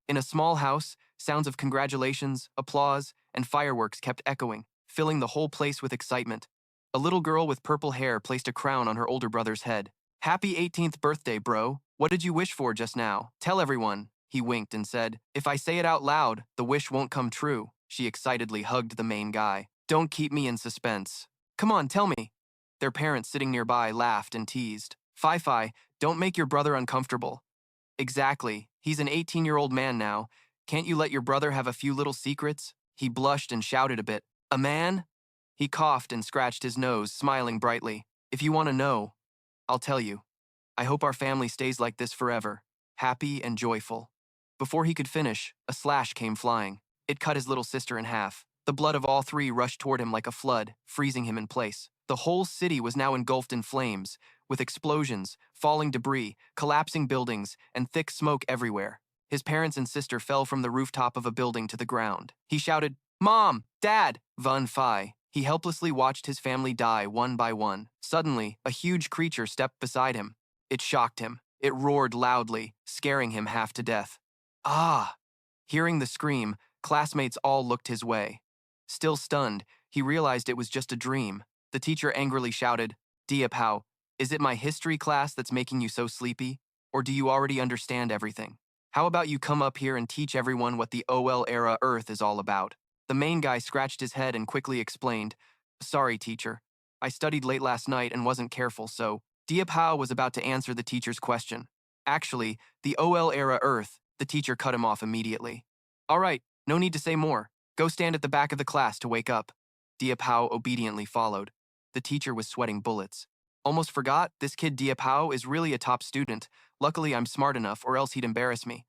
In a small house, sounds of congratulations, applause, and fireworks kept echoing, filling the whole place with excitement. A little girl with purple hair placed a crown on her older brother's head. "Happy 18th birthday, bro. What did you wish for just now? Tell everyone." He winked and said, "If I say it out loud, the wish won't come true." She excitedly hugged the main guy. "Don't keep me in suspense. Come on, tell me." Their parents sitting nearby laughed and teased. "Fi-Fi, don't make your brother uncomfortable." "Exactly. He's an 18-year-old man now. Can't you let your brother have a few little secrets?" He blushed and shouted a bit. "A man?" He coughed and scratched his nose, smiling brightly. "If you want to know, I'll tell you. I hope our family stays like this forever, happy and joyful." Before he could finish, a slash came flying. It cut his little sister in half. The blood of all three rushed toward him like a flood, freezing him in place. The whole city was now engulfed in flames, with explosions, falling debris, collapsing buildings, and thick smoke everywhere. His parents and sister fell from the rooftop of a building to the ground. He shouted, "Mom! Dad!" Yun Phi. He helplessly watched his family die one by one. Suddenly, a huge creature stepped beside him. It shocked him. It roared loudly, scaring him half to death. "Ah!" Hearing the scream, classmates all looked his way. Still stunned, he realized it was just a dream. The teacher angrily shouted, "Diệp Hạo, is it my history class that's making you so sleepy? Or do you already understand everything? How about you come up here and teach everyone what the OL era Earth is all about?" The main guy scratched his head and quickly explained, "Sorry, teacher. I studied late last night and wasn't careful, so..." Diệp Hạo was about to answer the teacher's question. "Actually, the OL era Earth," the teacher cut him off immediately. "All right, no need to say more. Go stand at the back of the class to wake up." Diệp Hạo obediently followed. The teacher was sweating bullets. "Almost forgot, this kid Diệp Hạo is really a top student. Luckily, I'm smart enough, or else he'd embarrass me."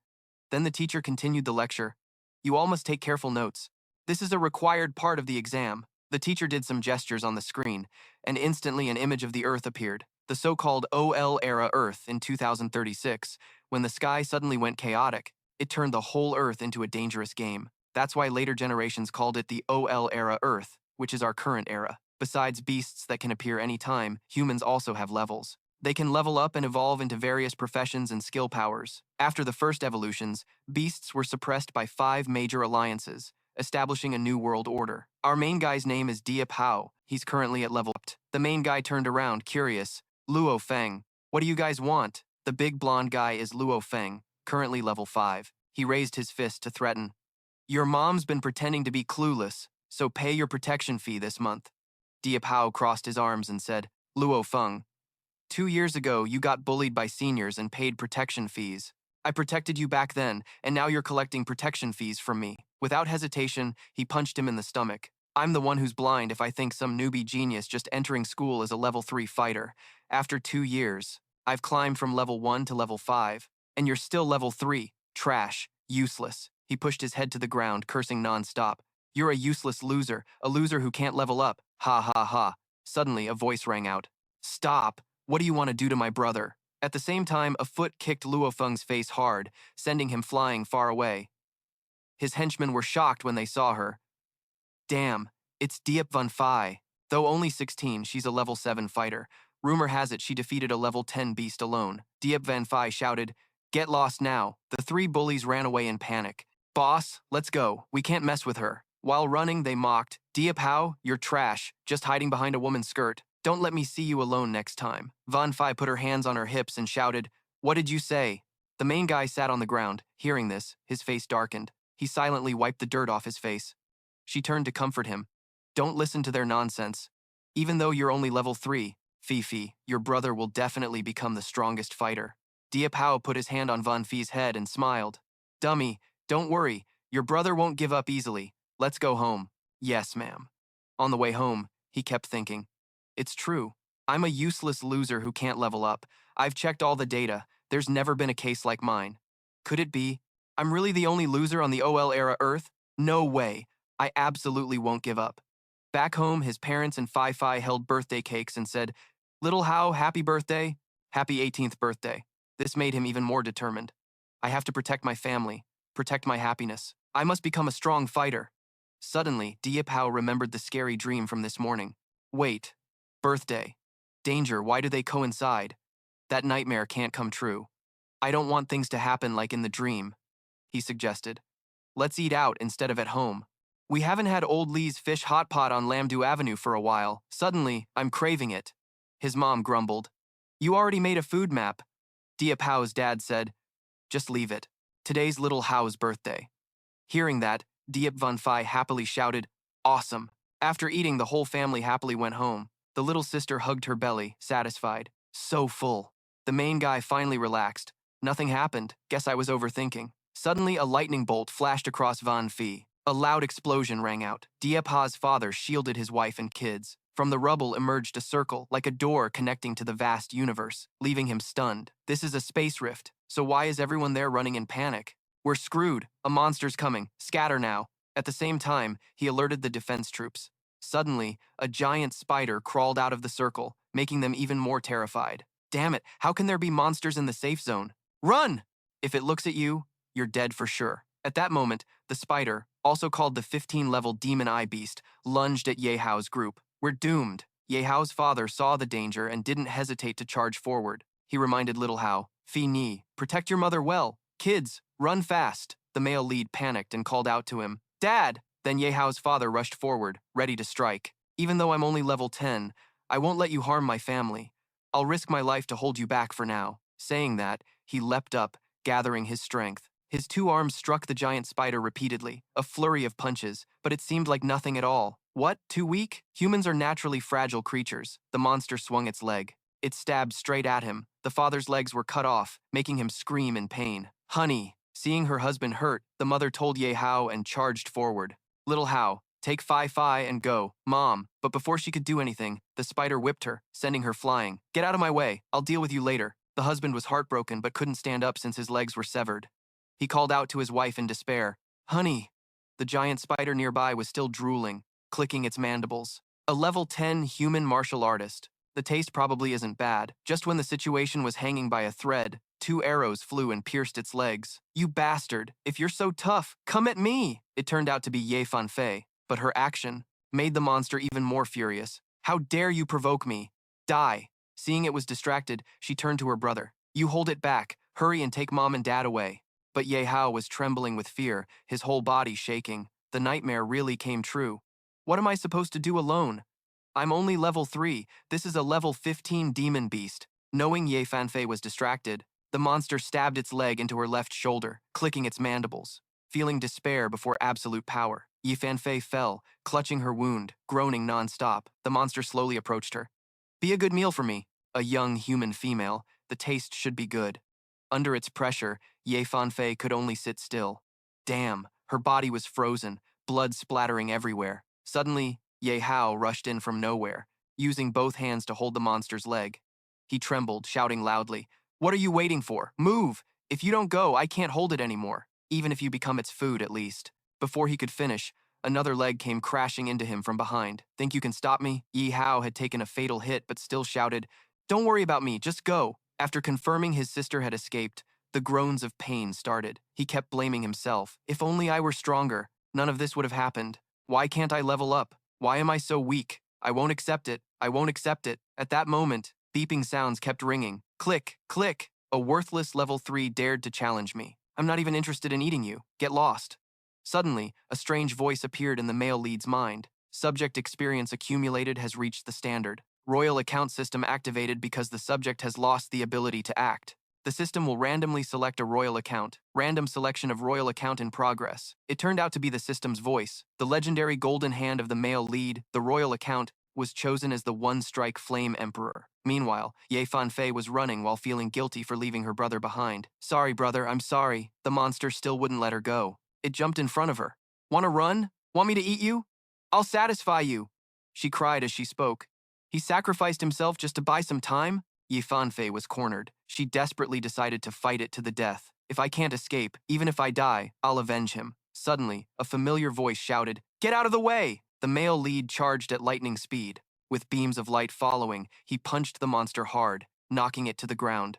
Then the teacher continued the lecture. "You all must take careful notes. This is a required part of the exam." The teacher did some gestures on the screen, and instantly an image of the Earth appeared, the so-called OL era Earth in 2036. When the sky suddenly went chaotic, it turned the whole Earth into a dangerous game. That's why later generations called it the OL era Earth, which is our current era. Besides beasts that can appear anytime, humans also have levels. They can level up and evolve into various professions and skill powers. After the first evolutions, beasts were suppressed by 5 major alliances, establishing a new world order. Our main guy's name is Diệp Hạo. He's currently at level 8. The main guy turned around, curious. "Luo Feng, what do you guys want?" The big blonde guy is Luo Feng, currently level 5. He raised his fist to threaten. "Your mom's been pretending to be clueless, so pay your protection fee this month." Diệp Hạo crossed his arms and said, "Luo Feng, 2 years ago you got bullied by seniors and paid protection fees. I protected you back then, and now you're collecting protection fees from me." Without hesitation, he punched him in the stomach. "I'm the one who's blind if I think some newbie genius just entering school is a level 3 fighter. After 2 years, I've climbed from level 1 to level 5, and you're still level 3. Trash. Useless." He pushed his head to the ground, cursing non-stop. "You're a useless loser, a loser who can't level up. Ha ha ha." Suddenly, a voice rang out. "Stop. What do you want to do to my brother?" At the same time, a foot kicked Luo Feng's face hard, sending him flying far away. His henchmen were shocked when they saw her. "Damn, it's Diệp Phi. Though only 16, she's a level 7 fighter. Rumor has it she defeated a level 10 beast alone." Diệp Phi shouted, "Get lost now." The 3 bullies ran away in panic. "Boss, let's go. We can't mess with her." While running, they mocked, "Diệp Hạo, you're trash, just hiding behind a woman's skirt. Don't let me see you alone next time." Yun Phi put her hands on her hips and shouted, "What did you say?" The main guy sat on the ground. Hearing this, his face darkened. He silently wiped the dirt off his face. She turned to comfort him. "Don't listen to their nonsense. Even though you're only level 3, Fifi, your brother will definitely become the strongest fighter." Diệp Hạo put his hand on Yun Phi's head and smiled. "Dummy, don't worry. Your brother won't give up easily. Let's go home." "Yes, ma'am." On the way home, he kept thinking, "It's true. I'm a useless loser who can't level up. I've checked all the data. There's never been a case like mine. Could it be? I'm really the only loser on the OL era Earth? No way. I absolutely won't give up." Back home, his parents and Fi held birthday cakes and said, "Little Hao, happy birthday. Happy 18th birthday." This made him even more determined. "I have to protect my family, protect my happiness. I must become a strong fighter." Suddenly, Diệp Hạo remembered the scary dream from this morning. Wait. Birthday. Danger, why do they coincide? That nightmare can't come true. I don't want things to happen like in the dream. he suggested. Let's eat out instead of at home. We haven't had old Lee's fish hot pot on Lamdu Avenue for a while. Suddenly, I'm craving it. His mom grumbled. You already made a food map. Diệp Hao's dad said. Just leave it. Today's little Hao's birthday. Hearing that, Diệp Van Phi happily shouted, Awesome. After eating, the whole family happily went home. The little sister hugged her belly, satisfied. So full. The main guy finally relaxed. Nothing happened. Guess I was overthinking. Suddenly, a lightning bolt flashed across Van Phi. A loud explosion rang out. Diệp Ha's father shielded his wife and kids. From the rubble emerged a circle, like a door connecting to the vast universe, leaving him stunned. This is a space rift, so why is everyone there running in panic? We're screwed. A monster's coming. Scatter now. At the same time, he alerted the defense troops. Suddenly, a giant spider crawled out of the circle, making them even more terrified. Damn it, how can there be monsters in the safe zone? Run! If it looks at you, you're dead for sure. At that moment, the spider, also called the 15-level Demon Eye Beast, lunged at Ye Hao's group. We're doomed. Ye Hao's father saw the danger and didn't hesitate to charge forward. He reminded little Hao, Phi Ni, protect your mother well. Kids, run fast. The male lead panicked and called out to him, Dad! Then Ye Hao's father rushed forward, ready to strike. Even though I'm only level 10, I won't let you harm my family. I'll risk my life to hold you back for now. Saying that, he leapt up, gathering his strength. His two arms struck the giant spider repeatedly, a flurry of punches, but it seemed like nothing at all. What? Too weak? Humans are naturally fragile creatures. The monster swung its leg. It stabbed straight at him. The father's legs were cut off, making him scream in pain. Honey! Seeing her husband hurt, the mother told Ye Hao and charged forward. Little Hao, take Phi and go, Mom. But before she could do anything, the spider whipped her, sending her flying. Get out of my way. I'll deal with you later. The husband was heartbroken but couldn't stand up since his legs were severed. He called out to his wife in despair. Honey! The giant spider nearby was still drooling, clicking its mandibles. A level 10 human martial artist. The taste probably isn't bad. Just when the situation was hanging by a thread, 2 arrows flew and pierced its legs. You bastard! If you're so tough, come at me! It turned out to be Ye Fan Fei, but her action made the monster even more furious. How dare you provoke me? Die! Seeing it was distracted, she turned to her brother. You hold it back. Hurry and take Mom and Dad away. But Ye Hao was trembling with fear, his whole body shaking. The nightmare really came true. What am I supposed to do alone? I'm only level 3. This is a level 15 demon beast. Knowing Ye Fan Fei was distracted, the monster stabbed its leg into her left shoulder, clicking its mandibles. Feeling despair before absolute power, Ye Fan Fei fell, clutching her wound, groaning non-stop. The monster slowly approached her. Be a good meal for me. A young human female. The taste should be good. Under its pressure, Ye Fan Fei could only sit still. Damn, her body was frozen, blood splattering everywhere. Suddenly, Ye Hao rushed in from nowhere, using both hands to hold the monster's leg. He trembled, shouting loudly, What are you waiting for? Move! If you don't go, I can't hold it anymore. Even if you become its food, at least. Before he could finish, another leg came crashing into him from behind. Think you can stop me? Yihao had taken a fatal hit but still shouted, Don't worry about me, just go. After confirming his sister had escaped, the groans of pain started. He kept blaming himself. If only I were stronger, none of this would have happened. Why can't I level up? Why am I so weak? I won't accept it. I won't accept it. At that moment, beeping sounds kept ringing. Click, click. A worthless level 3 dared to challenge me. I'm not even interested in eating you. Get lost. Suddenly, a strange voice appeared in the male lead's mind. Subject experience accumulated has reached the standard. Royal account system activated because the subject has lost the ability to act. The system will randomly select a royal account. Random selection of royal account in progress. It turned out to be the system's voice. The legendary golden hand of the male lead, the royal account, was chosen as the one-strike flame emperor. Meanwhile, Ye Fan Fei was running while feeling guilty for leaving her brother behind. Sorry, brother, I'm sorry. The monster still wouldn't let her go. It jumped in front of her. Want to run? Want me to eat you? I'll satisfy you, she cried as she spoke. He sacrificed himself just to buy some time? Ye Fan Fei was cornered. She desperately decided to fight it to the death. If I can't escape, even if I die, I'll avenge him. Suddenly, a familiar voice shouted, Get out of the way! The male lead charged at lightning speed. With beams of light following, he punched the monster hard, knocking it to the ground.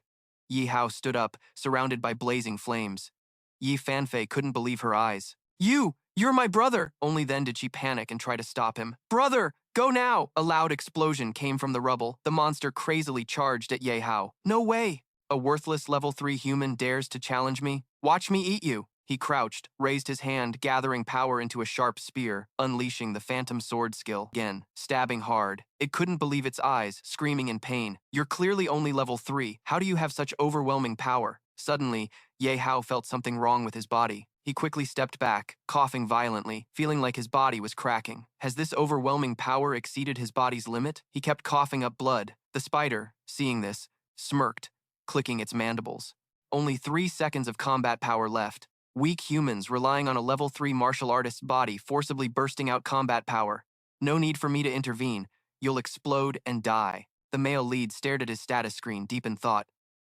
Yihao stood up, surrounded by blazing flames. Ye Fan Fei couldn't believe her eyes. You're my brother! Only then did she panic and try to stop him. Brother! Go now! A loud explosion came from the rubble. The monster crazily charged at Ye Hao. No way! A worthless level 3 human dares to challenge me? Watch me eat you! He crouched, raised his hand, gathering power into a sharp spear, unleashing the phantom sword skill again, stabbing hard. It couldn't believe its eyes, screaming in pain. You're clearly only level 3. How do you have such overwhelming power? Suddenly, Ye Hao felt something wrong with his body. He quickly stepped back, coughing violently, feeling like his body was cracking. Has this overwhelming power exceeded his body's limit? He kept coughing up blood. The spider, seeing this, smirked, clicking its mandibles. Only 3 seconds of combat power left. Weak humans relying on a level 3 martial artist's body forcibly bursting out combat power. No need for me to intervene. You'll explode and die. The male lead stared at his status screen, deep in thought.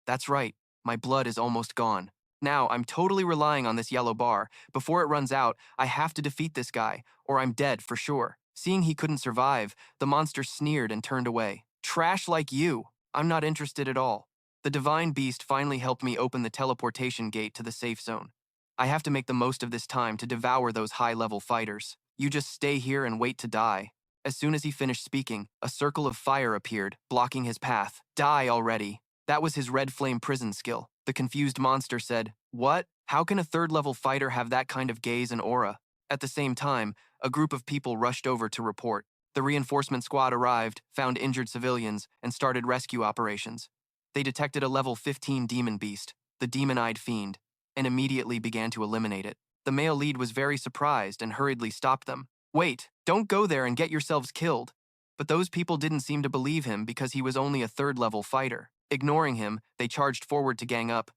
That's right, my blood is almost gone. Now, I'm totally relying on this yellow bar. Before it runs out, I have to defeat this guy, or I'm dead for sure. Seeing he couldn't survive, the monster sneered and turned away. Trash like you. I'm not interested at all. The divine beast finally helped me open the teleportation gate to the safe zone. I have to make the most of this time to devour those high-level fighters. You just stay here and wait to die. As soon as he finished speaking, a circle of fire appeared, blocking his path. Die already. That was his red flame prison skill. The confused monster said, "What? How can a third-level fighter have that kind of gaze and aura?" At the same time, a group of people rushed over to report. The reinforcement squad arrived, found injured civilians, and started rescue operations. They detected a level 15 demon beast, the demon-eyed fiend, and immediately began to eliminate it. The male lead was very surprised and hurriedly stopped them. Wait, don't go there and get yourselves killed. But those people didn't seem to believe him because he was only a third-level fighter. Ignoring him, they charged forward to gang up.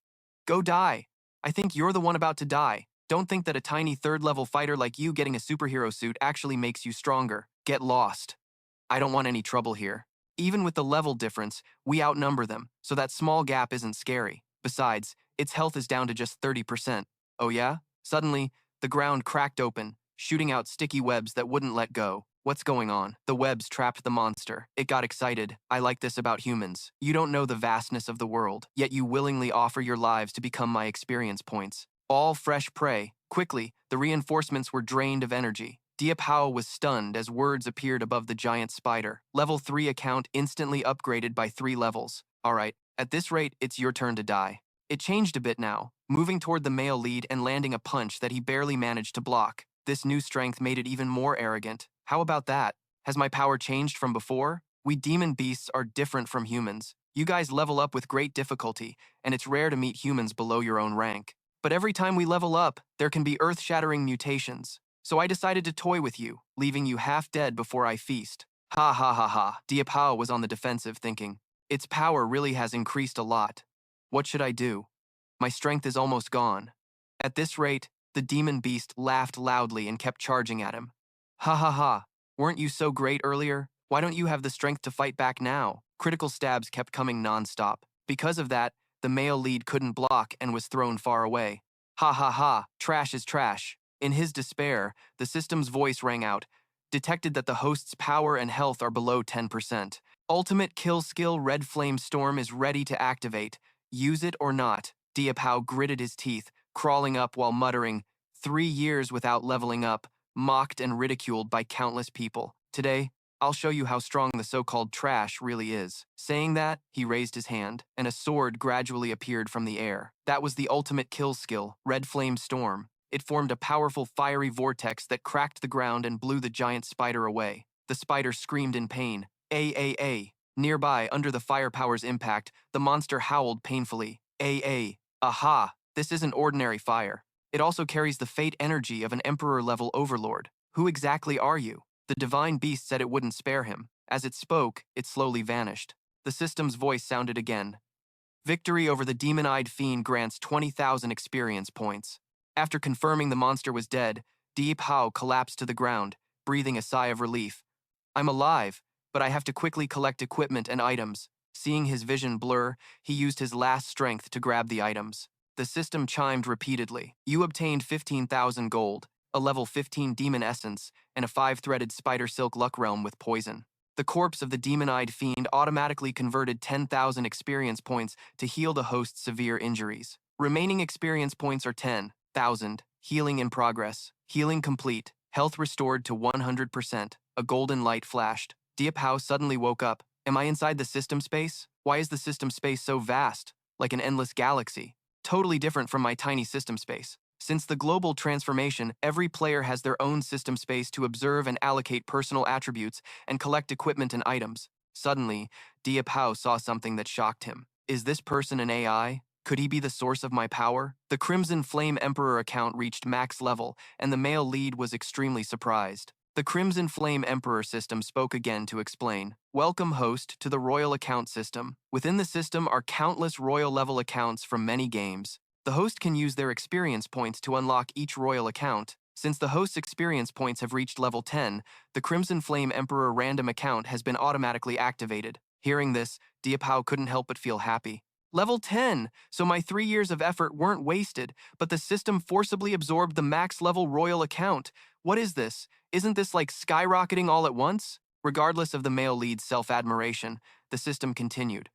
Go die. I think you're the one about to die. Don't think that a tiny third-level fighter like you getting a superhero suit actually makes you stronger. Get lost. I don't want any trouble here. Even with the level difference, we outnumber them, so that small gap isn't scary. Besides, its health is down to just 30%. Oh yeah? Suddenly, the ground cracked open, shooting out sticky webs that wouldn't let go. What's going on? The webs trapped the monster. It got excited. I like this about humans. You don't know the vastness of the world, yet you willingly offer your lives to become my experience points. All fresh prey. Quickly, the reinforcements were drained of energy. Diệp Hạo was stunned as words appeared above the giant spider. Level 3 account instantly upgraded by 3 levels. Alright, at this rate, it's your turn to die. It changed a bit now, moving toward the male lead and landing a punch that he barely managed to block. This new strength made it even more arrogant. How about that? Has my power changed from before? We demon beasts are different from humans. You guys level up with great difficulty, and it's rare to meet humans below your own rank. But every time we level up, there can be earth-shattering mutations. So I decided to toy with you, leaving you half dead before I feast. Ha ha ha ha. Diệp Hạo was on the defensive, thinking, its power really has increased a lot. What should I do? My strength is almost gone. At this rate, the demon beast laughed loudly and kept charging at him. Ha ha ha. Weren't you so great earlier? Why don't you have the strength to fight back now? Critical stabs kept coming non-stop. Because of that, the male lead couldn't block and was thrown far away. Ha ha ha. Trash is trash. In his despair, the system's voice rang out, detected that the host's power and health are below 10%. Ultimate kill skill Red Flame Storm is ready to activate. Use it or not. Diệp Hạo gritted his teeth, crawling up while muttering, 3 years without leveling up, mocked and ridiculed by countless people. Today, I'll show you how strong the so-called trash really is. Saying that, he raised his hand, and a sword gradually appeared from the air. That was the ultimate kill skill, Red Flame Storm. It formed a powerful fiery vortex that cracked the ground and blew the giant spider away. The spider screamed in pain. A. Nearby, under the firepower's impact, the monster howled painfully. Aha! This isn't ordinary fire. It also carries the fate energy of an emperor-level overlord. Who exactly are you? The divine beast said it wouldn't spare him. As it spoke, it slowly vanished. The system's voice sounded again. Victory over the demon-eyed fiend grants 20,000 experience points. After confirming the monster was dead, Diệp Hạo collapsed to the ground, breathing a sigh of relief. I'm alive, but I have to quickly collect equipment and items. Seeing his vision blur, he used his last strength to grab the items. The system chimed repeatedly. You obtained 15,000 gold, a level 15 demon essence, and a 5-threaded spider silk luck realm with poison. The corpse of the demon-eyed fiend automatically converted 10,000 experience points to heal the host's severe injuries. Remaining experience points are 10,000. Healing in progress. Healing complete. Health restored to 100%. A golden light flashed. Diệp Hạo suddenly woke up. Am I inside the system space? Why is the system space so vast? Like an endless galaxy. Totally different from my tiny system space. Since the global transformation, every player has their own system space to observe and allocate personal attributes and collect equipment and items. Suddenly, Diệp Hạo saw something that shocked him. Is this person an AI? Could he be the source of my power? The Crimson Flame Emperor account reached max level, and the male lead was extremely surprised. The Crimson Flame Emperor system spoke again to explain. Welcome, host, to the Royal Account System. Within the system are countless royal level accounts from many games. The host can use their experience points to unlock each royal account. Since the host's experience points have reached level 10, the Crimson Flame Emperor random account has been automatically activated. Hearing this, Diệp Hạo couldn't help but feel happy. Level 10! So my 3 years of effort weren't wasted, but the system forcibly absorbed the max level royal account. What is this? Isn't this like skyrocketing all at once? Regardless of the male lead's self-admiration, the system continued.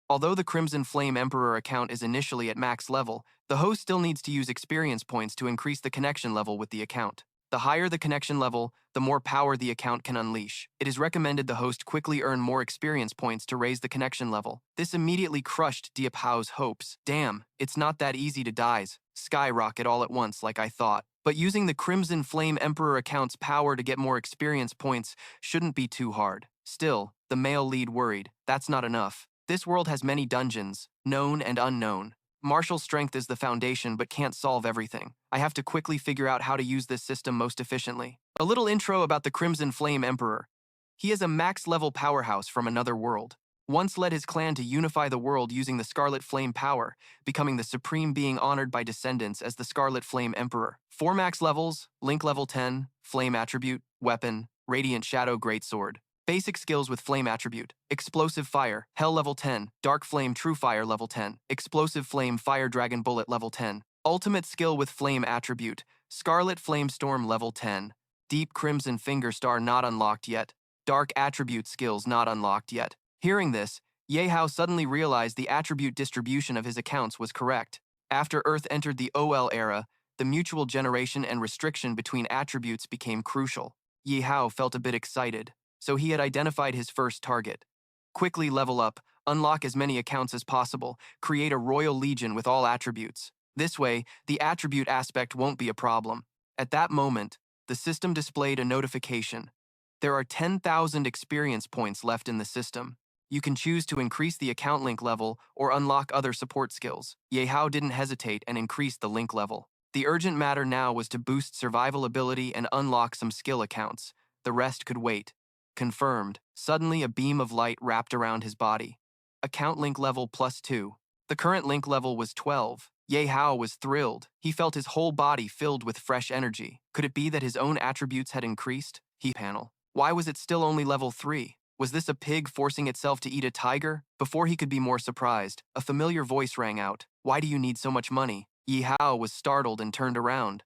Although the Crimson Flame Emperor account is initially at max level, the host still needs to use experience points to increase the connection level with the account. The higher the connection level, the more power the account can unleash. It is recommended the host quickly earn more experience points to raise the connection level. This immediately crushed Diệp Hau's hopes. Damn, it's not that easy to skyrocket all at once like I thought. But using the Crimson Flame Emperor account's power to get more experience points shouldn't be too hard. Still, the male lead worried. That's not enough. This world has many dungeons, known and unknown. Martial strength is the foundation but can't solve everything. I have to quickly figure out how to use this system most efficiently. A little intro about the Crimson Flame Emperor. He is a max-level powerhouse from another world. Once led his clan to unify the world using the Scarlet Flame power, becoming the supreme being honored by descendants as the Scarlet Flame Emperor. 4 max levels, Link level 10, Flame Attribute, Weapon, Radiant Shadow Greatsword. Basic skills with Flame Attribute. Explosive Fire, Hell level 10. Dark Flame True Fire level 10. Explosive Flame Fire Dragon Bullet level 10. Ultimate skill with Flame Attribute. Scarlet Flame Storm level 10. Deep Crimson Finger Star not unlocked yet. Dark Attribute skills not unlocked yet. Hearing this, Ye Hao suddenly realized the attribute distribution of his accounts was correct. After Earth entered the OL era, the mutual generation and restriction between attributes became crucial. Yihao felt a bit excited, so he had identified his first target. Quickly level up, unlock as many accounts as possible, create a royal legion with all attributes. This way, the attribute aspect won't be a problem. At that moment, the system displayed a notification. There are 10,000 experience points left in the system. You can choose to increase the account link level or unlock other support skills. Ye Hao didn't hesitate and increased the link level. The urgent matter now was to boost survival ability and unlock some skill accounts. The rest could wait. Confirmed. Suddenly a beam of light wrapped around his body. Account link level +2. The current link level was 12. Ye Hao was thrilled. He felt his whole body filled with fresh energy. Could it be that his own attributes had increased? Panel. Why was it still only level 3? Was this a pig forcing itself to eat a tiger? Before he could be more surprised, a familiar voice rang out. Why do you need so much money? Yihao was startled and turned around.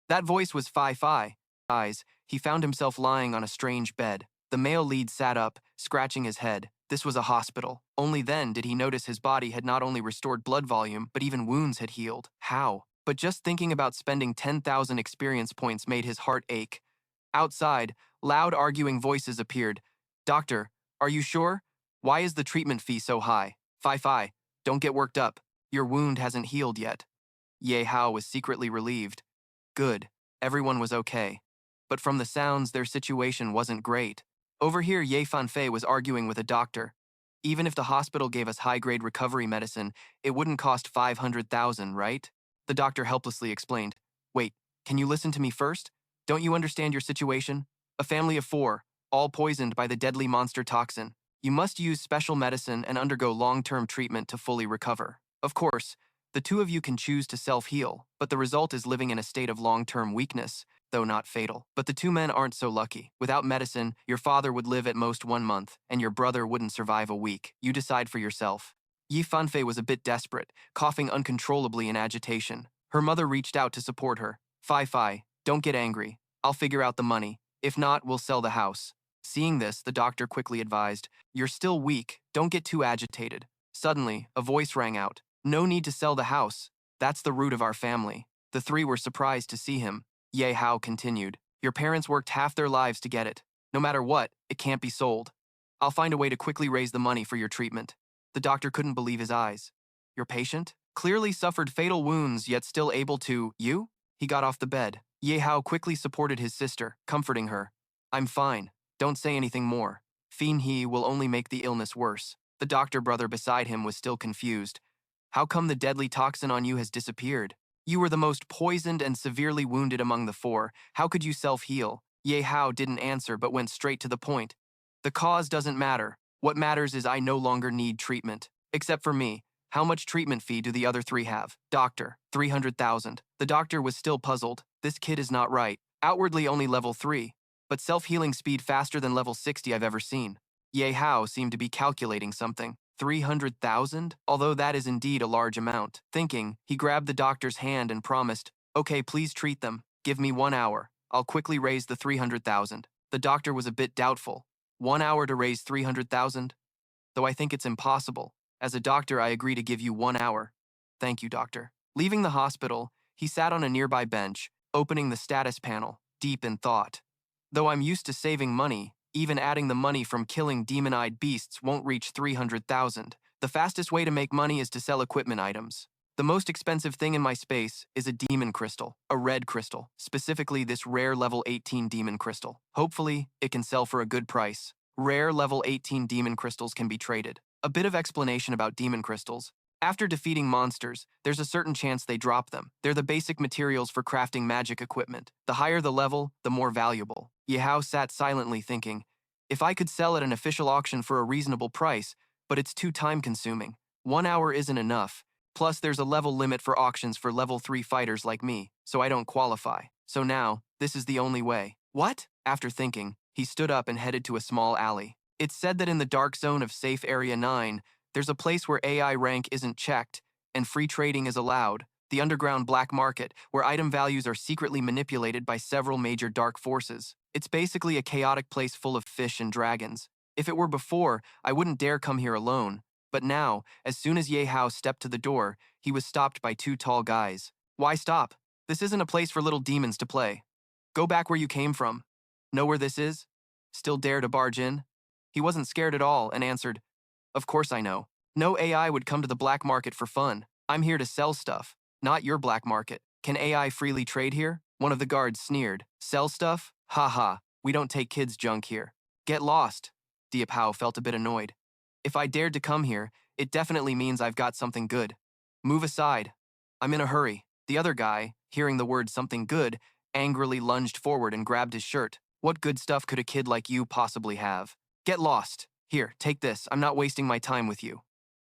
That voice was Fi. He found himself lying on a strange bed. The male lead sat up, scratching his head. This was a hospital. Only then did he notice his body had not only restored blood volume, but even wounds had healed. How? But just thinking about spending 10,000 experience points made his heart ache. Outside, loud arguing voices appeared. Doctor, are you sure? Why is the treatment fee so high? Fi, don't get worked up. Your wound hasn't healed yet. Ye Hao was secretly relieved. Good, everyone was okay. But from the sounds, their situation wasn't great. Over here, Ye Fanfei was arguing with a doctor. Even if the hospital gave us high-grade recovery medicine, it wouldn't cost 500,000, right? The doctor helplessly explained. Wait, can you listen to me first? Don't you understand your situation? A family of 4, all poisoned by the deadly monster toxin. You must use special medicine and undergo long-term treatment to fully recover. Of course, the 2 of you can choose to self-heal, but the result is living in a state of long-term weakness, though not fatal. But the 2 men aren't so lucky. Without medicine, your father would live at most 1 month, and your brother wouldn't survive a week. You decide for yourself. Yi Fanfei was a bit desperate, coughing uncontrollably in agitation. Her mother reached out to support her. Fi, don't get angry. I'll figure out the money. If not, we'll sell the house. Seeing this, the doctor quickly advised, You're still weak. Don't get too agitated. Suddenly, a voice rang out. No need to sell the house. That's the root of our family. The 3 were surprised to see him. Ye Hao continued. Your parents worked half their lives to get it. No matter what, it can't be sold. I'll find a way to quickly raise the money for your treatment. The doctor couldn't believe his eyes. Your patient? Clearly suffered fatal wounds, yet still able to, you? He got off the bed. Ye Hao quickly supported his sister, comforting her. I'm fine. Don't say anything more. Fiend he will only make the illness worse. The doctor brother beside him was still confused. How come the deadly toxin on you has disappeared? You were the most poisoned and severely wounded among the four. How could you self-heal? Ye Hao didn't answer but went straight to the point. The cause doesn't matter. What matters is I no longer need treatment. Except for me. How much treatment fee do the other three have? Doctor, 300,000. The doctor was still puzzled. This kid is not right. Outwardly only level 3. But self-healing speed faster than level 60 I've ever seen. Ye Hao seemed to be calculating something. 300,000? Although that is indeed a large amount. Thinking, he grabbed the doctor's hand and promised, okay, please treat them. Give me 1 hour. I'll quickly raise the 300,000. The doctor was a bit doubtful. 1 hour to raise 300,000? Though I think it's impossible. As a doctor, I agree to give you 1 hour. Thank you, doctor. Leaving the hospital, he sat on a nearby bench, opening the status panel, deep in thought. Though I'm used to saving money, even adding the money from killing demon-eyed beasts won't reach 300,000. The fastest way to make money is to sell equipment items. The most expensive thing in my space is a demon crystal, a red crystal, specifically this rare level 18 demon crystal. Hopefully, it can sell for a good price. Rare level 18 demon crystals can be traded. A bit of explanation about demon crystals. After defeating monsters, there's a certain chance they drop them. They're the basic materials for crafting magic equipment. The higher the level, the more valuable. Yihao sat silently thinking, if I could sell at an official auction for a reasonable price, but it's too time-consuming. 1 hour isn't enough. Plus, there's a level limit for auctions for level 3 fighters like me, so I don't qualify. So now, this is the only way. What? After thinking, he stood up and headed to a small alley. It's said that in the dark zone of Safe Area 9, there's a place where AI rank isn't checked, and free trading is allowed. The underground black market, where item values are secretly manipulated by several major dark forces. It's basically a chaotic place full of fish and dragons. If it were before, I wouldn't dare come here alone. But now, as soon as Ye Hao stepped to the door, he was stopped by 2 tall guys. Why stop? This isn't a place for little demons to play. Go back where you came from. Know where this is? Still dare to barge in? He wasn't scared at all and answered, of course I know. No AI would come to the black market for fun. I'm here to sell stuff, not your black market. Can AI freely trade here? One of the guards sneered. Sell stuff? Ha ha, we don't take kids' junk here. Get lost. Diệp Hạo felt a bit annoyed. If I dared to come here, it definitely means I've got something good. Move aside. I'm in a hurry. The other guy, hearing the word something good, angrily lunged forward and grabbed his shirt. What good stuff could a kid like you possibly have? Get lost. Here, take this. I'm not wasting my time with you.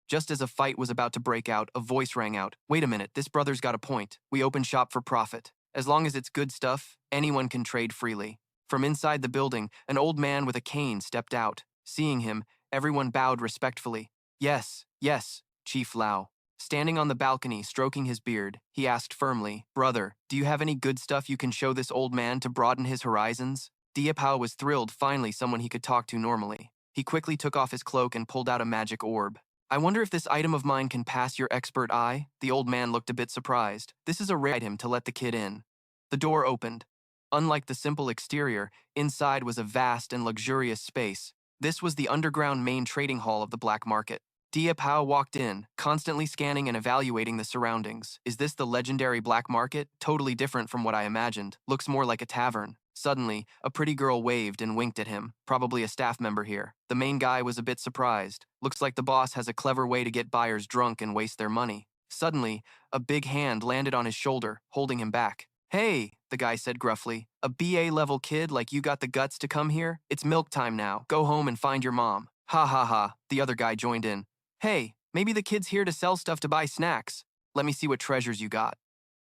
Just as a fight was about to break out, a voice rang out. Wait a minute, this brother's got a point. We open shop for profit. As long as it's good stuff, anyone can trade freely. From inside the building, an old man with a cane stepped out. Seeing him, everyone bowed respectfully. Yes, yes, Chief Lao. Standing on the balcony, stroking his beard, he asked firmly, Brother, do you have any good stuff you can show this old man to broaden his horizons? Diệp Hạo was thrilled, finally someone he could talk to normally. He quickly took off his cloak and pulled out a magic orb. I wonder if this item of mine can pass your expert eye? The old man looked a bit surprised. This is a rare item to let the kid in. The door opened. Unlike the simple exterior, inside was a vast and luxurious space. This was the underground main trading hall of the black market. Diệp Hạo walked in, constantly scanning and evaluating the surroundings. Is this the legendary black market? Totally different from what I imagined. Looks more like a tavern. Suddenly, a pretty girl waved and winked at him, probably a staff member here. The main guy was a bit surprised. Looks like the boss has a clever way to get buyers drunk and waste their money. Suddenly, a big hand landed on his shoulder, holding him back. Hey, the guy said gruffly, a BA-level kid like you got the guts to come here? It's milk time now. Go home and find your mom. Ha ha ha, the other guy joined in. Hey, maybe the kid's here to sell stuff to buy snacks. Let me see what treasures you got.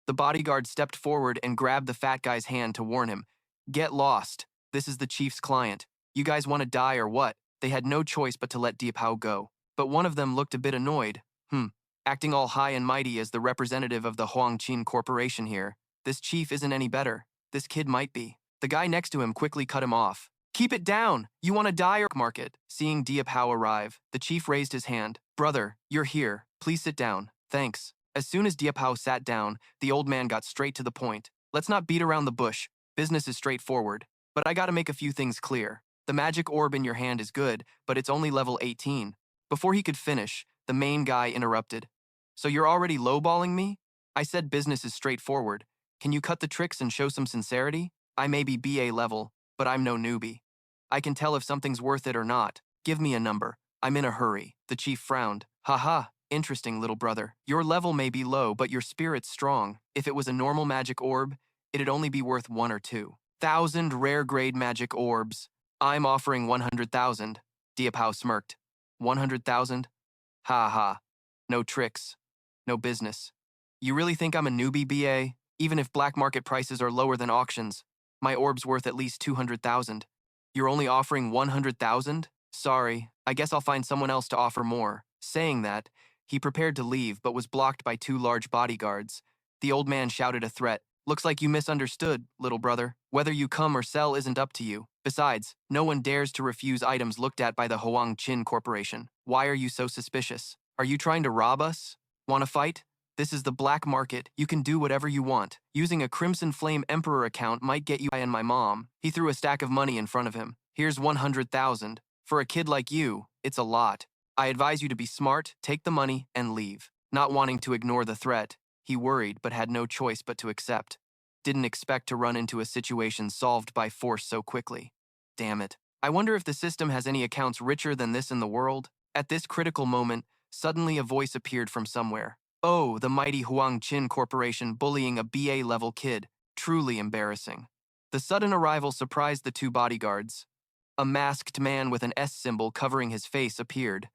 The bodyguard stepped forward and grabbed the fat guy's hand to warn him. Get lost. This is the chief's client. You guys want to die or what? They had no choice but to let Diệp Hạo go. But one of them looked a bit annoyed. Acting all high and mighty as the representative of the Huangqin Corporation here. This chief isn't any better. This kid might be. The guy next to him quickly cut him off. Keep it down! You want to die or market? Seeing Diệp Hạo arrive, the chief raised his hand. Brother, you're here. Please sit down. Thanks. As soon as Diệp Hạo sat down, the old man got straight to the point. Let's not beat around the bush. Business is straightforward. But I gotta make a few things clear. The magic orb in your hand is good, but it's only level 18. Before he could finish, the main guy interrupted. So you're already lowballing me? I said business is straightforward. Can you cut the tricks and show some sincerity? I may be BA level, but I'm no newbie. I can tell if something's worth it or not. Give me a number. I'm in a hurry. The chief frowned. Haha, interesting, little brother. Your level may be low, but your spirit's strong. If it was a normal magic orb, it'd only be worth 1 or 2,000 rare grade magic orbs. I'm offering 100,000. Diệp Hạo smirked. 100,000? Ha ha. No tricks. No business. You really think I'm a newbie, BA? Even if black market prices are lower than auctions, my orb's worth at least 200,000. You're only offering 100,000? Sorry, I guess I'll find someone else to offer more. Saying that, he prepared to leave but was blocked by 2 large bodyguards. The old man shouted a threat. Looks like you misunderstood, little brother. Whether you come or sell isn't up to you. Besides, no one dares to refuse items looked at by the Hoang Chin Corporation. Why are you so suspicious? Are you trying to rob us? Want to fight? This is the black market. You can do whatever you want. Using a Crimson Flame Emperor account might get you and my mom. He threw a stack of money in front of him. Here's 100,000. For a kid like you, it's a lot. I advise you to be smart, take the money, and leave. Not wanting to ignore the threat, he worried but had no choice but to accept. Didn't expect to run into a situation solved by force so quickly. Damn it. I wonder if the system has any accounts richer than this in the world? At this critical moment, suddenly a voice appeared from somewhere. Oh, the mighty Hoang Chin Corporation bullying a BA-level kid. Truly embarrassing. The sudden arrival surprised the 2 bodyguards. A masked man with an S symbol covering his face appeared.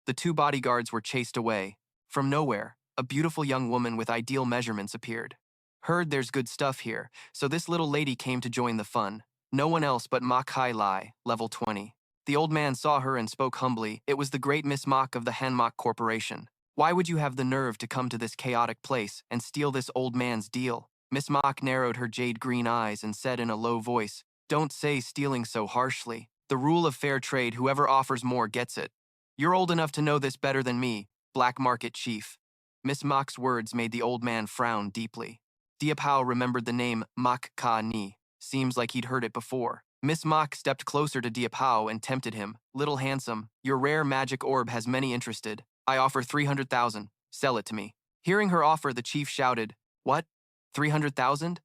The 2 bodyguards were chased away. From nowhere, a beautiful young woman with ideal measurements appeared. Heard there's good stuff here, so this little lady came to join the fun. No one else but Mak Hai Lai, level 20. The old man saw her and spoke humbly. It was the great Miss Mak of the Hanmak Corporation. Why would you have the nerve to come to this chaotic place and steal this old man's deal? Miss Mak narrowed her jade green eyes and said in a low voice, Don't say stealing so harshly. The rule of fair trade, whoever offers more gets it. You're old enough to know this better than me, black market chief. Miss Mak's words made the old man frown deeply. Diệp Hạo remembered the name Mak Ka Ni. Seems like he'd heard it before. Miss Mak stepped closer to Diệp Hạo and tempted him. Little handsome, your rare magic orb has many interested. I offer 300,000. Sell it to me. Hearing her offer, the chief shouted, What? 300,000?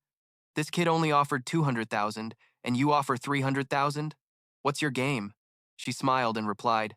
This kid only offered 200,000, and you offer 300,000? What's your game? She smiled and replied,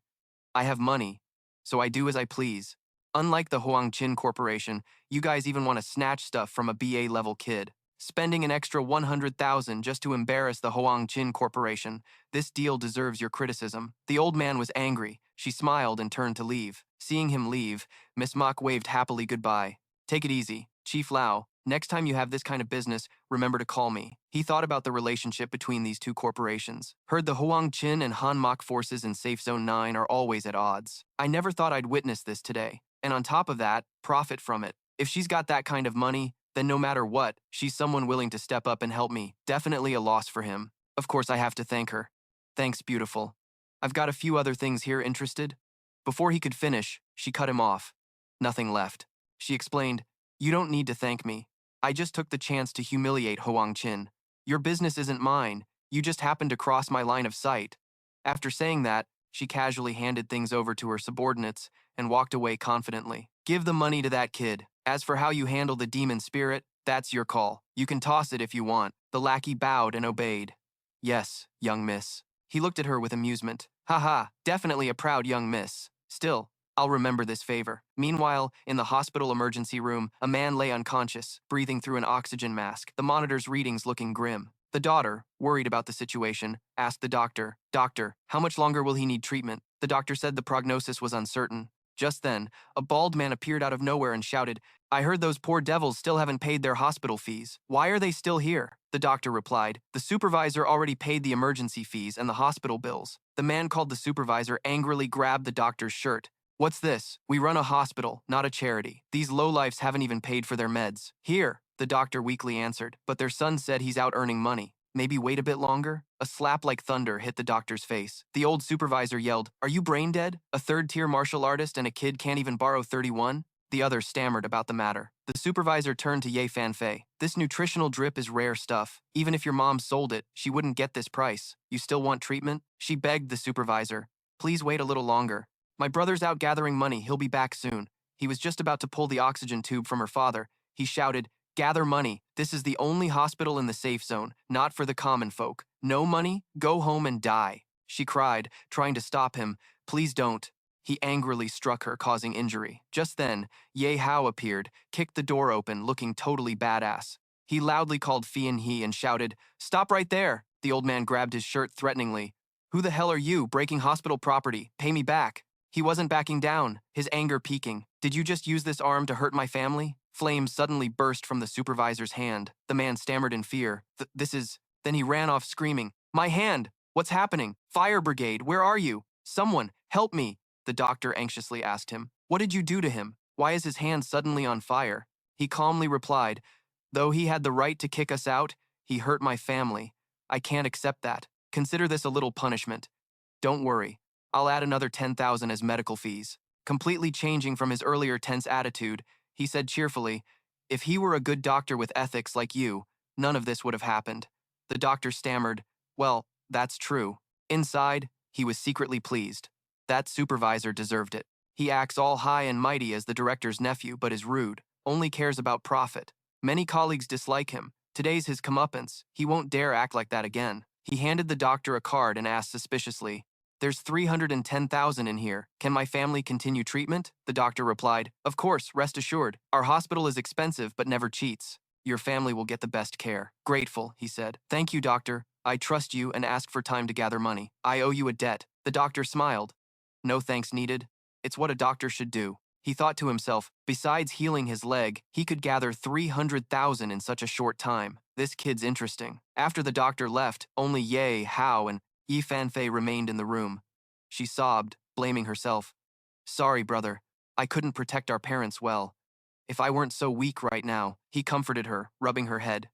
I have money, so I do as I please. Unlike the Hoang Chin Corporation, you guys even want to snatch stuff from a BA-level kid. Spending an extra 100,000 just to embarrass the Hoang Chin Corporation. This deal deserves your criticism. The old man was angry. She smiled and turned to leave. Seeing him leave, Miss Mak waved happily goodbye. Take it easy, Chief Lao. Next time you have this kind of business, remember to call me. He thought about the relationship between these 2 corporations. Heard the Hoang Chin and Han Mak forces in Safe Zone 9 are always at odds. I never thought I'd witness this today. And on top of that, profit from it. If she's got that kind of money, then no matter what, she's someone willing to step up and help me. Definitely a loss for him. Of course I have to thank her. Thanks, beautiful. I've got a few other things here. Interested? Before he could finish, she cut him off. Nothing left. She explained, You don't need to thank me. I just took the chance to humiliate Hoang Chin. Your business isn't mine. You just happened to cross my line of sight. After saying that, she casually handed things over to her subordinates and walked away confidently. Give the money to that kid. As for how you handle the demon spirit, that's your call. You can toss it if you want. The lackey bowed and obeyed. Yes, young miss. He looked at her with amusement. Haha, definitely a proud young miss. Still, I'll remember this favor. Meanwhile, in the hospital emergency room, a man lay unconscious, breathing through an oxygen mask, the monitor's readings looking grim. The daughter, worried about the situation, asked the doctor, Doctor, how much longer will he need treatment? The doctor said the prognosis was uncertain. Just then, a bald man appeared out of nowhere and shouted, I heard those poor devils still haven't paid their hospital fees. Why are they still here? The doctor replied, The supervisor already paid the emergency fees and the hospital bills. The man called the supervisor angrily grabbed the doctor's shirt. What's this? We run a hospital, not a charity. These lowlifes haven't even paid for their meds. Here, the doctor weakly answered, but their son said he's out earning money. Maybe wait a bit longer? A slap like thunder hit the doctor's face. The old supervisor yelled, Are you brain dead? A third-tier martial artist and a kid can't even borrow 31? The other stammered about the matter. The supervisor turned to Ye Fanfei. This nutritional drip is rare stuff. Even if your mom sold it, she wouldn't get this price. You still want treatment? She begged the supervisor. Please wait a little longer. My brother's out gathering money. He'll be back soon. He was just about to pull the oxygen tube from her father. He shouted, Gather money. This is the only hospital in the safe zone, not for the common folk. No money? Go home and die. She cried, trying to stop him. Please don't. He angrily struck her, causing injury. Just then, Ye Hao appeared, kicked the door open, looking totally badass. He loudly called Fi and He and shouted, "Stop right there!" The old man grabbed his shirt threateningly. "Who the hell are you, breaking hospital property? Pay me back." He wasn't backing down, his anger peaking. "Did you just use this arm to hurt my family?" Flames suddenly burst from the supervisor's hand. The man stammered in fear. This is... Then he ran off screaming, "My hand! What's happening? Fire brigade, where are you? Someone, help me!" The doctor anxiously asked him. "What did you do to him? Why is his hand suddenly on fire?" He calmly replied, "Though he had the right to kick us out, he hurt my family. I can't accept that. Consider this a little punishment. Don't worry, I'll add another 10,000 as medical fees." Completely changing from his earlier tense attitude, he said cheerfully, "If he were a good doctor with ethics like you, none of this would have happened." The doctor stammered, "Well, that's true." Inside, he was secretly pleased. That supervisor deserved it. He acts all high and mighty as the director's nephew, but is rude, only cares about profit. Many colleagues dislike him. Today's his comeuppance. He won't dare act like that again. He handed the doctor a card and asked suspiciously, "There's 310,000 in here. Can my family continue treatment?" The doctor replied, "Of course, rest assured. Our hospital is expensive but never cheats. Your family will get the best care." "Grateful," he said. "Thank you, doctor. I trust you and ask for time to gather money. I owe you a debt." The doctor smiled. "No thanks needed. It's what a doctor should do." He thought to himself, besides healing his leg, he could gather 300,000 in such a short time. This kid's interesting. After the doctor left, only Ye Hao and Yi Fanfei remained in the room. She sobbed, blaming herself. "Sorry, brother. I couldn't protect our parents well. If I weren't so weak right now," he comforted her, rubbing her head.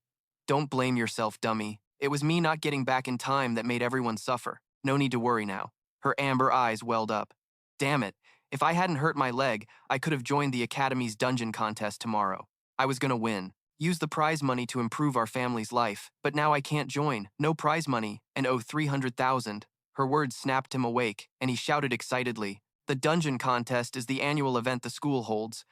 "Don't blame yourself, dummy. It was me not getting back in time that made everyone suffer. No need to worry now." Her amber eyes welled up. "Damn it. If I hadn't hurt my leg, I could have joined the Academy's dungeon contest tomorrow. I was gonna win. Use the prize money to improve our family's life. But now I can't join. No prize money, and owe 300,000. Her words snapped him awake, and he shouted excitedly, "The dungeon contest is the annual event the school holds.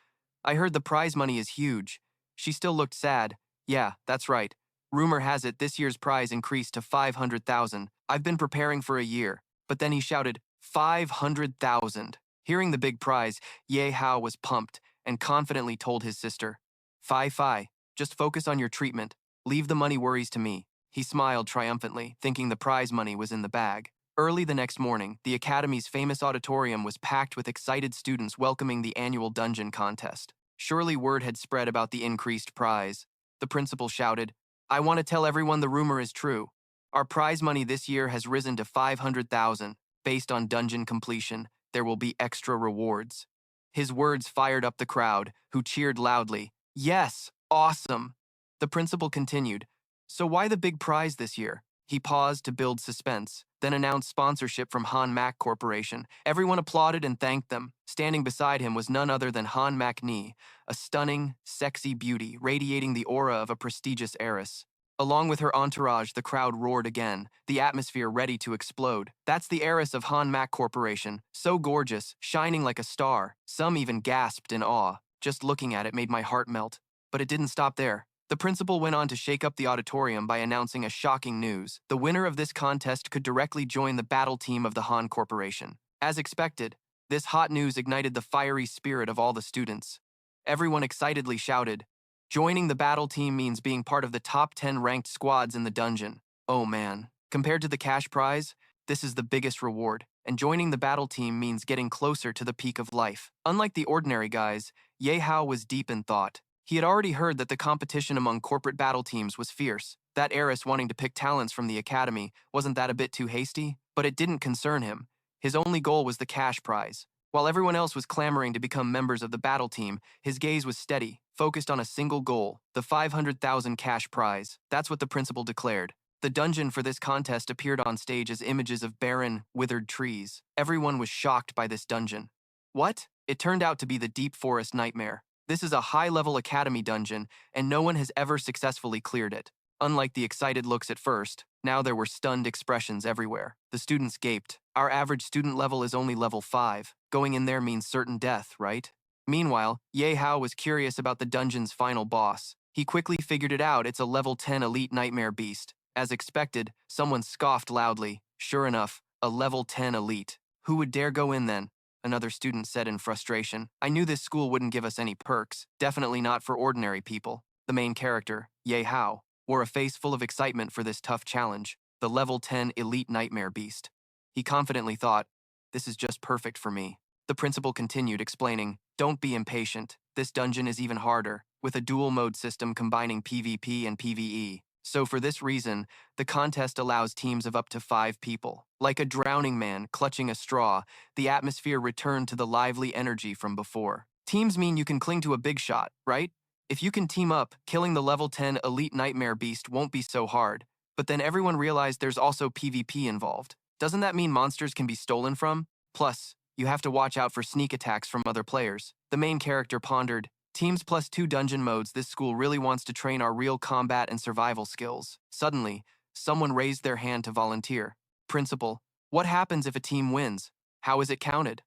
I heard the prize money is huge." She still looked sad. "Yeah, that's right. Rumor has it this year's prize increased to 500,000. I've been preparing for a year." But then he shouted, 500,000. Hearing the big prize, Ye Hao was pumped and confidently told his sister, Fi, just focus on your treatment. Leave the money worries to me." He smiled triumphantly, thinking the prize money was in the bag. Early the next morning, the Academy's famous auditorium was packed with excited students welcoming the annual dungeon contest. Surely word had spread about the increased prize. The principal shouted, "I want to tell everyone the rumor is true. Our prize money this year has risen to 500,000. Based on dungeon completion, there will be extra rewards." His words fired up the crowd, who cheered loudly. "Yes, awesome." The principal continued, "So why the big prize this year?" He paused to build suspense, then announced sponsorship from Han Mac Corporation. Everyone applauded and thanked them. Standing beside him was none other than Han Mac Ni, a stunning, sexy beauty radiating the aura of a prestigious Aerys. Along with her entourage, the crowd roared again, the atmosphere ready to explode. "That's the Aerys of Han Mac Corporation, so gorgeous, shining like a star." Some even gasped in awe. Just looking at it made my heart melt. But it didn't stop there. The principal went on to shake up the auditorium by announcing a shocking news. The winner of this contest could directly join the battle team of the Han Corporation. As expected, this hot news ignited the fiery spirit of all the students. Everyone excitedly shouted, "Joining the battle team means being part of the top 10 ranked squads in the dungeon." Oh man. Compared to the cash prize, this is the biggest reward, and joining the battle team means getting closer to the peak of life. Unlike the ordinary guys, Ye Hao was deep in thought. He had already heard that the competition among corporate battle teams was fierce. That Aerys wanting to pick talents from the academy, wasn't that a bit too hasty? But it didn't concern him. His only goal was the cash prize. While everyone else was clamoring to become members of the battle team, his gaze was steady, focused on a single goal, the 500,000 cash prize. That's what the principal declared. The dungeon for this contest appeared on stage as images of barren, withered trees. Everyone was shocked by this dungeon. What? It turned out to be the Deep Forest Nightmare. This is a high-level academy dungeon, and no one has ever successfully cleared it. Unlike the excited looks at first, now there were stunned expressions everywhere. The students gaped. Our average student level is only level 5. Going in there means certain death, right? Meanwhile, Ye Hao was curious about the dungeon's final boss. He quickly figured it out. It's a level 10 elite nightmare beast. As expected, someone scoffed loudly. Sure enough, a level 10 elite. Who would dare go in then? Another student said in frustration. I knew this school wouldn't give us any perks, definitely not for ordinary people. The main character, Ye Hao, wore a face full of excitement for this tough challenge, the level 10 elite nightmare beast. He confidently thought, this is just perfect for me. The principal continued, explaining, don't be impatient. This dungeon is even harder, with a dual mode system combining PvP and PvE. So for this reason, the contest allows teams of up to 5 people. Like a drowning man clutching a straw, the atmosphere returned to the lively energy from before. Teams mean you can cling to a big shot, right? If you can team up, killing the level 10 elite nightmare beast won't be so hard. But then everyone realized there's also PvP involved. Doesn't that mean monsters can be stolen from? Plus, you have to watch out for sneak attacks from other players. The main character pondered, teams plus 2 dungeon modes. This school really wants to train our real combat and survival skills. Suddenly, someone raised their hand to volunteer. Principal, what happens if a team wins? How is it counted?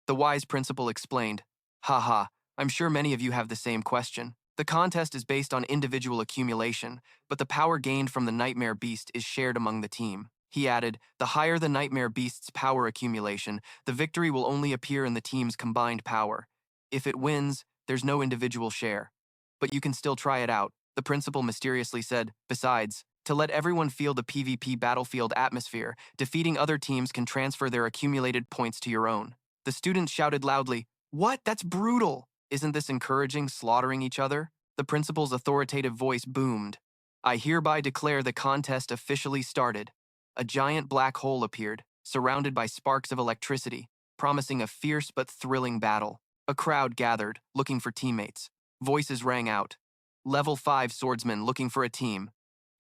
The wise principal explained. Haha, I'm sure many of you have the same question. The contest is based on individual accumulation, but the power gained from the nightmare beast is shared among the team. He added, the higher the nightmare beast's power accumulation, the victory will only appear in the team's combined power. If it wins, there's no individual share. But you can still try it out, the principal mysteriously said. Besides, to let everyone feel the PvP battlefield atmosphere, defeating other teams can transfer their accumulated points to your own. The students shouted loudly, what? That's brutal! Isn't this encouraging slaughtering each other? The principal's authoritative voice boomed. I hereby declare the contest officially started. A giant black hole appeared, surrounded by sparks of electricity, promising a fierce but thrilling battle. A crowd gathered, looking for teammates. Voices rang out. Level 5 swordsman looking for a team.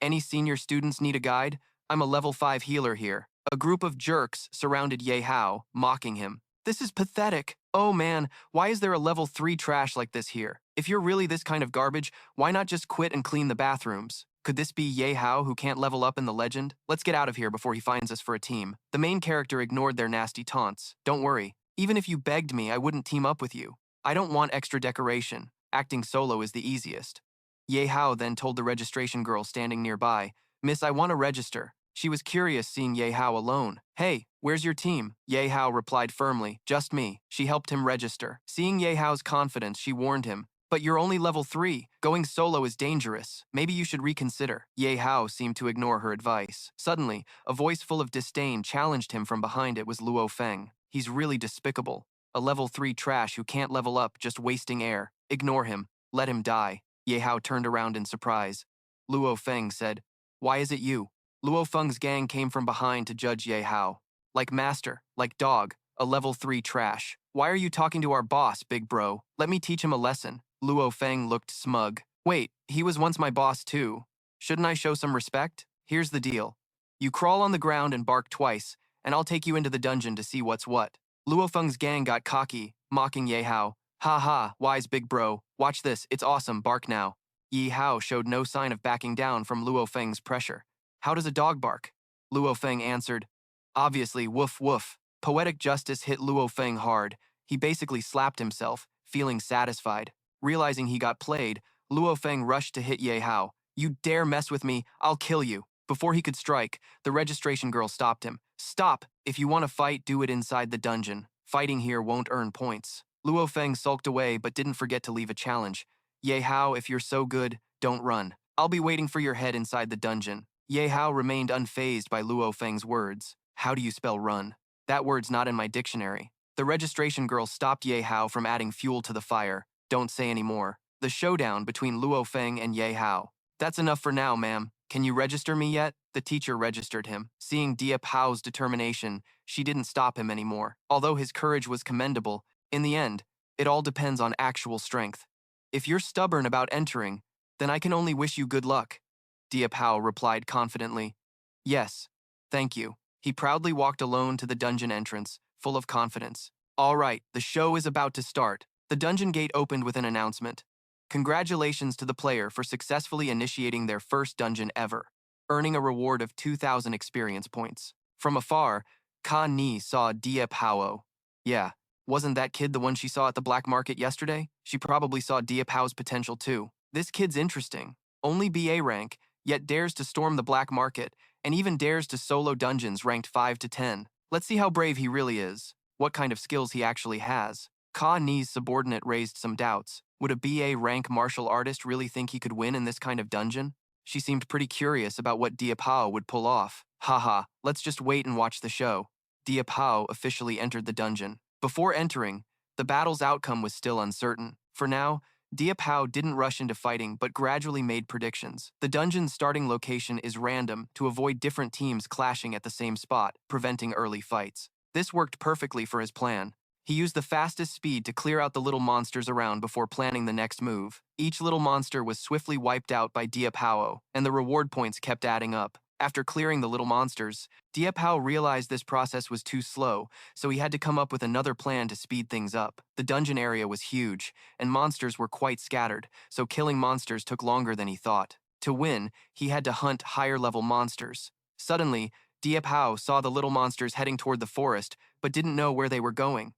Any senior students need a guide? I'm a level 5 healer here. A group of jerks surrounded Ye Hao, mocking him. This is pathetic. Oh man, why is there a level 3 trash like this here? If you're really this kind of garbage, why not just quit and clean the bathrooms? Could this be Ye Hao who can't level up in the legend? Let's get out of here before he finds us for a team. The main character ignored their nasty taunts. Don't worry. Even if you begged me, I wouldn't team up with you. I don't want extra decoration. Acting solo is the easiest. Ye Hao then told the registration girl standing nearby, Miss, I want to register. She was curious seeing Ye Hao alone. Hey, where's your team? Ye Hao replied firmly, just me. She helped him register. Seeing Ye Hao's confidence, she warned him, but you're only level 3. Going solo is dangerous. Maybe you should reconsider. Ye Hao seemed to ignore her advice. Suddenly, a voice full of disdain challenged him from behind. It was Luo Feng. He's really despicable. A level 3 trash who can't level up, just wasting air. Ignore him. Let him die. Ye Hao turned around in surprise. Luo Feng said, why is it you? Luo Feng's gang came from behind to judge Ye Hao. Like master, like dog, a level 3 trash. Why are you talking to our boss, big bro? Let me teach him a lesson. Luo Feng looked smug. Wait, he was once my boss too. Shouldn't I show some respect? Here's the deal. You crawl on the ground and bark twice, and I'll take you into the dungeon to see what's what. Luo Feng's gang got cocky, mocking Ye Hao. Ha ha, wise big bro. Watch this, it's awesome, bark now. Yihao showed no sign of backing down from Luo Feng's pressure. How does a dog bark? Luo Feng answered. Obviously, woof woof. Poetic justice hit Luo Feng hard. He basically slapped himself, feeling satisfied. Realizing he got played, Luo Feng rushed to hit Ye Hao. You dare mess with me, I'll kill you. Before he could strike, the registration girl stopped him. Stop! If you want to fight, do it inside the dungeon. Fighting here won't earn points. Luo Feng sulked away but didn't forget to leave a challenge. Ye Hao, if you're so good, don't run. I'll be waiting for your head inside the dungeon. Ye Hao remained unfazed by Luo Feng's words. How do you spell run? That word's not in my dictionary. The registration girl stopped Ye Hao from adding fuel to the fire. Don't say any more. The showdown between Luo Feng and Ye Hao. That's enough for now, ma'am. Can you register me yet? The teacher registered him. Seeing Diệp Hao's determination, she didn't stop him anymore. Although his courage was commendable, in the end, it all depends on actual strength. If you're stubborn about entering, then I can only wish you good luck. Diệp Hao replied confidently. Yes, thank you. He proudly walked alone to the dungeon entrance, full of confidence. All right, the show is about to start. The dungeon gate opened with an announcement. Congratulations to the player for successfully initiating their first dungeon ever, earning a reward of 2,000 experience points. From afar, Ka Ni saw Diệp Hao. Yeah, wasn't that kid the one she saw at the black market yesterday? She probably saw Diệp Hao's potential too. This kid's interesting. Only BA rank, yet dares to storm the black market, and even dares to solo dungeons ranked 5 to 10. Let's see how brave he really is. What kind of skills he actually has. Ka Ni's subordinate raised some doubts. Would a BA rank martial artist really think he could win in this kind of dungeon? She seemed pretty curious about what Diệp Hạo would pull off. Haha, let's just wait and watch the show. Diệp Hạo officially entered the dungeon. Before entering, the battle's outcome was still uncertain. For now, Diệp Hạo didn't rush into fighting but gradually made predictions. The dungeon's starting location is random to avoid different teams clashing at the same spot, preventing early fights. This worked perfectly for his plan. He used the fastest speed to clear out the little monsters around before planning the next move. Each little monster was swiftly wiped out by Diệp Hạo, and the reward points kept adding up. After clearing the little monsters, Diệp Hạo realized this process was too slow, so he had to come up with another plan to speed things up. The dungeon area was huge, and monsters were quite scattered, so killing monsters took longer than he thought. To win, he had to hunt higher-level monsters. Suddenly, Diệp Hạo saw the little monsters heading toward the forest, but didn't know where they were going.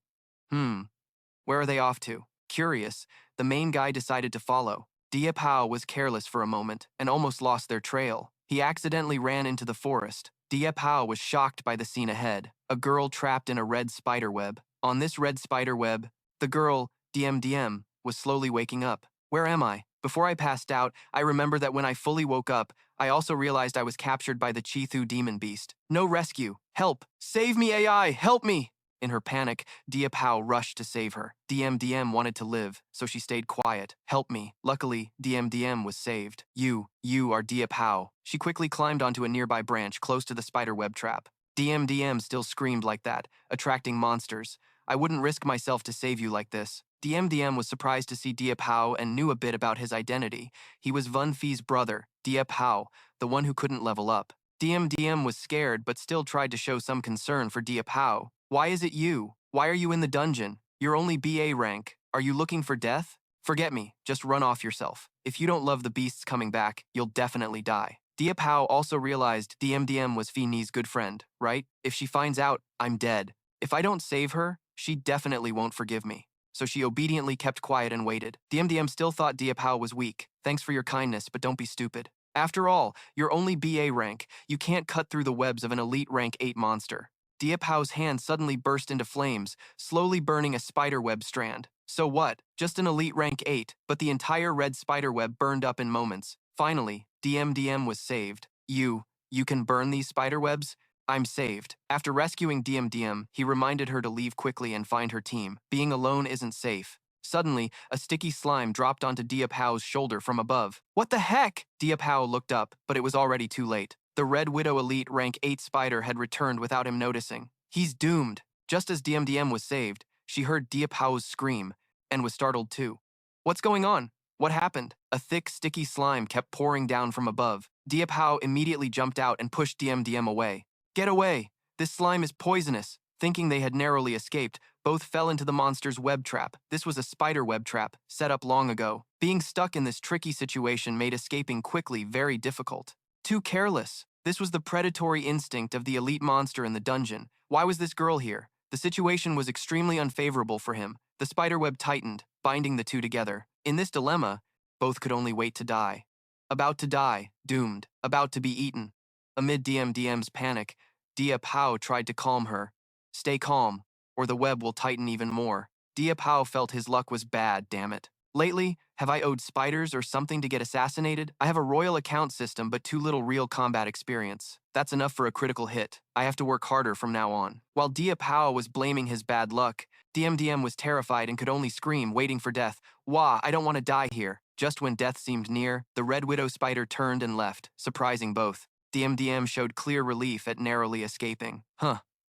Where are they off to? Curious, the main guy decided to follow. Diệp Hạo was careless for a moment and almost lost their trail. He accidentally ran into the forest. Diệp Hạo was shocked by the scene ahead. A girl trapped in a red spider web. On this red spider web, the girl, DM, was slowly waking up. Where am I? Before I passed out, I remember that when I fully woke up, I also realized I was captured by the Chithu demon beast. No rescue. Help. Save me, AI. Help me. In her panic, Diệp Hạo rushed to save her. DM wanted to live, so she stayed quiet. Help me. Luckily, DM was saved. You are Diệp Hạo. She quickly climbed onto a nearby branch close to the spider web trap. DM still screamed like that, attracting monsters. I wouldn't risk myself to save you like this. DM was surprised to see Diệp Hạo and knew a bit about his identity. He was Yun Phi's brother, Diệp Hạo, the one who couldn't level up. DM was scared but still tried to show some concern for Diệp Hạo. Why is it you? Why are you in the dungeon? You're only BA rank. Are you looking for death? Forget me. Just run off yourself. If you don't love the beasts coming back, you'll definitely die. Diệp Hạo also realized DM was Phi Ni's good friend, right? If she finds out, I'm dead. If I don't save her, she definitely won't forgive me. So she obediently kept quiet and waited. DM still thought Diệp Hạo was weak. Thanks for your kindness, but don't be stupid. After all, you're only BA rank. You can't cut through the webs of an elite rank 8 monster. Diệp Hao's hand suddenly burst into flames, slowly burning a spiderweb strand. So what? Just an elite rank 8, but the entire red spiderweb burned up in moments. Finally, DM was saved. You can burn these spiderwebs? I'm saved. After rescuing DM, he reminded her to leave quickly and find her team. Being alone isn't safe. Suddenly, a sticky slime dropped onto Diệp Hao's shoulder from above. What the heck? Diệp Hạo looked up, but it was already too late. The Red Widow Elite rank 8 spider had returned without him noticing. He's doomed. Just as DM was saved, she heard Diệp Hao's scream, and was startled too. What's going on? What happened? A thick, sticky slime kept pouring down from above. Diệp Hạo immediately jumped out and pushed DM away. Get away! This slime is poisonous. Thinking they had narrowly escaped, both fell into the monster's web trap. This was a spider web trap, set up long ago. Being stuck in this tricky situation made escaping quickly very difficult. Too careless. This was the predatory instinct of the elite monster in the dungeon. Why was this girl here? The situation was extremely unfavorable for him. The spiderweb tightened, binding the two together. In this dilemma, both could only wait to die. About to die, doomed, about to be eaten. Amid DM's panic, Diệp Hạo tried to calm her. Stay calm, or the web will tighten even more. Diệp Hạo felt his luck was bad, damn it. Lately, have I owed spiders or something to get assassinated? I have a royal account system but too little real combat experience. That's enough for a critical hit. I have to work harder from now on. While Diệp Hạo was blaming his bad luck, DM was terrified and could only scream, waiting for death. Wah, I don't want to die here. Just when death seemed near, the Red Widow spider turned and left, surprising both. DM showed clear relief at narrowly escaping.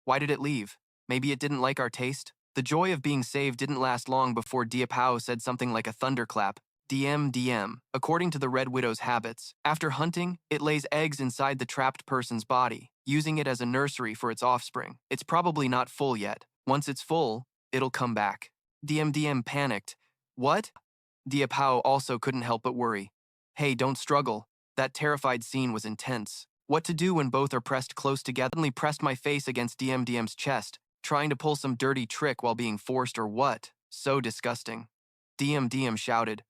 Why did it leave? Maybe it didn't like our taste? The joy of being saved didn't last long before Diệp Hạo said something like a thunderclap. DM. According to the Red Widow's habits, after hunting, it lays eggs inside the trapped person's body, using it as a nursery for its offspring. It's probably not full yet. Once it's full, it'll come back. DM panicked. What? Diệp Hạo also couldn't help but worry. Hey, don't struggle. That terrified scene was intense. What to do when both are pressed close together? I suddenly pressed my face against DM's chest, trying to pull some dirty trick while being forced or what? So disgusting. DM shouted.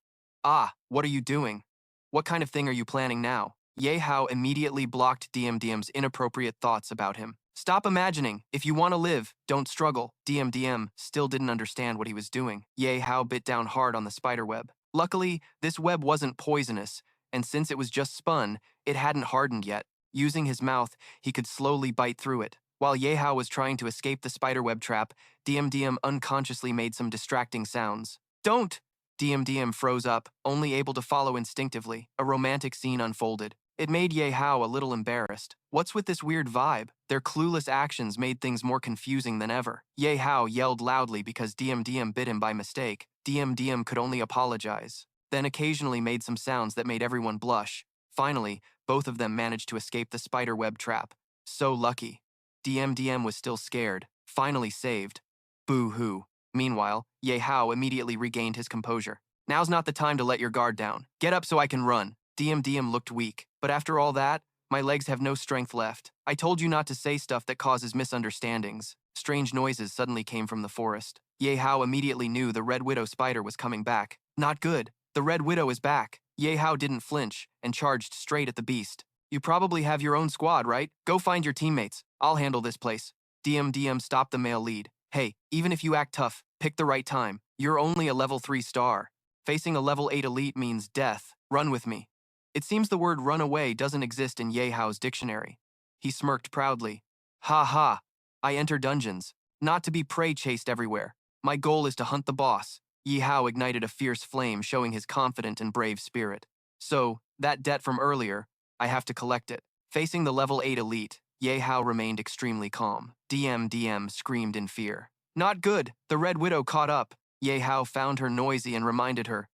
Ah, what are you doing? What kind of thing are you planning now? Ye Hao immediately blocked DMDM's inappropriate thoughts about him. Stop imagining. If you want to live, don't struggle. DMDM still didn't understand what he was doing. Ye Hao bit down hard on the spider web. Luckily, this web wasn't poisonous, and since it was just spun, it hadn't hardened yet. Using his mouth, he could slowly bite through it. While Ye Hao was trying to escape the spiderweb trap, DMDM unconsciously made some distracting sounds. Don't! DMDM froze up, only able to follow instinctively. A romantic scene unfolded. It made Ye Hao a little embarrassed. What's with this weird vibe? Their clueless actions made things more confusing than ever. Ye Hao yelled loudly because DMDM bit him by mistake. DMDM could only apologize, then occasionally made some sounds that made everyone blush. Finally, both of them managed to escape the spiderweb trap. So lucky. DMDM was still scared, finally saved. Boo-hoo. Meanwhile, Ye Hao immediately regained his composure. Now's not the time to let your guard down. Get up so I can run. DMDM looked weak, but after all that, my legs have no strength left. I told you not to say stuff that causes misunderstandings. Strange noises suddenly came from the forest. Ye Hao immediately knew the Red Widow spider was coming back. Not good. The Red Widow is back. Ye Hao didn't flinch and charged straight at the beast. You probably have your own squad, right? Go find your teammates. I'll handle this place. DMDM stopped the male lead. Hey, even if you act tough, pick the right time. You're only a level 3 star. Facing a level 8 elite means death. Run with me. It seems the word run away doesn't exist in Ye Hao's dictionary. He smirked proudly. Ha ha. I enter dungeons, not to be prey chased everywhere. My goal is to hunt the boss. Yihao ignited a fierce flame, showing his confident and brave spirit. So, that debt from earlier, I have to collect it. Facing the level 8 elite, Ye Hao remained extremely calm. DMDM screamed in fear. Not good. The Red Widow caught up. Ye Hao found her noisy and reminded her.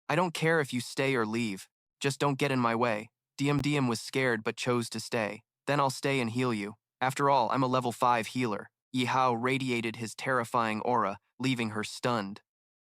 I don't care if you stay or leave. Just don't get in my way. DMDM was scared but chose to stay. Then I'll stay and heal you. After all, I'm a level 5 healer. Yihao radiated his terrifying aura, leaving her stunned.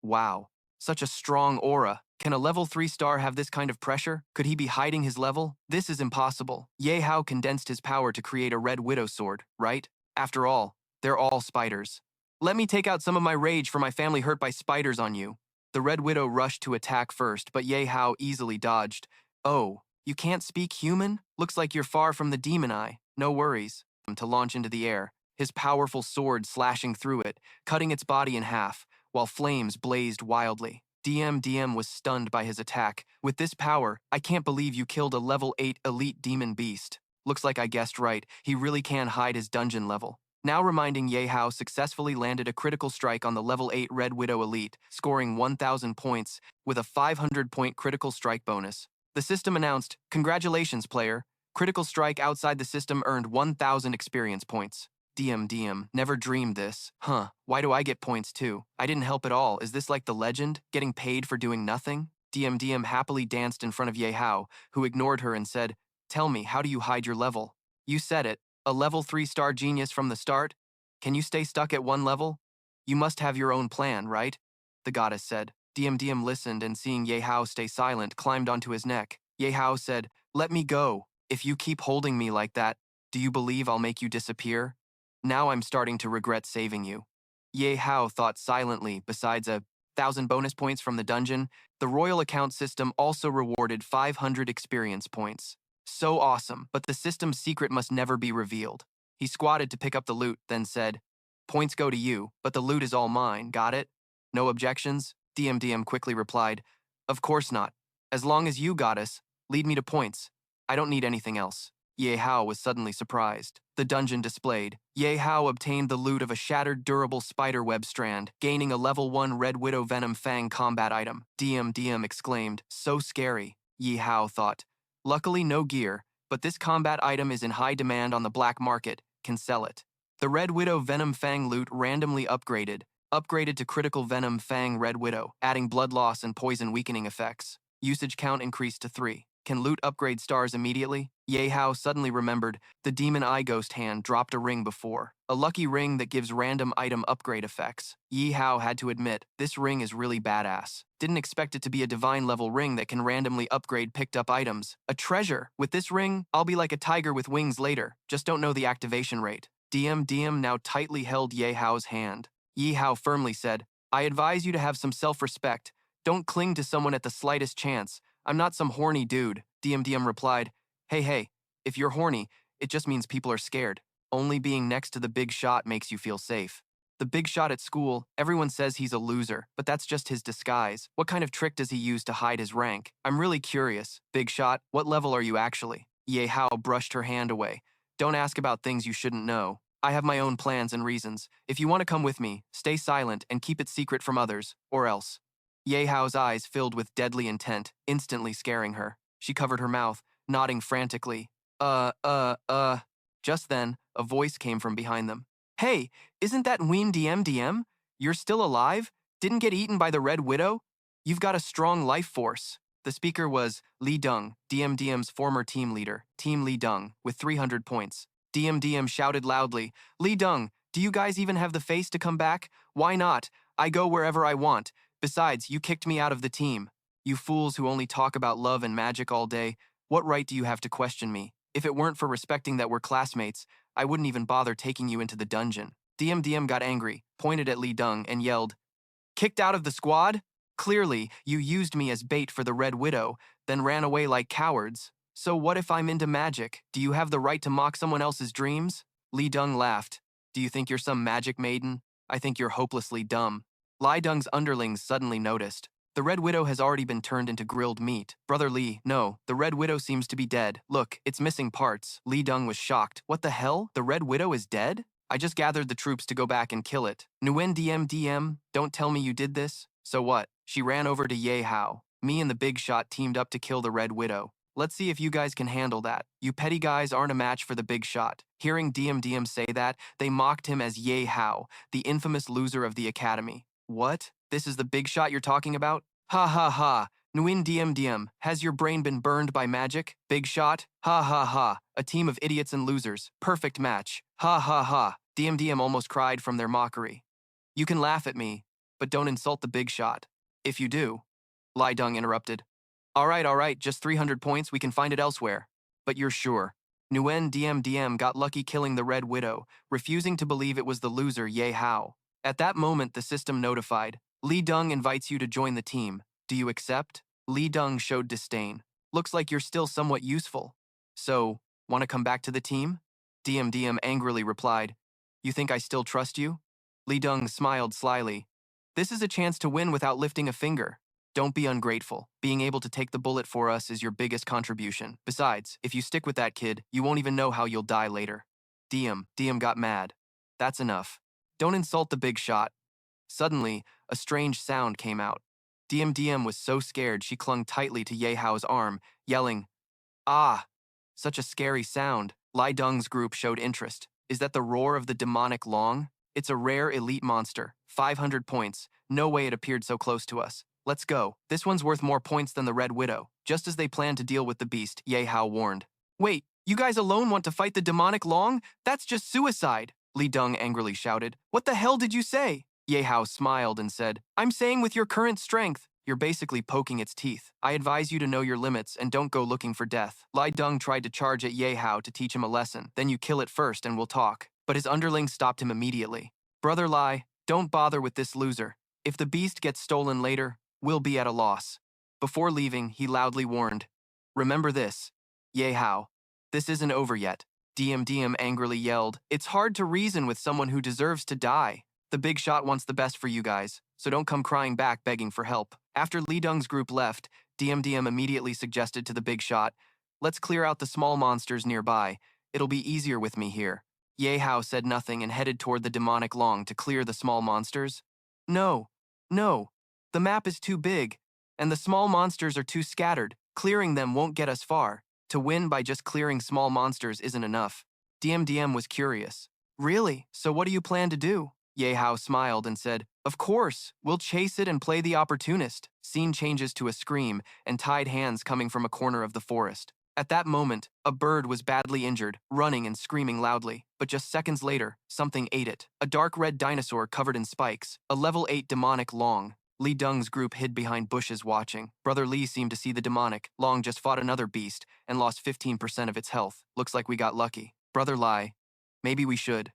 Wow, such a strong aura. Can a level 3 star have this kind of pressure? Could he be hiding his level? This is impossible. Ye Hao condensed his power to create a Red Widow sword, right? After all, they're all spiders. Let me take out some of my rage for my family hurt by spiders on you. The Red Widow rushed to attack first, but Ye Hao easily dodged. Oh, you can't speak human? Looks like you're far from the demon eye. No worries. To launch into the air, his powerful sword slashing through it, cutting its body in half, while flames blazed wildly. DMDM was stunned by his attack. With this power, I can't believe you killed a level 8 elite demon beast. Looks like I guessed right. He really can hide his dungeon level. Now reminding Ye Hao successfully landed a critical strike on the level 8 Red Widow elite, scoring 1,000 points with a 500-point critical strike bonus. The system announced, "Congratulations, player. Critical strike outside the system earned 1,000 experience points." DMDM, never dreamed this. Huh, why do I get points too? I didn't help at all. Is this like the legend? Getting paid for doing nothing? DMDM happily danced in front of Ye Hao, who ignored her and said, Tell me, how do you hide your level? You said it. A level 3 star genius from the start? Can you stay stuck at one level? You must have your own plan, right? The goddess said. DMDM listened and seeing Ye Hao stay silent, climbed onto his neck. Ye Hao said, Let me go. If you keep holding me like that, do you believe I'll make you disappear? Now I'm starting to regret saving you. Ye Hao thought silently. Besides 1,000 bonus points from the dungeon, the royal account system also rewarded 500 experience points. So awesome, but the system's secret must never be revealed. He squatted to pick up the loot, then said, Points go to you, but the loot is all mine, got it? No objections? DMDM quickly replied, Of course not. As long as you, goddess, lead me to points. I don't need anything else. Ye Hao was suddenly surprised. The dungeon displayed. Ye Hao obtained the loot of a shattered durable spiderweb strand, gaining a level 1 Red Widow Venom Fang combat item. DMDM exclaimed, So scary, Ye Hao thought. Luckily no gear, but this combat item is in high demand on the black market, can sell it. The Red Widow Venom Fang loot randomly upgraded to critical Venom Fang Red Widow, adding blood loss and poison weakening effects. Usage count increased to 3. Can loot upgrade stars immediately? Ye Hao suddenly remembered the Demon Eye Ghost hand dropped a ring before. A lucky ring that gives random item upgrade effects. Yihao had to admit, this ring is really badass. Didn't expect it to be a divine level ring that can randomly upgrade picked up items. A treasure. With this ring, I'll be like a tiger with wings later. Just don't know the activation rate. DMDM now tightly held Ye Hao's hand. Yihao firmly said, I advise you to have some self-respect. Don't cling to someone at the slightest chance. I'm not some horny dude, DMDM replied. Hey, if you're horny, it just means people are scared. Only being next to the big shot makes you feel safe. The big shot at school, everyone says he's a loser, but that's just his disguise. What kind of trick does he use to hide his rank? I'm really curious. Big shot, what level are you actually? Ye Hao brushed her hand away. Don't ask about things you shouldn't know. I have my own plans and reasons. If you want to come with me, stay silent and keep it secret from others, or else. Ye Hao's eyes filled with deadly intent, instantly scaring her. She covered her mouth, nodding frantically. Just then, a voice came from behind them. Hey, isn't that Nguyen DM? You're still alive? Didn't get eaten by the Red Widow? You've got a strong life force. The speaker was Li Deng, DMDM's former team leader, Team Li Deng, with 300 points. DMDM shouted loudly, Li Deng, do you guys even have the face to come back? Why not? I go wherever I want. Besides, you kicked me out of the team. You fools who only talk about love and magic all day, what right do you have to question me? If it weren't for respecting that we're classmates, I wouldn't even bother taking you into the dungeon. DMDM got angry, pointed at Li Deng, and yelled, Kicked out of the squad? Clearly, you used me as bait for the Red Widow, then ran away like cowards. So what if I'm into magic? Do you have the right to mock someone else's dreams? Li Deng laughed. Do you think you're some magic maiden? I think you're hopelessly dumb. Li Deng's underlings suddenly noticed. The Red Widow has already been turned into grilled meat. Brother Li, no, the Red Widow seems to be dead. Look, it's missing parts. Li Deng was shocked. What the hell? The Red Widow is dead? I just gathered the troops to go back and kill it. Nguyen DM, don't tell me you did this. So what? She ran over to Ye Hao. Me and the big shot teamed up to kill the Red Widow. Let's see if you guys can handle that. You petty guys aren't a match for the big shot. Hearing DMDM say that, they mocked him as Ye Hao, the infamous loser of the academy. What? This is the big shot you're talking about? Ha ha ha. Nguyen DMDM, has your brain been burned by magic? Big shot? Ha ha ha. A team of idiots and losers. Perfect match. Ha ha ha. DMDM almost cried from their mockery. You can laugh at me, but don't insult the big shot. If you do, Li Deng interrupted. All right, just 300 points, we can find it elsewhere. But you're sure? Nguyen DMDM got lucky killing the Red Widow, refusing to believe it was the loser Ye Hao. At that moment, the system notified. Li Deng invites you to join the team. Do you accept? Li Deng showed disdain. Looks like you're still somewhat useful. So, want to come back to the team? DMDM angrily replied. You think I still trust you? Li Deng smiled slyly. This is a chance to win without lifting a finger. Don't be ungrateful. Being able to take the bullet for us is your biggest contribution. Besides, if you stick with that kid, you won't even know how you'll die later. DM got mad. That's enough. Don't insult the big shot. Suddenly, a strange sound came out. DMDM was so scared she clung tightly to Ye Hao's arm, yelling, Ah! Such a scary sound. Li Deng's group showed interest. Is that the roar of the demonic Long? It's a rare elite monster. 500 points. No way it appeared so close to us. Let's go. This one's worth more points than the Red Widow. Just as they planned to deal with the beast, Ye Hao warned. Wait, you guys alone want to fight the demonic Long? That's just suicide. Li Deng angrily shouted. What the hell did you say? Ye Hao smiled and said, I'm saying with your current strength, you're basically poking its teeth. I advise you to know your limits and don't go looking for death. Li Deng tried to charge at Ye Hao to teach him a lesson. Then you kill it first and we'll talk. But his underlings stopped him immediately. Brother Li, don't bother with this loser. If the beast gets stolen later, we'll be at a loss. Before leaving, he loudly warned, Remember this, Ye Hao. This isn't over yet. DMDM angrily yelled, It's hard to reason with someone who deserves to die. The big shot wants the best for you guys, so don't come crying back begging for help. After Li Deng's group left, DMDM immediately suggested to the big shot, Let's clear out the small monsters nearby. It'll be easier with me here. Ye Hao said nothing and headed toward the demonic Long to clear the small monsters. No. The map is too big, and the small monsters are too scattered. Clearing them won't get us far. To win by just clearing small monsters isn't enough. DMDM was curious. Really? So what do you plan to do? Ye Hao smiled and said, Of course, we'll chase it and play the opportunist. Scene changes to a scream and tied hands coming from a corner of the forest. At that moment, a bird was badly injured, running and screaming loudly. But just seconds later, something ate it. A dark red dinosaur covered in spikes, a level 8 demonic Long. Li Deng's group hid behind bushes watching. Brother Li seemed to see the demonic. Long just fought another beast and lost 15% of its health. Looks like we got lucky. Brother Li, maybe we should.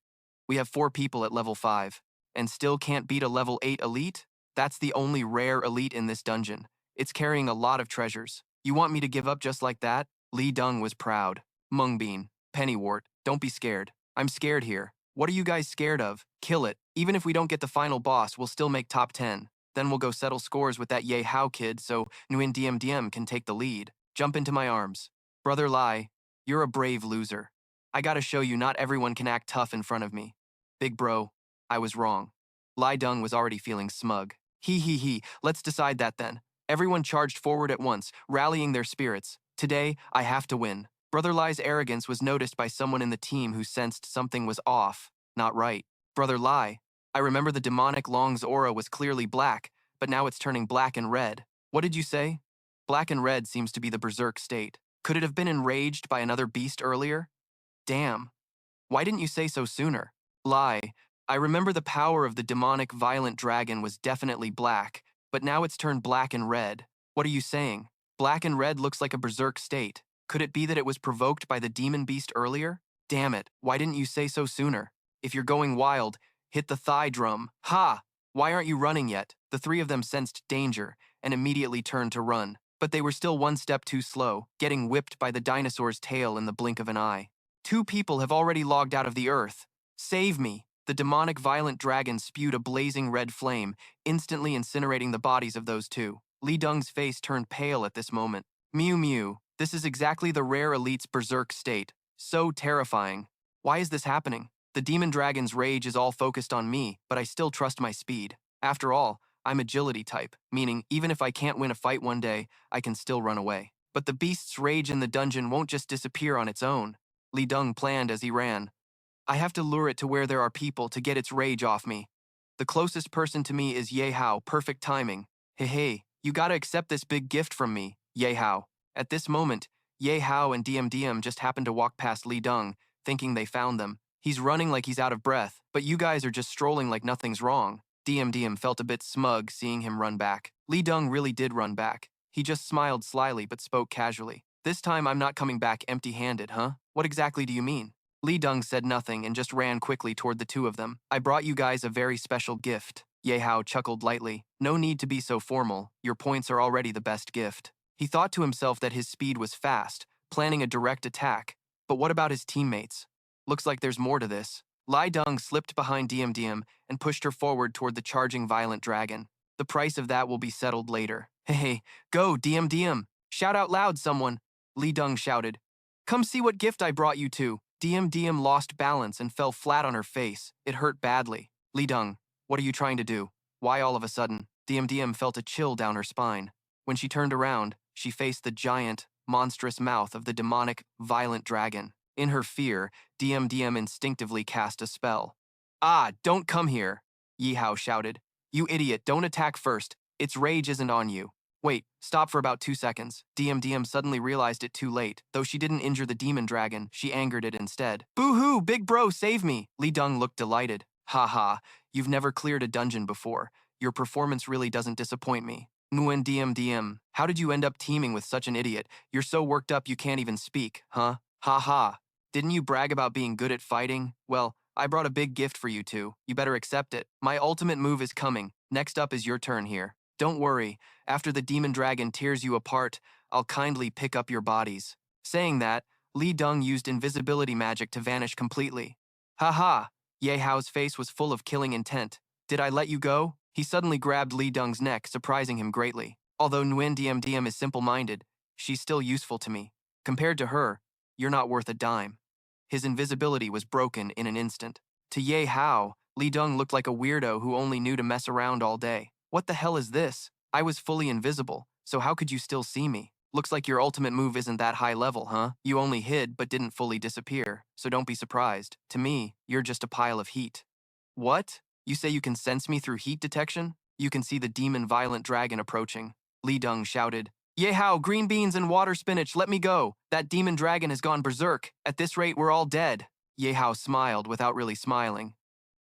We have 4 people at level 5, and still can't beat a level 8 elite? That's the only rare elite in this dungeon. It's carrying a lot of treasures. You want me to give up just like that? Li Deng was proud. Mungbean, Pennywort, don't be scared. I'm scared here. What are you guys scared of? Kill it. Even if we don't get the final boss, we'll still make top 10. Then we'll go settle scores with that Ye Hao kid so Nguyen Diem can take the lead. Jump into my arms. Brother Lai, you're a brave loser. I gotta show you not everyone can act tough in front of me. Big bro, I was wrong. Lai Deng was already feeling smug. He, let's decide that then. Everyone charged forward at once, rallying their spirits. Today, I have to win. Brother Lai's arrogance was noticed by someone in the team who sensed something was off, not right. Brother Lai, I remember the demonic Long's aura was clearly black, but now it's turning black and red. What did you say? Black and red seems to be the berserk state. Could it have been enraged by another beast earlier? Damn. Why didn't you say so sooner? Lai, I remember the power of the demonic violent dragon was definitely black, but now it's turned black and red. What are you saying? Black and red looks like a berserk state. Could it be that it was provoked by the demon beast earlier? Damn it, why didn't you say so sooner? If you're going wild, hit the thigh drum. Ha! Why aren't you running yet? The three of them sensed danger and immediately turned to run. But they were still one step too slow, getting whipped by the dinosaur's tail in the blink of an eye. 2 people have already logged out of the earth. Save me! The demonic violent dragon spewed a blazing red flame, instantly incinerating the bodies of those 2. Li Deng's face turned pale at this moment. Mew mew, this is exactly the rare elite's berserk state. So terrifying. Why is this happening? The demon dragon's rage is all focused on me, but I still trust my speed. After all, I'm agility type, meaning even if I can't win a fight one day, I can still run away. But the beast's rage in the dungeon won't just disappear on its own. Li Deng planned as he ran. I have to lure it to where there are people to get its rage off me. The closest person to me is Ye Hao, perfect timing. Hey, you gotta accept this big gift from me, Ye Hao. At this moment, Ye Hao and Diem just happened to walk past Li Deng, thinking they found them. He's running like he's out of breath, but you guys are just strolling like nothing's wrong. Diem felt a bit smug seeing him run back. Li Deng really did run back. He just smiled slyly but spoke casually. This time I'm not coming back empty-handed, huh? What exactly do you mean? Li Deng said nothing and just ran quickly toward the 2 of them. I brought you guys a very special gift. Ye Hao chuckled lightly. No need to be so formal. Your points are already the best gift. He thought to himself that his speed was fast, planning a direct attack. But what about his teammates? Looks like there's more to this. Li Deng slipped behind Diem and pushed her forward toward the charging violent dragon. The price of that will be settled later. Hey, go, Diem! Shout out loud, someone! Li Deng shouted. Come see what gift I brought you to. Diem lost balance and fell flat on her face. It hurt badly. Li Deng, what are you trying to do? Why all of a sudden? Diem felt a chill down her spine. When she turned around, she faced the giant, monstrous mouth of the demonic, violent dragon. In her fear, Diem instinctively cast a spell. Ah, don't come here, Yihao shouted. You idiot, don't attack first. Its rage isn't on you. Wait, stop for about 2 seconds. Diem suddenly realized it too late. Though she didn't injure the demon dragon, she angered it instead. Boo-hoo, big bro, save me! Li Deng looked delighted. Ha, you've never cleared a dungeon before. Your performance really doesn't disappoint me. Nguyen Diem, how did you end up teaming with such an idiot? You're so worked up you can't even speak, huh? Ha. Didn't you brag about being good at fighting? Well, I brought a big gift for you 2. You better accept it. My ultimate move is coming. Next up is your turn here. Don't worry, after the demon dragon tears you apart, I'll kindly pick up your bodies. Saying that, Li Deng used invisibility magic to vanish completely. Ha! Ye Hao's face was full of killing intent. Did I let you go? He suddenly grabbed Li Deng's neck, surprising him greatly. Although Nguyen Diem is simple-minded, she's still useful to me. Compared to her, you're not worth a dime. His invisibility was broken in an instant. To Ye Hao, Li Deng looked like a weirdo who only knew to mess around all day. What the hell is this? I was fully invisible, so how could you still see me? Looks like your ultimate move isn't that high level, huh? You only hid but didn't fully disappear, so don't be surprised. To me, you're just a pile of heat. What? You say you can sense me through heat detection? You can see the demon violent dragon approaching. Li Deng shouted. Ye Hao, green beans and water spinach, let me go. That demon dragon has gone berserk. At this rate, we're all dead. Ye Hao smiled without really smiling.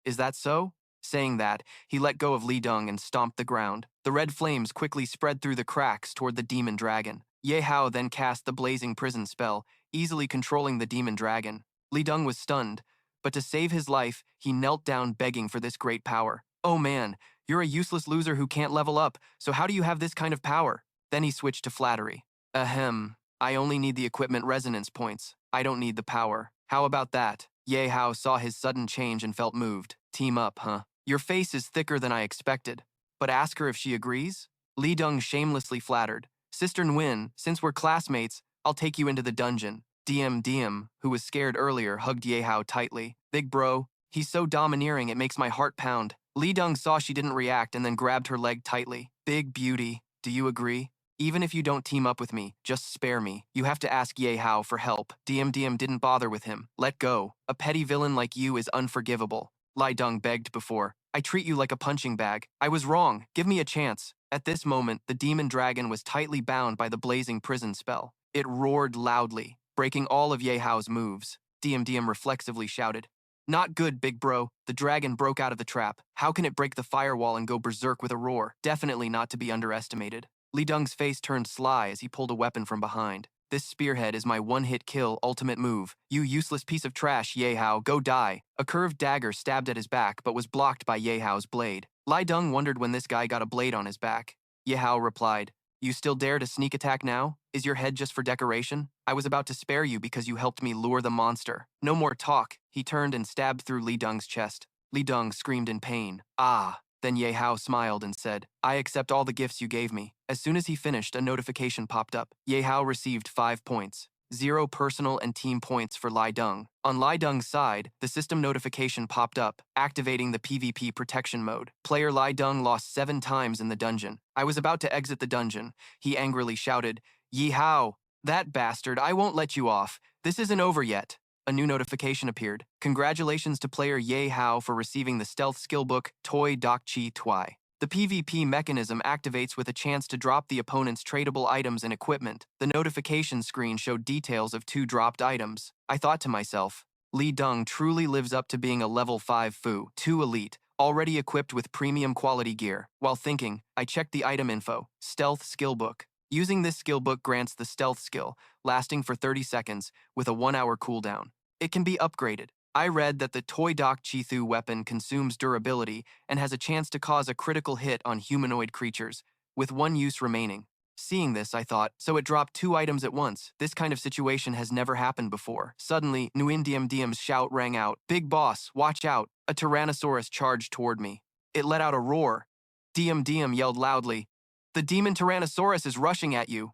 Is that so? Saying that, he let go of Li Deng and stomped the ground. The red flames quickly spread through the cracks toward the demon dragon. Ye Hao then cast the blazing prison spell, easily controlling the demon dragon. Li Deng was stunned, but to save his life, he knelt down begging for this great power. Oh man, You're a useless loser who can't level up, so how do you have this kind of power? Then he switched to flattery. Ahem, I only need the equipment resonance points. I don't need the power. How about that? Ye Hao saw his sudden change and felt moved. Team up, huh? Your face is thicker than I expected. But ask her if she agrees? Li Deng shamelessly flattered. Sister Nguyen, since we're classmates, I'll take you into the dungeon. Diem, who was scared earlier, hugged Ye Hao tightly. Big bro, he's so domineering it makes my heart pound. Li Deng saw she didn't react and then grabbed her leg tightly. Big beauty, do you agree? Even if you don't team up with me, just spare me. You have to ask Ye Hao for help. Diem didn't bother with him. Let go. A petty villain like you is unforgivable. Li Deng begged before. I treat you like a punching bag. I was wrong. Give me a chance. At this moment, the demon dragon was tightly bound by the blazing prison spell. It roared loudly, breaking all of Ye Hao's moves. Diem reflexively shouted, Not good, big bro. The dragon broke out of the trap. How can it break the firewall and go berserk with a roar? Definitely not to be underestimated. Li Deng's face turned sly as he pulled a weapon from behind. This spearhead is my one-hit kill ultimate move. You useless piece of trash, Ye Hao, go die. A curved dagger stabbed at his back but was blocked by Ye Hao's blade. Li Deng wondered when this guy got a blade on his back. Ye Hao replied, You still dare to sneak attack now? Is your head just for decoration? I was about to spare you because you helped me lure the monster. No more talk. He turned and stabbed through Li Deng's chest. Li Deng screamed in pain. Ah. Then Ye Hao smiled and said, I accept all the gifts you gave me. As soon as he finished, a notification popped up. Ye Hao received 5 points. 0 personal and team points for Li Deng. On Li Deng's side, the system notification popped up, activating the PvP protection mode. Player Li Deng lost 7 times in the dungeon. I was about to exit the dungeon. He angrily shouted, Yihao, that bastard, I won't let you off. This isn't over yet. A new notification appeared. Congratulations to player Ye Hao for receiving the stealth skillbook Toi Dak Chi Tui. The PvP mechanism activates with a chance to drop the opponent's tradable items and equipment. The notification screen showed details of 2 dropped items. I thought to myself, Li Deng truly lives up to being a level 5 Fu, 2 elite, already equipped with premium quality gear. While thinking, I checked the item info, stealth skillbook. Using this skillbook grants the stealth skill, lasting for 30 seconds, with a 1-hour cooldown. It can be upgraded. I read that the Toi Dak Chi Thu weapon consumes durability and has a chance to cause a critical hit on humanoid creatures, with 1 use remaining. Seeing this, I thought, so it dropped 2 items at once. This kind of situation has never happened before. Suddenly, Nguyen Diem's shout rang out, Big boss, watch out. A tyrannosaurus charged toward me. It let out a roar. Diem yelled loudly, The demon tyrannosaurus is rushing at you.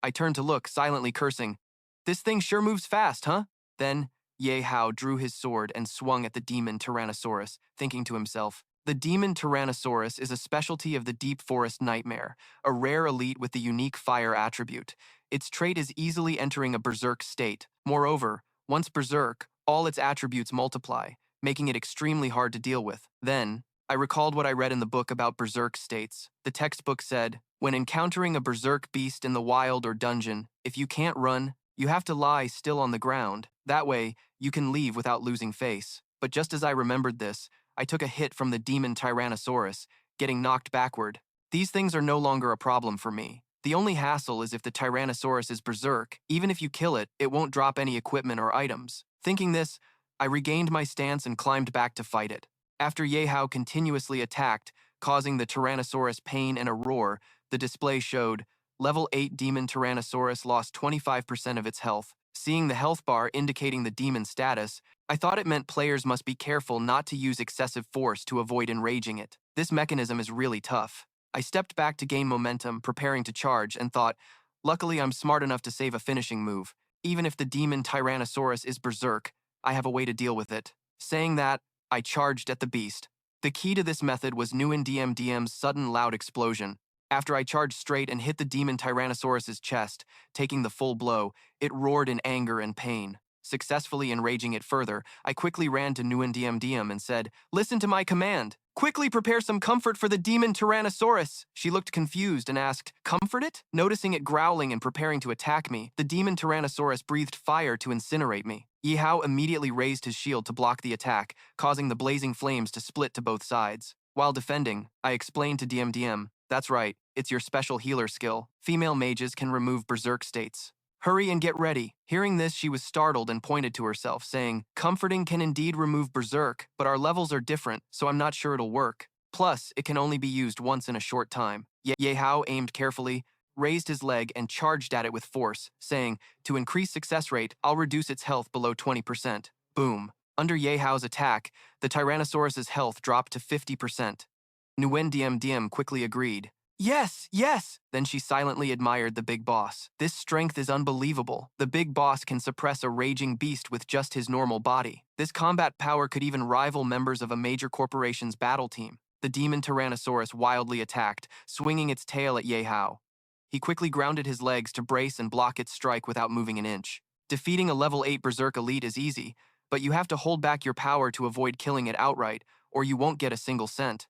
I turned to look, silently cursing. This thing sure moves fast, huh? Then, Ye Hao drew his sword and swung at the demon tyrannosaurus, thinking to himself, The demon tyrannosaurus is a specialty of the deep forest nightmare, a rare elite with the unique fire attribute. Its trait is easily entering a berserk state. Moreover, once berserk, all its attributes multiply, making it extremely hard to deal with. Then, I recalled what I read in the book about berserk states. The textbook said, when encountering a berserk beast in the wild or dungeon, if you can't run, you have to lie still on the ground. That way, you can leave without losing face. But just as I remembered this, I took a hit from the demon tyrannosaurus, getting knocked backward. These things are no longer a problem for me. The only hassle is if the tyrannosaurus is berserk. Even if you kill it, it won't drop any equipment or items. Thinking this, I regained my stance and climbed back to fight it. After Ye Hao continuously attacked, causing the tyrannosaurus pain and a roar, the display showed, Level 8 demon tyrannosaurus lost 25% of its health. Seeing the health bar indicating the demon status, I thought it meant players must be careful not to use excessive force to avoid enraging it. This mechanism is really tough. I stepped back to gain momentum, preparing to charge, and thought, luckily I'm smart enough to save a finishing move. Even if the demon tyrannosaurus is berserk, I have a way to deal with it. Saying that, I charged at the beast. The key to this method was Nguyen Diem's sudden loud explosion. After I charged straight and hit the demon tyrannosaurus's chest, taking the full blow, it roared in anger and pain. Successfully enraging it further, I quickly ran to Nguyen Diem and said, Listen to my command. Quickly prepare some comfort for the demon tyrannosaurus. She looked confused and asked, Comfort it? Noticing it growling and preparing to attack me, the demon tyrannosaurus breathed fire to incinerate me. Yihao immediately raised his shield to block the attack, causing the blazing flames to split to both sides. While defending, I explained to Diem, That's right, it's your special healer skill. Female mages can remove berserk states. Hurry and get ready. Hearing this, she was startled and pointed to herself, saying, Comforting can indeed remove berserk, but our levels are different, so I'm not sure it'll work. Plus, it can only be used once in a short time. Ye Hao aimed carefully, raised his leg, and charged at it with force, saying, to increase success rate, I'll reduce its health below 20%. Boom. Under Ye Hao's attack, the Tyrannosaurus's health dropped to 50%. Nguyen Diem Diem quickly agreed. Yes, yes! Then she silently admired the big boss. This strength is unbelievable. The big boss can suppress a raging beast with just his normal body. This combat power could even rival members of a major corporation's battle team. The demon Tyrannosaurus wildly attacked, swinging its tail at Ye Hao. He quickly grounded his legs to brace and block its strike without moving an inch. Defeating a level 8 Berserk Elite is easy, but you have to hold back your power to avoid killing it outright, or you won't get a single cent.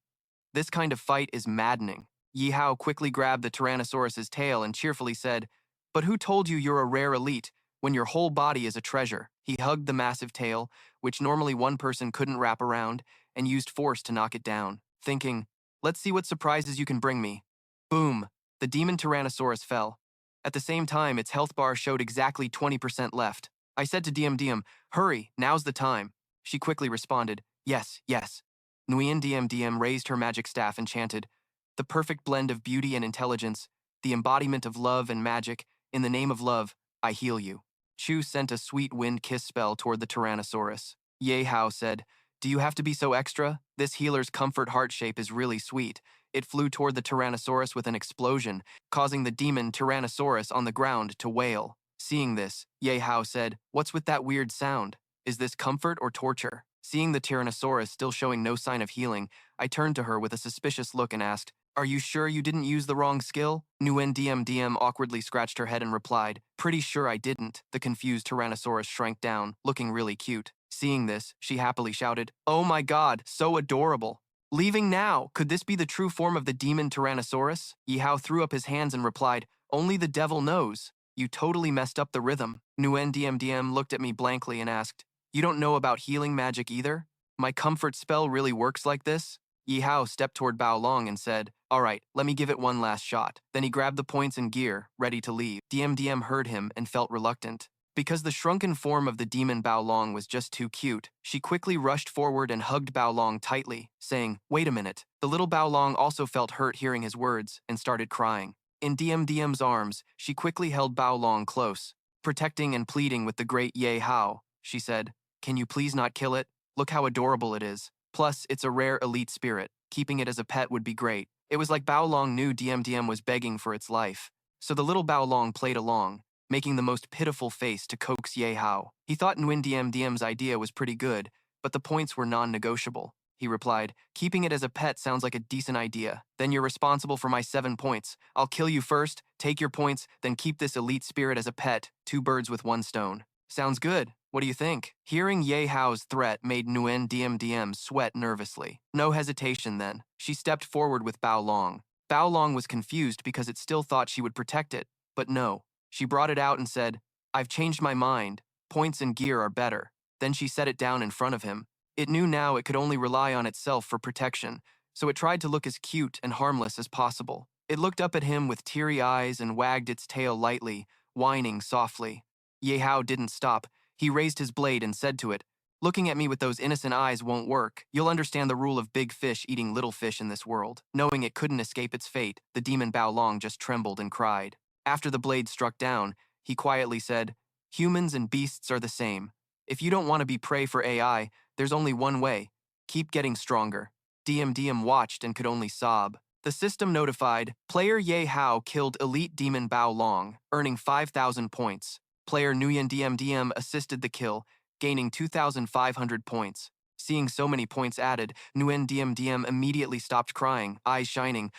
This kind of fight is maddening. Yihao quickly grabbed the Tyrannosaurus's tail and cheerfully said, but who told you you're a rare elite when your whole body is a treasure? He hugged the massive tail, which normally one person couldn't wrap around, and used force to knock it down, thinking, let's see what surprises you can bring me. Boom! The demon Tyrannosaurus fell. At the same time, its health bar showed exactly 20% left. I said to Diem Diem, hurry, now's the time. She quickly responded, yes, yes. Nguyen Diem Diem raised her magic staff and chanted, the perfect blend of beauty and intelligence, the embodiment of love and magic, in the name of love, I heal you. Chu sent a sweet wind kiss spell toward the Tyrannosaurus. Ye Hao said, do you have to be so extra? This healer's comfort heart shape is really sweet. It flew toward the Tyrannosaurus with an explosion, causing the demon Tyrannosaurus on the ground to wail. Seeing this, Ye Hao said, what's with that weird sound? Is this comfort or torture? Seeing the Tyrannosaurus still showing no sign of healing, I turned to her with a suspicious look and asked, are you sure you didn't use the wrong skill? Nguyen Diem Diem awkwardly scratched her head and replied, pretty sure I didn't. The confused Tyrannosaurus shrank down, looking really cute. Seeing this, she happily shouted, oh my god, so adorable. Leaving now, could this be the true form of the demon Tyrannosaurus? Yihao threw up his hands and replied, only the devil knows. You totally messed up the rhythm. Nguyen Diem Diem looked at me blankly and asked, you don't know about healing magic either? My comfort spell really works like this? Yihao stepped toward Bao Long and said, all right, let me give it one last shot. Then he grabbed the points and gear, ready to leave. Diem Diem heard him and felt reluctant. Because the shrunken form of the demon Bao Long was just too cute, she quickly rushed forward and hugged Bao Long tightly, saying, wait a minute. The little Bao Long also felt hurt hearing his words and started crying. In Diem Diem's arms, she quickly held Bao Long close, protecting and pleading with the great Ye Hao. She said, can you please not kill it? Look how adorable it is. Plus, it's a rare elite spirit. Keeping it as a pet would be great. It was like Bao Long knew Diem Diem was begging for its life. So the little Bao Long played along, making the most pitiful face to coax Ye Hao. He thought Nguyen Diem Diem's idea was pretty good, but the points were non-negotiable. He replied, keeping it as a pet sounds like a decent idea. Then you're responsible for my 7 points. I'll kill you first, take your points, then keep this elite spirit as a pet. 2 birds with 1 stone. Sounds good. What do you think? Hearing Ye Hao's threat made Nguyen Diem Diem sweat nervously. No hesitation then. She stepped forward with Bao Long. Bao Long was confused because it still thought she would protect it, but no. She brought it out and said, I've changed my mind. Points and gear are better. Then she set it down in front of him. It knew now it could only rely on itself for protection, so it tried to look as cute and harmless as possible. It looked up at him with teary eyes and wagged its tail lightly, whining softly. Ye Hao didn't stop. He raised his blade and said to it, looking at me with those innocent eyes won't work. You'll understand the rule of big fish eating little fish in this world. Knowing it couldn't escape its fate, the demon Bao Long just trembled and cried. After the blade struck down, he quietly said, humans and beasts are the same. If you don't want to be prey for AI, there's only one way. Keep getting stronger. Diem Diem watched and could only sob. The system notified, player Ye Hao killed elite demon Bao Long, earning 5,000 points. Player Nguyen Diem Diem assisted the kill, gaining 2,500 points. Seeing so many points added, Nguyen Diem Diem immediately stopped crying, eyes shining.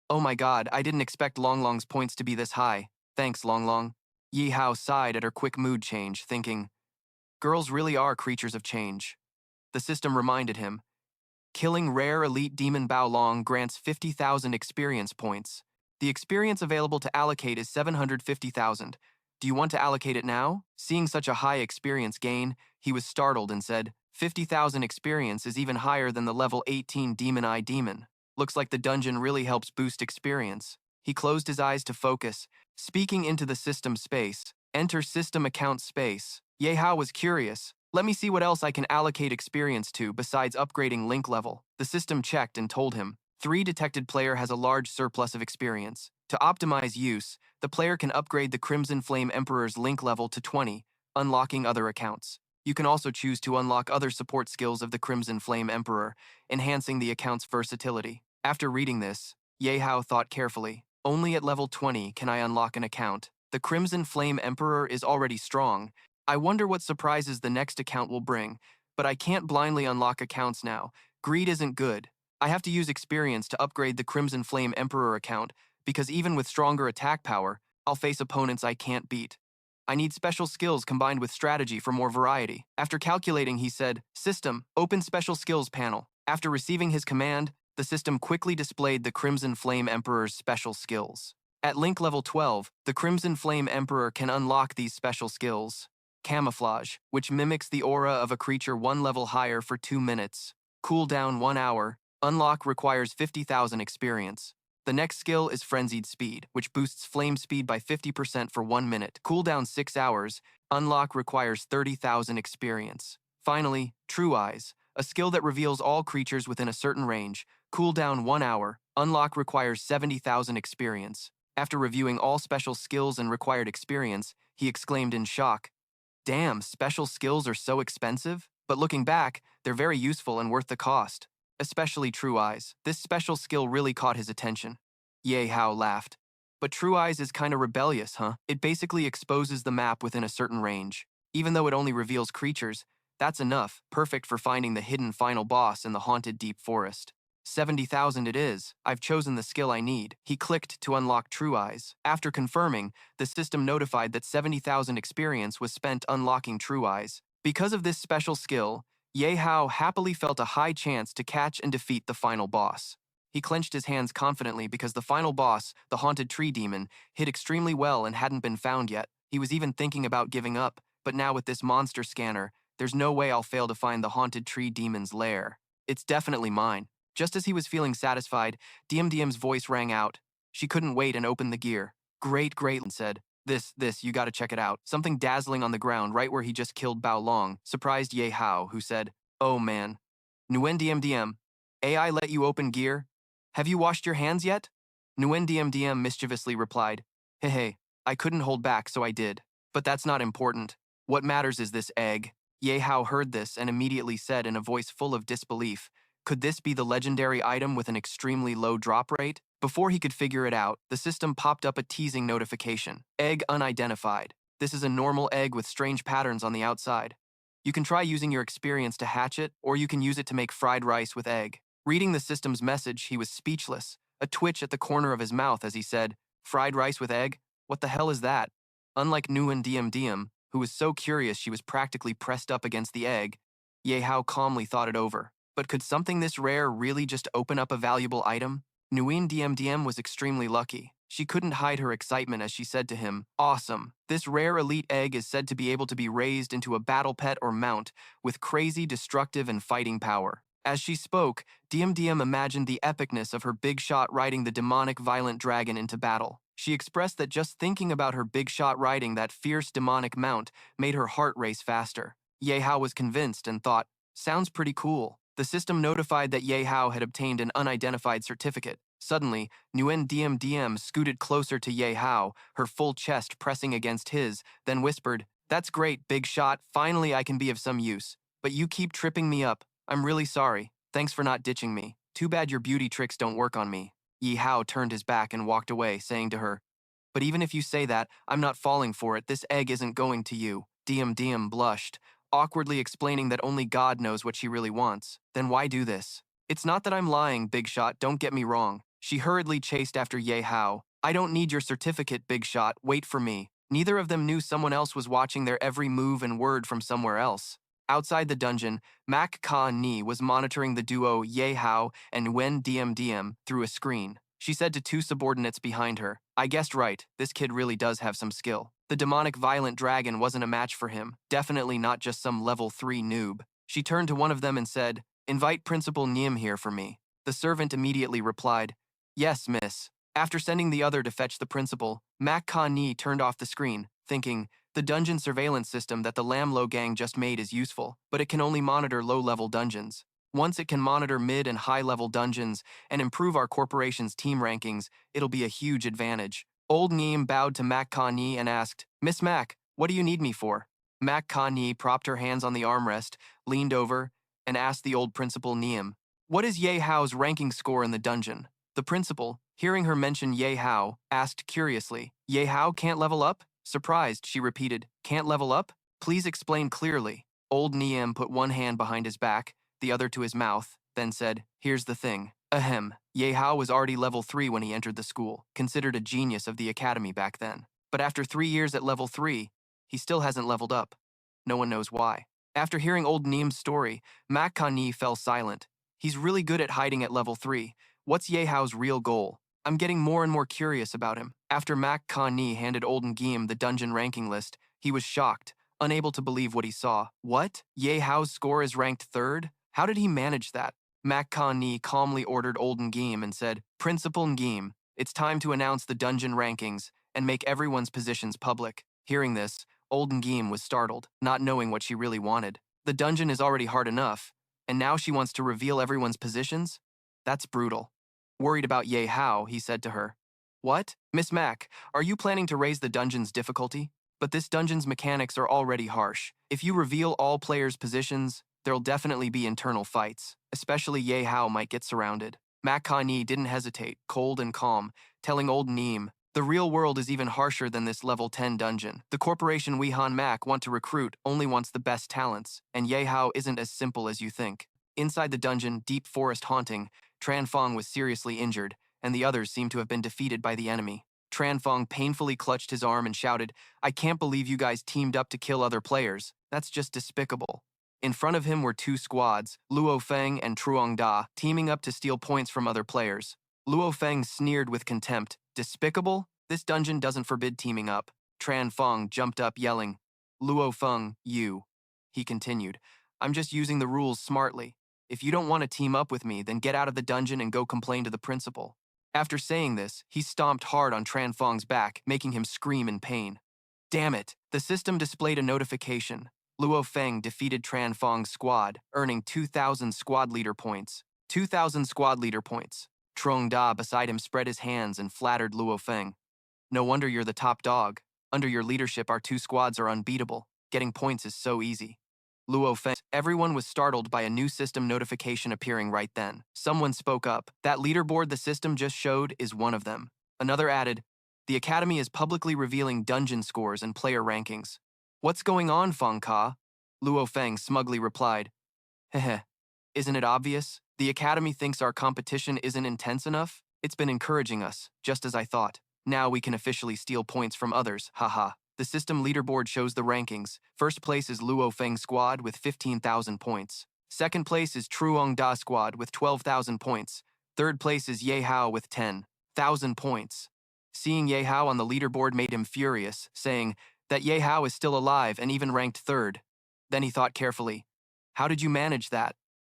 Oh my god, I didn't expect Long Long's points to be this high. Thanks, Long Long. Ye Hao sighed at her quick mood change, thinking, girls really are creatures of change. The system reminded him, killing rare elite demon Bao Long grants 50,000 experience points. The experience available to allocate is 750,000. Do you want to allocate it now? Seeing such a high experience gain, he was startled and said, 50,000 experience is even higher than the level 18 Demon Eye Demon. Looks like the dungeon really helps boost experience. He closed his eyes to focus, speaking into the system space. Enter system account space. Ye Hao was curious. Let me see what else I can allocate experience to besides upgrading link level. The system checked and told him, 3 detected player has a large surplus of experience. To optimize use, the player can upgrade the Crimson Flame Emperor's link level to 20, unlocking other accounts. You can also choose to unlock other support skills of the Crimson Flame Emperor, enhancing the account's versatility. After reading this, Ye Hao thought carefully. Only at level 20 can I unlock an account. The Crimson Flame Emperor is already strong. I wonder what surprises the next account will bring, but I can't blindly unlock accounts now. Greed isn't good. I have to use experience to upgrade the Crimson Flame Emperor account, because even with stronger attack power, I'll face opponents I can't beat. I need special skills combined with strategy for more variety. After calculating, he said, "System, open special skills panel." After receiving his command, the system quickly displayed the Crimson Flame Emperor's special skills. At link level 12, the Crimson Flame Emperor can unlock these special skills. Camouflage, which mimics the aura of a creature 1 level higher for 2 minutes. Cooldown 1 hour. Unlock requires 50,000 experience. The next skill is Frenzied Speed, which boosts flame speed by 50% for 1 minute. Cooldown 6 hours. Unlock requires 30,000 experience. Finally, True Eyes, a skill that reveals all creatures within a certain range. Cooldown 1 hour. Unlock requires 70,000 experience. After reviewing all special skills and required experience, he exclaimed in shock, "Damn, special skills are so expensive?" But looking back, they're very useful and worth the cost. Especially True Eyes. This special skill really caught his attention. Ye Hao laughed. But True Eyes is kinda rebellious, huh? It basically exposes the map within a certain range. Even though it only reveals creatures, that's enough, perfect for finding the hidden final boss in the haunted deep forest. 70,000 it is. I've chosen the skill I need. He clicked to unlock True Eyes. After confirming, the system notified that 70,000 experience was spent unlocking True Eyes. Because of this special skill, Ye Hao happily felt a high chance to catch and defeat the final boss. He clenched his hands confidently because the final boss, the haunted tree demon, hid extremely well and hadn't been found yet. He was even thinking about giving up, but now with this monster scanner, there's no way I'll fail to find the haunted tree demon's lair. It's definitely mine. Just as he was feeling satisfied, DM's voice rang out. She couldn't wait and opened the gear. Great, and said, This, you gotta check it out. Something dazzling on the ground right where he just killed Bao Long surprised Ye Hao, who said, "Oh man. Nguyen DMDM, AI let you open gear? Have you washed your hands yet?" Nguyen DMDM mischievously replied, "Hey, I couldn't hold back, so I did. But that's not important. What matters is this egg." Ye Hao heard this and immediately said in a voice full of disbelief, "Could this be the legendary item with an extremely low drop rate?" Before he could figure it out, the system popped up a teasing notification. Egg unidentified. This is a normal egg with strange patterns on the outside. You can try using your experience to hatch it, or you can use it to make fried rice with egg. Reading the system's message, he was speechless, a twitch at the corner of his mouth as he said, "Fried rice with egg? What the hell is that?" Unlike Nguyen DMDM, who was so curious she was practically pressed up against the egg, Ye Hao calmly thought it over. But could something this rare really just open up a valuable item? Nguyen DMDM was extremely lucky. She couldn't hide her excitement as she said to him, "Awesome. This rare elite egg is said to be able to be raised into a battle pet or mount with crazy, destructive, and fighting power." As she spoke, DMDM imagined the epicness of her big shot riding the demonic violent dragon into battle. She expressed that just thinking about her big shot riding that fierce demonic mount made her heart race faster. Ye Hao was convinced and thought, "Sounds pretty cool." The system notified that Ye Hao had obtained an unidentified certificate. Suddenly, Nguyen DMDM scooted closer to Ye Hao, her full chest pressing against his, then whispered, "That's great, big shot. Finally I can be of some use. But you keep tripping me up. I'm really sorry. Thanks for not ditching me. Too bad your beauty tricks don't work on me." Yihao turned his back and walked away, saying to her, "But even if you say that, I'm not falling for it. This egg isn't going to you." DM blushed, awkwardly explaining that only God knows what she really wants. "Then why do this?" "It's not that I'm lying, Big Shot, don't get me wrong." She hurriedly chased after Ye Hao. "I don't need your certificate, Big Shot, wait for me." Neither of them knew someone else was watching their every move and word from somewhere else. Outside the dungeon, Mak Ka-ni was monitoring the duo Ye Hao and Wen DM through a screen. She said to two subordinates behind her, "I guessed right, this kid really does have some skill." The demonic violent dragon wasn't a match for him, definitely not just some level 3 noob. She turned to one of them and said, "Invite Principal Nim here for me." The servant immediately replied, "Yes, miss." After sending the other to fetch the principal, Mak Ka-ni turned off the screen, thinking, the dungeon surveillance system that the Lamlo gang just made is useful, but it can only monitor low-level dungeons. Once it can monitor mid and high-level dungeons and improve our corporation's team rankings, it'll be a huge advantage. Old Neem bowed to Mac Ka-ni and asked, Miss Mac, what do you need me for? Mac Ka-ni propped her hands on the armrest, leaned over, and asked the old principal Neem, what is Ye Hao's ranking score in the dungeon? The principal, hearing her mention Ye Hao, asked curiously, Ye Hao can't level up? Surprised, she repeated, can't level up? Please explain clearly. Old Neem put one hand behind his back, the other to his mouth, then said, here's the thing. Ahem. Ye Hao was already level 3 when he entered the school, considered a genius of the academy back then. But after 3 years at level 3, he still hasn't leveled up. No one knows why. After hearing old Neem's story, Mac Ka-ni fell silent. He's really good at hiding at level 3. What's Ye Hao's real goal? I'm getting more and more curious about him. After Mac Ka-ni handed Old Ngiem the dungeon ranking list, he was shocked, unable to believe what he saw. What? Ye Hao's score is ranked 3rd? How did he manage that? Mac Ka-ni calmly ordered Old Ngiem and said, Principal Ngiem, it's time to announce the dungeon rankings and make everyone's positions public. Hearing this, Old Ngiem was startled, not knowing what she really wanted. The dungeon is already hard enough, and now she wants to reveal everyone's positions? That's brutal. Worried about Ye Hao, he said to her, What? Miss Mac, are you planning to raise the dungeon's difficulty? But this dungeon's mechanics are already harsh. If you reveal all players' positions, there'll definitely be internal fights. Especially Ye Hao might get surrounded. Mac Ka-ni didn't hesitate, cold and calm, telling old Neem, the real world is even harsher than this level 10 dungeon. The corporation Wehan Mac want to recruit only wants the best talents, and Ye Hao isn't as simple as you think. Inside the dungeon, deep forest haunting, Tran Fong was seriously injured, and the others seemed to have been defeated by the enemy. Tran Fong painfully clutched his arm and shouted, I can't believe you guys teamed up to kill other players. That's just despicable. In front of him were 2 squads, Luo Feng and Truong Da, teaming up to steal points from other players. Luo Feng sneered with contempt. Despicable? This dungeon doesn't forbid teaming up. Tran Fong jumped up yelling, Luo Feng, you. He continued, I'm just using the rules smartly. If you don't want to team up with me, then get out of the dungeon and go complain to the principal. After saying this, he stomped hard on Tran Fong's back, making him scream in pain. Damn it! The system displayed a notification. Luo Feng defeated Tran Fong's squad, earning 2,000 squad leader points. 2,000 squad leader points. Trong Da beside him spread his hands and flattered Luo Feng. No wonder you're the top dog. Under your leadership, our 2 squads are unbeatable. Getting points is so easy. Luo Feng. Everyone was startled by a new system notification appearing right then. Someone spoke up. That leaderboard the system just showed is one of them. Another added, the Academy is publicly revealing dungeon scores and player rankings. What's going on, Feng Ka? Luo Feng smugly replied, Heh. Isn't it obvious? The Academy thinks our competition isn't intense enough. It's been encouraging us, just as I thought. Now we can officially steal points from others, haha. The system leaderboard shows the rankings. First place is Luo Feng squad with 15,000 points. Second place is Truong Da squad with 12,000 points. Third place is Ye Hao with 10,000 points. Seeing Ye Hao on the leaderboard made him furious, saying that Ye Hao is still alive and even ranked 3rd. Then he thought carefully, how did you manage that?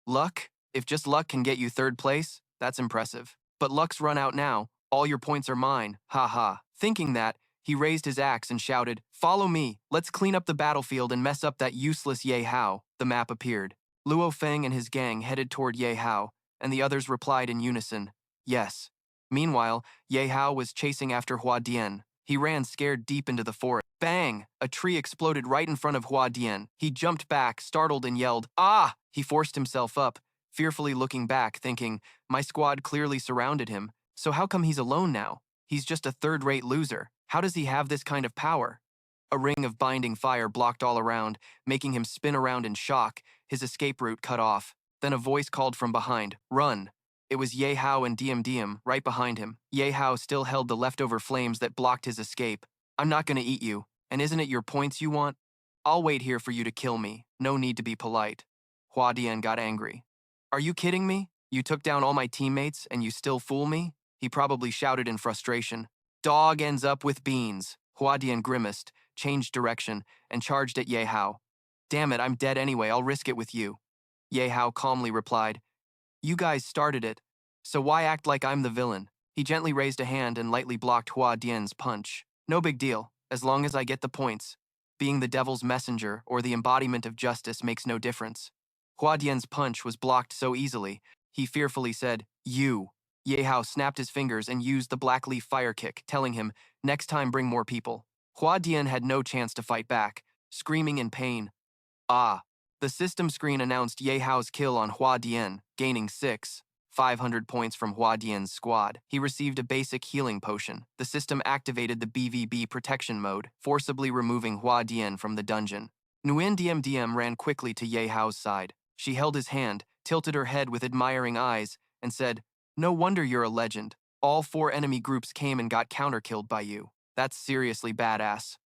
Luck? If just luck can get you 3rd place, that's impressive. But luck's run out now. All your points are mine, haha. Thinking that, he raised his axe and shouted, Follow me, let's clean up the battlefield and mess up that useless Ye Hao. The map appeared. Luo Feng and his gang headed toward Ye Hao, and the others replied in unison, yes. Meanwhile, Ye Hao was chasing after Hua Dian. He ran scared deep into the forest. Bang! A tree exploded right in front of Hua Dian. He jumped back, startled, and yelled, Ah! He forced himself up, fearfully looking back, thinking, my squad clearly surrounded him, so how come he's alone now? He's just a 3rd-rate loser. How does he have this kind of power? A ring of binding fire blocked all around, making him spin around in shock, his escape route cut off. Then a voice called from behind, Run! It was Ye Hao and Diem right behind him. Ye Hao still held the leftover flames that blocked his escape. I'm not gonna eat you, and isn't it your points you want? I'll wait here for you to kill me. No need to be polite. Hua Dian got angry. Are you kidding me? You took down all my teammates and you still fool me? He probably shouted in frustration. Dog ends up with beans. Hua Dian grimaced, changed direction, and charged at Ye Hao. Damn it, I'm dead anyway, I'll risk it with you. Ye Hao calmly replied, You guys started it, so why act like I'm the villain? He gently raised a hand and lightly blocked Hua Dian's punch. No big deal, as long as I get the points. Being the devil's messenger or the embodiment of justice makes no difference. Hua Dian's punch was blocked so easily, he fearfully said, "You." Ye Hao snapped his fingers and used the black leaf fire kick, telling him, "Next time bring more people." Hua Dian had no chance to fight back, screaming in pain. Ah! The system screen announced Ye Hao's kill on Hua Dian, gaining 500 points from Hua Dian's squad. He received a basic healing potion. The system activated the BVB protection mode, forcibly removing Hua Dian from the dungeon. Nguyen Diem ran quickly to Ye Hao's side. She held his hand, tilted her head with admiring eyes, and said, "No wonder you're a legend. All 4 enemy groups came and got counter-killed by you. That's seriously badass."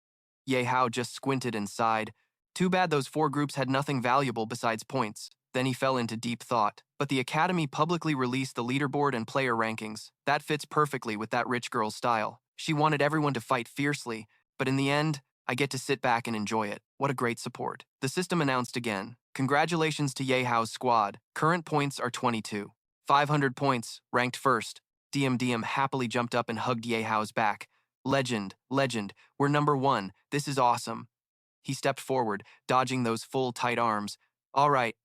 Ye Hao just squinted and sighed. Too bad those 4 groups had nothing valuable besides points. Then he fell into deep thought. But the Academy publicly released the leaderboard and player rankings. That fits perfectly with that rich girl's style. She wanted everyone to fight fiercely, but in the end, I get to sit back and enjoy it. What a great support. The system announced again. Congratulations to Ye Hao's squad. Current points are 22. 500 points, ranked first. Diem happily jumped up and hugged Ye Hao's back. Legend, we're number 1. This is awesome. He stepped forward, dodging those full, tight arms. All right.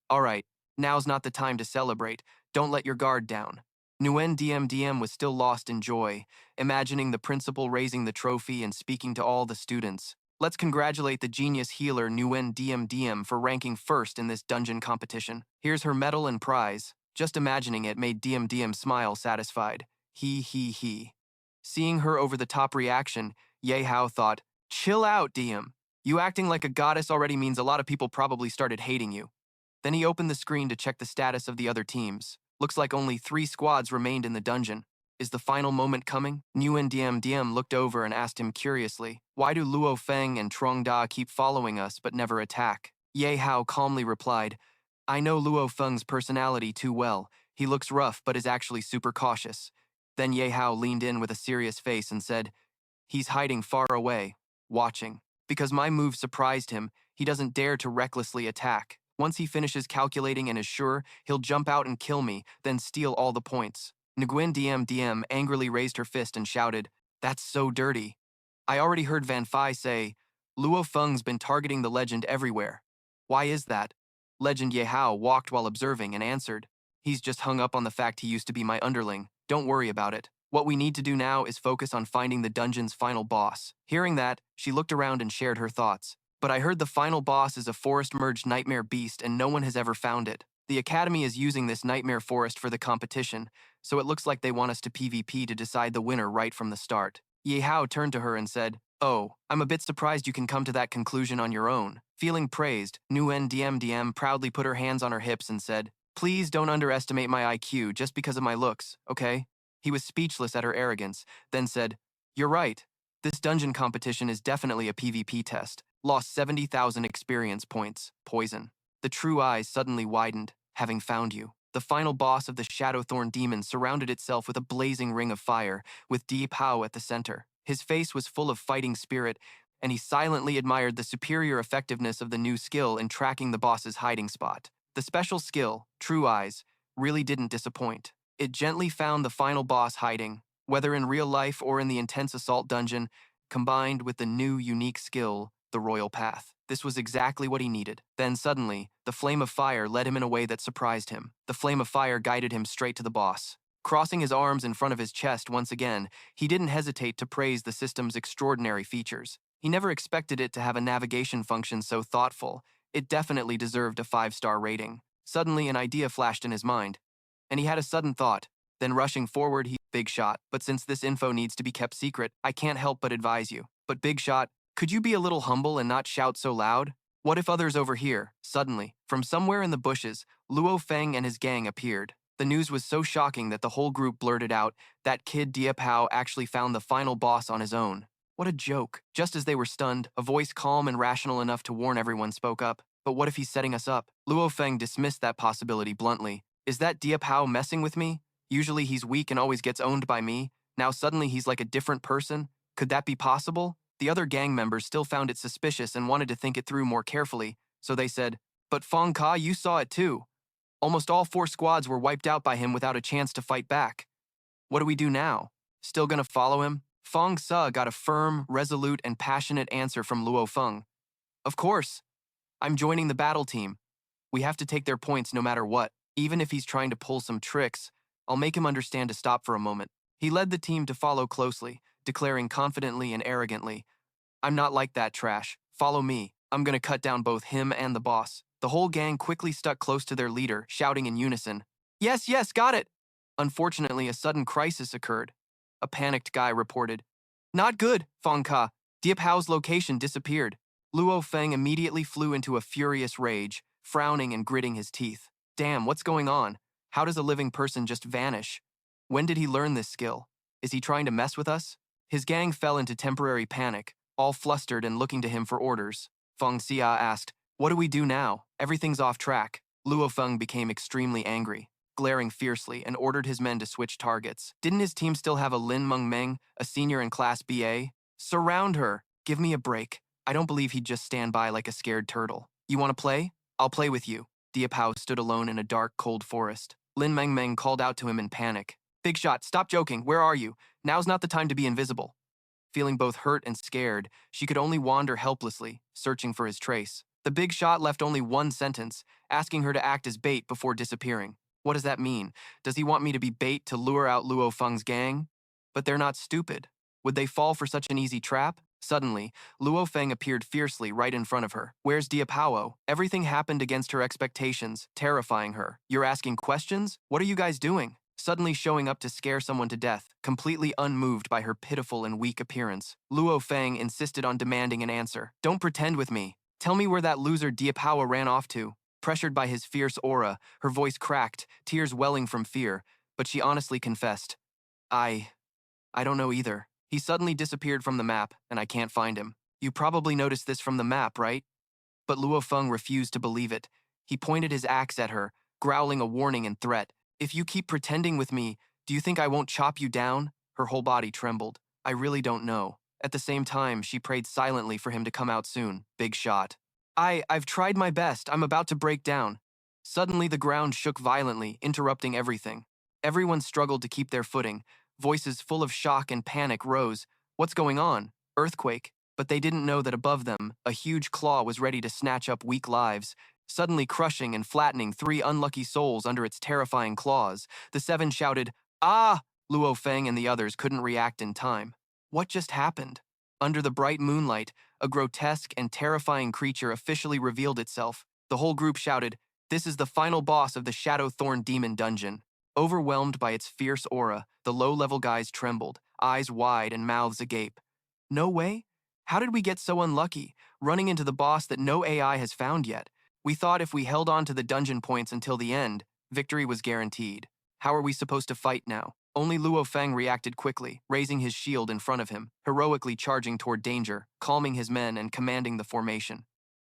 Now's not the time to celebrate. Don't let your guard down. Nguyen Diem was still lost in joy, imagining the principal raising the trophy and speaking to all the students. Let's congratulate the genius healer Nguyen Diem for ranking first in this dungeon competition. Here's her medal and prize. Just imagining it made Diem smile satisfied. He. Seeing her over-the-top reaction, Ye Hao thought, "Chill out, Diem. You acting like a goddess already means a lot of people probably started hating you." Then he opened the screen to check the status of the other teams. Looks like only 3 squads remained in the dungeon. Is the final moment coming? Nguyen Diem looked over and asked him curiously, "Why do Luo Feng and Trong Da keep following us but never attack?" Ye Hao calmly replied, "I know Luo Feng's personality too well. He looks rough but is actually super cautious." Then Ye Hao leaned in with a serious face and said, "He's hiding far away, watching. Because my move surprised him, he doesn't dare to recklessly attack. Once he finishes calculating and is sure, he'll jump out and kill me, then steal all the points." Nguyen Diem angrily raised her fist and shouted, "That's so dirty. I already heard Van Phi say, Luo Feng's been targeting the legend everywhere. Why is that?" Legend Ye Hao walked while observing and answered, "He's just hung up on the fact he used to be my underling. Don't worry about it. What we need to do now is focus on finding the dungeon's final boss." Hearing that, she looked around and shared her thoughts. "But I heard the final boss is a forest-merged nightmare beast and no one has ever found it. The Academy is using this nightmare forest for the competition, so it looks like they want us to PvP to decide the winner right from the start." Ye Hao turned to her and said, "Oh, I'm a bit surprised you can come to that conclusion on your own." Feeling praised, Nguyen Diem proudly put her hands on her hips and said, "Please don't underestimate my IQ just because of my looks, okay?" He was speechless at her arrogance, then said, "You're right. This dungeon competition is definitely a PvP test. Lost 70,000 experience points. Poison." The true eyes suddenly widened, "Having found you." The final boss of the Shadowthorn demon surrounded itself with a blazing ring of fire, with Diệp Hạo at the center. His face was full of fighting spirit, and he silently admired the superior effectiveness of the new skill in tracking the boss's hiding spot. The special skill, True Eyes, really didn't disappoint. It gently found the final boss hiding, whether in real life or in the intense assault dungeon, combined with the new unique skill, the Royal Path. This was exactly what he needed. Then suddenly, the flame of fire led him in a way that surprised him. The flame of fire guided him straight to the boss. Crossing his arms in front of his chest once again, he didn't hesitate to praise the system's extraordinary features. He never expected it to have a navigation function so thoughtful. It definitely deserved a 5-star rating. Suddenly, an idea flashed in his mind, and he had a sudden thought. Then rushing forward, "Big Shot, but since this info needs to be kept secret, I can't help but advise you. But Big Shot, could you be a little humble and not shout so loud? What if others overhear?" Suddenly, from somewhere in the bushes, Luo Feng and his gang appeared. The news was so shocking that the whole group blurted out, "That kid Diệp Hạo actually found the final boss on his own." What a joke. Just as they were stunned, a voice calm and rational enough to warn everyone spoke up. "But what if he's setting us up?" Luo Feng dismissed that possibility bluntly. "Is that Diệp Hạo messing with me? Usually he's weak and always gets owned by me. Now suddenly he's like a different person? Could that be possible?" The other gang members still found it suspicious and wanted to think it through more carefully, so they said, "But Fong Ka, you saw it too. Almost all 4 squads were wiped out by him without a chance to fight back. What do we do now? Still gonna follow him?" Fong Se got a firm, resolute, and passionate answer from Luo Feng. "Of course. I'm joining the battle team. We have to take their points no matter what. Even if he's trying to pull some tricks, I'll make him understand to stop for a moment. He led the team to follow closely, declaring confidently and arrogantly, I'm not like that, trash. Follow me. I'm gonna cut down both him and the boss. The whole gang quickly stuck close to their leader, shouting in unison, Yes, yes, got it! Unfortunately, a sudden crisis occurred. A panicked guy reported, Not good, Fong Ka. Diệp Hao's location disappeared. Luo Feng immediately flew into a furious rage, frowning and gritting his teeth. Damn, what's going on? How does a living person just vanish? When did he learn this skill? Is he trying to mess with us? His gang fell into temporary panic, all flustered and looking to him for orders. Feng Xia asked, What do we do now? Everything's off track. Luo Feng became extremely angry, glaring fiercely, and ordered his men to switch targets. Didn't his team still have a Lin Mengmeng, a senior in Class BA? Surround her! Give me a break. I don't believe he'd just stand by like a scared turtle. You want to play? I'll play with you. Diệp Hao stood alone in a dark, cold forest. Lin Mengmeng called out to him in panic. Big shot, stop joking. Where are you? Now's not the time to be invisible. Feeling both hurt and scared, she could only wander helplessly, searching for his trace. The big shot left only one sentence, asking her to act as bait before disappearing. What does that mean? Does he want me to be bait to lure out Luo Feng's gang? But they're not stupid. Would they fall for such an easy trap? Suddenly, Luo Feng appeared fiercely right in front of her. Where's Diệp Hao? Everything happened against her expectations, terrifying her. You're asking questions? What are you guys doing? Suddenly showing up to scare someone to death, completely unmoved by her pitiful and weak appearance. Luo Feng insisted on demanding an answer. Don't pretend with me. Tell me where that loser Diệp Hao ran off to. Pressured by his fierce aura, her voice cracked, tears welling from fear, but she honestly confessed, I don't know either. He suddenly disappeared from the map, and I can't find him. You probably noticed this from the map, right? But Luo Feng refused to believe it. He pointed his axe at her, growling a warning and threat. If you keep pretending with me, do you think I won't chop you down? Her whole body trembled. I really don't know. At the same time, she prayed silently for him to come out soon. Big shot. I've tried my best. I'm about to break down. Suddenly, the ground shook violently, interrupting everything. Everyone struggled to keep their footing. Voices full of shock and panic rose. What's going on? Earthquake. But they didn't know that above them, a huge claw was ready to snatch up weak lives, suddenly crushing and flattening 3 unlucky souls under its terrifying claws. The 7 shouted, Ah! Luo Feng and the others couldn't react in time. What just happened? Under the bright moonlight, a grotesque and terrifying creature officially revealed itself. The whole group shouted, This is the final boss of the Shadow Thorn Demon Dungeon. Overwhelmed by its fierce aura, the low-level guys trembled, eyes wide and mouths agape. No way? How did we get so unlucky, running into the boss that no AI has found yet? We thought if we held on to the dungeon points until the end, victory was guaranteed. How are we supposed to fight now? Only Luo Feng reacted quickly, raising his shield in front of him, heroically charging toward danger, calming his men and commanding the formation.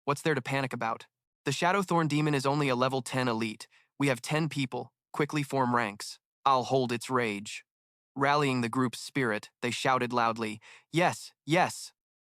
What's there to panic about? The Shadowthorn Demon is only a level 10 elite. We have 10 people. Quickly form ranks. I'll hold its rage. Rallying the group's spirit, they shouted loudly, Yes, yes!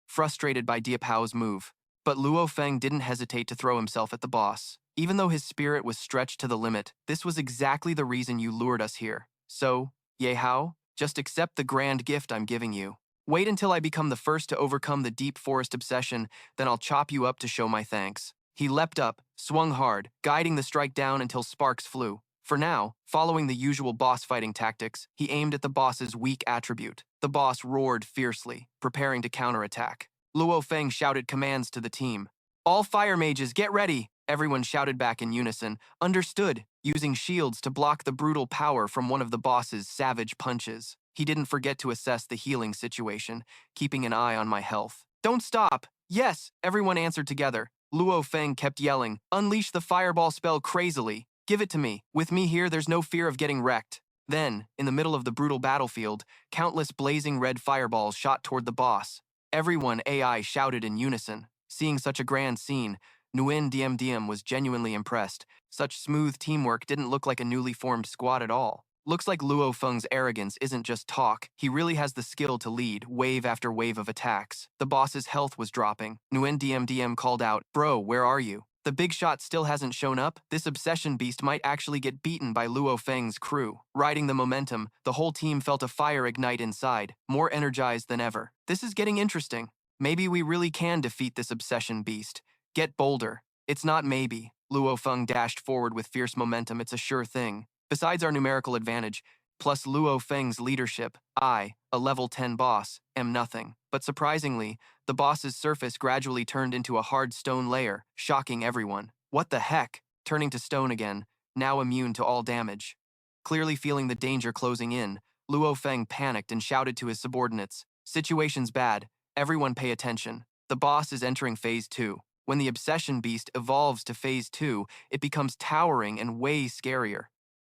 Frustrated by Diệp Hao's move. But Luo Feng didn't hesitate to throw himself at the boss. Even though his spirit was stretched to the limit, this was exactly the reason you lured us here. So, Ye Hao, just accept the grand gift I'm giving you. Wait until I become the first to overcome the deep forest obsession, then I'll chop you up to show my thanks. He leapt up, swung hard, guiding the strike down until sparks flew. For now, following the usual boss fighting tactics, he aimed at the boss's weak attribute. The boss roared fiercely, preparing to counterattack. Luo Feng shouted commands to the team. All fire mages, get ready! Everyone shouted back in unison. Understood, using shields to block the brutal power from one of the boss's savage punches. He didn't forget to assess the healing situation, keeping an eye on my health. Don't stop! Yes, everyone answered together. Luo Feng kept yelling, Unleash the fireball spell crazily. Give it to me. With me here, there's no fear of getting wrecked. Then, in the middle of the brutal battlefield, countless blazing red fireballs shot toward the boss. Everyone AI shouted in unison. Seeing such a grand scene, Nguyen Diem Diem was genuinely impressed. Such smooth teamwork didn't look like a newly formed squad at all. Looks like Luo Feng's arrogance isn't just talk. He really has the skill to lead wave after wave of attacks. The boss's health was dropping. Nguyen Diem Diem called out, Bro, where are you? The big shot still hasn't shown up. This obsession beast might actually get beaten by Luo Feng's crew. Riding the momentum, the whole team felt a fire ignite inside, more energized than ever. This is getting interesting. Maybe we really can defeat this obsession beast. Get bolder. It's not maybe. Luo Feng dashed forward with fierce momentum. It's a sure thing. Besides our numerical advantage, plus Luo Feng's leadership, I, a level 10 boss, am nothing. But surprisingly, the boss's surface gradually turned into a hard stone layer, shocking everyone. What the heck? Turning to stone again, now immune to all damage. Clearly feeling the danger closing in, Luo Feng panicked and shouted to his subordinates, "Situation's bad. Everyone pay attention. The boss is entering Phase 2. When the Obsession Beast evolves to Phase 2, it becomes towering and way scarier.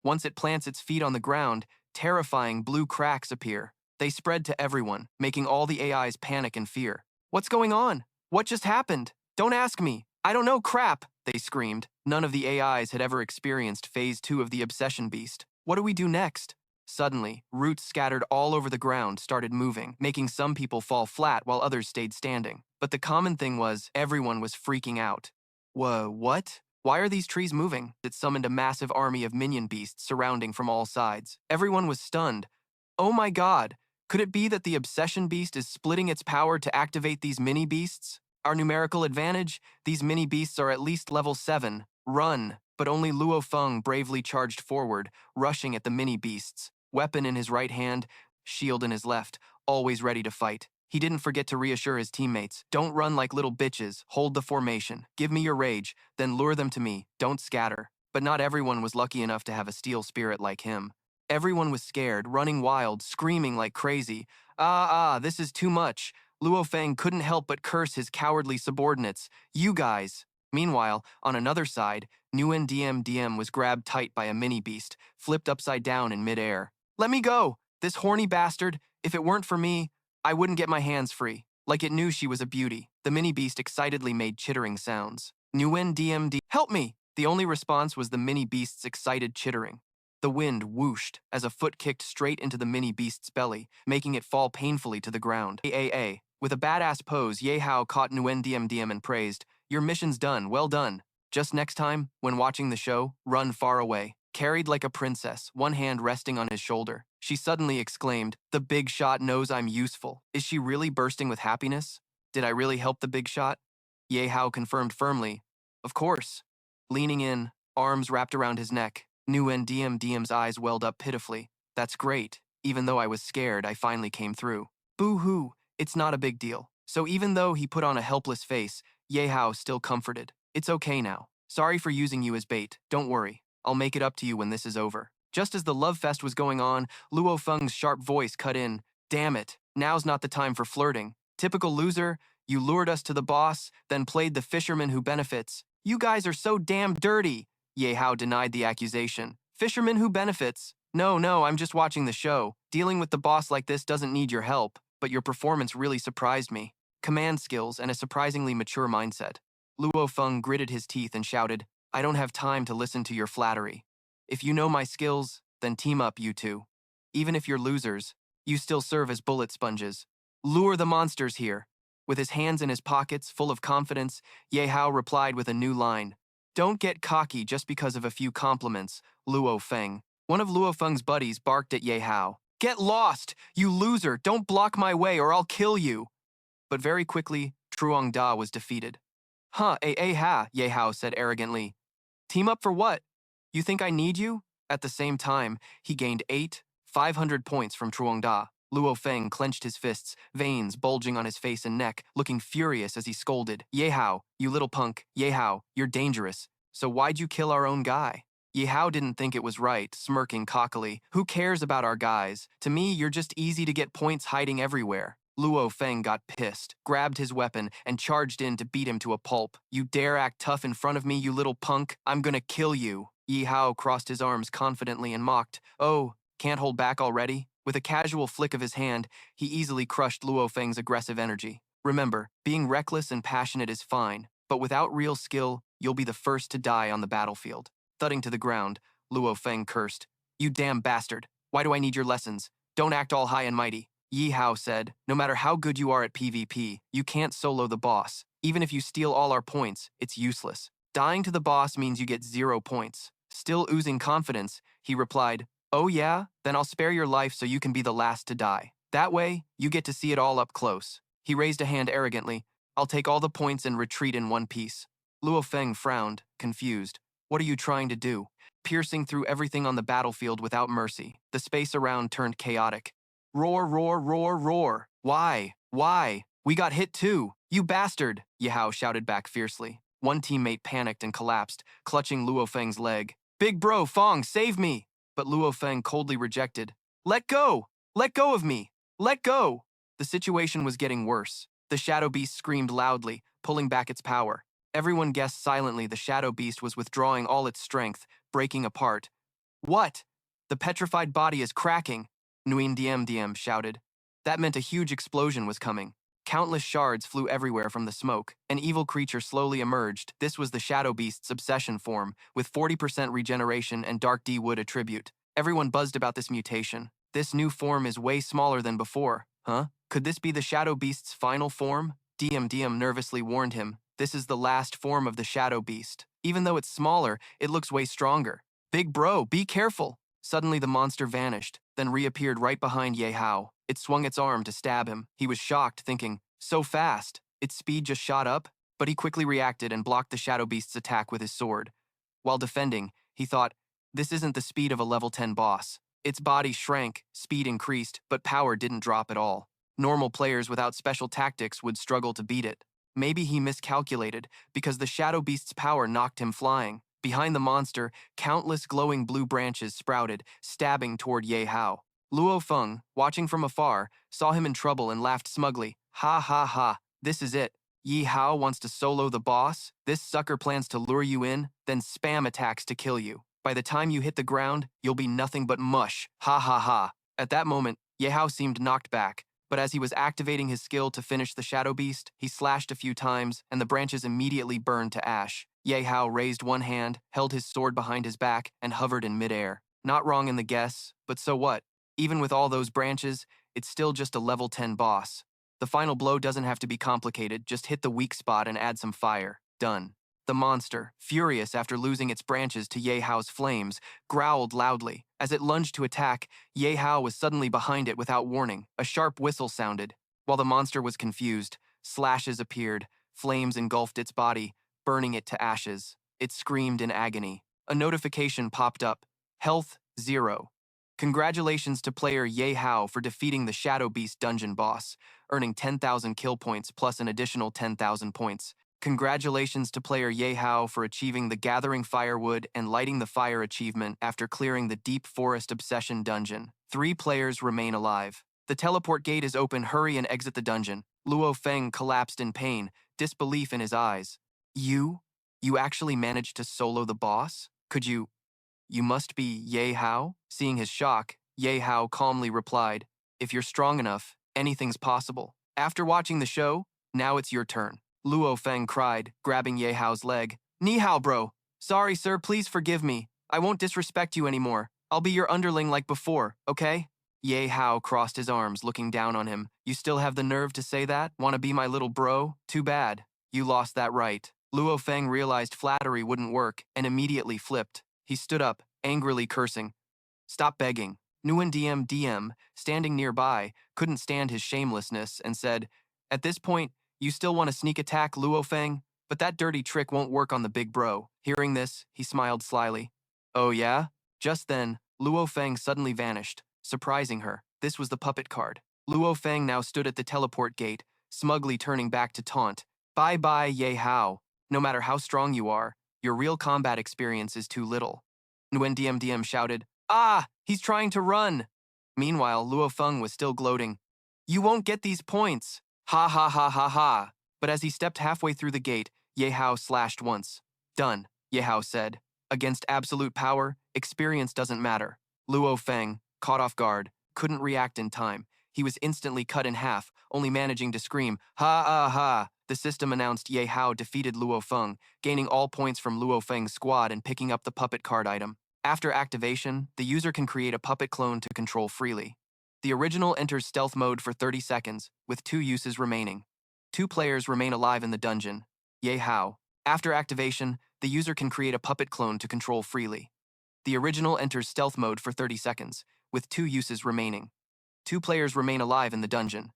Once it plants its feet on the ground, terrifying blue cracks appear. They spread to everyone, making all the AIs panic and fear. What's going on? What just happened? Don't ask me. I don't know crap, they screamed. None of the AIs had ever experienced Phase 2 of the Obsession Beast. What do we do next? Suddenly, roots scattered all over the ground started moving, making some people fall flat while others stayed standing. But the common thing was, everyone was freaking out. Whoa, what? Why are these trees moving? It summoned a massive army of minion beasts surrounding from all sides. Everyone was stunned. Oh my god, could it be that the Obsession Beast is splitting its power to activate these mini beasts? Our numerical advantage? These mini beasts are at least level 7. Run! But only Luo Feng bravely charged forward, rushing at the mini beasts, weapon in his right hand, shield in his left, always ready to fight. He didn't forget to reassure his teammates. Don't run like little bitches, hold the formation, give me your rage, then lure them to me, don't scatter. But not everyone was lucky enough to have a steel spirit like him. Everyone was scared, running wild, screaming like crazy. This is too much. Luo Feng couldn't help but curse his cowardly subordinates. You guys. Meanwhile, on another side, Nguyen DM was grabbed tight by a mini-beast, flipped upside down in midair. Let me go! This horny bastard, if it weren't for me, I wouldn't get my hands free. Like it knew she was a beauty. The mini-beast excitedly made chittering sounds. Nguyen help me! The only response was the mini-beast's excited chittering. The wind whooshed as a foot kicked straight into the mini-beast's belly, making it fall painfully to the ground. With a badass pose, Ye Hao caught Nguyen DM and praised, "Your mission's done, well done. Just next time, when watching the show, run far away." Carried like a princess, one hand resting on his shoulder, she suddenly exclaimed, "The big shot knows I'm useful." Is she really bursting with happiness? Did I really help the big shot? Ye Hao confirmed firmly, "Of course." Leaning in, arms wrapped around his neck, Nguyen DM's eyes welled up pitifully. "That's great. Even though I was scared, I finally came through." Boo-hoo, it's not a big deal. So even though he put on a helpless face, Ye Hao still comforted. "It's okay now. Sorry for using you as bait. Don't worry. I'll make it up to you when this is over." Just as the love fest was going on, Luo Feng's sharp voice cut in. "Damn it. Now's not the time for flirting. Typical loser. You lured us to the boss, then played the fisherman who benefits. You guys are so damn dirty." Ye Hao denied the accusation. "Fisherman who benefits? No, I'm just watching the show. Dealing with the boss like this doesn't need your help, but your performance really surprised me. Command skills and a surprisingly mature mindset." Luo Feng gritted his teeth and shouted, "I don't have time to listen to your flattery. If you know my skills, then team up, you two. Even if you're losers, you still serve as bullet sponges. Lure the monsters here." With his hands in his pockets, full of confidence, Ye Hao replied with a new line. "Don't get cocky just because of a few compliments, Luo Feng." One of Luo Feng's buddies barked at Ye Hao. "Get lost! You loser! Don't block my way or I'll kill you!" But very quickly, Truong Da was defeated. Ye Hao said arrogantly. "Team up for what? You think I need you?" At the same time, he gained 500 points from Truong Da. Luo Feng clenched his fists, veins bulging on his face and neck, looking furious as he scolded. "Ye Hao, you little punk. Ye Hao, you're dangerous. So why'd you kill our own guy?" Ye Hao didn't think it was right, smirking cockily. "Who cares about our guys? To me, you're just easy to get points hiding everywhere." Luo Feng got pissed, grabbed his weapon, and charged in to beat him to a pulp. "You dare act tough in front of me, you little punk? I'm gonna kill you." Yihao crossed his arms confidently and mocked, "Oh, can't hold back already?" With a casual flick of his hand, he easily crushed Luo Feng's aggressive energy. Remember, being reckless and passionate is fine, but without real skill, you'll be the first to die on the battlefield. Thudding to the ground, Luo Feng cursed. "You damn bastard. Why do I need your lessons? Don't act all high and mighty." Yihao said, "No matter how good you are at PvP, you can't solo the boss. Even if you steal all our points, it's useless. Dying to the boss means you get 0 points." Still oozing confidence, he replied, "Oh yeah? Then I'll spare your life so you can be the last to die. That way, you get to see it all up close." He raised a hand arrogantly. "I'll take all the points and retreat in one piece." Luo Feng frowned, confused. What are you trying to do? Piercing through everything on the battlefield without mercy, the space around turned chaotic. Roar, roar, roar, roar. Why? Why? We got hit too. You bastard, Yihao shouted back fiercely. One teammate panicked and collapsed, clutching Luo Feng's leg. Big bro, Fong, save me! But Luo Feng coldly rejected. Let go! Let go of me! Let go! The situation was getting worse. The shadow beast screamed loudly, pulling back its power. Everyone guessed silently the shadow beast was withdrawing all its strength, breaking apart. What? The petrified body is cracking, Nguyen Diem shouted. That meant a huge explosion was coming. Countless shards flew everywhere from the smoke. An evil creature slowly emerged. This was the shadow beast's obsession form, with 40% regeneration and dark D wood attribute. Everyone buzzed about this mutation. This new form is way smaller than before. Huh? Could this be the shadow beast's final form? Diem nervously warned him. This is the last form of the shadow beast. Even though it's smaller, it looks way stronger. Big bro, be careful! Suddenly the monster vanished, then reappeared right behind Ye Hao. It swung its arm to stab him. He was shocked, thinking, so fast. Its speed just shot up, but he quickly reacted and blocked the shadow beast's attack with his sword. While defending, he thought, this isn't the speed of a level 10 boss. Its body shrank, speed increased, but power didn't drop at all. Normal players without special tactics would struggle to beat it. Maybe he miscalculated, because the shadow beast's power knocked him flying. Behind the monster, countless glowing blue branches sprouted, stabbing toward Ye Hao. Luo Feng, watching from afar, saw him in trouble and laughed smugly. Ha ha ha, this is it. Yihao wants to solo the boss? This sucker plans to lure you in, then spam attacks to kill you. By the time you hit the ground, you'll be nothing but mush. Ha ha ha. At that moment, Yihao seemed knocked back, but as he was activating his skill to finish the shadow beast, he slashed a few times, and the branches immediately burned to ash. Yihao raised one hand, held his sword behind his back, and hovered in midair. Not wrong in the guess, but so what? Even with all those branches, it's still just a level 10 boss. The final blow doesn't have to be complicated, just hit the weak spot and add some fire. Done. The monster, furious after losing its branches to Ye Hao's flames, growled loudly. As it lunged to attack, Ye Hao was suddenly behind it without warning. A sharp whistle sounded. While the monster was confused, slashes appeared, flames engulfed its body, burning it to ashes. It screamed in agony. A notification popped up. Health 0. Congratulations to player Ye Hao for defeating the Shadow Beast dungeon boss, earning 10,000 kill points plus an additional 10,000 points. Congratulations to player Ye Hao for achieving the Gathering Firewood and Lighting the Fire achievement after clearing the Deep Forest Obsession dungeon. 3 players remain alive. The teleport gate is open, hurry and exit the dungeon. Luo Feng collapsed in pain, disbelief in his eyes. You actually managed to solo the boss? Could you must be Ye Hao? Seeing his shock, Ye Hao calmly replied, if you're strong enough, anything's possible. After watching the show, now it's your turn. Luo Feng cried, grabbing Ye Hao's leg. Ni hao, bro. Sorry, sir, please forgive me. I won't disrespect you anymore. I'll be your underling like before, okay? Ye Hao crossed his arms, looking down on him. You still have the nerve to say that? Wanna be my little bro? Too bad. You lost that right. Luo Feng realized flattery wouldn't work and immediately flipped. He stood up, angrily cursing. Stop begging. Nguyen Diem, standing nearby, couldn't stand his shamelessness and said, at this point, you still want to sneak attack Luo Feng? But that dirty trick won't work on the big bro. Hearing this, he smiled slyly. Oh yeah? Just then, Luo Feng suddenly vanished, surprising her. This was the puppet card. Luo Feng now stood at the teleport gate, smugly turning back to taunt. Bye-bye, Ye Hao. No matter how strong you are, your real combat experience is too little. Nguyen Diem shouted, ah, he's trying to run. Meanwhile, Luo Feng was still gloating. You won't get these points. Ha ha ha ha ha. But as he stepped halfway through the gate, Ye Hao slashed once. Done, Ye Hao said. Against absolute power, experience doesn't matter. Luo Feng, caught off guard, couldn't react in time. He was instantly cut in half, only managing to scream, ha ah ha. The system announced Ye Hao defeated Luo Feng, gaining all points from Luo Feng's squad and picking up the puppet card item. After activation, the user can create a puppet clone to control freely. The original enters stealth mode for 30 seconds, with 2 uses remaining. 2 players remain alive in the dungeon. Ye Hao. After activation, the user can create a puppet clone to control freely. The original enters stealth mode for 30 seconds, with 2 uses remaining. 2 players remain alive in the dungeon.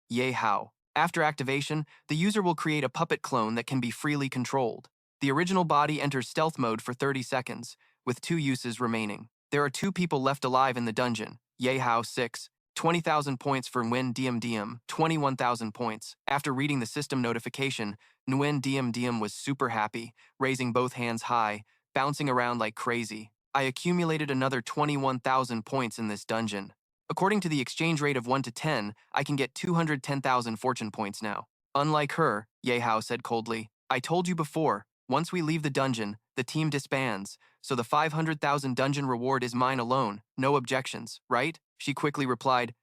Ye Hao. After activation, the user will create a puppet clone that can be freely controlled. The original body enters stealth mode for 30 seconds, with 2 uses remaining. There are 2 people left alive in the dungeon. Ye Hao 6, 20,000 points for Nguyen Diem Diem, 21,000 points. After reading the system notification, Nguyen Diem Diem was super happy, raising both hands high, bouncing around like crazy. I accumulated another 21,000 points in this dungeon. According to the exchange rate of 1 to 10, I can get 210,000 fortune points now. Unlike her, Ye Hao said coldly. I told you before, once we leave the dungeon, the team disbands, so the 500,000 dungeon reward is mine alone, no objections, right? She quickly replied,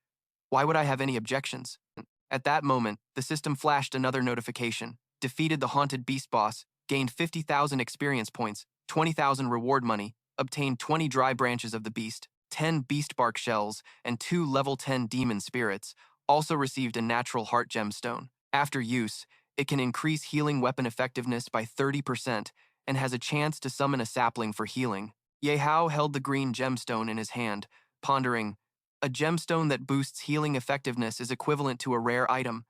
why would I have any objections? At that moment, the system flashed another notification. Defeated the haunted beast boss, gained 50,000 experience points, 20,000 reward money, obtained 20 dry branches of the beast, 10 beast bark shells, and 2 level 10 demon spirits. Also received a natural heart gemstone. After use, it can increase healing weapon effectiveness by 30% and has a chance to summon a sapling for healing. Ye Hao held the green gemstone in his hand, pondering, a gemstone that boosts healing effectiveness is equivalent to a rare item,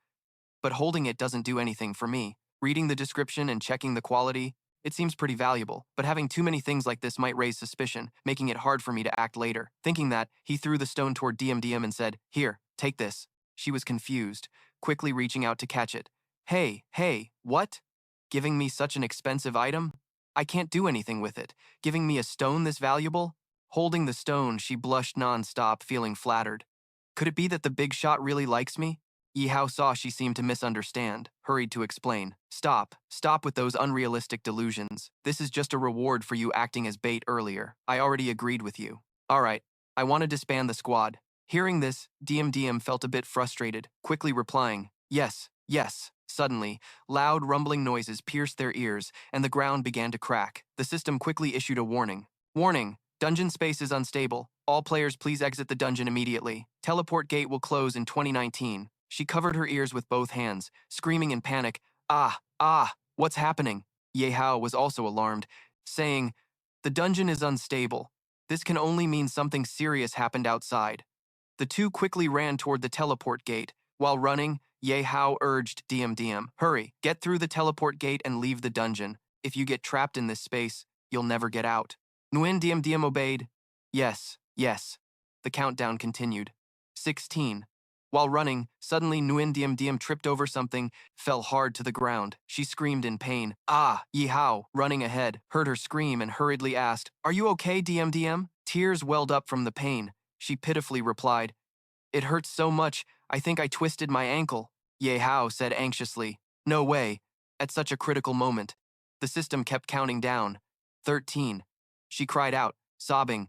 but holding it doesn't do anything for me. Reading the description and checking the quality, it seems pretty valuable, but having too many things like this might raise suspicion, making it hard for me to act later. Thinking that, he threw the stone toward DM and said, here, take this. She was confused, quickly reaching out to catch it. Hey, what? Giving me such an expensive item? I can't do anything with it. Giving me a stone this valuable? Holding the stone, she blushed non-stop, feeling flattered. Could it be that the big shot really likes me? Yihao saw she seemed to misunderstand, hurried to explain. Stop with those unrealistic delusions. This is just a reward for you acting as bait earlier. I already agreed with you. Alright, I want to disband the squad. Hearing this, DM felt a bit frustrated, quickly replying, yes. Suddenly, loud rumbling noises pierced their ears, and the ground began to crack. The system quickly issued a warning. Warning, dungeon space is unstable. All players please exit the dungeon immediately. Teleport gate will close in 2019. She covered her ears with both hands, screaming in panic, what's happening? Ye Hao was also alarmed, saying, the dungeon is unstable. This can only mean something serious happened outside. The two quickly ran toward the teleport gate. While running, Ye Hao urged DM, hurry, get through the teleport gate and leave the dungeon. If you get trapped in this space, you'll never get out. Nguyen DM obeyed. Yes. The countdown continued. 16. While running, suddenly Nguyen DM tripped over something, fell hard to the ground. She screamed in pain. Yihao, running ahead, heard her scream and hurriedly asked, are you okay, DM? Tears welled up from the pain. She pitifully replied, it hurts so much, I think I twisted my ankle. Ye Hao said anxiously, no way, at such a critical moment. The system kept counting down. 13. She cried out, sobbing,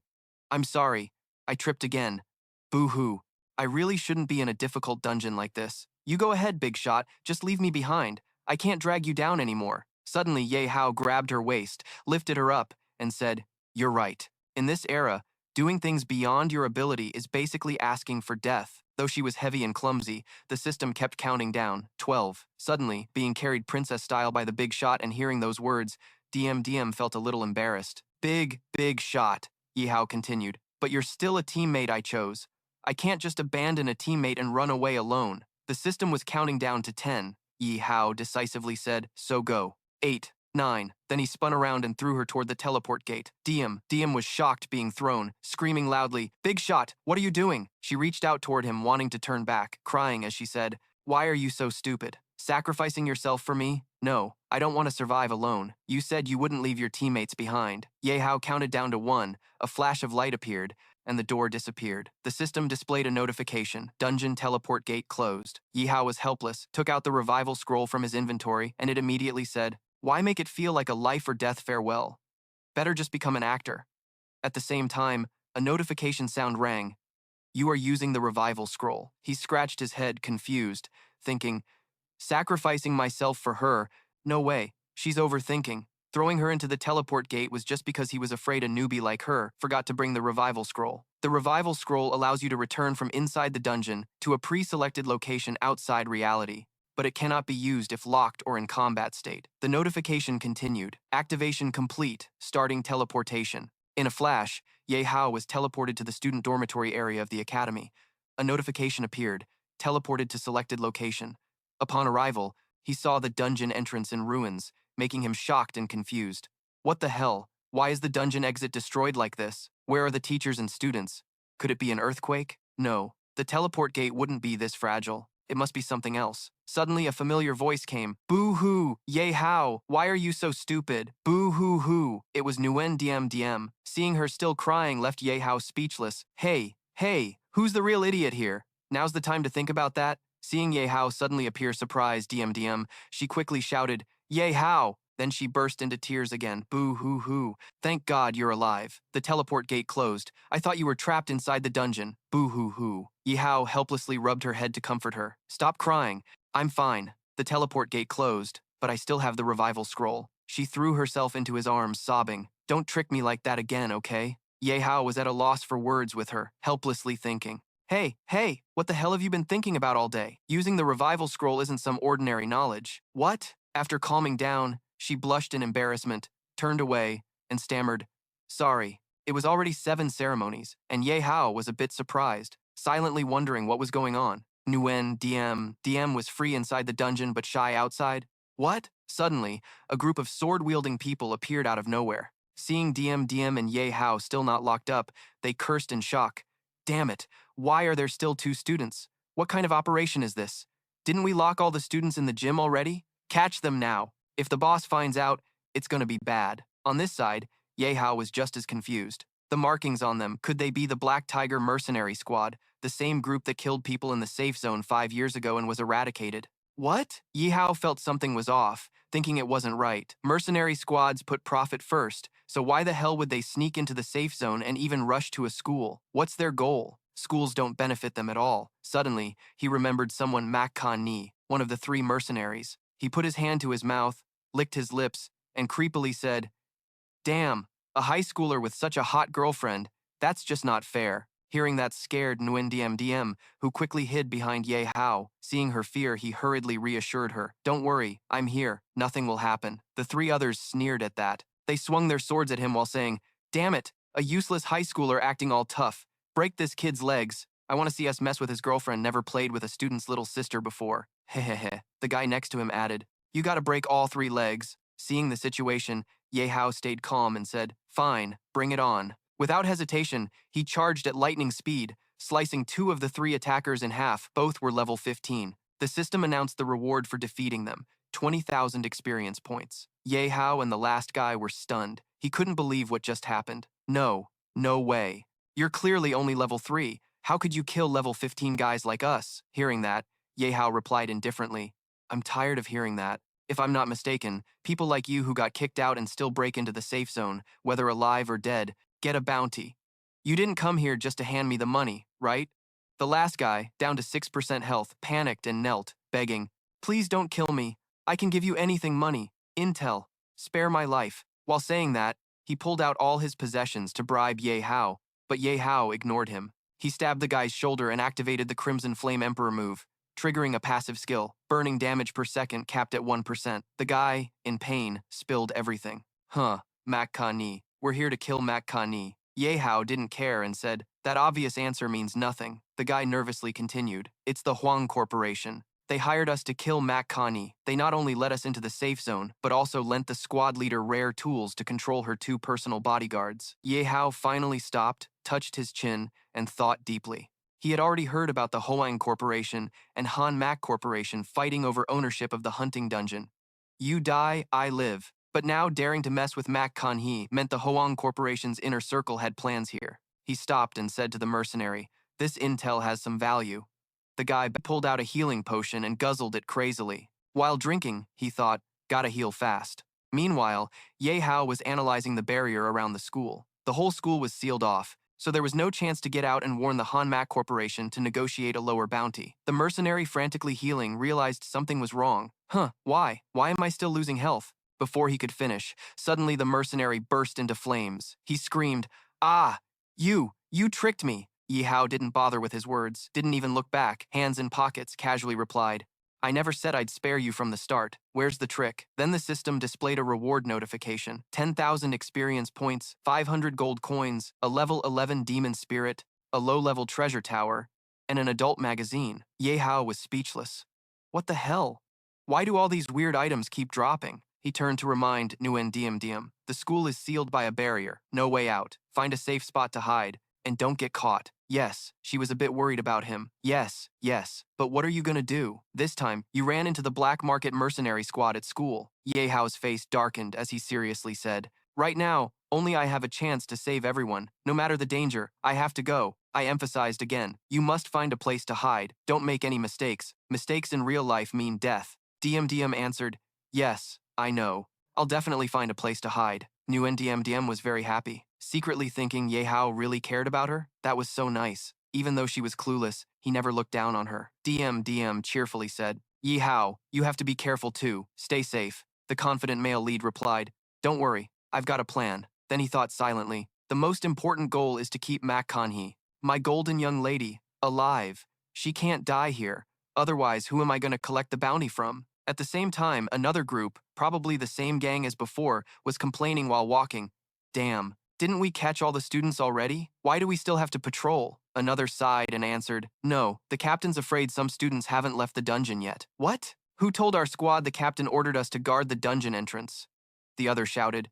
I'm sorry, I tripped again. Boo-hoo, I really shouldn't be in a difficult dungeon like this. You go ahead, big shot, just leave me behind. I can't drag you down anymore. Suddenly Ye Hao grabbed her waist, lifted her up, and said, you're right. In this era, doing things beyond your ability is basically asking for death. Though she was heavy and clumsy, the system kept counting down. 12. Suddenly, being carried princess style by the big shot and hearing those words, DM felt a little embarrassed. Big shot, Yihao continued. But you're still a teammate I chose. I can't just abandon a teammate and run away alone. The system was counting down to 10. Yihao decisively said, so go. 8. 9. Then he spun around and threw her toward the teleport gate. DM was shocked being thrown, screaming loudly, big shot, what are you doing? She reached out toward him, wanting to turn back, crying as she said, why are you so stupid? Sacrificing yourself for me? No, I don't want to survive alone. You said you wouldn't leave your teammates behind. Ye Hao counted down to 1, a flash of light appeared, and the door disappeared. The system displayed a notification. Dungeon teleport gate closed. Yihao was helpless, took out the revival scroll from his inventory, and it immediately said, why make it feel like a life or death farewell? Better just become an actor. At the same time, a notification sound rang. You are using the revival scroll. He scratched his head, confused, thinking, sacrificing myself for her? No way. She's overthinking. Throwing her into the teleport gate was just because he was afraid a newbie like her forgot to bring the revival scroll. The revival scroll allows you to return from inside the dungeon to a pre-selected location outside reality, but it cannot be used if locked or in combat state. The notification continued. Activation complete, starting teleportation. In a flash, Ye Hao was teleported to the student dormitory area of the academy. A notification appeared, teleported to selected location. Upon arrival, he saw the dungeon entrance in ruins, making him shocked and confused. What the hell? Why is the dungeon exit destroyed like this? Where are the teachers and students? Could it be an earthquake? No. The teleport gate wouldn't be this fragile. It must be something else. Suddenly, a familiar voice came. Boo-hoo! Ye Hao! Why are you so stupid? Boo-hoo-hoo! It was Nguyen Diem. Seeing her still crying left Ye Hao speechless. Hey, who's the real idiot here? Now's the time to think about that? Seeing Ye Hao suddenly appear surprised, Diem, she quickly shouted, Ye Hao! Then she burst into tears again. Boo-hoo-hoo. Thank God you're alive. The teleport gate closed. I thought you were trapped inside the dungeon. Boo-hoo-hoo. Yihao helplessly rubbed her head to comfort her. Stop crying. I'm fine. The teleport gate closed, but I still have the revival scroll. She threw herself into his arms, sobbing. Don't trick me like that again, okay? Yihao was at a loss for words with her, helplessly thinking. Hey, what the hell have you been thinking about all day? Using the revival scroll isn't some ordinary knowledge. What? After calming down, she blushed in embarrassment, turned away, and stammered, Sorry. It was already 7 ceremonies, and Ye Hao was a bit surprised, silently wondering what was going on. Nguyen Diem was free inside the dungeon but shy outside. What? Suddenly, a group of sword-wielding people appeared out of nowhere. Seeing Diem and Ye Hao still not locked up, they cursed in shock. Damn it, why are there still 2 students? What kind of operation is this? Didn't we lock all the students in the gym already? Catch them now. If the boss finds out, it's gonna be bad. On this side, Ye Hao was just as confused. The markings on them, could they be the Black Tiger mercenary squad, the same group that killed people in the safe zone 5 years ago and was eradicated? What? Yihao felt something was off, thinking it wasn't right. Mercenary squads put profit first, so why the hell would they sneak into the safe zone and even rush to a school? What's their goal? Schools don't benefit them at all. Suddenly, he remembered someone Mak Kan Ni, one of the 3 mercenaries. He put his hand to his mouth, licked his lips, and creepily said, Damn, a high schooler with such a hot girlfriend, that's just not fair. Hearing that scared Nguyen Diem, who quickly hid behind Ye Hao. Seeing her fear, he hurriedly reassured her. Don't worry, I'm here, nothing will happen. The 3 others sneered at that. They swung their swords at him while saying, Damn it, a useless high schooler acting all tough. Break this kid's legs. I want to see us mess with his girlfriend never played with a student's little sister before. Hehehe. The guy next to him added, You gotta break all 3 legs. Seeing the situation, Ye Hao stayed calm and said, Fine, bring it on. Without hesitation, he charged at lightning speed, slicing 2 of the 3 attackers in half. Both were level 15. The system announced the reward for defeating them, 20,000 experience points. Ye Hao and the last guy were stunned. He couldn't believe what just happened. No way. You're clearly only level 3. How could you kill level 15 guys like us? Hearing that, Ye Hao replied indifferently, I'm tired of hearing that. If I'm not mistaken, people like you who got kicked out and still break into the safe zone, whether alive or dead, get a bounty. You didn't come here just to hand me the money, right? The last guy, down to 6% health, panicked and knelt, begging, Please don't kill me. I can give you anything money, intel, spare my life. While saying that, he pulled out all his possessions to bribe Ye Hao, but Ye Hao ignored him. He stabbed the guy's shoulder and activated the Crimson Flame Emperor move, triggering a passive skill, burning damage per second capped at 1%. The guy, in pain, spilled everything. Mak Kan Ni. We're here to kill Mak Kan Ni. Ye Hao didn't care and said, That obvious answer means nothing. The guy nervously continued, It's the Huang Corporation. They hired us to kill Mak Kan Ni. They not only let us into the safe zone, but also lent the squad leader rare tools to control her 2 personal bodyguards. Ye Hao finally stopped, touched his chin, and thought deeply. He had already heard about the Huang Corporation and Han Mak Corporation fighting over ownership of the hunting dungeon. You die, I live. But now daring to mess with Mak Kan Hee meant the Huang Corporation's inner circle had plans here. He stopped and said to the mercenary, This intel has some value. The guy pulled out a healing potion and guzzled it crazily. While drinking, he thought, Gotta heal fast. Meanwhile, Ye Hao was analyzing the barrier around the school. The whole school was sealed off, so there was no chance to get out and warn the Han Mak Corporation to negotiate a lower bounty. The mercenary, frantically healing, realized something was wrong. Why? Why am I still losing health? Before he could finish, suddenly the mercenary burst into flames. He screamed, Ah! You tricked me! Yihao didn't bother with his words, didn't even look back, hands in pockets, casually replied, I never said I'd spare you from the start. Where's the trick? Then the system displayed a reward notification. 10,000 experience points, 500 gold coins, a level 11 demon spirit, a low-level treasure tower, and an adult magazine. Ye Hao was speechless. What the hell? Why do all these weird items keep dropping? He turned to remind Nguyen Diem Diem. The school is sealed by a barrier. No way out. Find a safe spot to hide. And don't get caught. Yes, she was a bit worried about him. Yes, but what are you gonna do? This time, you ran into the black market mercenary squad at school. Ye Hao's face darkened as he seriously said, right now, only I have a chance to save everyone. No matter the danger, I have to go. I emphasized again, you must find a place to hide. Don't make any mistakes. Mistakes in real life mean death. Diem Diem answered, yes, I know. I'll definitely find a place to hide. Nguyen Diem Diem was very happy, secretly thinking Ye Hao really cared about her. That was so nice. Even though she was clueless, he never looked down on her. Diem Diem cheerfully said, Yihao, you have to be careful too. Stay safe. The confident male lead replied, don't worry, I've got a plan. Then he thought silently, the most important goal is to keep Mak Kanhee, my golden young lady, alive. She can't die here. Otherwise, who am I going to collect the bounty from? At the same time, another group, probably the same gang as before, was complaining while walking. Damn, didn't we catch all the students already? Why do we still have to patrol? Another sighed and answered, no, the captain's afraid some students haven't left the dungeon yet. What? Who told our squad the captain ordered us to guard the dungeon entrance? The other shouted,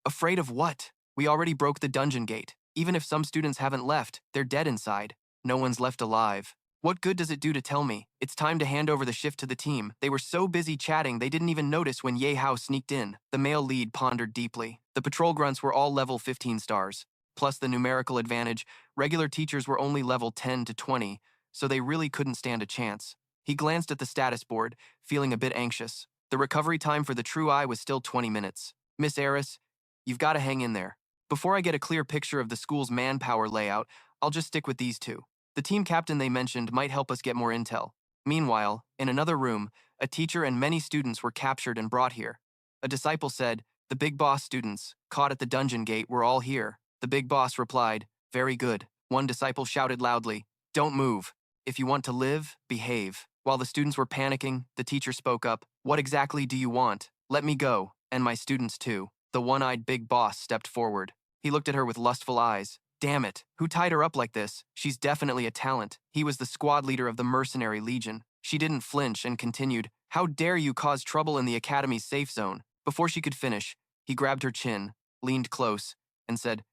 afraid of what? We already broke the dungeon gate. Even if some students haven't left, they're dead inside. No one's left alive. What good does it do to tell me? It's time to hand over the shift to the team. They were so busy chatting they didn't even notice when Ye Hao sneaked in. The male lead pondered deeply. The patrol grunts were all level 15 stars. Plus the numerical advantage, regular teachers were only level 10 to 20, so they really couldn't stand a chance. He glanced at the status board, feeling a bit anxious. The recovery time for the True Eye was still 20 minutes. Miss Aerys, you've got to hang in there. Before I get a clear picture of the school's manpower layout, I'll just stick with these two. The team captain they mentioned might help us get more intel. Meanwhile, in another room, a teacher and many students were captured and brought here. A disciple said, the big boss students, caught at the dungeon gate, were all here. The big boss replied, very good. One disciple shouted loudly, don't move. If you want to live, behave. While the students were panicking, the teacher spoke up, what exactly do you want? Let me go, and my students too. The one-eyed big boss stepped forward. He looked at her with lustful eyes. Damn it, who tied her up like this? She's definitely a talent. He was the squad leader of the mercenary legion. She didn't flinch and continued, how dare you cause trouble in the academy's safe zone? Before she could finish, he grabbed her chin, leaned close, and said,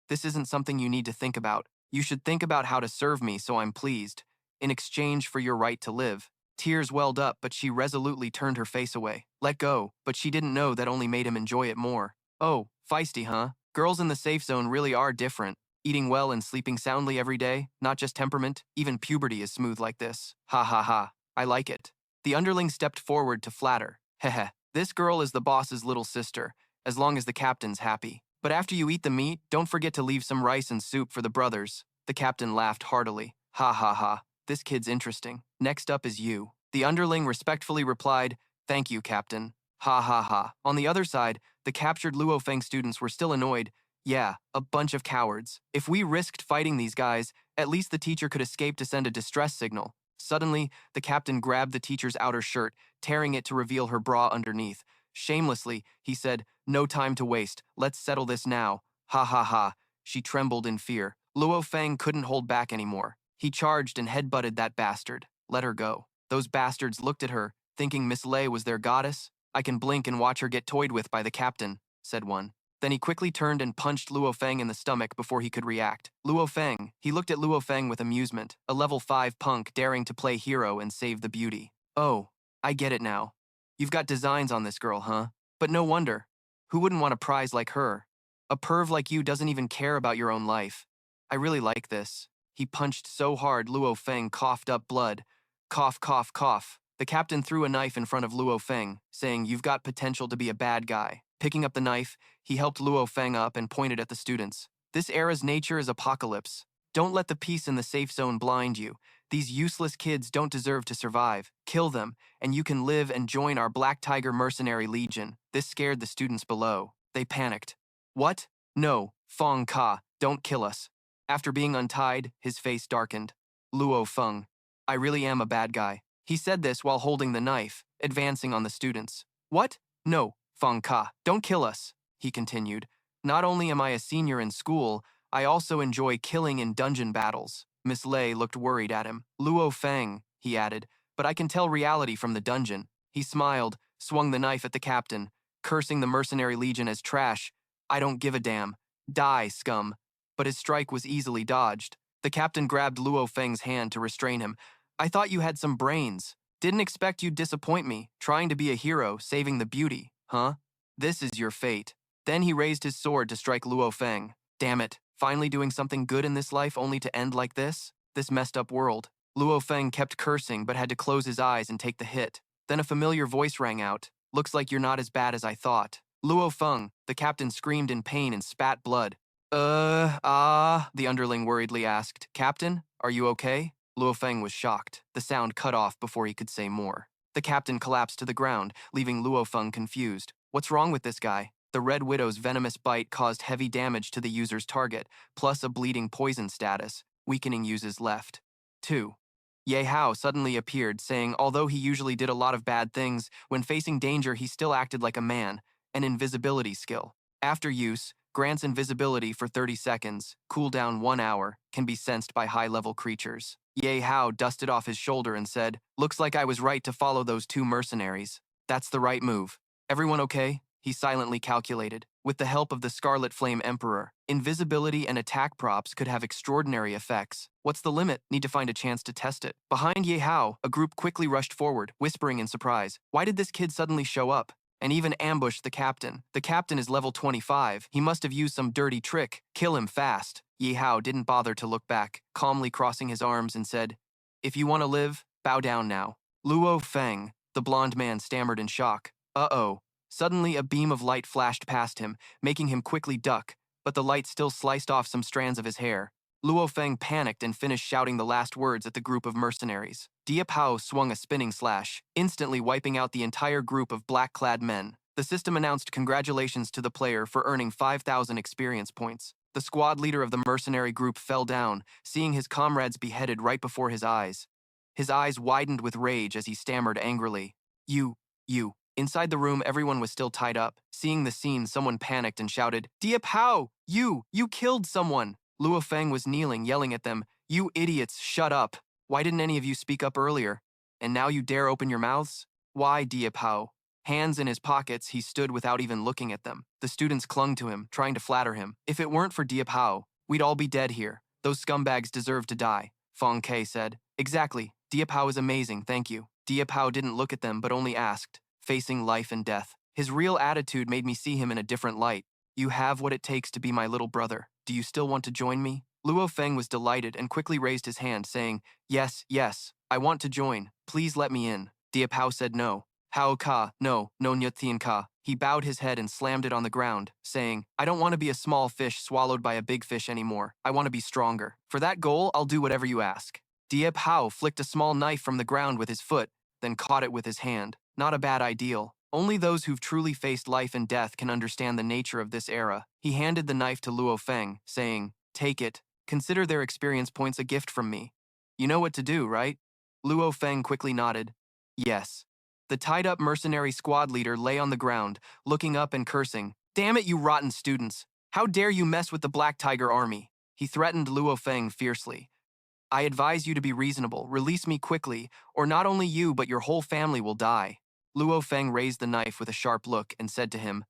this isn't something you need to think about. You should think about how to serve me so I'm pleased, in exchange for your right to live. Tears welled up, but she resolutely turned her face away. Let go, but she didn't know that only made him enjoy it more. Oh, feisty, huh? Girls in the safe zone really are different. Eating well and sleeping soundly every day, not just temperament, even puberty is smooth like this. Ha ha ha, I like it. The underling stepped forward to flatter. Heh, this girl is the boss's little sister, as long as the captain's happy. But after you eat the meat, don't forget to leave some rice and soup for the brothers. The captain laughed heartily. Ha ha ha, this kid's interesting. Next up is you. The underling respectfully replied, thank you, Captain. Ha ha ha. On the other side, the captured Luofeng students were still annoyed. Yeah, a bunch of cowards. If we risked fighting these guys, at least the teacher could escape to send a distress signal. Suddenly, the captain grabbed the teacher's outer shirt, tearing it to reveal her bra underneath. Shamelessly, he said, no time to waste. Let's settle this now. Ha ha ha. She trembled in fear. Luofeng couldn't hold back anymore. He charged and headbutted that bastard. Let her go. Those bastards looked at her, thinking Miss Lei was their goddess. I can blink and watch her get toyed with by the captain, said one. Then he quickly turned and punched Luofeng in the stomach before he could react. Luofeng. He looked at Luofeng with amusement, a level 5 punk daring to play hero and save the beauty. Oh, I get it now. You've got designs on this girl, huh? But no wonder. Who wouldn't want a prize like her? A perv like you doesn't even care about your own life. I really like this. He punched so hard Luofeng coughed up blood. Cough, cough, cough. The captain threw a knife in front of Luofeng, saying, you've got potential to be a bad guy. Picking up the knife, he helped Luofeng up and pointed at the students. This era's nature is apocalypse. Don't let the peace in the safe zone blind you. These useless kids don't deserve to survive. Kill them, and you can live and join our Black Tiger Mercenary Legion. This scared the students below. They panicked. What? No, Fong Ka, don't kill us. After being untied, his face darkened. Luofeng, I really am a bad guy. He said this while holding the knife, advancing on the students. What? No, Fong Ka, don't kill us, he continued. Not only am I a senior in school, I also enjoy killing in dungeon battles. Miss Lei looked worried at him. Luofeng, he added, but I can tell reality from the dungeon. He smiled, swung the knife at the captain. cursing the mercenary legion as trash. I don't give a damn. Die, scum. But his strike was easily dodged. The captain grabbed Luo Feng's hand to restrain him. I thought you had some brains. Didn't expect you'd disappoint me, trying to be a hero, saving the beauty, huh? This is your fate. Then he raised his sword to strike Luo Feng. Damn it, finally doing something good in this life only to end like this? This messed up world. Luo Feng kept cursing but had to close his eyes and take the hit. Then a familiar voice rang out. Looks like you're not as bad as I thought. Luo Feng, the captain screamed in pain and spat blood. The underling worriedly asked. Captain, are you okay? Luo Feng was shocked. The sound cut off before he could say more. The captain collapsed to the ground, leaving Luo Feng confused. What's wrong with this guy? The Red Widow's venomous bite caused heavy damage to the user's target, plus a bleeding poison status, weakening user's left. 2. Ye Hao suddenly appeared, saying although he usually did a lot of bad things, when facing danger he still acted like a man, an invisibility skill. After use, grants invisibility for 30 seconds, cooldown 1 hour, can be sensed by high-level creatures. Ye Hao dusted off his shoulder and said, looks like I was right to follow those 2 mercenaries. That's the right move. Everyone okay? He silently calculated. With the help of the Scarlet Flame Emperor, invisibility and attack props could have extraordinary effects. What's the limit? Need to find a chance to test it. Behind Ye Hao, a group quickly rushed forward, whispering in surprise. Why did this kid suddenly show up? And even ambushed the captain. The captain is level 25. He must have used some dirty trick. Kill him fast. Ye Hao didn't bother to look back, calmly crossing his arms and said, if you want to live, bow down now. Luo Feng, the blonde man stammered in shock. Uh-oh. Suddenly, a beam of light flashed past him, making him quickly duck, but the light still sliced off some strands of his hair. Luo Feng panicked and finished shouting the last words at the group of mercenaries. Diệp Hạo swung a spinning slash, instantly wiping out the entire group of black-clad men. The system announced congratulations to the player for earning 5,000 experience points. The squad leader of the mercenary group fell down, seeing his comrades beheaded right before his eyes. His eyes widened with rage as he stammered angrily. You. Inside the room, everyone was still tied up. Seeing the scene, someone panicked and shouted, Diệp Hạo, you killed someone. Luo Feng was kneeling, yelling at them, you idiots, shut up. Why didn't any of you speak up earlier? And now you dare open your mouths? Why, Diệp Hạo? Hands in his pockets, he stood without even looking at them. The students clung to him, trying to flatter him. If it weren't for Diệp Hạo, we'd all be dead here. Those scumbags deserve to die, Fong Ke said. Exactly. Diệp Hạo is amazing, thank you. Diệp Hạo didn't look at them but only asked, facing life and death. His real attitude made me see him in a different light. You have what it takes to be my little brother. Do you still want to join me? Luo Feng was delighted and quickly raised his hand, saying, yes, I want to join. Please let me in. Diệp Hạo said no. Hao ka, no nyuthien ka. He bowed his head and slammed it on the ground, saying, I don't want to be a small fish swallowed by a big fish anymore. I want to be stronger. For that goal, I'll do whatever you ask. Diệp Hạo flicked a small knife from the ground with his foot, then caught it with his hand. Not a bad ideal. Only those who've truly faced life and death can understand the nature of this era. He handed the knife to Luo Feng, saying, take it. Consider their experience points a gift from me. You know what to do, right? Luo Feng quickly nodded. Yes. The tied-up mercenary squad leader lay on the ground, looking up and cursing. Damn it, you rotten students. How dare you mess with the Black Tiger Army? He threatened Luo Feng fiercely. I advise you to be reasonable. Release me quickly, or not only you but your whole family will die. Luo Feng raised the knife with a sharp look and said to him,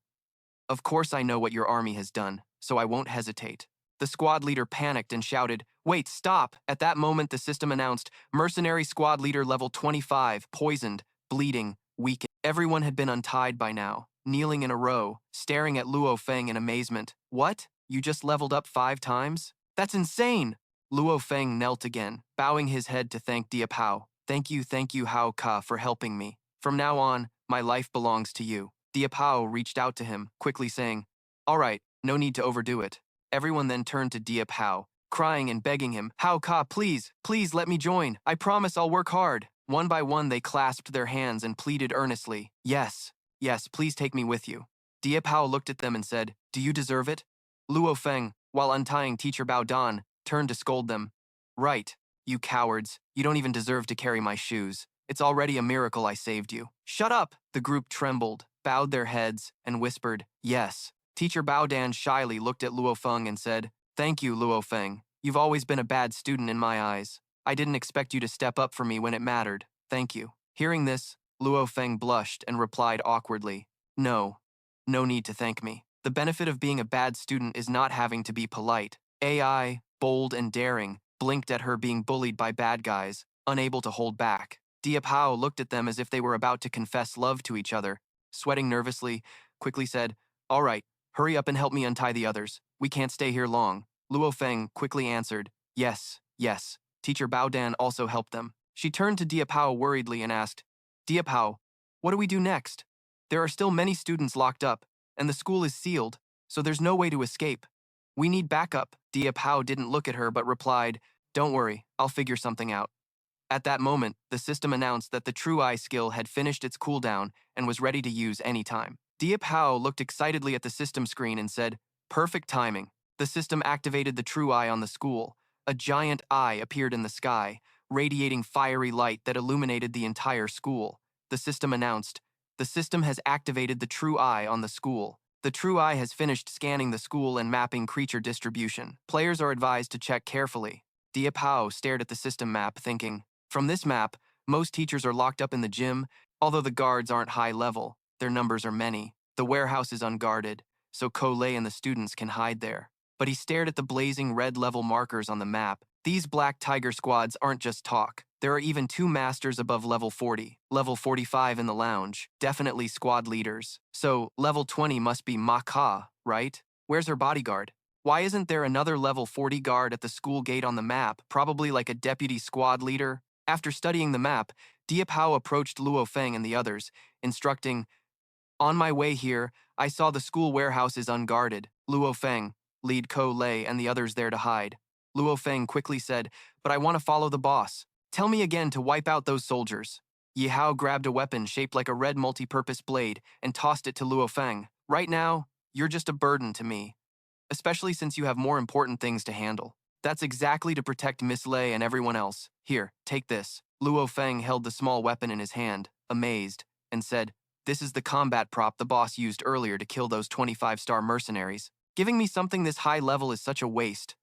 of course I know what your army has done, so I won't hesitate. The squad leader panicked and shouted, wait, stop! At that moment the system announced, mercenary squad leader level 25, poisoned, bleeding, weakened. Everyone had been untied by now, kneeling in a row, staring at Luo Feng in amazement. What? You just leveled up 5 times? That's insane! Luo Feng knelt again, bowing his head to thank Diệp Hạo. Thank you Hao Ka for helping me. From now on, my life belongs to you. Diệp Hạo reached out to him, quickly saying, all right, no need to overdo it. Everyone then turned to Diệp Hạo, crying and begging him, Hao Ka, please let me join. I promise I'll work hard. One by one they clasped their hands and pleaded earnestly, yes, please take me with you. Diệp Hạo looked at them and said, do you deserve it? Luo Feng, while untying Teacher Bao Dan, turned to scold them. Right, you cowards, you don't even deserve to carry my shoes. It's already a miracle I saved you. Shut up! The group trembled, bowed their heads, and whispered, yes. Teacher Bao Dan shyly looked at Luo Feng and said, thank you, Luo Feng. You've always been a bad student in my eyes. I didn't expect you to step up for me when it mattered. Thank you. Hearing this, Luo Feng blushed and replied awkwardly, no. No need to thank me. The benefit of being a bad student is not having to be polite. AI, bold and daring, blinked at her being bullied by bad guys, unable to hold back. Diệp Hạo looked at them as if they were about to confess love to each other. Sweating nervously, quickly said, "All right, hurry up and help me untie the others. We can't stay here long." Luo Feng quickly answered, "Yes, yes." Teacher Bao Dan also helped them. She turned to Diệp Hạo worriedly and asked, "Diệp Hạo, what do we do next? There are still many students locked up, and the school is sealed, so there's no way to escape. We need backup." Diệp Hạo didn't look at her but replied, "Don't worry, I'll figure something out." At that moment, the system announced that the True Eye skill had finished its cooldown and was ready to use anytime. Diệp Hạo looked excitedly at the system screen and said, "Perfect timing." The system activated the True Eye on the school. A giant eye appeared in the sky, radiating fiery light that illuminated the entire school. The system announced, "The system has activated the True Eye on the school. The True Eye has finished scanning the school and mapping creature distribution. Players are advised to check carefully." Diệp Hạo stared at the system map, thinking, "From this map, most teachers are locked up in the gym, although the guards aren't high level. Their numbers are many. The warehouse is unguarded, so Coley and the students can hide there." But he stared at the blazing red level markers on the map. These Black Tiger squads aren't just talk. There are even 2 masters above level 40, level 45 in the lounge, definitely squad leaders. So, level 20 must be Maka, right? Where's her bodyguard? Why isn't there another level 40 guard at the school gate on the map, probably like a deputy squad leader? After studying the map, Diệp Hạo approached Luo Feng and the others, instructing, "On my way here, I saw the school warehouse is unguarded. Luo Feng, lead Ko Lei and the others there to hide." Luo Feng quickly said, "But I want to follow the boss. Tell me again to wipe out those soldiers." Yihao grabbed a weapon shaped like a red multi-purpose blade and tossed it to Luo Feng. "Right now, you're just a burden to me, especially since you have more important things to handle. That's exactly to protect Miss Lei and everyone else. Here, take this." Luo Feng held the small weapon in his hand, amazed, and said, "This is the combat prop the boss used earlier to kill those 25-star mercenaries. Giving me something this high level is such a waste."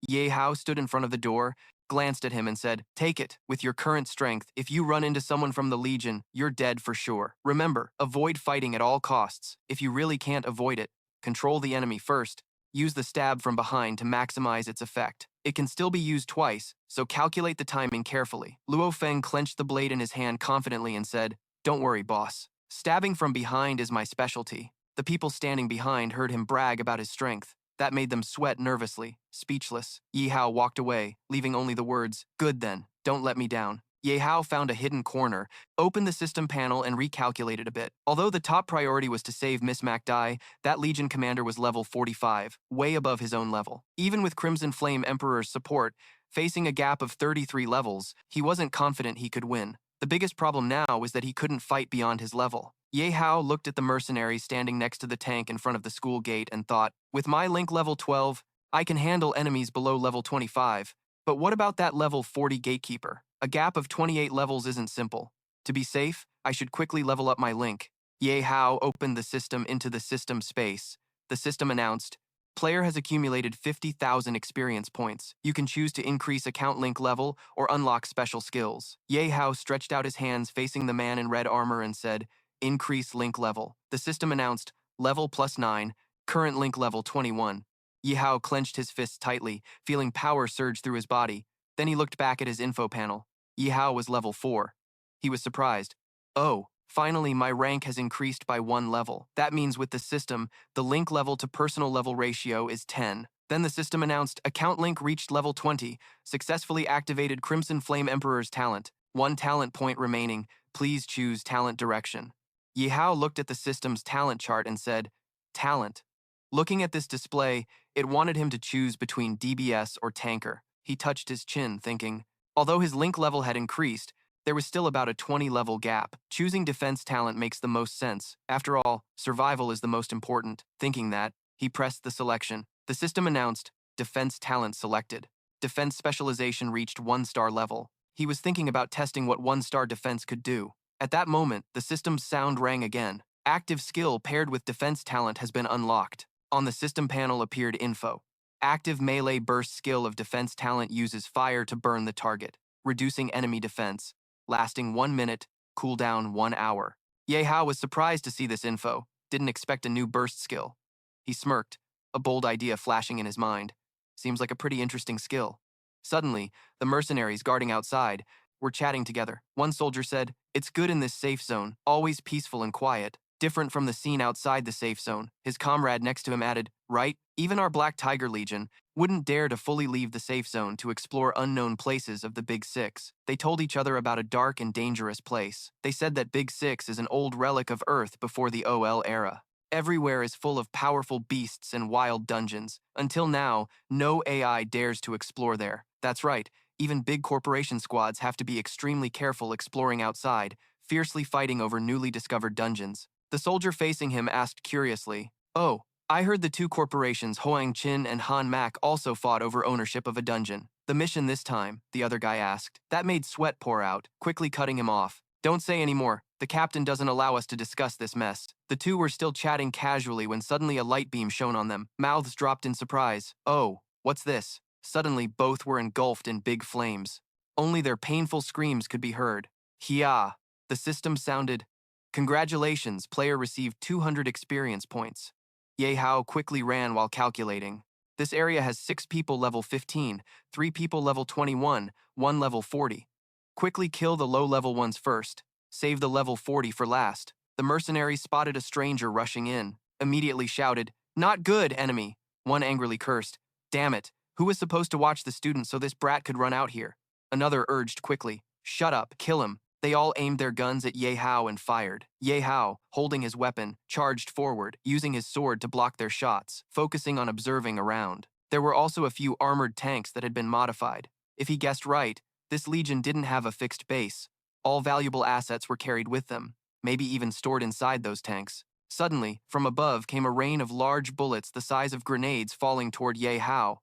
Ye Hao stood in front of the door, glanced at him and said, "Take it. With your current strength, if you run into someone from the Legion, you're dead for sure. Remember, avoid fighting at all costs. If you really can't avoid it, control the enemy first. Use the stab from behind to maximize its effect. It can still be used twice, so calculate the timing carefully." Luo Feng clenched the blade in his hand confidently and said, "Don't worry, boss. Stabbing from behind is my specialty." The people standing behind heard him brag about his strength. That made them sweat nervously, speechless. Yihao walked away, leaving only the words, "Good then, don't let me down." Yihao found a hidden corner, opened the system panel and recalculated a bit. Although the top priority was to save Miss MacDai, that Legion commander was level 45, way above his own level. Even with Crimson Flame Emperor's support, facing a gap of 33 levels, he wasn't confident he could win. The biggest problem now was that he couldn't fight beyond his level. Ye Hao looked at the mercenaries standing next to the tank in front of the school gate and thought, "With my link level 12, I can handle enemies below level 25. But what about that level 40 gatekeeper? A gap of 28 levels isn't simple. To be safe, I should quickly level up my link." Ye Hao opened the system into the system space. The system announced, "Player has accumulated 50,000 experience points. You can choose to increase account link level or unlock special skills." Ye Hao stretched out his hands facing the man in red armor and said, "Increase link level." The system announced, "Level +9, current link level 21. Yihao clenched his fists tightly, feeling power surge through his body. Then he looked back at his info panel. Yihao was level 4. He was surprised. "Oh, finally my rank has increased by 1 level. That means with the system, the link level to personal level ratio is 10. Then the system announced, "Account link reached level 20, successfully activated Crimson Flame Emperor's talent. 1 talent point remaining. Please choose talent direction." Yihao looked at the system's talent chart and said, "Talent." Looking at this display, it wanted him to choose between DBS or tanker. He touched his chin, thinking, although his link level had increased, there was still about a 20-level gap. Choosing defense talent makes the most sense. After all, survival is the most important. Thinking that, he pressed the selection. The system announced, "Defense talent selected." Defense specialization reached 1-star level. He was thinking about testing what 1-star defense could do. At that moment, the system's sound rang again. "Active skill paired with defense talent has been unlocked." On the system panel appeared info. "Active melee burst skill of defense talent uses fire to burn the target, reducing enemy defense, lasting 1 minute, cooldown 1 hour." Ye Hao was surprised to see this info. didn't expect a new burst skill. He smirked, a bold idea flashing in his mind. Seems like a pretty interesting skill. Suddenly, the mercenaries guarding outside were chatting together. One soldier said, "It's good in this safe zone, always peaceful and quiet, different from the scene outside the safe zone." His comrade next to him added, "Right, even our Black Tiger Legion wouldn't dare to fully leave the safe zone to explore unknown places of the Big Six." They told each other about a dark and dangerous place. They said that Big Six is an old relic of Earth before the OL era. Everywhere is full of powerful beasts and wild dungeons. Until now, no AI dares to explore there. That's right, even big corporation squads have to be extremely careful exploring outside, fiercely fighting over newly discovered dungeons. The soldier facing him asked curiously, "Oh, I heard the two corporations Hoang Chin and Han Mak also fought over ownership of a dungeon. The mission this time," the other guy asked. That made sweat pour out, quickly cutting him off. "Don't say any more. The captain doesn't allow us to discuss this mess." The two were still chatting casually when suddenly a light beam shone on them. Mouths dropped in surprise. "Oh, what's this?" Suddenly, both were engulfed in big flames. Only their painful screams could be heard. "Hiya!" The system sounded. "Congratulations, player received 200 experience points." Ye Hao quickly ran while calculating. This area has 6 people level 15, 3 people level 21, 1 level 40. Quickly kill the low-level ones first. Save the level 40 for last. The mercenaries spotted a stranger rushing in, immediately shouted, "Not good, enemy!" One angrily cursed, "Damn it, who was supposed to watch the student so this brat could run out here?" Another urged quickly, "Shut up, kill him." They all aimed their guns at Ye Hao and fired. Ye Hao, holding his weapon, charged forward, using his sword to block their shots, focusing on observing around. There were also a few armored tanks that had been modified. If he guessed right, this legion didn't have a fixed base. All valuable assets were carried with them, maybe even stored inside those tanks. Suddenly, from above came a rain of large bullets the size of grenades falling toward Ye Hao.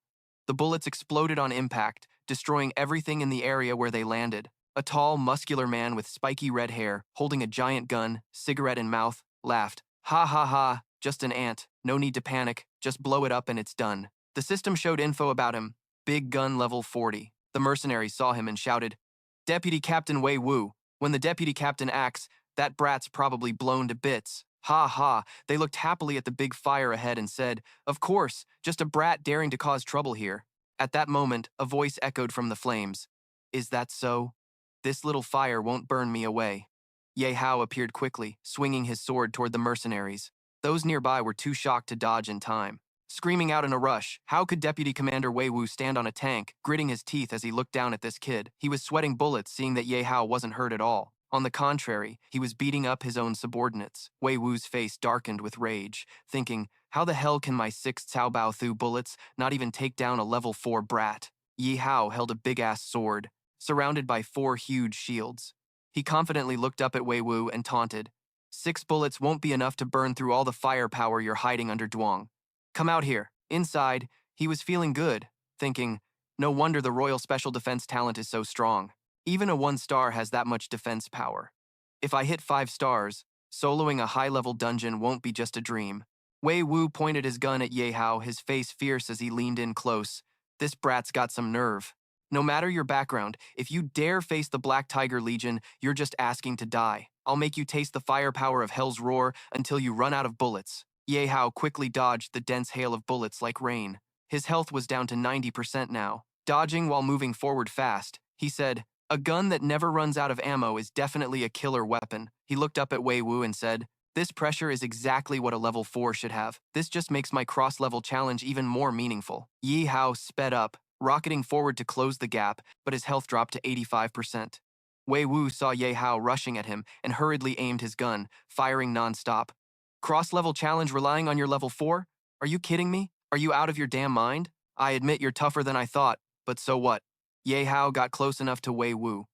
The bullets exploded on impact, destroying everything in the area where they landed. A tall, muscular man with spiky red hair, holding a giant gun, cigarette in mouth, laughed. "Ha ha ha, just an ant. No need to panic, just blow it up and it's done." The system showed info about him. Big gun level 40. The mercenary saw him and shouted, "Deputy Captain Wei Wu. When the deputy captain acts, that brat's probably blown to bits." Ha ha, they looked happily at the big fire ahead and said, "Of course, just a brat daring to cause trouble here." At that moment, a voice echoed from the flames. "Is that so? This little fire won't burn me away." Ye Hao appeared quickly, swinging his sword toward the mercenaries. Those nearby were too shocked to dodge in time. Screaming out in a rush, how could Deputy Commander Wei Wu stand on a tank, gritting his teeth as he looked down at this kid? He was sweating bullets, seeing that Ye Hao wasn't hurt at all. On the contrary, he was beating up his own subordinates. Wei Wu's face darkened with rage, thinking, how the hell can my 6 Cao Bao Thu bullets not even take down a level 4 brat? Yihao held a big-ass sword, surrounded by 4 huge shields. He confidently looked up at Wei Wu and taunted, "6 bullets won't be enough to burn through all the firepower you're hiding under Duong. Come out here." Inside, he was feeling good, thinking, no wonder the Royal Special Defense talent is so strong. Even a 1-star has that much defense power. If I hit 5 stars, soloing a high-level dungeon won't be just a dream. Wei Wu pointed his gun at Ye Hao, his face fierce as he leaned in close. This brat's got some nerve. No matter your background, if you dare face the Black Tiger Legion, you're just asking to die. I'll make you taste the firepower of Hell's Roar until you run out of bullets. Ye Hao quickly dodged the dense hail of bullets like rain. His health was down to 90% now. Dodging while moving forward fast, he said, "A gun that never runs out of ammo is definitely a killer weapon." He looked up at Wei Wu and said, "This pressure is exactly what a level 4 should have. This just makes my cross-level challenge even more meaningful." Ye Hao sped up, rocketing forward to close the gap, but his health dropped to 85%. Wei Wu saw Ye Hao rushing at him and hurriedly aimed his gun, firing non-stop. "Cross-level challenge relying on your level 4? Are you kidding me? Are you out of your damn mind? I admit you're tougher than I thought, but so what?" Ye Hao got close enough to Wei Wu.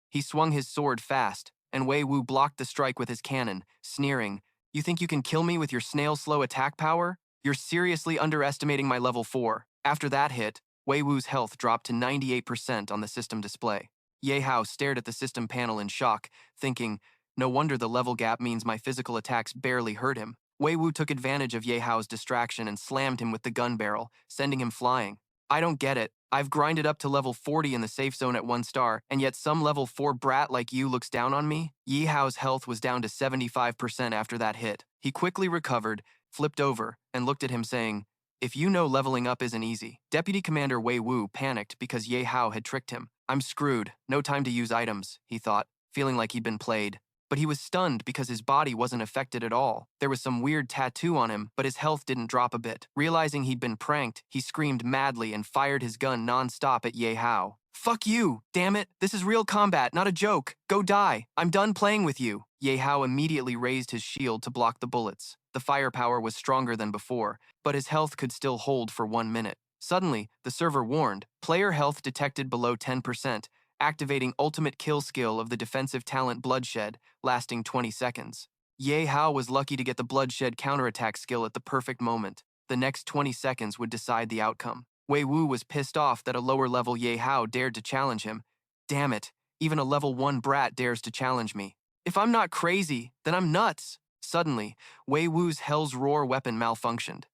He swung his sword fast, and Wei Wu blocked the strike with his cannon, sneering, "You think you can kill me with your snail-slow attack power? You're seriously underestimating my level 4. After that hit, Wei Wu's health dropped to 98% on the system display. Ye Hao stared at the system panel in shock, thinking, no wonder the level gap means my physical attacks barely hurt him. Wei Wu took advantage of Ye Hao's distraction and slammed him with the gun barrel, sending him flying. "I don't get it. I've grinded up to level 40 in the safe zone at 1 star, and yet some level 4 brat like you looks down on me?" Yi Hao's health was down to 75% after that hit. He quickly recovered, flipped over, and looked at him saying, "If you know leveling up isn't easy." Deputy Commander Wei Wu panicked because Ye Hao had tricked him. "I'm screwed. No time to use items," he thought, feeling like he'd been played. But he was stunned because his body wasn't affected at all. There was some weird tattoo on him, but his health didn't drop a bit. Realizing he'd been pranked, he screamed madly and fired his gun non-stop at Ye Hao. "Fuck you! Damn it! This is real combat, not a joke! Go die! I'm done playing with you!" Ye Hao immediately raised his shield to block the bullets. The firepower was stronger than before, but his health could still hold for 1 minute. Suddenly, the server warned, "Player health detected below 10%, activating ultimate kill skill of the defensive talent Bloodshed, lasting 20 seconds. Ye Hao was lucky to get the Bloodshed counterattack skill at the perfect moment. The next 20 seconds would decide the outcome. Wei Wu was pissed off that a lower-level Ye Hao dared to challenge him. "Damn it, even a level 1 brat dares to challenge me. If I'm not crazy, then I'm nuts." Suddenly, Wei Wu's Hell's Roar weapon malfunctioned.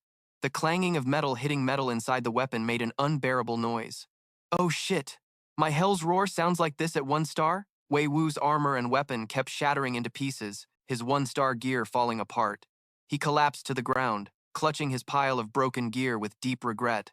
The clanging of metal hitting metal inside the weapon made an unbearable noise. "Oh shit. My Hell's Roar sounds like this at 1 star? Wei Wu's armor and weapon kept shattering into pieces, his 1-star gear falling apart. He collapsed to the ground, clutching his pile of broken gear with deep regret.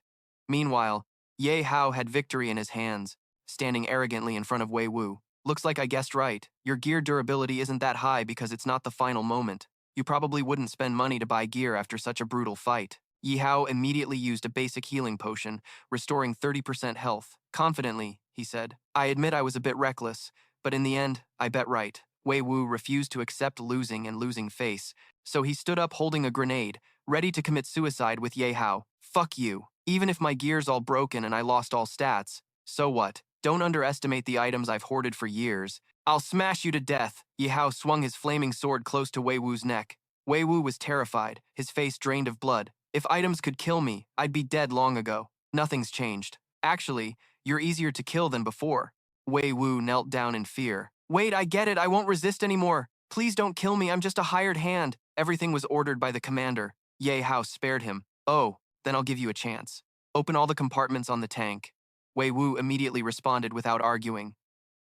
Meanwhile, Ye Hao had victory in his hands, standing arrogantly in front of Wei Wu. "Looks like I guessed right. Your gear durability isn't that high because it's not the final moment. You probably wouldn't spend money to buy gear after such a brutal fight." Yihao immediately used a basic healing potion, restoring 30% health. Confidently, he said, "I admit I was a bit reckless, but in the end, I bet right." Wei Wu refused to accept losing and losing face, so he stood up holding a grenade, ready to commit suicide with Ye Hao. "Fuck you. Even if my gear's all broken and I lost all stats, so what? Don't underestimate the items I've hoarded for years. I'll smash you to death." Yihao swung his flaming sword close to Wei Wu's neck. Wei Wu was terrified, his face drained of blood. "If items could kill me, I'd be dead long ago. Nothing's changed. Actually, you're easier to kill than before." Wei Wu knelt down in fear. "Wait, I get it. I won't resist anymore. Please don't kill me. I'm just a hired hand." Everything was ordered by the commander. Ye Hao spared him. "Oh, then I'll give you a chance. Open all the compartments on the tank." Wei Wu immediately responded without arguing.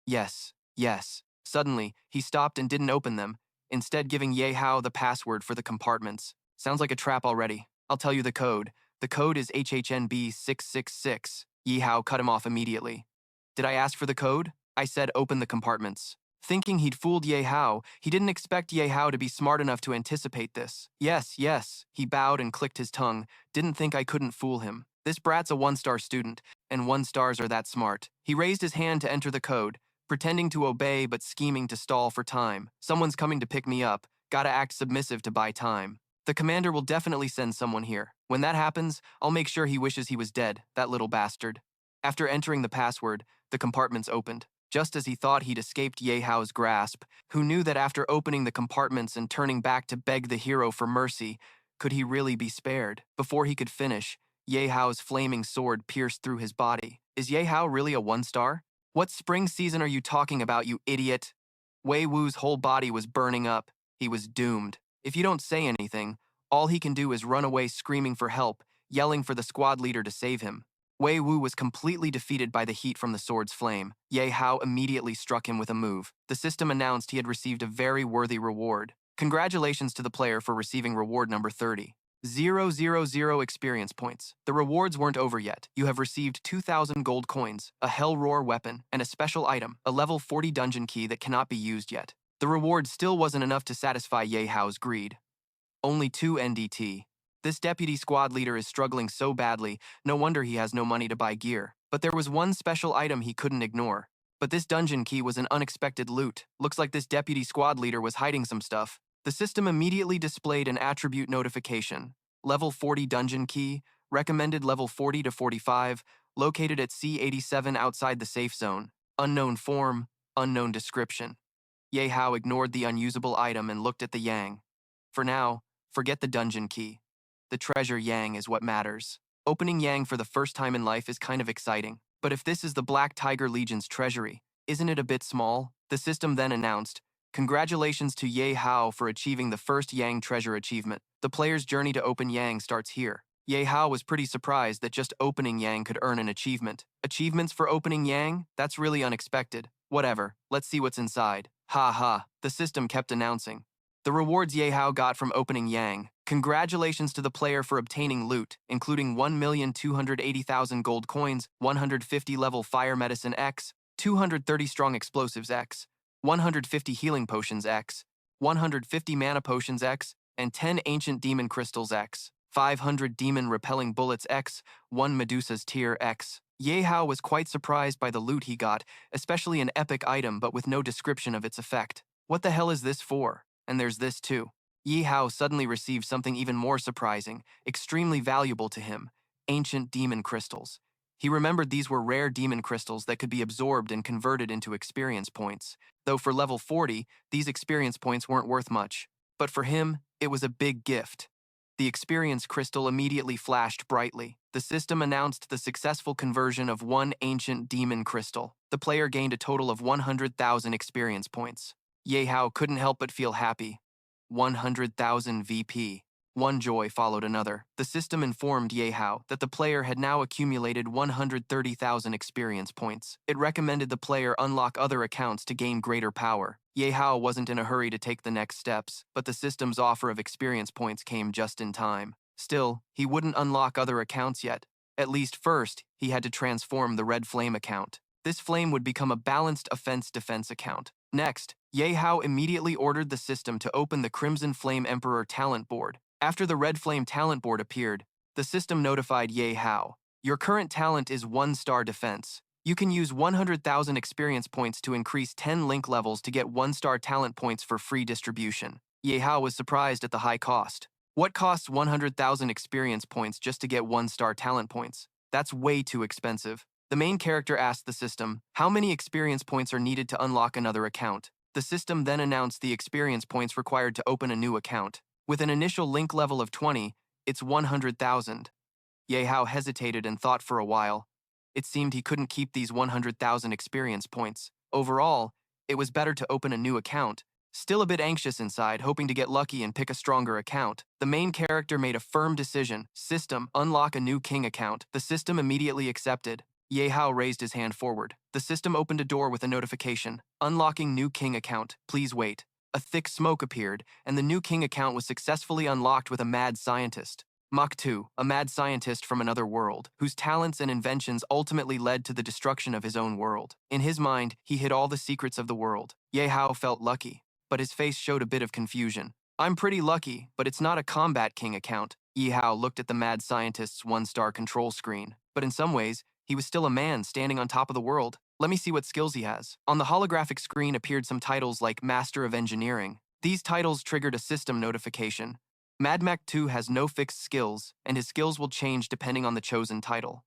"Yes, yes." Suddenly, he stopped and didn't open them, instead giving Ye Hao the password for the compartments. "Sounds like a trap already. I'll tell you the code. The code is HHNB 666. Yihao cut him off immediately. "Did I ask for the code? I said open the compartments." Thinking he'd fooled Ye Hao, he didn't expect Ye Hao to be smart enough to anticipate this. "Yes, yes." He bowed and clicked his tongue. "Didn't think I couldn't fool him. This brat's a 1-star student, and 1-stars are that smart." He raised his hand to enter the code, pretending to obey but scheming to stall for time. "Someone's coming to pick me up. Gotta act submissive to buy time. The commander will definitely send someone here. When that happens, I'll make sure he wishes he was dead, that little bastard." After entering the password, the compartments opened. Just as he thought he'd escaped Ye Hao's grasp, who knew that after opening the compartments and turning back to beg the hero for mercy, could he really be spared? Before he could finish, Ye Hao's flaming sword pierced through his body. "Is Ye Hao really a 1-star? What spring season are you talking about, you idiot?" Wei Wu's whole body was burning up. He was doomed. If you don't say anything, all he can do is run away screaming for help, yelling for the squad leader to save him. Wei Wu was completely defeated by the heat from the sword's flame. Ye Hao immediately struck him with a move. The system announced he had received a very worthy reward. Congratulations to the player for receiving reward number 30. 000 experience points. The rewards weren't over yet. You have received 2,000 gold coins, a Hell Roar weapon, and a special item, a level 40 dungeon key that cannot be used yet. The reward still wasn't enough to satisfy Ye Hao's greed. Only 2 NDT. This deputy squad leader is struggling so badly, no wonder he has no money to buy gear. But there was one special item he couldn't ignore. But this dungeon key was an unexpected loot. Looks like this deputy squad leader was hiding some stuff. The system immediately displayed an attribute notification. Level 40 dungeon key, recommended level 40 to 45, located at C87 outside the safe zone. Unknown form, unknown description. Ye Hao ignored the unusable item and looked at the Yang. For now, forget the dungeon key. The treasure Yang is what matters. Opening Yang for the first time in life is kind of exciting. But if this is the Black Tiger Legion's treasury, isn't it a bit small? The system then announced, "Congratulations to Ye Hao for achieving the first Yang treasure achievement. The player's journey to open Yang starts here." Ye Hao was pretty surprised that just opening Yang could earn an achievement. Achievements for opening Yang? That's really unexpected. Whatever, let's see what's inside. Ha ha, the system kept announcing. The rewards Ye Hao got from opening Yang. Congratulations to the player for obtaining loot, including 1,280,000 gold coins, 150 level fire medicine X, 230 strong explosives X, 150 healing potions X, 150 mana potions X, and 10 ancient demon crystals X, 500 demon repelling bullets X, 1 Medusa's tear X. Ye Hao was quite surprised by the loot he got, especially an epic item but with no description of its effect. What the hell is this for? And there's this too. Yihao suddenly received something even more surprising, extremely valuable to him: ancient demon crystals. He remembered these were rare demon crystals that could be absorbed and converted into experience points. Though for level 40, these experience points weren't worth much. But for him, it was a big gift. The experience crystal immediately flashed brightly. The system announced the successful conversion of 1 ancient demon crystal. The player gained a total of 100,000 experience points. Ye Hao couldn't help but feel happy. 100,000 VP. One joy followed another. The system informed Ye Hao that the player had now accumulated 130,000 experience points. It recommended the player unlock other accounts to gain greater power. Ye Hao wasn't in a hurry to take the next steps, but the system's offer of experience points came just in time. Still, he wouldn't unlock other accounts yet. At least first, he had to transform the Red Flame account. This flame would become a balanced offense-defense account. Next, Ye Hao immediately ordered the system to open the Crimson Flame Emperor talent board. After the Red Flame talent board appeared, the system notified Ye Hao, "Your current talent is 1-star defense. You can use 100,000 experience points to increase 10 link levels to get 1-star talent points for free distribution." Ye Hao was surprised at the high cost. What costs 100,000 experience points just to get 1-star talent points? That's way too expensive. The main character asked the system, how many experience points are needed to unlock another account? The system then announced the experience points required to open a new account. With an initial link level of 20, it's 100,000. Ye Hao hesitated and thought for a while. It seemed he couldn't keep these 100,000 experience points. Overall, it was better to open a new account. Still a bit anxious inside, hoping to get lucky and pick a stronger account, the main character made a firm decision. System, unlock a new king account. The system immediately accepted. Ye Hao raised his hand forward. The system opened a door with a notification. Unlocking new king account. Please wait. A thick smoke appeared, and the new king account was successfully unlocked with a mad scientist. Mach 2, a mad scientist from another world, whose talents and inventions ultimately led to the destruction of his own world. In his mind, he hid all the secrets of the world. Ye Hao felt lucky, but his face showed a bit of confusion. I'm pretty lucky, but it's not a combat king account. Yihao looked at the mad scientist's 1-star control screen. But in some ways, he was still a man standing on top of the world. Let me see what skills he has. On the holographic screen appeared some titles like Master of Engineering. These titles triggered a system notification. Mad Mac 2 has no fixed skills, and his skills will change depending on the chosen title.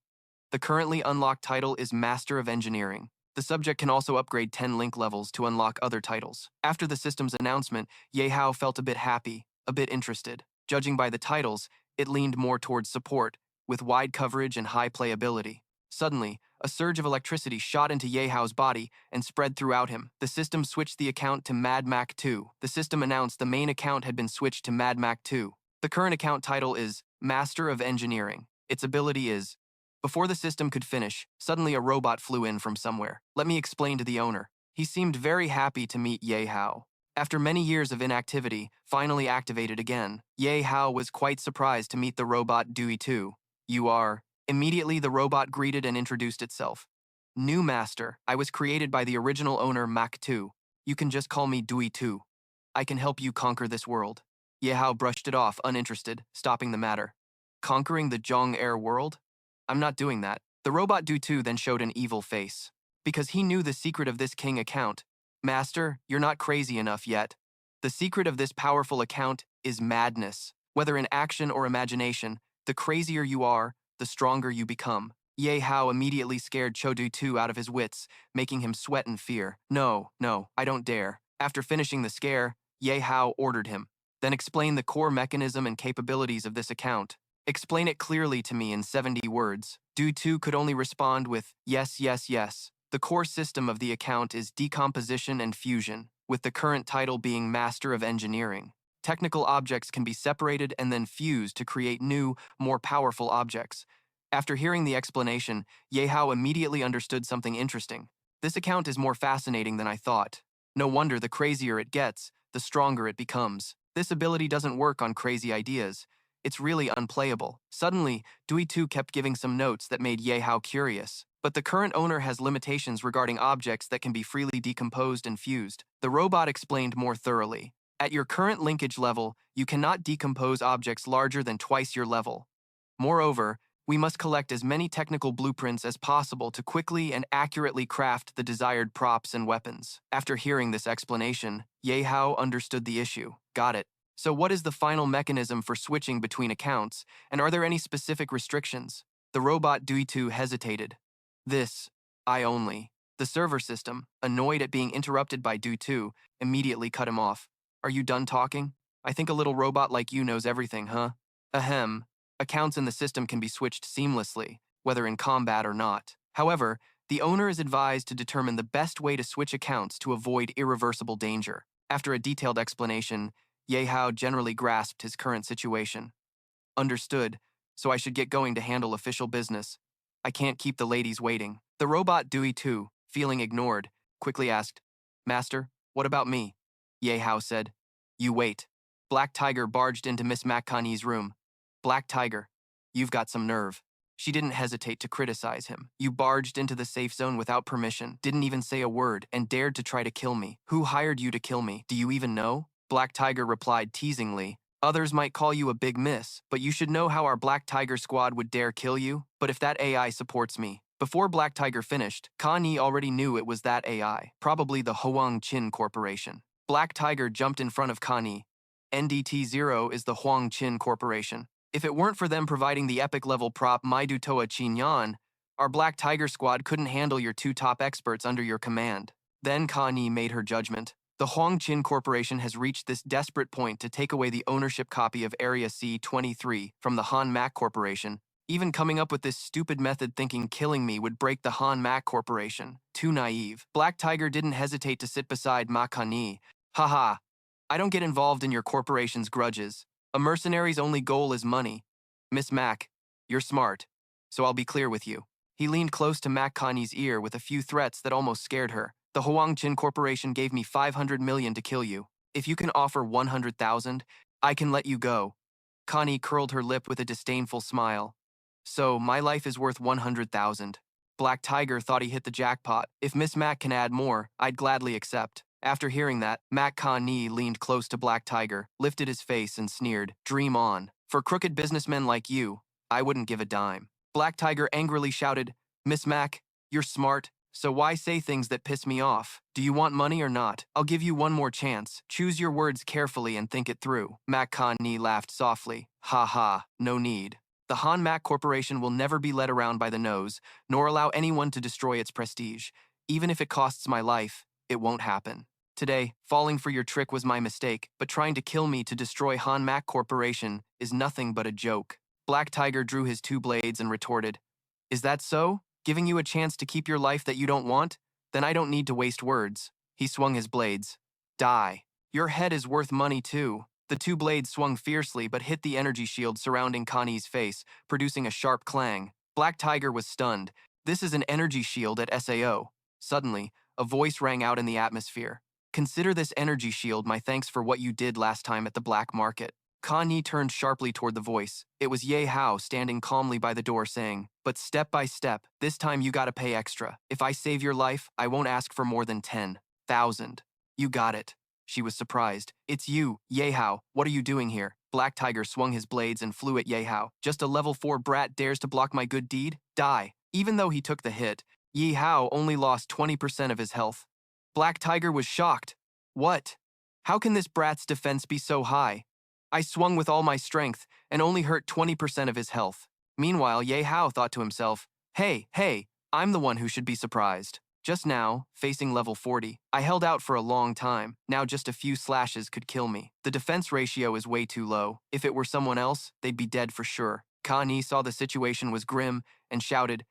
The currently unlocked title is Master of Engineering. The subject can also upgrade 10 link levels to unlock other titles. After the system's announcement, Ye Hao felt a bit happy, a bit interested. Judging by the titles, it leaned more towards support, with wide coverage and high playability. Suddenly, a surge of electricity shot into Ye Hao's body and spread throughout him. The system switched the account to Mad Mac 2. The system announced the main account had been switched to Mad Mac 2. The current account title is Master of Engineering. Its ability is... Before the system could finish, suddenly a robot flew in from somewhere. Let me explain to the owner. He seemed very happy to meet Ye Hao. After many years of inactivity, finally activated again, Ye Hao was quite surprised to meet the robot Dewey 2. You are... Immediately, the robot greeted and introduced itself. New master, I was created by the original owner Mac 2. You can just call me Dewey 2. I can help you conquer this world. Ye Hao brushed it off, uninterested, stopping the matter. Conquering the Zhong Air world? I'm not doing that. The robot Dewey 2 then showed an evil face. Because he knew the secret of this king account. Master, you're not crazy enough yet. The secret of this powerful account is madness. Whether in action or imagination, the crazier you are, the stronger you become. Ye Hao immediately scared Chodu 2 out of his wits, making him sweat in fear. No, I don't dare. After finishing the scare, Ye Hao ordered him. Then explain the core mechanism and capabilities of this account. Explain it clearly to me in 70 words. Du 2 could only respond with, yes. The core system of the account is decomposition and fusion, with the current title being Master of Engineering. Technical objects can be separated and then fused to create new, more powerful objects. After hearing the explanation, Ye Hao immediately understood something interesting. This account is more fascinating than I thought. No wonder the crazier it gets, the stronger it becomes. This ability doesn't work on crazy ideas. It's really unplayable. Suddenly, Dui 2 kept giving some notes that made Ye Hao curious. But the current owner has limitations regarding objects that can be freely decomposed and fused. The robot explained more thoroughly. At your current linkage level, you cannot decompose objects larger than twice your level. Moreover, we must collect as many technical blueprints as possible to quickly and accurately craft the desired props and weapons. After hearing this explanation, Ye Hao understood the issue. Got it. So what is the final mechanism for switching between accounts, and are there any specific restrictions? The robot Dui 2 hesitated. This, I only. The server system, annoyed at being interrupted by Dui 2, immediately cut him off. Are you done talking? I think a little robot like you knows everything, huh? Ahem. Accounts in the system can be switched seamlessly, whether in combat or not. However, the owner is advised to determine the best way to switch accounts to avoid irreversible danger. After a detailed explanation, Ye Hao generally grasped his current situation. Understood, so I should get going to handle official business. I can't keep the ladies waiting. The robot Dui 2, feeling ignored, quickly asked, Master, what about me? Ye Hao said, You wait. Black Tiger barged into Miss McConaughey's room. Black Tiger, you've got some nerve. She didn't hesitate to criticize him. You barged into the safe zone without permission, didn't even say a word, and dared to try to kill me. Who hired you to kill me? Do you even know? Black Tiger replied teasingly. Others might call you a big miss, but you should know how our Black Tiger squad would dare kill you. But if that AI supports me. Before Black Tiger finished, Kan Yi already knew it was that AI, probably the Huang Qin Corporation. Black Tiger jumped in front of Kan Yi. NDT-0 is the Huang Qin Corporation. If it weren't for them providing the epic-level prop Maidu Toa Qinyan, our Black Tiger squad couldn't handle your two top experts under your command. Then Kan Yi made her judgment. The Huang Qin Corporation has reached this desperate point to take away the ownership copy of Area C-23 from the Han Mac Corporation. Even coming up with this stupid method thinking killing me would break the Han Mac Corporation. Too naive. Black Tiger didn't hesitate to sit beside Ma Kan Yi. Haha. I don't get involved in your corporation's grudges. A mercenary's only goal is money. Miss Mac, you're smart, so I'll be clear with you. He leaned close to Mac Connie's ear with a few threats that almost scared her. The Huang Qin Corporation gave me 500 million to kill you. If you can offer 100,000, I can let you go. Connie curled her lip with a disdainful smile. So, my life is worth 100,000. Black Tiger thought he hit the jackpot. If Miss Mac can add more, I'd gladly accept. After hearing that, Mac Kan-Ni leaned close to Black Tiger, lifted his face and sneered, Dream on. For crooked businessmen like you, I wouldn't give a dime. Black Tiger angrily shouted, Miss Mac, you're smart, so why say things that piss me off? Do you want money or not? I'll give you one more chance. Choose your words carefully and think it through. Mac Kan-Ni laughed softly. Ha ha, no need. The Han Mac Corporation will never be led around by the nose, nor allow anyone to destroy its prestige. Even if it costs my life, it won't happen. Today, falling for your trick was my mistake, but trying to kill me to destroy Han Mac Corporation is nothing but a joke. Black Tiger drew his two blades and retorted, Is that so? Giving you a chance to keep your life that you don't want? Then I don't need to waste words. He swung his blades. Die. Your head is worth money too. The two blades swung fiercely but hit the energy shield surrounding Connie's face, producing a sharp clang. Black Tiger was stunned. This is an energy shield at SAO. Suddenly, a voice rang out in the atmosphere. Consider this energy shield my thanks for what you did last time at the black market. Connie turned sharply toward the voice. It was Ye Hao standing calmly by the door saying, But step by step, this time you gotta pay extra. If I save your life, I won't ask for more than 10,000. You got it. She was surprised. It's you, Ye Hao. What are you doing here? Black Tiger swung his blades and flew at Ye Hao. Just a level 4 brat dares to block my good deed? Die. Even though he took the hit, Ye Hao only lost 20% of his health. Black Tiger was shocked. What? How can this brat's defense be so high? I swung with all my strength and only hurt 20% of his health. Meanwhile, Ye Hao thought to himself, Hey, I'm the one who should be surprised. Just now, facing level 40, I held out for a long time. Now just a few slashes could kill me. The defense ratio is way too low. If it were someone else, they'd be dead for sure. Kan-Yi saw the situation was grim and shouted,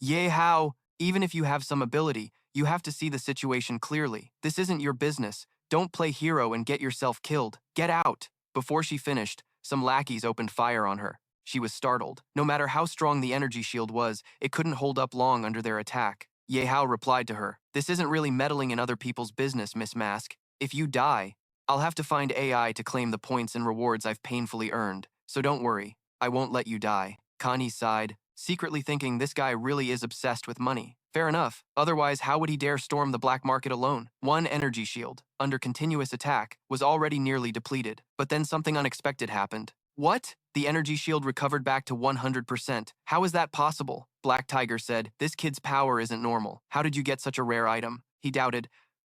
Ye Hao, even if you have some ability, you have to see the situation clearly. This isn't your business. Don't play hero and get yourself killed. Get out. Before she finished, some lackeys opened fire on her. She was startled. No matter how strong the energy shield was, it couldn't hold up long under their attack. Ye Hao replied to her, This isn't really meddling in other people's business, Miss Mask. If you die, I'll have to find AI to claim the points and rewards I've painfully earned, so don't worry, I won't let you die. Connie sighed, secretly thinking this guy really is obsessed with money. Fair enough, otherwise how would he dare storm the black market alone? One energy shield, under continuous attack, was already nearly depleted, but then something unexpected happened. What? The energy shield recovered back to 100%. How is that possible? Black Tiger said, this kid's power isn't normal. How did you get such a rare item? He doubted.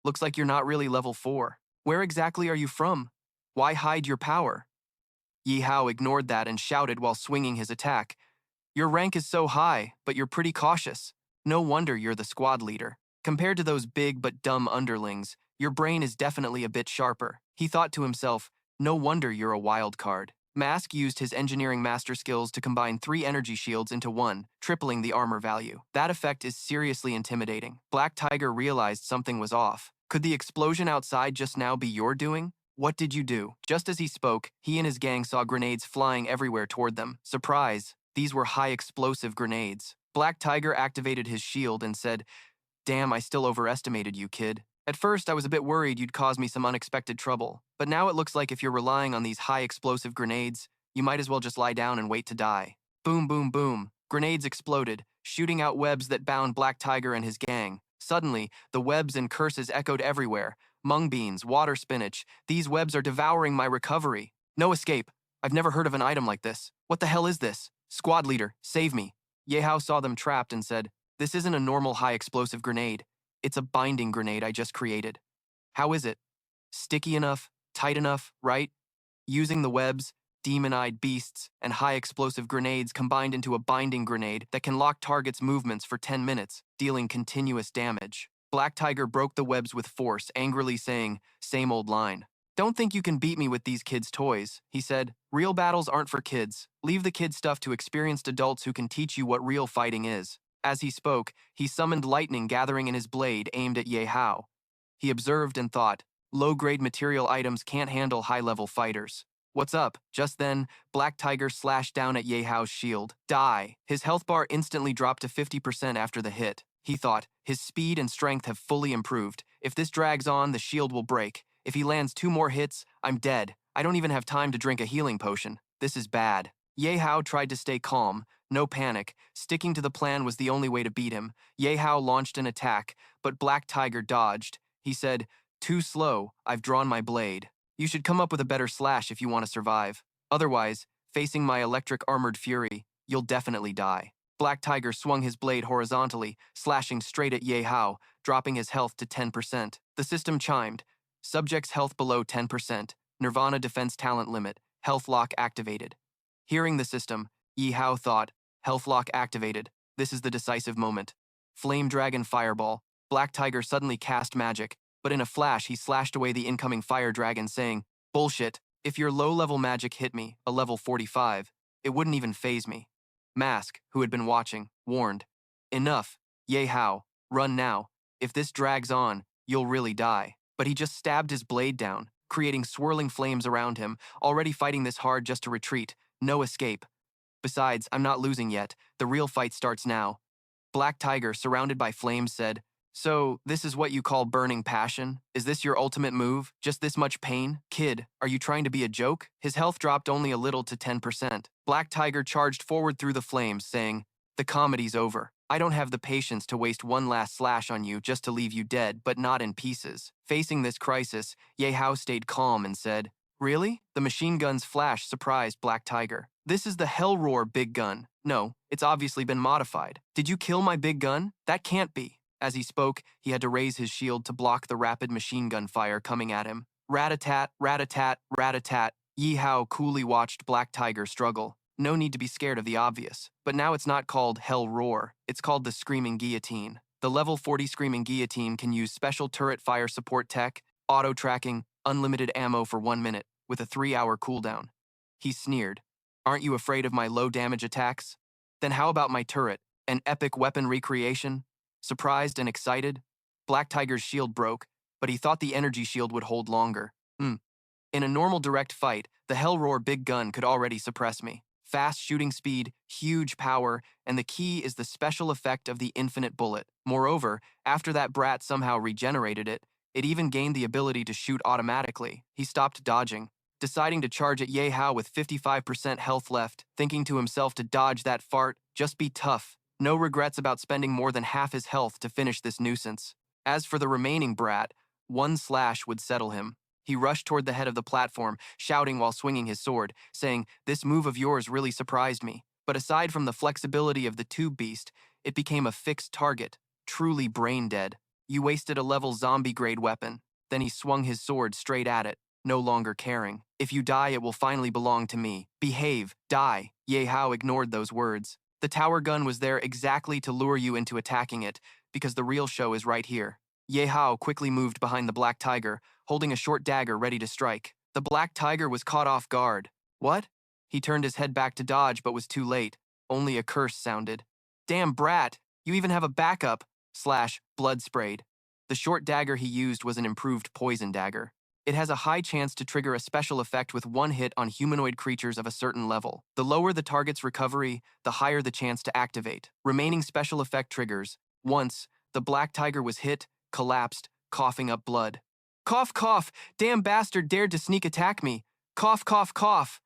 Looks like you're not really level 4. Where exactly are you from? Why hide your power? Yihao ignored that and shouted while swinging his attack. Your rank is so high, but you're pretty cautious. No wonder you're the squad leader. Compared to those big but dumb underlings, your brain is definitely a bit sharper. He thought to himself, no wonder you're a wild card. Mask used his engineering master skills to combine 3 energy shields into one, tripling the armor value. That effect is seriously intimidating. Black Tiger realized something was off. Could the explosion outside just now be your doing? What did you do? Just as he spoke, he and his gang saw grenades flying everywhere toward them. Surprise! These were high-explosive grenades. Black Tiger activated his shield and said, damn, I still overestimated you, kid. At first, I was a bit worried you'd cause me some unexpected trouble, but now it looks like if you're relying on these high-explosive grenades, you might as well just lie down and wait to die. Boom, boom, boom. Grenades exploded, shooting out webs that bound Black Tiger and his gang. Suddenly, the webs and curses echoed everywhere. Mung beans, water spinach, these webs are devouring my recovery. No escape. I've never heard of an item like this. What the hell is this? Squad leader, save me. Ye Hao saw them trapped and said, this isn't a normal high-explosive grenade. It's a binding grenade I just created. How is it? Sticky enough? Tight enough, right? Using the webs, demon-eyed beasts, and high-explosive grenades combined into a binding grenade that can lock targets' movements for 10 minutes, dealing continuous damage. Black Tiger broke the webs with force, angrily saying, same old line. Don't think you can beat me with these kids' toys, he said. Real battles aren't for kids. Leave the kid stuff to experienced adults who can teach you what real fighting is. As he spoke, he summoned lightning gathering in his blade aimed at Ye Hao. He observed and thought, low-grade material items can't handle high-level fighters. What's up? Just then, Black Tiger slashed down at Ye Hao's shield. Die! His health bar instantly dropped to 50% after the hit. He thought, his speed and strength have fully improved. If this drags on, the shield will break. If he lands 2 more hits, I'm dead. I don't even have time to drink a healing potion. This is bad. Ye Hao tried to stay calm. No panic. Sticking to the plan was the only way to beat him. Ye Hao launched an attack, but Black Tiger dodged. He said, too slow, I've drawn my blade. You should come up with a better slash if you want to survive. Otherwise, facing my electric armored fury, you'll definitely die. Black Tiger swung his blade horizontally, slashing straight at Ye Hao, dropping his health to 10%. The system chimed. Subject's health below 10%. Nirvana defense talent limit. Health lock activated. Hearing the system, Yihao thought, health lock activated. This is the decisive moment. Flame Dragon Fireball. Black Tiger suddenly cast magic, but in a flash he slashed away the incoming fire dragon, saying, bullshit, if your low-level magic hit me, a level 45, it wouldn't even faze me. Mask, who had been watching, warned, enough, Ye Hao, run now. If this drags on, you'll really die. But he just stabbed his blade down, creating swirling flames around him, already fighting this hard just to retreat. No escape. Besides, I'm not losing yet. The real fight starts now. Black Tiger, surrounded by flames, said, so, this is what you call burning passion? Is this your ultimate move? Just this much pain? Kid, are you trying to be a joke? His health dropped only a little to 10%. Black Tiger charged forward through the flames, saying, the comedy's over. I don't have the patience to waste one last slash on you just to leave you dead, but not in pieces. Facing this crisis, Ye Hao stayed calm and said, really? The machine gun's flash surprised Black Tiger. This is the Hell Roar big gun. No, it's obviously been modified. Did you kill my big gun? That can't be. As he spoke, he had to raise his shield to block the rapid machine gun fire coming at him. Rat-a-tat, rat-a-tat, rat-a-tat. Yihao coolly watched Black Tiger struggle. No need to be scared of the obvious. But now it's not called Hell Roar. It's called the Screaming Guillotine. The level 40 Screaming Guillotine can use special turret fire support tech, auto-tracking, unlimited ammo for 1 minute, with a 3-hour cooldown. He sneered. Aren't you afraid of my low-damage attacks? Then how about my turret? An epic weapon recreation? Surprised and excited, Black Tiger's shield broke, but he thought the energy shield would hold longer. In a normal direct fight, the Hell Roar big gun could already suppress me. Fast shooting speed, huge power, and the key is the special effect of the infinite bullet. Moreover, after that brat somehow regenerated it, It even gained the ability to shoot automatically. He stopped dodging, deciding to charge at Ye Hao with 55% health left, thinking to himself to dodge that fart, just be tough. No regrets about spending more than half his health to finish this nuisance. As for the remaining brat, one slash would settle him. He rushed toward the head of the platform, shouting while swinging his sword, saying, "This move of yours really surprised me." But aside from the flexibility of the tube beast, it became a fixed target, truly brain dead. You wasted a level zombie-grade weapon. Then he swung his sword straight at it, no longer caring. "If you die, it will finally belong to me. Behave, die." Ye Hao ignored those words. The tower gun was there exactly to lure you into attacking it, because the real show is right here. Ye Hao quickly moved behind the Black Tiger, holding a short dagger ready to strike. The Black Tiger was caught off guard. What? He turned his head back to dodge but was too late. Only a curse sounded. "Damn brat, you even have a backup!" Blood sprayed. The short dagger he used was an improved poison dagger. It has a high chance to trigger a special effect with one hit on humanoid creatures of a certain level. The lower the target's recovery, the higher the chance to activate. Remaining special effect triggers. Once, the Black Tiger was hit, collapsed, coughing up blood. "Cough, cough! Damn bastard dared to sneak attack me! Cough, cough, cough!"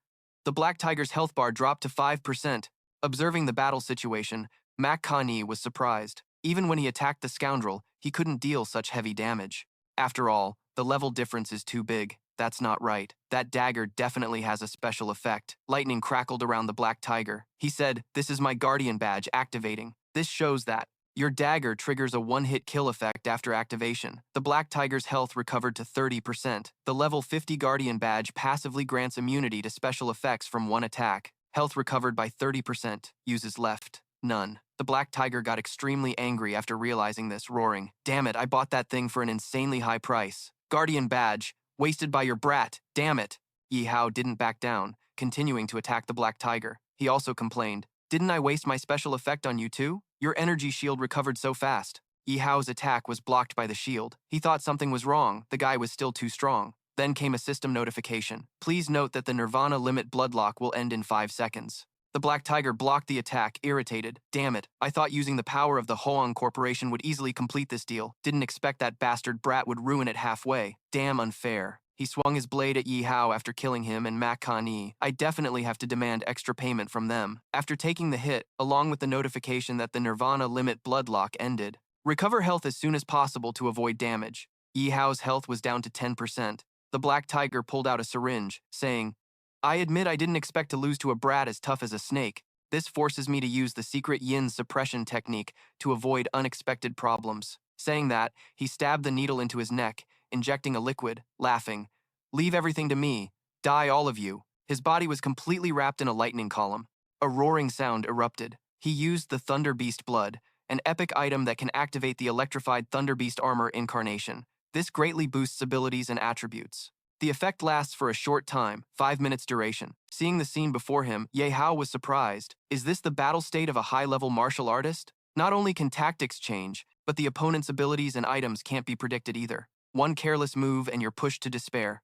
The Black Tiger's health bar dropped to 5%. Observing the battle situation, Mak Kani was surprised. Even when he attacked the scoundrel, he couldn't deal such heavy damage. After all, the level difference is too big. That's not right. That dagger definitely has a special effect. Lightning crackled around the Black Tiger. He said, "This is my Guardian badge activating. This shows that your dagger triggers a one-hit kill effect after activation." The Black Tiger's health recovered to 30%. The level 50 Guardian badge passively grants immunity to special effects from one attack. Health recovered by 30%. Uses left. None. The Black Tiger got extremely angry after realizing this, roaring, "Damn it, I bought that thing for an insanely high price. Guardian badge, wasted by your brat, damn it." Yihao didn't back down, continuing to attack the Black Tiger. He also complained, "Didn't I waste my special effect on you too? Your energy shield recovered so fast." Yihao's attack was blocked by the shield. He thought something was wrong, the guy was still too strong. Then came a system notification. "Please note that the Nirvana limit bloodlock will end in 5 seconds. The Black Tiger blocked the attack, irritated. "Damn it, I thought using the power of the Hoang Corporation would easily complete this deal. Didn't expect that bastard brat would ruin it halfway. Damn unfair." He swung his blade at Yihao after killing him and Mak Kani. "I definitely have to demand extra payment from them." After taking the hit, along with the notification that the Nirvana limit bloodlock ended, recover health as soon as possible to avoid damage. Yihao's health was down to 10%. The Black Tiger pulled out a syringe, saying, "I admit I didn't expect to lose to a brat as tough as a snake. This forces me to use the secret yin suppression technique to avoid unexpected problems." Saying that, he stabbed the needle into his neck, injecting a liquid, laughing, "Leave everything to me. Die all of you." His body was completely wrapped in a lightning column. A roaring sound erupted. He used the Thunder Beast blood, an epic item that can activate the electrified Thunder Beast armor incarnation. This greatly boosts abilities and attributes. The effect lasts for a short time, 5 minutes duration. Seeing the scene before him, Ye Hao was surprised. Is this the battle state of a high-level martial artist? Not only can tactics change, but the opponent's abilities and items can't be predicted either. One careless move and you're pushed to despair.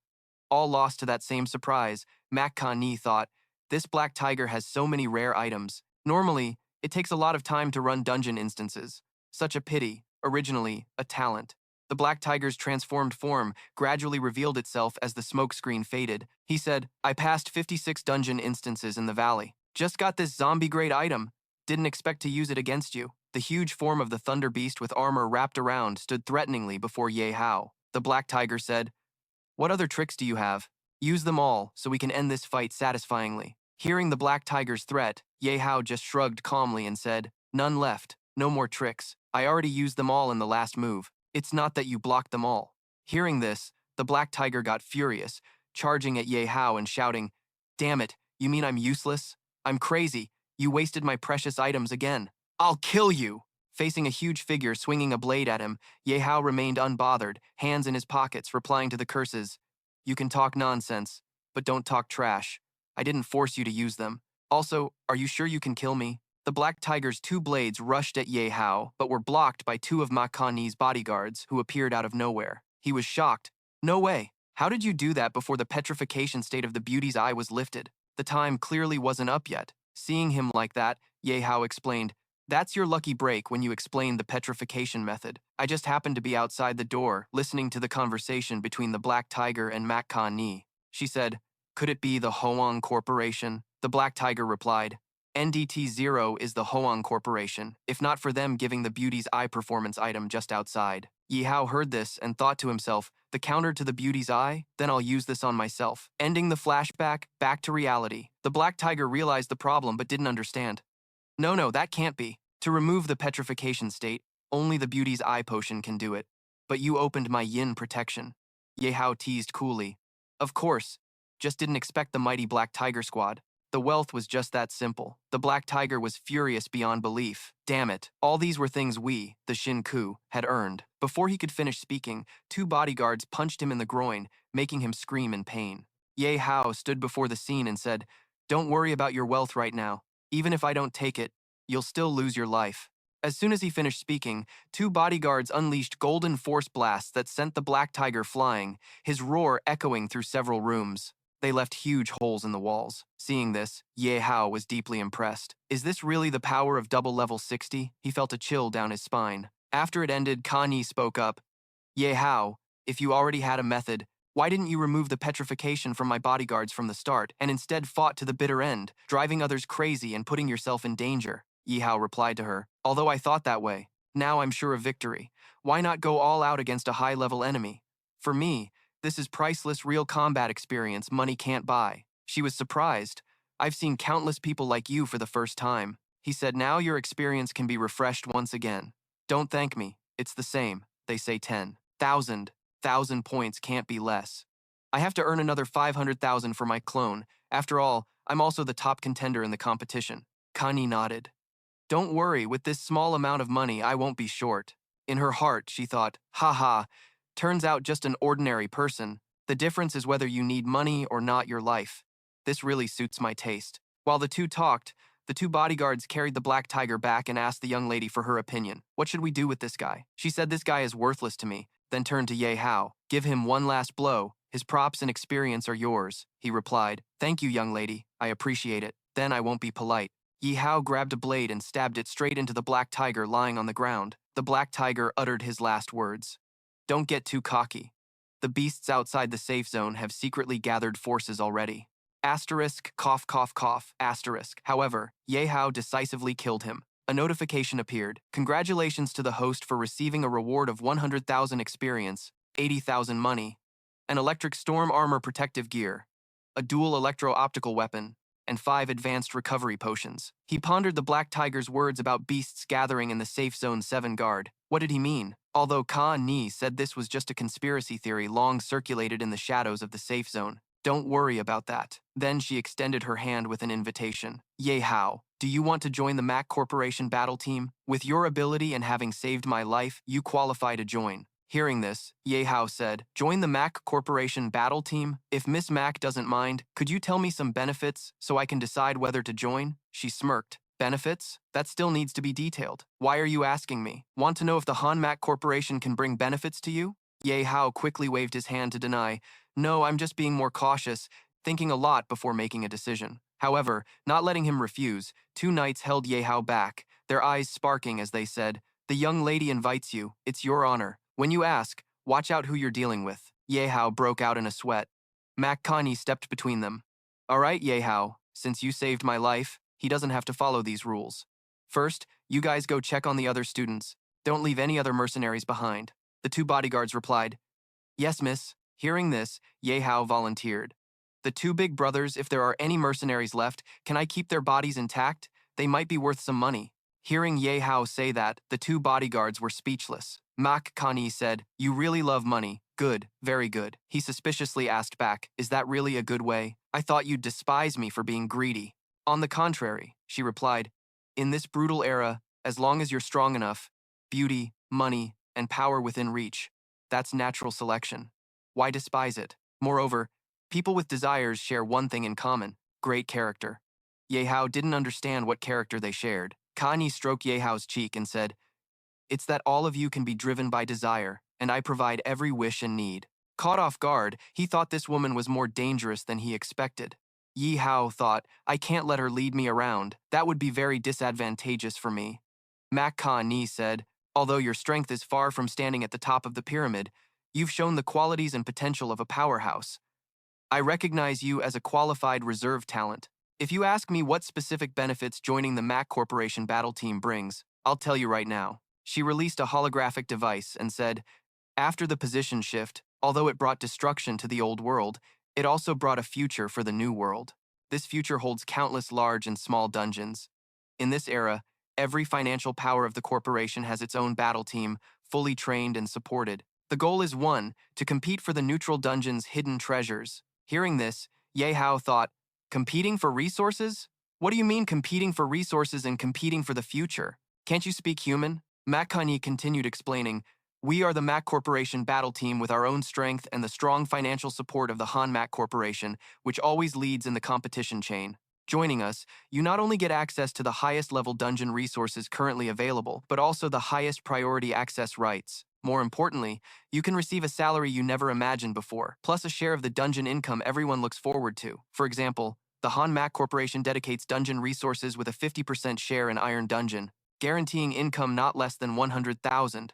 All lost to that same surprise, Mak Kani thought, "This Black Tiger has so many rare items. Normally, it takes a lot of time to run dungeon instances. Such a pity, originally, a talent." The Black Tiger's transformed form gradually revealed itself as the smokescreen faded. He said, "I passed 56 dungeon instances in the valley. Just got this zombie-grade item. Didn't expect to use it against you." The huge form of the Thunder Beast with armor wrapped around stood threateningly before Ye Hao. The Black Tiger said, "What other tricks do you have? Use them all so we can end this fight satisfyingly." Hearing the Black Tiger's threat, Ye Hao just shrugged calmly and said, "None left. No more tricks. I already used them all in the last move. It's not that you blocked them all." Hearing this, the Black Tiger got furious, charging at Ye Hao and shouting, "Damn it, you mean I'm useless? I'm crazy. You wasted my precious items again. I'll kill you!" Facing a huge figure swinging a blade at him, Ye Hao remained unbothered, hands in his pockets, replying to the curses. "You can talk nonsense, but don't talk trash. I didn't force you to use them. Also, are you sure you can kill me?" The Black Tiger's 2 blades rushed at Ye Hao, but were blocked by 2 of Mak Kani's bodyguards, who appeared out of nowhere. He was shocked. "No way. How did you do that before the petrification state of the beauty's eye was lifted? The time clearly wasn't up yet." Seeing him like that, Ye Hao explained, That's your lucky break when you explained the petrification method. I just happened to be outside the door, listening to the conversation between the Black Tiger and Mak Ka-ni. She said, "Could it be the Hoang Corporation?" The Black Tiger replied, "NDT-0 is the Hoang Corporation, if not for them giving the Beauty's Eye performance item just outside." Yihao heard this and thought to himself, the counter to the Beauty's Eye? Then I'll use this on myself. Ending the flashback, back to reality. The Black Tiger realized the problem but didn't understand. No, that can't be. To remove the petrification state, only the Beauty's Eye potion can do it. But you opened my yin protection. Ye Hao teased coolly. Of course. Just didn't expect the mighty Black Tiger squad. The wealth was just that simple. The Black Tiger was furious beyond belief. Damn it. All these were things we, the Shinku, had earned. Before he could finish speaking, 2 bodyguards punched him in the groin, making him scream in pain. Ye Hao stood before the scene and said, "Don't worry about your wealth right now. Even if I don't take it, you'll still lose your life." As soon as he finished speaking, 2 bodyguards unleashed golden force blasts that sent the Black Tiger flying, his roar echoing through several rooms. They left huge holes in the walls. Seeing this, Ye Hao was deeply impressed. Is this really the power of double level 60? He felt a chill down his spine. After it ended, Ka-ni spoke up. "Ye Hao, if you already had a method, why didn't you remove the petrification from my bodyguards from the start and instead fought to the bitter end, driving others crazy and putting yourself in danger?" Yihao replied to her, "Although I thought that way, now I'm sure of victory. Why not go all out against a high-level enemy? For me, this is priceless real combat experience money can't buy." She was surprised. "I've seen countless people like you for the first time." He said, "Now your experience can be refreshed once again. Don't thank me. It's the same. They say 10,000 points can't be less. I have to earn another 500,000 for my clone. After all, I'm also the top contender in the competition." Ka-ni nodded. "Don't worry, with this small amount of money, I won't be short." In her heart, she thought, "Ha, turns out just an ordinary person. The difference is whether you need money or not your life. This really suits my taste." While the two talked, the 2 bodyguards carried the Black Tiger back and asked the young lady for her opinion. "What should we do with this guy?" She said, "This guy is worthless to me," then turned to Ye Hao. "Give him one last blow. His props and experience are yours." He replied, "Thank you, young lady. I appreciate it. Then I won't be polite." Yihao grabbed a blade and stabbed it straight into the Black Tiger lying on the ground. The Black Tiger uttered his last words. "Don't get too cocky. The beasts outside the safe zone have secretly gathered forces already." Asterisk, cough, cough, cough, asterisk. However, Ye Hao decisively killed him. A notification appeared. "Congratulations to the host for receiving a reward of 100,000 experience, 80,000 money, an electric storm armor protective gear, a dual electro-optical weapon, and 5 advanced recovery potions." He pondered the Black Tiger's words about beasts gathering in the Safe Zone 7 guard. What did he mean? Although Ka-ni said this was just a conspiracy theory long circulated in the shadows of the Safe Zone. Don't worry about that. Then she extended her hand with an invitation. "Ye Hao, do you want to join the Mac Corporation battle team? With your ability and having saved my life, you qualify to join." Hearing this, Ye Hao said, "Join the Mac Corporation battle team? If Miss Mac doesn't mind, could you tell me some benefits so I can decide whether to join?" She smirked. "Benefits? That still needs to be detailed. Why are you asking me? Want to know if the Han Mac Corporation can bring benefits to you?" Ye Hao quickly waved his hand to deny. "No, I'm just being more cautious, thinking a lot before making a decision." However, not letting him refuse, 2 knights held Ye Hao back, their eyes sparking as they said, "The young lady invites you. It's your honor. When you ask, watch out who you're dealing with." Ye Hao broke out in a sweat. Mak Ka-ni stepped between them. "All right, Ye Hao, since you saved my life, he doesn't have to follow these rules. First, you guys go check on the other students. Don't leave any other mercenaries behind." The 2 bodyguards replied, "Yes, miss." Hearing this, Ye Hao volunteered. "The 2 big brothers, if there are any mercenaries left, can I keep their bodies intact? They might be worth some money." Hearing Ye Hao say that, the 2 bodyguards were speechless. Mak Ka-ni said, "You really love money. Good, very good." He suspiciously asked back, "Is that really a good way? I thought you'd despise me for being greedy." "On the contrary," she replied, "in this brutal era, as long as you're strong enough, beauty, money, and power within reach, that's natural selection. Why despise it? Moreover, people with desires share one thing in common: great character." Ye Hao didn't understand what character they shared. Ka-ni stroked Ye Hao's cheek and said, "It's that all of you can be driven by desire, and I provide every wish and need." Caught off guard, he thought this woman was more dangerous than he expected. Yihao thought, "I can't let her lead me around. That would be very disadvantageous for me." Mak Ka-ni said, although your strength is far from standing at the top of the pyramid, you've shown the qualities and potential of a powerhouse. I recognize you as a qualified reserve talent. If you ask me what specific benefits joining the Mac Corporation battle team brings, I'll tell you right now. She released a holographic device and said, after the position shift, although it brought destruction to the old world, it also brought a future for the new world. This future holds countless large and small dungeons. In this era, every financial power of the corporation has its own battle team, fully trained and supported. The goal is one, to compete for the neutral dungeon's hidden treasures. Hearing this, Ye Hao thought, competing for resources? What do you mean competing for resources and competing for the future? Can't you speak human? Mac Kanye continued explaining, we are the Mac Corporation battle team with our own strength and the strong financial support of the Han Mac Corporation, which always leads in the competition chain. Joining us, you not only get access to the highest level dungeon resources currently available, but also the highest priority access rights. More importantly, you can receive a salary you never imagined before, plus a share of the dungeon income everyone looks forward to. For example, the Han Mac Corporation dedicates dungeon resources with a 50% share in Iron Dungeon, guaranteeing income not less than 100,000.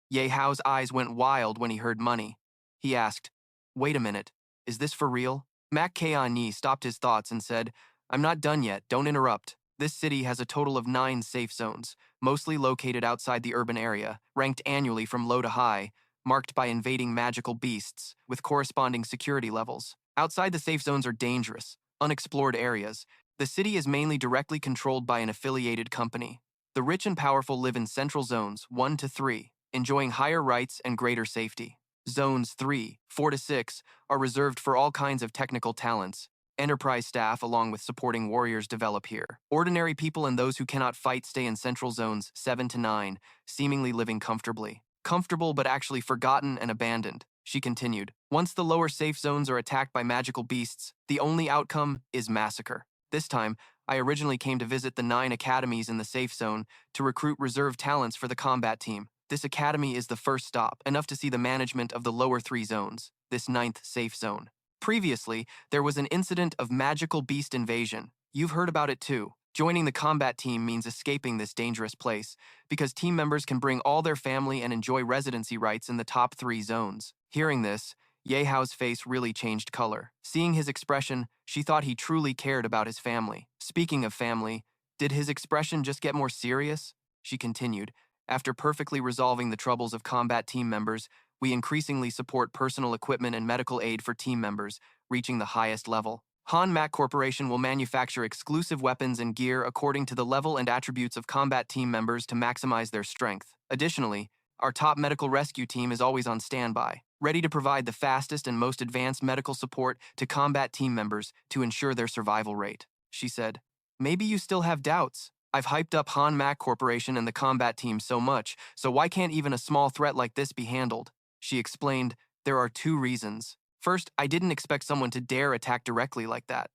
Ye Hao's eyes went wild when he heard money. He asked, wait a minute, is this for real? Mac Ka-ni stopped his thoughts and said, I'm not done yet, don't interrupt. This city has a total of 9 safe zones, mostly located outside the urban area, ranked annually from low to high, marked by invading magical beasts, with corresponding security levels. Outside the safe zones are dangerous, unexplored areas. The city is mainly directly controlled by an affiliated company. The rich and powerful live in central zones 1 to 3, enjoying higher rights and greater safety. Zones 3, 4 to 6 are reserved for all kinds of technical talents. Enterprise staff along with supporting warriors develop here. Ordinary people and those who cannot fight stay in central zones 7 to 9, seemingly living comfortably. Comfortable but actually forgotten and abandoned, she continued. Once the lower safe zones are attacked by magical beasts, the only outcome is massacre. This time, I originally came to visit the 9 academies in the safe zone to recruit reserve talents for the combat team. This academy is the first stop, enough to see the management of the lower 3 zones, this 9th safe zone. Previously, there was an incident of magical beast invasion. You've heard about it too. Joining the combat team means escaping this dangerous place, because team members can bring all their family and enjoy residency rights in the top 3 zones. Hearing this, Ye Hao's face really changed color. Seeing his expression, she thought he truly cared about his family. Speaking of family, did his expression just get more serious? She continued, after perfectly resolving the troubles of combat team members, we increasingly support personal equipment and medical aid for team members, reaching the highest level. Han Mac Corporation will manufacture exclusive weapons and gear according to the level and attributes of combat team members to maximize their strength. Additionally, our top medical rescue team is always on standby, ready to provide the fastest and most advanced medical support to combat team members to ensure their survival rate. She said, maybe you still have doubts. I've hyped up Han Mac Corporation and the combat team so much, so why can't even a small threat like this be handled? She explained, there are 2 reasons. First, I didn't expect someone to dare attack directly like that.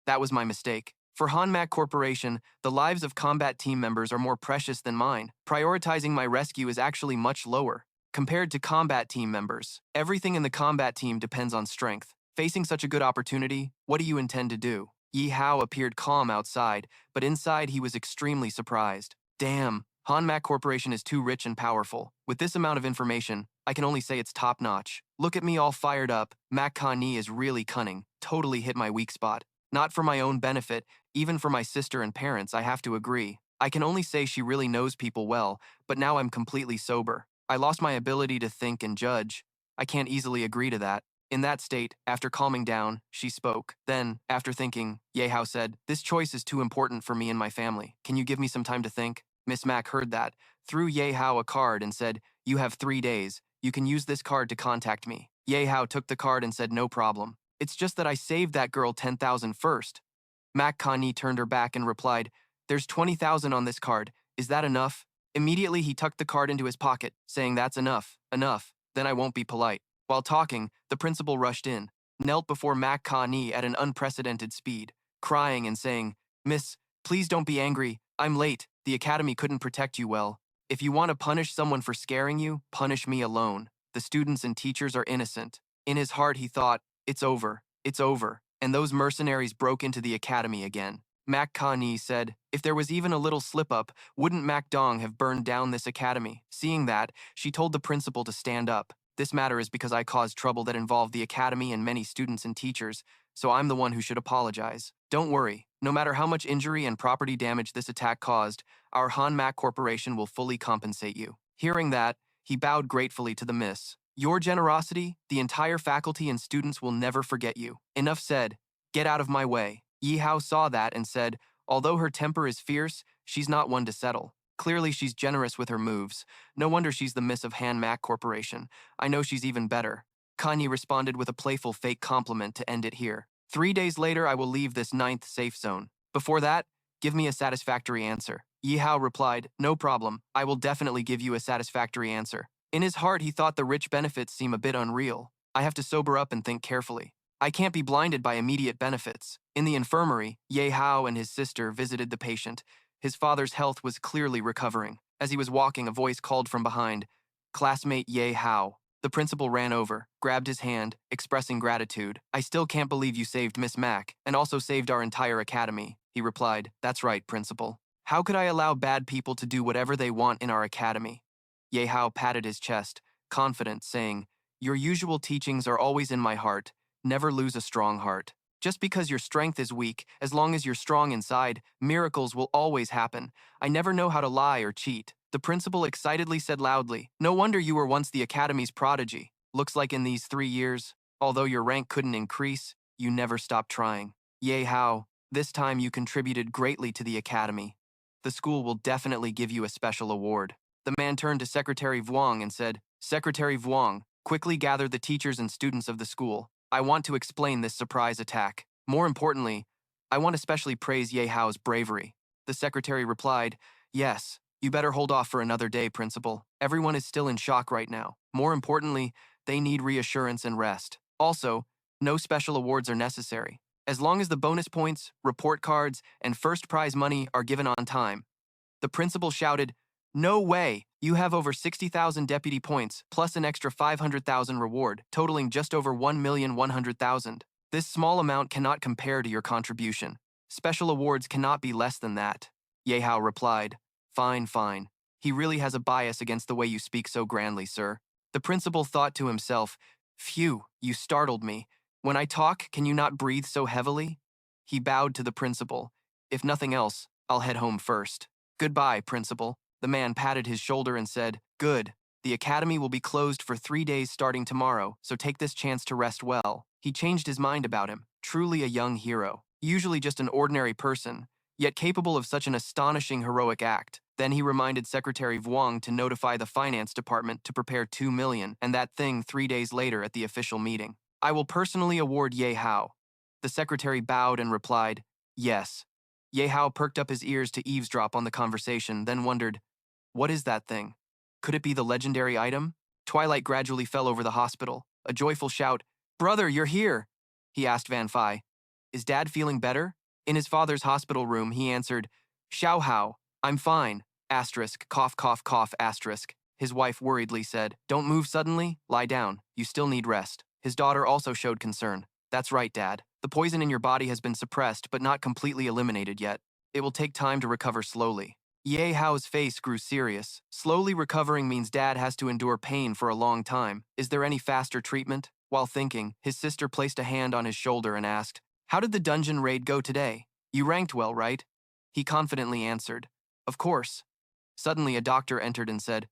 That was my mistake. For Han Mac Corporation, the lives of combat team members are more precious than mine. Prioritizing my rescue is actually much lower. Compared to combat team members, everything in the combat team depends on strength. Facing such a good opportunity, what do you intend to do? Yihao appeared calm outside, but inside he was extremely surprised. Damn, Han Mac Corporation is too rich and powerful. With this amount of information, I can only say it's top-notch. Look at me all fired up. Mac Ka-ni is really cunning. Totally hit my weak spot. Not for my own benefit, even for my sister and parents, I have to agree. I can only say she really knows people well, but now I'm completely sober. I lost my ability to think and judge. I can't easily agree to that. In that state, after calming down, she spoke. Then, after thinking, Ye Hao said, this choice is too important for me and my family. Can you give me some time to think? Miss Mac heard that, threw Ye Hao a card and said, you have 3 days. You can use this card to contact me. Ye Hao took the card and said, no problem. It's just that I saved that girl 10,000 first. Mac Ka-ni turned her back and replied, there's 20,000 on this card. Is that enough? Immediately he tucked the card into his pocket, saying that's enough, then I won't be polite. While talking, the principal rushed in, knelt before Mac Ka-ni at an unprecedented speed, crying and saying, Miss, please don't be angry. I'm late. The academy couldn't protect you well. If you want to punish someone for scaring you, punish me alone. The students and teachers are innocent. In his heart he thought, it's over, and those mercenaries broke into the academy again. Mac Ka-ni said, if there was even a little slip-up, wouldn't Mac Dong have burned down this academy? Seeing that, she told the principal to stand up. This matter is because I caused trouble that involved the academy and many students and teachers, so I'm the one who should apologize. Don't worry, no matter how much injury and property damage this attack caused, our Hanmak Corporation will fully compensate you. Hearing that, he bowed gratefully to the miss. Your generosity, the entire faculty and students will never forget you. Enough said. Get out of my way. Ye Hao saw that and said, although her temper is fierce, she's not one to settle. Clearly she's generous with her moves. No wonder she's the miss of Hanmak Corporation. I know she's even better. Kanye responded with a playful fake compliment to end it here. 3 days later, I will leave this 9th safe zone. Before that, give me a satisfactory answer. Yihao replied, no problem, I will definitely give you a satisfactory answer. In his heart, he thought the rich benefits seem a bit unreal. I have to sober up and think carefully. I can't be blinded by immediate benefits. In the infirmary, Ye Hao and his sister visited the patient. His father's health was clearly recovering. As he was walking, a voice called from behind, classmate Ye Hao. The principal ran over, grabbed his hand, expressing gratitude. I still can't believe you saved Miss Mac, and also saved our entire academy, he replied. That's right, principal. How could I allow bad people to do whatever they want in our academy? Ye Hao patted his chest, confident, saying, your usual teachings are always in my heart. Never lose a strong heart. Just because your strength is weak, as long as you're strong inside, miracles will always happen. I never know how to lie or cheat. The principal excitedly said loudly, no wonder you were once the academy's prodigy. Looks like in these 3 years, although your rank couldn't increase, you never stopped trying. Ye Hao, this time you contributed greatly to the academy. The school will definitely give you a special award. The man turned to Secretary Vuong and said, Secretary Vuong, quickly gather the teachers and students of the school. I want to explain this surprise attack. More importantly, I want to especially praise Ye Hao's bravery. The secretary replied, yes, you better hold off for another day, principal. Everyone is still in shock right now. More importantly, they need reassurance and rest. Also, no special awards are necessary. As long as the bonus points, report cards, and first prize money are given on time. The principal shouted, no way! You have over 60,000 deputy points, plus an extra 500,000 reward, totaling just over 1,100,000. This small amount cannot compare to your contribution. Special awards cannot be less than that. Ye Hao replied, fine, fine. He really has a bias against the way you speak so grandly, sir. The principal thought to himself, phew, you startled me. When I talk, can you not breathe so heavily? He bowed to the principal. If nothing else, I'll head home first. Goodbye, principal. The man patted his shoulder and said, good. The academy will be closed for 3 days starting tomorrow, so take this chance to rest well. He changed his mind about him. Truly a young hero. Usually just an ordinary person, yet capable of such an astonishing heroic act. Then he reminded Secretary Vuong to notify the finance department to prepare 2 million, and that thing 3 days later at the official meeting. I will personally award Ye Hao. The secretary bowed and replied, yes. Ye Hao perked up his ears to eavesdrop on the conversation, then wondered, what is that thing? Could it be the legendary item? Twilight gradually fell over the hospital. A joyful shout, brother, you're here! He asked Van Phi. Is Dad feeling better? In his father's hospital room, he answered, Xiao Hao, I'm fine. Asterisk, cough, cough, cough, asterisk. His wife worriedly said, don't move suddenly, lie down. You still need rest. His daughter also showed concern. That's right, Dad. The poison in your body has been suppressed but not completely eliminated yet. It will take time to recover slowly. Ye Hao's face grew serious. Slowly recovering means Dad has to endure pain for a long time. Is there any faster treatment? While thinking, his sister placed a hand on his shoulder and asked, how did the dungeon raid go today? You ranked well, right? He confidently answered, of course. Suddenly a doctor entered and said,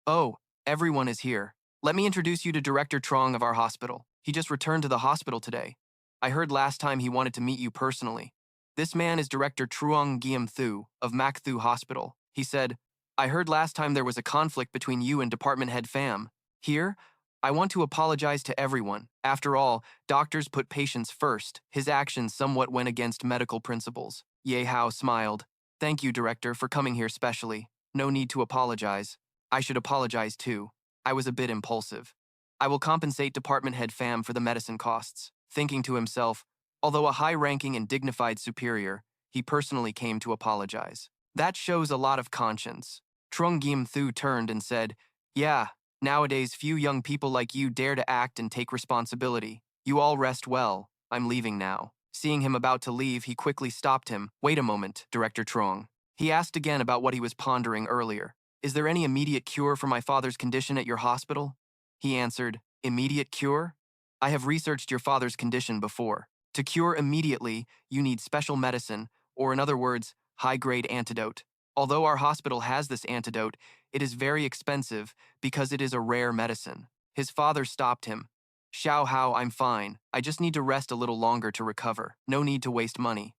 oh, everyone is here. Let me introduce you to Director Trong of our hospital. He just returned to the hospital today. I heard last time he wanted to meet you personally. This man is Director Truong Giam Thu of Mak Thu Hospital. He said, I heard last time there was a conflict between you and Department Head Pham. Here, I want to apologize to everyone. After all, doctors put patients first. His actions somewhat went against medical principles. Ye Hao smiled. Thank you, Director, for coming here specially. No need to apologize. I should apologize too. I was a bit impulsive. I will compensate Department Head Pham for the medicine costs. Thinking to himself, although a high-ranking and dignified superior, he personally came to apologize. That shows a lot of conscience. Trung Gim Thu turned and said, yeah, nowadays few young people like you dare to act and take responsibility. You all rest well. I'm leaving now. Seeing him about to leave, he quickly stopped him. Wait a moment, Director Trong. He asked again about what he was pondering earlier. Is there any immediate cure for my father's condition at your hospital? He answered, immediate cure? I have researched your father's condition before. To cure immediately, you need special medicine, or in other words, high-grade antidote. Although our hospital has this antidote, it is very expensive because it is a rare medicine. His father stopped him. Xiao Hao, I'm fine. I just need to rest a little longer to recover. No need to waste money.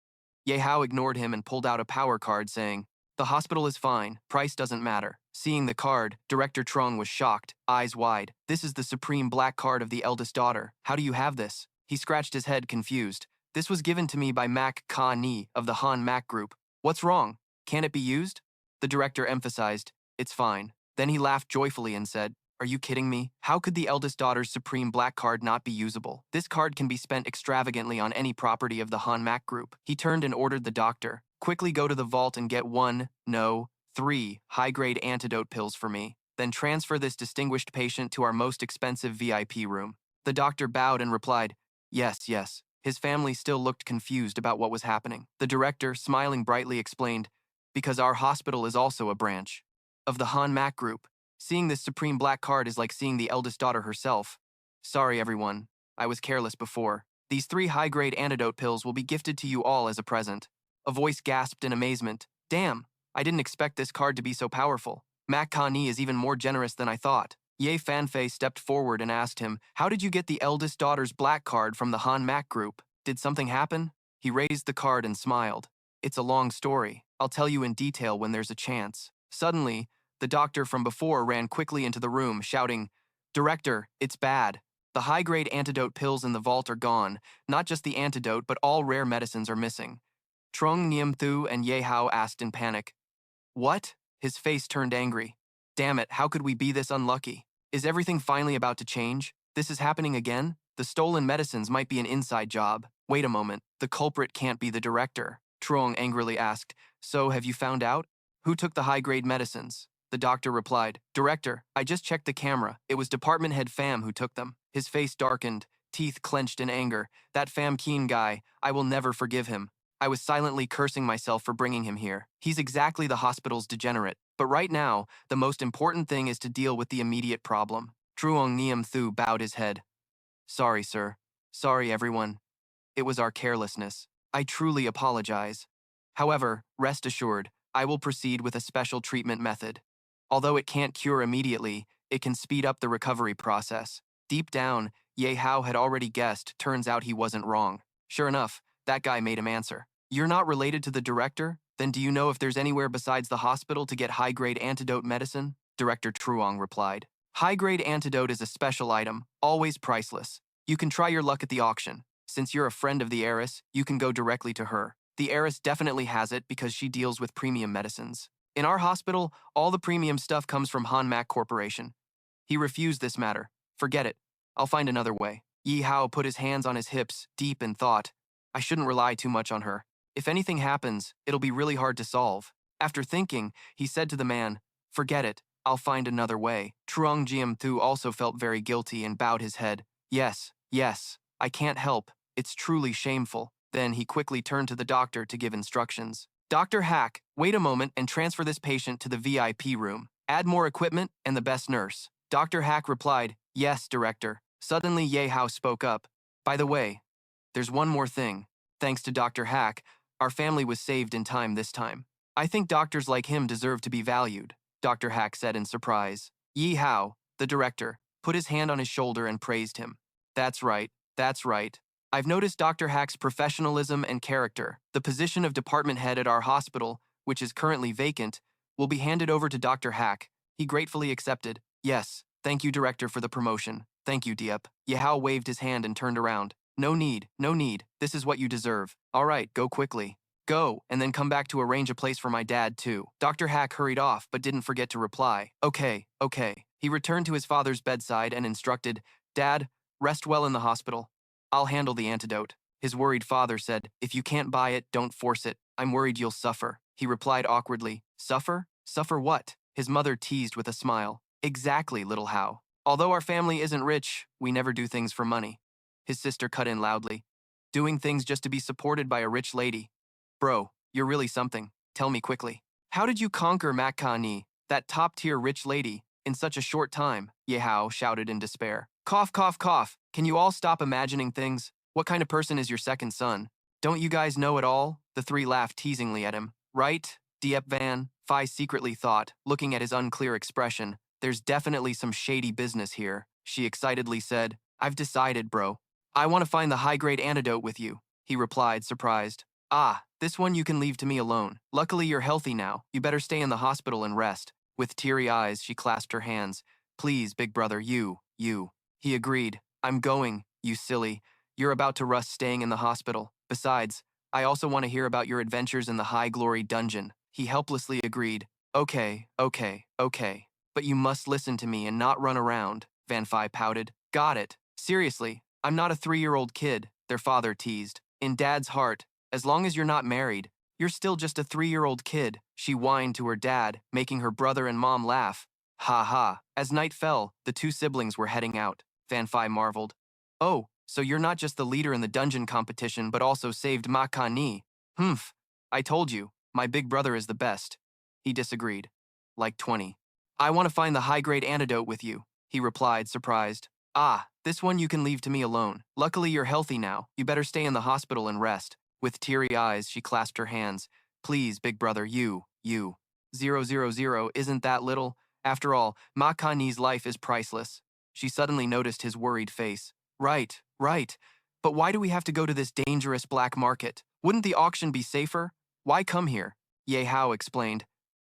Ye Hao ignored him and pulled out a power card saying, the hospital is fine, price doesn't matter. Seeing the card, Director Trong was shocked, eyes wide. This is the supreme black card of the eldest daughter. How do you have this? He scratched his head, confused. This was given to me by Mac Ka Ni of the Han Mac Group. What's wrong? Can it be used? The director emphasized, it's fine. Then he laughed joyfully and said, are you kidding me? How could the eldest daughter's supreme black card not be usable? This card can be spent extravagantly on any property of the Han Mac Group. He turned and ordered the doctor, quickly go to the vault and get 3 high-grade antidote pills for me. Then transfer this distinguished patient to our most expensive VIP room. The doctor bowed and replied, yes, yes. His family still looked confused about what was happening. The director, smiling brightly, explained, because our hospital is also a branch of the Han Mac Group. Seeing this supreme black card is like seeing the eldest daughter herself. Sorry, everyone. I was careless before. These 3 high-grade antidote pills will be gifted to you all as a present. A voice gasped in amazement. Damn, I didn't expect this card to be so powerful. Mac Ka Ni is even more generous than I thought. Ye Fanfei stepped forward and asked him, how did you get the eldest daughter's black card from the Han Mac Group? Did something happen? He raised the card and smiled. It's a long story. I'll tell you in detail when there's a chance. Suddenly, the doctor from before ran quickly into the room, shouting, Director, it's bad. The high-grade antidote pills in the vault are gone. Not just the antidote, but all rare medicines are missing. Trong Niem Thu and Ye Hao asked in panic. What? His face turned angry. Damn it, how could we be this unlucky? Is everything finally about to change? This is happening again? The stolen medicines might be an inside job. Wait a moment, the culprit can't be the director. Trong angrily asked, so have you found out? Who took the high-grade medicines? The doctor replied, Director, I just checked the camera. It was department head Pham who took them. His face darkened, teeth clenched in anger. That Pham Keen guy, I will never forgive him. I was silently cursing myself for bringing him here. He's exactly the hospital's degenerate. But right now, the most important thing is to deal with the immediate problem. Truong Niem Thu bowed his head. Sorry, sir. Sorry, everyone. It was our carelessness. I truly apologize. However, rest assured, I will proceed with a special treatment method. Although it can't cure immediately, it can speed up the recovery process. Deep down, Ye Hao had already guessed, turns out he wasn't wrong. Sure enough, that guy made him answer. You're not related to the director? Then do you know if there's anywhere besides the hospital to get high-grade antidote medicine? Director Truong replied. High-grade antidote is a special item, always priceless. You can try your luck at the auction. Since you're a friend of the Aerys, you can go directly to her. The Aerys definitely has it because she deals with premium medicines. In our hospital, all the premium stuff comes from Han Mac Corporation. He refused this matter. Forget it. I'll find another way. Yihao put his hands on his hips, deep in thought. I shouldn't rely too much on her. If anything happens, it'll be really hard to solve. After thinking, he said to the man, forget it. I'll find another way. Truong Jiam Thu also felt very guilty and bowed his head. Yes, yes, I can't help. It's truly shameful. Then he quickly turned to the doctor to give instructions. Dr. Hack, wait a moment and transfer this patient to the VIP room. Add more equipment and the best nurse. Dr. Hack replied, yes, director. Suddenly Ye Hao spoke up. By the way, there's one more thing. Thanks to Dr. Hack, our family was saved in time this time. I think doctors like him deserve to be valued, Dr. Hack said in surprise. Yihao, the director, put his hand on his shoulder and praised him. That's right, that's right. I've noticed Dr. Hack's professionalism and character. The position of department head at our hospital, which is currently vacant, will be handed over to Dr. Hack. He gratefully accepted. Yes, thank you, director, for the promotion. Thank you, Diep. Yihao waved his hand and turned around. No need, no need. This is what you deserve. All right, go quickly. Go, and then come back to arrange a place for my dad, too. Dr. Hack hurried off, but didn't forget to reply. Okay. He returned to his father's bedside and instructed, Dad, rest well in the hospital. I'll handle the antidote. His worried father said, if you can't buy it, don't force it. I'm worried you'll suffer. He replied awkwardly, Suffer? Suffer what? His mother teased with a smile. Exactly, little Hao. Although our family isn't rich, we never do things for money. His sister cut in loudly. doing things just to be supported by a rich lady. Bro, you're really something. Tell me quickly. How did you conquer Makani, that top-tier rich lady, in such a short time? Ye Hao shouted in despair. Cough, cough, cough. Can you all stop imagining things? What kind of person is your second son? Don't you guys know it all? The three laughed teasingly at him. Right? Diep Van Phi secretly thought, looking at his unclear expression. There's definitely some shady business here. She excitedly said, I've decided, bro. I want to find the high-grade antidote with you, he replied, surprised. Ah, this one you can leave to me alone. Luckily you're healthy now. You better stay in the hospital and rest. With teary eyes, she clasped her hands. Please, big brother, you. He agreed. I'm going, you silly. You're about to rust staying in the hospital. Besides, I also want to hear about your adventures in the high-glory dungeon. He helplessly agreed. Okay. But you must listen to me and not run around, Van Phi pouted. Got it. Seriously, I'm not a 3-year-old kid, their father teased. In Dad's heart, as long as you're not married, you're still just a 3-year-old kid, she whined to her dad, making her brother and mom laugh. Ha ha. As night fell, the two siblings were heading out. Van Phi marveled. Oh, so you're not just the leader in the dungeon competition but also saved Makani. Humph. I told you, my big brother is the best. He disagreed. Like 20. I want to find the high-grade antidote with you, he replied, surprised. Ah, this one you can leave to me alone. Luckily you're healthy now. You better stay in the hospital and rest. With teary eyes, she clasped her hands. Please, big brother, you. 000, isn't that little? After all, Makani's life is priceless. She suddenly noticed his worried face. Right. But why do we have to go to this dangerous black market? Wouldn't the auction be safer? Why come here? Ye Hao explained.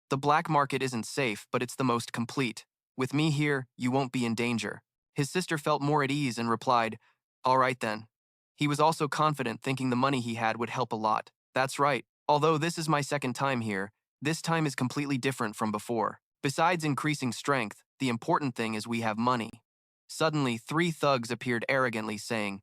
The black market isn't safe, but it's the most complete. With me here, you won't be in danger. His sister felt more at ease and replied, All right then. He was also confident, thinking the money he had would help a lot. That's right. Although this is my second time here, this time is completely different from before. Besides increasing strength, the important thing is we have money. Suddenly, 3 thugs appeared arrogantly saying,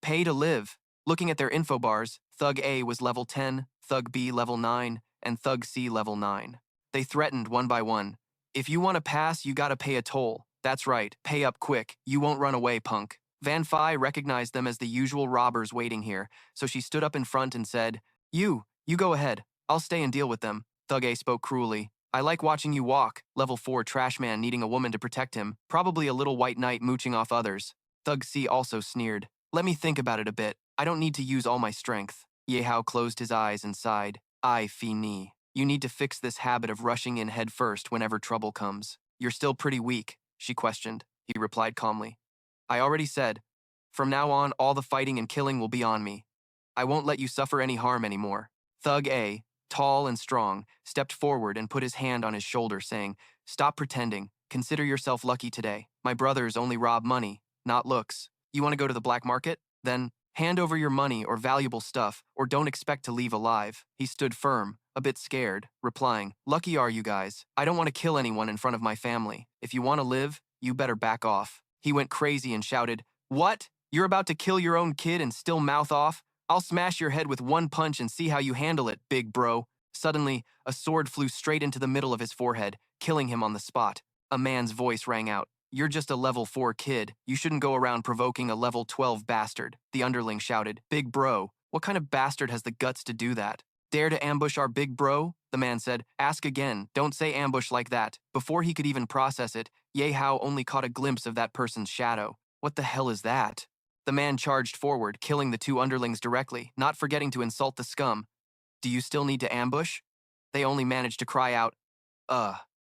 Pay to live. Looking at their info bars, Thug A was level 10, Thug B level 9, and Thug C level 9. They threatened one by one. If you want to pass, you gotta pay a toll. That's right, pay up quick. You won't run away, punk. Van Phi recognized them as the usual robbers waiting here, so she stood up in front and said, You go ahead. I'll stay and deal with them. Thug A spoke cruelly. I like watching you walk, level 4 trash man needing a woman to protect him, probably a little white knight mooching off others. Thug C also sneered. Let me think about it a bit. I don't need to use all my strength. Ye Hao closed his eyes and sighed. Ai fi ni. You need to fix this habit of rushing in head first whenever trouble comes. You're still pretty weak, she questioned. He replied calmly. I already said, from now on, all the fighting and killing will be on me. I won't let you suffer any harm anymore. Thug A, tall and strong, stepped forward and put his hand on his shoulder, saying, Stop pretending. Consider yourself lucky today. My brothers only rob money, not looks. You want to go to the black market? Then, hand over your money or valuable stuff, or don't expect to leave alive. He stood firm, a bit scared, replying, Lucky are you guys. I don't want to kill anyone in front of my family. If you want to live, you better back off. He went crazy and shouted, What? You're about to kill your own kid and still mouth off? I'll smash your head with one punch and see how you handle it, big bro. Suddenly, a sword flew straight into the middle of his forehead, killing him on the spot. A man's voice rang out. You're just a level 4 kid. You shouldn't go around provoking a level 12 bastard. The underling shouted, Big bro, what kind of bastard has the guts to do that? Dare to ambush our big bro? The man said, Ask again. Don't say ambush like that. Before he could even process it, Ye Hao only caught a glimpse of that person's shadow. What the hell is that? The man charged forward, killing the 2 underlings directly, not forgetting to insult the scum. Do you still need to ambush? They only managed to cry out,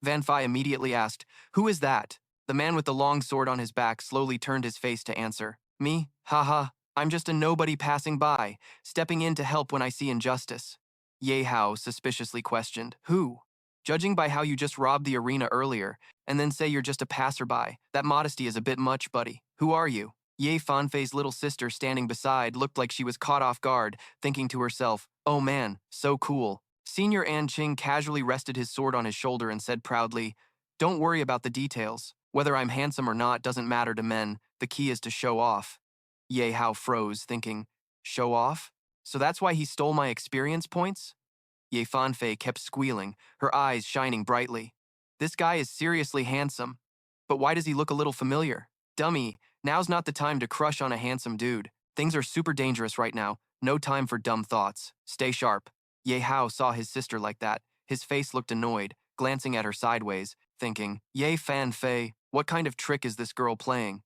Van Phi immediately asked, Who is that? The man with the long sword on his back slowly turned his face to answer. Me? Haha, I'm just a nobody passing by, stepping in to help when I see injustice. Ye Hao suspiciously questioned, Who? Judging by how you just robbed the arena earlier, and then say you're just a passerby, that modesty is a bit much, buddy. Who are you? Ye Fanfei's little sister standing beside looked like she was caught off guard, thinking to herself, Oh man, so cool. Senior An Ching casually rested his sword on his shoulder and said proudly, Don't worry about the details. Whether I'm handsome or not doesn't matter to men. The key is to show off. Ye Hao froze, thinking, Show off? So that's why he stole my experience points? Ye Fanfei kept squealing, her eyes shining brightly. This guy is seriously handsome. But why does he look a little familiar? Dummy, now's not the time to crush on a handsome dude. Things are super dangerous right now. No time for dumb thoughts. Stay sharp. Ye Hao saw his sister like that. His face looked annoyed, glancing at her sideways, thinking, Ye Fan Fei, what kind of trick is this girl playing?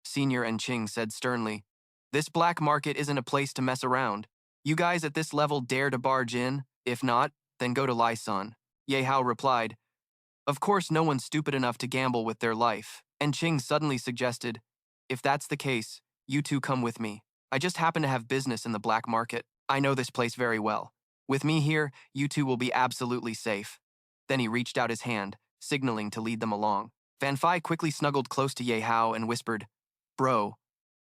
Senior and Ching said sternly, this black market isn't a place to mess around. You guys at this level dare to barge in? If not, then go to Lyson. Ye Hao replied, of course no one's stupid enough to gamble with their life. And Ching suddenly suggested, if that's the case, you two come with me. I just happen to have business in the black market. I know this place very well. With me here, you two will be absolutely safe. Then he reached out his hand, signaling to lead them along. Van Phi quickly snuggled close to Ye Hao and whispered, bro,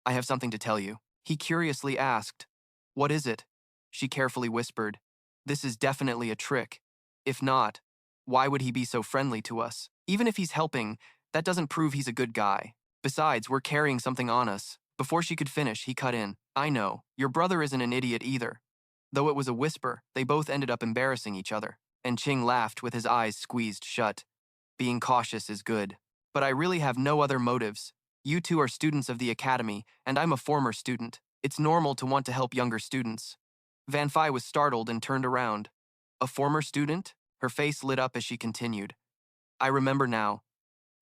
I have something to tell you. He curiously asked, what is it? She carefully whispered, this is definitely a trick. If not, why would he be so friendly to us? Even if he's helping, that doesn't prove he's a good guy. Besides, we're carrying something on us. Before she could finish, he cut in. I know, your brother isn't an idiot either. Though it was a whisper, they both ended up embarrassing each other. And Ching laughed with his eyes squeezed shut. Being cautious is good. But I really have no other motives. You two are students of the academy, and I'm a former student. It's normal to want to help younger students. Van Phi was startled and turned around. A former student? Her face lit up as she continued. I remember now.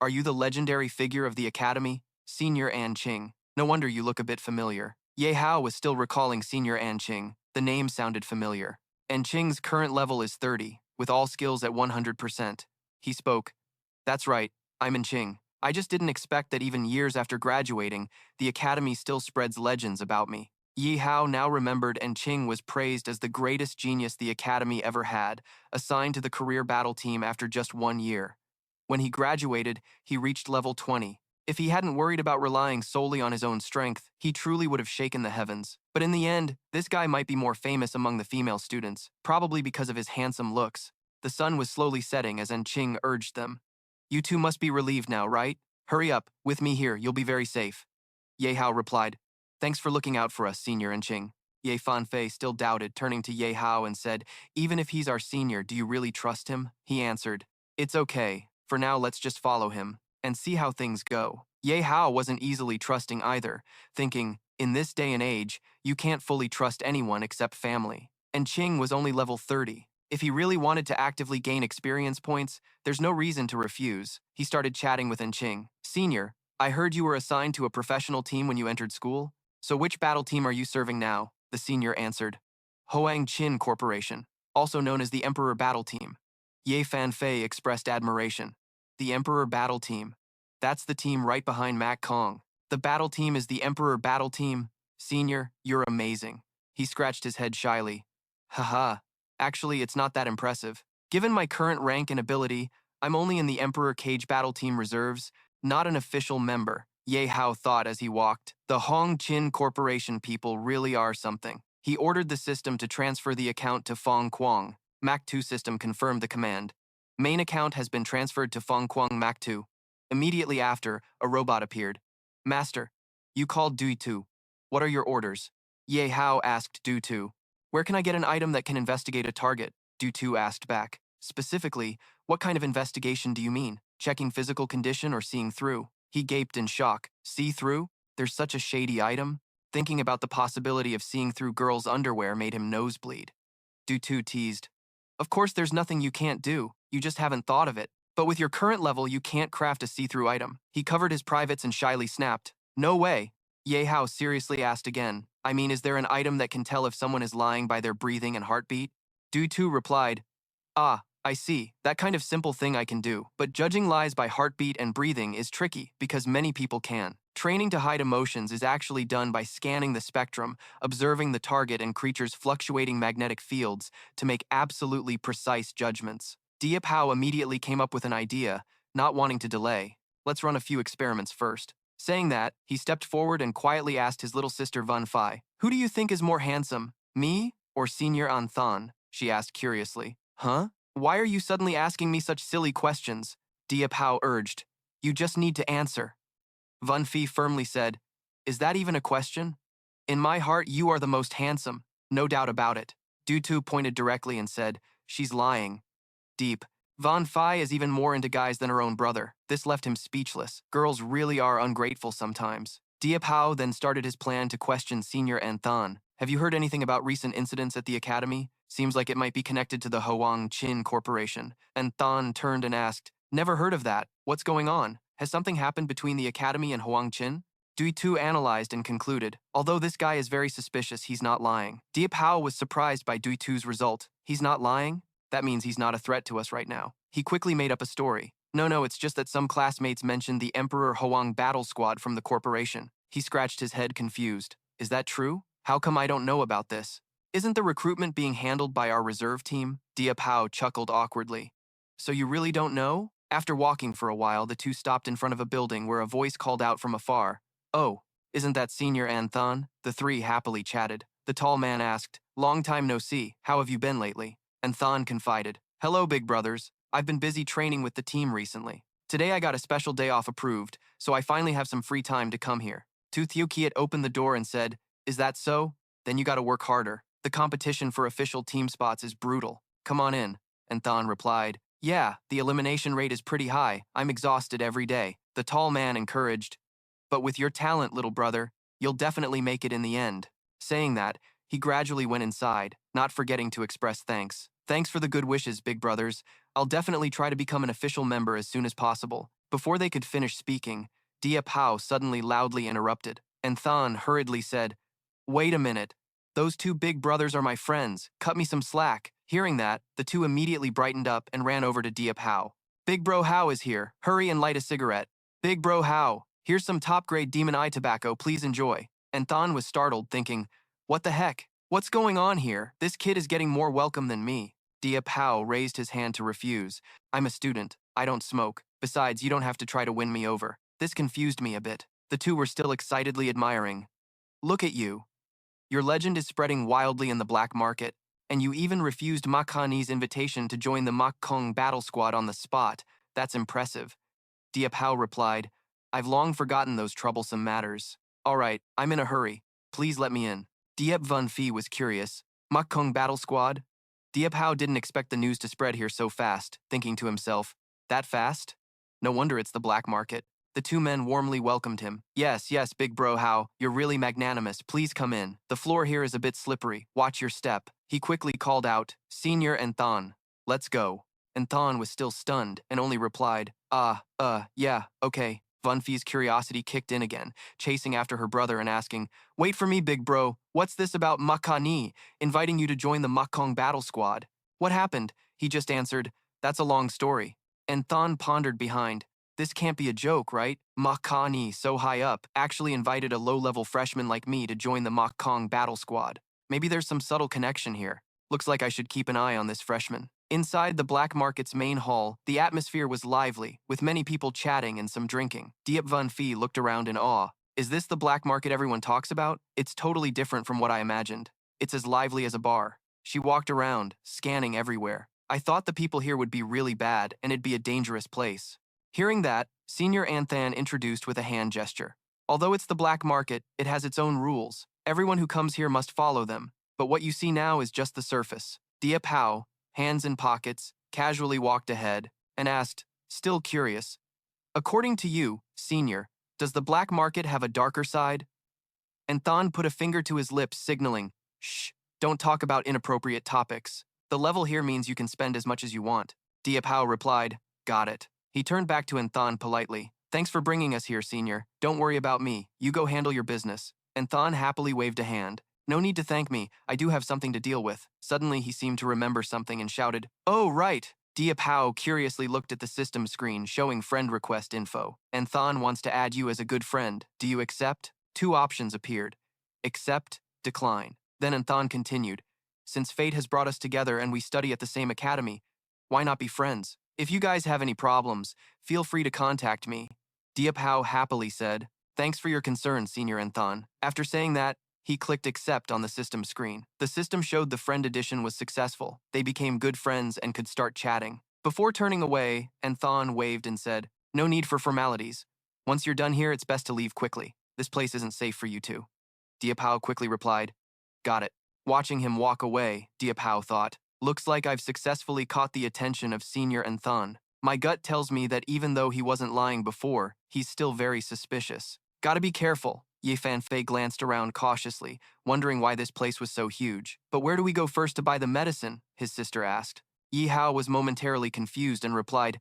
Are you the legendary figure of the academy? Senior An Ching. No wonder you look a bit familiar. Ye Hao was still recalling Senior An Ching. The name sounded familiar. And Ching's current level is 30, with all skills at 100%. He spoke. That's right, I'm in Ching. I just didn't expect that even years after graduating, the academy still spreads legends about me. Yihao now remembered and Ching was praised as the greatest genius the academy ever had, assigned to the career battle team after just 1 year. When he graduated, he reached level 20. If he hadn't worried about relying solely on his own strength, he truly would have shaken the heavens. But in the end, this guy might be more famous among the female students, probably because of his handsome looks. The sun was slowly setting as An Ching urged them. You two must be relieved now, right? Hurry up, with me here, you'll be very safe. Ye Hao replied, thanks for looking out for us, Senior An Ching. Ye Fan Fei still doubted, turning to Ye Hao and said, even if he's our senior, do you really trust him? He answered, it's okay. For now, let's just follow him and see how things go. Ye Hao wasn't easily trusting either, thinking, in this day and age, you can't fully trust anyone except family. And Ching was only level 30. If he really wanted to actively gain experience points, there's no reason to refuse. He started chatting with An Ching. Senior, I heard you were assigned to a professional team when you entered school. So which battle team are you serving now? The senior answered. Hoang Chin Corporation, also known as the Emperor Battle Team. Ye Fan Fei expressed admiration. The Emperor Battle Team. That's the team right behind Mac Kong. The battle team is the Emperor Battle Team. Senior, you're amazing. He scratched his head shyly. Haha. Actually, it's not that impressive. Given my current rank and ability, I'm only in the Emperor Cage Battle Team reserves, not an official member. Ye Hao thought as he walked. The Hong Chin Corporation people really are something. He ordered the system to transfer the account to Fong Quang. Mac 2 system confirmed the command. Main account has been transferred to Fong Quang Mac 2. Immediately after, a robot appeared. Master, you called Dui Tu. What are your orders? Ye Hao asked Du Tu. Where can I get an item that can investigate a target? Du Tu asked back. Specifically, what kind of investigation do you mean? Checking physical condition or seeing through? He gaped in shock. See through? There's such a shady item? Thinking about the possibility of seeing through girls' underwear made him nosebleed. Du Tu teased. Of course there's nothing you can't do, you just haven't thought of it. But with your current level, you can't craft a see-through item. He covered his privates and shyly snapped. No way. Ye Hao seriously asked again. I mean, is there an item that can tell if someone is lying by their breathing and heartbeat? Du Tu replied, ah, I see. That kind of simple thing I can do. But judging lies by heartbeat and breathing is tricky because many people can. Training to hide emotions is actually done by scanning the spectrum, observing the target and creature's fluctuating magnetic fields to make absolutely precise judgments. Diệp Hạo immediately came up with an idea, not wanting to delay. Let's run a few experiments first. Saying that, he stepped forward and quietly asked his little sister Van Phi, who do you think is more handsome, me or Senior An Than? She asked curiously. Huh? Why are you suddenly asking me such silly questions? Diệp Hạo urged. You just need to answer. Van Phi firmly said, is that even a question? In my heart, you are the most handsome, no doubt about it. Du Tu pointed directly and said, she's lying. Deep. Van Phi is even more into guys than her own brother. This left him speechless. Girls really are ungrateful sometimes. Diệp Hao then started his plan to question Senior Anthan. Have you heard anything about recent incidents at the academy? Seems like it might be connected to the Hoang Chin Corporation. Anthan turned and asked, Never heard of that. What's going on? Has something happened between the academy and Hoang Chin? Dui Tu analyzed and concluded, although this guy is very suspicious, he's not lying. Diệp Hao was surprised by Dui Tu's result. He's not lying? That means he's not a threat to us right now. He quickly made up a story. No, it's just that some classmates mentioned the Emperor Hoang battle squad from the corporation. He scratched his head confused. Is that true? How come I don't know about this? Isn't the recruitment being handled by our reserve team? Diệp Hao chuckled awkwardly. So you really don't know? After walking for a while, the two stopped in front of a building where a voice called out from afar. Oh, isn't that Senior Anthan? The three happily chatted. The tall man asked, Long time no see, how have you been lately? Anthan confided, Hello, big brothers. I've been busy training with the team recently. Today I got a special day off approved, so I finally have some free time to come here. Tu Thiukiat opened the door and said, Is that so? Then you gotta work harder. The competition for official team spots is brutal. Come on in. Anthan replied, Yeah, the elimination rate is pretty high. I'm exhausted every day. The tall man encouraged, But with your talent, little brother, you'll definitely make it in the end. Saying that, he gradually went inside, not forgetting to express thanks. Thanks for the good wishes, big brothers. I'll definitely try to become an official member as soon as possible. Before they could finish speaking, Diệp Hao suddenly loudly interrupted. Anthan hurriedly said, Wait a minute. Those two big brothers are my friends. Cut me some slack. Hearing that, the two immediately brightened up and ran over to Diệp Hao. Big bro Hao is here. Hurry and light a cigarette. Big bro Hao, here's some top-grade demon eye tobacco. Please enjoy. Anthan was startled, thinking, What the heck? What's going on here? This kid is getting more welcome than me. Diệp Hao raised his hand to refuse. I'm a student. I don't smoke. Besides, you don't have to try to win me over. This confused me a bit. The two were still excitedly admiring. Look at you. Your legend is spreading wildly in the black market, and you even refused Makhani's invitation to join the Makhong battle squad on the spot. That's impressive. Diệp Hao replied, I've long forgotten those troublesome matters. All right, I'm in a hurry. Please let me in. Yun Phi was curious. Makhong battle squad? Diệp Hao didn't expect the news to spread here so fast, thinking to himself, That fast? No wonder it's the black market. The two men warmly welcomed him. Yes, big bro Hao, you're really magnanimous. Please come in. The floor here is a bit slippery. Watch your step. He quickly called out, Senior Anthan. Let's go. Anthan was still stunned and only replied, yeah, okay. Yun Phi's curiosity kicked in again, chasing after her brother and asking, Wait for me, big bro. What's this about Makhani inviting you to join the Makhong battle squad? What happened? He just answered, That's a long story. Anthan pondered behind. This can't be a joke, right? Makhani, so high up, actually invited a low-level freshman like me to join the Makhong battle squad. Maybe there's some subtle connection here. Looks like I should keep an eye on this freshman. Inside the black market's main hall, the atmosphere was lively, with many people chatting and some drinking. Yun Phi looked around in awe. Is this the black market everyone talks about? It's totally different from what I imagined. It's as lively as a bar. She walked around, scanning everywhere. I thought the people here would be really bad, and it'd be a dangerous place. Hearing that, Senior Anthan introduced with a hand gesture. Although it's the black market, it has its own rules. Everyone who comes here must follow them. But what you see now is just the surface. Diệp Hao, hands in pockets, casually walked ahead and asked, still curious, According to you, Senior, does the black market have a darker side? Anthan put a finger to his lips, signaling, Shh, don't talk about inappropriate topics. The level here means you can spend as much as you want. Diệp Hao replied, Got it. He turned back to Anthan politely. Thanks for bringing us here, Senior. Don't worry about me. You go handle your business. Anthan happily waved a hand. No need to thank me. I do have something to deal with. Suddenly, he seemed to remember something and shouted, Oh, right. Diệp Hao curiously looked at the system screen showing friend request info. Anthan wants to add you as a good friend. Do you accept? Two options appeared. Accept, decline. Then Anthan continued. Since fate has brought us together and we study at the same academy, why not be friends? If you guys have any problems, feel free to contact me. Diệp Hao happily said, Thanks for your concern, Senior Anthan. After saying that, he clicked accept on the system screen. The system showed the friend addition was successful. They became good friends and could start chatting. Before turning away, Anthan waved and said, No need for formalities. Once you're done here, it's best to leave quickly. This place isn't safe for you two. Diệp Hao quickly replied, Got it. Watching him walk away, Diệp Hao thought, Looks like I've successfully caught the attention of Senior Anthan. My gut tells me that even though he wasn't lying before, he's still very suspicious. Gotta be careful. Ye Fanfei glanced around cautiously, wondering why this place was so huge. But where do we go first to buy the medicine? His sister asked. Yihao was momentarily confused and replied,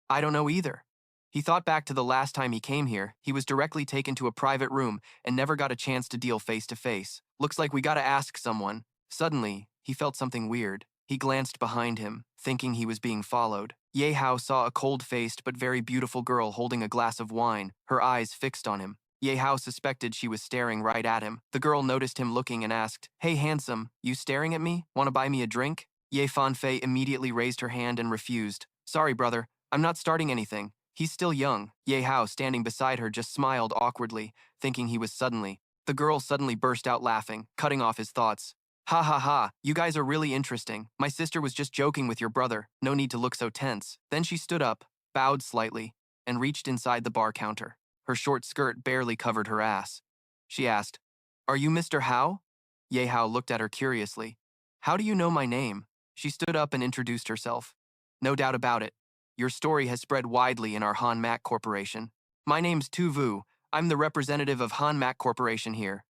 I don't know either. He thought back to the last time he came here. He was directly taken to a private room and never got a chance to deal face to face. Looks like we gotta ask someone. Suddenly, he felt something weird. He glanced behind him, thinking he was being followed. Ye Hao saw a cold-faced but very beautiful girl holding a glass of wine, her eyes fixed on him. Ye Hao suspected she was staring right at him. The girl noticed him looking and asked, Hey handsome, you staring at me? Wanna buy me a drink? Ye Fanfei immediately raised her hand and refused. Sorry brother, I'm not starting anything. He's still young. Ye Hao, standing beside her, just smiled awkwardly, thinking he was suddenly. The girl suddenly burst out laughing, cutting off his thoughts. Ha ha ha, you guys are really interesting. My sister was just joking with your brother. No need to look so tense. Then she stood up, bowed slightly, and reached inside the bar counter. Her short skirt barely covered her ass. She asked, Are you Mr. Hao? Ye Hao looked at her curiously. How do you know my name? She stood up and introduced herself. No doubt about it. Your story has spread widely in our Han Mak Corporation. My name's Tu Vu. I'm the representative of Han Mak Corporation here.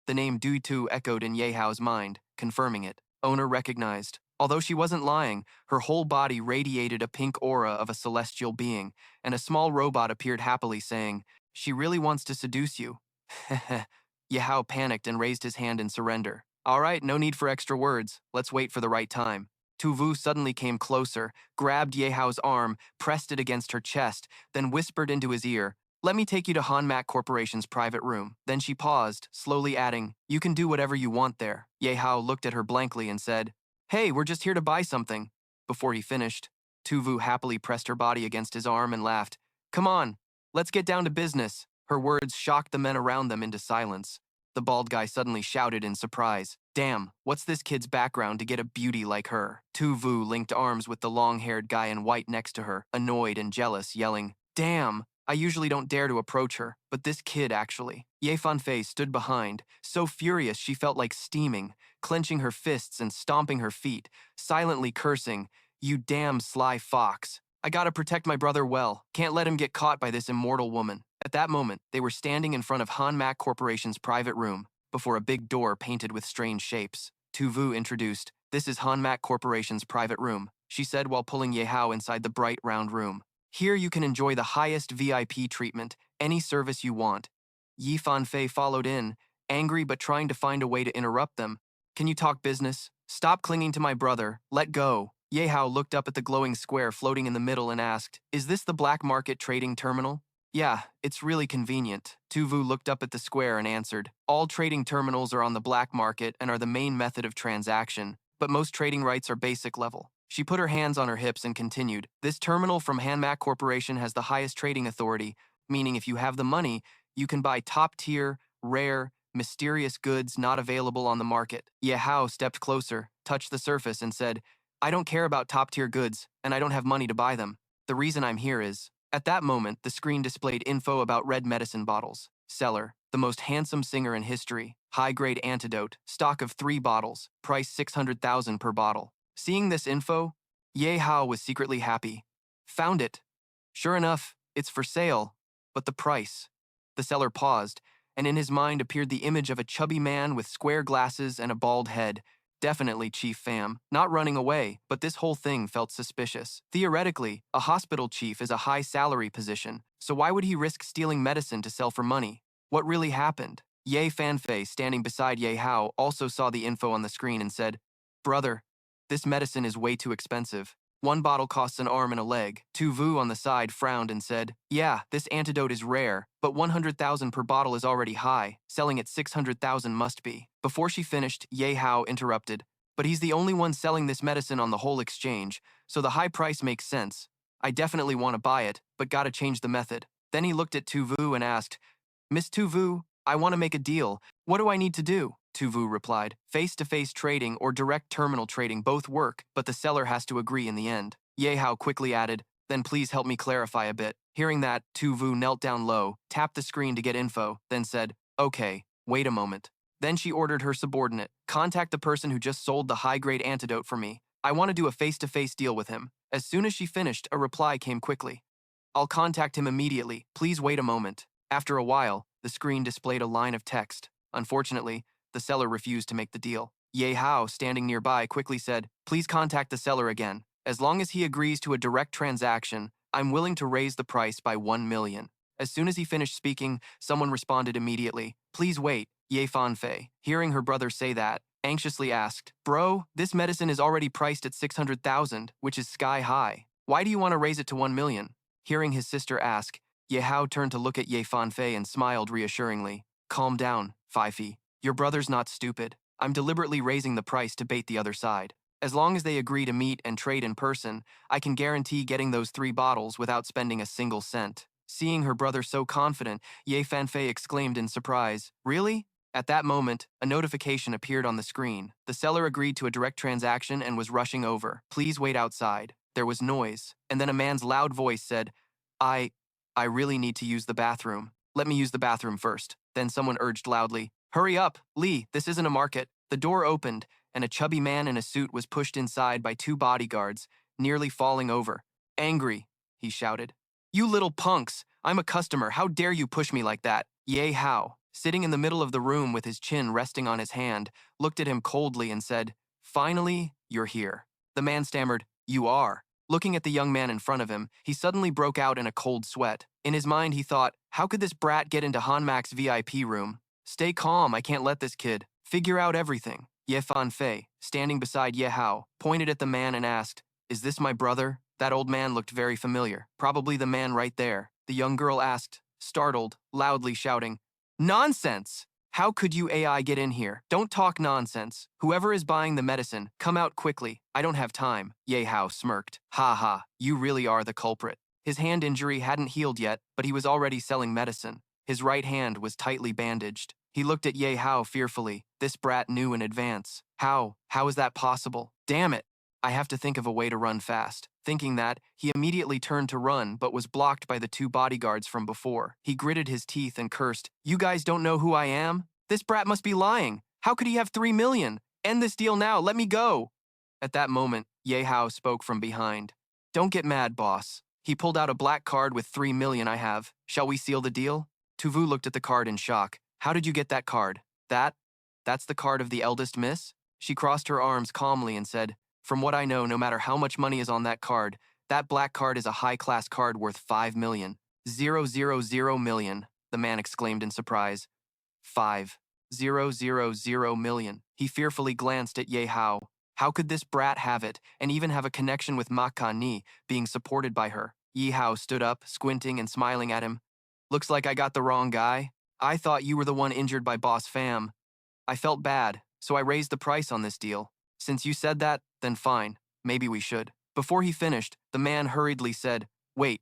The name Du Tu echoed in Ye Hao's mind, confirming it. Owner recognized. Although she wasn't lying, her whole body radiated a pink aura of a celestial being, and a small robot appeared happily saying, She really wants to seduce you. Heh. Yihao panicked and raised his hand in surrender. All right, no need for extra words. Let's wait for the right time. Tu Vu suddenly came closer, grabbed Ye Hao's arm, pressed it against her chest, then whispered into his ear, Let me take you to Han Mak Corporation's private room. Then she paused, slowly adding, You can do whatever you want there. Ye Hao looked at her blankly and said, Hey, we're just here to buy something. Before he finished, Tu Vu happily pressed her body against his arm and laughed. Come on, let's get down to business. Her words shocked the men around them into silence. The bald guy suddenly shouted in surprise. Damn, what's this kid's background to get a beauty like her? Tu Vu linked arms with the long-haired guy in white next to her, annoyed and jealous, yelling, Damn, I usually don't dare to approach her, but this kid actually. Ye Fanfei stood behind, so furious she felt like steaming, clenching her fists and stomping her feet, silently cursing, You damn sly fox. I gotta protect my brother well. Can't let him get caught by this immortal woman. At that moment, they were standing in front of Han Mak Corporation's private room, before a big door painted with strange shapes. Tu Vu introduced, This is Han Mak Corporation's private room, she said while pulling Ye Hao inside the bright round room. Here you can enjoy the highest VIP treatment, any service you want. Ye Fanfei followed in, angry but trying to find a way to interrupt them. Can you talk business? Stop clinging to my brother. Let go. Ye Hao looked up at the glowing square floating in the middle and asked, Is this the black market trading terminal? Yeah, it's really convenient. Tu Vu looked up at the square and answered, All trading terminals are on the black market and are the main method of transaction, but most trading rights are basic level. She put her hands on her hips and continued, This terminal from Han Mak Corporation has the highest trading authority, meaning if you have the money, you can buy top-tier, rare, mysterious goods not available on the market. Ye Hao stepped closer, touched the surface, and said, I don't care about top-tier goods, and I don't have money to buy them. The reason I'm here is... At that moment, the screen displayed info about red medicine bottles. Seller, the most handsome singer in history. High-grade antidote, stock of 3 bottles, price 600,000 per bottle. Seeing this info, Ye Hao was secretly happy. Found it. Sure enough, it's for sale. But the price. The seller paused, and in his mind appeared the image of a chubby man with square glasses and a bald head. Definitely Chief Pham, not running away, but this whole thing felt suspicious. Theoretically, a hospital chief is a high salary position, so why would he risk stealing medicine to sell for money? What really happened? Ye Fanfei, standing beside Ye Hao, also saw the info on the screen and said, Brother, this medicine is way too expensive. 1 bottle costs an arm and a leg. Tu Vu on the side frowned and said, Yeah, this antidote is rare, but 100,000 per bottle is already high. Selling at 600,000 must be. Before she finished, Ye Hao interrupted, But he's the only one selling this medicine on the whole exchange, so the high price makes sense. I definitely want to buy it, but gotta change the method. Then he looked at Tu Vu and asked, Miss Tu Vu, I want to make a deal. What do I need to do? Tu Vu replied, Face-to-face trading or direct terminal trading both work, but the seller has to agree in the end. Ye Hao quickly added, Then please help me clarify a bit. Hearing that, Tu Vu knelt down low, tapped the screen to get info, then said, Okay, wait a moment. Then she ordered her subordinate, Contact the person who just sold the high-grade antidote for me. I want to do a face-to-face deal with him. As soon as she finished, a reply came quickly. I'll contact him immediately. Please wait a moment. After a while, The screen displayed a line of text. Unfortunately, the seller refused to make the deal. Ye Hao, standing nearby, quickly said, "Please contact the seller again. As long as he agrees to a direct transaction, I'm willing to raise the price by 1 million. As soon as he finished speaking, someone responded immediately, "Please wait." Ye Fanfei, hearing her brother say that, anxiously asked, "Bro, this medicine is already priced at 600,000, which is sky high. Why do you want to raise it to 1 million? Hearing his sister ask, Ye Hao turned to look at Ye Fanfei and smiled reassuringly. "Calm down, Fifi. Your brother's not stupid. I'm deliberately raising the price to bait the other side. As long as they agree to meet and trade in person, I can guarantee getting those 3 bottles without spending a single cent." Seeing her brother so confident, Ye Fanfei exclaimed in surprise, "Really?" At that moment, a notification appeared on the screen. The seller agreed to a direct transaction and was rushing over. "Please wait outside." There was noise, and then a man's loud voice said, I I really need to use the bathroom. Let me use the bathroom first." Then someone urged loudly, "Hurry up, Lee, this isn't a market." The door opened, and a chubby man in a suit was pushed inside by 2 bodyguards, nearly falling over. "Angry," he shouted. "You little punks! I'm a customer. How dare you push me like that?" Ye Hao, sitting in the middle of the room with his chin resting on his hand, looked at him coldly and said, "Finally, you're here." The man stammered, "You are." Looking at the young man in front of him, he suddenly broke out in a cold sweat. In his mind, he thought, how could this brat get into Hanmak's VIP room? "Stay calm, I can't let this kid. Figure out everything." Ye Fanfei, standing beside Ye Hao, pointed at the man and asked, "Is this my brother?" That old man looked very familiar. "Probably the man right there." The young girl asked, startled, loudly shouting, "Nonsense! How could you AI get in here? Don't talk nonsense. Whoever is buying the medicine, come out quickly. I don't have time." Ye Hao smirked. "Ha ha, you really are the culprit." His hand injury hadn't healed yet, but he was already selling medicine. His right hand was tightly bandaged. He looked at Ye Hao fearfully. This brat knew in advance. How is that possible? Damn it! I have to think of a way to run fast. Thinking that, he immediately turned to run but was blocked by the 2 bodyguards from before. He gritted his teeth and cursed, "You guys don't know who I am? This brat must be lying. How could he have 3 million? End this deal now, let me go." At that moment, Ye Hao spoke from behind. "Don't get mad, boss. He pulled out a black card with 3 million I have. Shall we seal the deal?" Tuvu looked at the card in shock. "How did you get that card?" That's the card of the eldest miss?" She crossed her arms calmly and said, "From what I know, no matter how much money is on that card, that black card is a high-class card worth 5 million. 000 million, the man exclaimed in surprise. 5,000 million. He fearfully glanced at Ye Hao. How could this brat have it, and even have a connection with Maka Ni, being supported by her? Yihao stood up, squinting and smiling at him. "Looks like I got the wrong guy. I thought you were the one injured by Boss Pham. I felt bad, so I raised the price on this deal. Since you said that, then fine, maybe we should." Before he finished, the man hurriedly said, Wait.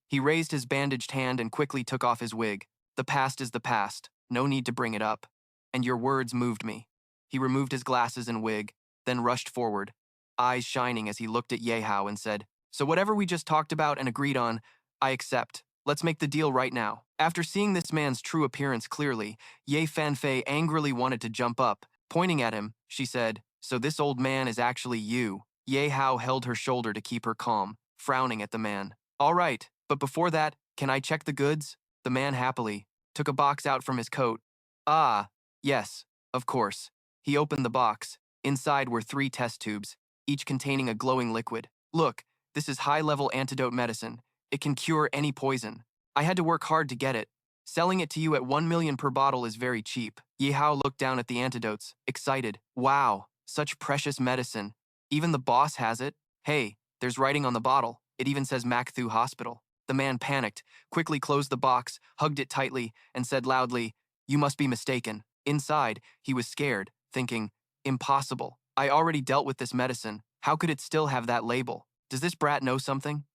He raised his bandaged hand and quickly took off his wig. "The past is the past. No need to bring it up. And your words moved me." He removed his glasses and wig, then rushed forward, eyes shining as he looked at Ye Hao and said, "So whatever we just talked about and agreed on, I accept. Let's make the deal right now." After seeing this man's true appearance clearly, Ye Fanfei angrily wanted to jump up. Pointing at him, she said, "So this old man is actually you." Ye Hao held her shoulder to keep her calm, frowning at the man. "All right, but before that, can I check the goods?" The man happily took a box out from his coat. "Ah, yes, of course." He opened the box. Inside were 3 test tubes, each containing a glowing liquid. "Look, this is high-level antidote medicine. It can cure any poison. I had to work hard to get it. Selling it to you at 1 million per bottle is very cheap." Yihao looked down at the antidotes, excited. "Wow, such precious medicine. Even the boss has it. Hey, there's writing on the bottle. It even says Makthu Hospital." The man panicked, quickly closed the box, hugged it tightly, and said loudly, "You must be mistaken." Inside, he was scared, thinking, "Impossible. I already dealt with this medicine. How could it still have that label? Does this brat know something?"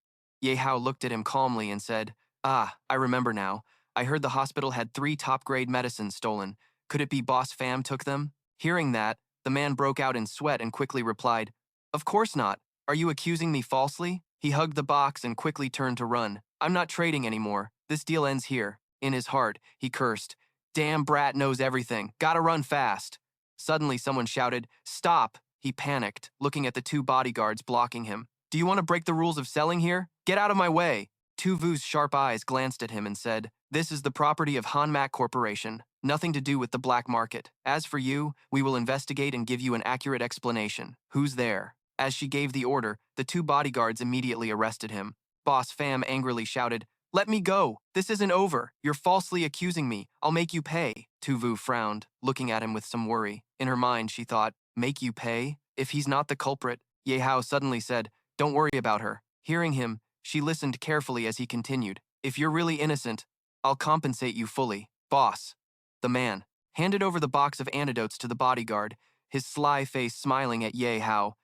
Ye Hao looked at him calmly and said, "Ah, I remember now. I heard the hospital had 3 top-grade medicines stolen. Could it be Boss Pham took them?" Hearing that, the man broke out in sweat and quickly replied, "Of course not. Are you accusing me falsely?" He hugged the box and quickly turned to run. "I'm not trading anymore. This deal ends here." In his heart, he cursed, "Damn brat knows everything. Gotta run fast." Suddenly someone shouted, "Stop!" He panicked, looking at the 2 bodyguards blocking him. "Do you want to break the rules of selling here? Get out of my way." Tu Vu's sharp eyes glanced at him and said, "This is the property of Hanmak Corporation. Nothing to do with the black market. As for you, we will investigate and give you an accurate explanation. Who's there?" As she gave the order, the two bodyguards immediately arrested him. Boss Pham angrily shouted, "Let me go! This isn't over! You're falsely accusing me. I'll make you pay." Tu Vu frowned, looking at him with some worry. In her mind, she thought, "Make you pay? If he's not the culprit." Ye Hao suddenly said, "Don't worry about her." Hearing him, she listened carefully as he continued, "If you're really innocent, I'll compensate you fully." Boss. The man handed over the box of antidotes to the bodyguard, his sly face smiling at Ye Hao.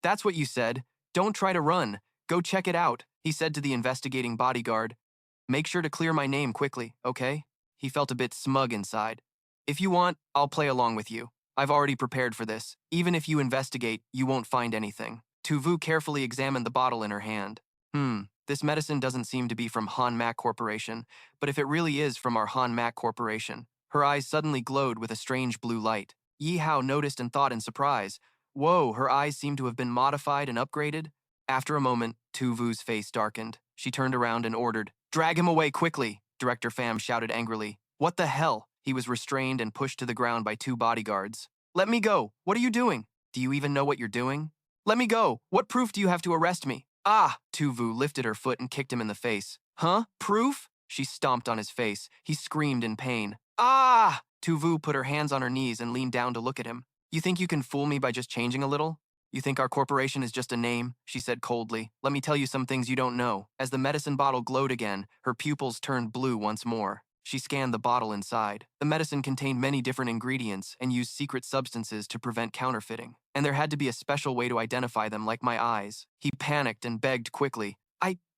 "That's what you said. Don't try to run. Go check it out," he said to the investigating bodyguard. "Make sure to clear my name quickly, okay?" He felt a bit smug inside. "If you want, I'll play along with you. I've already prepared for this. Even if you investigate, you won't find anything." Tu Vu carefully examined the bottle in her hand. This medicine doesn't seem to be from Han Mak Corporation, but if it really is from our Han Mak Corporation. Her eyes suddenly glowed with a strange blue light. Yihao noticed and thought in surprise, "Whoa, her eyes seem to have been modified and upgraded." After a moment, Tu Vu's face darkened. She turned around and ordered, "Drag him away quickly!" Director Pham shouted angrily. "What the hell?" He was restrained and pushed to the ground by two bodyguards. "Let me go! What are you doing? Do you even know what you're doing? Let me go! What proof do you have to arrest me?" "Ah!" Tu Vu lifted her foot and kicked him in the face. "Huh? Proof?" She stomped on his face. He screamed in pain. "Ah!" Tu Vu put her hands on her knees and leaned down to look at him. "You think you can fool me by just changing a little? You think our corporation is just a name?" she said coldly. "Let me tell you some things you don't know." As the medicine bottle glowed again, her pupils turned blue once more. She scanned the bottle inside. The medicine contained many different ingredients and used secret substances to prevent counterfeiting. And there had to be a special way to identify them, like my eyes. He panicked and begged quickly.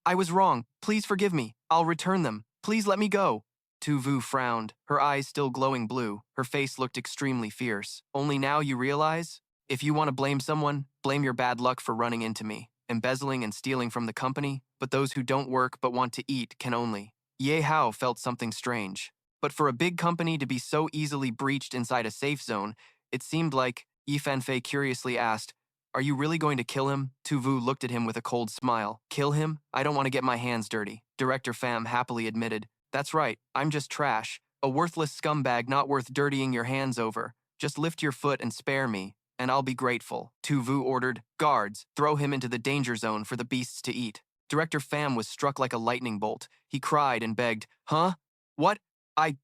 I was wrong. Please forgive me. I'll return them. Please let me go." Tu Vu frowned, her eyes still glowing blue. Her face looked extremely fierce. "Only now you realize? If you want to blame someone, blame your bad luck for running into me, embezzling and stealing from the company, but those who don't work but want to eat can only." Ye Hao felt something strange. But for a big company to be so easily breached inside a safe zone, it seemed like. Yi Fanfei curiously asked, "Are you really going to kill him?" Tu Vu looked at him with a cold smile. "Kill him? I don't want to get my hands dirty." Director Pham happily admitted, "That's right, I'm just trash. A worthless scumbag not worth dirtying your hands over. Just lift your foot and spare me, and I'll be grateful." Tu Vu ordered, "Guards, throw him into the danger zone for the beasts to eat." Director Pham was struck like a lightning bolt. He cried and begged, "Huh? What? I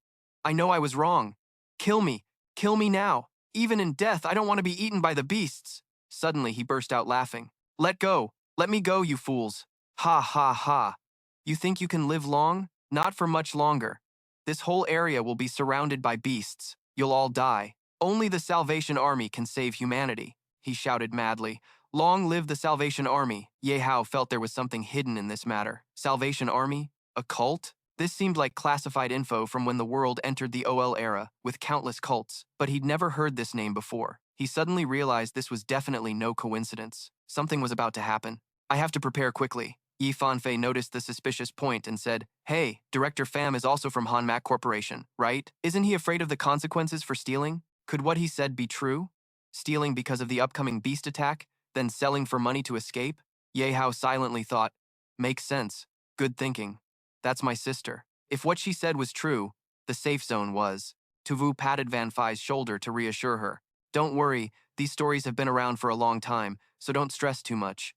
know I was wrong. Kill me. Kill me now. Even in death, I don't want to be eaten by the beasts." Suddenly, he burst out laughing. "Let go. Let me go, you fools. Ha ha ha. You think you can live long? Not for much longer. This whole area will be surrounded by beasts. You'll all die. Only the Salvation Army can save humanity," he shouted madly. "Long live the Salvation Army." Ye Hao felt there was something hidden in this matter. Salvation Army? A cult? This seemed like classified info from when the world entered the OL era, with countless cults, but he'd never heard this name before. He suddenly realized this was definitely no coincidence. Something was about to happen. "I have to prepare quickly." Yi Fanfei noticed the suspicious point and said, "Hey, Director Pham is also from Hanmak Corporation, right? Isn't he afraid of the consequences for stealing? Could what he said be true? Stealing because of the upcoming beast attack, then selling for money to escape?" Ye Hao silently thought, "Makes sense. Good thinking. That's my sister." If what she said was true, the safe zone was. Tu Vu patted Van Phi's shoulder to reassure her. "Don't worry, these stories have been around for a long time, so don't stress too much."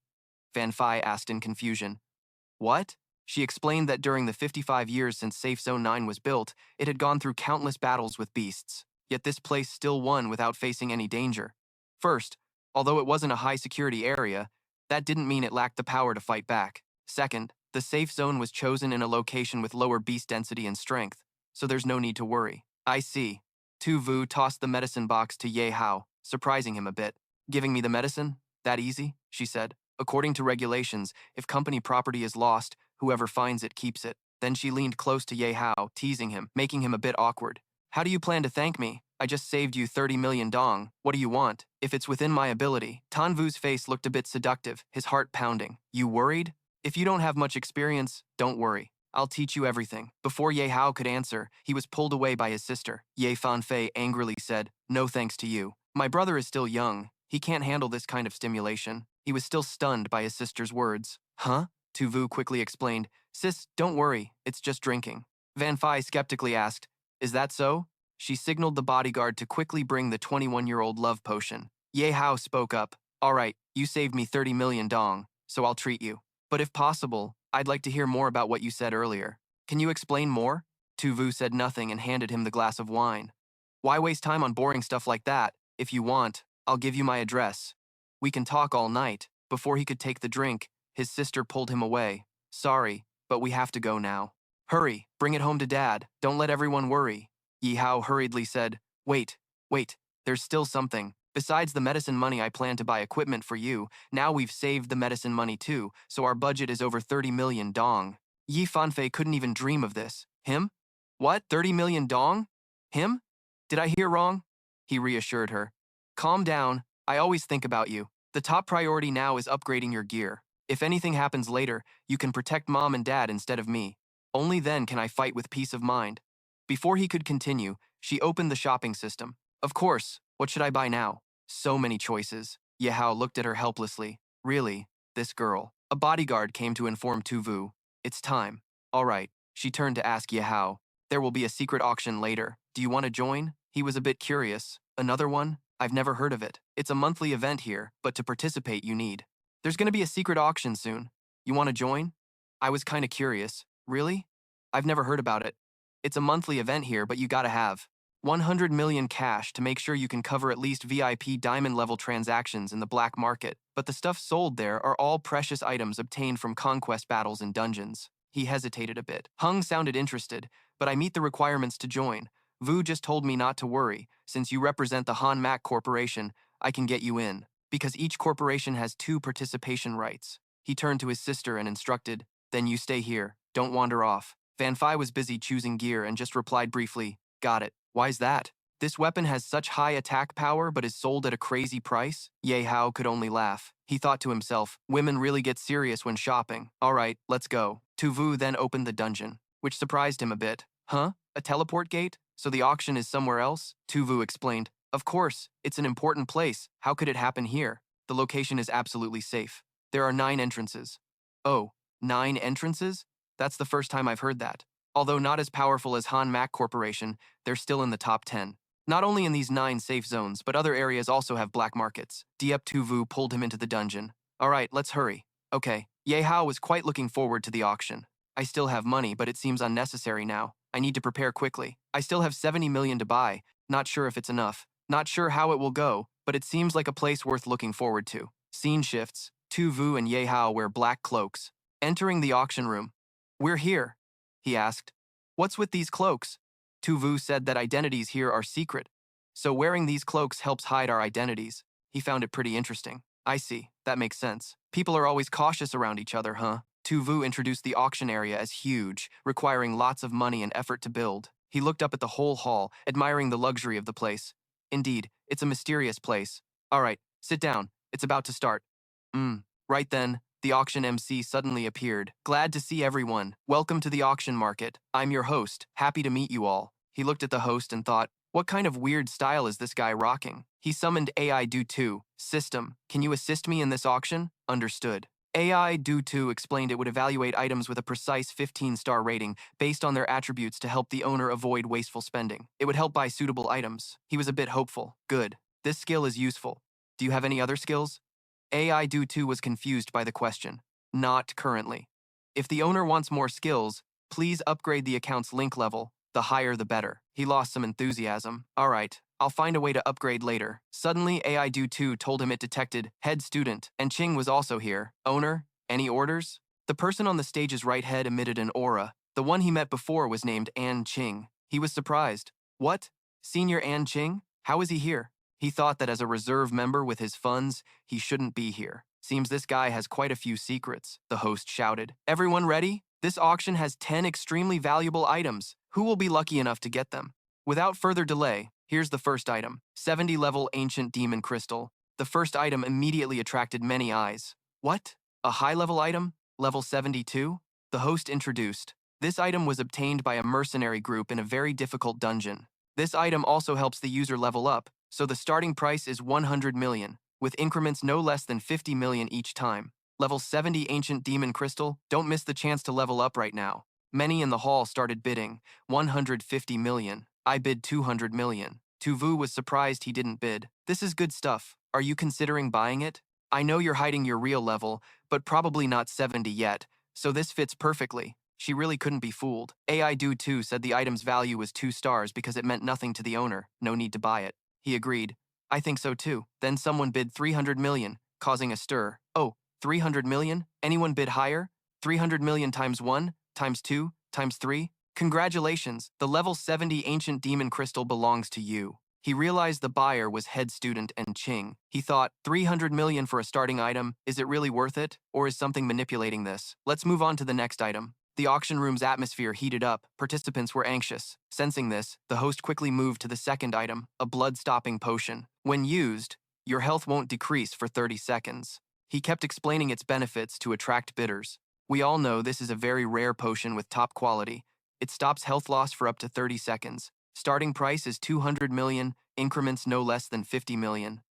Van Phi asked in confusion. "What?" She explained that during the 55 years since Safe Zone 9 was built, it had gone through countless battles with beasts, yet this place still won without facing any danger. First, although it wasn't a high-security area, that didn't mean it lacked the power to fight back. Second, the safe zone was chosen in a location with lower beast density and strength, so there's no need to worry. "I see." Tu Vu tossed the medicine box to Ye Hao, surprising him a bit. "Giving me the medicine? That easy?" she said. "According to regulations, if company property is lost, whoever finds it keeps it." Then she leaned close to Ye Hao, teasing him, making him a bit awkward. "How do you plan to thank me? I just saved you 30 million dong. What do you want? If it's within my ability." Tan Vu's face looked a bit seductive, his heart pounding. "You worried? If you don't have much experience, don't worry. I'll teach you everything." Before Ye Hao could answer, he was pulled away by his sister. Ye Fanfei angrily said, "No thanks to you. My brother is still young. He can't handle this kind of stimulation." He was still stunned by his sister's words. "Huh?" Tu Vu quickly explained, Sis, don't worry, it's just drinking. Van Phi skeptically asked, is that so? She signaled the bodyguard to quickly bring the 21-year-old love potion. Ye Hao spoke up, all right, you saved me 30 million dong, so I'll treat you. But if possible, I'd like to hear more about what you said earlier. Can you explain more? Tu Vu said nothing and handed him the glass of wine. Why waste time on boring stuff like that? If you want, I'll give you my address. We can talk all night. Before he could take the drink, his sister pulled him away. Sorry, but we have to go now. Hurry, bring it home to Dad. Don't let everyone worry. Yihao hurriedly said, wait, there's still something. Besides the medicine money I plan to buy equipment for you, now we've saved the medicine money too, so our budget is over 30 million dong. Yi Fanfei couldn't even dream of this. Him? What, 30 million dong? Him? Did I hear wrong? He reassured her. Calm down, I always think about you. The top priority now is upgrading your gear. If anything happens later, you can protect Mom and Dad instead of me. Only then can I fight with peace of mind. Before he could continue, she opened the shopping system. Of course, what should I buy now? So many choices. Yihao looked at her helplessly. Really, this girl. A bodyguard came to inform Tu Vu. It's time. All right, she turned to ask Yihao. There will be a secret auction later. Do you want to join? He was a bit curious. Another one? I've never heard of it. It's a monthly event here, but to participate you need. There's going to be a secret auction soon. You want to join? I was kind of curious. Really? I've never heard about it. It's a monthly event here, but you gotta have 100 million cash to make sure you can cover at least VIP diamond level transactions in the black market, but the stuff sold there are all precious items obtained from conquest battles and dungeons. He hesitated a bit. Hung sounded interested, but I meet the requirements to join. Vu just told me not to worry. Since you represent the Han Mak Corporation, I can get you in, because each corporation has 2 participation rights. He turned to his sister and instructed, then you stay here, don't wander off. Van Phi was busy choosing gear and just replied briefly, got it. Why's that? This weapon has such high attack power but is sold at a crazy price? Ye Hao could only laugh. He thought to himself, women really get serious when shopping. All right, let's go. Tu Vu then opened the dungeon, which surprised him a bit. Huh? A teleport gate? So the auction is somewhere else? Tu Vu explained. Of course, it's an important place. How could it happen here? The location is absolutely safe. There are 9 entrances. Oh, 9 entrances? That's the first time I've heard that. Although not as powerful as Han Mak Corporation, they're still in the top 10. Not only in these 9 safe zones, but other areas also have black markets. Diep Tu Vu pulled him into the dungeon. All right, let's hurry. Okay. Ye Hao was quite looking forward to the auction. I still have money, but it seems unnecessary now. I need to prepare quickly. I still have 70 million to buy. Not sure if it's enough. Not sure how it will go, but it seems like a place worth looking forward to. Scene shifts. Tu Vu and Ye Hao wear black cloaks. Entering the auction room. We're here, he asked. What's with these cloaks? Tu Vu said that identities here are secret, so wearing these cloaks helps hide our identities. He found it pretty interesting. I see, that makes sense. People are always cautious around each other, huh? Tu Vu introduced the auction area as huge, requiring lots of money and effort to build. He looked up at the whole hall, admiring the luxury of the place. Indeed, it's a mysterious place. All right, sit down. It's about to start. Right then, the auction MC suddenly appeared. Glad to see everyone. Welcome to the auction market. I'm your host. Happy to meet you all. He looked at the host and thought, what kind of weird style is this guy rocking? He summoned AI Do 2. System, can you assist me in this auction? Understood. AI Do 2 explained it would evaluate items with a precise 15-star rating based on their attributes to help the owner avoid wasteful spending. It would help buy suitable items. He was a bit hopeful. Good. This skill is useful. Do you have any other skills? AI Do 2 was confused by the question. Not currently. If the owner wants more skills, please upgrade the account's link level. The higher the better. He lost some enthusiasm. All right, I'll find a way to upgrade later. Suddenly, AI Do 2 told him it detected head student, and Ching was also here. Owner, any orders? The person on the stage's right head emitted an aura. The one he met before was named An Ching. He was surprised. What? Senior An Ching? How is he here? He thought that as a reserve member with his funds, he shouldn't be here. Seems this guy has quite a few secrets, the host shouted. Everyone ready? This auction has 10 extremely valuable items. Who will be lucky enough to get them? Without further delay, here's the first item. 70-level ancient demon crystal. The first item immediately attracted many eyes. What? A high-level item? Level 72? The host introduced. This item was obtained by a mercenary group in a very difficult dungeon. This item also helps the user level up, so the starting price is 100 million, with increments no less than 50 million each time. Level 70 Ancient Demon Crystal, don't miss the chance to level up right now. Many in the hall started bidding. 150 million. I bid 200 million. Tuvu was surprised he didn't bid. This is good stuff. Are you considering buying it? I know you're hiding your real level, but probably not 70 yet, so this fits perfectly. She really couldn't be fooled. AI Do too said the item's value was 2 stars because it meant nothing to the owner, no need to buy it. He agreed. I think so too. Then someone bid 300 million, causing a stir. Oh, 300 million? Anyone bid higher? 300 million times 1, times 2, times 3? Congratulations, the level 70 Ancient Demon Crystal belongs to you. He realized the buyer was head student and Ching. He thought, 300 million for a starting item, is it really worth it? Or is something manipulating this? Let's move on to the next item. The auction room's atmosphere heated up. Participants were anxious. Sensing this, the host quickly moved to the second item, a blood-stopping potion. When used, your health won't decrease for 30 seconds. He kept explaining its benefits to attract bidders. We all know this is a very rare potion with top quality. It stops health loss for up to 30 seconds. Starting price is 200 million, increments no less than 50 million.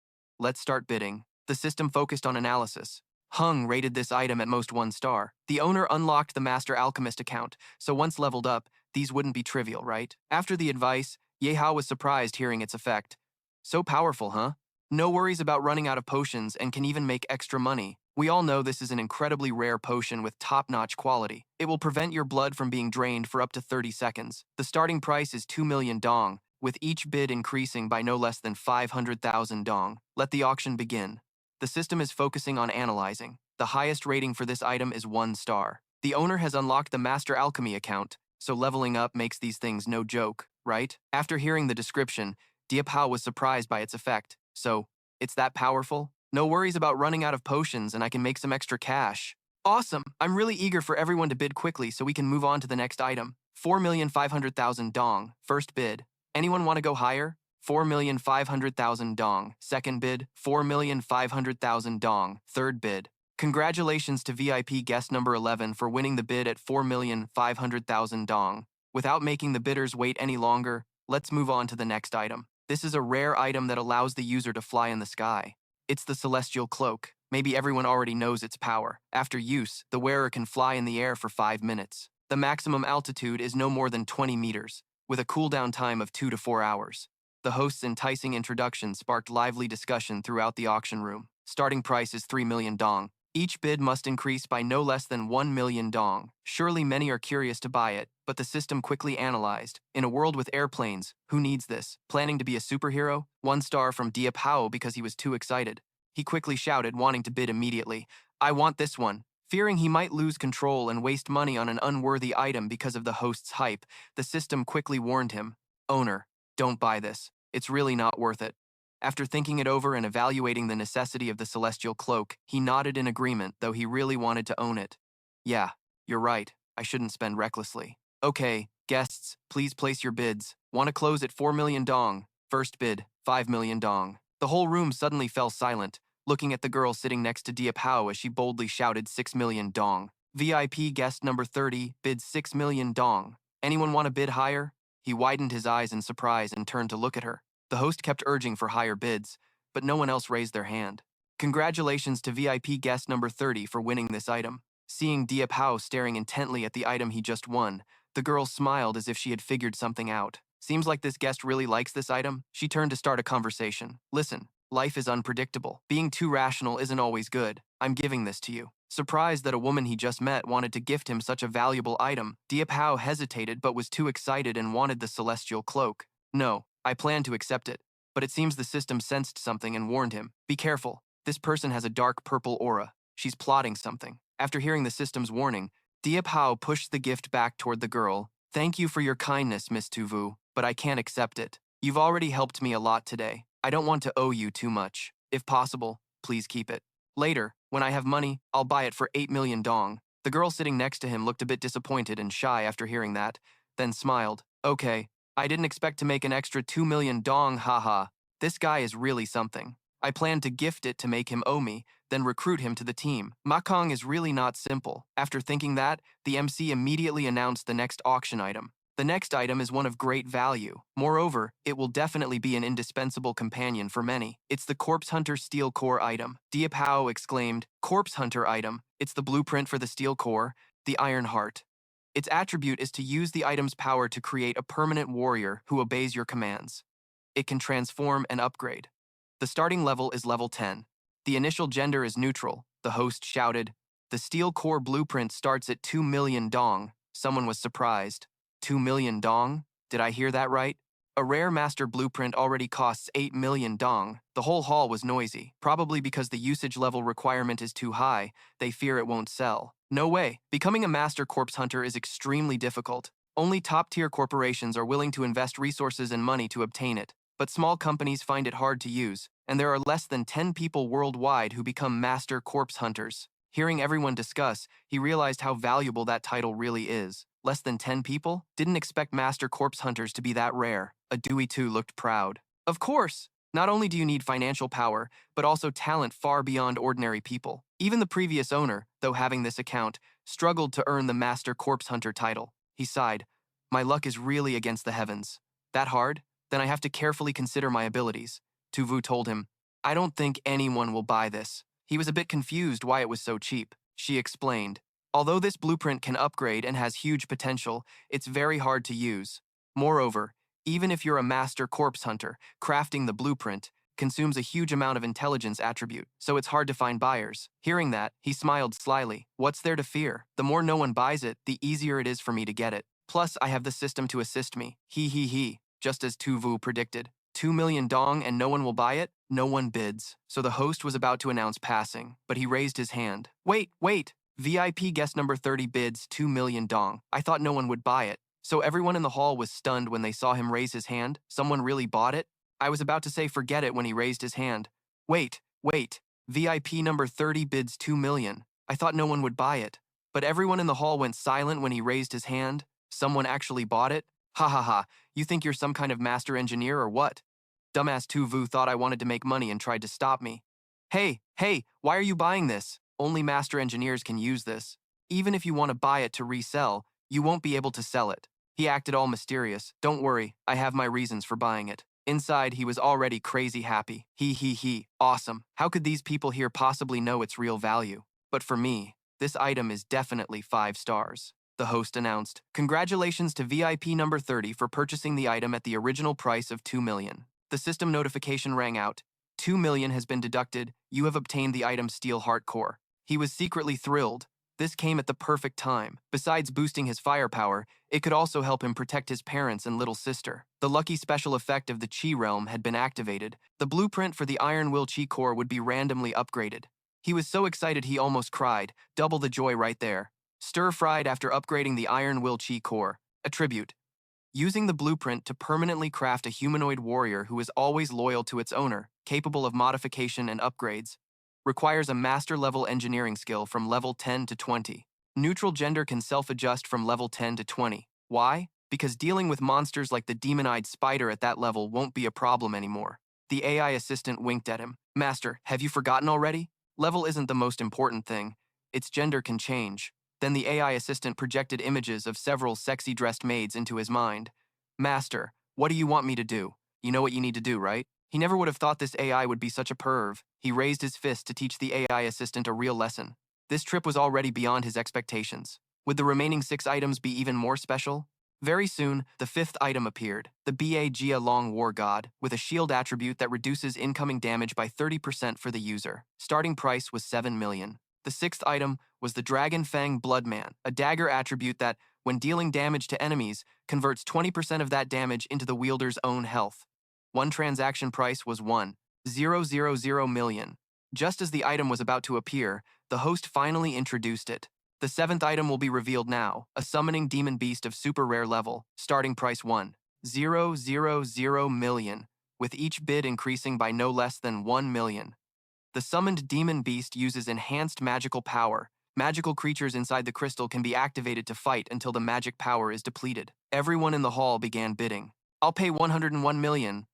Let's start bidding. The system focused on analysis. Hung rated this item at most 1 star. The owner unlocked the Master Alchemist account, so once leveled up, these wouldn't be trivial, right? After the advice, Ye Hao was surprised hearing its effect. So powerful, huh? No worries about running out of potions and can even make extra money. We all know this is an incredibly rare potion with top-notch quality. It will prevent your blood from being drained for up to 30 seconds. The starting price is 2 million dong, with each bid increasing by no less than 500,000 dong. Let the auction begin. The system is focusing on analyzing. The highest rating for this item is 1 star. The owner has unlocked the Master Alchemy account, so leveling up makes these things no joke, right? After hearing the description, Diệp Hạo was surprised by its effect. So, it's that powerful? No worries about running out of potions and I can make some extra cash. Awesome! I'm really eager for everyone to bid quickly so we can move on to the next item. 4,500,000 dong, first bid. Anyone want to go higher? 4,500,000 dong. Second bid, 4,500,000 dong. Third bid. Congratulations to VIP guest number 11 for winning the bid at 4,500,000 dong. Without making the bidders wait any longer, let's move on to the next item. This is a rare item that allows the user to fly in the sky. It's the Celestial Cloak. Maybe everyone already knows its power. After use, the wearer can fly in the air for 5 minutes. The maximum altitude is no more than 20 meters, with a cooldown time of 2 to 4 hours. The host's enticing introduction sparked lively discussion throughout the auction room. Starting price is 3 million dong. Each bid must increase by no less than 1 million dong. Surely many are curious to buy it, but the system quickly analyzed. In a world with airplanes, who needs this? Planning to be a superhero? 1 star from Diệp Hạo because he was too excited. He quickly shouted, wanting to bid immediately. I want this one. Fearing he might lose control and waste money on an unworthy item because of the host's hype, the system quickly warned him. Owner, don't buy this. It's really not worth it. After thinking it over and evaluating the necessity of the Celestial Cloak, he nodded in agreement, though he really wanted to own it. Yeah, you're right. I shouldn't spend recklessly. Okay, guests, please place your bids. Want to close at 4 million dong. First bid, 5 million dong. The whole room suddenly fell silent, looking at the girl sitting next to Diệp Hạo as she boldly shouted 6 million dong. VIP guest number 30 bids 6 million dong. Anyone want to bid higher? He widened his eyes in surprise and turned to look at her. The host kept urging for higher bids, but no one else raised their hand. Congratulations to VIP guest number 30 for winning this item. Seeing Diệp Hạo staring intently at the item he just won, the girl smiled as if she had figured something out. Seems like this guest really likes this item. She turned to start a conversation. Listen, life is unpredictable. Being too rational isn't always good. I'm giving this to you. Surprised that a woman he just met wanted to gift him such a valuable item, Diệp Hạo hesitated but was too excited and wanted the Celestial Cloak. No, I planned to accept it, but it seems the system sensed something and warned him. Be careful. This person has a dark purple aura. She's plotting something. After hearing the system's warning, Diệp Hạo pushed the gift back toward the girl. Thank you for your kindness, Miss Tuvu, but I can't accept it. You've already helped me a lot today. I don't want to owe you too much. If possible, please keep it. Later, when I have money, I'll buy it for 8 million dong. The girl sitting next to him looked a bit disappointed and shy after hearing that, then smiled. Okay, I didn't expect to make an extra 2 million dong, haha. This guy is really something. I planned to gift it to make him owe me, then recruit him to the team. Makong is really not simple. After thinking that, the MC immediately announced the next auction item. The next item is one of great value. Moreover, it will definitely be an indispensable companion for many. It's the Corpse Hunter Steel Core item. Diệp Hạo exclaimed, Corpse Hunter item. It's the blueprint for the Steel Core, the Iron Heart. Its attribute is to use the item's power to create a permanent warrior who obeys your commands. It can transform and upgrade. The starting level is level 10. The initial gender is neutral, the host shouted. The Steel Core blueprint starts at 2 million dong. Someone was surprised. 2 million dong? Did I hear that right? A rare master blueprint already costs 8 million dong. The whole hall was noisy, probably because the usage level requirement is too high. They fear it won't sell. No way. Becoming a master corpse hunter is extremely difficult. Only top-tier corporations are willing to invest resources and money to obtain it. But small companies find it hard to use, and there are less than 10 people worldwide who become master corpse hunters. Hearing everyone discuss, he realized how valuable that title really is. Less than 10 people? Didn't expect master corpse hunters to be that rare. A Dewey too looked proud. Of course! Not only do you need financial power, but also talent far beyond ordinary people. Even the previous owner, though having this account, struggled to earn the master corpse hunter title. He sighed. My luck is really against the heavens. That hard? Then I have to carefully consider my abilities. Tu Vu told him, I don't think anyone will buy this. He was a bit confused why it was so cheap. She explained, although this blueprint can upgrade and has huge potential, it's very hard to use. Moreover, even if you're a master corpse hunter, crafting the blueprint consumes a huge amount of intelligence attribute, so it's hard to find buyers. Hearing that, he smiled slyly. What's there to fear? The more no one buys it, the easier it is for me to get it. Plus, I have the system to assist me. He. Just as Tu Vu predicted. 2 million dong and no one will buy it? No one bids. So the host was about to announce passing, but he raised his hand. Wait! VIP guest number 30 bids 2 million dong. I thought no one would buy it. So everyone in the hall was stunned when they saw him raise his hand. Someone really bought it? I was about to say forget it when he raised his hand. Wait. VIP number 30 bids 2 million. I thought no one would buy it. But everyone in the hall went silent when he raised his hand. Someone actually bought it? Ha. You think you're some kind of master engineer or what? Dumbass Tu Vu thought I wanted to make money and tried to stop me. Hey, why are you buying this? Only master engineers can use this. Even if you want to buy it to resell, you won't be able to sell it. He acted all mysterious. Don't worry, I have my reasons for buying it. Inside, he was already crazy happy. He. Awesome. How could these people here possibly know its real value? But for me, this item is definitely 5 stars. The host announced, Congratulations to VIP number 30 for purchasing the item at the original price of 2 million. The system notification rang out. 2 million has been deducted. You have obtained the item Steel Heart Core. He was secretly thrilled. This came at the perfect time. Besides boosting his firepower, it could also help him protect his parents and little sister. The lucky special effect of the Chi realm had been activated. The blueprint for the Iron Will Chi Core would be randomly upgraded. He was so excited he almost cried. Double the joy right there. Stir-fried after upgrading the Iron Will Chi Core. Attribute. Using the blueprint to permanently craft a humanoid warrior who is always loyal to its owner, capable of modification and upgrades. Requires a master-level engineering skill from level 10 to 20. Neutral gender can self-adjust from level 10 to 20. Why? Because dealing with monsters like the demon-eyed spider at that level won't be a problem anymore. The AI assistant winked at him. Master, have you forgotten already? Level isn't the most important thing. Its gender can change. Then the AI assistant projected images of several sexy-dressed maids into his mind. Master, what do you want me to do? You know what you need to do, right? He never would have thought this AI would be such a perv. He raised his fist to teach the AI assistant a real lesson. This trip was already beyond his expectations. Would the remaining 6 items be even more special? Very soon, the 5th item appeared, the Jia Long War God, with a shield attribute that reduces incoming damage by 30% for the user. Starting price was 7 million. The 6th item was the Dragon Fang Bloodman, a dagger attribute that, when dealing damage to enemies, converts 20% of that damage into the wielder's own health. One transaction price was 1,000 million. Just as the item was about to appear, the host finally introduced it. The 7th item will be revealed now, a summoning demon beast of super rare level, starting price 1,000 million, with each bid increasing by no less than 1 million. The summoned demon beast uses enhanced magical power. Magical creatures inside the crystal can be activated to fight until the magic power is depleted. Everyone in the hall began bidding. I'll pay 101 million.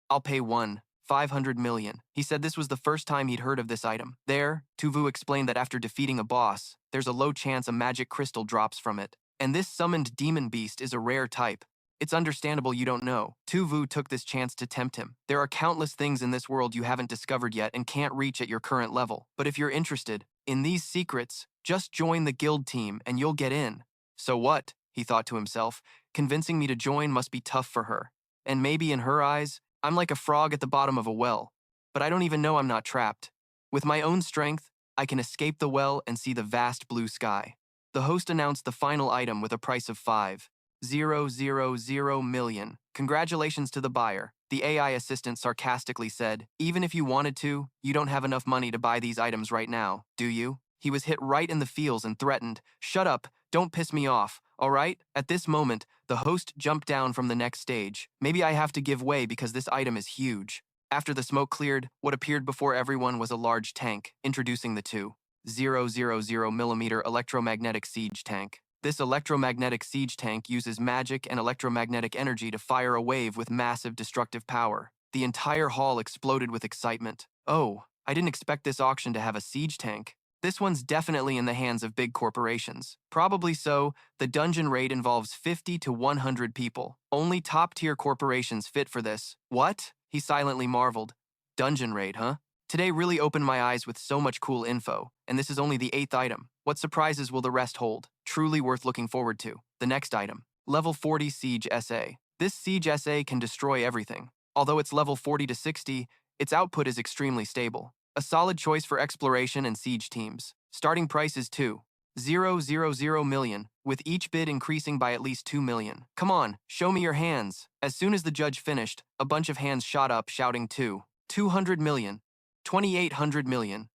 I'll pay 500 million. He said this was the first time he'd heard of this item. There, Tu Vu explained that after defeating a boss, there's a low chance a magic crystal drops from it. And this summoned demon beast is a rare type. It's understandable you don't know. Tuvu took this chance to tempt him. There are countless things in this world you haven't discovered yet and can't reach at your current level. But if you're interested in these secrets, just join the guild team and you'll get in. So what? He thought to himself. Convincing me to join must be tough for her. And maybe in her eyes, I'm like a frog at the bottom of a well. But I don't even know I'm not trapped. With my own strength, I can escape the well and see the vast blue sky. The host announced the final item with a price of 5,000 million. Congratulations to the buyer. The AI assistant sarcastically said, even if you wanted to, you don't have enough money to buy these items right now, do you? He was hit right in the feels and threatened, shut up, don't piss me off, all right? At this moment, the host jumped down from the next stage. Maybe I have to give way because this item is huge. After the smoke cleared, what appeared before everyone was a large tank, introducing the 2,000 millimeter electromagnetic siege tank. This electromagnetic siege tank uses magic and electromagnetic energy to fire a wave with massive destructive power. The entire hall exploded with excitement. Oh, I didn't expect this auction to have a siege tank. This one's definitely in the hands of big corporations. Probably so, the dungeon raid involves 50 to 100 people. Only top-tier corporations fit for this. What? He silently marveled. Dungeon raid, huh? Today really opened my eyes with so much cool info, and this is only the 8th item. What surprises will the rest hold? Truly worth looking forward to. The next item. Level 40 Siege SA. This Siege SA can destroy everything. Although it's level 40 to 60, its output is extremely stable. A solid choice for exploration and siege teams. Starting price is 2,000 million, with each bid increasing by at least 2 million. Come on, show me your hands. As soon as the judge finished, a bunch of hands shot up shouting 200 million, 2,800 million,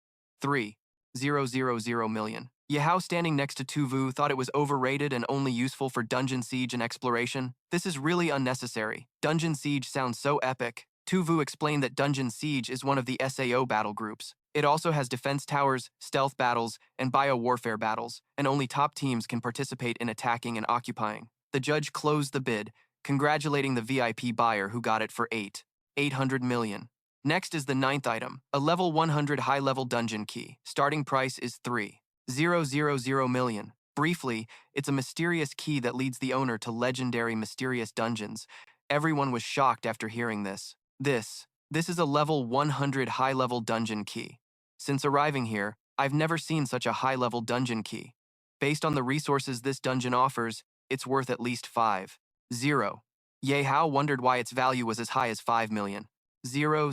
3,000 million. Yihao, standing next to Tuvu, thought it was overrated and only useful for dungeon siege and exploration. This is really unnecessary. Dungeon siege sounds so epic. Tuvu explained that Dungeon Siege is one of the SAO battle groups. It also has defense towers, stealth battles, and biowarfare battles, and only top teams can participate in attacking and occupying. The judge closed the bid, congratulating the VIP buyer who got it for 800 million. Next is the 9th item, a level 100 high-level dungeon key. Starting price is 3,000 million. Briefly, it's a mysterious key that leads the owner to legendary mysterious dungeons. Everyone was shocked after hearing this. This is a level 100 high-level dungeon key. Since arriving here, I've never seen such a high-level dungeon key. Based on the resources this dungeon offers, it's worth at least 5. Ye Hao wondered why its value was as high as 5 million. 000.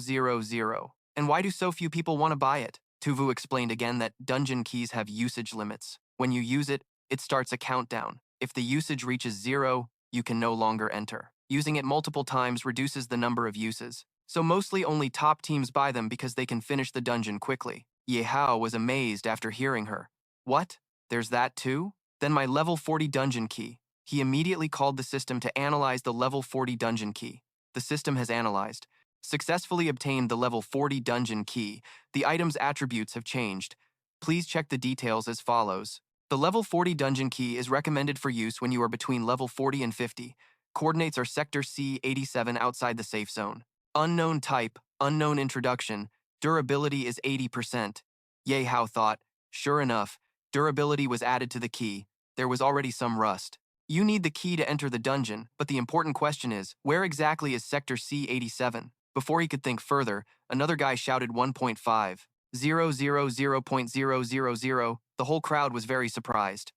And why do so few people want to buy it? Tuvu explained again that dungeon keys have usage limits. When you use it, it starts a countdown. If the usage reaches 0, you can no longer enter. Using it multiple times reduces the number of uses, so mostly only top teams buy them because they can finish the dungeon quickly. Ye Hao was amazed after hearing her. What? There's that too? Then my level 40 dungeon key. He immediately called the system to analyze the level 40 dungeon key. The system has analyzed. Successfully obtained the level 40 dungeon key. The item's attributes have changed. Please check the details as follows. The level 40 dungeon key is recommended for use when you are between level 40 and 50. Coordinates are Sector C87 outside the safe zone. Unknown type, unknown introduction. Durability is 80%. Ye Hao thought. Sure enough, durability was added to the key. There was already some rust. You need the key to enter the dungeon, but the important question is, where exactly is Sector C87? Before he could think further, another guy shouted 1.5. 000.000. The whole crowd was very surprised.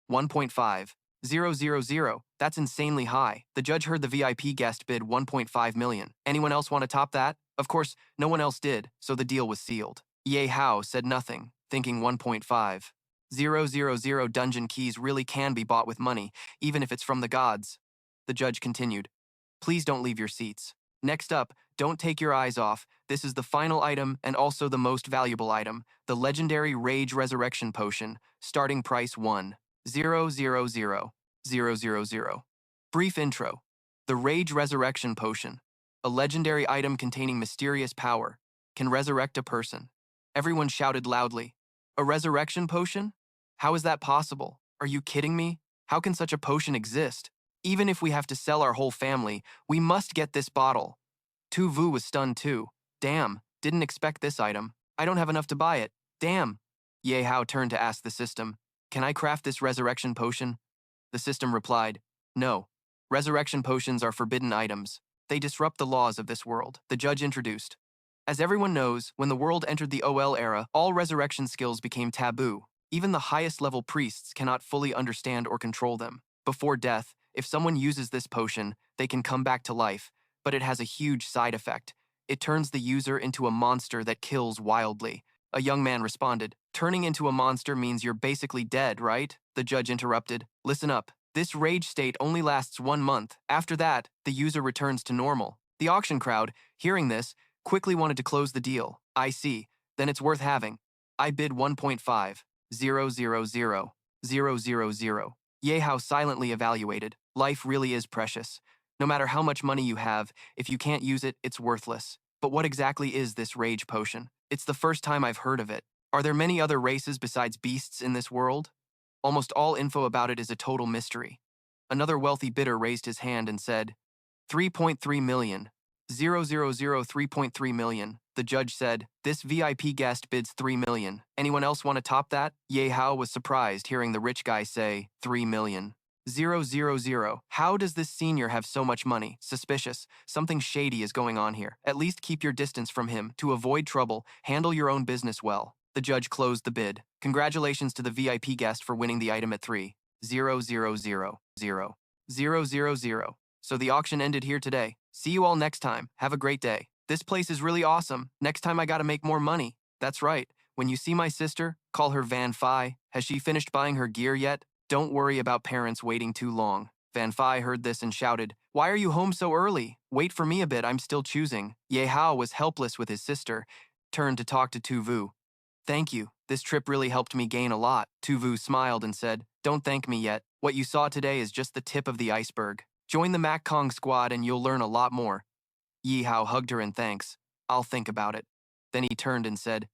1.5. 000. That's insanely high. The judge heard the VIP guest bid 1.5 million. Anyone else want to top that? Of course, no one else did, so the deal was sealed. Ye Hao said nothing, thinking 1.5. 000 dungeon keys really can be bought with money, even if it's from the gods. The judge continued. Please don't leave your seats. Next up, don't take your eyes off. This is the final item and also the most valuable item, the legendary Rage Resurrection Potion, starting price 1,000,000. Brief intro. The Rage Resurrection Potion, a legendary item containing mysterious power, can resurrect a person. Everyone shouted loudly. A resurrection potion? How is that possible? Are you kidding me? How can such a potion exist? Even if we have to sell our whole family, we must get this bottle. Tu Vu was stunned too. Damn, didn't expect this item. I don't have enough to buy it. Damn. Ye Hao turned to ask the system, can I craft this resurrection potion? The system replied, "No. Resurrection potions are forbidden items. They disrupt the laws of this world." The judge introduced. As everyone knows, when the world entered the OL era, all resurrection skills became taboo. Even the highest level priests cannot fully understand or control them. Before death, if someone uses this potion, they can come back to life, but it has a huge side effect. It turns the user into a monster that kills wildly. A young man responded, "Turning into a monster means you're basically dead, right?" The judge interrupted, "Listen up. This rage state only lasts 1 month. After that, the user returns to normal." The auction crowd, hearing this, quickly wanted to close the deal. "I see. Then it's worth having. I bid 1.5. 000. Ye Hao silently evaluated. Life really is precious. No matter how much money you have, if you can't use it, it's worthless. But what exactly is this rage potion? It's the first time I've heard of it. Are there many other races besides beasts in this world? Almost all info about it is a total mystery." Another wealthy bidder raised his hand and said, 3.3 million. 3.3 million. The judge said, "This VIP guest bids 3 million. Anyone else want to top that?" Ye Hao was surprised hearing the rich guy say 3 million. 000. How does this senior have so much money? Suspicious. Something shady is going on here. At least keep your distance from him. To avoid trouble, handle your own business well. The judge closed the bid. Congratulations to the VIP guest for winning the item at 3,000,000. So the auction ended here today. See you all next time. Have a great day. This place is really awesome. Next time I gotta make more money. That's right. When you see my sister, call her Van Phi. Has she finished buying her gear yet? Don't worry about parents waiting too long." Van Phi heard this and shouted, "Why are you home so early? Wait for me a bit, I'm still choosing." Ye Hao was helpless with his sister, turned to talk to Tu Vu. "Thank you. This trip really helped me gain a lot." Tu Vu smiled and said, "Don't thank me yet. What you saw today is just the tip of the iceberg. Join the Mac Kong squad and you'll learn a lot more." Yihao hugged her in thanks. "I'll think about it." Then he turned and said,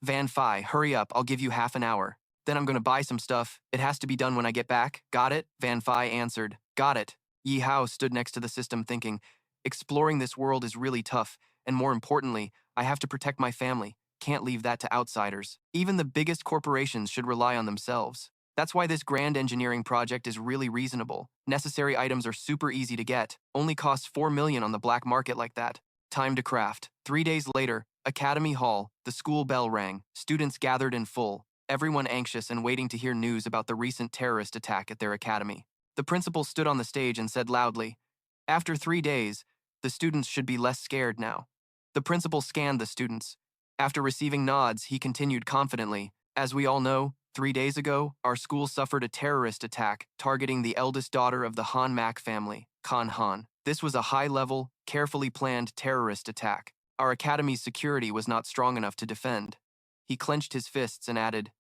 "Van Phi, hurry up, I'll give you half an hour. Then I'm gonna buy some stuff. It has to be done when I get back. Got it?" Van Phi answered, "Got it." Yihao stood next to the system thinking, exploring this world is really tough, and more importantly, I have to protect my family. Can't leave that to outsiders. Even the biggest corporations should rely on themselves. That's why this grand engineering project is really reasonable. Necessary items are super easy to get. Only costs 4 million on the black market like that. Time to craft. 3 days later, Academy Hall, the school bell rang. Students gathered in full, everyone anxious and waiting to hear news about the recent terrorist attack at their academy. The principal stood on the stage and said loudly, "After 3 days, the students should be less scared now." The principal scanned the students. After receiving nods, he continued confidently, "As we all know, 3 days ago, our school suffered a terrorist attack targeting the eldest daughter of the Han Mak family, Khan Han. This was a high-level, carefully planned terrorist attack. Our academy's security was not strong enough to defend." He clenched his fists and added,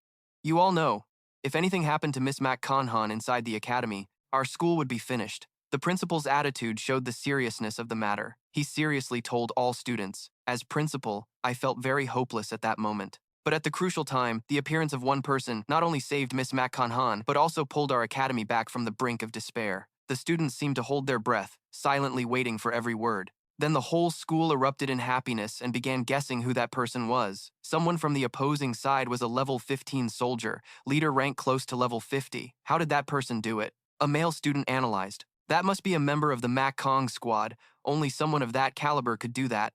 "You all know, if anything happened to Miss Mak Khan Han inside the academy, our school would be finished." The principal's attitude showed the seriousness of the matter. He seriously told all students, "As principal, I felt very hopeless at that moment. But at the crucial time, the appearance of one person not only saved Miss Mak Khan Han, but also pulled our academy back from the brink of despair." The students seemed to hold their breath, silently waiting for every word. Then the whole school erupted in happiness and began guessing who that person was. Someone from the opposing side was a level 15 soldier, leader rank close to level 50. How did that person do it? A male student analyzed. That must be a member of the Mac Kong squad. Only someone of that caliber could do that.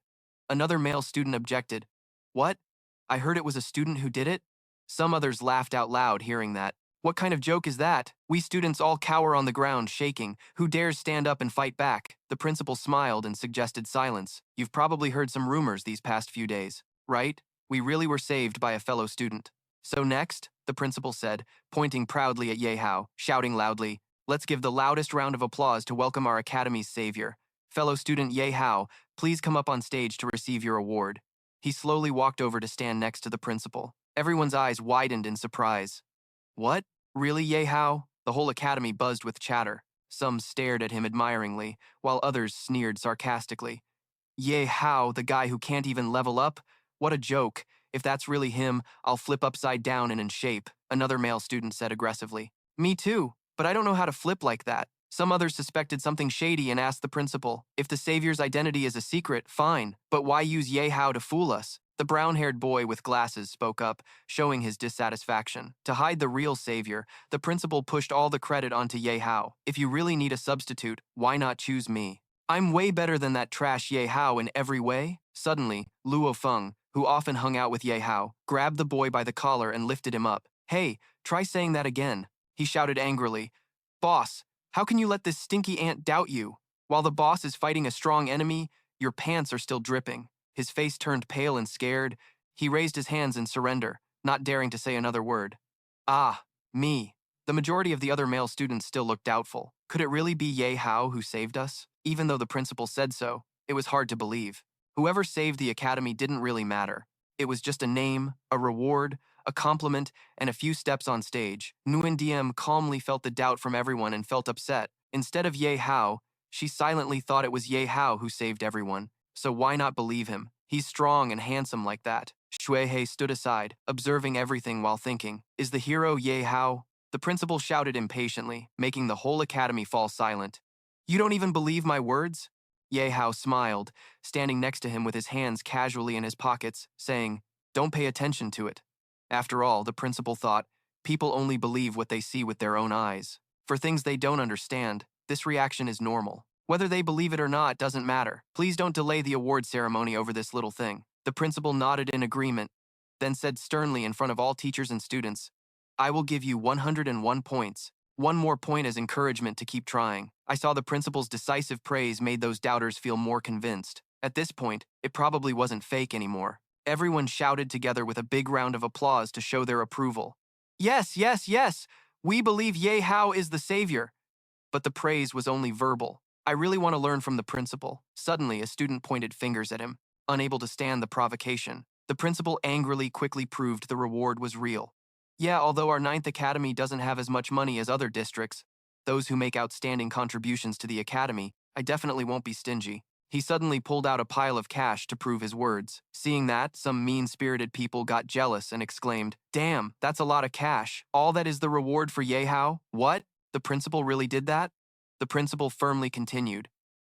Another male student objected. What? I heard it was a student who did it? Some others laughed out loud hearing that. What kind of joke is that? We students all cower on the ground, shaking. Who dares stand up and fight back? The principal smiled and suggested silence. You've probably heard some rumors these past few days, right? We really were saved by a fellow student. So next, the principal said, pointing proudly at Ye Hao, shouting loudly, let's give the loudest round of applause to welcome our academy's savior. Fellow student Ye Hao, please come up on stage to receive your award. He slowly walked over to stand next to the principal. Everyone's eyes widened in surprise. What? Really, Ye Hao? The whole academy buzzed with chatter. Some stared at him admiringly, while others sneered sarcastically. Ye Hao, the guy who can't even level up? What a joke. If that's really him, I'll flip upside down and in shape, another male student said aggressively. Me too, but I don't know how to flip like that. Some others suspected something shady and asked the principal, if the savior's identity is a secret, fine, but why use Ye Hao to fool us? The brown-haired boy with glasses spoke up, showing his dissatisfaction. To hide the real savior, the principal pushed all the credit onto Ye Hao. If you really need a substitute, why not choose me? I'm way better than that trash Ye Hao in every way. Suddenly, Luo Feng, who often hung out with Ye Hao, grabbed the boy by the collar and lifted him up. Hey, try saying that again, he shouted angrily. Boss, how can you let this stinky ant doubt you? While the boss is fighting a strong enemy, your pants are still dripping. His face turned pale and scared. He raised his hands in surrender, not daring to say another word. Ah, me. The majority of the other male students still looked doubtful. Could it really be Ye Hao who saved us? Even though the principal said so, it was hard to believe. Whoever saved the academy didn't really matter. It was just a name, a reward, a compliment, and a few steps on stage. Nguyen Diem calmly felt the doubt from everyone and felt upset. Instead of Ye Hao, she silently thought it was Ye Hao who saved everyone. So why not believe him? He's strong and handsome like that. Shui He stood aside, observing everything while thinking, is the hero Ye Hao? The principal shouted impatiently, making the whole academy fall silent. You don't even believe my words? Ye Hao smiled, standing next to him with his hands casually in his pockets, saying, don't pay attention to it. After all, the principal thought, people only believe what they see with their own eyes. For things they don't understand, this reaction is normal. Whether they believe it or not doesn't matter. Please don't delay the award ceremony over this little thing. The principal nodded in agreement, then said sternly in front of all teachers and students, I will give you 101 points. One more point as encouragement to keep trying. I saw the principal's decisive praise made those doubters feel more convinced. At this point, it probably wasn't fake anymore. Everyone shouted together with a big round of applause to show their approval. Yes, yes, yes! We believe Ye Hao is the savior. But the praise was only verbal. I really want to learn from the principal. Suddenly, a student pointed fingers at him, unable to stand the provocation. The principal angrily quickly proved the reward was real. Yeah, although our 9th Academy doesn't have as much money as other districts, those who make outstanding contributions to the Academy, I definitely won't be stingy. He suddenly pulled out a pile of cash to prove his words. Seeing that, some mean-spirited people got jealous and exclaimed, damn, that's a lot of cash. All that is the reward for Ye Hao? What? The principal really did that? The principal firmly continued,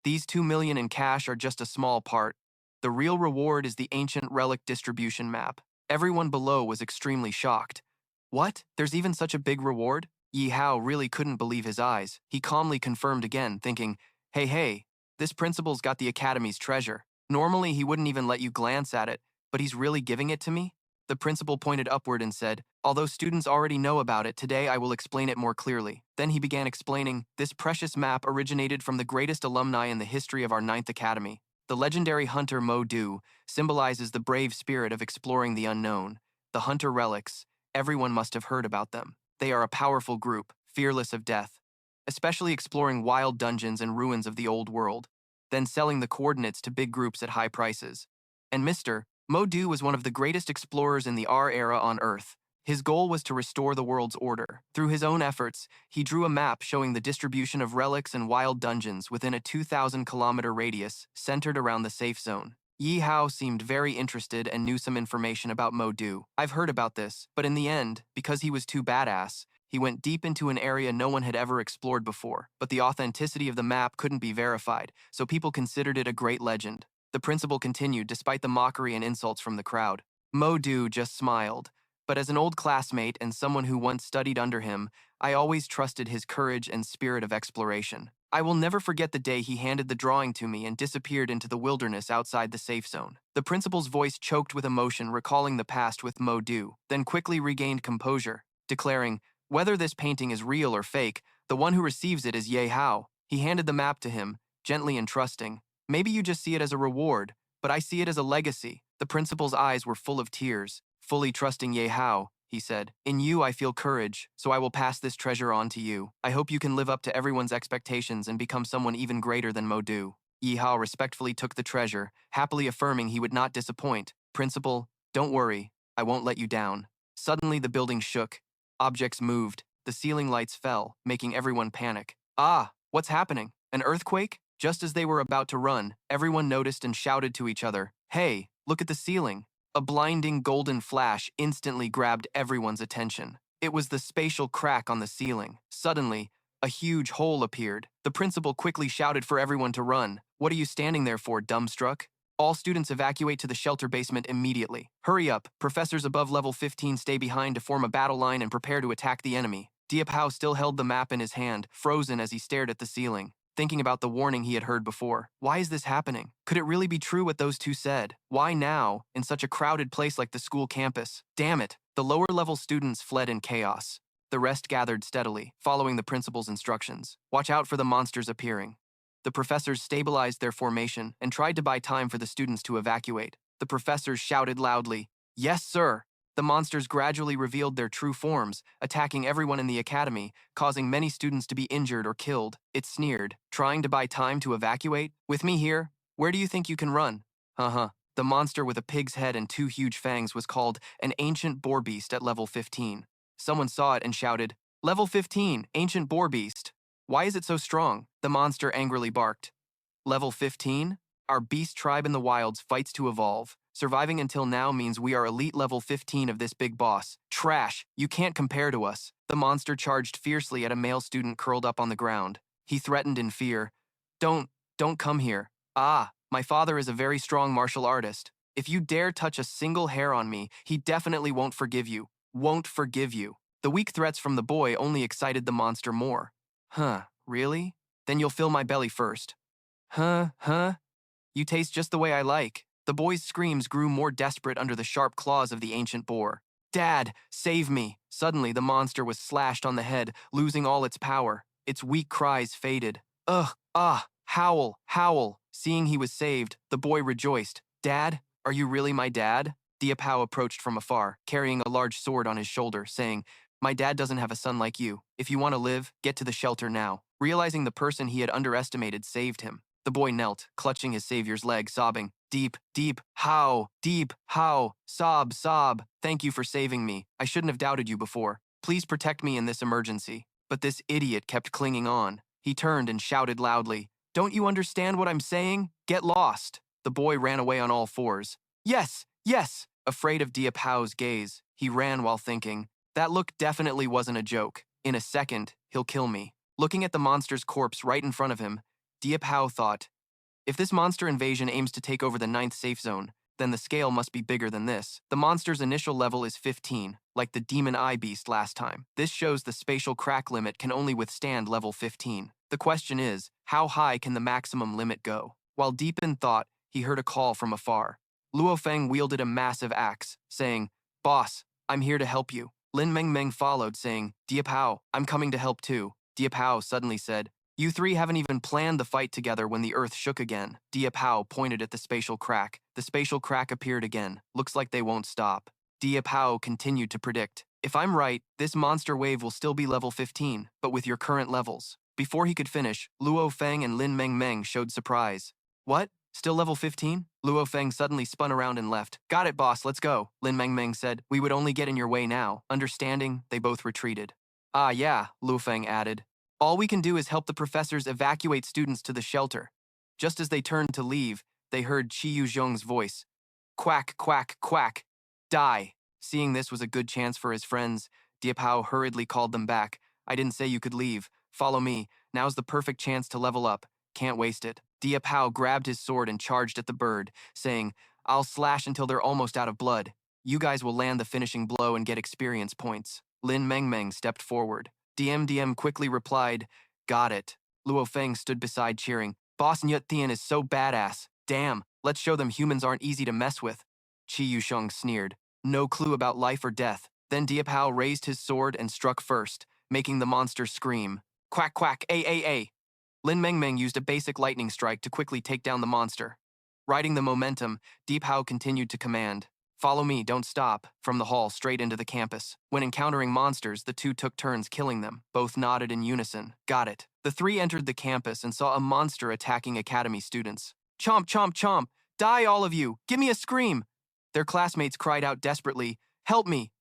these 2 million in cash are just a small part. The real reward is the ancient relic distribution map. Everyone below was extremely shocked. What? There's even such a big reward? Yihao really couldn't believe his eyes. He calmly confirmed again, thinking, hey, this principal's got the academy's treasure. Normally he wouldn't even let you glance at it, but he's really giving it to me? The principal pointed upward and said, although students already know about it, today I will explain it more clearly. Then he began explaining, this precious map originated from the greatest alumni in the history of our 9th Academy. The legendary hunter Mo Du symbolizes the brave spirit of exploring the unknown. The hunter relics, everyone must have heard about them. They are a powerful group, fearless of death, especially exploring wild dungeons and ruins of the old world, then selling the coordinates to big groups at high prices. And Mr. Mo Du was one of the greatest explorers in the R era on Earth. His goal was to restore the world's order. Through his own efforts, he drew a map showing the distribution of relics and wild dungeons within a 2,000-kilometer radius centered around the safe zone. Yihao seemed very interested and knew some information about Mo Du. I've heard about this, but in the end, because he was too badass, he went deep into an area no one had ever explored before. But the authenticity of the map couldn't be verified, so people considered it a great legend. The principal continued despite the mockery and insults from the crowd. Mo Du just smiled. But as an old classmate and someone who once studied under him, I always trusted his courage and spirit of exploration. I will never forget the day he handed the drawing to me and disappeared into the wilderness outside the safe zone. The principal's voice choked with emotion, recalling the past with Mo Du, then quickly regained composure, declaring, whether this painting is real or fake, the one who receives it is Ye Hao. He handed the map to him, gently and trusting. Maybe you just see it as a reward, but I see it as a legacy. The principal's eyes were full of tears. Fully trusting Ye Hao, he said, in you I feel courage, so I will pass this treasure on to you. I hope you can live up to everyone's expectations and become someone even greater than Mo Du. Yihao respectfully took the treasure, happily affirming he would not disappoint. Principal, don't worry, I won't let you down. Suddenly the building shook. Objects moved. The ceiling lights fell, making everyone panic. Ah, what's happening? An earthquake? Just as they were about to run, everyone noticed and shouted to each other, hey, look at the ceiling. A blinding golden flash instantly grabbed everyone's attention. It was the spatial crack on the ceiling. Suddenly, a huge hole appeared. The principal quickly shouted for everyone to run. What are you standing there for, dumbstruck? All students evacuate to the shelter basement immediately. Hurry up. Professors above level 15 stay behind to form a battle line and prepare to attack the enemy. Diệp Hạo still held the map in his hand, frozen as he stared at the ceiling, thinking about the warning he had heard before. Why is this happening? Could it really be true what those two said? Why now, in such a crowded place like the school campus? Damn it! The lower-level students fled in chaos. The rest gathered steadily, following the principal's instructions. Watch out for the monsters appearing. The professors stabilized their formation and tried to buy time for the students to evacuate. The professors shouted loudly, "Yes, sir!" The monsters gradually revealed their true forms, attacking everyone in the academy, causing many students to be injured or killed. It sneered, "Trying to buy time to evacuate? With me here? Where do you think you can run?" The monster with a pig's head and 2 huge fangs was called an ancient boar beast at level 15. Someone saw it and shouted, "Level 15, ancient boar beast. Why is it so strong?" The monster angrily barked. "Level 15? Our beast tribe in the wilds fights to evolve. Surviving until now means we are elite level 15 of this big boss. Trash, you can't compare to us." The monster charged fiercely at a male student curled up on the ground. He threatened in fear, Don't come here. My father is a very strong martial artist. If you dare touch a single hair on me, he definitely won't forgive you. Won't forgive you." The weak threats from the boy only excited the monster more. Really? Then you'll fill my belly first. You taste just the way I like. The boy's screams grew more desperate under the sharp claws of the ancient boar. "Dad, save me!" Suddenly, the monster was slashed on the head, losing all its power. Its weak cries faded. Howl, howl. Seeing he was saved, the boy rejoiced. "Dad, are you really my dad?" Diệp Hạo approached from afar, carrying a large sword on his shoulder, saying, "My dad doesn't have a son like you. If you want to live, get to the shelter now." Realizing the person he had underestimated saved him, the boy knelt, clutching his savior's leg, sobbing, Deep Hao, sob, sob. "Thank you for saving me. I shouldn't have doubted you before. Please protect me in this emergency." But this idiot kept clinging on. He turned and shouted loudly, "Don't you understand what I'm saying? Get lost." The boy ran away on all fours. Yes! Afraid of Diệp Hao's gaze, he ran while thinking, that look definitely wasn't a joke. In a second, he'll kill me. Looking at the monster's corpse right in front of him, Diệp Hạo thought, if this monster invasion aims to take over the 9th safe zone, then the scale must be bigger than this. The monster's initial level is 15, like the demon eye beast last time. This shows the spatial crack limit can only withstand level 15. The question is, how high can the maximum limit go? While deep in thought, he heard a call from afar. Luo Feng wielded a massive axe, saying, "Boss, I'm here to help you." Lin Mengmeng followed, saying, "Diệp Hạo, I'm coming to help too." Diệp Hạo suddenly said, "You three haven't even planned the fight together when the earth shook again." Diệp Hạo pointed at the spatial crack. The spatial crack appeared again. Looks like they won't stop. Diệp Hạo continued to predict, "If I'm right, this monster wave will still be level 15, but with your current levels." Before he could finish, Luo Feng and Lin Mengmeng showed surprise. "What? Still level 15? Luo Feng suddenly spun around and left. "Got it, boss, let's go." Lin Mengmeng said, "We would only get in your way now." Understanding, they both retreated. Yeah, Luo Feng added. "All we can do is help the professors evacuate students to the shelter." Just as they turned to leave, they heard Qi Yuzhong's voice. "Quack, quack, quack. Die." Seeing this was a good chance for his friends, Diệp Hạo hurriedly called them back. "I didn't say you could leave. Follow me. Now's the perfect chance to level up. Can't waste it." Diệp Hạo grabbed his sword and charged at the bird, saying, "I'll slash until they're almost out of blood. You guys will land the finishing blow and get experience points." Lin Mengmeng stepped forward. DM quickly replied, "Got it." Luo Feng stood beside cheering, "Boss Nyut Thien is so badass. Damn, let's show them humans aren't easy to mess with." Qi Yusheng sneered, "No clue about life or death." Then Diệp Hạo raised his sword and struck first, making the monster scream. Quack quack, A. Lin Mengmeng used a basic lightning strike to quickly take down the monster. Riding the momentum, Diệp Hạo continued to command, "Follow me, don't stop," from the hall straight into the campus. When encountering monsters, the two took turns killing them. Both nodded in unison. Got it. The three entered the campus and saw a monster attacking academy students. "Chomp, chomp, chomp! Die, all of you! Give me a scream!" Their classmates cried out desperately, "Help me!"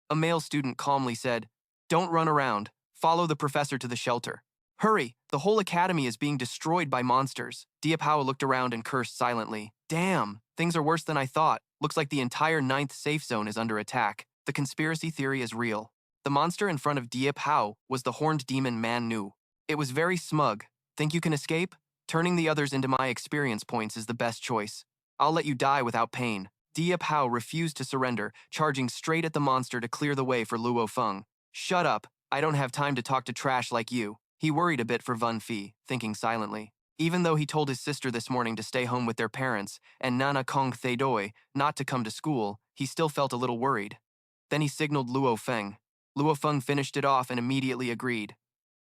A male student calmly said, "Don't run around. Follow the professor to the shelter. Hurry, the whole academy is being destroyed by monsters." Diệp Hạo looked around and cursed silently. Damn, things are worse than I thought. Looks like the entire 9th safe zone is under attack. The conspiracy theory is real. The monster in front of Diệp Hạo was the horned demon Man Nu. It was very smug. "Think you can escape? Turning the others into my experience points is the best choice." I'll let you die without pain. Diệp Hao refused to surrender, charging straight at the monster to clear the way for Luo Feng. Shut up, I don't have time to talk to trash like you. He worried a bit for Yun Phi, thinking silently. Even though he told his sister this morning to stay home with their parents, and Nana Kong Thay Doi not to come to school, he still felt a little worried. Then he signaled Luo Feng. Luo Feng finished it off and immediately agreed.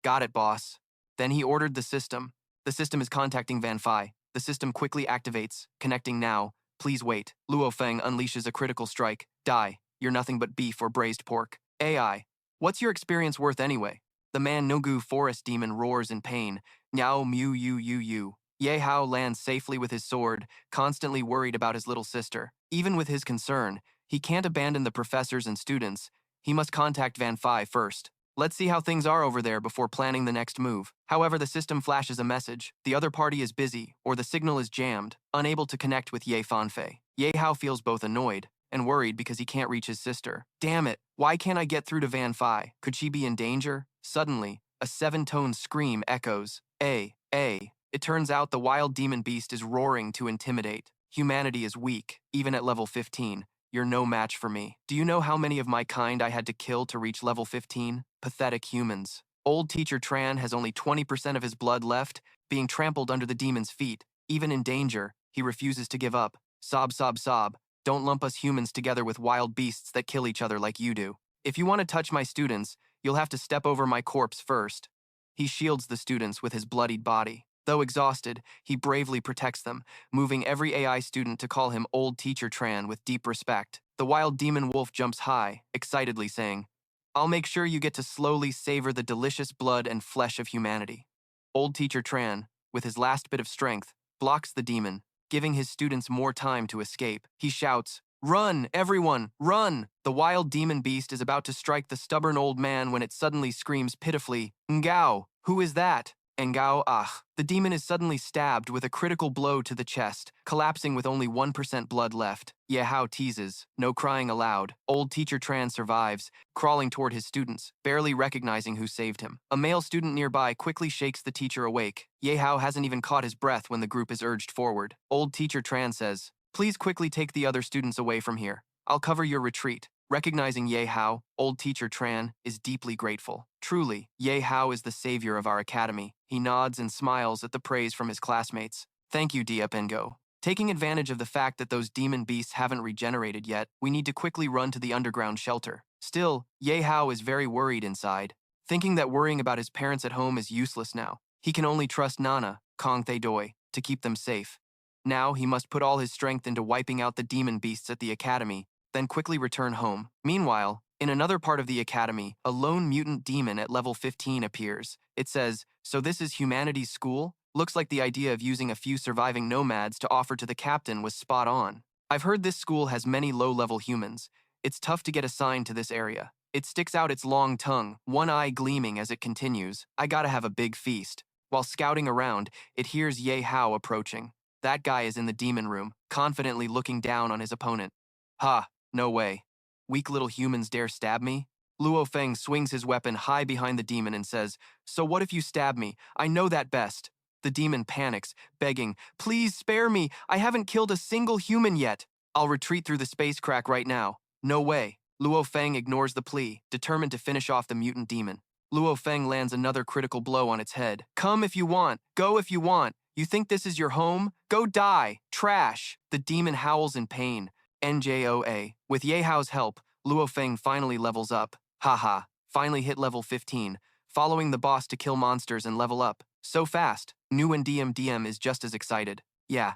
Got it, boss. Then he ordered the system. The system is contacting Van Phi. The system quickly activates, connecting now. Please wait. Luo Feng unleashes a critical strike. Die. You're nothing but beef or braised pork. AI. What's your experience worth anyway? The man Nogu forest demon roars in pain. Niao mu yu yu yu. Ye Hao lands safely with his sword, constantly worried about his little sister. Even with his concern, he can't abandon the professors and students. He must contact Van Phi first. Let's see how things are over there before planning the next move. However, the system flashes a message. The other party is busy, or the signal is jammed, unable to connect with Ye Fanfei. Ye Hao feels both annoyed and worried because he can't reach his sister. Damn it, why can't I get through to Van Phi? Could she be in danger? Suddenly, a 7-tone scream echoes. A. It turns out the wild demon beast is roaring to intimidate. Humanity is weak, even at level 15. You're no match for me. Do you know how many of my kind I had to kill to reach level 15? Pathetic humans. Old teacher Tran has only 20% of his blood left, being trampled under the demon's feet. Even in danger, he refuses to give up. Sob, sob, sob. Don't lump us humans together with wild beasts that kill each other like you do. If you want to touch my students, you'll have to step over my corpse first. He shields the students with his bloodied body. Though exhausted, he bravely protects them, moving every AI student to call him Old Teacher Tran with deep respect. The wild demon wolf jumps high, excitedly saying, I'll make sure you get to slowly savor the delicious blood and flesh of humanity. Old Teacher Tran, with his last bit of strength, blocks the demon, giving his students more time to escape. He shouts, Run, everyone, run! The wild demon beast is about to strike the stubborn old man when it suddenly screams pitifully, Ngao, who is that? Ngao, ah. The demon is suddenly stabbed with a critical blow to the chest, collapsing with only 1% blood left. Ye Hao teases, no crying aloud. Old Teacher Tran survives, crawling toward his students, barely recognizing who saved him. A male student nearby quickly shakes the teacher awake. Ye Hao hasn't even caught his breath when the group is urged forward. Old Teacher Tran says, Please quickly take the other students away from here. I'll cover your retreat. Recognizing Ye Hao, Old Teacher Tran is deeply grateful. Truly, Ye Hao is the savior of our academy. He nods and smiles at the praise from his classmates. Thank you, Diep. Taking advantage of the fact that those demon beasts haven't regenerated yet, we need to quickly run to the underground shelter. Still, Ye Hao is very worried inside, thinking that worrying about his parents at home is useless now. He can only trust Nana, Kong Thay Doi, to keep them safe. Now he must put all his strength into wiping out the demon beasts at the academy, then quickly return home. Meanwhile, in another part of the academy, a lone mutant demon at level 15 appears. It says, So this is humanity's school? Looks like the idea of using a few surviving nomads to offer to the captain was spot on. I've heard this school has many low-level humans. It's tough to get assigned to this area. It sticks out its long tongue, one eye gleaming as it continues. I gotta have a big feast. While scouting around, it hears Ye Hao approaching. That guy is in the demon room, confidently looking down on his opponent. Ha, no way. Weak little humans dare stab me? Luo Feng swings his weapon high behind the demon and says, So what if you stab me? I know that best. The demon panics, begging, Please spare me. I haven't killed a single human yet. I'll retreat through the space crack right now. No way. Luo Feng ignores the plea, determined to finish off the mutant demon. Luo Feng lands another critical blow on its head. Come if you want. Go if you want. You think this is your home? Go die. Trash. The demon howls in pain. NJOA. With Ye Hao's help, Luo Feng finally levels up. Haha. Finally hit level 15, following the boss to kill monsters and level up. So fast. Nguyen DM is just as excited. Yeah,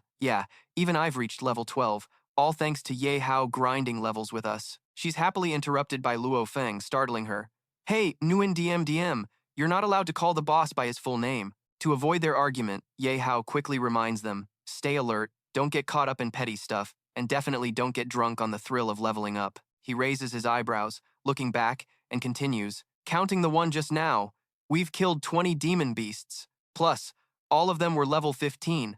even I've reached level 12, all thanks to Ye Hao grinding levels with us. She's happily interrupted by Luo Feng, startling her. Hey, Nguyen DM, you're not allowed to call the boss by his full name. To avoid their argument, Ye Hao quickly reminds them, Stay alert, don't get caught up in petty stuff, and definitely don't get drunk on the thrill of leveling up. He raises his eyebrows, looking back, and continues, Counting the one just now, we've killed 20 demon beasts. Plus, all of them were level 15.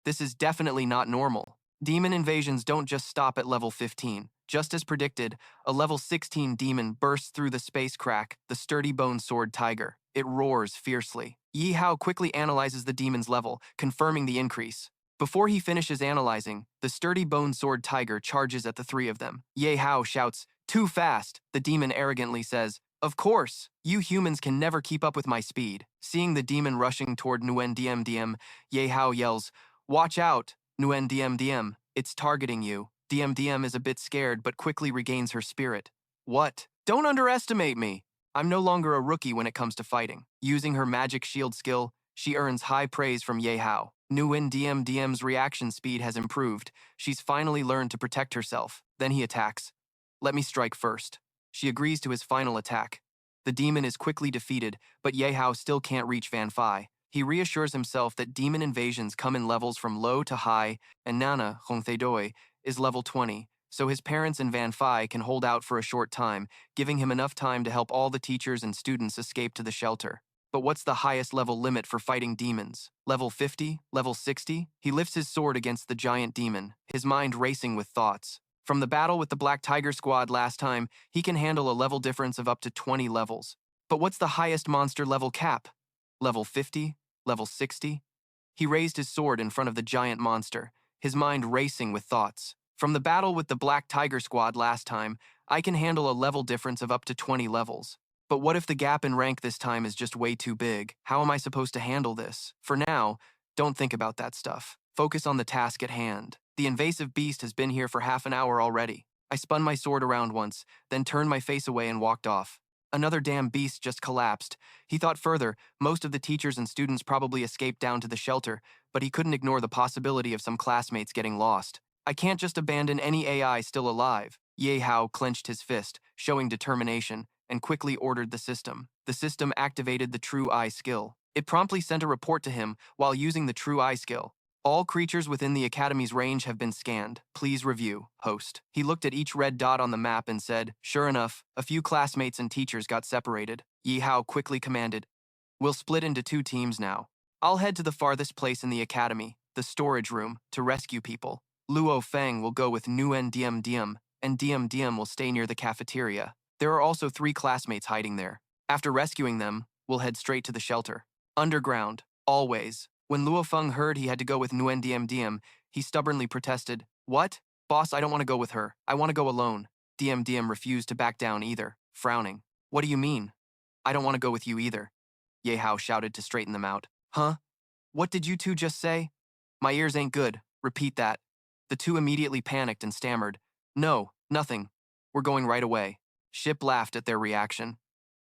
This is definitely not normal. Demon invasions don't just stop at level 15. Just as predicted, a level 16 demon bursts through the space crack, the sturdy bone sword tiger. It roars fiercely. Yihao quickly analyzes the demon's level, confirming the increase. Before he finishes analyzing, the sturdy bone sword tiger charges at the three of them. Ye Hao shouts, "Too fast!" The demon arrogantly says, "Of course! You humans can never keep up with my speed." Seeing the demon rushing toward Nguyen Diem Diem, Ye Hao yells, "Watch out, Nguyen Diem Diem! It's targeting you." Diem Diem is a bit scared but quickly regains her spirit. "What? Don't underestimate me! I'm no longer a rookie when it comes to fighting." Using her magic shield skill, she earns high praise from Ye Hao. Nguyen Diem Diem's reaction speed has improved. She's finally learned to protect herself. Then he attacks. "Let me strike first." She agrees to his final attack. The demon is quickly defeated, but Ye Hao still can't reach Van Phi. He reassures himself that demon invasions come in levels from low to high, and Nana, Hong Thay Doi, is level 20, so his parents and Van Phi can hold out for a short time, giving him enough time to help all the teachers and students escape to the shelter. But what's the highest level limit for fighting demons? Level 50? Level 60? He lifts his sword against the giant demon, his mind racing with thoughts. From the battle with the Black Tiger Squad last time, he can handle a level difference of up to 20 levels. But what's the highest monster level cap? Level 50? Level 60? He raised his sword in front of the giant monster, his mind racing with thoughts. From the battle with the Black Tiger Squad last time, I can handle a level difference of up to 20 levels. But what if the gap in rank this time is just way too big? How am I supposed to handle this? For now, don't think about that stuff. Focus on the task at hand. The invasive beast has been here for half an hour already. I spun my sword around once, then turned my face away and walked off. Another damn beast just collapsed. He thought further, most of the teachers and students probably escaped down to the shelter, but he couldn't ignore the possibility of some classmates getting lost. I can't just abandon any AI still alive. Ye Hao clenched his fist, showing determination, and quickly ordered the system. The system activated the True Eye skill. It promptly sent a report to him while using the True Eye skill. All creatures within the Academy's range have been scanned. Please review, host. He looked at each red dot on the map and said, sure enough, a few classmates and teachers got separated. Yihao quickly commanded, we'll split into 2 teams now. I'll head to the farthest place in the Academy, the storage room, to rescue people. Luo Feng will go with Nguyen Diem Diem, and Diem Diem will stay near the cafeteria. There are also 3 classmates hiding there. After rescuing them, we'll head straight to the shelter. Underground, always. When Luo Feng heard he had to go with Nguyen Diem Diem, he stubbornly protested, what? Boss, I don't want to go with her. I want to go alone. Diem Diem refused to back down either, frowning. What do you mean? I don't want to go with you either. Ye Hao shouted to straighten them out. Huh? What did you two just say? My ears ain't good. Repeat that. The 2 immediately panicked and stammered. No, nothing. We're going right away. Ship laughed at their reaction.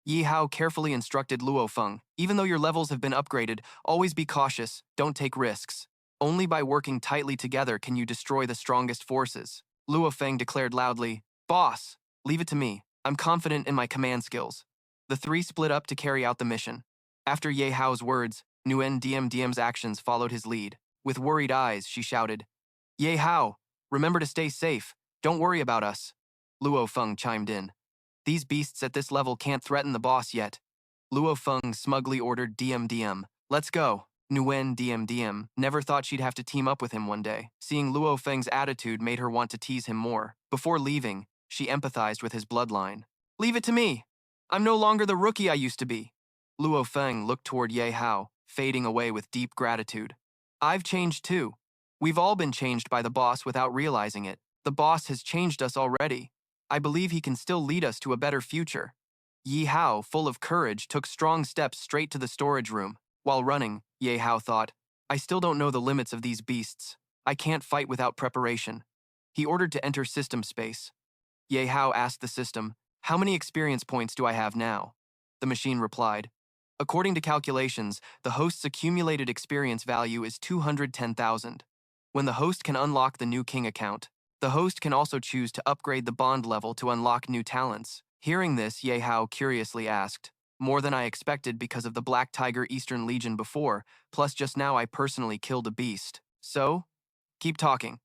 Yihao carefully instructed Luo Feng, even though your levels have been upgraded, always be cautious, don't take risks. Only by working tightly together can you destroy the strongest forces. Luo Feng declared loudly, Boss, leave it to me. I'm confident in my command skills. The 3 split up to carry out the mission. After Ye Hao's words, Nguyen Diem Diem's actions followed his lead. With worried eyes, she shouted, Ye Hao, remember to stay safe. Don't worry about us. Luo Feng chimed in. These beasts at this level can't threaten the boss yet. Luo Feng smugly ordered Diem Diem. Let's go. Nguyen Diem Diem never thought she'd have to team up with him one day. Seeing Luo Feng's attitude made her want to tease him more. Before leaving, she empathized with his bloodline. Leave it to me. I'm no longer the rookie I used to be. Luo Feng looked toward Ye Hao, fading away with deep gratitude. I've changed too. We've all been changed by the boss without realizing it. The boss has changed us already. I believe he can still lead us to a better future. Yihao, full of courage, took strong steps straight to the storage room. While running, Ye Hao thought, I still don't know the limits of these beasts. I can't fight without preparation. He ordered to enter system space. Ye Hao asked the system, how many experience points do I have now? The machine replied, according to calculations, the host's accumulated experience value is 210,000. When the host can unlock the new king account, the host can also choose to upgrade the bond level to unlock new talents. Hearing this, Ye Hao curiously asked, more than I expected because of the Black Tiger Eastern Legion before, plus just now I personally killed a beast. So? Keep talking.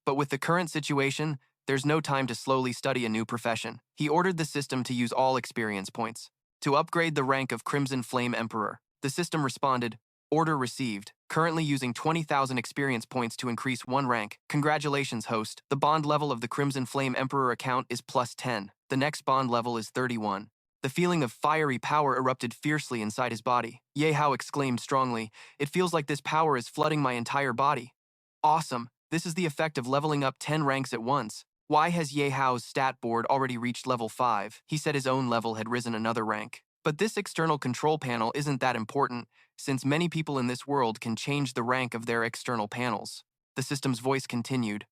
But with the current situation, there's no time to slowly study a new profession. He ordered the system to use all experience points. To upgrade the rank of Crimson Flame Emperor, the system responded, order received. Currently using 20,000 experience points to increase 1 rank. Congratulations, host. The bond level of the Crimson Flame Emperor account is plus 10. The next bond level is 31. The feeling of fiery power erupted fiercely inside his body. Ye Hao exclaimed strongly, it feels like this power is flooding my entire body. Awesome. This is the effect of leveling up 10 ranks at once. Why has Ye Hao's stat board already reached level 5? He said his own level had risen another rank. But this external control panel isn't that important, since many people in this world can change the rank of their external panels. The system's voice continued.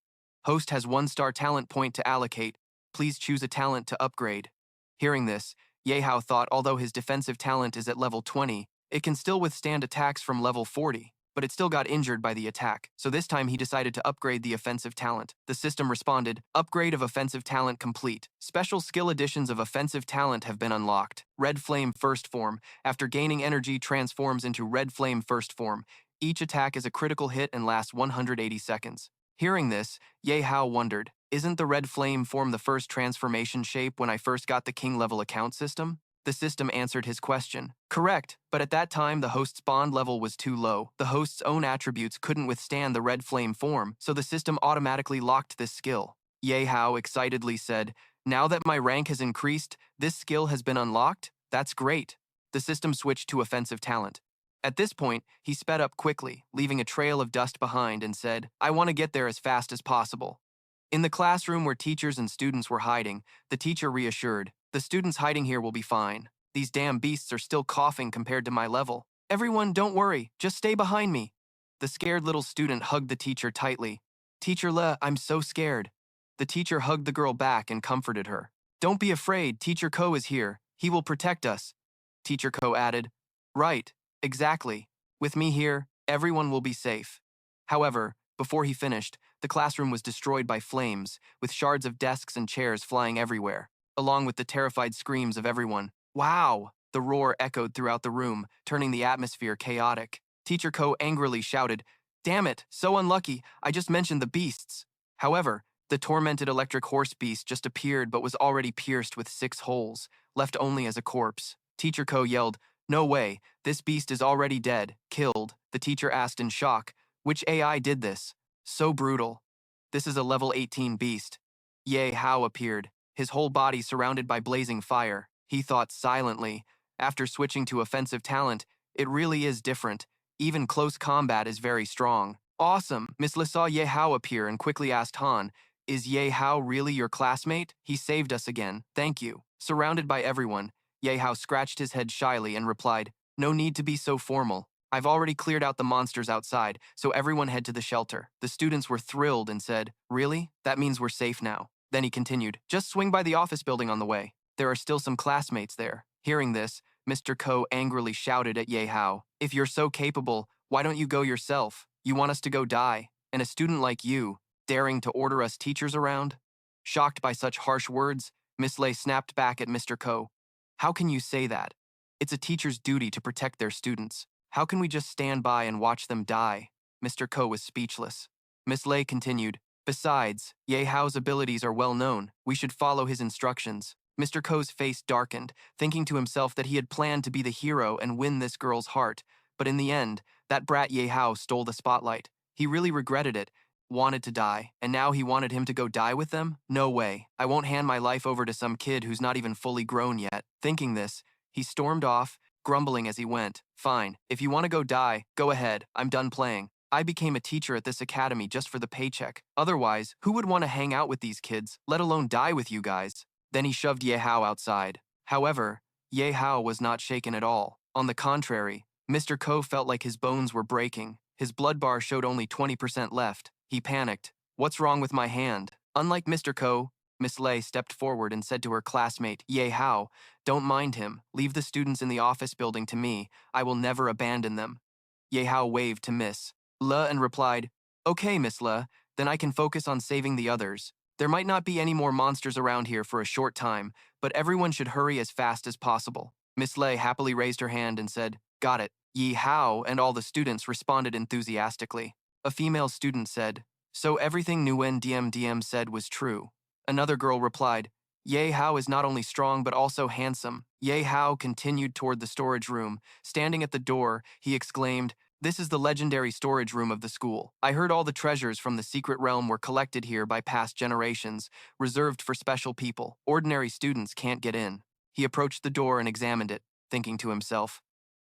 Host has 1-star talent point to allocate. Please choose a talent to upgrade. Hearing this, Ye Hao thought although his defensive talent is at level 20, it can still withstand attacks from level 40. But it still got injured by the attack, so this time he decided to upgrade the offensive talent. The system responded, upgrade of offensive talent complete. Special skill additions of offensive talent have been unlocked. Red Flame First Form. After gaining energy, transforms into Red Flame First Form. Each attack is a critical hit and lasts 180 seconds. Hearing this, Ye Hao wondered, isn't the Red Flame form the first transformation shape when I first got the king level account system? The system answered his question. Correct, but at that time the host's bond level was too low. The host's own attributes couldn't withstand the red flame form, so the system automatically locked this skill. Ye Hao excitedly said, now that my rank has increased, this skill has been unlocked? That's great. The system switched to offensive talent. At this point, he sped up quickly, leaving a trail of dust behind and said, I want to get there as fast as possible. In the classroom where teachers and students were hiding, the teacher reassured, the students hiding here will be fine. These damn beasts are still coughing compared to my level. Everyone, don't worry, just stay behind me. The scared little student hugged the teacher tightly. Teacher Le, I'm so scared. The teacher hugged the girl back and comforted her. Don't be afraid, Teacher Ko is here. He will protect us. Teacher Ko added, right, exactly. With me here, everyone will be safe. However, before he finished, the classroom was destroyed by flames, with shards of desks and chairs flying everywhere, along with the terrified screams of everyone. Wow! The roar echoed throughout the room, turning the atmosphere chaotic. Teacher Ko angrily shouted, damn it, so unlucky, I just mentioned the beasts. However, the tormented electric horse beast just appeared but was already pierced with 6 holes, left only as a corpse. Teacher Ko yelled, no way, this beast is already dead, killed. The teacher asked in shock, which AI did this? So brutal. This is a level 18 beast. Ye Hao appeared, his whole body surrounded by blazing fire. He thought silently, after switching to offensive talent, it really is different. Even close combat is very strong. Awesome. Miss Le saw Ye Hao appear and quickly asked Han, is Ye Hao really your classmate? He saved us again. Thank you. Surrounded by everyone, Ye Hao scratched his head shyly and replied, no need to be so formal. I've already cleared out the monsters outside, so everyone head to the shelter. The students were thrilled and said, really? That means we're safe now. Then he continued, just swing by the office building on the way. There are still some classmates there. Hearing this, Mr. Ko angrily shouted at Ye Hao, if you're so capable, why don't you go yourself? You want us to go die, and a student like you, daring to order us teachers around? Shocked by such harsh words, Miss Lei snapped back at Mr. Ko. How can you say that? It's a teacher's duty to protect their students. How can we just stand by and watch them die? Mr. Ko was speechless. Miss Lei continued, besides, Ye Hao's abilities are well known. We should follow his instructions. Mr. Ko's face darkened, thinking to himself that he had planned to be the hero and win this girl's heart. But in the end, that brat Ye Hao stole the spotlight. He really regretted it, wanted to die, and now he wanted him to go die with them? No way. I won't hand my life over to some kid who's not even fully grown yet. Thinking this, he stormed off, grumbling as he went. Fine, if you want to go die, go ahead, I'm done playing. I became a teacher at this academy just for the paycheck. Otherwise, who would want to hang out with these kids, let alone die with you guys? Then he shoved Ye Hao outside. However, Ye Hao was not shaken at all. On the contrary, Mr. Ko felt like his bones were breaking. His blood bar showed only 20% left. He panicked. What's wrong with my hand? Unlike Mr. Ko, Miss Lei stepped forward and said to her classmate, Ye Hao, don't mind him. Leave the students in the office building to me. I will never abandon them. Ye Hao waved to Miss Le and replied, okay, Miss Le, then I can focus on saving the others. There might not be any more monsters around here for a short time, but everyone should hurry as fast as possible. Miss Lei happily raised her hand and said, got it. Yihao and all the students responded enthusiastically. A female student said, so everything Nguyen DM said was true. Another girl replied, Ye Hao is not only strong but also handsome. Ye Hao continued toward the storage room. Standing at the door, he exclaimed, this is the legendary storage room of the school. I heard all the treasures from the secret realm were collected here by past generations, reserved for special people. Ordinary students can't get in. He approached the door and examined it, thinking to himself.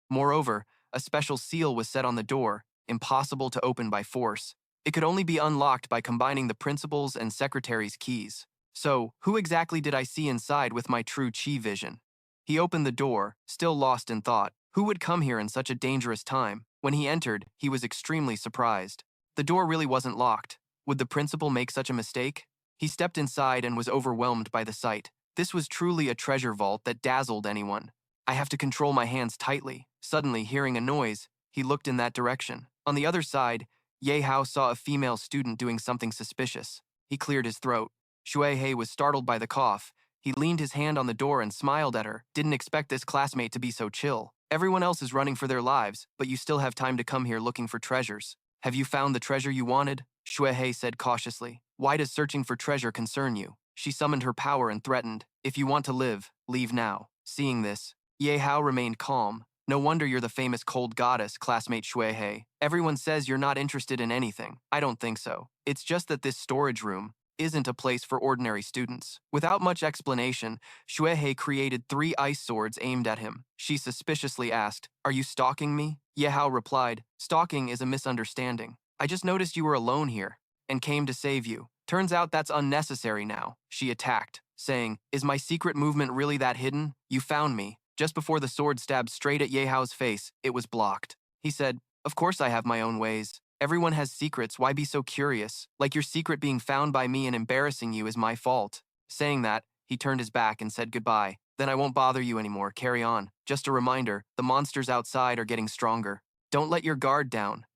Moreover, a special seal was set on the door, impossible to open by force. It could only be unlocked by combining the principal's and secretary's keys. So, who exactly did I see inside with my true chi vision? He opened the door, still lost in thought. Who would come here in such a dangerous time? When he entered, he was extremely surprised. The door really wasn't locked. Would the principal make such a mistake? He stepped inside and was overwhelmed by the sight. This was truly a treasure vault that dazzled anyone. I have to control my hands tightly. Suddenly, hearing a noise, he looked in that direction. On the other side, Ye Hao saw a female student doing something suspicious. He cleared his throat. Shuei was startled by the cough. He leaned his hand on the door and smiled at her. Didn't expect this classmate to be so chill. Everyone else is running for their lives, but you still have time to come here looking for treasures. Have you found the treasure you wanted? Shuei said cautiously. Why does searching for treasure concern you? She summoned her power and threatened, if you want to live, leave now. Seeing this, Ye Hao remained calm. No wonder you're the famous cold goddess, classmate Shuei. Everyone says you're not interested in anything. I don't think so. It's just that this storage room isn't a place for ordinary students. Without much explanation, Shuei created 3 ice swords aimed at him. She suspiciously asked, "Are you stalking me?" Yihao replied, "Stalking is a misunderstanding. I just noticed you were alone here and came to save you. Turns out that's unnecessary now." She attacked, saying, "Is my secret movement really that hidden? You found me." Just before the sword stabbed straight at Yihao's face, it was blocked. He said, "Of course I have my own ways. Everyone has secrets, why be so curious? Like your secret being found by me and embarrassing you is my fault." Saying that, he turned his back and said goodbye. "Then I won't bother you anymore, carry on. Just a reminder, the monsters outside are getting stronger. Don't let your guard down."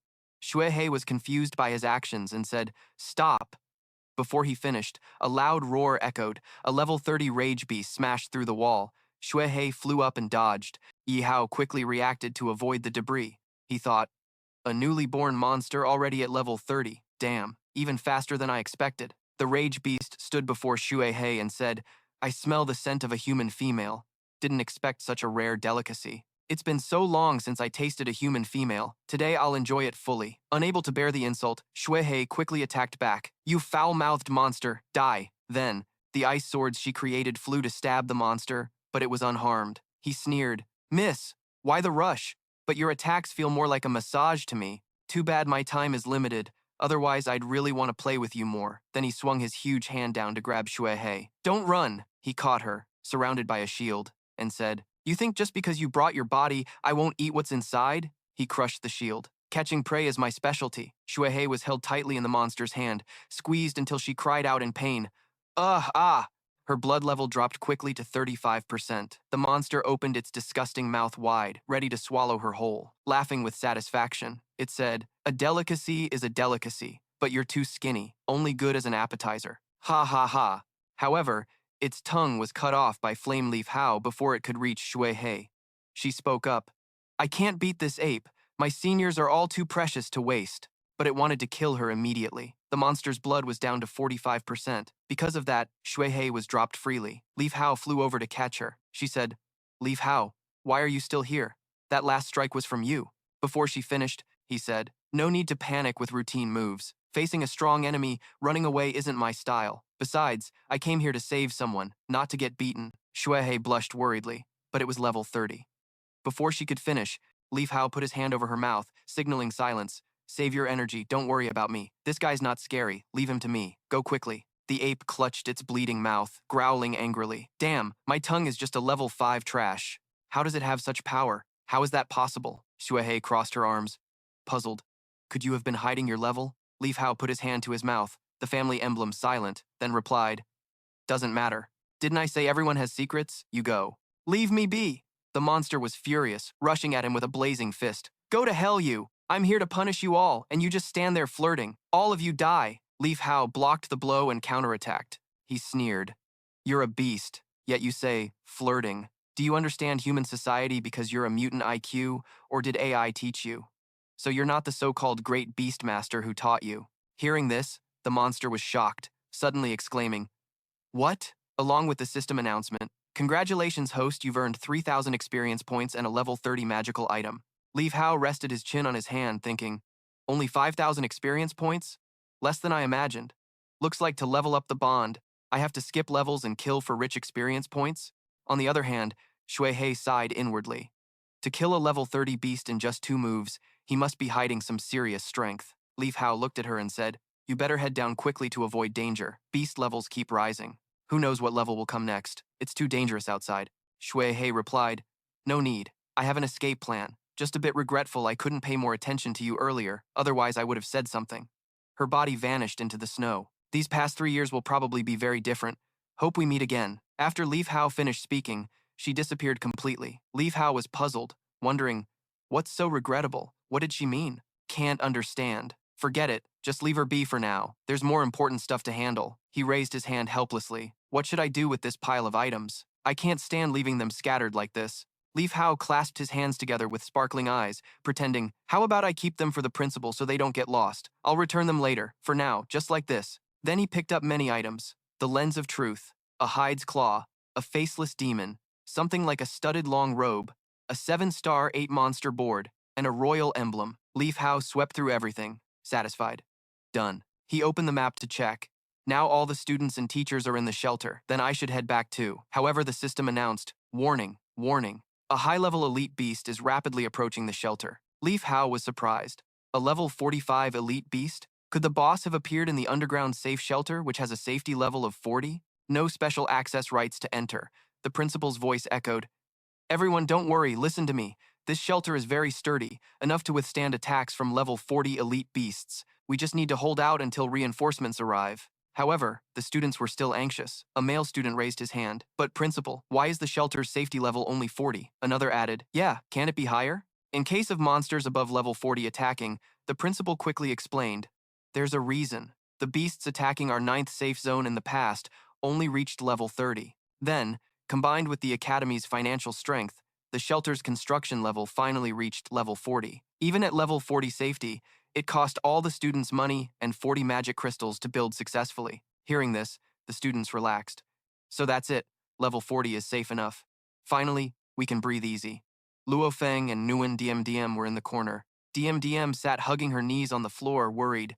Shuei was confused by his actions and said, "Stop." Before he finished, a loud roar echoed. A level 30 rage beast smashed through the wall. Shuei flew up and dodged. Yihao quickly reacted to avoid the debris. He thought, a newly born monster already at level 30. Damn, even faster than I expected. The rage beast stood before Shuei and said, "I smell the scent of a human female. Didn't expect such a rare delicacy. It's been so long since I tasted a human female. Today I'll enjoy it fully." Unable to bear the insult, Shuei quickly attacked back. "You foul-mouthed monster, die." Then, the ice swords she created flew to stab the monster, but it was unharmed. He sneered, "Miss, why the rush? But your attacks feel more like a massage to me. Too bad my time is limited. Otherwise, I'd really want to play with you more." Then he swung his huge hand down to grab Shuei. "Don't run." He caught her, surrounded by a shield, and said, "You think just because you brought your body, I won't eat what's inside?" He crushed the shield. "Catching prey is my specialty." Shuei was held tightly in the monster's hand, squeezed until she cried out in pain. "Ugh, ah!" Her blood level dropped quickly to 35%. The monster opened its disgusting mouth wide, ready to swallow her whole. Laughing with satisfaction, it said, "A delicacy is a delicacy, but you're too skinny, only good as an appetizer. Ha ha ha." However, its tongue was cut off by Flame Leaf Hao before it could reach Shuei. She spoke up, "I can't beat this ape. My seniors are all too precious to waste." But it wanted to kill her immediately. The monster's blood was down to 45%. Because of that, Shuei was dropped freely. Leaf Hao flew over to catch her. She said, "Leaf Hao, why are you still here? That last strike was from you." Before she finished, he said, "No need to panic with routine moves. Facing a strong enemy, running away isn't my style. Besides, I came here to save someone, not to get beaten." Shuei blushed worriedly, but it was level 30. Before she could finish, Leaf Hao put his hand over her mouth, signaling silence. "Save your energy, don't worry about me. This guy's not scary, leave him to me. Go quickly." The ape clutched its bleeding mouth, growling angrily. "Damn, my tongue is just a level 5 trash. How does it have such power? How is that possible?" Shuei crossed her arms, puzzled. "Could you have been hiding your level?" Leaf Hao put his hand to his mouth, the family emblem silent, then replied, "Doesn't matter. Didn't I say everyone has secrets? You go." "Leave me be." The monster was furious, rushing at him with a blazing fist. "Go to hell, you. I'm here to punish you all, and you just stand there flirting. All of you die." Leaf Hao blocked the blow and counterattacked. He sneered, "You're a beast, yet you say, flirting. Do you understand human society because you're a mutant IQ, or did AI teach you? So you're not the so-called great beastmaster who taught you." Hearing this, the monster was shocked, suddenly exclaiming, "What?" Along with the system announcement, "Congratulations, host, you've earned 3,000 experience points and a level 30 magical item." Leaf Hao rested his chin on his hand, thinking, "Only 5,000 experience points? Less than I imagined. Looks like to level up the bond, I have to skip levels and kill for rich experience points." On the other hand, Shuei sighed inwardly. To kill a level 30 beast in just 2 moves, he must be hiding some serious strength. Li Hao looked at her and said, "You better head down quickly to avoid danger. Beast levels keep rising. Who knows what level will come next? It's too dangerous outside." Shui He replied, "No need. I have an escape plan. Just a bit regretful I couldn't pay more attention to you earlier, otherwise I would have said something." Her body vanished into the snow. "These past 3 years will probably be very different. Hope we meet again." After Li Hao finished speaking, she disappeared completely. Li Hao was puzzled, wondering, what's so regrettable? What did she mean? Can't understand. Forget it. Just leave her be for now. There's more important stuff to handle. He raised his hand helplessly. What should I do with this pile of items? I can't stand leaving them scattered like this. Li Hao clasped his hands together with sparkling eyes, pretending, "How about I keep them for the principal so they don't get lost? I'll return them later, for now, just like this." Then he picked up many items. The lens of truth, a hide's claw, a faceless demon, something like a studded long robe, a 7-star 8-monster board, and a royal emblem. Li Hao swept through everything, satisfied. Done. He opened the map to check. Now all the students and teachers are in the shelter, then I should head back too. However, the system announced, "Warning, warning. A high-level elite beast is rapidly approaching the shelter." Li Hao was surprised. A level 45 elite beast? Could the boss have appeared in the underground safe shelter, which has a safety level of 40? No special access rights to enter. The principal's voice echoed, "Everyone, don't worry, listen to me. This shelter is very sturdy, enough to withstand attacks from level 40 elite beasts. We just need to hold out until reinforcements arrive." However, the students were still anxious. A male student raised his hand. "But principal, why is the shelter's safety level only 40? Another added, "Yeah, can it be higher?" In case of monsters above level 40 attacking, the principal quickly explained, "There's a reason. The beasts attacking our 9th safe zone in the past only reached level 30. Then, combined with the Academy's financial strength, the shelter's construction level finally reached level 40. Even at level 40 safety, it cost all the students money and 40 magic crystals to build successfully." Hearing this, the students relaxed. "So that's it. Level 40 is safe enough. Finally, we can breathe easy." Luo Feng and Nguyen DMDM were in the corner. DMDM sat hugging her knees on the floor, worried.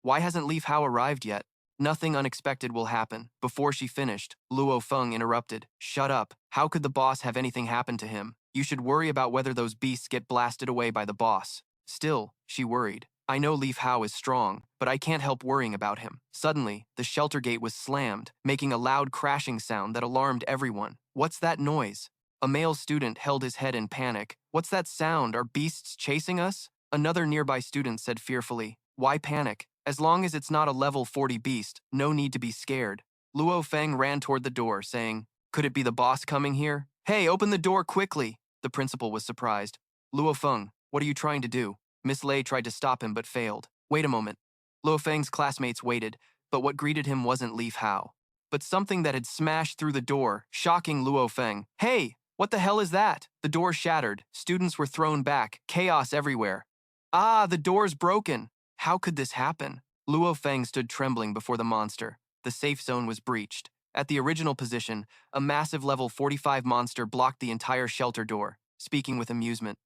Why hasn't Li Hao arrived yet? Nothing unexpected will happen. Before she finished, Luo Feng interrupted. "Shut up. How could the boss have anything happen to him? You should worry about whether those beasts get blasted away by the boss." Still, she worried. "I know Li Hao is strong, but I can't help worrying about him." Suddenly, the shelter gate was slammed, making a loud crashing sound that alarmed everyone. "What's that noise?" A male student held his head in panic. "What's that sound? Are beasts chasing us?" Another nearby student said fearfully, "Why panic? As long as it's not a level 40 beast, no need to be scared." Luo Feng ran toward the door, saying, "Could it be the boss coming here?" "Hey, open the door quickly!" The principal was surprised. "Luo Feng, what are you trying to do?" Miss Lei tried to stop him but failed. "Wait a moment." Luo Feng's classmates waited, but what greeted him wasn't Li Hao, but something that had smashed through the door, shocking Luo Feng. "Hey, what the hell is that?" The door shattered, students were thrown back, chaos everywhere. "Ah, the door's broken." How could this happen? Luo Feng stood trembling before the monster. The safe zone was breached. At the original position, a massive level 45 monster blocked the entire shelter door, speaking with amusement.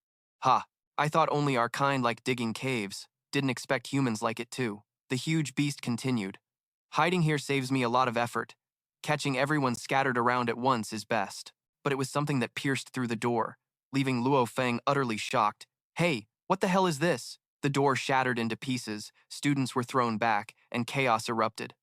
"Ha, I thought only our kind liked digging caves. Didn't expect humans like it too." The huge beast continued. "Hiding here saves me a lot of effort. Catching everyone scattered around at once is best." But it was something that pierced through the door, leaving Luo Feng utterly shocked. "Hey, what the hell is this?" The door shattered into pieces, students were thrown back, and chaos erupted.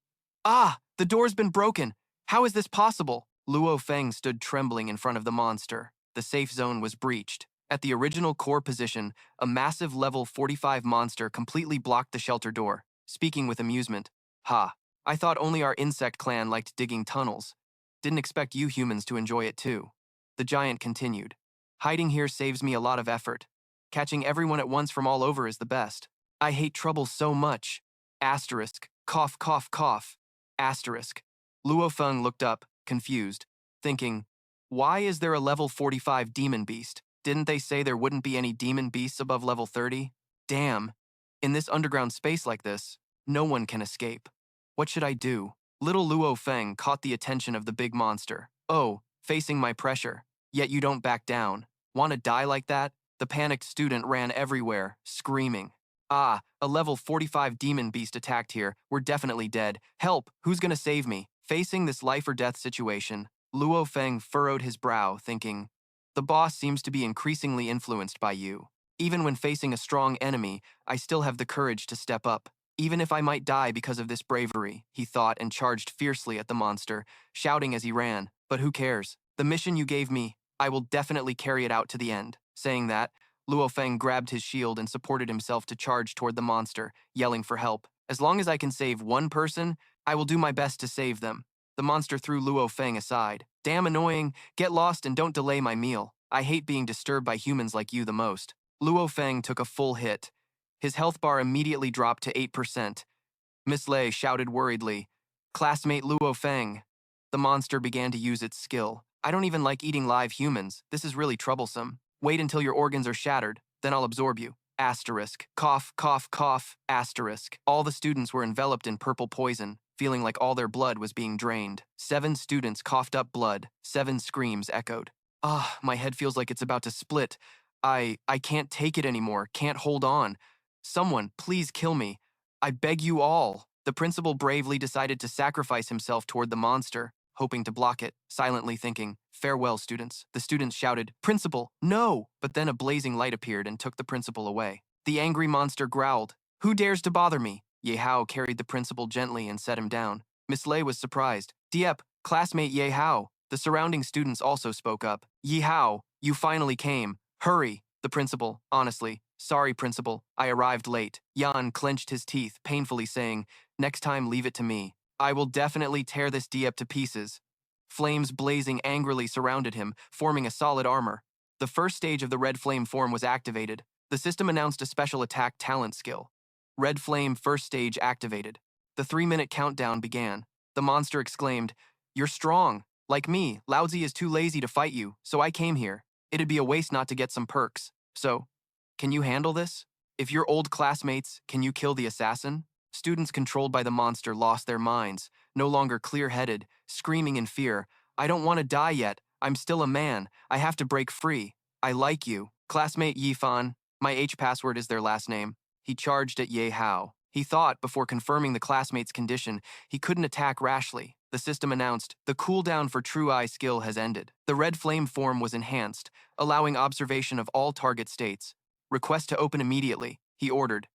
"Ah, the door's been broken! How is this possible?" Luo Feng stood trembling in front of the monster. The safe zone was breached. At the original core position, a massive level 45 monster completely blocked the shelter door, speaking with amusement. "Ha, I thought only our insect clan liked digging tunnels. Didn't expect you humans to enjoy it too." The giant continued. "Hiding here saves me a lot of effort. Catching everyone at once from all over is the best. I hate trouble so much. Asterisk, cough, cough, cough. Asterisk." Luo Feng looked up, confused, thinking, why is there a level 45 demon beast? Didn't they say there wouldn't be any demon beasts above level 30? Damn. In this underground space like this, no one can escape. What should I do? Little Luo Feng caught the attention of the big monster. "Oh, facing my pressure. Yet you don't back down. Want to die like that?" The panicked student ran everywhere, screaming. "Ah, a level 45 demon beast attacked here. We're definitely dead. Help, who's gonna save me?" Facing this life or death situation, Luo Feng furrowed his brow, thinking, the boss seems to be increasingly influenced by you. Even when facing a strong enemy, I still have the courage to step up. Even if I might die because of this bravery, he thought and charged fiercely at the monster, shouting as he ran, but who cares? The mission you gave me, I will definitely carry it out to the end. Saying that, Luo Feng grabbed his shield and supported himself to charge toward the monster, yelling for help. As long as I can save one person, I will do my best to save them. The monster threw Luo Feng aside. Damn annoying, get lost and don't delay my meal. I hate being disturbed by humans like you the most. Luo Feng took a full hit. His health bar immediately dropped to 8%. Miss Lei shouted worriedly, "Classmate Luo Feng." The monster began to use its skill. I don't even like eating live humans. This is really troublesome. Wait until your organs are shattered, then I'll absorb you. Asterisk. Cough, cough, cough. Asterisk. All the students were enveloped in purple poison, feeling like all their blood was being drained. 7 students coughed up blood. 7 screams echoed. Ah, my head feels like it's about to split. I can't take it anymore, can't hold on. Someone, please kill me. I beg you all. The principal bravely decided to sacrifice himself toward the monster, hoping to block it, silently thinking, "Farewell, students." The students shouted, "Principal, no!" But then a blazing light appeared and took the principal away. The angry monster growled, "Who dares to bother me?" Ye Hao carried the principal gently and set him down. Miss Lei was surprised. "Diep, classmate Ye Hao." The surrounding students also spoke up. "Yihao, you finally came. Hurry." The principal, honestly, "Sorry, principal, I arrived late." Yan clenched his teeth, painfully saying, "Next time leave it to me. I will definitely tear this Diep to pieces." Flames blazing angrily surrounded him, forming a solid armor. The first stage of the red flame form was activated. The system announced a special attack talent skill. Red flame first stage activated. The 3-minute countdown began. The monster exclaimed, "You're strong. Like me, Laozi is too lazy to fight you, so I came here. It'd be a waste not to get some perks. So, can you handle this? If you're old classmates, can you kill the assassin?" Students controlled by the monster lost their minds, no longer clear-headed, screaming in fear, "I don't want to die yet. I'm still a man. I have to break free. I like you." Classmate Yifan, my H password is their last name. He charged at Ye Hao. He thought, before confirming the classmate's condition, he couldn't attack rashly. The system announced, "The cooldown for True Eye skill has ended." The red flame form was enhanced, allowing observation of all target states. "Request to open immediately," he ordered.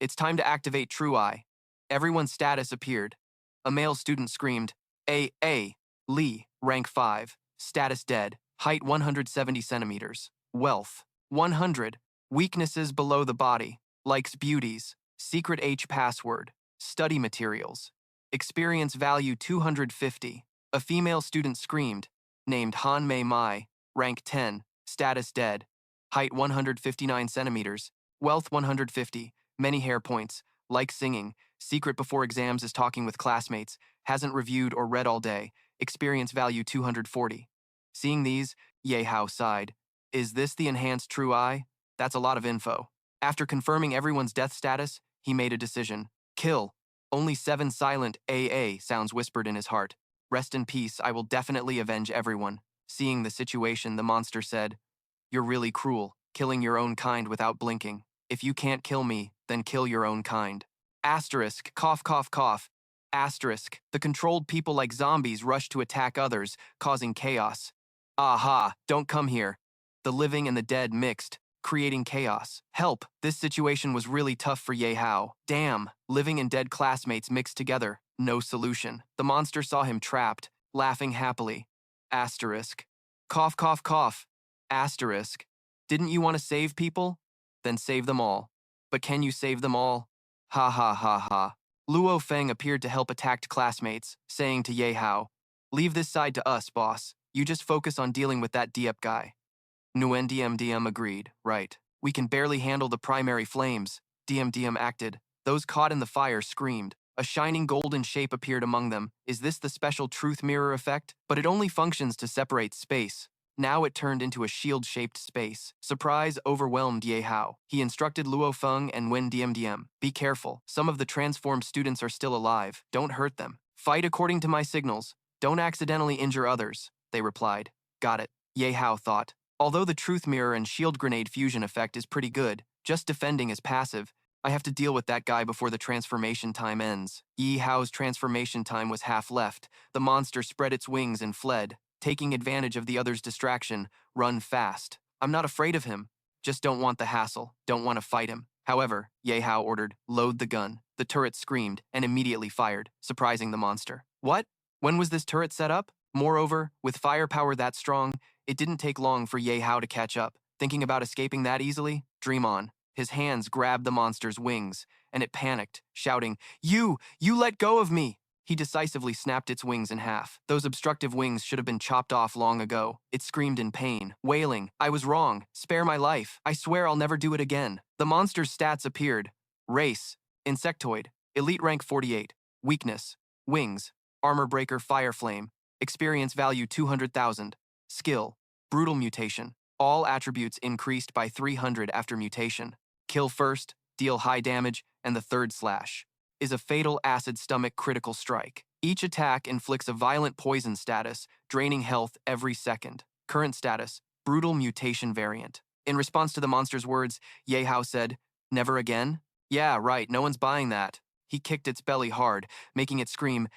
"It's time to activate True Eye." Everyone's status appeared. A male student screamed, A. Lee, rank 5, status dead, height 170 centimeters, wealth 100, weaknesses below the body, likes beauties, secret H password, study materials, experience value 250. A female student screamed, named Han Mei Mai, rank 10, status dead, height 159 centimeters, wealth 150, many hair points, likes singing, secret before exams is talking with classmates, hasn't reviewed or read all day, experience value 240. Seeing these, Ye Hao sighed. Is this the enhanced True Eye? That's a lot of info. After confirming everyone's death status, he made a decision. Kill. Only 7 silent AA sounds whispered in his heart. Rest in peace, I will definitely avenge everyone. Seeing the situation, the monster said, "You're really cruel, killing your own kind without blinking. If you can't kill me, then kill your own kind." Asterisk, cough, cough, cough. Asterisk, the controlled people like zombies rush to attack others, causing chaos. Aha, don't come here. The living and the dead mixed, creating chaos. Help, this situation was really tough for Ye Hao. Damn, living and dead classmates mixed together, no solution. The monster saw him trapped, laughing happily. Asterisk. Cough, cough, cough. Asterisk. Didn't you want to save people? Then save them all. But can you save them all? Ha ha ha ha. Luo Feng appeared to help attacked classmates, saying to Ye Hao, "Leave this side to us, boss. You just focus on dealing with that Diep guy." Nguyen DM agreed, "Right. We can barely handle the primary flames." DM acted. Those caught in the fire screamed. A shining golden shape appeared among them. Is this the special truth mirror effect? But it only functions to separate space. Now it turned into a shield-shaped space. Surprise overwhelmed Ye Hao. He instructed Luo Feng and Wen DM, "Be careful. Some of the transformed students are still alive. Don't hurt them. Fight according to my signals. Don't accidentally injure others," they replied. Got it, Ye Hao thought. Although the truth mirror and shield grenade fusion effect is pretty good, just defending is passive. I have to deal with that guy before the transformation time ends. Yihao's transformation time was half left. The monster spread its wings and fled. Taking advantage of the other's distraction, run fast. I'm not afraid of him. Just don't want the hassle, don't want to fight him. However, Ye Hao ordered, load the gun. The turret screamed and immediately fired, surprising the monster. What? When was this turret set up? Moreover, with firepower that strong, it didn't take long for Ye Hao to catch up. Thinking about escaping that easily? Dream on. His hands grabbed the monster's wings, and it panicked, shouting, You let go of me! He decisively snapped its wings in half. Those obstructive wings should have been chopped off long ago. It screamed in pain, wailing, I was wrong. Spare my life. I swear I'll never do it again. The monster's stats appeared. Race, insectoid, elite rank 48. Weakness, wings, armor breaker fire flame. Experience value 200,000. Skill, brutal mutation. All attributes increased by 300 after mutation. Kill first, deal high damage, and the third slash is a fatal acid stomach critical strike. Each attack inflicts a violent poison status, draining health every second. Current status, brutal mutation variant. In response to the monster's words, Ye Hao said, Never again? Yeah, right, no one's buying that. He kicked its belly hard, making it scream,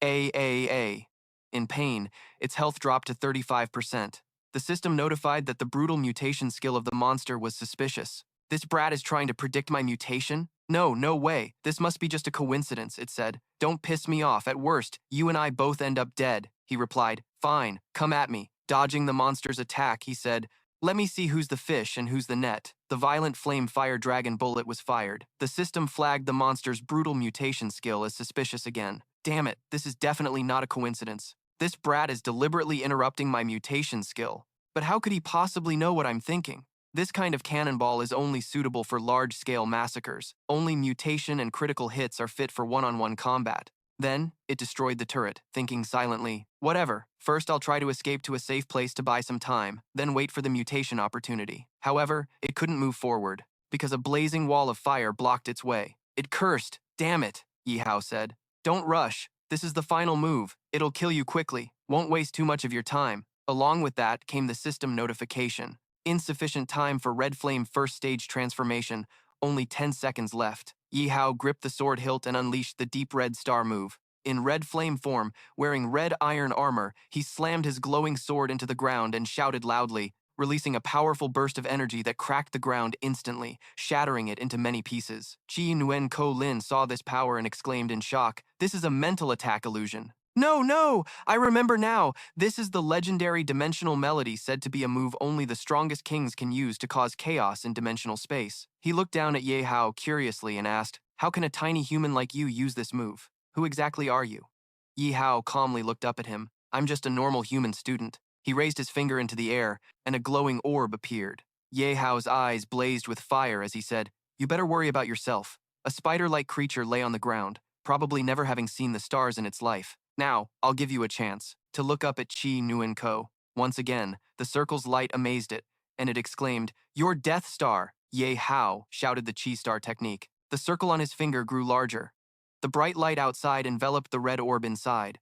A. In pain, its health dropped to 35%. The system notified that the brutal mutation skill of the monster was suspicious. This brat is trying to predict my mutation? No way. This must be just a coincidence, it said. Don't piss me off. At worst, you and I both end up dead, he replied. Fine, come at me. Dodging the monster's attack, he said, Let me see who's the fish and who's the net. The violent flame fire dragon bullet was fired. The system flagged the monster's brutal mutation skill as suspicious again. Damn it, this is definitely not a coincidence. This brat is deliberately interrupting my mutation skill. But how could he possibly know what I'm thinking? This kind of cannonball is only suitable for large-scale massacres. Only mutation and critical hits are fit for one-on-one combat. Then, it destroyed the turret, thinking silently, Whatever, first I'll try to escape to a safe place to buy some time, then wait for the mutation opportunity. However, it couldn't move forward, because a blazing wall of fire blocked its way. It cursed. Damn it, Yihao said. Don't rush. This is the final move. It'll kill you quickly. Won't waste too much of your time. Along with that came the system notification. Insufficient time for Red Flame first stage transformation. Only 10 seconds left. Yihao gripped the sword hilt and unleashed the deep red star move. In Red Flame form, wearing red iron armor, he slammed his glowing sword into the ground and shouted loudly, releasing a powerful burst of energy that cracked the ground instantly, shattering it into many pieces. Qi Nguyen Ko Lin saw this power and exclaimed in shock, This is a mental attack illusion. No, I remember now. This is the legendary dimensional melody said to be a move only the strongest kings can use to cause chaos in dimensional space. He looked down at Ye Hao curiously and asked, How can a tiny human like you use this move? Who exactly are you? Ye Hao calmly looked up at him. I'm just a normal human student. He raised his finger into the air, and a glowing orb appeared. Ye Hao's eyes blazed with fire as he said, You better worry about yourself. A spider-like creature lay on the ground, probably never having seen the stars in its life. Now, I'll give you a chance to look up at Qi Nguyen Ko. Once again, the circle's light amazed it, and it exclaimed, Your Death Star! Ye Hao, shouted the Qi Star technique. The circle on his finger grew larger. The bright light outside enveloped the red orb inside.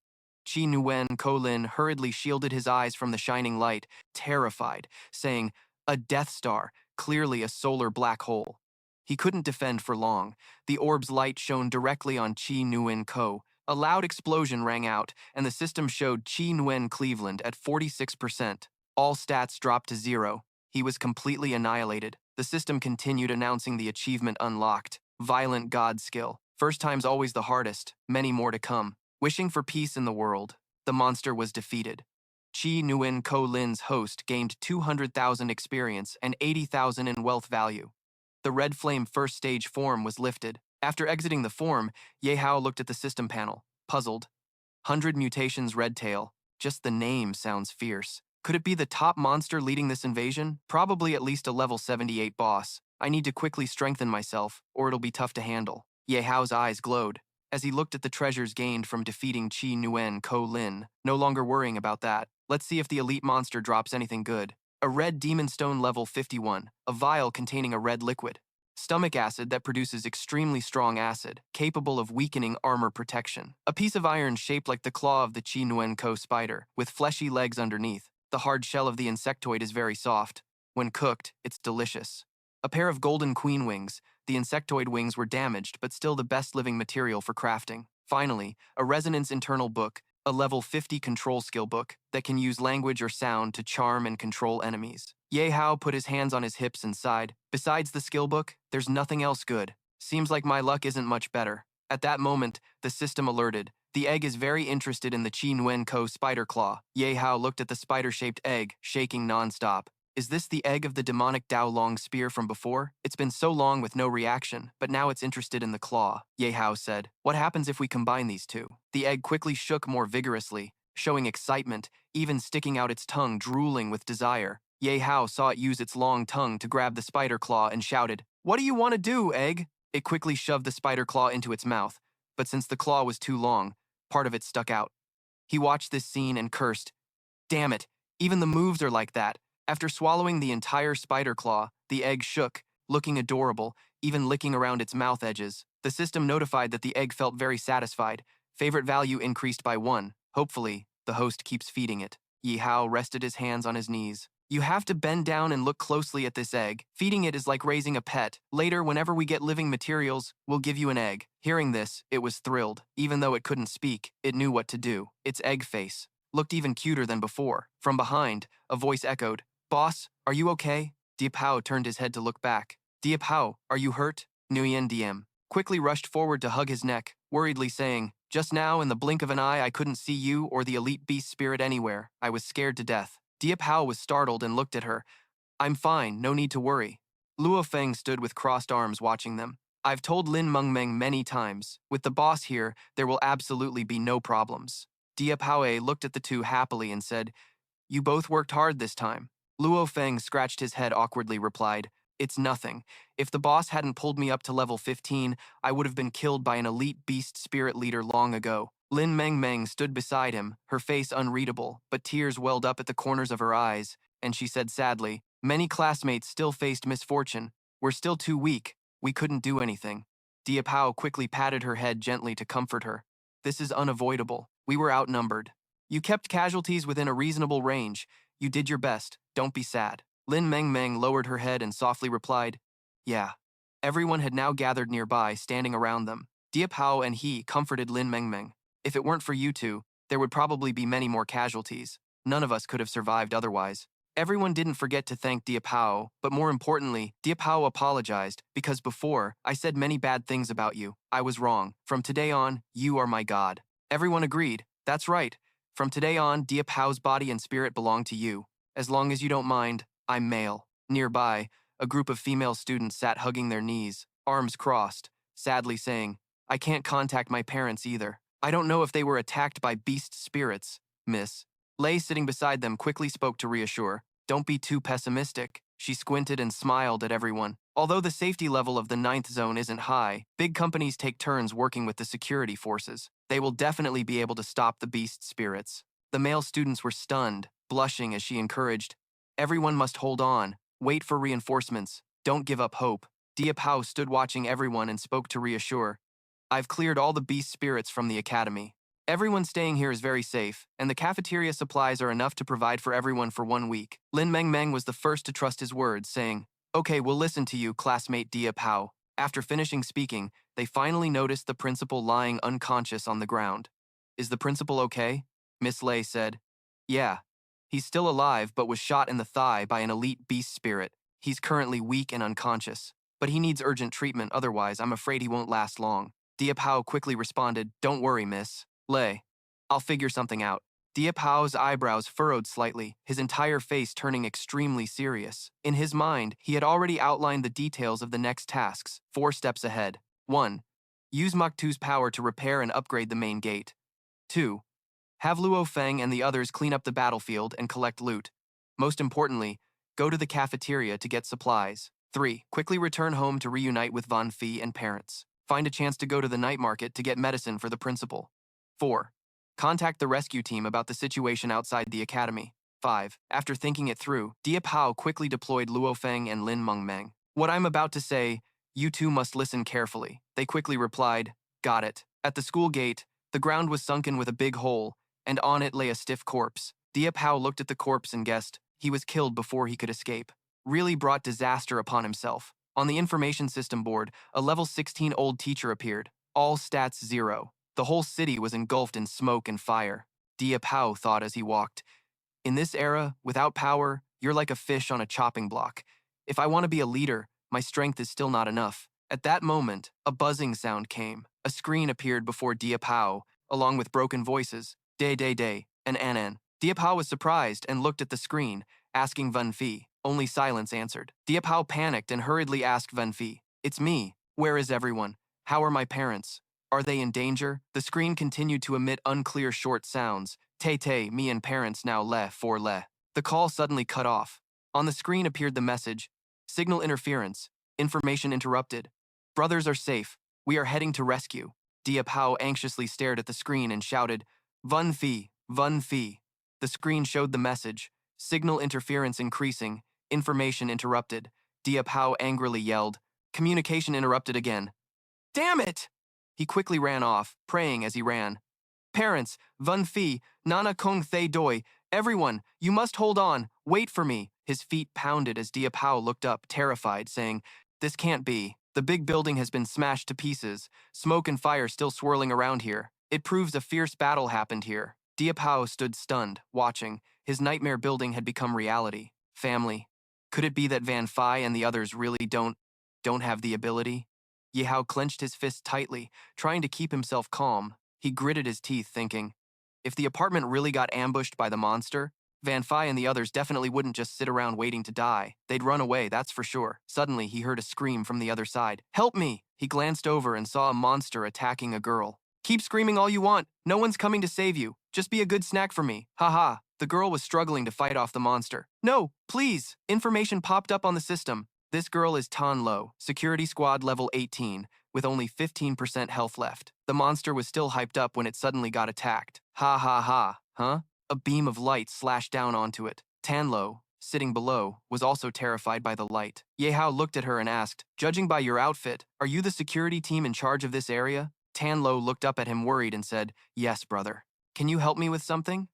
Qi Nguyen Ko Lin hurriedly shielded his eyes from the shining light, terrified, saying, A Death Star, clearly a solar black hole. He couldn't defend for long. The orb's light shone directly on Qi Nguyen Ko. A loud explosion rang out, and the system showed Qi Nguyen Cleveland at 46%. All stats dropped to 0. He was completely annihilated. The system continued announcing the achievement unlocked. Violent God skill. First time's always the hardest. Many more to come. Wishing for peace in the world. The monster was defeated. Qi Nguyen Ko Lin's host gained 200,000 experience and 80,000 in wealth value. The Red Flame first stage form was lifted. After exiting the form, Ye Hao looked at the system panel, puzzled. 100 mutations red tail. Just the name sounds fierce. Could it be the top monster leading this invasion? Probably at least a level 78 boss. I need to quickly strengthen myself, or it'll be tough to handle. Ye Hao's eyes glowed as he looked at the treasures gained from defeating Qi Nguyen Ko Lin, no longer worrying about that. Let's see if the elite monster drops anything good. A red demon stone level 51, a vial containing a red liquid. Stomach acid that produces extremely strong acid, capable of weakening armor protection. A piece of iron shaped like the claw of the Qi Nguyen Ko spider, with fleshy legs underneath. The hard shell of the insectoid is very soft. When cooked, it's delicious. A pair of golden queen wings. The insectoid wings were damaged, but still the best living material for crafting. Finally, a resonance internal book, a level 50 control skill book that can use language or sound to charm and control enemies. Ye Hao put his hands on his hips and sighed. Besides the skill book, there's nothing else good. Seems like my luck isn't much better. At that moment, the system alerted. The egg is very interested in the Qi Nguyen Ko spider claw. Ye Hao looked at the spider-shaped egg, shaking non-stop. Is this the egg of the demonic Dao Long spear from before? It's been so long with no reaction, but now it's interested in the claw, Ye Hao said. What happens if we combine these two? The egg quickly shook more vigorously, showing excitement, even sticking out its tongue, drooling with desire. Ye Hao saw it use its long tongue to grab the spider claw and shouted, "What do you want to do, egg?" It quickly shoved the spider claw into its mouth, but since the claw was too long, part of it stuck out. He watched this scene and cursed. Damn it, even the moves are like that. After swallowing the entire spider claw, the egg shook, looking adorable, even licking around its mouth edges. The system notified that the egg felt very satisfied. Favorite value increased by 1. Hopefully, the host keeps feeding it. Yihao rested his hands on his knees. You have to bend down and look closely at this egg. Feeding it is like raising a pet. Later, whenever we get living materials, we'll give you an egg. Hearing this, it was thrilled. Even though it couldn't speak, it knew what to do. Its egg face looked even cuter than before. From behind, a voice echoed, "Boss, are you okay?" Diệp Hạo turned his head to look back. "Diệp Hạo, are you hurt?" Nguyen DM quickly rushed forward to hug his neck, worriedly saying, "Just now, in the blink of an eye, I couldn't see you or the elite beast spirit anywhere. I was scared to death." Diệp Hạo was startled and looked at her. "I'm fine, no need to worry." Luo Feng stood with crossed arms watching them. "I've told Lin Mengmeng many times. With the boss here, there will absolutely be no problems." Diệp Hạo looked at the two happily and said, "You both worked hard this time." Luo Feng scratched his head awkwardly replied, "It's nothing. If the boss hadn't pulled me up to level 15, I would have been killed by an elite beast spirit leader long ago." Lin Mengmeng stood beside him, her face unreadable, but tears welled up at the corners of her eyes, and she said sadly, "Many classmates still faced misfortune. We're still too weak. We couldn't do anything." Diệp Hạo quickly patted her head gently to comfort her. "This is unavoidable. We were outnumbered. You kept casualties within a reasonable range. You did your best. Don't be sad." Lin Mengmeng lowered her head and softly replied, "Yeah." Everyone had now gathered nearby, standing around them. Diệp Hạo and he comforted Lin Mengmeng. "If it weren't for you two, there would probably be many more casualties. None of us could have survived otherwise." Everyone didn't forget to thank Diệp Hạo, but more importantly, Diệp Hạo apologized, because before, I said many bad things about you. I was wrong. From today on, you are my god. Everyone agreed. That's right. From today on, Diệp Hao's body and spirit belong to you. As long as you don't mind, I'm male. Nearby, a group of female students sat hugging their knees, arms crossed, sadly saying, "I can't contact my parents either. I don't know if they were attacked by beast spirits, miss." Lei, sitting beside them, quickly spoke to reassure. "Don't be too pessimistic." She squinted and smiled at everyone. Although the safety level of the 9th zone isn't high, big companies take turns working with the security forces. They will definitely be able to stop the beast spirits. The male students were stunned, blushing as she encouraged, "Everyone must hold on. Wait for reinforcements. Don't give up hope." Diệp Hạo stood watching everyone and spoke to reassure, "I've cleared all the beast spirits from the academy. Everyone staying here is very safe, and the cafeteria supplies are enough to provide for everyone for 1 week." Lin Mengmeng was the first to trust his words, saying, "Okay, we'll listen to you, classmate Diệp Hạo." After finishing speaking, they finally noticed the principal lying unconscious on the ground. "Is the principal okay?" Miss Lei said. "Yeah. He's still alive, but was shot in the thigh by an elite beast spirit. He's currently weak and unconscious, but he needs urgent treatment, otherwise I'm afraid he won't last long." Diệp Hạo quickly responded, "Don't worry, Miss Lei. I'll figure something out." Diệp Hao's eyebrows furrowed slightly, his entire face turning extremely serious. In his mind, he had already outlined the details of the next tasks, 4 steps ahead. 1. Use Moktu's power to repair and upgrade the main gate. 2. Have Luo Feng and the others clean up the battlefield and collect loot. Most importantly, go to the cafeteria to get supplies. 3. Quickly return home to reunite with Yun Phi and parents. Find a chance to go to the night market to get medicine for the principal. 4. Contact the rescue team about the situation outside the academy. 5. After thinking it through, Diệp Hạo quickly deployed Luo Feng and Lin Mengmeng. "What I'm about to say, you two must listen carefully." They quickly replied, "Got it." At the school gate, the ground was sunken with a big hole, and on it lay a stiff corpse. Diệp Hạo looked at the corpse and guessed he was killed before he could escape. Really brought disaster upon himself. On the information system board, a level 16 old teacher appeared. All stats 0. The whole city was engulfed in smoke and fire. Diệp Hạo thought as he walked. In this era, without power, you're like a fish on a chopping block. If I want to be a leader, my strength is still not enough. At that moment, a buzzing sound came. A screen appeared before Diệp Hạo, along with broken voices, day, and Anan. Diệp Hạo was surprised and looked at the screen, asking Yun Phi. Only silence answered. Diệp Hạo panicked and hurriedly asked Yun Phi, "It's me. Where is everyone? How are my parents? Are they in danger?" The screen continued to emit unclear short sounds. Tay, me and parents now for le. The call suddenly cut off. On the screen appeared the message, "Signal interference. Information interrupted. Brothers are safe. We are heading to rescue." Diệp Hạo anxiously stared at the screen and shouted, "Yun Phi, Yun Phi." The screen showed the message, "Signal interference increasing. Information interrupted." Diệp Hạo angrily yelled, "Communication interrupted again." "Damn it!" He quickly ran off, praying as he ran. "Parents, Yun Phi, Nana Kong Thay Doi, everyone, you must hold on, wait for me." His feet pounded as Diệp Hạo looked up, terrified, saying, "This can't be. The big building has been smashed to pieces, smoke and fire still swirling around here. It proves a fierce battle happened here." Diệp Hạo stood stunned, watching. His nightmare building had become reality. Family. Could it be that Van Phi and the others really don't have the ability? Yihao clenched his fist tightly, trying to keep himself calm. He gritted his teeth, thinking, if the apartment really got ambushed by the monster, Van Phi and the others definitely wouldn't just sit around waiting to die. They'd run away, that's for sure. Suddenly, he heard a scream from the other side. "Help me!" He glanced over and saw a monster attacking a girl. "Keep screaming all you want. No one's coming to save you. Just be a good snack for me. Haha." The girl was struggling to fight off the monster. "No, please!" Information popped up on the system. This girl is Tan Lo, security squad level 18, with only 15% health left. The monster was still hyped up when it suddenly got attacked. Ha, huh? A beam of light slashed down onto it. Tan Lo, sitting below, was also terrified by the light. Ye Hao looked at her and asked, "Judging by your outfit, are you the security team in charge of this area?" Tan Lo looked up at him worried and said, "Yes, brother. Can you help me with something?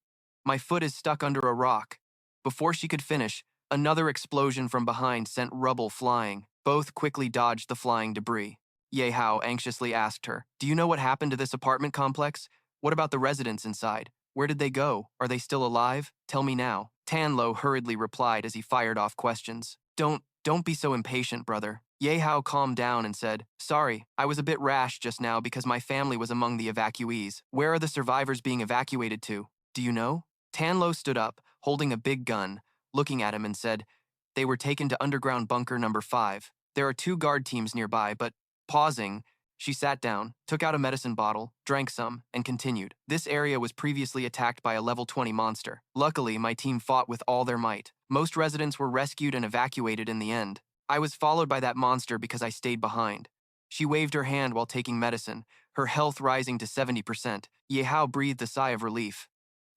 My foot is stuck under a rock." Before she could finish, another explosion from behind sent rubble flying. Both quickly dodged the flying debris. Ye Hao anxiously asked her, "Do you know what happened to this apartment complex? What about the residents inside? Where did they go? Are they still alive? Tell me now." Tan Lo hurriedly replied as he fired off questions. Don't be so impatient, brother." Ye Hao calmed down and said, "Sorry, I was a bit rash just now because my family was among the evacuees. Where are the survivors being evacuated to? Do you know?" Tan Lo stood up, holding a big gun, looking at him and said, "They were taken to underground bunker number 5. There are 2 guard teams nearby, but..." Pausing, she sat down, took out a medicine bottle, drank some, and continued. "This area was previously attacked by a level 20 monster. Luckily, my team fought with all their might. Most residents were rescued and evacuated in the end. I was followed by that monster because I stayed behind." She waved her hand while taking medicine, her health rising to 70%. Yihao breathed a sigh of relief.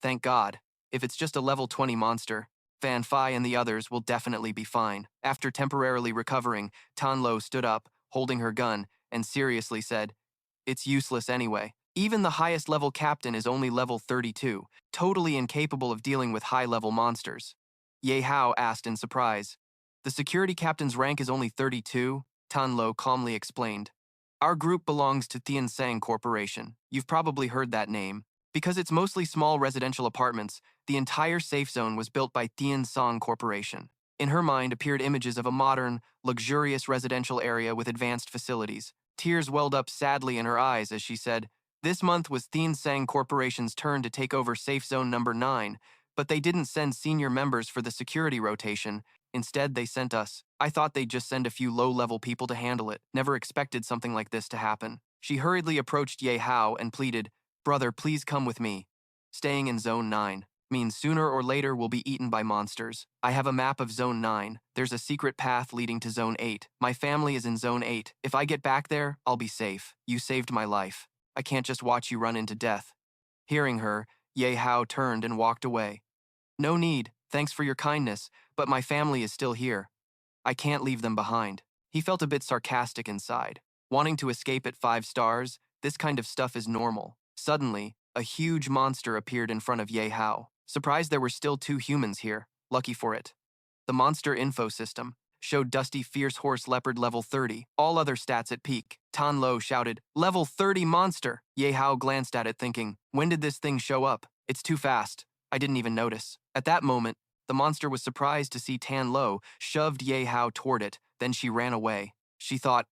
"Thank God. If it's just a level 20 monster, Van Phi and the others will definitely be fine." After temporarily recovering, Tan Lo stood up, holding her gun, and seriously said, "It's useless anyway. Even the highest level captain is only level 32, totally incapable of dealing with high-level monsters." Ye Hao asked in surprise. "The security captain's rank is only 32, Tan Lo calmly explained. "Our group belongs to Tian Sang Corporation. You've probably heard that name. Because it's mostly small residential apartments, the entire safe zone was built by Tian Sang Corporation." In her mind appeared images of a modern, luxurious residential area with advanced facilities. Tears welled up sadly in her eyes as she said, "This month was Tian Sang Corporation's turn to take over Safe Zone number 9, but they didn't send senior members for the security rotation. Instead, they sent us. I thought they'd just send a few low-level people to handle it. Never expected something like this to happen." She hurriedly approached Ye Hao and pleaded, "Brother, please come with me. Staying in Zone 9 means sooner or later we'll be eaten by monsters. I have a map of Zone 9. There's a secret path leading to Zone 8. My family is in Zone 8. If I get back there, I'll be safe. You saved my life. I can't just watch you run into death." Hearing her, Ye Hao turned and walked away. "No need. Thanks for your kindness, but my family is still here. I can't leave them behind." He felt a bit sarcastic inside. Wanting to escape at 5 stars, this kind of stuff is normal. Suddenly, a huge monster appeared in front of Ye Hao. Surprised there were still 2 humans here. Lucky for it. The monster info system showed Dusty Fierce Horse Leopard level 30, all other stats at peak. Tan Lo shouted, "Level 30 monster!" Ye Hao glanced at it thinking, when did this thing show up? It's too fast. I didn't even notice. At that moment, the monster was surprised to see Tan Lo, shoved Ye Hao toward it, then she ran away. She thought,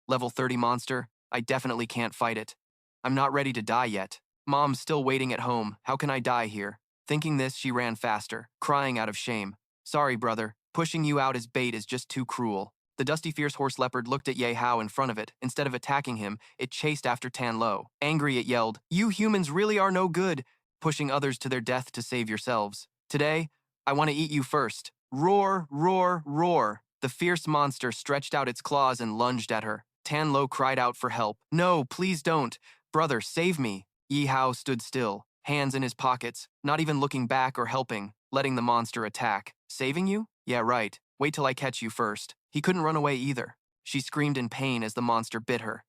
level 30 monster, I definitely can't fight it. I'm not ready to die yet. Mom's still waiting at home, how can I die here? Thinking this, she ran faster, crying out of shame. Sorry, brother, pushing you out as bait is just too cruel. The dusty fierce horse leopard looked at Ye Hao in front of it. Instead of attacking him, it chased after Tan Lo. Angry, it yelled, "You humans really are no good, pushing others to their death to save yourselves. Today, I want to eat you first." Roar, roar, roar. The fierce monster stretched out its claws and lunged at her. Tan Lo cried out for help. "No, please don't. Brother, save me." Yihao stood still, hands in his pockets, not even looking back or helping, letting the monster attack. Saving you? Yeah, right. Wait till I catch you first. He couldn't run away either. She screamed in pain as the monster bit her.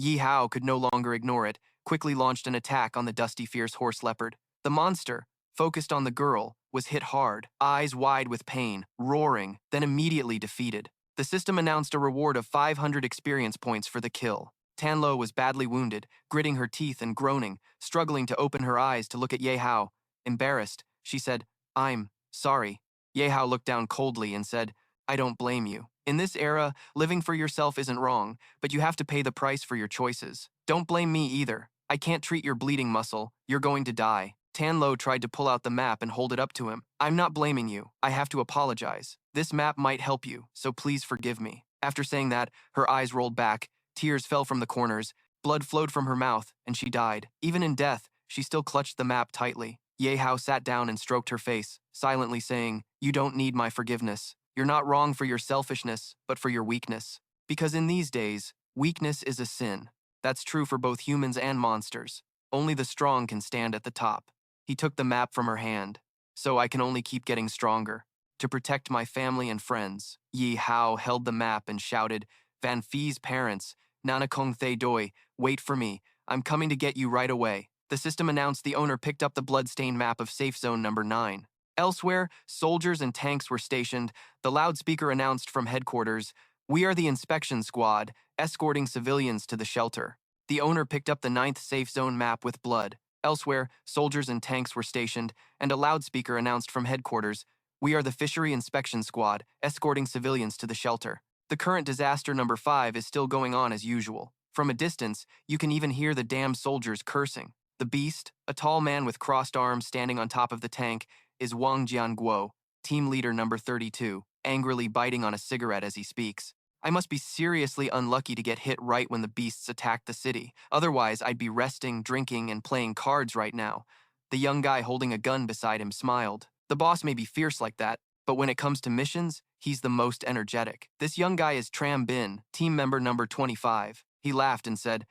Yihao could no longer ignore it, quickly launched an attack on the dusty fierce horse leopard. The monster, focused on the girl, was hit hard, eyes wide with pain, roaring, then immediately defeated. The system announced a reward of 500 experience points for the kill. Tan Lo was badly wounded, gritting her teeth and groaning, struggling to open her eyes to look at Ye Hao. Embarrassed, she said, "I'm sorry." Ye Hao looked down coldly and said, "I don't blame you. In this era, living for yourself isn't wrong, but you have to pay the price for your choices. Don't blame me either. I can't treat your bleeding muscle. You're going to die." Tan Lo tried to pull out the map and hold it up to him. "I'm not blaming you. I have to apologize. This map might help you, so please forgive me." After saying that, her eyes rolled back, tears fell from the corners, blood flowed from her mouth, and she died. Even in death, she still clutched the map tightly. Ye Hao sat down and stroked her face, silently saying, "You don't need my forgiveness. You're not wrong for your selfishness, but for your weakness. Because in these days, weakness is a sin. That's true for both humans and monsters. Only the strong can stand at the top." He took the map from her hand. "So I can only keep getting stronger. To protect my family and friends." Ye Hao held the map and shouted, "Van Fee's parents, Nanakong Thay Doi, wait for me. I'm coming to get you right away." The system announced the owner picked up the bloodstained map of Safe Zone number 9. Elsewhere, soldiers and tanks were stationed. The loudspeaker announced from headquarters, "We are the inspection squad, escorting civilians to the shelter." The owner picked up the 9th Safe Zone map with blood. Elsewhere, soldiers and tanks were stationed, and a loudspeaker announced from headquarters, "We are the Fishery Inspection Squad, escorting civilians to the shelter." The current disaster number 5 is still going on as usual. From a distance, you can even hear the damned soldiers cursing. The beast, a tall man with crossed arms standing on top of the tank, is Wang Jianguo, team leader number 32, angrily biting on a cigarette as he speaks. "I must be seriously unlucky to get hit right when the beasts attacked the city. Otherwise, I'd be resting, drinking, and playing cards right now." The young guy holding a gun beside him smiled. The boss may be fierce like that, but when it comes to missions, he's the most energetic. This young guy is Tram Bin, team member number 25. He laughed and said,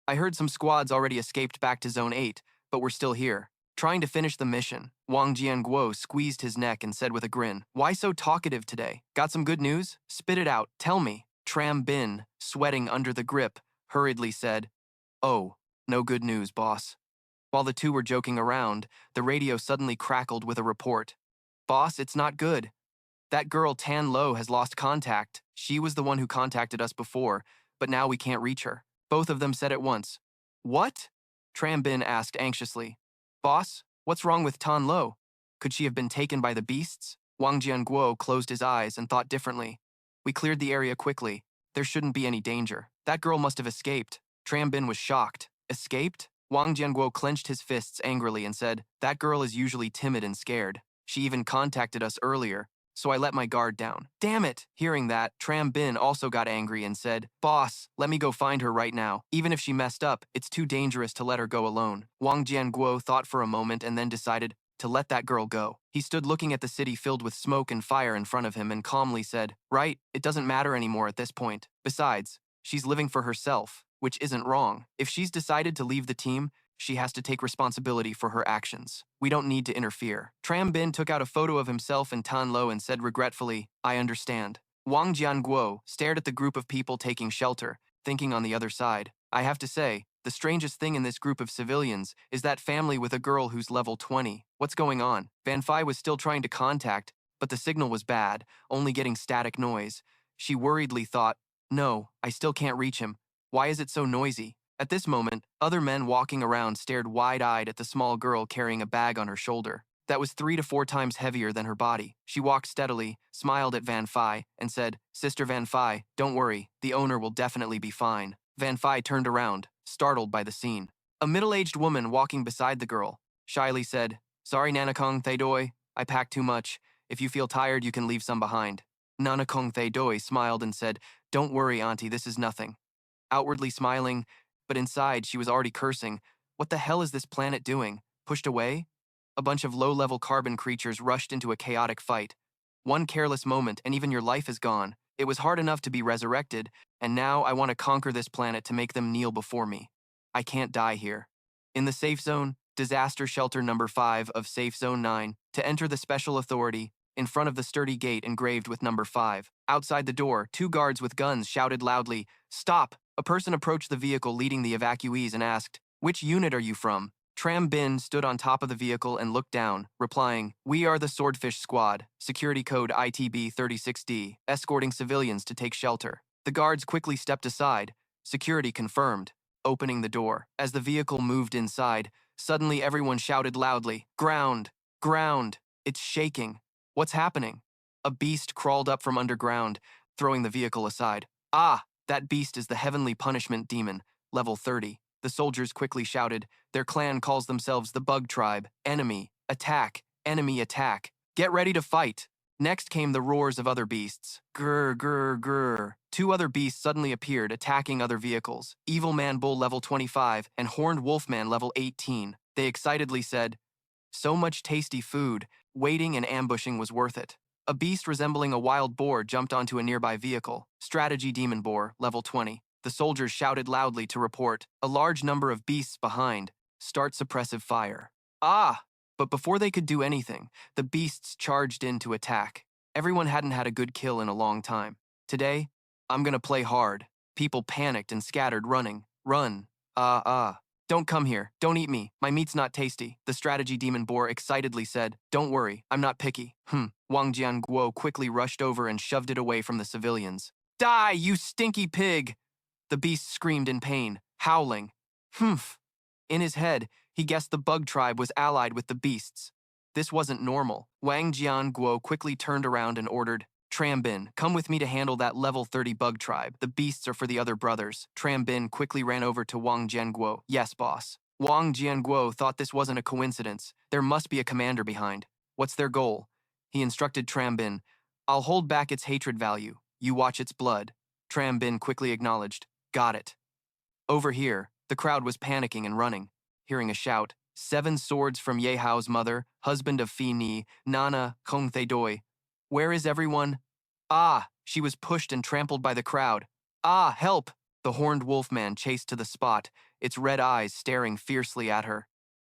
"I heard some squads already escaped back to Zone 8, but we're still here, trying to finish the mission." Wang Jianguo squeezed his neck and said with a grin, "Why so talkative today? Got some good news? Spit it out, tell me." Tram Bin, sweating under the grip, hurriedly said, "Oh, no good news, boss." While the two were joking around, the radio suddenly crackled with a report. "Boss, it's not good. That girl Tan Lo has lost contact. She was the one who contacted us before, but now we can't reach her." Both of them said at once. "What?" Tram Bin asked anxiously. "Boss, what's wrong with Tan Lo? Could she have been taken by the beasts?" Wang Jianguo closed his eyes and thought differently. "We cleared the area quickly. There shouldn't be any danger. That girl must have escaped." Tram Bin was shocked. "Escaped?" Wang Jianguo clenched his fists angrily and said, "That girl is usually timid and scared. She even contacted us earlier, so I let my guard down." "Damn it!" Hearing that, Tram Bin also got angry and said, "Boss, let me go find her right now. Even if she messed up, it's too dangerous to let her go alone." Wang Jianguo thought for a moment and then decided to let that girl go. He stood looking at the city filled with smoke and fire in front of him and calmly said, "Right, it doesn't matter anymore at this point. Besides, she's living for herself, which isn't wrong. If she's decided to leave the team, she has to take responsibility for her actions. We don't need to interfere." Tram Bin took out a photo of himself and Tan Lo and said regretfully, "I understand." Wang Jianguo stared at the group of people taking shelter, thinking on the other side. "I have to say, the strangest thing in this group of civilians is that family with a girl who's level 20. What's going on?" Van Phi was still trying to contact, but the signal was bad, only getting static noise. She worriedly thought, "No, I still can't reach him. Why is it so noisy?" At this moment, other men walking around stared wide-eyed at the small girl carrying a bag on her shoulder that was 3 to 4 times heavier than her body. She walked steadily, smiled at Van Phi, and said, "Sister Van Phi, don't worry, the owner will definitely be fine." Van Phi turned around, startled by the scene. A middle-aged woman walking beside the girl shyly said, "Sorry, Nanakong Thay, I packed too much. If you feel tired, you can leave some behind." Nanakong Thay smiled and said, "Don't worry, auntie, this is nothing." Outwardly smiling, but inside she was already cursing. What the hell is this planet doing? Pushed away? A bunch of low-level carbon creatures rushed into a chaotic fight. One careless moment and even your life is gone. It was hard enough to be resurrected, and now I want to conquer this planet to make them kneel before me. I can't die here. In the safe zone, disaster shelter number 5 of safe zone 9, to enter the special authority, in front of the sturdy gate engraved with number 5. Outside the door, 2 guards with guns shouted loudly, "Stop!" A person approached the vehicle leading the evacuees and asked, "Which unit are you from?" Tram Bin stood on top of the vehicle and looked down, replying, "We are the Swordfish Squad, security code ITB 36D, escorting civilians to take shelter." The guards quickly stepped aside, security confirmed, opening the door. As the vehicle moved inside, suddenly everyone shouted loudly, "Ground! Ground! It's shaking! What's happening?" A beast crawled up from underground, throwing the vehicle aside. "Ah, that beast is the Heavenly Punishment Demon, level 30. The soldiers quickly shouted, "Their clan calls themselves the Bug Tribe. Enemy, attack, enemy, attack. Get ready to fight." Next came the roars of other beasts. Grr, grr, grr. 2 other beasts suddenly appeared, attacking other vehicles. Evil Man Bull level 25 and Horned Wolfman level 18. They excitedly said, "So much tasty food. Waiting and ambushing was worth it." A beast resembling a wild boar jumped onto a nearby vehicle. Strategy Demon Boar, level 20. The soldiers shouted loudly to report, "A large number of beasts behind. Start suppressive fire." Ah! But before they could do anything, the beasts charged in to attack. Everyone hadn't had a good kill in a long time. "Today, I'm gonna play hard." People panicked and scattered, running. "Run. Don't come here. Don't eat me. My meat's not tasty." The strategy demon boar excitedly said, "Don't worry. I'm not picky." Wang Jianguo quickly rushed over and shoved it away from the civilians. "Die, you stinky pig!" The beast screamed in pain, howling. Humph. In his head, he guessed the bug tribe was allied with the beasts. This wasn't normal. Wang Jianguo quickly turned around and ordered, "Trambin, come with me to handle that level 30 bug tribe. The beasts are for the other brothers." Trambin quickly ran over to Wang Jianguo. "Yes, boss." Wang Jianguo thought this wasn't a coincidence. There must be a commander behind. "What's their goal?" He instructed Trambin, "I'll hold back its hatred value. You watch its blood." Trambin quickly acknowledged, "Got it." Over here, the crowd was panicking and running, hearing a shout, "7 swords from Ye Hao's mother, husband of Phi Ni, Nana, Kong Thay Doi. Where is everyone?" "Ah!" She was pushed and trampled by the crowd. "Ah, help!" The horned wolfman chased to the spot, its red eyes staring fiercely at her.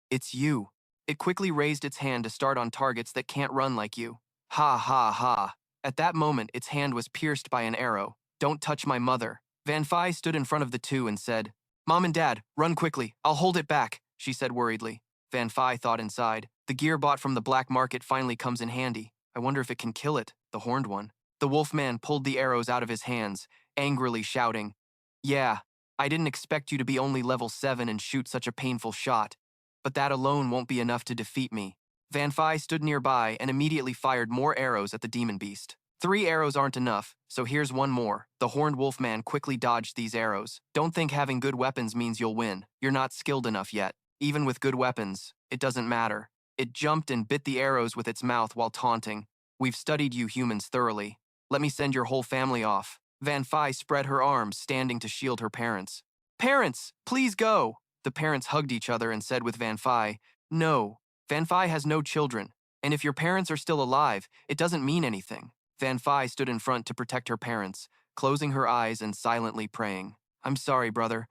"It's you." It quickly raised its hand to start on targets that can't run like you. Ha ha ha. At that moment, its hand was pierced by an arrow. "Don't touch my mother." Van Phi stood in front of the 2 and said, "Mom and Dad, run quickly. I'll hold it back," she said worriedly. Van Phi thought inside, "The gear bought from the black market finally comes in handy. I wonder if it can kill it, the horned one." The wolfman pulled the arrows out of his hands, angrily shouting, "Yeah, I didn't expect you to be only level 7 and shoot such a painful shot. But that alone won't be enough to defeat me." Van Phi stood nearby and immediately fired more arrows at the demon beast. 3 arrows aren't enough, so here's one more. The horned wolfman quickly dodged these arrows. Don't think having good weapons means you'll win. You're not skilled enough yet. Even with good weapons, it doesn't matter. It jumped and bit the arrows with its mouth while taunting. "We've studied you humans thoroughly. Let me send your whole family off." Van Phi spread her arms, standing to shield her parents. "Parents, please go." The parents hugged each other and said with Van Phi, "No, Van Phi has no children, and if your parents are still alive, it doesn't mean anything." Van Phi stood in front to protect her parents, closing her eyes and silently praying. "I'm sorry, brother.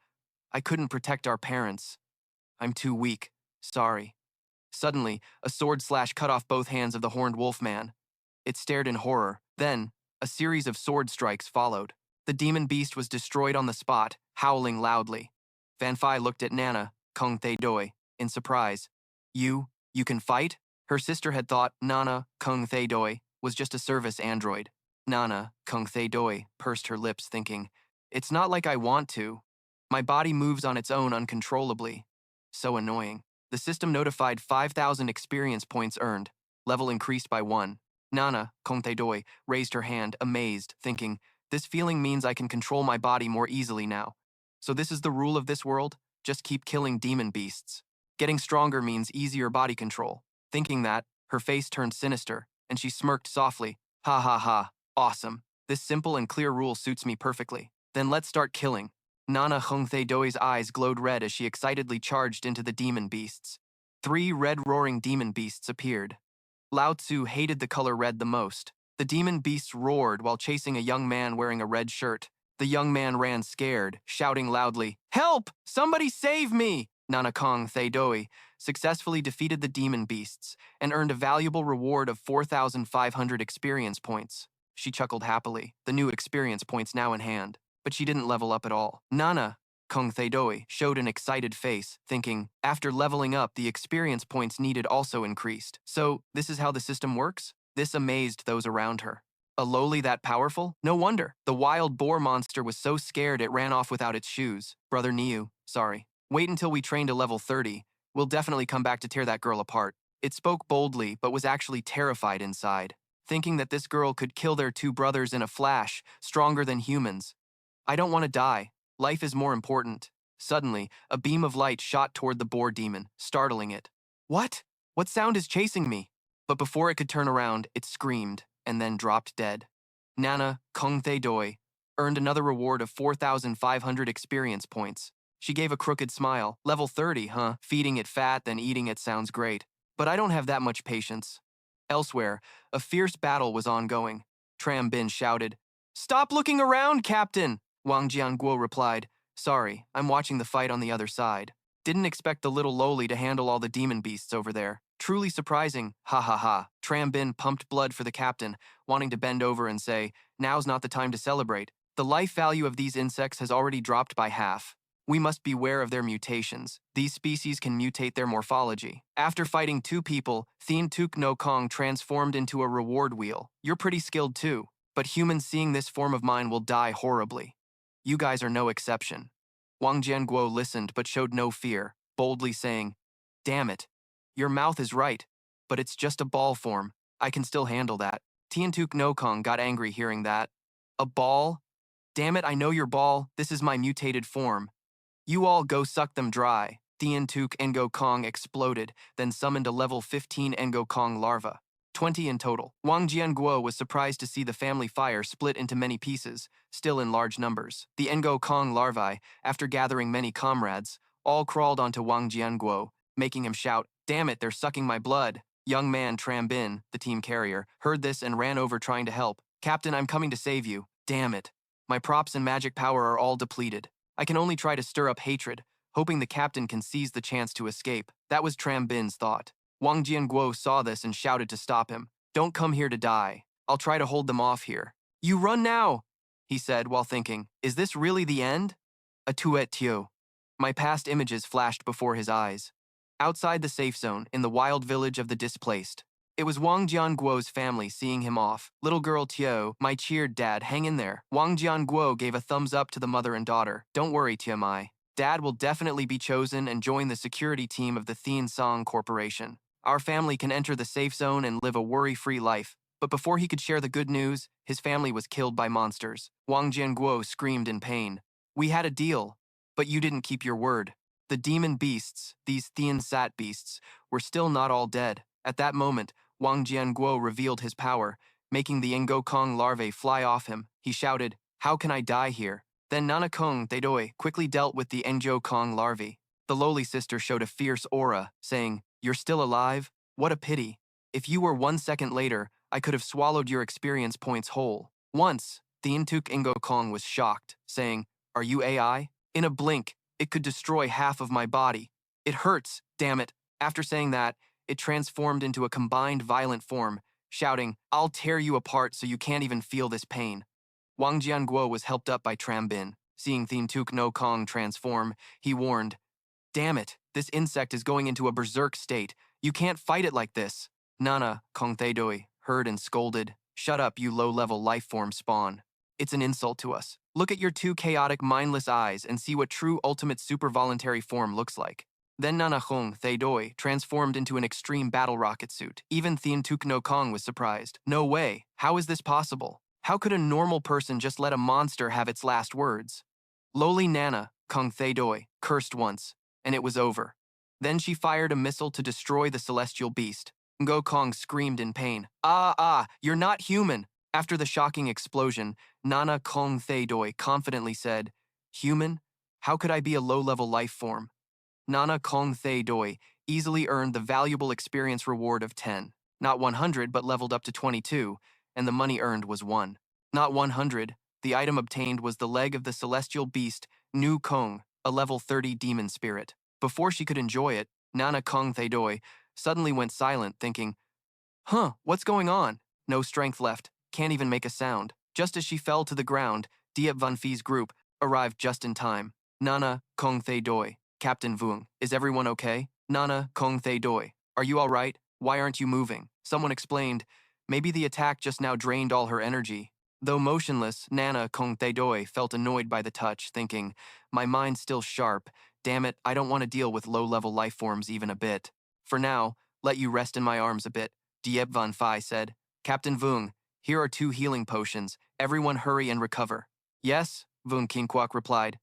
I couldn't protect our parents. I'm too weak. Sorry." Suddenly, a sword slash cut off both hands of the horned wolfman. It stared in horror. Then, a series of sword strikes followed. The demon beast was destroyed on the spot, howling loudly. Van Phi looked at Nana, Kong Thay Doi, in surprise. You can fight?" Her sister had thought Nana, Kong Thay Doi, was just a service android. Nana, Kong Thay Doi, pursed her lips, thinking, "It's not like I want to. My body moves on its own uncontrollably. So annoying. The system notified 5,000 experience points earned. Level increased by 1. Nana, Kongte Doi, raised her hand, amazed, thinking, this feeling means I can control my body more easily now. So this is the rule of this world? Just keep killing demon beasts. Getting stronger means easier body control. Thinking that, her face turned sinister, and she smirked softly. Ha ha ha, awesome. This simple and clear rule suits me perfectly. Then let's start killing. Nana Hongthe Doi's eyes glowed red as she excitedly charged into the demon beasts. 3 red roaring demon beasts appeared. Lao Tzu hated the color red the most. The demon beasts roared while chasing a young man wearing a red shirt. The young man ran scared, shouting loudly, "Help! Somebody save me!" Nana Kong Thay Doi successfully defeated the demon beasts and earned a valuable reward of 4,500 experience points. She chuckled happily, the new experience points now in hand, but she didn't level up at all. Nana Kong Thay Doi showed an excited face, thinking, after leveling up, the experience points needed also increased. So, this is how the system works? This amazed those around her. A lowly that powerful? No wonder. The wild boar monster was so scared it ran off without its shoes. Brother Niu, sorry. Wait until we train to level 30. We'll definitely come back to tear that girl apart. It spoke boldly, but was actually terrified inside, thinking that this girl could kill their 2 brothers in a flash, stronger than humans. I don't want to die. Life is more important. Suddenly, a beam of light shot toward the boar demon, startling it. What? What sound is chasing me? But before it could turn around, it screamed, and then dropped dead. Nana Kongthe Doi earned another reward of 4,500 experience points. She gave a crooked smile. Level 30, huh? Feeding it fat, then eating it sounds great. But I don't have that much patience. Elsewhere, a fierce battle was ongoing. Tram Bin shouted, "Stop looking around, Captain!" Wang Jianguo replied, "Sorry, I'm watching the fight on the other side. Didn't expect the little lowly to handle all the demon beasts over there. Truly surprising, ha ha ha." Tram Bin pumped blood for the captain, wanting to bend over and say, "Now's not the time to celebrate. The life value of these insects has already dropped by half. We must beware of their mutations. These species can mutate their morphology." After fighting 2 people, Thien Tuk No Kong transformed into a reward wheel. You're pretty skilled too, but humans seeing this form of mine will die horribly. You guys are no exception. Wang Jianguo listened but showed no fear, boldly saying, "Damn it. Your mouth is right, but it's just a ball form. I can still handle that." Tiantuk No Kong got angry hearing that. "A ball? Damn it, I know your ball. This is my mutated form. You all go suck them dry." Tiantuk Ngo Kong exploded, then summoned a level 15 Ngo Kong larva. 20 in total. Wang Jianguo was surprised to see the family fire split into many pieces, still in large numbers. The Ngo Kong larvae, after gathering many comrades, all crawled onto Wang Jianguo, making him shout, "Damn it, they're sucking my blood." Young man Tram Bin, the team carrier, heard this and ran over trying to help. "Captain, I'm coming to save you." "Damn it. My props and magic power are all depleted. I can only try to stir up hatred, hoping the captain can seize the chance to escape." That was Tram Bin's thought. Wang Jianguo saw this and shouted to stop him. "Don't come here to die. I'll try to hold them off here." "You run now," he said while thinking, "Is this really the end?" A tuet tio. My past images flashed before his eyes. Outside the safe zone, in the wild village of the displaced. It was Wang Jianguo's family seeing him off. "Little girl Tio, my cheered dad, hang in there." Wang Jianguo gave a thumbs up to the mother and daughter. "Don't worry, Tia Mai. Dad will definitely be chosen and join the security team of the Thien Song Corporation. Our family can enter the safe zone and live a worry-free life." But before he could share the good news, his family was killed by monsters. Wang Jianguo screamed in pain. "We had a deal, but you didn't keep your word." The demon beasts, these Thien Sat beasts, were still not all dead. At that moment, Wang Jianguo revealed his power, making the Ngo Kong larvae fly off him. He shouted, "How can I die here?" Then Nana Kong Dedoi quickly dealt with the Ngo Kong larvae. The lowly sister showed a fierce aura, saying, "You're still alive? What a pity. If you were 1 second later, I could have swallowed your experience points whole." Once, the Intuk Ngo Kong was shocked, saying, "Are you AI?" In a blink, it could destroy half of my body. "It hurts, damn it." After saying that, it transformed into a combined violent form, shouting, "I'll tear you apart so you can't even feel this pain." Wang Jianguo was helped up by Tram Bin. Seeing Thien Tuk No Kong transform, he warned, "Damn it, this insect is going into a berserk state. You can't fight it like this." Nana Kong Doi heard and scolded, "Shut up, you low-level life form spawn. It's an insult to us. Look at your two chaotic, mindless eyes and see what true ultimate super voluntary form looks like. Then Nana Hong Thay Doi transformed into an extreme battle rocket suit. Even Thien Tuk No Kong was surprised. No way. How is this possible? How could a normal person just let a monster have its last words? Lowly Nana, Kong Thay Doi, cursed once, and it was over. Then she fired a missile to destroy the celestial beast. Ngo Kong screamed in pain. You're not human! After the shocking explosion, Nana Kong Thay Doi confidently said, Human? How could I be a low-level life form? Nana Kong Thay Doi easily earned the valuable experience reward of 10. Not 100, but leveled up to 22, and the money earned was 1. Not 100, the item obtained was the leg of the celestial beast, Nu Kong, a level 30 demon spirit. Before she could enjoy it, Nana Kong Thay Doi suddenly went silent, thinking, what's going on? No strength left, can't even make a sound. Just as she fell to the ground, Diep Van Phi's group arrived just in time. Nana Kong Thay Doi, Captain Vuong, is everyone okay? Nana Kong Thay Doi, are you all right? Why aren't you moving? Someone explained, maybe the attack just now drained all her energy. Though motionless, Nana Kong Thay Doi felt annoyed by the touch, thinking, my mind's still sharp. Damn it, I don't want to deal with low-level life forms even a bit. For now, let you rest in my arms a bit, Diep Van Phi said. Captain Vuong, here are 2 healing potions. Everyone hurry and recover. Yes, Vuong Kien Kwok replied.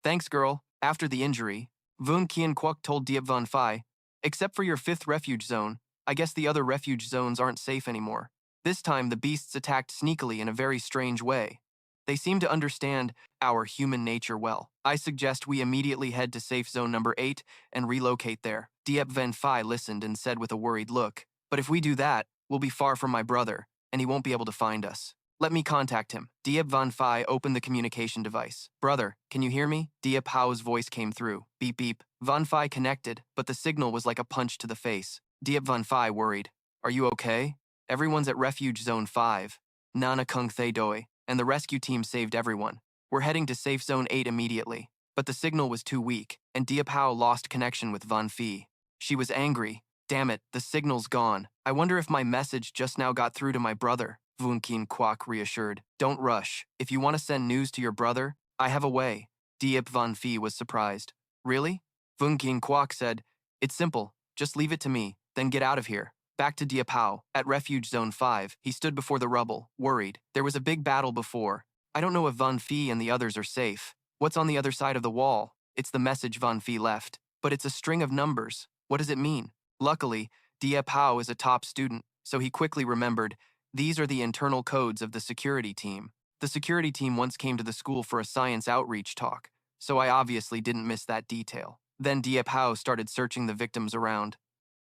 Thanks, girl. After the injury, Vuong Kien Kwok told Diep Van Phi, except for your 5th refuge zone, I guess the other refuge zones aren't safe anymore. This time, the beasts attacked sneakily in a very strange way. They seem to understand our human nature well. I suggest we immediately head to safe zone number 8 and relocate there. Diep Van Phi listened and said with a worried look, but if we do that, we'll be far from my brother, and he won't be able to find us. Let me contact him. Diep Van Phi opened the communication device. Brother, can you hear me? Diep Hao's voice came through. Beep beep. Van Phi connected, but the signal was like a punch to the face. Diep Van Phi worried. Are you okay? Everyone's at Refuge Zone 5. Nana Kung Thay Doi, and the rescue team saved everyone. We're heading to Safe Zone 8 immediately. But the signal was too weak, and Diep Hao lost connection with Van Phi. She was angry. Damn it, the signal's gone. I wonder if my message just now got through to my brother, Vuong Kien Kwok reassured. Don't rush. If you want to send news to your brother, I have a way. Diep Van Phi was surprised. Really? Vuong Kien Kwok said, it's simple. Just leave it to me, then get out of here. Back to Diep Hao. At Refuge Zone 5, he stood before the rubble, worried. There was a big battle before. I don't know if Van Phi and the others are safe. What's on the other side of the wall? It's the message Van Phi left. But it's a string of numbers. What does it mean? Luckily, Diep Hao is a top student, so he quickly remembered, these are the internal codes of the security team. The security team once came to the school for a science outreach talk, so I obviously didn't miss that detail. Then Diep Hao started searching the victims around.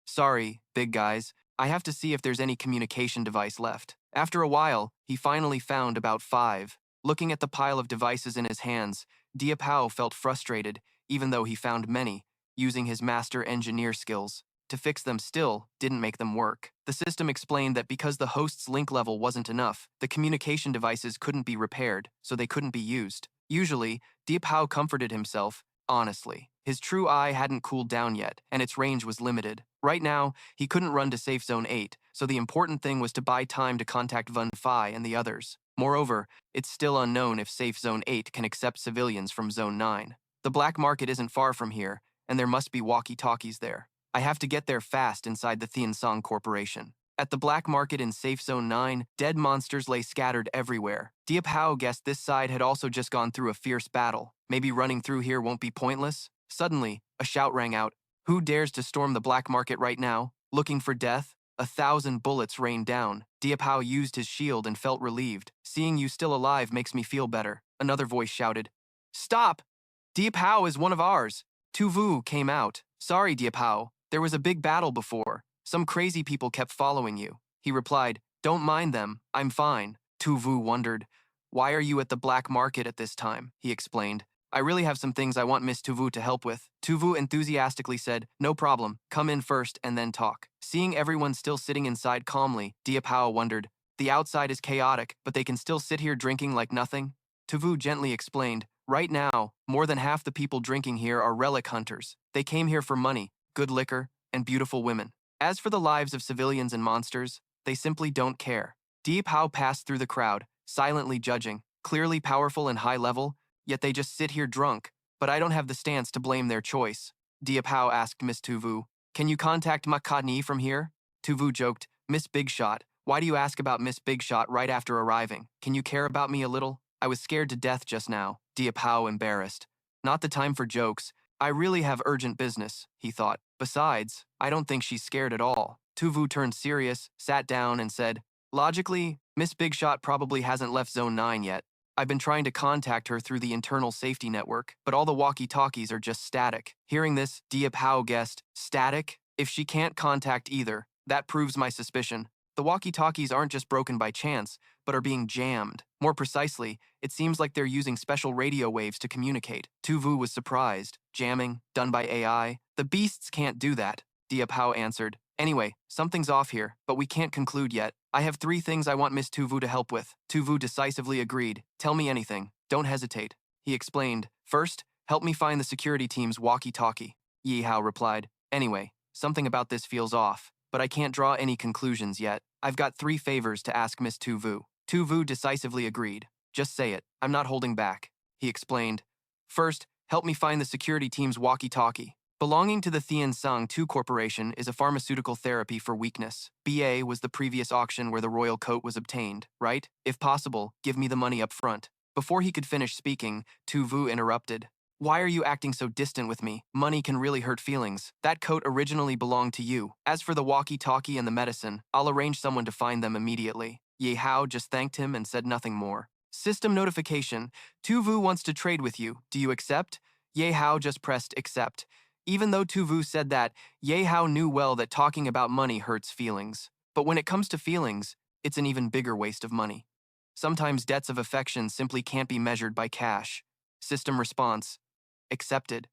Sorry, big guys, I have to see if there's any communication device left. After a while, he finally found about 5. Looking at the pile of devices in his hands, Diep Hao felt frustrated, even though he found many, using his master engineer skills. To fix them still didn't make them work. The system explained that because the host's link level wasn't enough, the communication devices couldn't be repaired, so they couldn't be used. Usually, Diep Hao comforted himself, honestly. His true eye hadn't cooled down yet, and its range was limited. Right now, he couldn't run to Safe Zone 8, so the important thing was to buy time to contact Van Phi and the others. Moreover, it's still unknown if Safe Zone 8 can accept civilians from Zone 9. The black market isn't far from here, and there must be walkie-talkies there. I have to get there fast inside the Thien Song Corporation. At the black market in Safe Zone 9, dead monsters lay scattered everywhere. Diep Hao guessed this side had also just gone through a fierce battle. Maybe running through here won't be pointless? Suddenly, a shout rang out. Who dares to storm the black market right now? Looking for death? 1,000 bullets rained down. Diep Hao used his shield and felt relieved. Seeing you still alive makes me feel better. Another voice shouted. Stop! Diep Hao is one of ours. Tu Vu came out. Sorry, Diep Hao. There was a big battle before. Some crazy people kept following you. He replied, don't mind them, I'm fine. Tu Vu wondered, why are you at the black market at this time? He explained, I really have some things I want Miss Tu Vu to help with. Tu Vu enthusiastically said, no problem, come in first and then talk. Seeing everyone still sitting inside calmly, Diep Hao wondered, the outside is chaotic, but they can still sit here drinking like nothing? Tu Vu gently explained, right now, more than half the people drinking here are relic hunters. They came here for money, good liquor, and beautiful women. As for the lives of civilians and monsters, they simply don't care. Diep Hao passed through the crowd, silently judging. clearly powerful and high level, yet they just sit here drunk. But I don't have the stance to blame their choice. Diệp Hạo asked Miss Tuvu. Can you contact Makadni from here? Tuvu joked, Miss Big Shot, why do you ask about Miss Big Shot right after arriving? Can you care about me a little? I was scared to death just now. Diệp Hạo embarrassed. Not the time for jokes. I really have urgent business, he thought. Besides, I don't think she's scared at all. Tuvu turned serious, sat down, and said, logically, Miss Big Shot probably hasn't left Zone 9 yet. I've been trying to contact her through the internal safety network, but all the walkie-talkies are just static. Hearing this, Diệp Hạo guessed, static? If she can't contact either, that proves my suspicion. The walkie-talkies aren't just broken by chance, but are being jammed. More precisely, it seems like they're using special radio waves to communicate. Tuvu was surprised. Jamming, done by AI? The beasts can't do that, Diệp Hạo answered. Anyway, something's off here, but we can't conclude yet. I have 3 things I want Miss Tuvu to help with. Tuvu decisively agreed. Tell me anything. Don't hesitate. He explained. First, help me find the security team's walkie-talkie. Yihao replied. Anyway, something about this feels off, but I can't draw any conclusions yet. I've got 3 favors to ask Miss Tuvu. Tuvu decisively agreed. Just say it. I'm not holding back. He explained. First, help me find the security team's walkie-talkie. Belonging to the Thiensang 2 Corporation is a pharmaceutical therapy for weakness. BA was the previous auction where the royal coat was obtained, right? If possible, give me the money up front. Before he could finish speaking, Tuvu interrupted. Why are you acting so distant with me? Money can really hurt feelings. That coat originally belonged to you. As for the walkie-talkie and the medicine, I'll arrange someone to find them immediately. Ye Hao just thanked him and said nothing more. System notification. Tuvu wants to trade with you. Do you accept? Ye Hao just pressed accept. Even though Tuvu said that, Ye Hao knew well that talking about money hurts feelings. But when it comes to feelings, it's an even bigger waste of money. Sometimes debts of affection simply can't be measured by cash. System response. Accepted.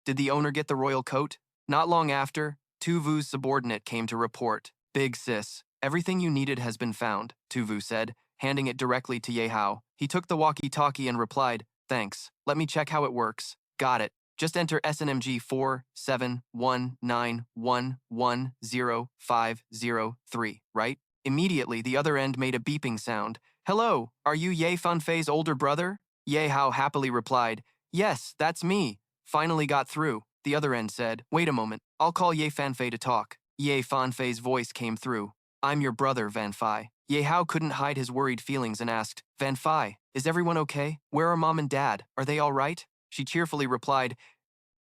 Did the owner get the royal coat? Not long after, Tuvu's subordinate came to report. Big sis, everything you needed has been found, Tuvu said, handing it directly to Ye Hao. He took the walkie-talkie and replied, thanks. Let me check how it works. Got it. Just enter SNMG 471911100503, right? Immediately, the other end made a beeping sound. Hello, are you Ye Fanfei's older brother? Ye Hao happily replied, yes, that's me. Finally got through. The other end said, wait a moment, I'll call Ye Fanfei to talk. Ye Fanfei's voice came through. I'm your brother, Van Fei. Ye Hao couldn't hide his worried feelings and asked, Van Fei, is everyone okay? Where are mom and dad? Are they all right? She cheerfully replied,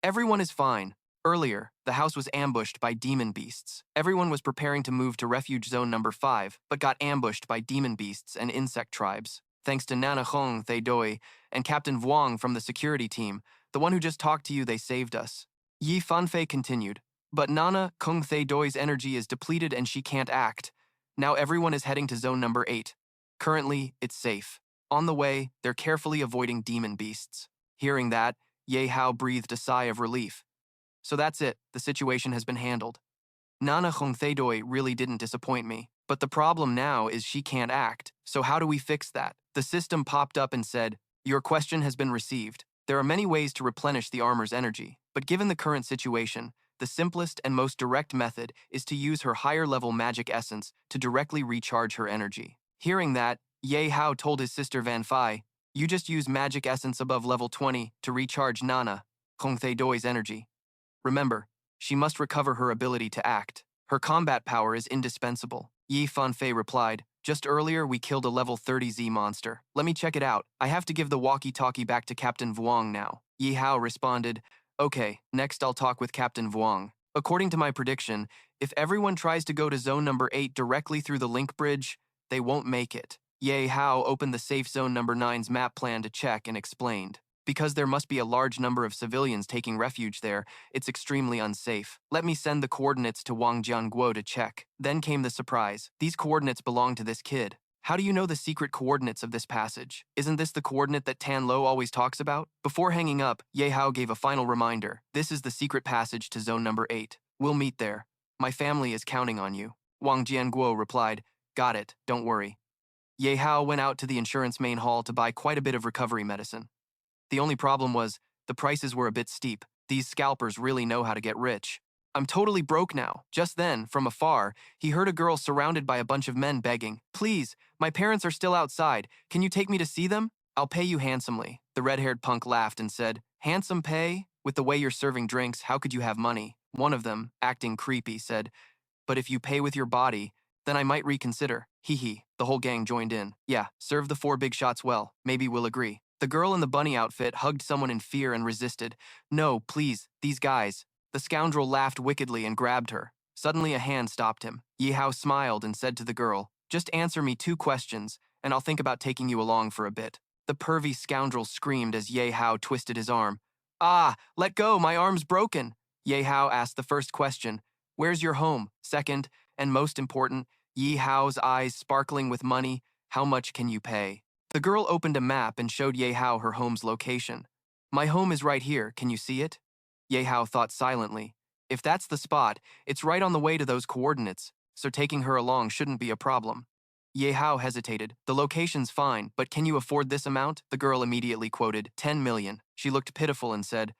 everyone is fine. Earlier, the house was ambushed by demon beasts. Everyone was preparing to move to refuge zone number 5, but got ambushed by demon beasts and insect tribes. Thanks to Nana Hong Thay Doi and Captain Vuong from the security team, the one who just talked to you, they saved us. Yi Fanfei continued, but Nana Kung Thay Doi's energy is depleted and she can't act. Now everyone is heading to zone number 8. Currently, it's safe. On the way, they're carefully avoiding demon beasts. Hearing that, Ye Hao breathed a sigh of relief. So that's it, the situation has been handled. Nana Hongthaedoi really didn't disappoint me, but the problem now is she can't act, so how do we fix that? The system popped up and said, your question has been received. There are many ways to replenish the armor's energy, but given the current situation, the simplest and most direct method is to use her higher-level magic essence to directly recharge her energy. Hearing that, Ye Hao told his sister Van Fei, you just use magic essence above level 20 to recharge Nana, Hongthaedoi's energy. Remember, she must recover her ability to act. Her combat power is indispensable. Yi Fanfei replied, just earlier we killed a level 30 Z monster. Let me check it out. I have to give the walkie-talkie back to Captain Vuong now. Yihao responded, okay, next I'll talk with Captain Vuong. According to my prediction, if everyone tries to go to zone number 8 directly through the link bridge, they won't make it. Ye Hao opened the safe zone number 9's map plan to check and explained. Because there must be a large number of civilians taking refuge there, it's extremely unsafe. Let me send the coordinates to Wang Jianguo to check. Then came the surprise. These coordinates belong to this kid. How do you know the secret coordinates of this passage? Isn't this the coordinate that Tan Lo always talks about? Before hanging up, Ye Hao gave a final reminder. This is the secret passage to zone number 8. We'll meet there. My family is counting on you. Wang Jianguo replied, got it, don't worry. Ye Hao went out to the insurance main hall to buy quite a bit of recovery medicine. The only problem was, the prices were a bit steep. These scalpers really know how to get rich. I'm totally broke now. Just then, from afar, he heard a girl surrounded by a bunch of men begging, please, my parents are still outside. Can you take me to see them? I'll pay you handsomely. The red-haired punk laughed and said, handsome pay? With the way you're serving drinks, how could you have money? One of them, acting creepy, said, but if you pay with your body, then I might reconsider. Hee hee. The whole gang joined in. Yeah, serve the 4 big shots well. Maybe we'll agree. The girl in the bunny outfit hugged someone in fear and resisted. No, please, these guys. The scoundrel laughed wickedly and grabbed her. Suddenly a hand stopped him. Yihao smiled and said to the girl, just answer me 2 questions, and I'll think about taking you along for a bit. The pervy scoundrel screamed as Ye Hao twisted his arm. Ah, let go, my arm's broken. Ye Hao asked the first question. Where's your home? Second, and most important, Yihao's eyes sparkling with money. How much can you pay? The girl opened a map and showed Ye Hao her home's location. My home is right here, can you see it? Ye Hao thought silently. If that's the spot, it's right on the way to those coordinates, so taking her along shouldn't be a problem. Ye Hao hesitated. The location's fine, but can you afford this amount? The girl immediately quoted, 10 million. She looked pitiful and said,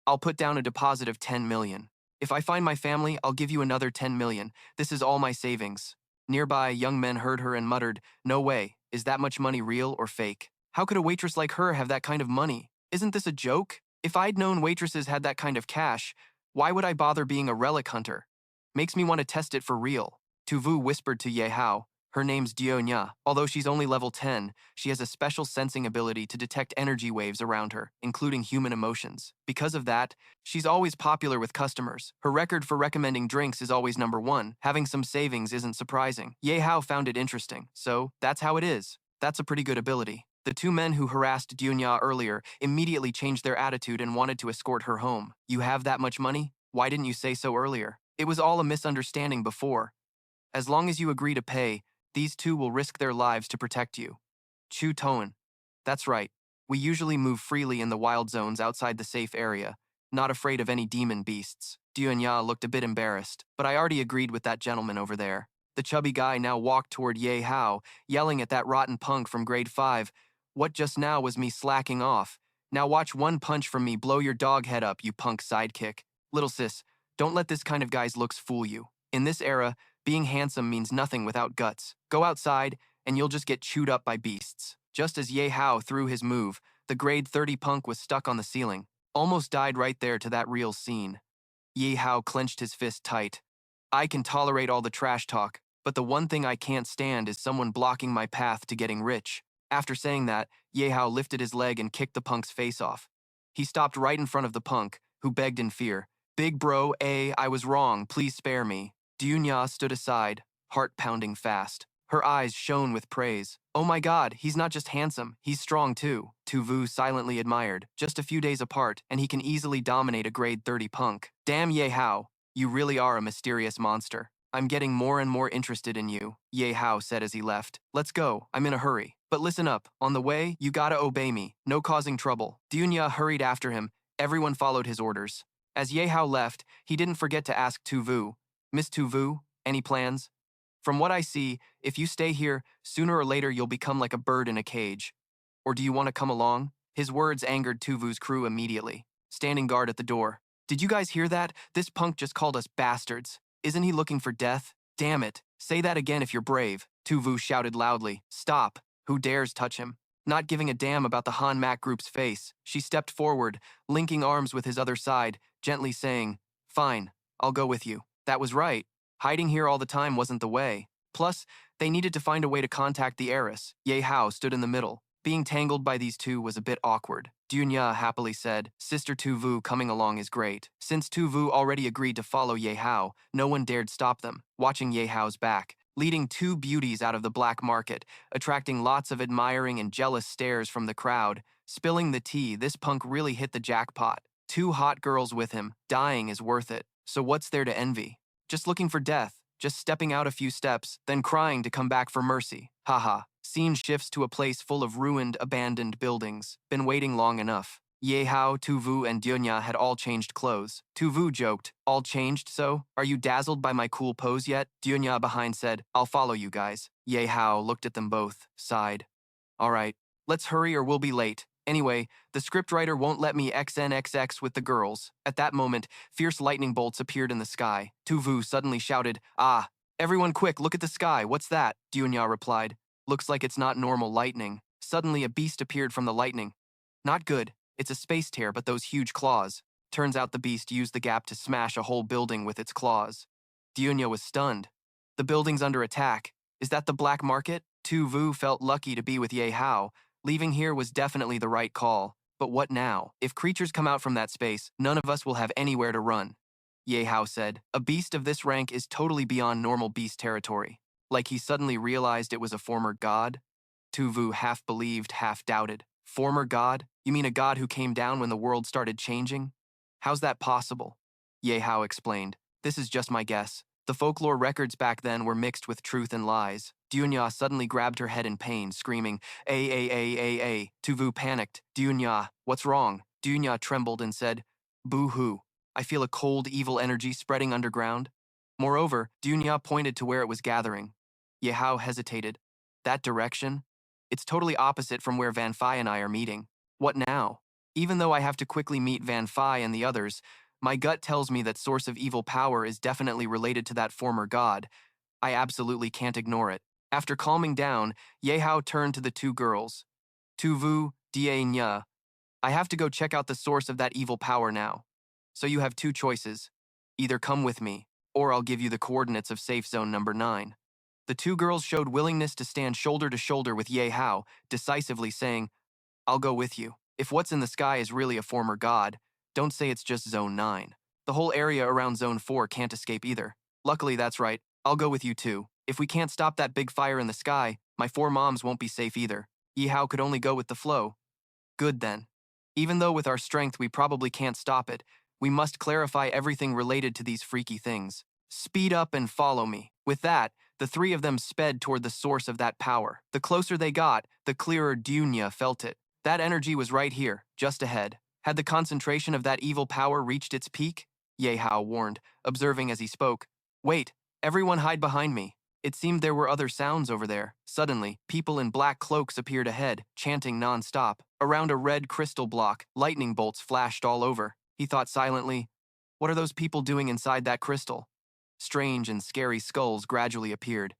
I'll put down a deposit of 10 million. If I find my family, I'll give you another 10 million. This is all my savings. Nearby, young men heard her and muttered, no way, is that much money real or fake? How could a waitress like her have that kind of money? Isn't this a joke? If I'd known waitresses had that kind of cash, why would I bother being a relic hunter? Makes me want to test it for real. Tu Vu whispered to Ye Hao. Her name's Dionya. Although she's only level 10, she has a special sensing ability to detect energy waves around her, including human emotions. Because of that, she's always popular with customers. Her record for recommending drinks is always number 1. Having some savings isn't surprising. Ye Hao found it interesting. So, that's how it is. That's a pretty good ability. The 2 men who harassed Dionya earlier immediately changed their attitude and wanted to escort her home. You have that much money? Why didn't you say so earlier? It was all a misunderstanding before. As long as you agree to pay, these 2 will risk their lives to protect you. Chu Toan. That's right. We usually move freely in the wild zones outside the safe area, not afraid of any demon beasts. Dionya looked a bit embarrassed, but I already agreed with that gentleman over there. The chubby guy now walked toward Ye Hao, yelling at that rotten punk from grade 5. What just now was me slacking off. Now watch one punch from me blow your dog head up, you punk sidekick. Little sis, don't let this kind of guy's looks fool you. In this era, being handsome means nothing without guts. Go outside, and you'll just get chewed up by beasts. Just as Ye Hao threw his move, the grade 30 punk was stuck on the ceiling. Almost died right there to that real scene. Ye Hao clenched his fist tight. I can tolerate all the trash talk, but the one thing I can't stand is someone blocking my path to getting rich. After saying that, Ye Hao lifted his leg and kicked the punk's face off. He stopped right in front of the punk, who begged in fear. Big bro, I was wrong, please spare me. Dionya stood aside, heart pounding fast. Her eyes shone with praise. Oh my god, he's not just handsome, he's strong too. Tu Vu silently admired. Just a few days apart, and he can easily dominate a grade 30 punk. Damn Ye Hao, you really are a mysterious monster. I'm getting more and more interested in you, Ye Hao said as he left. Let's go, I'm in a hurry. But listen up, on the way, you gotta obey me, no causing trouble. Dionya hurried after him. Everyone followed his orders. As Ye Hao left, he didn't forget to ask Tu Vu, Miss Tu Vu, any plans? From what I see, if you stay here, sooner or later you'll become like a bird in a cage. Or do you want to come along? His words angered Tu Vu's crew immediately, standing guard at the door. Did you guys hear that? This punk just called us bastards. Isn't he looking for death? Damn it. Say that again if you're brave. Tu Vu shouted loudly. Stop. Who dares touch him? Not giving a damn about the Han Mak group's face, she stepped forward, linking arms with his other side, gently saying, Fine, I'll go with you. That was right. Hiding here all the time wasn't the way. Plus, they needed to find a way to contact the Aerys. Ye Hao stood in the middle. Being tangled by these 2 was a bit awkward. Dionya happily said, Sister Tu Vu coming along is great. Since Tu Vu already agreed to follow Ye Hao, no one dared stop them, watching Ye Hao's back, leading 2 beauties out of the black market, attracting lots of admiring and jealous stares from the crowd. Spilling the tea, this punk really hit the jackpot. 2 hot girls with him, dying is worth it. So what's there to envy? Just looking for death, just stepping out a few steps, then crying to come back for mercy. Haha. Scene shifts to a place full of ruined, abandoned buildings. Been waiting long enough. Ye Hao, Tu Vu, and Dionya had all changed clothes. Tu Vu joked, all changed so? Are you dazzled by my cool pose yet? Dionya behind said, I'll follow you guys. Ye Hao looked at them both, sighed. All right, let's hurry or we'll be late. Anyway, the scriptwriter won't let me XNXX with the girls. At that moment, fierce lightning bolts appeared in the sky. Tu Vu suddenly shouted, Ah, everyone quick, look at the sky, what's that? Dionya replied, looks like it's not normal lightning. suddenly a beast appeared from the lightning. Not good, it's a space tear, but those huge claws. Turns out the beast used the gap to smash a whole building with its claws. Dunya was stunned. The building's under attack. Is that the black market? Tu Vu felt lucky to be with Ye Hao. Leaving here was definitely the right call. But what now? If creatures come out from that space, none of us will have anywhere to run. Ye Hao said, a beast of this rank is totally beyond normal beast territory. Like he suddenly realized it was a former god? Tu Vu half believed, half doubted. Former god? You mean a god who came down when the world started changing? How's that possible? Ye Hao explained. This is just my guess. The folklore records back then were mixed with truth and lies. Dunya suddenly grabbed her head in pain, screaming, A. Tu Vu panicked. Dunya, what's wrong? Dunya trembled and said, Boo-hoo. I feel a cold, evil energy spreading underground. Moreover, Dunya pointed to where it was gathering. Ye Hao hesitated. That direction? It's totally opposite from where Van Phi and I are meeting. What now? Even though I have to quickly meet Van Phi and the others, my gut tells me that source of evil power is definitely related to that former god. I absolutely can't ignore it. After calming down, Ye Hao turned to the two girls. Tu Vu, Die Nya. I have to go check out the source of that evil power now. So you have two choices. Either come with me, or I'll give you the coordinates of safe zone number 9. The two girls showed willingness to stand shoulder to shoulder with Ye Hao, decisively saying, I'll go with you. If what's in the sky is really a former god, don't say it's just zone 9. The whole area around zone 4 can't escape either. Luckily, that's right. I'll go with you too. If we can't stop that big fire in the sky, my 4 moms won't be safe either. Yihao could only go with the flow. Good then. Even though with our strength we probably can't stop it, we must clarify everything related to these freaky things. Speed up and follow me. With that, the 3 of them sped toward the source of that power. The closer they got, the clearer Dunya felt it. That energy was right here, just ahead. Had the concentration of that evil power reached its peak? Ye Hao warned, observing as he spoke. Wait, everyone hide behind me. It seemed there were other sounds over there. Suddenly, people in black cloaks appeared ahead, chanting non-stop. Around a red crystal block, lightning bolts flashed all over. He thought silently, what are those people doing inside that crystal? Strange and scary skulls gradually appeared.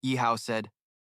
Yihao said,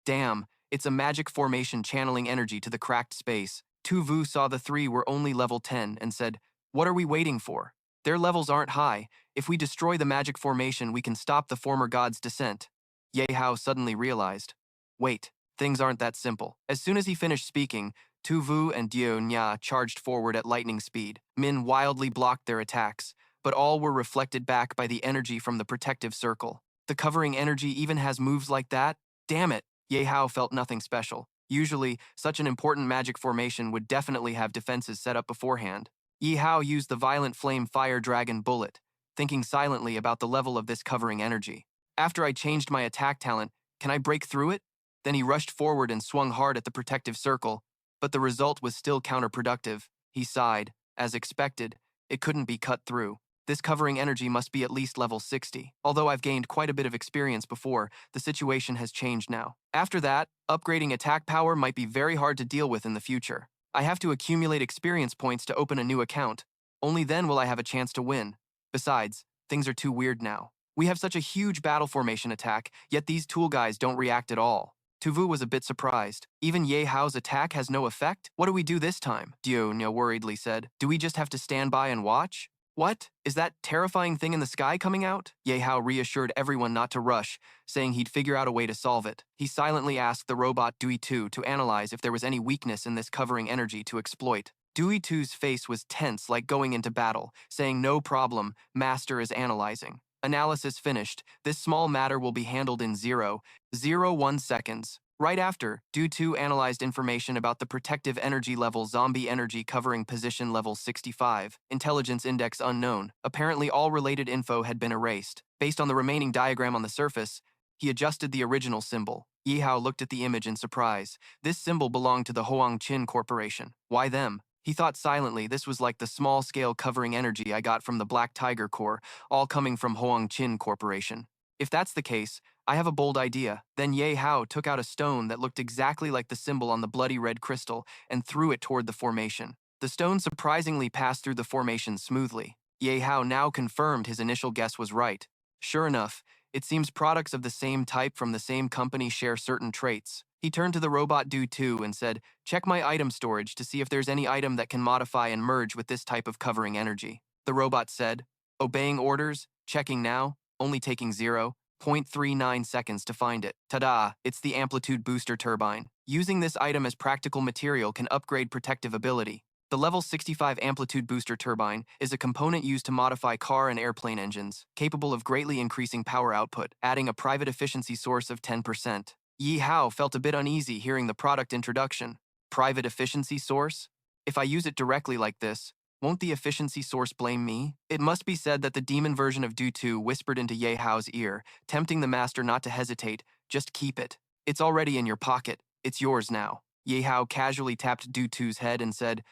Damn, it's a magic formation channeling energy to the cracked space. Tu Vu saw the 3 were only level 10 and said, What are we waiting for? Their levels aren't high. If we destroy the magic formation, we can stop the former god's descent. Ye Hao suddenly realized, wait, things aren't that simple. As soon as he finished speaking, Tu Vu and Dio Nya charged forward at lightning speed. Min wildly blocked their attacks, but all were reflected back by the energy from the protective circle. The covering energy even has moves like that? Damn it! Ye Hao felt nothing special. Usually, such an important magic formation would definitely have defenses set up beforehand. Yihao used the violent flame fire dragon bullet, thinking silently about the level of this covering energy. After I changed my attack talent, can I break through it? Then he rushed forward and swung hard at the protective circle, but the result was still counterproductive. He sighed. As expected, it couldn't be cut through. This covering energy must be at least level 60. Although I've gained quite a bit of experience before, the situation has changed now. After that, upgrading attack power might be very hard to deal with in the future. I have to accumulate experience points to open a new account. Only then will I have a chance to win. Besides, things are too weird now. We have such a huge battle formation attack, yet these tool guys don't react at all. Tu Vu was a bit surprised. Even Ye Hao's attack has no effect? What do we do this time? Dio Nya worriedly said. Do we just have to stand by and watch? What? Is that terrifying thing in the sky coming out? Ye Hao reassured everyone not to rush, saying he'd figure out a way to solve it. He silently asked the robot Dui 2 to analyze if there was any weakness in this covering energy to exploit. Dui 2's face was tense like going into battle, saying no problem, Master is analyzing. Analysis finished. This small matter will be handled in 0.01 seconds. Right after, Dui 2 analyzed information about the protective energy level zombie energy covering position level 65, intelligence index unknown. Apparently all related info had been erased. Based on the remaining diagram on the surface, he adjusted the original symbol. Yihao looked at the image in surprise. This symbol belonged to the Hoang Chin Corporation. Why them? He thought silently this was like the small-scale covering energy I got from the Black Tiger Corps, all coming from Hoang Chin Corporation. If that's the case, I have a bold idea. Then Ye Hao took out a stone that looked exactly like the symbol on the bloody red crystal and threw it toward the formation. The stone surprisingly passed through the formation smoothly. Ye Hao now confirmed his initial guess was right. Sure enough, It seems products of the same type from the same company share certain traits. He turned to the robot dude too and said, check my item storage to see if there's any item that can modify and merge with this type of covering energy. The robot said, obeying orders, checking now, only taking 0.39 seconds to find it. Ta-da, it's the amplitude booster turbine. Using this item as practical material can upgrade protective ability. The level 65 amplitude booster turbine is a component used to modify car and airplane engines, capable of greatly increasing power output, adding a private efficiency source of 10%. Ye Hao felt a bit uneasy hearing the product introduction. Private efficiency source? If I use it directly like this, won't the efficiency source blame me? It must be said that the demon version of Du Tu whispered into Ye Hao's ear, tempting the master not to hesitate. Just keep it. It's already in your pocket. It's yours now. Ye Hao casually tapped Du Tu's head and said,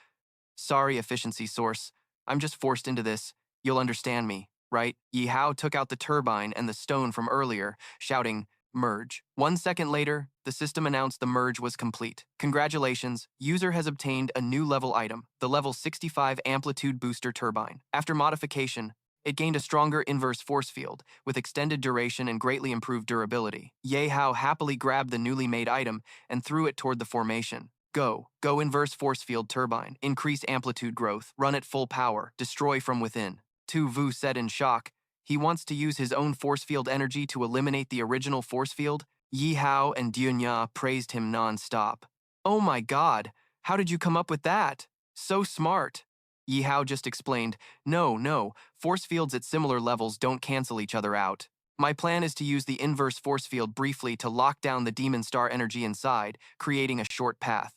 sorry, efficiency source. I'm just forced into this. You'll understand me, right? Yihao took out the turbine and the stone from earlier, shouting, merge. 1 second later, the system announced the merge was complete. Congratulations, user has obtained a new level item, the level 65 amplitude booster turbine. After modification, it gained a stronger inverse force field, with extended duration and greatly improved durability. Ye Hao happily grabbed the newly made item and threw it toward the formation. Go inverse force field turbine, increase amplitude growth, run at full power, destroy from within. Tu Vu said in shock, he wants to use his own force field energy to eliminate the original force field? Yihao and Dunya praised him non-stop. Oh my god, how did you come up with that? So smart. Yihao just explained, no, force fields at similar levels don't cancel each other out. My plan is to use the inverse force field briefly to lock down the demon star energy inside, creating a short path.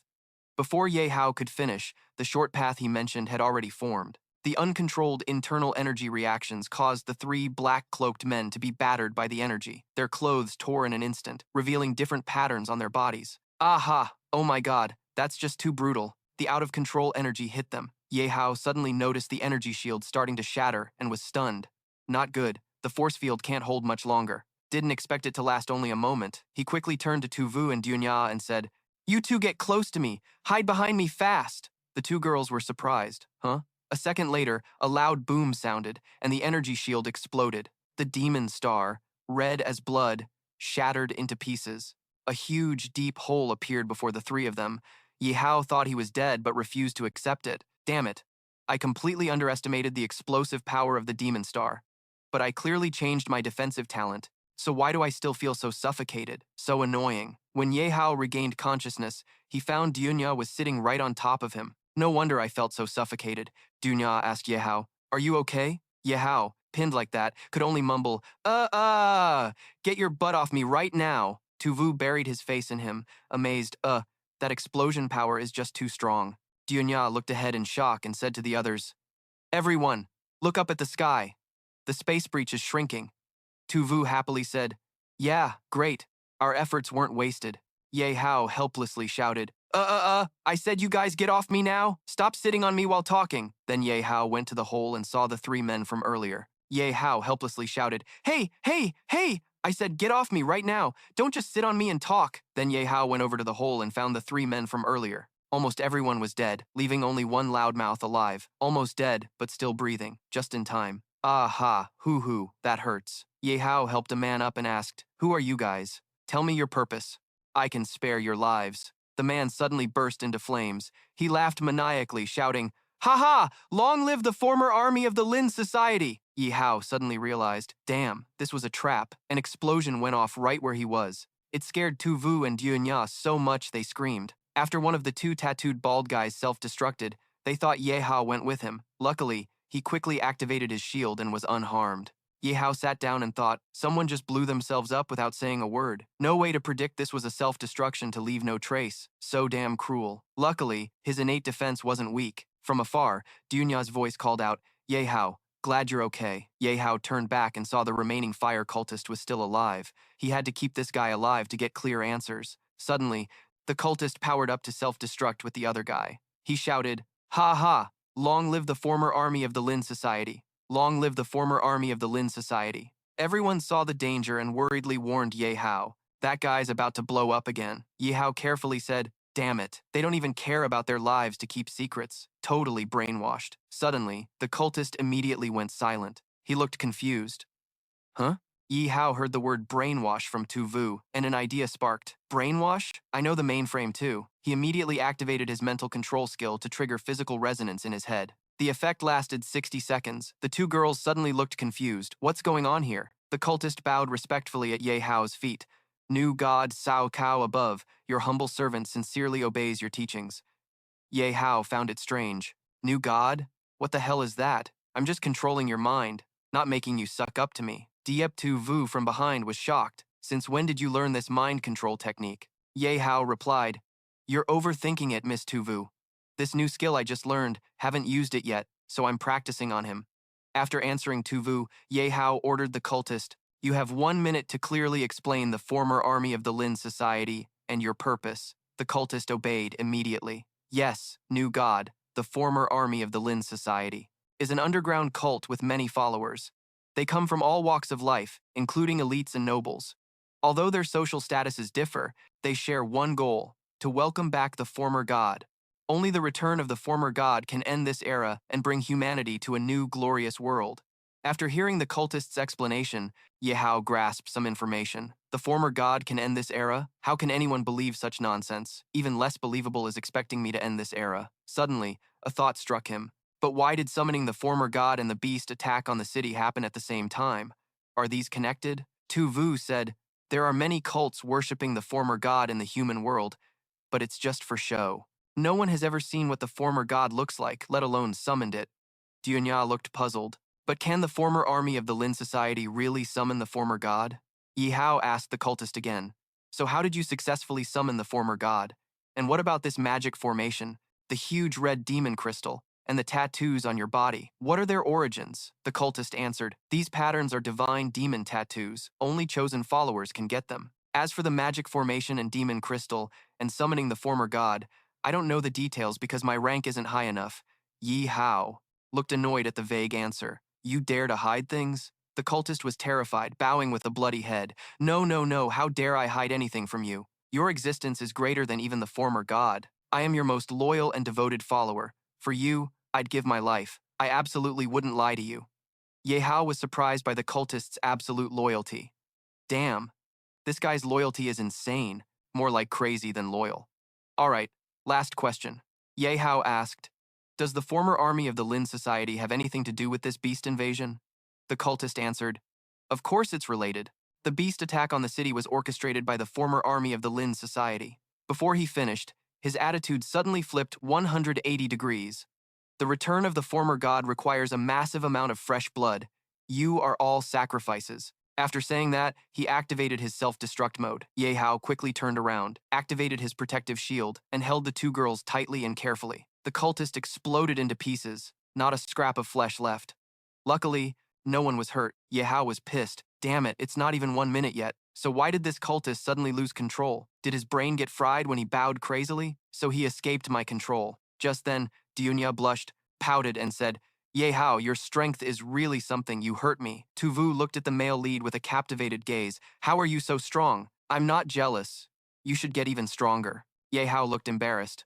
Before Ye Hao could finish, the short path he mentioned had already formed. The uncontrolled internal energy reactions caused the 3 black-cloaked men to be battered by the energy. Their clothes tore in an instant, revealing different patterns on their bodies. Aha! Oh my god, that's just too brutal. The out-of-control energy hit them. Ye Hao suddenly noticed the energy shield starting to shatter and was stunned. Not good. The force field can't hold much longer. Didn't expect it to last only a moment. He quickly turned to Tu Vu and Dunya and said, you two get close to me. Hide behind me fast. The 2 girls were surprised. Huh? A second later, a loud boom sounded, and the energy shield exploded. The demon star, red as blood, shattered into pieces. A huge, deep hole appeared before the 3 of them. Yihao thought he was dead but refused to accept it. Damn it. I completely underestimated the explosive power of the demon star. But I clearly changed my defensive talent. So why do I still feel so suffocated? So annoying. When Ye Hao regained consciousness, he found Dunya was sitting right on top of him. No wonder I felt so suffocated. Dunya asked Ye Hao, are you okay? Ye Hao, pinned like that, could only mumble, get your butt off me right now. Tu Vu buried his face in him, amazed, that explosion power is just too strong. Dunya looked ahead in shock and said to the others, everyone, look up at the sky. The space breach is shrinking. Tu Vu happily said, yeah, great. Our efforts weren't wasted. Ye Hao helplessly shouted, I said you guys get off me now? Stop sitting on me while talking. Then Ye Hao went to the hole and saw the 3 men from earlier. Ye Hao helplessly shouted, hey! I said get off me right now. Don't just sit on me and talk. Then Ye Hao went over to the hole and found the 3 men from earlier. Almost everyone was dead, leaving only one loudmouth alive. Almost dead, but still breathing, just in time. Aha, hoo, that hurts. Ye Hao helped a man up and asked, who are you guys? Tell me your purpose. I can spare your lives. The man suddenly burst into flames. He laughed maniacally, shouting, ha ha! Long live the former army of the Lin Society! Ye Hao suddenly realized, damn, this was a trap. An explosion went off right where he was. It scared Tu Vu and Dunya so much they screamed. After one of the 2 tattooed bald guys self-destructed, they thought Ye Hao went with him. Luckily, he quickly activated his shield and was unharmed. Ye Hao sat down and thought, someone just blew themselves up without saying a word. No way to predict this was a self-destruction to leave no trace. So damn cruel. Luckily, his innate defense wasn't weak. From afar, Dunya's voice called out, Ye Hao, glad you're okay. Ye Hao turned back and saw the remaining fire cultist was still alive. He had to keep this guy alive to get clear answers. Suddenly, the cultist powered up to self-destruct with the other guy. He shouted, ha ha, long live the former army of the Lin Society. Long live the former army of the Lin Society. Everyone saw the danger and worriedly warned Ye Hao. That guy's about to blow up again. Ye Hao carefully said, damn it, they don't even care about their lives to keep secrets. Totally brainwashed. Suddenly, the cultist immediately went silent. He looked confused. Huh? Yihao heard the word brainwash from Tu Vu, and an idea sparked. Brainwash? I know the mainframe too. He immediately activated his mental control skill to trigger physical resonance in his head. The effect lasted 60 seconds. The two girls suddenly looked confused. What's going on here? The cultist bowed respectfully at Ye Hao's feet. New God Cao Cao above, your humble servant sincerely obeys your teachings. Ye Hao found it strange. New God? What the hell is that? I'm just controlling your mind, not making you suck up to me. Diep Tu Vu from behind was shocked. Since when did you learn this mind control technique? Ye Hao replied, You're overthinking it, Miss Tu Vu. This new skill I just learned, haven't used it yet, so I'm practicing on him. After answering Tu Vu, Ye Hao ordered the cultist, You have 1 minute to clearly explain the former army of the Lin Society and your purpose. The cultist obeyed immediately. Yes, New God, the former army of the Lin Society, is an underground cult with many followers. They come from all walks of life, including elites and nobles. Although their social statuses differ, they share one goal, to welcome back the former god. Only the return of the former god can end this era and bring humanity to a new glorious world. After hearing the cultist's explanation, Yihao grasped some information. The former god can end this era? How can anyone believe such nonsense? Even less believable is expecting me to end this era. Suddenly, a thought struck him. But why did summoning the former god and the beast attack on the city happen at the same time? Are these connected? Tu Vu said, There are many cults worshipping the former god in the human world, but it's just for show. No one has ever seen what the former god looks like, let alone summoned it. Dunya looked puzzled. But can the former army of the Lin Society really summon the former god? Yihao asked the cultist again. So how did you successfully summon the former god? And what about this magic formation, the huge red demon crystal, and the tattoos on your body? What are their origins? The cultist answered, These patterns are divine demon tattoos. Only chosen followers can get them. As for the magic formation and demon crystal, and summoning the former god, I don't know the details because my rank isn't high enough. Yihao looked annoyed at the vague answer. You dare to hide things? The cultist was terrified, bowing with a bloody head. No, no, no, how dare I hide anything from you? Your existence is greater than even the former god. I am your most loyal and devoted follower. For you, I'd give my life. I absolutely wouldn't lie to you. Ye Hao was surprised by the cultist's absolute loyalty. Damn, this guy's loyalty is insane, more like crazy than loyal. All right, last question. Ye Hao asked, Does the former army of the Lin Society have anything to do with this beast invasion? The cultist answered, Of course it's related. The beast attack on the city was orchestrated by the former army of the Lin Society. Before he finished, his attitude suddenly flipped 180 degrees. The return of the former god requires a massive amount of fresh blood. You are all sacrifices. After saying that, he activated his self-destruct mode. Ye Hao quickly turned around, activated his protective shield, and held the two girls tightly and carefully. The cultist exploded into pieces, not a scrap of flesh left. Luckily, no one was hurt. Ye Hao was pissed. Damn it, it's not even 1 minute yet. So why did this cultist suddenly lose control? Did his brain get fried when he bowed crazily? So he escaped my control. Just then, Dunya blushed, pouted, and said, Ye Hao, your strength is really something. You hurt me. Tu Vu looked at the male lead with a captivated gaze. How are you so strong? I'm not jealous. You should get even stronger. Ye Hao looked embarrassed.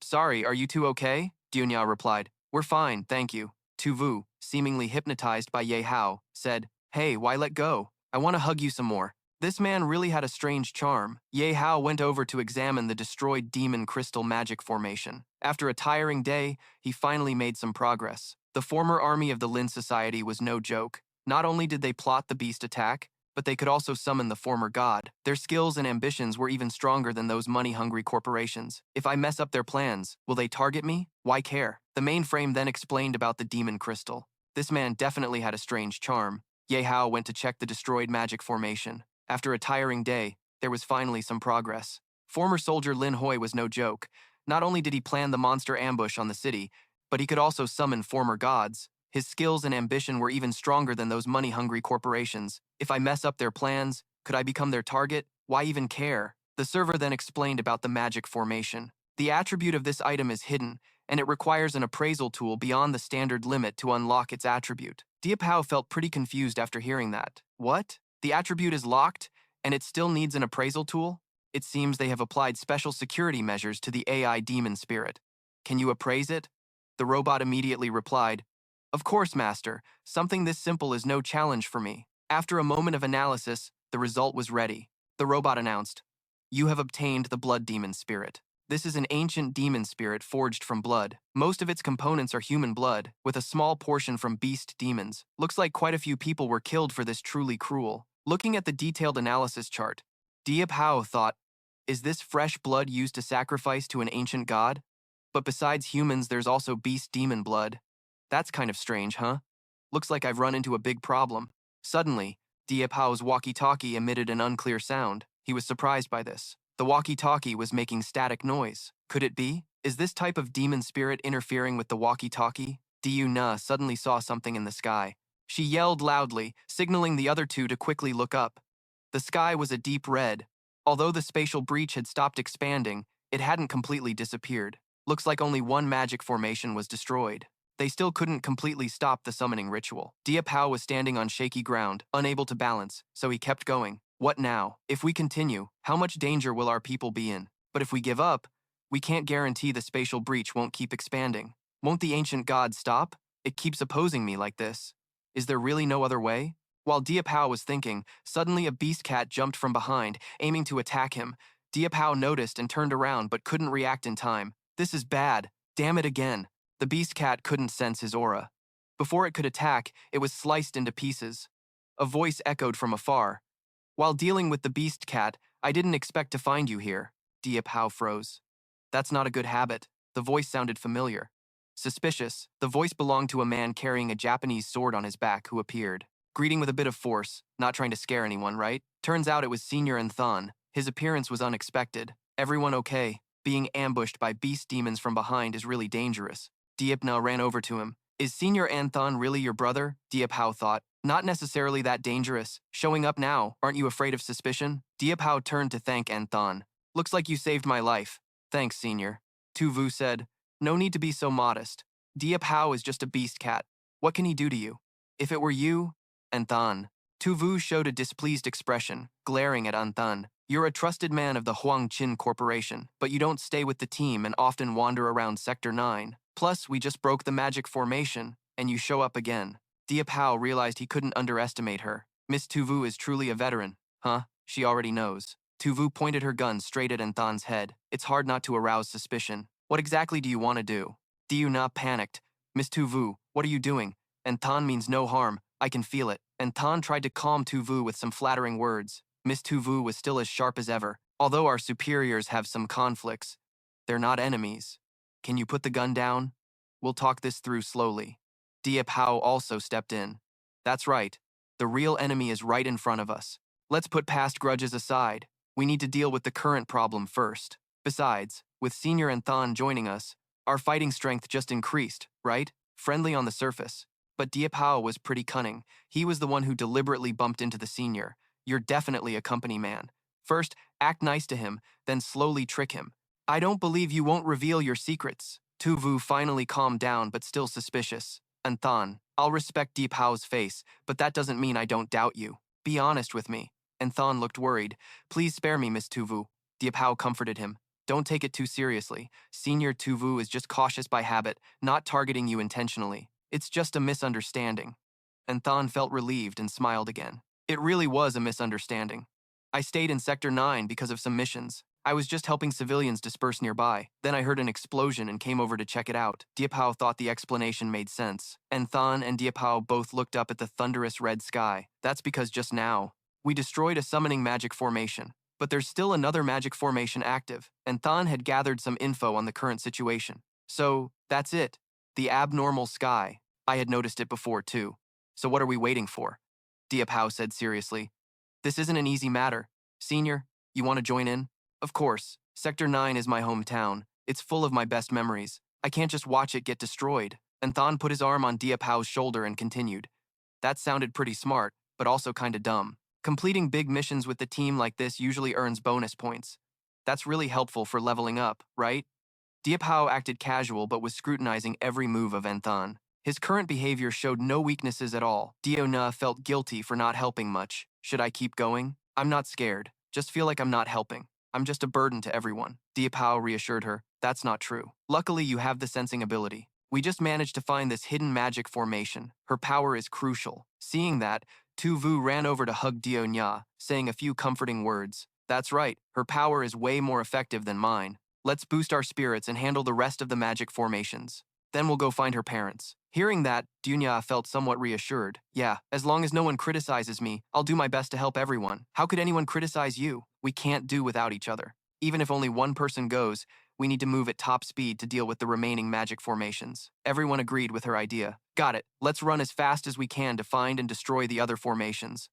Sorry, are you two okay? Dunya replied. We're fine, thank you. Tu Vu, seemingly hypnotized by Ye Hao, said, Hey, why let go? I want to hug you some more. This man really had a strange charm. Ye Hao went over to examine the destroyed demon crystal magic formation. After a tiring day, he finally made some progress. The former army of the Lin Society was no joke. Not only did they plot the beast attack, but they could also summon the former god. Their skills and ambitions were even stronger than those money-hungry corporations. If I mess up their plans, will they target me? Why care? The mainframe then explained about the demon crystal. This man definitely had a strange charm. Ye Hao went to check the destroyed magic formation. After a tiring day, there was finally some progress. Former soldier Lin Hoi was no joke. Not only did he plan the monster ambush on the city, but he could also summon former gods. His skills and ambition were even stronger than those money-hungry corporations. If I mess up their plans, could I become their target? Why even care? The server then explained about the magic formation. The attribute of this item is hidden, and it requires an appraisal tool beyond the standard limit to unlock its attribute. Diệp Hạo felt pretty confused after hearing that. What? The attribute is locked, and it still needs an appraisal tool? It seems they have applied special security measures to the AI demon spirit. Can you appraise it? The robot immediately replied, Of course, Master. Something this simple is no challenge for me. After a moment of analysis, the result was ready. The robot announced, "You have obtained the blood demon spirit. This is an ancient demon spirit forged from blood. Most of its components are human blood, with a small portion from beast demons. Looks like quite a few people were killed for this truly cruel." Looking at the detailed analysis chart, Diệp Hạo thought, is this fresh blood used to sacrifice to an ancient god? But besides humans, there's also beast demon blood. That's kind of strange, huh? Looks like I've run into a big problem. Suddenly, Diệp Hał's walkie-talkie emitted an unclear sound. He was surprised by this. The walkie-talkie was making static noise. Could it be? Is this type of demon spirit interfering with the walkie-talkie? Diuna suddenly saw something in the sky. She yelled loudly, signaling the other two to quickly look up. The sky was a deep red. Although the spatial breach had stopped expanding, it hadn't completely disappeared. Looks like only one magic formation was destroyed. They still couldn't completely stop the summoning ritual. Diệp Hạo was standing on shaky ground, unable to balance, so he kept going. What now? If we continue, how much danger will our people be in? But if we give up, we can't guarantee the spatial breach won't keep expanding. Won't the ancient god stop? It keeps opposing me like this. Is there really no other way? While Diệp Hạo was thinking, suddenly a beast cat jumped from behind, aiming to attack him. Diệp Hạo noticed and turned around but couldn't react in time. This is bad. Damn it again. The beast cat couldn't sense his aura. Before it could attack, it was sliced into pieces. A voice echoed from afar. While dealing with the beast cat, I didn't expect to find you here. Diệp Hạo froze. That's not a good habit. The voice sounded familiar. Suspicious, the voice belonged to a man carrying a Japanese sword on his back who appeared. Greeting with a bit of force, not trying to scare anyone, right? Turns out it was Senior Anthon. His appearance was unexpected. Everyone okay? Being ambushed by beast demons from behind is really dangerous. Diepna ran over to him. Is Senior Anthon really your brother? Diệp Hạo thought. Not necessarily that dangerous. Showing up now, aren't you afraid of suspicion? Diệp Hạo turned to thank Anthon. Looks like you saved my life. Thanks, Senior. Tu Vu said. No need to be so modest. Diệp Hạo is just a beast cat. What can he do to you? If it were you, Anthon. Tu Vu showed a displeased expression, glaring at Anthon. You're a trusted man of the Huang Qin Corporation, but you don't stay with the team and often wander around Sector 9. Plus, we just broke the magic formation, and you show up again. Diệp Hạo realized he couldn't underestimate her. Miss Tu Vu is truly a veteran. Huh? She already knows. Tu Vu pointed her gun straight at Anthon's head. It's hard not to arouse suspicion. What exactly do you want to do? Diuna panicked. Miss Tu Vu, what are you doing? Anthon means no harm. I can feel it. Anthon tried to calm Tu Vu with some flattering words. Miss Tu Vu was still as sharp as ever. Although our superiors have some conflicts, they're not enemies. Can you put the gun down? We'll talk this through slowly. Diệp Hạo also stepped in. That's right. The real enemy is right in front of us. Let's put past grudges aside. We need to deal with the current problem first. Besides, with Senior Anthon joining us, our fighting strength just increased, right? Friendly on the surface. But Diệp Hạo was pretty cunning. He was the one who deliberately bumped into the senior. You're definitely a company man. First, act nice to him, then slowly trick him. I don't believe you won't reveal your secrets. Tu Vu finally calmed down but still suspicious. Anthon, I'll respect Diệp Hał's face, but that doesn't mean I don't doubt you. Be honest with me. Anthon looked worried. Please spare me, Miss Tu Vu. Diệp Hạo comforted him. Don't take it too seriously. Senior Tu Vu is just cautious by habit, not targeting you intentionally. It's just a misunderstanding. Anthon felt relieved and smiled again. It really was a misunderstanding. I stayed in Sector 9 because of some missions. I was just helping civilians disperse nearby. Then I heard an explosion and came over to check it out. Diệp Hạo thought the explanation made sense. Anthon and Diệp Hạo both looked up at the thunderous red sky. That's because just now, we destroyed a summoning magic formation. But there's still another magic formation active. Anthon had gathered some info on the current situation. So, that's it. The abnormal sky. I had noticed it before too. So what are we waiting for? Diệp Hạo said seriously. This isn't an easy matter. Senior, you want to join in? Of course. Sector 9 is my hometown. It's full of my best memories. I can't just watch it get destroyed. Anthon put his arm on Diệp Hał's shoulder and continued. That sounded pretty smart, but also kinda dumb. Completing big missions with the team like this usually earns bonus points. That's really helpful for leveling up, right? Diệp Hạo acted casual but was scrutinizing every move of Anthon. His current behavior showed no weaknesses at all. Diona felt guilty for not helping much. Should I keep going? I'm not scared. Just feel like I'm not helping. I'm just a burden to everyone. Diệp Hạo reassured her. That's not true. Luckily, you have the sensing ability. We just managed to find this hidden magic formation. Her power is crucial. Seeing that, Tu Vu ran over to hug Nya, saying a few comforting words. That's right, her power is way more effective than mine. Let's boost our spirits and handle the rest of the magic formations. Then we'll go find her parents. Hearing that, Dunya felt somewhat reassured. Yeah, as long as no one criticizes me, I'll do my best to help everyone. How could anyone criticize you? We can't do without each other. Even if only one person goes, we need to move at top speed to deal with the remaining magic formations. Everyone agreed with her idea. Got it. Let's run as fast as we can to find and destroy the other formations.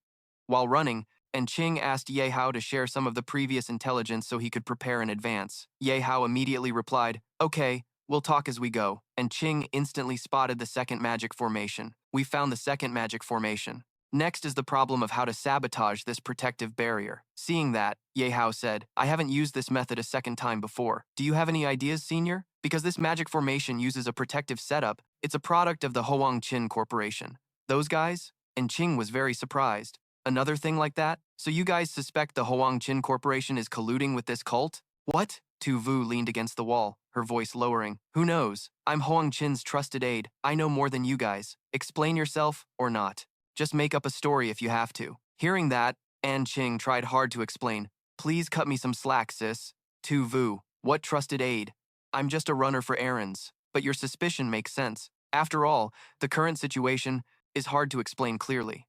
While running, Ching asked Ye Hao to share some of the previous intelligence so he could prepare in advance. Ye Hao immediately replied, okay, we'll talk as we go. And Ching instantly spotted the second magic formation. We found the second magic formation. Next is the problem of how to sabotage this protective barrier. Seeing that, Ye Hao said, I haven't used this method a second time before. Do you have any ideas, Senior? Because this magic formation uses a protective setup, it's a product of the Hoang Chin Corporation. Those guys? And Ching was very surprised. Another thing like that? So you guys suspect the Hoang Chin Corporation is colluding with this cult? What? Tu Vu leaned against the wall, her voice lowering. Who knows? I'm Hoang Chin's trusted aide. I know more than you guys. Explain yourself or not. Just make up a story if you have to. Hearing that, Ching tried hard to explain. Please cut me some slack, sis. Tu Vu, what trusted aide? I'm just a runner for errands. But your suspicion makes sense. After all, the current situation is hard to explain clearly.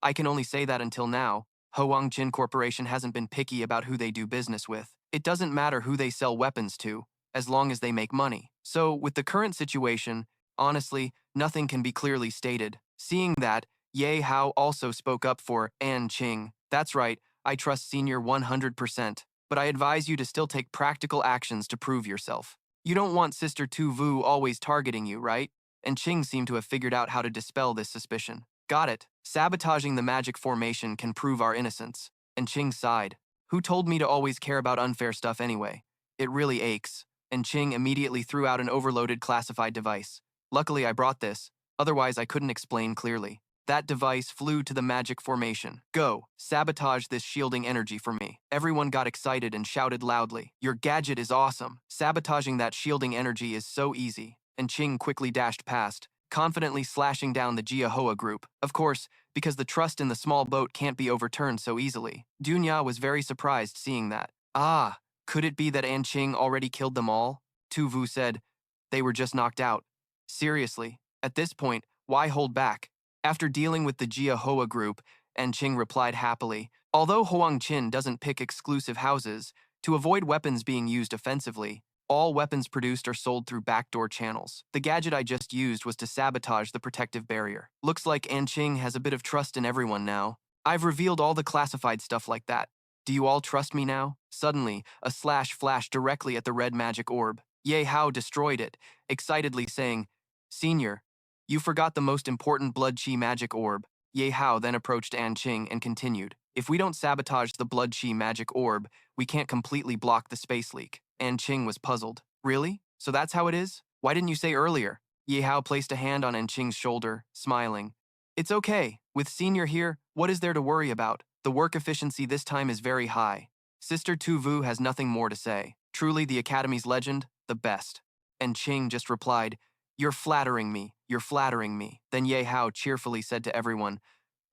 I can only say that until now, Hoang Chin Corporation hasn't been picky about who they do business with. It doesn't matter who they sell weapons to, as long as they make money. So, with the current situation, honestly, nothing can be clearly stated. Seeing that, Ye Hao also spoke up for Ching. That's right, I trust Senior 100%, but I advise you to still take practical actions to prove yourself. You don't want Sister Tu Vu always targeting you, right? And Ching seemed to have figured out how to dispel this suspicion. Got it. Sabotaging the magic formation can prove our innocence. And Ching sighed. Who told me to always care about unfair stuff anyway? It really aches. And Ching immediately threw out an overloaded classified device. Luckily I brought this, otherwise I couldn't explain clearly. That device flew to the magic formation. Go, sabotage this shielding energy for me. Everyone got excited and shouted loudly. Your gadget is awesome. Sabotaging that shielding energy is so easy. And Ching quickly dashed past, confidently slashing down the Yihao group. Of course, because the trust in the small boat can't be overturned so easily. Dunya was very surprised seeing that. Ah, could it be that Ching already killed them all? Tu Vu said. They were just knocked out. Seriously, at this point, why hold back? After dealing with the Yihao group, Ching replied happily, although Hoang Chin doesn't pick exclusive houses, to avoid weapons being used offensively, all weapons produced are sold through backdoor channels. The gadget I just used was to sabotage the protective barrier. Looks like Ching has a bit of trust in everyone now. I've revealed all the classified stuff like that. Do you all trust me now? Suddenly, a slash flashed directly at the red magic orb. Ye Hao destroyed it, excitedly saying, Senior, you forgot the most important blood chi magic orb. Ye Hao then approached Ching and continued, if we don't sabotage the blood chi magic orb, we can't completely block the space leak. Ching was puzzled. Really? So that's how it is? Why didn't you say earlier? Ye Hao placed a hand on Ching's shoulder, smiling. It's okay. With Senior here, what is there to worry about? The work efficiency this time is very high. Sister Tu Vu has nothing more to say. Truly the Academy's legend, the best. And Ching just replied, You're flattering me. You're flattering me. Then Ye Hao cheerfully said to everyone,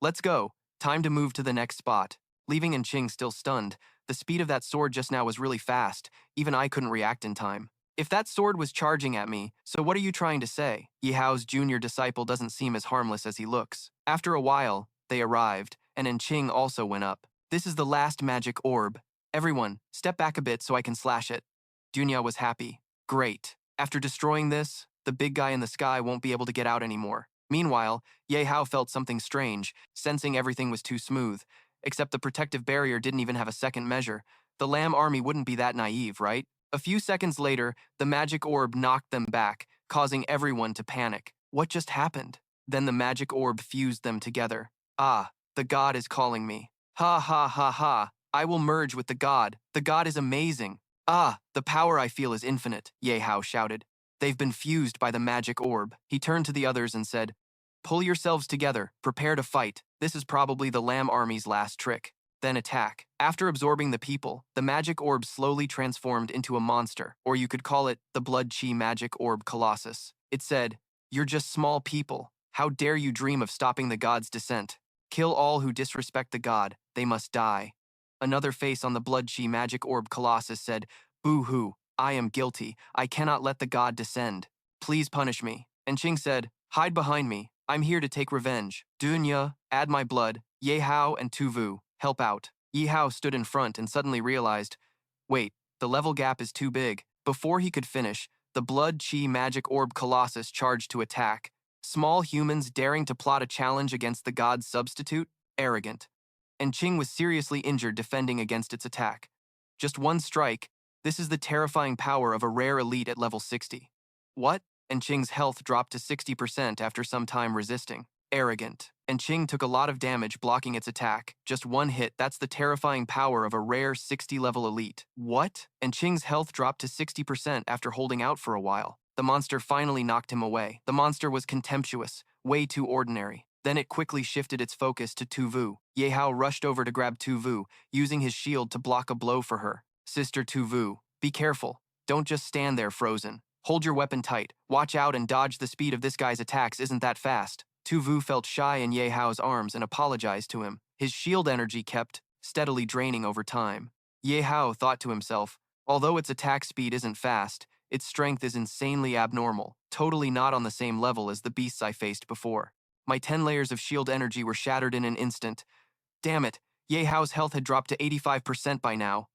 Let's go. Time to move to the next spot. Leaving Ching still stunned, the speed of that sword just now was really fast. Even I couldn't react in time. If that sword was charging at me, so what are you trying to say? Yihao's junior disciple doesn't seem as harmless as he looks. After a while, they arrived, and Ching also went up. This is the last magic orb. Everyone, step back a bit so I can slash it. Dunya was happy. Great. After destroying this, the big guy in the sky won't be able to get out anymore. Meanwhile, Ye Hao felt something strange, sensing everything was too smooth. Except the protective barrier didn't even have a second measure. The Lamb army wouldn't be that naive, right? A few seconds later, the magic orb knocked them back, causing everyone to panic. What just happened? Then the magic orb fused them together. Ah, the god is calling me. Ha ha ha ha. I will merge with the god. The god is amazing. Ah, the power I feel is infinite, Ye Hao shouted. They've been fused by the magic orb. He turned to the others and said, Pull yourselves together, prepare to fight. This is probably the Lamb army's last trick. Then attack. After absorbing the people, the magic orb slowly transformed into a monster, or you could call it the Blood Chi Magic Orb Colossus. It said, You're just small people. How dare you dream of stopping the god's descent? Kill all who disrespect the god, they must die. Another face on the blood chi magic orb colossus said, Boo-hoo, I am guilty, I cannot let the god descend. Please punish me. And Ching said, Hide behind me, I'm here to take revenge. Dunya, add my blood, Ye Hao and Tuvu, help out. Yihao stood in front and suddenly realized, wait, the level gap is too big. Before he could finish, the blood chi magic orb colossus charged to attack. Small humans daring to plot a challenge against the god's substitute? Arrogant. And Ching was seriously injured defending against its attack. Just one strike, this is the terrifying power of a rare elite at level 60. What? And Ching's health dropped to 60% after some time resisting. Arrogant. And Ching took a lot of damage blocking its attack. Just one hit, that's the terrifying power of a rare 60-level elite. What? And Ching's health dropped to 60% after holding out for a while. The monster finally knocked him away. The monster was contemptuous, way too ordinary. Then it quickly shifted its focus to Tuvu. Ye Hao rushed over to grab Tuvu, using his shield to block a blow for her. Sister Tuvu, be careful. Don't just stand there frozen. Hold your weapon tight. Watch out and dodge, the speed of this guy's attacks isn't that fast. Tuvu felt shy in Ye Hao's arms and apologized to him. His shield energy kept steadily draining over time. Ye Hao thought to himself, although its attack speed isn't fast, its strength is insanely abnormal, totally not on the same level as the beasts I faced before. My 10 layers of shield energy were shattered in an instant. Damn it, Ye Hao's health had dropped to 85% by now.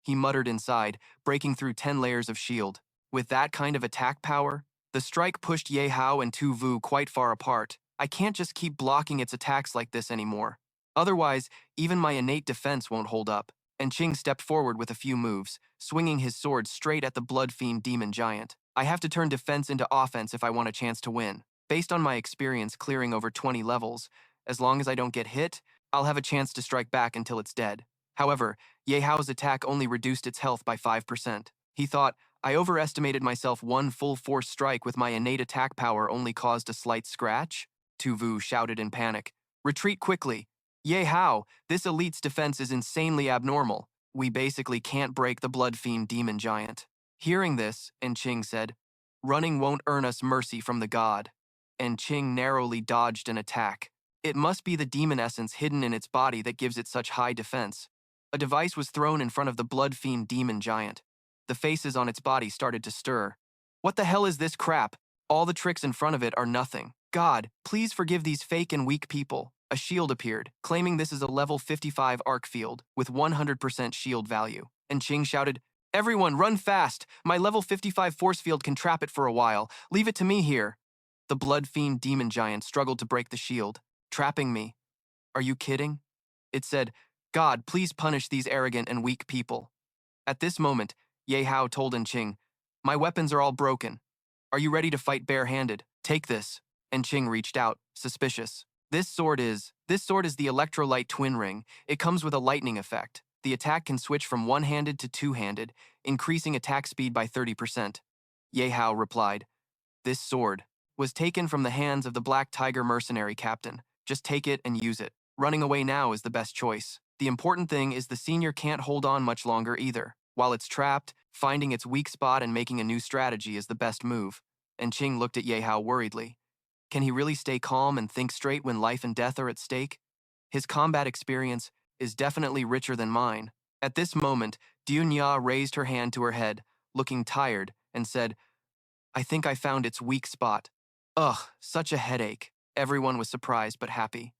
He muttered inside, breaking through 10 layers of shield. With that kind of attack power, the strike pushed Ye Hao and Tuvu quite far apart. I can't just keep blocking its attacks like this anymore. Otherwise, even my innate defense won't hold up. And Ching stepped forward with a few moves, swinging his sword straight at the blood fiend demon giant. I have to turn defense into offense if I want a chance to win. Based on my experience clearing over 20 levels, as long as I don't get hit, I'll have a chance to strike back until it's dead. However, Ye Hao's attack only reduced its health by 5%. He thought, I overestimated myself. One full force strike with my innate attack power only caused a slight scratch? Tuvu shouted in panic. Retreat quickly. Ye Hao, this elite's defense is insanely abnormal. We basically can't break the blood fiend demon giant. Hearing this, and Ching said, running won't earn us mercy from the god. And Ching narrowly dodged an attack. It must be the demon essence hidden in its body that gives it such high defense. A device was thrown in front of the blood fiend demon giant. The faces on its body started to stir. What the hell is this crap? All the tricks in front of it are nothing. God, please forgive these fake and weak people. A shield appeared, claiming this is a level 55 arc field with 100% shield value. And Ching shouted, Everyone, run fast! My level 55 force field can trap it for a while. Leave it to me here. The blood fiend demon giant struggled to break the shield. Trapping me? Are you kidding? It said, God, please punish these arrogant and weak people. At this moment, Ye Hao told Ching, My weapons are all broken. Are you ready to fight barehanded? Take this. And Ching reached out, suspicious. This sword is the electrolyte twin ring. It comes with a lightning effect. The attack can switch from one-handed to two-handed, increasing attack speed by 30%. Ye Hao replied, This sword was taken from the hands of the Black Tiger mercenary captain. Just take it and use it. Running away now is the best choice. The important thing is the senior can't hold on much longer either. While it's trapped, finding its weak spot and making a new strategy is the best move. And Ching looked at Ye Hao worriedly. Can he really stay calm and think straight when life and death are at stake? His combat experience is definitely richer than mine. At this moment, Dunya raised her hand to her head, looking tired, and said, I think I found its weak spot. Ugh, such a headache. Everyone was surprised but happy.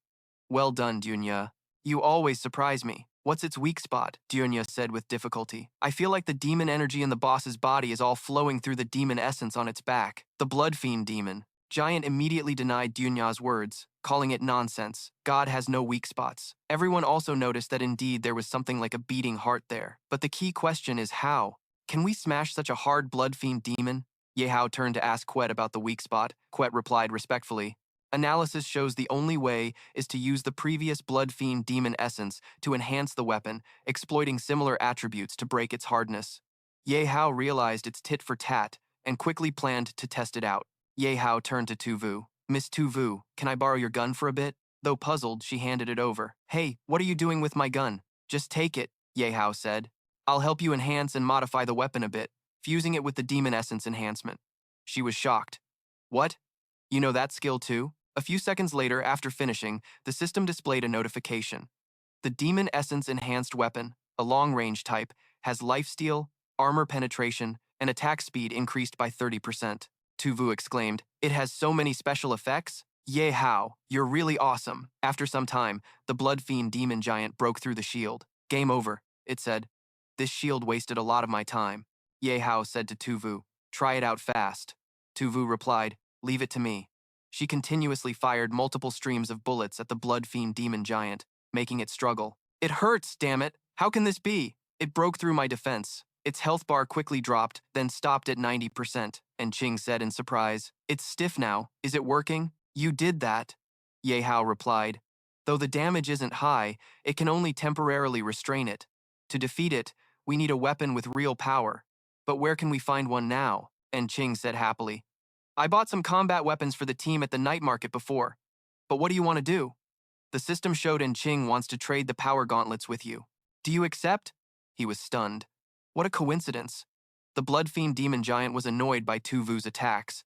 Well done, Dunya. You always surprise me. What's its weak spot? Dunya said with difficulty. I feel like the demon energy in the boss's body is all flowing through the demon essence on its back. The blood fiend demon. Giant immediately denied Dunya's words, calling it nonsense. God has no weak spots. Everyone also noticed that indeed there was something like a beating heart there. But the key question is how? Can we smash such a hard blood fiend demon? Ye Hao turned to ask Quet about the weak spot. Quet replied respectfully, Analysis shows the only way is to use the previous blood fiend demon essence to enhance the weapon, exploiting similar attributes to break its hardness. Ye Hao realized it's tit for tat and quickly planned to test it out. Ye Hao turned to Tuvu. Miss Tuvu, can I borrow your gun for a bit? Though puzzled, she handed it over. Hey, what are you doing with my gun? Just take it, Ye Hao said. I'll help you enhance and modify the weapon a bit, fusing it with the demon essence enhancement. She was shocked. What? You know that skill too? A few seconds later, after finishing, the system displayed a notification. The Demon Essence Enhanced Weapon, a long-range type, has lifesteal, armor penetration, and attack speed increased by 30%. Tuvu exclaimed, "It has so many special effects? Ye Hao, you're really awesome." After some time, the Blood Fiend Demon Giant broke through the shield. "Game over," it said. "This shield wasted a lot of my time." Ye Hao said to Tuvu, "Try it out fast." Tuvu replied, "Leave it to me." She continuously fired multiple streams of bullets at the Blood Fiend Demon Giant, making it struggle. "It hurts, damn it! How can this be? It broke through my defense." Its health bar quickly dropped, then stopped at 90%, and Ching said in surprise, "It's stiff now. Is it working?" "You did that," Ye Hao replied. "Though the damage isn't high, it can only temporarily restrain it. To defeat it, we need a weapon with real power. But where can we find one now?" And Ching said happily, "I bought some combat weapons for the team at the night market before. But what do you want to do?" The system showed and Ching wants to trade the power gauntlets with you. "Do you accept?" He was stunned. What a coincidence. The Blood Fiend Demon Giant was annoyed by Tuvu's attacks.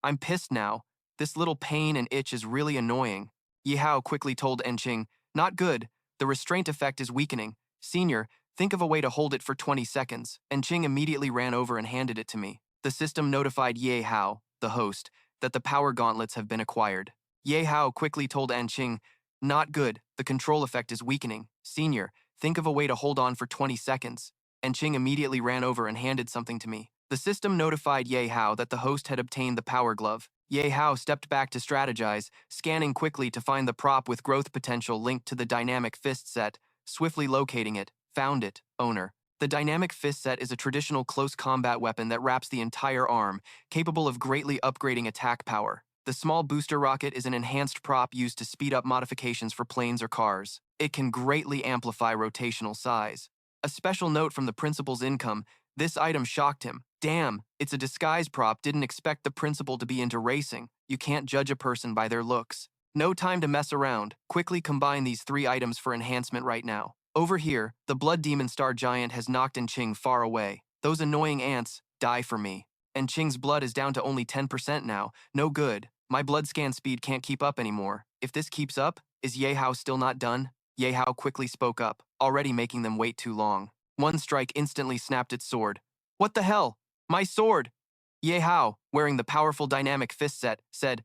"I'm pissed now. This little pain and itch is really annoying." Yihao quickly told Enqing, "Not good. The restraint effect is weakening. Senior, think of a way to hold it for 20 seconds." Enqing immediately ran over and handed it to me. The system notified Ye Hao, the host, that the power gauntlets have been acquired. Ye Hao quickly told Enqing, "Not good. The control effect is weakening. Senior, think of a way to hold on for 20 seconds." Enqing immediately ran over and handed something to me. The system notified Ye Hao that the host had obtained the power glove. Ye Hao stepped back to strategize, scanning quickly to find the prop with growth potential linked to the dynamic fist set, swiftly locating it, found it, owner. The dynamic fist set is a traditional close combat weapon that wraps the entire arm, capable of greatly upgrading attack power. The small booster rocket is an enhanced prop used to speed up modifications for planes or cars. It can greatly amplify rotational size. A special note from the principal's income, this item shocked him. "Damn, it's a disguise prop, didn't expect the principal to be into racing. You can't judge a person by their looks." No time to mess around, quickly combine these 3 items for enhancement right now. Over here, the Blood Demon Star Giant has knocked Enqing far away. Those annoying ants, die for me. Enqing's blood is down to only 10% now, no good. My blood scan speed can't keep up anymore. If this keeps up, is Ye Hao still not done? Ye Hao quickly spoke up, already making them wait too long. One strike instantly snapped its sword. "What the hell? My sword!" Ye Hao, wearing the powerful dynamic fist set, said,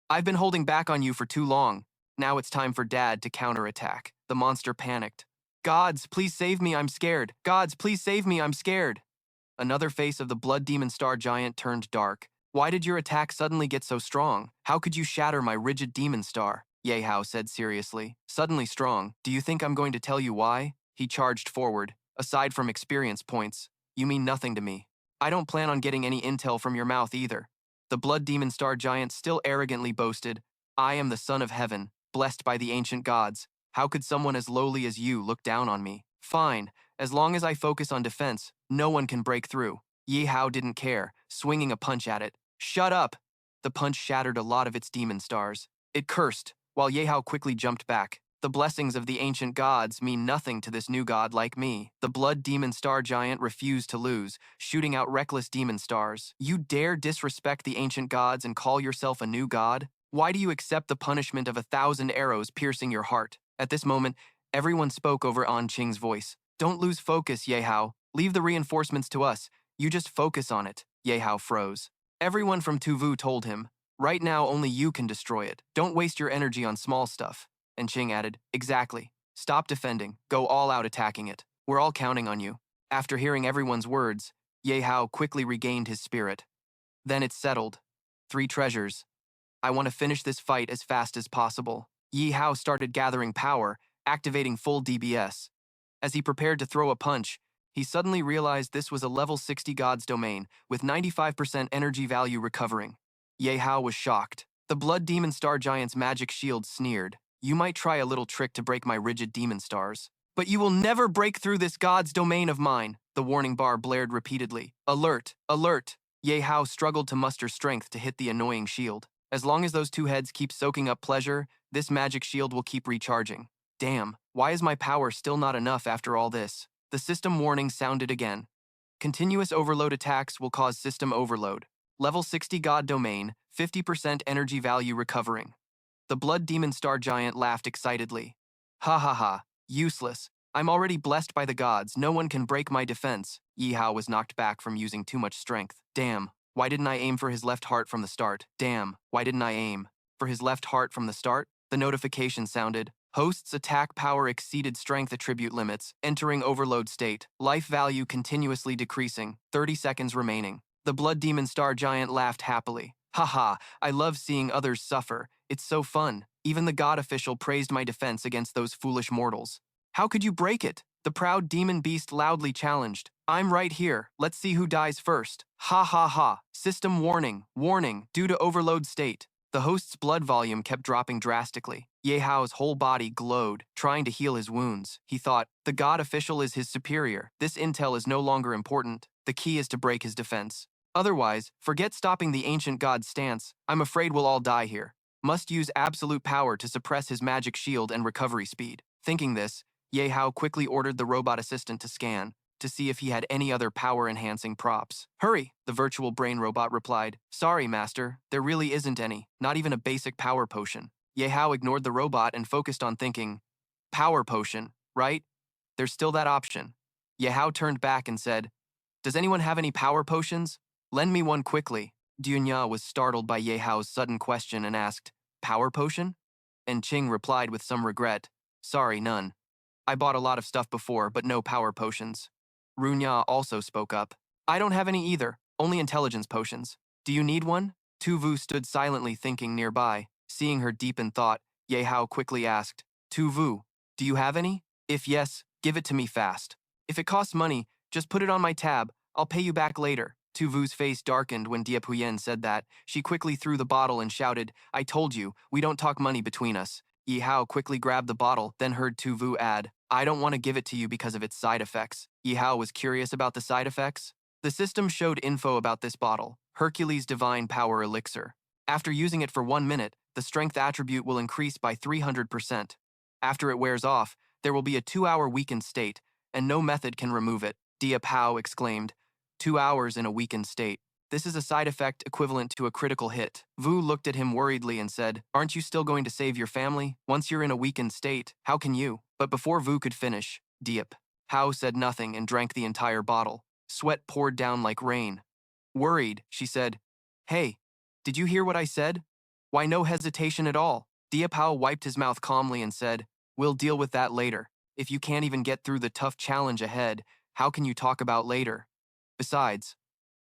"I've been holding back on you for too long. Now it's time for Dad to counterattack." The monster panicked. "Gods, please save me, I'm scared. Gods, please save me, I'm scared." Another face of the Blood Demon Star Giant turned dark. "Why did your attack suddenly get so strong? How could you shatter my rigid demon star?" Ye Hao said seriously. "Suddenly strong. Do you think I'm going to tell you why?" He charged forward. "Aside from experience points, you mean nothing to me. I don't plan on getting any intel from your mouth either." The Blood Demon Star Giant still arrogantly boasted, "I am the son of heaven, blessed by the ancient gods. How could someone as lowly as you look down on me? Fine, as long as I focus on defense, no one can break through." Ye Hao didn't care, swinging a punch at it. "Shut up!" The punch shattered a lot of its demon stars. It cursed, while Ye Hao quickly jumped back. "The blessings of the ancient gods mean nothing to this new god like me." The Blood Demon Star Giant refused to lose, shooting out reckless demon stars. "You dare disrespect the ancient gods and call yourself a new god? Why do you accept the punishment of 1,000 arrows piercing your heart?" At this moment, everyone spoke over An Qing's voice. "Don't lose focus, Ye Hao. Leave the reinforcements to us. You just focus on it." Ye Hao froze. Everyone from Tuvu told him, "Right now only you can destroy it. Don't waste your energy on small stuff." And Qing added, "Exactly. Stop defending. Go all out attacking it. We're all counting on you." After hearing everyone's words, Ye Hao quickly regained his spirit. "Then it's settled. 3 treasures. I want to finish this fight as fast as possible." Yihao started gathering power, activating full DBS. As he prepared to throw a punch, he suddenly realized this was a level 60 God's domain, with 95% energy value recovering. Yihao was shocked. The Blood Demon Star Giant's magic shield sneered, "You might try a little trick to break my rigid demon stars, but you will never break through this God's domain of mine." The warning bar blared repeatedly. "Alert! Alert!" Yihao struggled to muster strength to hit the annoying shield. As long as those 2 heads keep soaking up pleasure, this magic shield will keep recharging. Damn, why is my power still not enough after all this? The system warning sounded again. Continuous overload attacks will cause system overload. Level 60 God Domain, 50% energy value recovering. The blood demon star giant laughed excitedly. Ha ha ha, useless. I'm already blessed by the gods, no one can break my defense. Yihao was knocked back from using too much strength. Damn, why didn't I aim for his left heart from the start? Damn, why didn't I aim for his left heart from the start? The notification sounded. Host's attack power exceeded strength attribute limits, entering overload state. Life value continuously decreasing, 30 seconds remaining. The blood demon star giant laughed happily. Haha, I love seeing others suffer. It's so fun. Even the god official praised my defense against those foolish mortals. How could you break it? The proud demon beast loudly challenged. I'm right here. Let's see who dies first. Ha ha ha. System warning. Warning. Due to overload state. The host's blood volume kept dropping drastically. Ye Hao's whole body glowed, trying to heal his wounds. He thought, the god official is his superior. This intel is no longer important. The key is to break his defense. Otherwise, forget stopping the ancient god's stance. I'm afraid we'll all die here. Must use absolute power to suppress his magic shield and recovery speed. Thinking this, Ye Hao quickly ordered the robot assistant to scan, to see if he had any other power-enhancing props. Hurry, the virtual brain robot replied. Sorry, master, there really isn't any, not even a basic power potion. Ye Hao ignored the robot and focused on thinking, power potion, right? There's still that option. Ye Hao turned back and said, does anyone have any power potions? Lend me one quickly. Dunya was startled by Ye Hao's sudden question and asked, power potion? And Qing replied with some regret, sorry, none. I bought a lot of stuff before, but no power potions. Runya also spoke up. I don't have any either, only intelligence potions. Do you need one? Tu Vu stood silently thinking nearby. Seeing her deep in thought, Ye Hao quickly asked, Tu Vu, do you have any? If yes, give it to me fast. If it costs money, just put it on my tab. I'll pay you back later. Tu Vu's face darkened when Diệp Hạo said that. She quickly threw the bottle and shouted, I told you, we don't talk money between us. Yihao quickly grabbed the bottle, then heard Tu Vu add, I don't want to give it to you because of its side effects. Yihao was curious about the side effects. The system showed info about this bottle, Hercules Divine Power Elixir. After using it for 1 minute, the strength attribute will increase by 300%. After it wears off, there will be a 2-hour weakened state, and no method can remove it. Diệp Hạo exclaimed, 2 hours in a weakened state. This is a side effect equivalent to a critical hit. Vu looked at him worriedly and said, aren't you still going to save your family? Once you're in a weakened state, how can you? But before Vu could finish, Diệp Hạo said nothing and drank the entire bottle. Sweat poured down like rain. Worried, she said, hey, did you hear what I said? Why no hesitation at all? Diệp Hạo wiped his mouth calmly and said, we'll deal with that later. If you can't even get through the tough challenge ahead, how can you talk about later? Besides,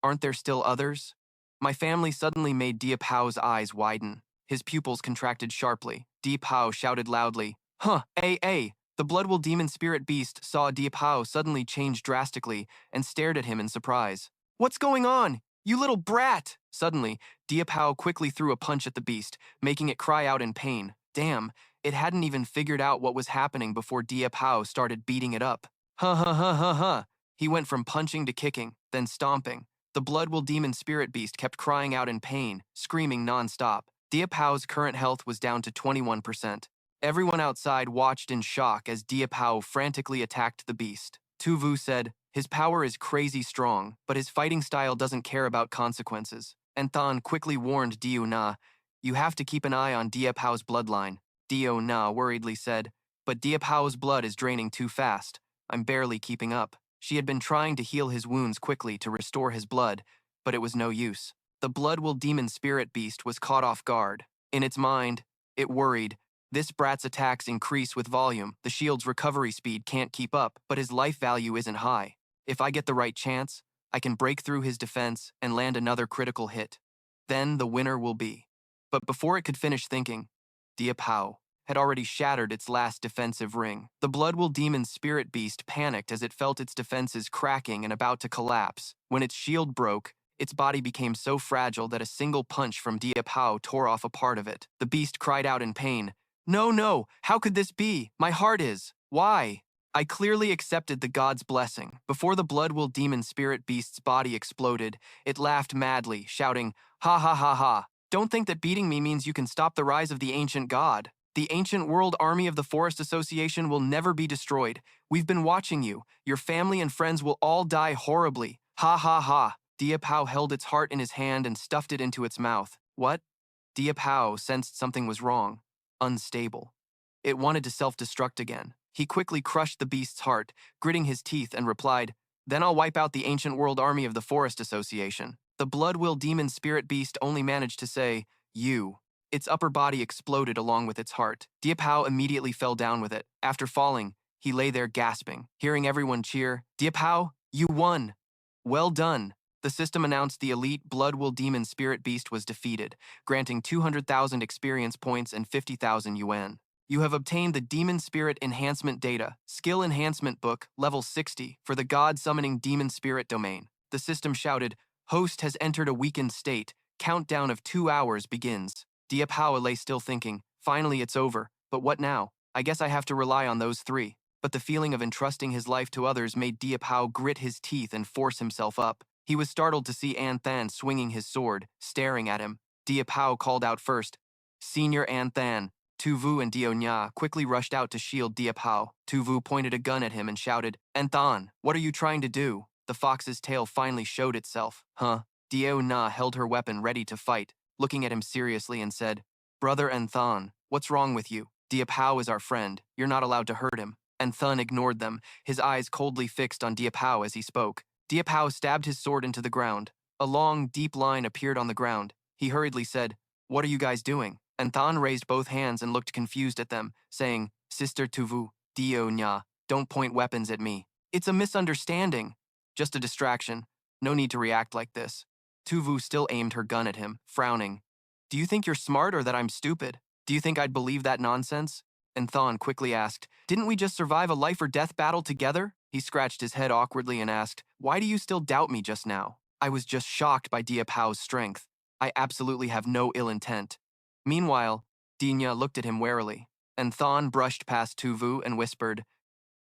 aren't there still others? My family suddenly made Diệp Hạo eyes widen. His pupils contracted sharply. Diệp Hạo shouted loudly, huh, A. The Bloodwill demon spirit beast saw Diệp Hạo suddenly change drastically and stared at him in surprise. What's going on? You little brat! Suddenly, Diệp Hạo quickly threw a punch at the beast, making it cry out in pain. Damn, it hadn't even figured out what was happening before Diệp Hạo started beating it up. Ha. He went from punching to kicking, then stomping. The Bloodwill demon spirit beast kept crying out in pain, screaming non-stop. Diệp Hạo current health was down to 21%. Everyone outside watched in shock as Diệp Hạo frantically attacked the beast. Tu Vu said, his power is crazy strong, but his fighting style doesn't care about consequences. And Than quickly warned Diu Na, you have to keep an eye on Diệp Hạo bloodline. Diu Na worriedly said, but Diệp Hạo blood is draining too fast. I'm barely keeping up. She had been trying to heal his wounds quickly to restore his blood, but it was no use. The Bloodwill demon spirit beast was caught off guard. In its mind, it worried, this brat's attacks increase with volume, the shield's recovery speed can't keep up, but his life value isn't high. If I get the right chance, I can break through his defense and land another critical hit. Then the winner will be. But before it could finish thinking, Diệp Hạo had already shattered its last defensive ring. The Bloodwill demon spirit beast panicked as it felt its defenses cracking and about to collapse. When its shield broke, its body became so fragile that a single punch from Diệp Hạo tore off a part of it. The beast cried out in pain, no, how could this be? My heart is. Why? I clearly accepted the god's blessing. Before the Bloodwill demon spirit beast's body exploded, it laughed madly, shouting, ha. Don't think that beating me means you can stop the rise of the ancient god. The ancient world army of the Forest Association will never be destroyed. We've been watching you. Your family and friends will all die horribly. Ha. Diệp Hạo held its heart in his hand and stuffed it into its mouth. What? Diệp Hạo sensed something was wrong. unstable. It wanted to self-destruct again. He quickly crushed the beast's heart, gritting his teeth, and replied, "Then I'll wipe out the ancient world army of the Forest Association." The blood-will demon spirit beast only managed to say, "You." Its upper body exploded along with its heart. Diệp Hạo immediately fell down with it. After falling, he lay there gasping. Hearing everyone cheer, "Diệp Hạo, you won!" "Well done." The system announced the elite blood-will demon spirit beast was defeated, granting 200,000 experience points and 50,000 yuan. You have obtained the Demon Spirit Enhancement Data, Skill Enhancement Book, Level 60, for the God Summoning Demon Spirit domain. The system shouted, "Host has entered a weakened state. Countdown of 2 hours begins." Diệp Hạo lay still thinking, finally it's over, but what now? I guess I have to rely on those three. But the feeling of entrusting his life to others made Diệp Hạo grit his teeth and force himself up. He was startled to see An Than swinging his sword, staring at him. Diệp Hạo called out first, "Senior An Than." Tu Vu and Dio Nha quickly rushed out to shield Diệp Hạo. Tu Vu pointed a gun at him and shouted, "An Than, what are you trying to do?" The fox's tail finally showed itself. "Huh?" Dio Nha held her weapon ready to fight, looking at him seriously and said, "Brother An Than, what's wrong with you? Diệp Hạo is our friend. You're not allowed to hurt him." An Than ignored them, his eyes coldly fixed on Diệp Hạo as he spoke. Diệp Hạo stabbed his sword into the ground. A long, deep line appeared on the ground. He hurriedly said, "What are you guys doing?" And Than raised both hands and looked confused at them, saying, "Sister Tu Vu, Dio Nha, don't point weapons at me. It's a misunderstanding. Just a distraction. No need to react like this." Tu Vu still aimed her gun at him, frowning. "Do you think you're smart or that I'm stupid? Do you think I'd believe that nonsense?" And Than quickly asked, "Didn't we just survive a life-or-death battle together?" He scratched his head awkwardly and asked, "Why do you still doubt me just now?" "I was just shocked by Diệp Hao's strength. I absolutely have no ill intent." Meanwhile, Dinya looked at him warily, and Than brushed past Tu Vu and whispered,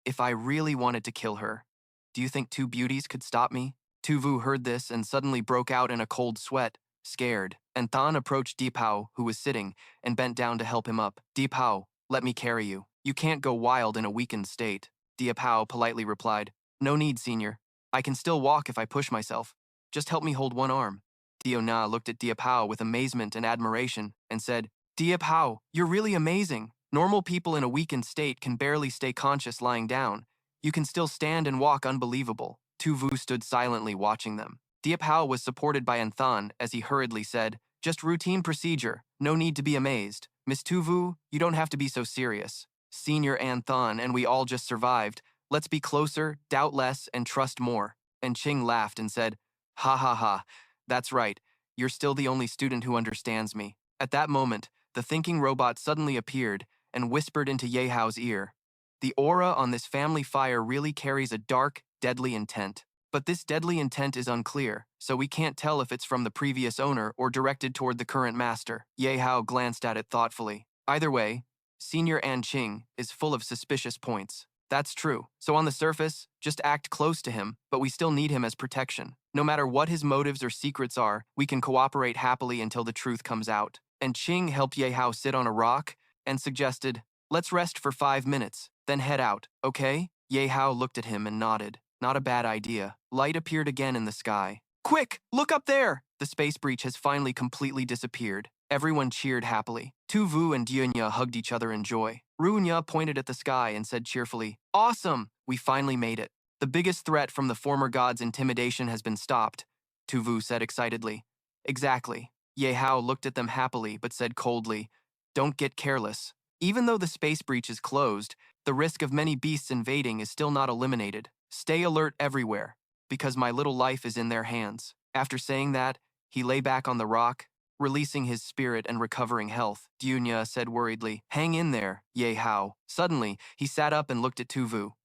"If I really wanted to kill her, do you think two beauties could stop me?" Tu Vu heard this and suddenly broke out in a cold sweat, scared, and Than approached Diệp Hạo, who was sitting, and bent down to help him up. "Diệp Hạo, let me carry you. You can't go wild in a weakened state." Diệp Hạo politely replied, "No need, senior. I can still walk if I push myself. Just help me hold one arm." Dio Na looked at Diệp Hạo with amazement and admiration and said, "Diệp Hạo, you're really amazing. Normal people in a weakened state can barely stay conscious lying down. You can still stand and walk unbelievable." Tu Vu stood silently watching them. Diệp Hạo was supported by An Than as he hurriedly said, "Just routine procedure. No need to be amazed. Miss Tu Vu, you don't have to be so serious. Senior An Than and we all just survived. Let's be closer, doubt less, and trust more." And Ching laughed and said, "Ha ha ha. That's right. You're still the only student who understands me." At that moment, the thinking robot suddenly appeared and whispered into Ye Hao's ear, "The aura on this family fire really carries a dark, deadly intent. But this deadly intent is unclear, so we can't tell if it's from the previous owner or directed toward the current master." Ye Hao glanced at it thoughtfully. "Either way, Senior An Qing is full of suspicious points." "That's true. So on the surface, just act close to him, but we still need him as protection. No matter what his motives or secrets are, we can cooperate happily until the truth comes out." And Qing helped Ye Hao sit on a rock and suggested, "Let's rest for 5 minutes, then head out, okay?" Ye Hao looked at him and nodded. Not a bad idea. Light appeared again in the sky. "Quick, look up there!" The space breach has finally completely disappeared. Everyone cheered happily. Tu Vu and Dianya hugged each other in joy. Runya pointed at the sky and said cheerfully, "Awesome! We finally made it. The biggest threat from the former god's intimidation has been stopped," Tu Vu said excitedly. "Exactly." Ye Hao looked at them happily but said coldly, "Don't get careless. Even though the space breach is closed, the risk of many beasts invading is still not eliminated. Stay alert everywhere, because my little life is in their hands." After saying that, he lay back on the rock, releasing his spirit and recovering health. Dunya said worriedly, "Hang in there, Ye Hao." Suddenly, he sat up and looked at Tu Vu.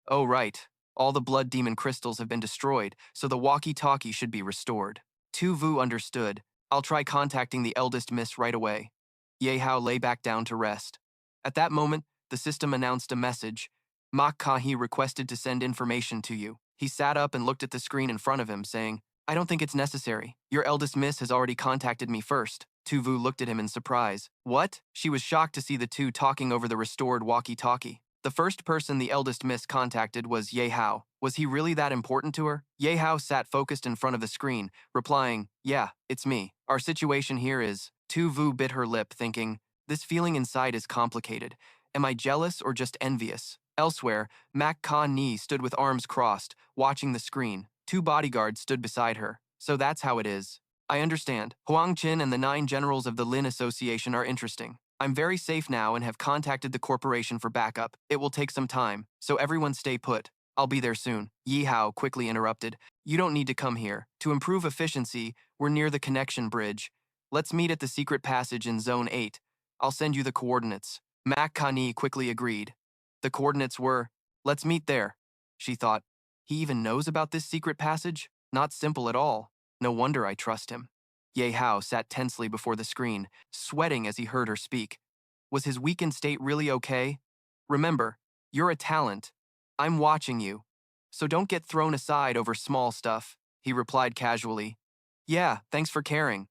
"Oh right, all the blood demon crystals have been destroyed, so the walkie-talkie should be restored." Tu Vu understood. "I'll try contacting the eldest miss right away." Ye Hao lay back down to rest. At that moment, the system announced a message. "Mak Kahi requested to send information to you." He sat up and looked at the screen in front of him, saying, "I don't think it's necessary. Your eldest miss has already contacted me first." Tu Vu looked at him in surprise. "What?" She was shocked to see the two talking over the restored walkie-talkie. The first person the eldest miss contacted was Ye Hao. Was he really that important to her? Ye Hao sat focused in front of the screen, replying, "Yeah, it's me. Our situation here is..." Tu Vu bit her lip, thinking, This feeling inside is complicated. Am I jealous or just envious? Elsewhere, Mak Ka-ni stood with arms crossed, watching the screen. Two bodyguards stood beside her. So that's how it is. I understand. Huang Qin and the 9 generals of the Lin Association are interesting. I'm very safe now and have contacted the corporation for backup. It will take some time, so everyone stay put. I'll be there soon. Yihao quickly interrupted. You don't need to come here. To improve efficiency, we're near the connection bridge. Let's meet at the secret passage in Zone 8. I'll send you the coordinates. Mak Ka-ni quickly agreed. The coordinates were, let's meet there. She thought, he even knows about this secret passage? Not simple at all. No wonder I trust him. Ye Hao sat tensely before the screen, sweating as he heard her speak. Was his weakened state really okay? Remember, you're a talent. I'm watching you. So don't get thrown aside over small stuff, he replied casually. Yeah, thanks for caring.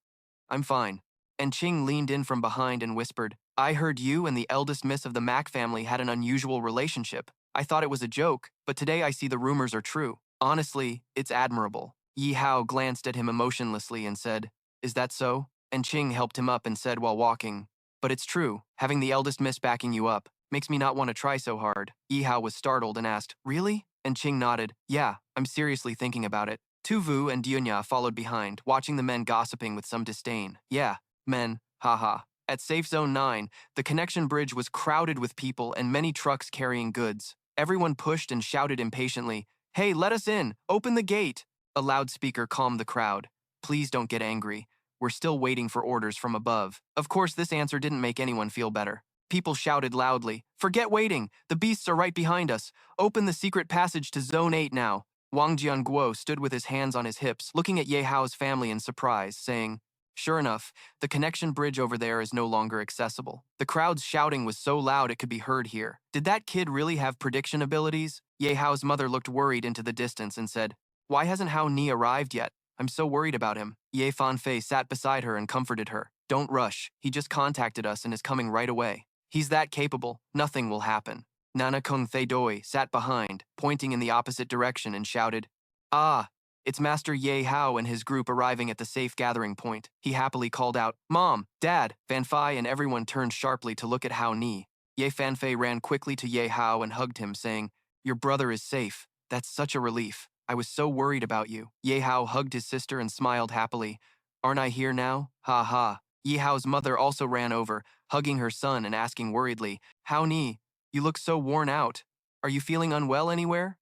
I'm fine. And Qing leaned in from behind and whispered, I heard you and the eldest miss of the Mac family had an unusual relationship. I thought it was a joke, but today I see the rumors are true. Honestly, it's admirable. Yihao glanced at him emotionlessly and said, Is that so? And Qing helped him up and said while walking, But it's true, having the eldest miss backing you up makes me not want to try so hard. Yihao was startled and asked, Really? And Qing nodded, Yeah, I'm seriously thinking about it. Tu Vu and Dunya followed behind, watching the men gossiping with some disdain. Yeah, men, haha. At Safe Zone 9, the connection bridge was crowded with people and many trucks carrying goods. Everyone pushed and shouted impatiently, Hey, let us in! Open the gate! A loudspeaker calmed the crowd. Please don't get angry. We're still waiting for orders from above. Of course, this answer didn't make anyone feel better. People shouted loudly, Forget waiting! The beasts are right behind us! Open the secret passage to Zone 8 now! Wang Jianguo stood with his hands on his hips, looking at Ye Hao's family in surprise, saying, Sure enough, the connection bridge over there is no longer accessible. The crowd's shouting was so loud it could be heard here. Did that kid really have prediction abilities? Ye Hao's mother looked worried into the distance and said, Why hasn't Hao Ni arrived yet? I'm so worried about him. Ye Fanfei sat beside her and comforted her. Don't rush. He just contacted us and is coming right away. He's that capable. Nothing will happen. Nana Kung Doi sat behind, pointing in the opposite direction and shouted, Ah, it's Master Ye Hao and his group arriving at the safe gathering point. He happily called out, Mom, Dad, Fanfei and everyone turned sharply to look at Hao Ni. Ye Fanfei ran quickly to Ye Hao and hugged him, saying, Your brother is safe. That's such a relief. I was so worried about you. Ye Hao hugged his sister and smiled happily. Aren't I here now? Ha ha. Ye Hao's mother also ran over, hugging her son and asking worriedly, Hao Ni, you look so worn out. Are you feeling unwell anywhere?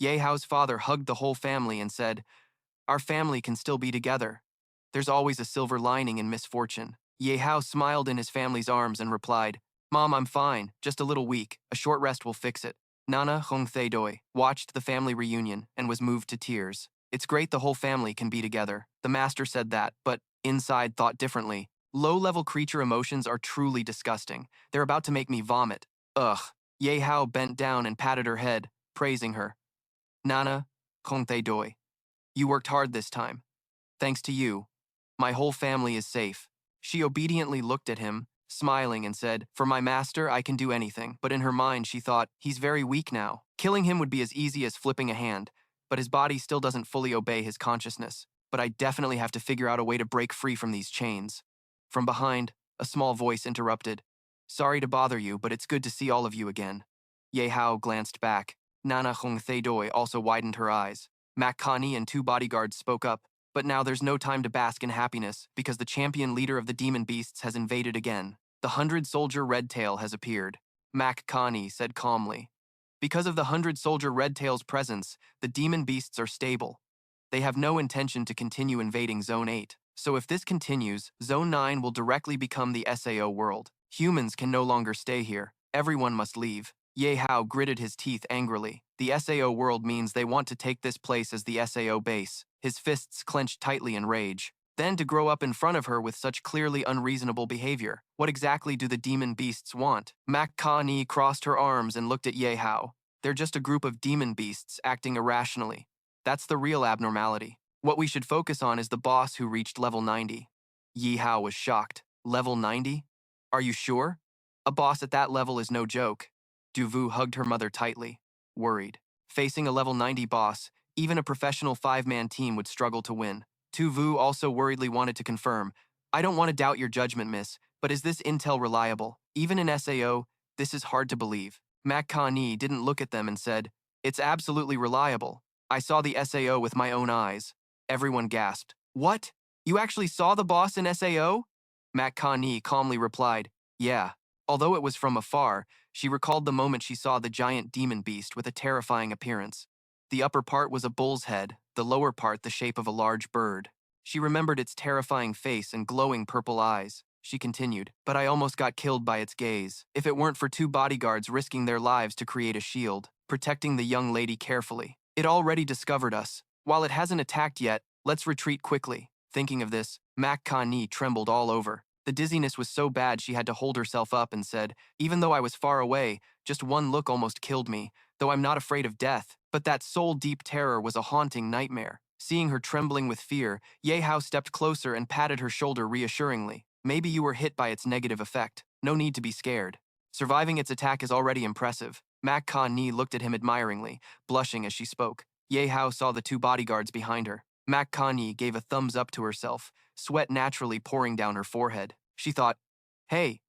Ye Hao's father hugged the whole family and said, Our family can still be together. There's always a silver lining in misfortune. Ye Hao smiled in his family's arms and replied, Mom, I'm fine, just a little weak. A short rest will fix it. Nana Hong Doi watched the family reunion and was moved to tears. It's great the whole family can be together. The master said that, but inside thought differently. Low-level creature emotions are truly disgusting. They're about to make me vomit. Ugh. Ye Hao bent down and patted her head, praising her. Nana Hong Doi. You worked hard this time. Thanks to you, my whole family is safe. She obediently looked at him, smiling and said, For my master, I can do anything. But in her mind, she thought, he's very weak now. Killing him would be as easy as flipping a hand, but his body still doesn't fully obey his consciousness. But I definitely have to figure out a way to break free from these chains. From behind, a small voice interrupted. Sorry to bother you, but it's good to see all of you again. Ye Hao glanced back. Nana Hong Doi also widened her eyes. Mak Kani and 2 bodyguards spoke up. But now there's no time to bask in happiness, because the champion leader of the demon beasts has invaded again. The 100-soldier Red Tail has appeared. Mak Kani said calmly. Because of the 100-soldier Red Tail's presence, the demon beasts are stable. They have no intention to continue invading Zone 8. So if this continues, Zone 9 will directly become the SAO world. Humans can no longer stay here. Everyone must leave. Ye Hao gritted his teeth angrily. The SAO world means they want to take this place as the SAO base. His fists clenched tightly in rage. Then to grow up in front of her with such clearly unreasonable behavior. What exactly do the demon beasts want? Mak Ka-ni crossed her arms and looked at Ye Hao. They're just a group of demon beasts acting irrationally. That's the real abnormality. What we should focus on is the boss who reached level 90. Yihao was shocked. Level 90? Are you sure? A boss at that level is no joke. Duvu hugged her mother tightly, worried. Facing a level 90 boss, even a professional 5-man team would struggle to win. Tu Vu also worriedly wanted to confirm, I don't want to doubt your judgment, miss, But is this intel reliable? Even in SAO, this is hard to believe. Mac Ka-ni didn't look at them and said, "It's absolutely reliable. I saw the SAO with my own eyes." Everyone gasped. "What? You actually saw the boss in SAO?" Mac Ka-ni calmly replied, "Yeah." Although it was from afar, she recalled the moment she saw the giant demon beast with a terrifying appearance. The upper part was a bull's head, the lower part the shape of a large bird. She remembered its terrifying face and glowing purple eyes. She continued, "But I almost got killed by its gaze. If it weren't for two bodyguards risking their lives to create a shield, protecting the young lady carefully. It already discovered us. While it hasn't attacked yet, let's retreat quickly." Thinking of this, Mac Ka-ni trembled all over. The dizziness was so bad she had to hold herself up and said, "Even though I was far away, just one look almost killed me, though I'm not afraid of death." But that soul-deep terror was a haunting nightmare. Seeing her trembling with fear, Ye Hao stepped closer and patted her shoulder reassuringly. "Maybe you were hit by its negative effect. No need to be scared. Surviving its attack is already impressive." Mac Ka-ni looked at him admiringly, blushing as she spoke. Ye Hao saw the two bodyguards behind her. Mac Ka-ni gave a thumbs up to herself, sweat naturally pouring down her forehead. She thought, Hey,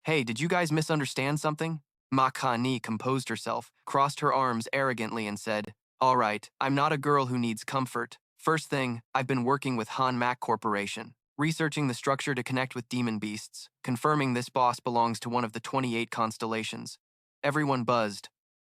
did you guys misunderstand something?" Mac Ka-ni composed herself, crossed her arms arrogantly and said, "All right, I'm not a girl who needs comfort. First thing, I've been working with Han Mac Corporation, researching the structure to connect with demon beasts, confirming this boss belongs to one of the 28 constellations." Everyone buzzed.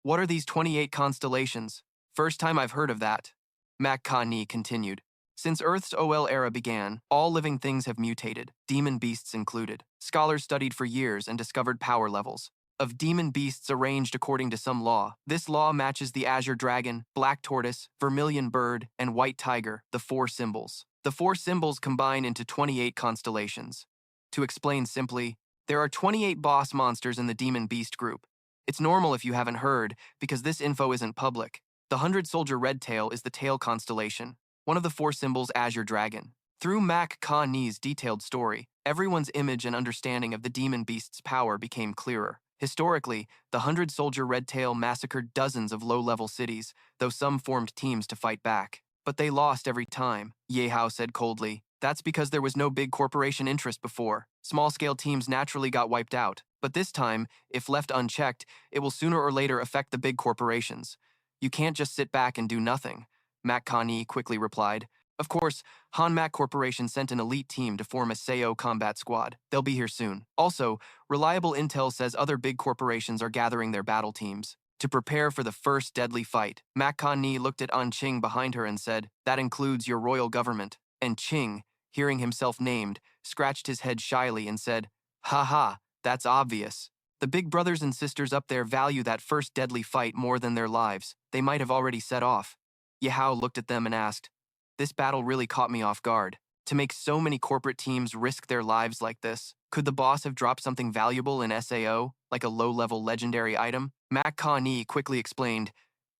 "What are these 28 constellations? First time I've heard of that." Mac Ka-ni continued. "Since Earth's OL era began, all living things have mutated, demon beasts included. Scholars studied for years and discovered power levels of demon beasts arranged according to some law. This law matches the azure dragon, black tortoise, vermilion bird, and white tiger, the four symbols. The four symbols combine into 28 constellations. To explain simply, there are 28 boss monsters in the demon beast group. It's normal if you haven't heard, because this info isn't public. The 100-soldier red tail is the tail constellation, one of the four symbols azure dragon. Through Mac Ka-ni's detailed story, everyone's image and understanding of the demon beast's power became clearer. Historically, the 100-soldier red tail massacred dozens of low-level cities, though some formed teams to fight back. But they lost every time, Ye Hao said coldly. That's because there was no big corporation interest before. Small-scale teams naturally got wiped out. But this time, if left unchecked, it will sooner or later affect the big corporations. You can't just sit back and do nothing, Mac Ka-ni quickly replied. Of course, Han Mac Corporation sent an elite team to form a SAO combat squad. They'll be here soon. Also, reliable intel says other big corporations are gathering their battle teams to prepare for the first deadly fight. Mac Ka-ni looked at An Qing behind her and said, "That includes your royal government." And Qing, hearing himself named, scratched his head shyly and said, "Ha ha, that's obvious. The big brothers and sisters up there value that first deadly fight more than their lives. They might have already set off." Yihao looked at them and asked, "This battle really caught me off guard. To make so many corporate teams risk their lives like this, could the boss have dropped something valuable in SAO, like a low-level legendary item?" Mac Ka-ni quickly explained,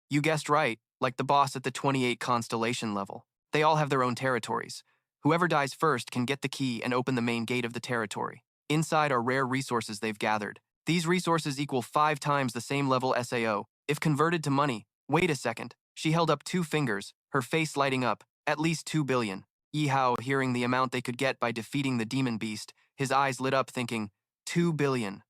"You guessed right, like the boss at the 28 constellation level. They all have their own territories. Whoever dies first can get the key and open the main gate of the territory. Inside are rare resources they've gathered. These resources equal 5 times the same level SAO. If converted to money, wait a second." She held up 2 fingers, her face lighting up. "At least 2 billion. Yihao, hearing the amount they could get by defeating the demon beast, his eyes lit up thinking, 2 billion.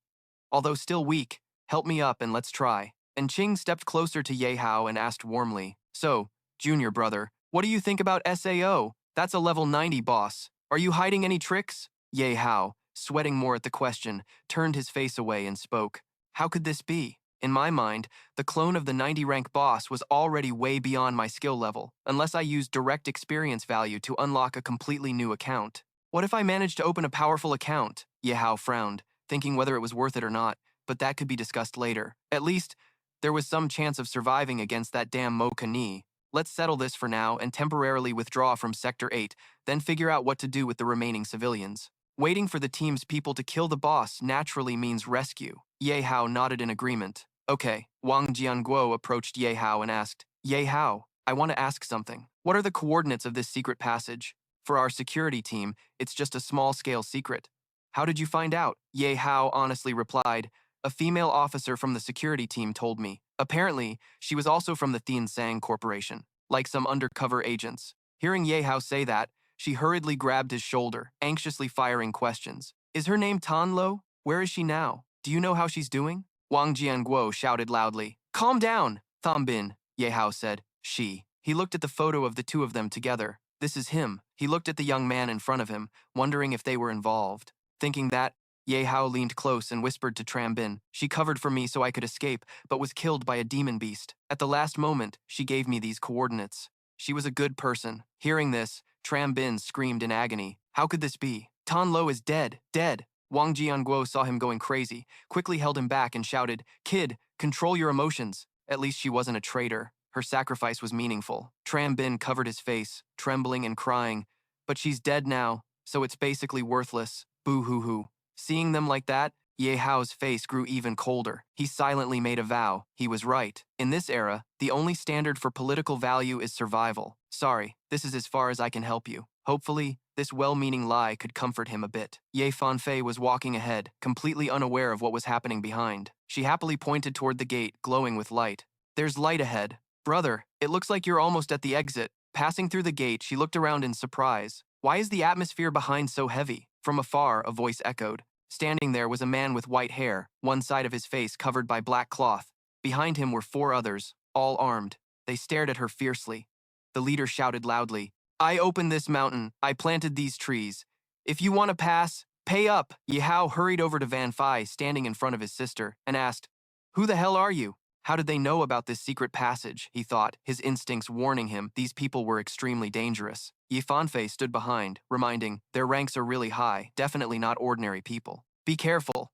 Although still weak, help me up and let's try." And Qing stepped closer to Ye Hao and asked warmly, "So, junior brother, what do you think about SAO? That's a level 90 boss. Are you hiding any tricks?" Ye Hao, sweating more at the question, turned his face away and spoke, "How could this be? In my mind, the clone of the 90-rank boss was already way beyond my skill level, unless I used direct experience value to unlock a completely new account. What if I managed to open a powerful account?" Yihao frowned, thinking whether it was worth it or not, but that could be discussed later. At least, there was some chance of surviving against that damn Mo Ka-ni. Let's settle this for now and temporarily withdraw from Sector 8, then figure out what to do with the remaining civilians. Waiting for the team's people to kill the boss naturally means rescue. Ye Hao nodded in agreement. Okay, Wang Jianguo approached Ye Hao and asked, "Ye Hao, I want to ask something. What are the coordinates of this secret passage? For our security team, it's just a small-scale secret." "How did you find out?" Ye Hao honestly replied, "A female officer from the security team told me. Apparently, she was also from the Thien Sang Corporation, like some undercover agents." Hearing Ye Hao say that, she hurriedly grabbed his shoulder, anxiously firing questions. Is her name Tan Lo? Where is she now? Do you know how she's doing? Wang Jianguo shouted loudly. Calm down, Thom Bin, Ye Hao said. She. He looked at the photo of the two of them together. This is him. He looked at the young man in front of him, wondering if they were involved. Thinking that, Ye Hao leaned close and whispered to Tram Bin. She covered for me so I could escape, but was killed by a demon beast. At the last moment, she gave me these coordinates. She was a good person. Hearing this, Tram Bin screamed in agony. How could this be? Tan Lo is dead, dead. Wang Jianguo saw him going crazy, quickly held him back and shouted, Kid, control your emotions. At least she wasn't a traitor. Her sacrifice was meaningful. Tram Bin covered his face, trembling and crying. But she's dead now, so it's basically worthless. Boo-hoo-hoo. Seeing them like that, Ye Hao's face grew even colder. He silently made a vow. He was right. In this era, the only standard for political value is survival. Sorry, this is as far as I can help you. Hopefully, this well-meaning lie could comfort him a bit. Ye Fanfei was walking ahead, completely unaware of what was happening behind. She happily pointed toward the gate, glowing with light. There's light ahead. Brother, it looks like you're almost at the exit. Passing through the gate, she looked around in surprise. Why is the atmosphere behind so heavy? From afar, a voice echoed. Standing there was a man with white hair, one side of his face covered by black cloth. Behind him were 4 others, all armed. They stared at her fiercely. The leader shouted loudly, I opened this mountain. I planted these trees. If you want to pass, pay up. Yihao hurried over to Van Phi, standing in front of his sister, and asked, Who the hell are you? How did they know about this secret passage? He thought, his instincts warning him these people were extremely dangerous. Ye Fanfei stood behind, reminding, their ranks are really high, definitely not ordinary people. Be careful.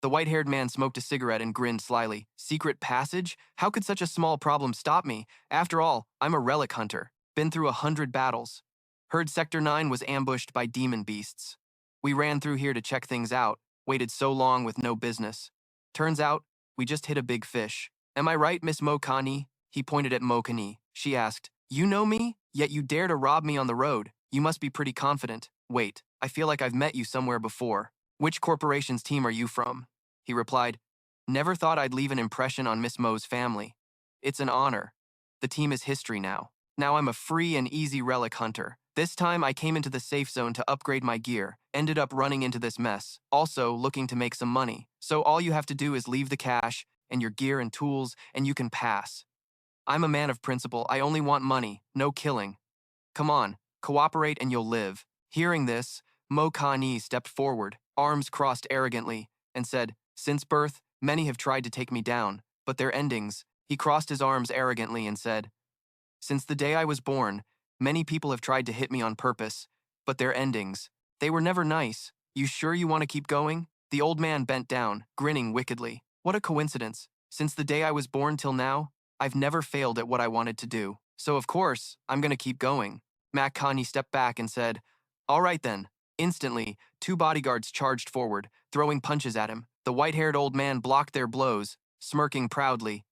The white-haired man smoked a cigarette and grinned slyly. Secret passage? How could such a small problem stop me? After all, I'm a relic hunter. Been through 100 battles. Heard Sector 9 was ambushed by demon beasts. We ran through here to check things out, waited so long with no business. Turns out, we just hit a big fish. Am I right, Miss Mo Kani? He pointed at Mo Kani. She asked, You know me? Yet you dare to rob me on the road. You must be pretty confident. Wait, I feel like I've met you somewhere before. Which corporation's team are you from? He replied, Never thought I'd leave an impression on Miss Mo's family. It's an honor. The team is history now. Now I'm a free and easy relic hunter. This time I came into the safe zone to upgrade my gear, ended up running into this mess, also looking to make some money. So all you have to do is leave the cash and your gear and tools, and you can pass. I'm a man of principle. I only want money, no killing. Come on, cooperate and you'll live. Hearing this, Mo Kani stepped forward, arms crossed arrogantly, and said, Since birth, many have tried to take me down, but their endings. He crossed his arms arrogantly and said, Since the day I was born, many people have tried to hit me on purpose, but their endings. They were never nice. You sure you want to keep going? The old man bent down, grinning wickedly. What a coincidence. Since the day I was born till now, I've never failed at what I wanted to do. So of course, I'm gonna keep going. Kani stepped back and said, All right then. Instantly, 2 bodyguards charged forward, throwing punches at him. The white-haired old man blocked their blows, smirking proudly.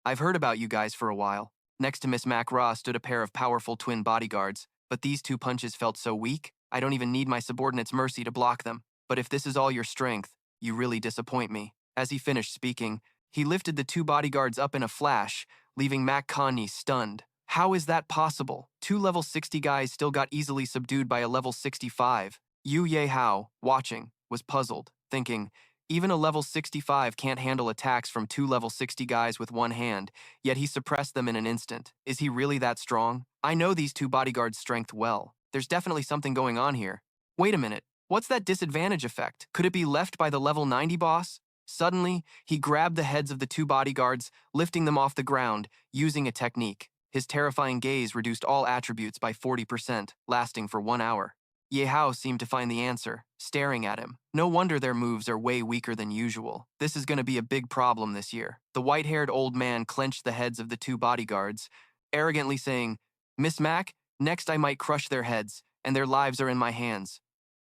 I've heard about you guys for a while. Next to Miss Mac Ra stood a pair of powerful twin bodyguards, but these 2 punches felt so weak, I don't even need my subordinate's mercy to block them. But if this is all your strength, you really disappoint me. As he finished speaking, he lifted the 2 bodyguards up in a flash, leaving Mac Kani stunned. How is that possible? 2 level 60 guys still got easily subdued by a level 65. Ye Hao, watching, was puzzled, thinking, even a level 65 can't handle attacks from 2 level 60 guys with one hand, yet he suppressed them in an instant. Is he really that strong? I know these 2 bodyguards' strength well. There's definitely something going on here. Wait a minute, what's that disadvantage effect? Could it be left by the level 90 boss? Suddenly, he grabbed the heads of the 2 bodyguards, lifting them off the ground, using a technique. His terrifying gaze reduced all attributes by 40%, lasting for 1 hour. Ye Hao seemed to find the answer, staring at him. No wonder their moves are way weaker than usual. This is going to be a big problem this year. The white-haired old man clenched the heads of the 2 bodyguards, arrogantly saying, Miss Mac, next I might crush their heads, and their lives are in my hands.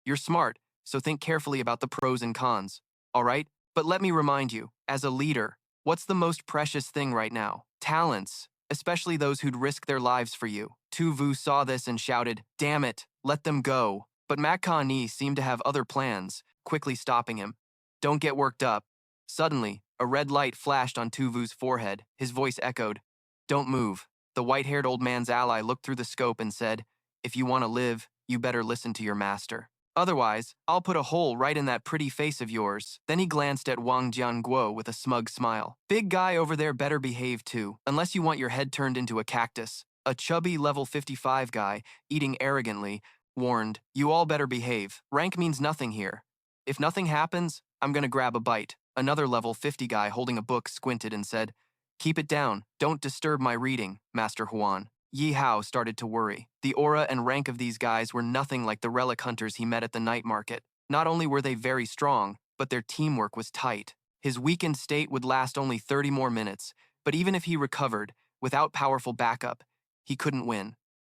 You're smart, so think carefully about the pros and cons. All right? But let me remind you, as a leader, what's the most precious thing right now? Talents, especially those who'd risk their lives for you. Tu Vu saw this and shouted, Damn it, let them go. But Mac Kani seemed to have other plans, quickly stopping him. Don't get worked up. Suddenly, a red light flashed on Tu Vu's forehead. His voice echoed, Don't move. The white-haired old man's ally looked through the scope and said, If you want to live, you better listen to your master. Otherwise, I'll put a hole right in that pretty face of yours. Then he glanced at Wang Jianguo with a smug smile. Big guy over there better behave too, unless you want your head turned into a cactus. A chubby level 55 guy, eating arrogantly, warned, you all better behave. Rank means nothing here. If nothing happens, I'm gonna grab a bite. Another level 50 guy holding a book squinted and said, keep it down, don't disturb my reading, Master Huan. Ye Hao started to worry. The aura and rank of these guys were nothing like the relic hunters he met at the night market. Not only were they very strong, but their teamwork was tight. His weakened state would last only 30 more minutes, but even if he recovered, without powerful backup, he couldn't win.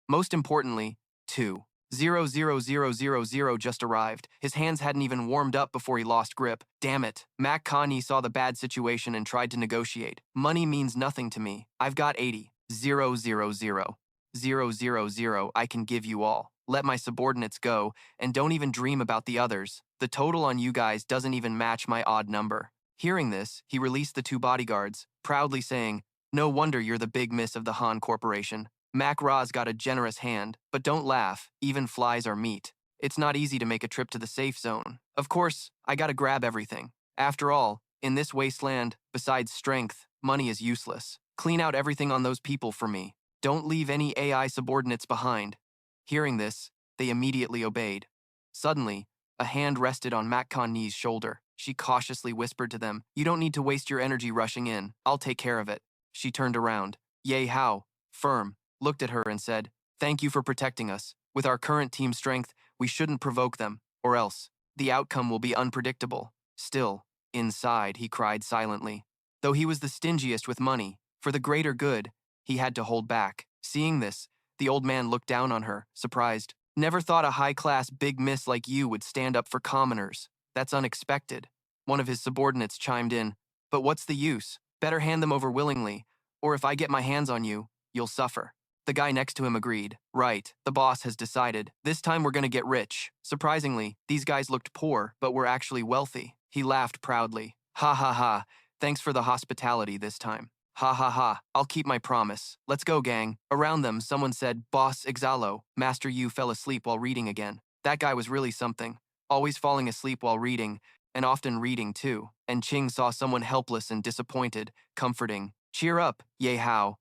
Most importantly, 2-0-0-0-0-0 just arrived. His hands hadn't even warmed up before he lost grip. Damn it. Mac Connie saw the bad situation and tried to negotiate. Money means nothing to me. I've got 80. 0-0-0-0-0-0 I can give you all. Let my subordinates go, and don't even dream about the others. The total on you guys doesn't even match my odd number. Hearing this, he released the two bodyguards, proudly saying, no wonder you're the big miss of the Han Corporation. Mac Ra's got a generous hand, but don't laugh, even flies are meat. It's not easy to make a trip to the safe zone. Of course, I gotta grab everything. After all, in this wasteland, besides strength, money is useless. Clean out everything on those people for me. Don't leave any AI subordinates behind. Hearing this, they immediately obeyed. Suddenly, a hand rested on Mac Connie's shoulder. She cautiously whispered to them, you don't need to waste your energy rushing in. I'll take care of it. She turned around. Ye Hao, firm, looked at her and said, thank you for protecting us. With our current team strength, we shouldn't provoke them, or else the outcome will be unpredictable. Still, inside, he cried silently. Though he was the stingiest with money, for the greater good, he had to hold back. Seeing this, the old man looked down on her, surprised. Never thought a high-class big miss like you would stand up for commoners. That's unexpected. One of his subordinates chimed in. But what's the use? Better hand them over willingly, or if I get my hands on you, you'll suffer. The guy next to him agreed. Right, the boss has decided. This time we're gonna get rich. Surprisingly, these guys looked poor, but were actually wealthy. He laughed proudly. Ha ha ha, thanks for the hospitality this time. Ha ha ha, I'll keep my promise. Let's go, gang. Around them, someone said, Boss Exalo, Master Yu fell asleep while reading again. That guy was really something. Always falling asleep while reading, and often reading too. And Ching saw someone helpless and disappointed, comforting. Cheer up, Ye Hao.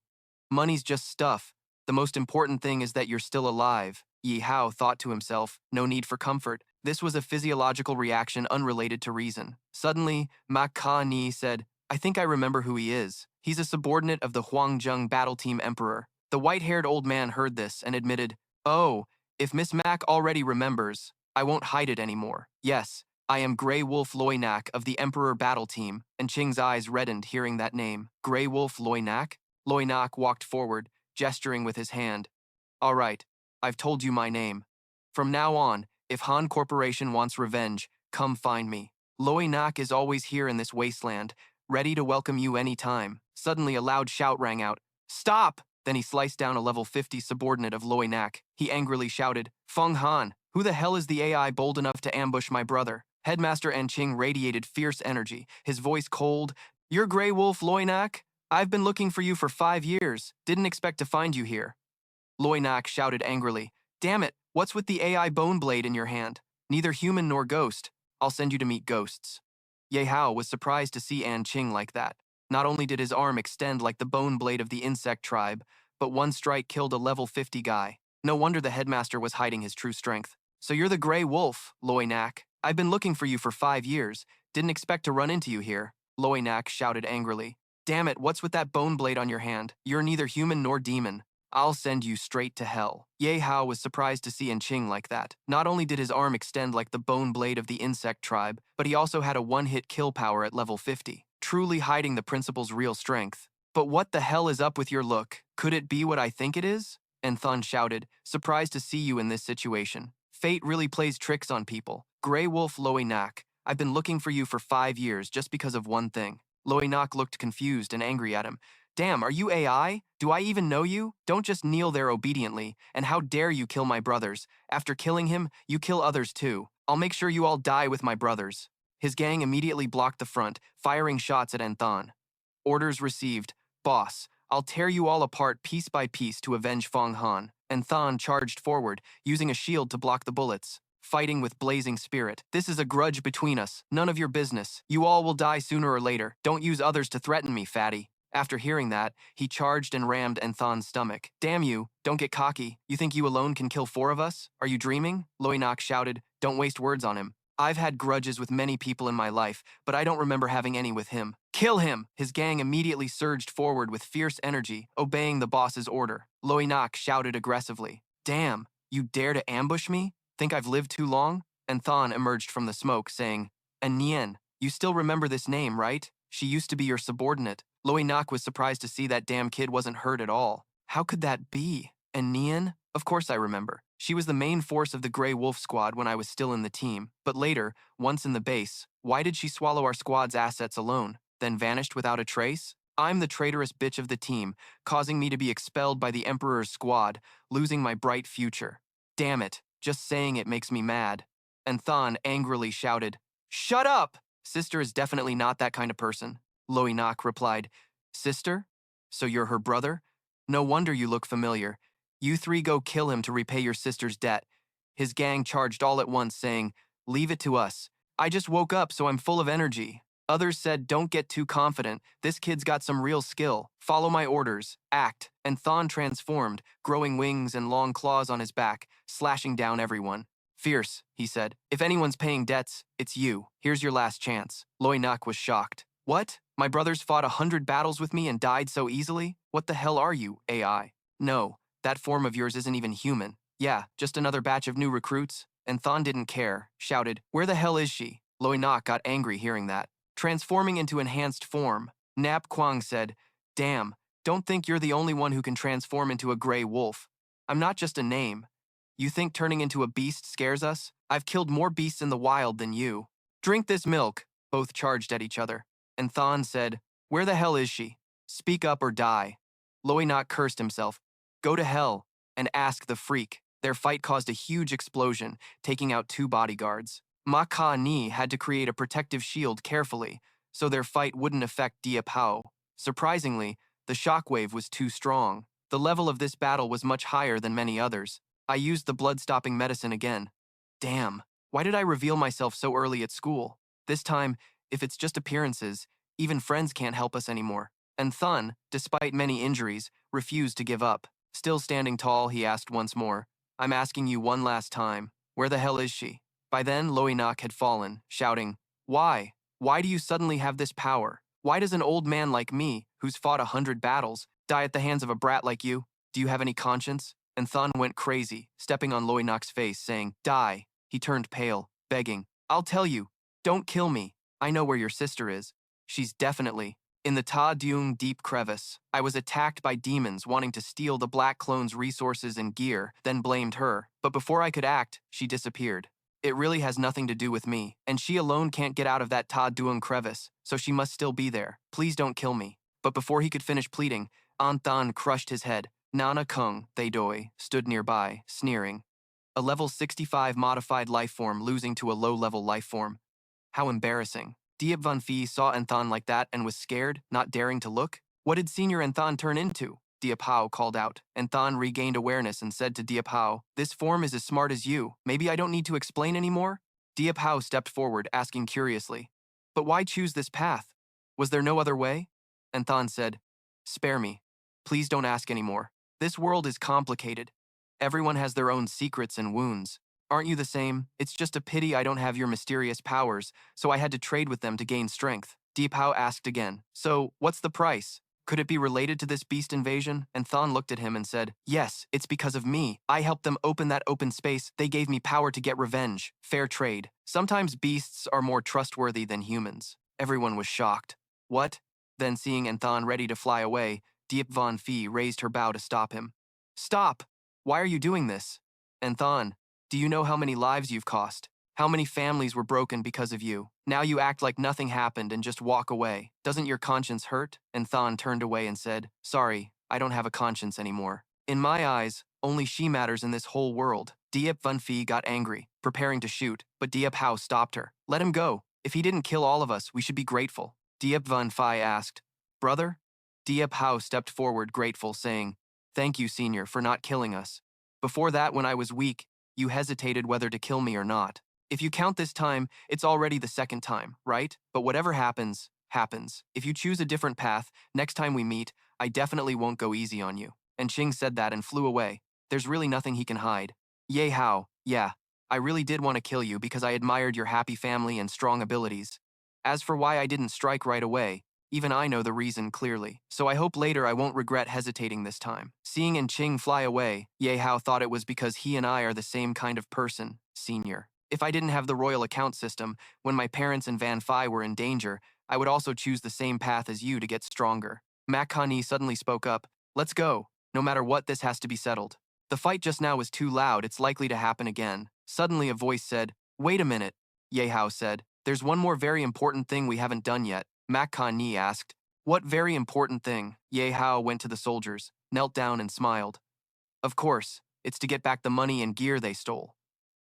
Money's just stuff. The most important thing is that you're still alive. Yihao thought to himself, no need for comfort. This was a physiological reaction unrelated to reason. Suddenly, Ma Ka-ni said, I think I remember who he is. He's a subordinate of the Huangjung Battle Team Emperor. The white-haired old man heard this and admitted, oh, if Miss Mac already remembers, I won't hide it anymore. Yes, I am Grey Wolf Loinak of the Emperor Battle Team, and Ching's eyes reddened hearing that name. Grey Wolf Loinak? Loinak walked forward, gesturing with his hand. All right, I've told you my name. From now on, if Han Corporation wants revenge, come find me. Loinak is always here in this wasteland, ready to welcome you any time. Suddenly a loud shout rang out. Stop! Then he sliced down a level 50 subordinate of Loinak. He angrily shouted, Feng Han, who the hell is the AI bold enough to ambush my brother? Headmaster Anqing radiated fierce energy, his voice cold. You're Grey Wolf Loinak? I've been looking for you for 5 years. Didn't expect to find you here. Loinak shouted angrily. Damn it, what's with the AI bone blade in your hand? Neither human nor ghost. I'll send you to meet ghosts. Ye Hao was surprised to see Anqing like that. Not only did his arm extend like the bone blade of the insect tribe, but one strike killed a level 50 guy. No wonder the headmaster was hiding his true strength. So you're the Grey Wolf, Loinak. I've been looking for you for 5 years. Didn't expect to run into you here. Loinak shouted angrily. Damn it, what's with that bone blade on your hand? You're neither human nor demon. I'll send you straight to hell. Ye Hao was surprised to see Anqing like that. Not only did his arm extend like the bone blade of the insect tribe, but he also had a one-hit kill power at level 50, truly hiding the principal's real strength. But what the hell is up with your look? Could it be what I think it is? Anthon shouted, surprised to see you in this situation. Fate really plays tricks on people. Grey Wolf Loinak, I've been looking for you for 5 years just because of one thing. Loinak looked confused and angry at him. Damn, are you AI? Do I even know you? Don't just kneel there obediently, and how dare you kill my brothers? After killing him, you kill others too. I'll make sure you all die with my brothers. His gang immediately blocked the front, firing shots at Anthon. Orders received. Boss, I'll tear you all apart piece by piece to avenge Feng Han. Anthon charged forward, using a shield to block the bullets. fighting with blazing spirit. This is a grudge between us, none of your business. You all will die sooner or later. Don't use others to threaten me, fatty. After hearing that, he charged and rammed Enthon's stomach. Damn you, don't get cocky. You think you alone can kill 4 of us? Are you dreaming? Loinak shouted. Don't waste words on him. I've had grudges with many people in my life, but I don't remember having any with him. Kill him! His gang immediately surged forward with fierce energy, obeying the boss's order. Loinak shouted aggressively. Damn, you dare to ambush me? Think I've lived too long? Enthon emerged from the smoke, saying, Nien, you still remember this name, right? She used to be your subordinate. Loinak was surprised to see that damn kid wasn't hurt at all. How could that be? Nien? Of course I remember. She was the main force of the Grey Wolf squad when I was still in the team, but later, once in the base, why did she swallow our squad's assets alone, then vanished without a trace? I'm the traitorous bitch of the team, causing me to be expelled by the Emperor's squad, losing my bright future. Damn it, just saying it makes me mad. Enthon angrily shouted, Shut up! Sister is definitely not that kind of person. Loinak replied, Sister? So you're her brother? No wonder you look familiar. You 3 go kill him to repay your sister's debt. His gang charged all at once, saying, Leave it to us. I just woke up, so I'm full of energy. Others said, Don't get too confident. This kid's got some real skill. Follow my orders. Act. Enthon transformed, growing wings and long claws on his back, slashing down everyone. Fierce, he said. If anyone's paying debts, it's you. Here's your last chance. Loinak was shocked. What? My brothers fought 100 battles with me and died so easily? What the hell are you, AI? No. That form of yours isn't even human. Yeah, just another batch of new recruits. Enthon didn't care, shouted, Where the hell is she? Loinak got angry hearing that. Transforming into enhanced form, Nap Kwang said, Damn, don't think you're the only one who can transform into a gray wolf. I'm not just a name. You think turning into a beast scares us? I've killed more beasts in the wild than you. Drink this milk, both charged at each other. Enthon said, Where the hell is she? Speak up or die. Loinak cursed himself. Go to hell, and ask the freak. Their fight caused a huge explosion, taking out 2 bodyguards. Ma Ka Ni had to create a protective shield carefully, so their fight wouldn't affect Diệp Hạo. Surprisingly, the shockwave was too strong. The level of this battle was much higher than many others. I used the blood-stopping medicine again. Damn, why did I reveal myself so early at school? This time, if it's just appearances, even friends can't help us anymore. And Thun, despite many injuries, refused to give up. Still standing tall, he asked once more, I'm asking you one last time, where the hell is she? By then, Loinak had fallen, shouting, Why? Why do you suddenly have this power? Why does an old man like me, who's fought 100 battles, die at the hands of a brat like you? Do you have any conscience? And Thun went crazy, stepping on Loinak's face, saying, Die. He turned pale, begging, I'll tell you, don't kill me. I know where your sister is. She's definitely in the Ta Duong Deep Crevice. I was attacked by demons wanting to steal the Black Clone's resources and gear, then blamed her. But before I could act, she disappeared. It really has nothing to do with me, and she alone can't get out of that Ta Duong Crevice, so she must still be there. Please don't kill me. But before he could finish pleading, An Than crushed his head. Nana Kung, They Doi, stood nearby, sneering. A level 65 modified lifeform losing to a low-level lifeform. How embarrassing. Diệp Phi saw Enthon like that and was scared, not daring to look. What did Senior Enthon turn into? Diệp Hạo called out. Enthon regained awareness and said to Diệp Hạo, This form is as smart as you. Maybe I don't need to explain anymore? Diệp Hạo stepped forward, asking curiously, But why choose this path? Was there no other way? Enthon said, Spare me. Please don't ask anymore. This world is complicated. Everyone has their own secrets and wounds. Aren't you the same? It's just a pity I don't have your mysterious powers, so I had to trade with them to gain strength. Diệp Hạo asked again, So, what's the price? Could it be related to this beast invasion? And Thon looked at him and said, Yes, it's because of me. I helped them open that open space. They gave me power to get revenge. Fair trade. Sometimes beasts are more trustworthy than humans. Everyone was shocked. What? Then seeing Enthon ready to fly away, Diệp Phi raised her bow to stop him. Stop! Why are you doing this? Enthon, do you know how many lives you've cost? How many families were broken because of you? Now you act like nothing happened and just walk away. Doesn't your conscience hurt? And Thon turned away and said, Sorry, I don't have a conscience anymore. In my eyes, only she matters in this whole world. Diệp Phi got angry, preparing to shoot, but Diệp Hạo stopped her. Let him go. If he didn't kill all of us, we should be grateful. Diệp Phi asked, Brother? Diệp Hạo stepped forward grateful, saying, Thank you, Senior, for not killing us. Before that, when I was weak, You hesitated whether to kill me or not. If you count this time, it's already the second time, right? But whatever happens, happens. If you choose a different path, next time we meet, I definitely won't go easy on you. And Qing said that and flew away. There's really nothing he can hide. Ye Hao, yeah, I really did want to kill you because I admired your happy family and strong abilities. As for why I didn't strike right away, even I know the reason clearly, so I hope later I won't regret hesitating this time. Seeing Qing fly away, Ye Hao thought it was because he and I are the same kind of person, senior. If I didn't have the royal account system, when my parents and Van Phi were in danger, I would also choose the same path as you to get stronger. Mak Kani suddenly spoke up. Let's go. No matter what, this has to be settled. The fight just now was too loud, it's likely to happen again. Suddenly a voice said, wait a minute, Ye Hao said. There's one more very important thing we haven't done yet. Mak Kani asked. What very important thing? Ye Hao went to the soldiers, knelt down and smiled. Of course, it's to get back the money and gear they stole.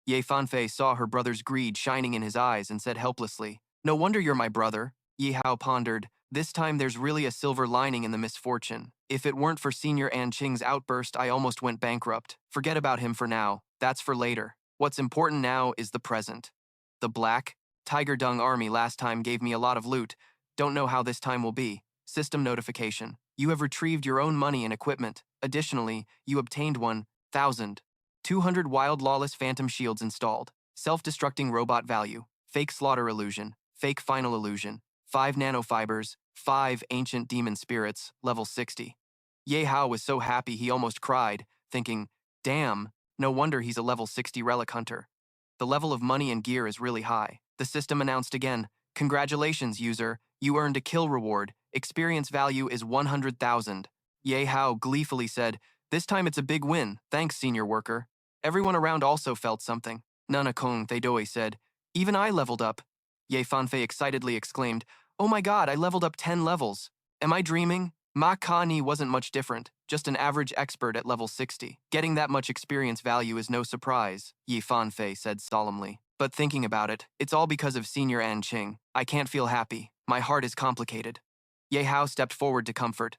Ye Fanfei saw her brother's greed shining in his eyes and said helplessly, no wonder you're my brother. Yihao pondered, this time there's really a silver lining in the misfortune. If it weren't for Senior An Qing's outburst, I almost went bankrupt. Forget about him for now, that's for later. What's important now is the present. The Black Tiger Dung Army last time gave me a lot of loot. Don't know how this time will be. System notification. You have retrieved your own money and equipment. Additionally, you obtained 1,200 wild lawless phantom shields installed. Self-destructing robot value. Fake slaughter illusion. Fake final illusion. 5 nanofibers. 5 ancient demon spirits. Level 60. Ye Hao was so happy he almost cried, thinking, damn, no wonder he's a level 60 relic hunter. The level of money and gear is really high. The system announced again, congratulations, user. You earned a kill reward. Experience value is 100,000. Ye Hao gleefully said, this time it's a big win. Thanks, senior worker. Everyone around also felt something. Nana Kong Theidoi said, even I leveled up. Ye Fanfei excitedly exclaimed, oh my god, I leveled up 10 levels. Am I dreaming? Ma Kani wasn't much different, just an average expert at level 60. Getting that much experience value is no surprise, Ye Fanfei said solemnly. But thinking about it, it's all because of Senior An Qing. I can't feel happy. My heart is complicated. Ye Hao stepped forward to comfort.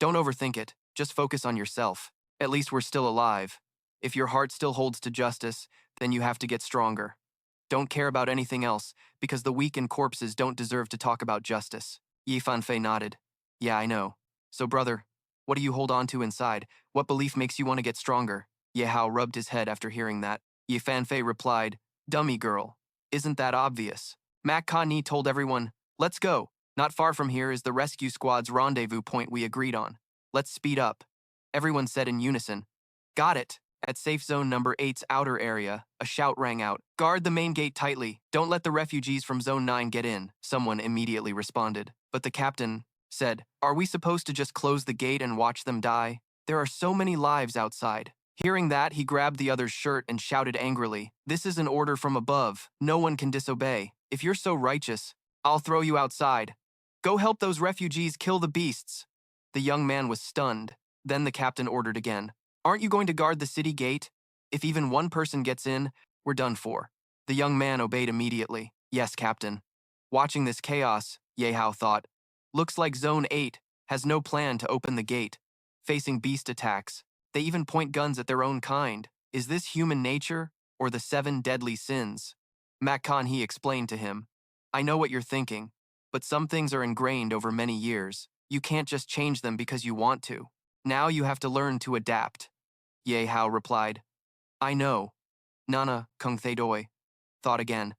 Don't overthink it. Just focus on yourself. At least we're still alive. If your heart still holds to justice, then you have to get stronger. Don't care about anything else, because the weak and corpses don't deserve to talk about justice. Ye Fanfei nodded. Yeah, I know. So brother, what do you hold on to inside? What belief makes you want to get stronger? Ye Hao rubbed his head after hearing that. Ye Fanfei replied, dummy girl. Isn't that obvious? Mak Ka-ni told everyone, let's go. Not far from here is the rescue squad's rendezvous point we agreed on. Let's speed up. Everyone said in unison, got it. At safe zone number 8's outer area, a shout rang out, guard the main gate tightly. Don't let the refugees from zone 9 get in. Someone immediately responded. But the captain said, are we supposed to just close the gate and watch them die? There are so many lives outside. Hearing that, he grabbed the other's shirt and shouted angrily, this is an order from above. No one can disobey. If you're so righteous, I'll throw you outside. Go help those refugees kill the beasts. The young man was stunned. Then the captain ordered again, aren't you going to guard the city gate? If even one person gets in, we're done for. The young man obeyed immediately. Yes, Captain. Watching this chaos, Ye Hao thought, looks like Zone 8 has no plan to open the gate. Facing beast attacks, they even point guns at their own kind. Is this human nature or the 7 deadly sins? Mak Kan-hee explained to him, I know what you're thinking, but some things are ingrained over many years. You can't just change them because you want to. Now you have to learn to adapt. Ye Hao replied, I know. Nana, Kung Thay Doi, thought again.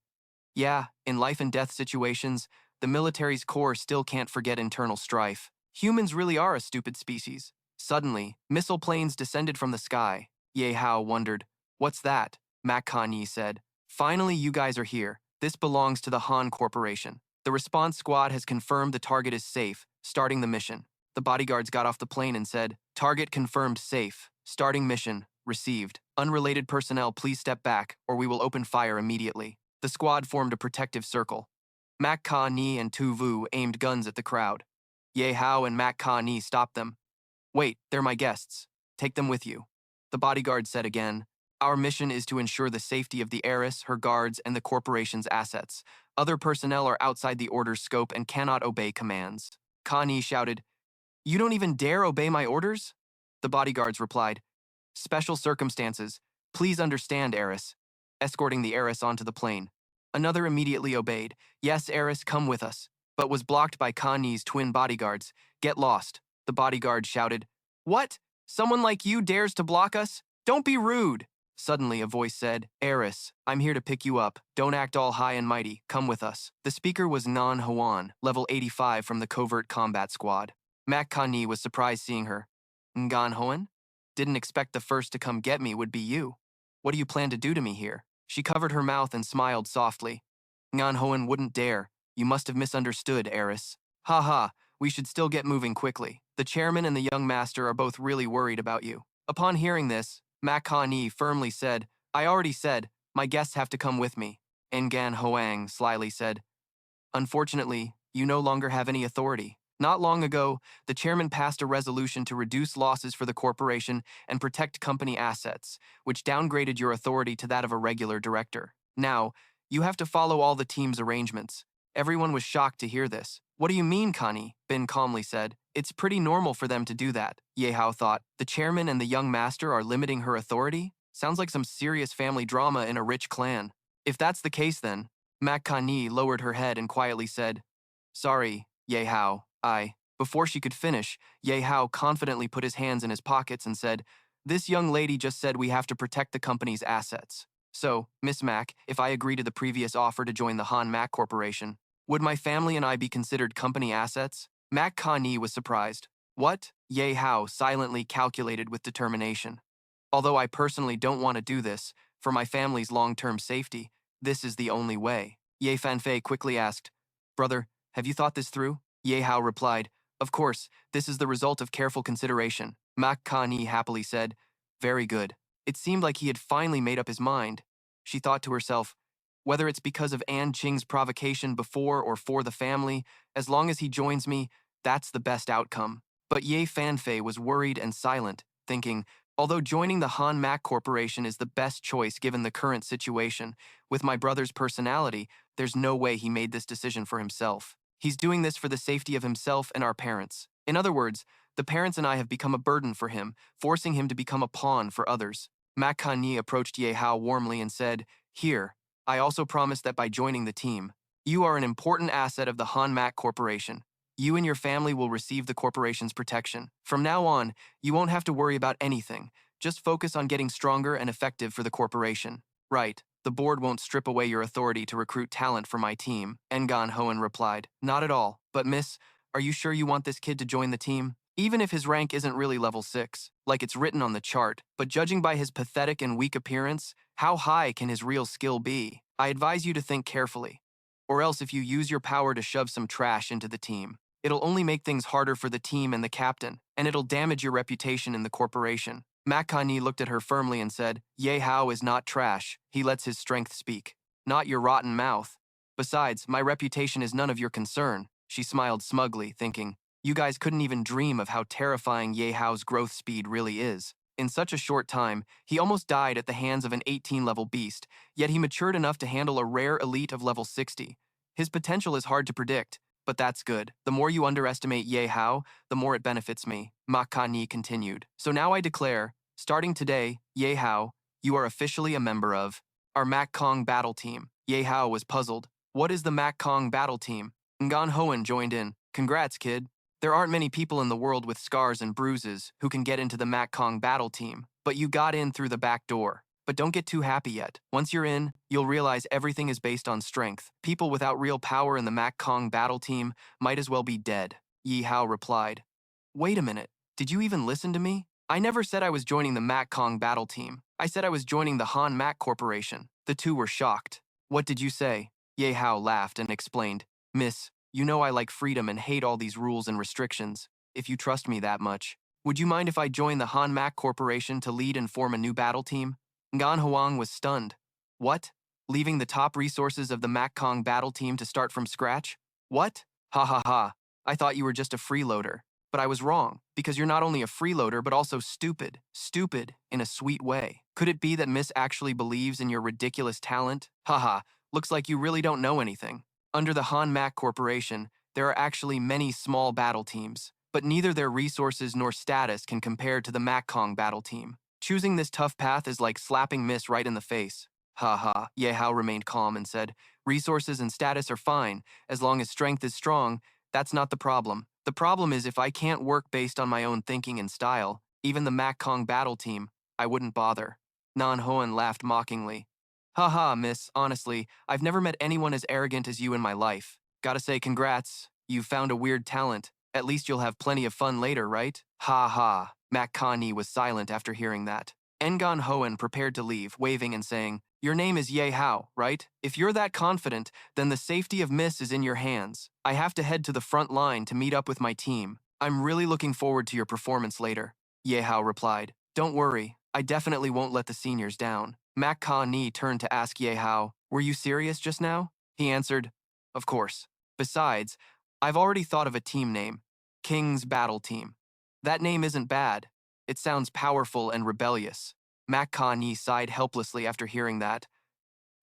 Yeah, in life and death situations, the military's core still can't forget internal strife. Humans really are a stupid species. Suddenly, missile planes descended from the sky. Ye Hao wondered, what's that? Mak Kan-yi said, finally you guys are here. This belongs to the Han Corporation. The response squad has confirmed the target is safe, starting the mission. The bodyguards got off the plane and said, target confirmed safe. Starting mission, received. Unrelated personnel, please step back, or we will open fire immediately. The squad formed a protective circle. Mak Ka-ni and Tu Vu aimed guns at the crowd. Ye Hao and Mak Ka-ni stopped them. Wait, they're my guests. Take them with you. The bodyguard said again, our mission is to ensure the safety of the Aerys, her guards, and the corporation's assets. Other personnel are outside the order's scope and cannot obey commands. Ka-ni shouted, you don't even dare obey my orders? The bodyguards replied, special circumstances. Please understand, Aerys. Escorting the Aerys onto the plane. Another immediately obeyed. Yes, Aerys, come with us. But was blocked by Kani's twin bodyguards. Get lost. The bodyguard shouted. What? Someone like you dares to block us? Don't be rude. Suddenly, a voice said, Aerys, I'm here to pick you up. Don't act all high and mighty. Come with us. The speaker was Nan Hwan, level 85 from the Covert Combat Squad. Mak Kani was surprised seeing her. Ngan Hoen? Didn't expect the first to come get me would be you. What do you plan to do to me here? She covered her mouth and smiled softly. Ngan Hoen wouldn't dare. You must have misunderstood, Aerys. Ha ha, we should still get moving quickly. The chairman and the young master are both really worried about you. Upon hearing this, Mak Ka-ni firmly said, I already said, my guests have to come with me. Ngan Hoang slyly said, Unfortunately, you no longer have any authority. Not long ago, the chairman passed a resolution to reduce losses for the corporation and protect company assets, which downgraded your authority to that of a regular director. Now, you have to follow all the team's arrangements. Everyone was shocked to hear this. What do you mean, Connie? Bin calmly said. It's pretty normal for them to do that, Ye Hao thought. The chairman and the young master are limiting her authority? Sounds like some serious family drama in a rich clan. If that's the case then, Mak Ka-ni lowered her head and quietly said, Sorry, Ye Hao, Before she could finish, Ye Hao confidently put his hands in his pockets and said, This young lady just said we have to protect the company's assets. So, Miss Mack, if I agree to the previous offer to join the Han Mack Corporation, would my family and I be considered company assets? Mak Ka-ni was surprised. What? Ye Hao silently calculated with determination. Although I personally don't want to do this, for my family's long-term safety, this is the only way. Ye Fanfei quickly asked, Brother, have you thought this through? Ye Hao replied, Of course, this is the result of careful consideration. Mak Ka-ni happily said, Very good. It seemed like he had finally made up his mind. She thought to herself, whether it's because of An Qing's provocation before or for the family, as long as he joins me, that's the best outcome. But Ye Fanfei was worried and silent, thinking, although joining the Han Mack Corporation is the best choice given the current situation, with my brother's personality, there's no way he made this decision for himself. He's doing this for the safety of himself and our parents. In other words, the parents and I have become a burden for him, forcing him to become a pawn for others. Mak Ka-ni approached Ye Hao warmly and said, Here, I also promise that by joining the team, you are an important asset of the Han Mack Corporation. You and your family will receive the corporation's protection. From now on, you won't have to worry about anything. Just focus on getting stronger and effective for the corporation. Right, the board won't strip away your authority to recruit talent for my team, Ngan Hoen replied. Not at all. But miss, are you sure you want this kid to join the team? Even if his rank isn't really level 6, like it's written on the chart, but judging by his pathetic and weak appearance, how high can his real skill be? I advise you to think carefully. Or else if you use your power to shove some trash into the team, it'll only make things harder for the team and the captain, and it'll damage your reputation in the corporation. Mak Ka-ni looked at her firmly and said, Ye Hao is not trash. He lets his strength speak. Not your rotten mouth. Besides, my reputation is none of your concern. She smiled smugly, thinking, you guys couldn't even dream of how terrifying Ye Hao's growth speed really is. In such a short time, he almost died at the hands of an 18-level beast, yet he matured enough to handle a rare elite of level 60. His potential is hard to predict, but that's good. The more you underestimate Ye Hao, the more it benefits me, Mak Ka-ni continued. So now I declare, starting today, Ye Hao, you are officially a member of our Mak Kong battle team. Ye Hao was puzzled. What is the Mak Kong battle team? Ngan Hoen joined in. Congrats, kid. There aren't many people in the world with scars and bruises who can get into the Mak Kong battle team, but you got in through the back door. But don't get too happy yet. Once you're in, you'll realize everything is based on strength. People without real power in the Mak Kong battle team might as well be dead. Yihao replied. Wait a minute, did you even listen to me? I never said I was joining the Mak Kong battle team. I said I was joining the Han Mack Corporation. The two were shocked. What did you say? Yihao laughed and explained. Miss, you know I like freedom and hate all these rules and restrictions. If you trust me that much, would you mind if I join the Han Mack Corporation to lead and form a new battle team? Ngan Huang was stunned. What? Leaving the top resources of the Mak Kong battle team to start from scratch? What? Ha ha ha. I thought you were just a freeloader. But I was wrong, because you're not only a freeloader but also stupid. Stupid in a sweet way. Could it be that Miss actually believes in your ridiculous talent? Haha, looks like you really don't know anything. Under the Han Mack Corporation, there are actually many small battle teams, but neither their resources nor status can compare to the Mak Kong battle team. Choosing this tough path is like slapping Miss right in the face. Ha ha. Ye Hao remained calm and said, resources and status are fine, as long as strength is strong. That's not the problem. The problem is if I can't work based on my own thinking and style, even the Mac Kong battle team, I wouldn't bother. Nan Hoan laughed mockingly. Haha, miss, honestly, I've never met anyone as arrogant as you in my life. Gotta say congrats, you've found a weird talent. At least you'll have plenty of fun later, right? Ha ha. Mac Kani was silent after hearing that. Ngan Hoan prepared to leave, waving and saying, your name is Ye Hao, right? If you're that confident, then the safety of Miss is in your hands. I have to head to the front line to meet up with my team. I'm really looking forward to your performance later. Ye Hao replied. Don't worry, I definitely won't let the seniors down. Mac Ka Ni turned to ask Ye Hao, were you serious just now? He answered, of course. Besides, I've already thought of a team name, King's Battle Team. That name isn't bad. It sounds powerful and rebellious. Mac Ka Ni sighed helplessly after hearing that.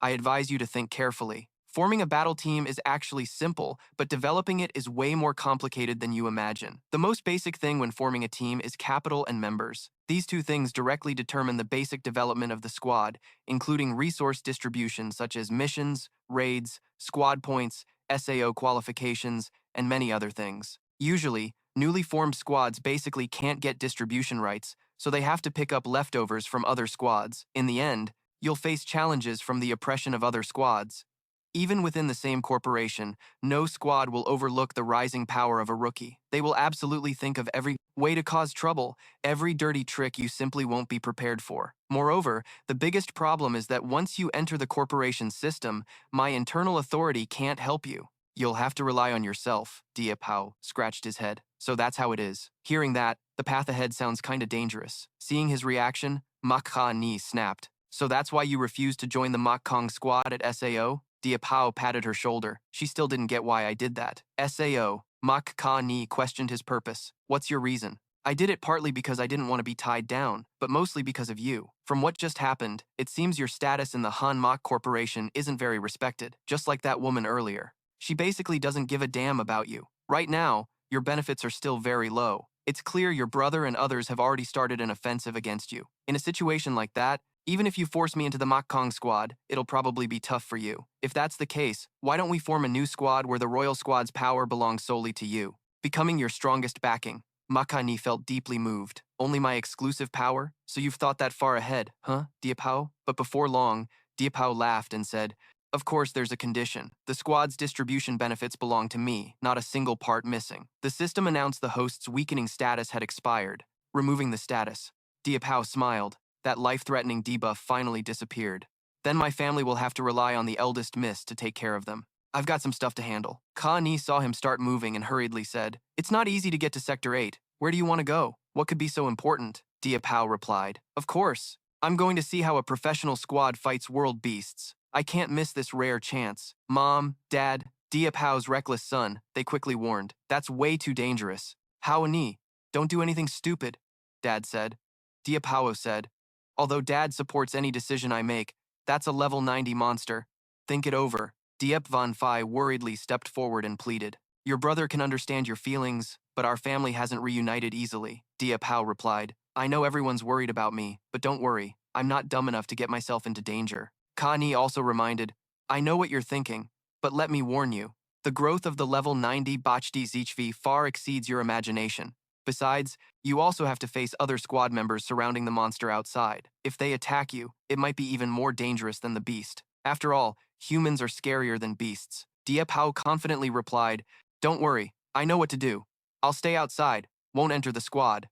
I advise you to think carefully. Forming a battle team is actually simple, but developing it is way more complicated than you imagine. The most basic thing when forming a team is capital and members. These two things directly determine the basic development of the squad, including resource distribution such as missions, raids, squad points, SAO qualifications, and many other things. Usually, newly formed squads basically can't get distribution rights, so they have to pick up leftovers from other squads. In the end, you'll face challenges from the oppression of other squads. Even within the same corporation, no squad will overlook the rising power of a rookie. They will absolutely think of every way to cause trouble, every dirty trick you simply won't be prepared for. Moreover, the biggest problem is that once you enter the corporation's system, my internal authority can't help you. You'll have to rely on yourself. Diệp Hạo scratched his head. So that's how it is. Hearing that, the path ahead sounds kinda dangerous. Seeing his reaction, Mak Ka Ni snapped. So that's why you refused to join the Mak Kong squad at SAO? Diệp Hạo patted her shoulder. She still didn't get why I did that. SAO. Mak Ka Ni questioned his purpose. What's your reason? I did it partly because I didn't want to be tied down, but mostly because of you. From what just happened, it seems your status in the Han Mok Corporation isn't very respected, just like that woman earlier. She basically doesn't give a damn about you. Right now, your benefits are still very low. It's clear your brother and others have already started an offensive against you. In a situation like that, even if you force me into the Mak Kong squad, it'll probably be tough for you. If that's the case, why don't we form a new squad where the Royal Squad's power belongs solely to you, becoming your strongest backing? Makani felt deeply moved. Only my exclusive power? So you've thought that far ahead, huh, Diệp Hạo? But before long, Diệp Hạo laughed and said, of course there's a condition. The squad's distribution benefits belong to me, not a single part missing. The system announced the host's weakening status had expired, removing the status. Diệp Hạo smiled. That life-threatening debuff finally disappeared. Then my family will have to rely on the eldest miss to take care of them. I've got some stuff to handle. Ka Ni saw him start moving and hurriedly said, it's not easy to get to Sector 8. Where do you want to go? What could be so important? Diệp Hạo replied, of course. I'm going to see how a professional squad fights world beasts. I can't miss this rare chance. Mom, Dad, Diệp Hao's reckless son, they quickly warned. That's way too dangerous. Hao Ni, don't do anything stupid, Dad said. Diệp Hạo said, although Dad supports any decision I make, that's a level 90 monster. Think it over. Diep Van Phi worriedly stepped forward and pleaded. Your brother can understand your feelings, but our family hasn't reunited easily. Diep Hạo replied. I know everyone's worried about me, but don't worry. I'm not dumb enough to get myself into danger. Ka Ni also reminded, I know what you're thinking, but let me warn you. The growth of the level 90 Bachdi Zichvi far exceeds your imagination. Besides, you also have to face other squad members surrounding the monster outside. If they attack you, it might be even more dangerous than the beast. After all, humans are scarier than beasts. Diep Hạo confidently replied, don't worry, I know what to do. I'll stay outside, won't enter the squad.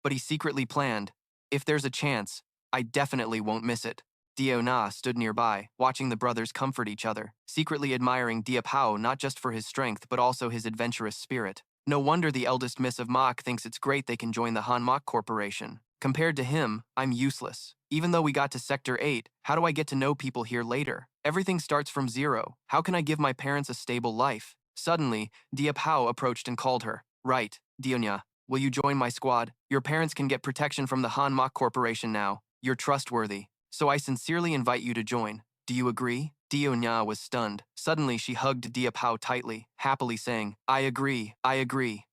But he secretly planned, if there's a chance, I definitely won't miss it. Dio Na stood nearby, watching the brothers comfort each other, secretly admiring Diep Hạo not just for his strength but also his adventurous spirit. No wonder the eldest miss of Mok thinks it's great they can join the Han Mok Corporation. Compared to him, I'm useless. Even though we got to Sector 8, how do I get to know people here later? Everything starts from zero. How can I give my parents a stable life? Suddenly, Diep Hạo approached and called her. Right, Dionya, will you join my squad? Your parents can get protection from the Han Mok Corporation now. You're trustworthy. So I sincerely invite you to join. Do you agree? Dionya was stunned. Suddenly, she hugged Diep Hạo tightly, happily saying, I agree,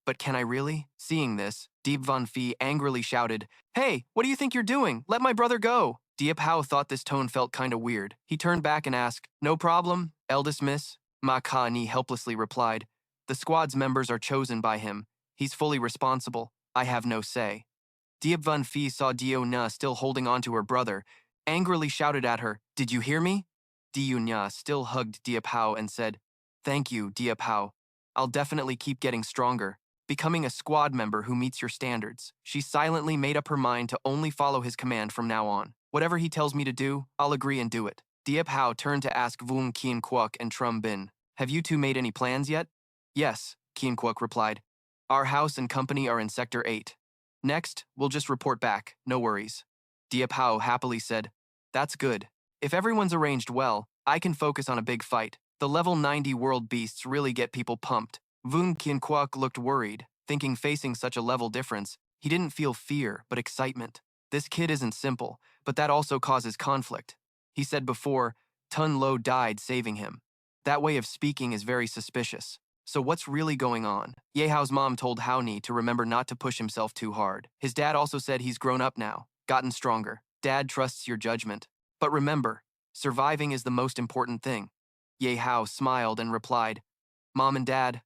but can I really? Seeing this, Diệp Phi angrily shouted, "Hey, what do you think you're doing? Let my brother go!" Diệp Hao thought this tone felt kinda weird. He turned back and asked, "No problem, eldest miss?" Ma Ka-ni helplessly replied, "The squad's members are chosen by him. He's fully responsible. I have no say." Diệp Phi saw Dio Na still holding on to her brother, angrily shouted at her, "Did you hear me?" Dio Na still hugged Diệp Hao and said, "Thank you, Diệp Hao. I'll definitely keep getting stronger, becoming a squad member who meets your standards." She silently made up her mind to only follow his command from now on. Whatever he tells me to do, I'll agree and do it. Diệp Hao turned to ask Vung Kien Kwok and Trum Bin, "Have you two made any plans yet?" "Yes," Kien Kwok replied. "Our house and company are in Sector 8. Next, we'll just report back, no worries." Diệp Hao happily said, "That's good. If everyone's arranged well, I can focus on a big fight. The level 90 world beasts really get people pumped." Vung Kien Kwok looked worried, thinking facing such a level difference, he didn't feel fear, but excitement. This kid isn't simple, but that also causes conflict. He said before, Tun Lo died saving him. That way of speaking is very suspicious. So what's really going on? Ye Hao's mom told Hao Ni to remember not to push himself too hard. His dad also said he's grown up now, gotten stronger. Dad trusts your judgment. But remember, surviving is the most important thing. Ye Hao smiled and replied, "Mom and Dad,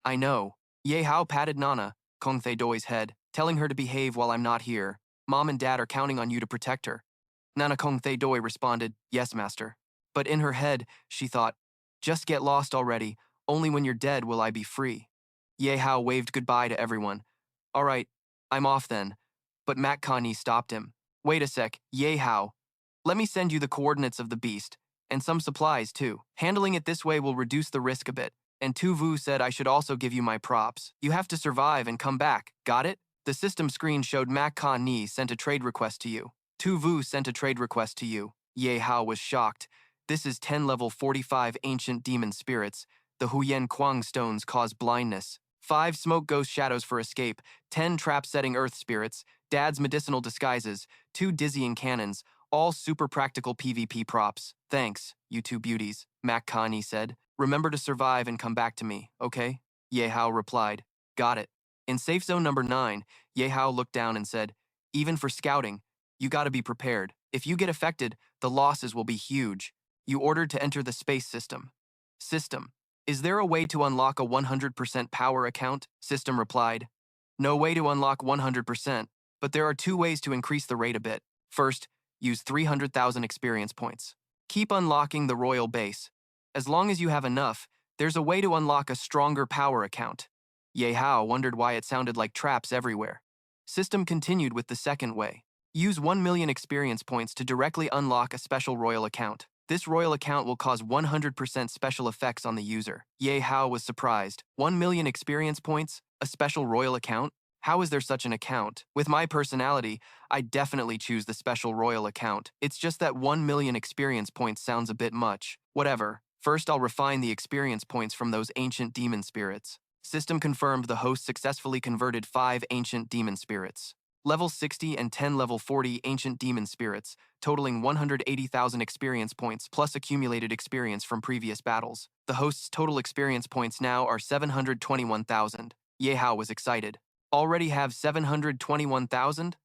I know." Ye Hao patted Nana, Kong Thay Doi's head, telling her to behave while I'm not here. "Mom and Dad are counting on you to protect her." Nana Kong Thay Doi responded, "Yes, master." But in her head, she thought, "Just get lost already. Only when you're dead will I be free." Ye Hao waved goodbye to everyone. "All right, I'm off then." But Mak Kani stopped him. "Wait a sec, Ye Hao. Let me send you the coordinates of the beast, and some supplies too. Handling it this way will reduce the risk a bit. And Tu Vu said I should also give you my props. You have to survive and come back, got it?" The system screen showed Mak Kani sent a trade request to you. Tu Vu sent a trade request to you. Ye Hao was shocked. This is 10 level 45 ancient demon spirits. The Huyen Kuang stones cause blindness. 5 smoke ghost shadows for escape. 10 trap-setting earth spirits. Dad's medicinal disguises. 2 dizzying cannons. All super practical PvP props. "Thanks, you two beauties," Mak Kani said. "Remember to survive and come back to me, okay?" Ye Hao replied, "Got it." In safe zone number 9, Ye Hao looked down and said, "Even for scouting, you gotta be prepared. If you get affected, the losses will be huge. You ordered to enter the space system." System, "Is there a way to unlock a 100% power account?" System replied, "No way to unlock 100%, but there are 2 ways to increase the rate a bit. First, use 300,000 experience points. Keep unlocking the royal base. As long as you have enough, there's a way to unlock a stronger power account." Ye Hao wondered why it sounded like traps everywhere. System continued with the second way. Use 1 million experience points to directly unlock a special royal account. This royal account will cause 100% special effects on the user. Ye Hao was surprised. 1 million experience points? A special royal account? How is there such an account? With my personality, I'd definitely choose the special royal account. It's just that 1 million experience points sounds a bit much. Whatever. First, I'll refine the experience points from those ancient demon spirits. System confirmed the host successfully converted 5 ancient demon spirits. Level 60 and 10 level 40 ancient demon spirits, totaling 180,000 experience points plus accumulated experience from previous battles. The host's total experience points now are 721,000. Ye Hao was excited. Already have 721,000?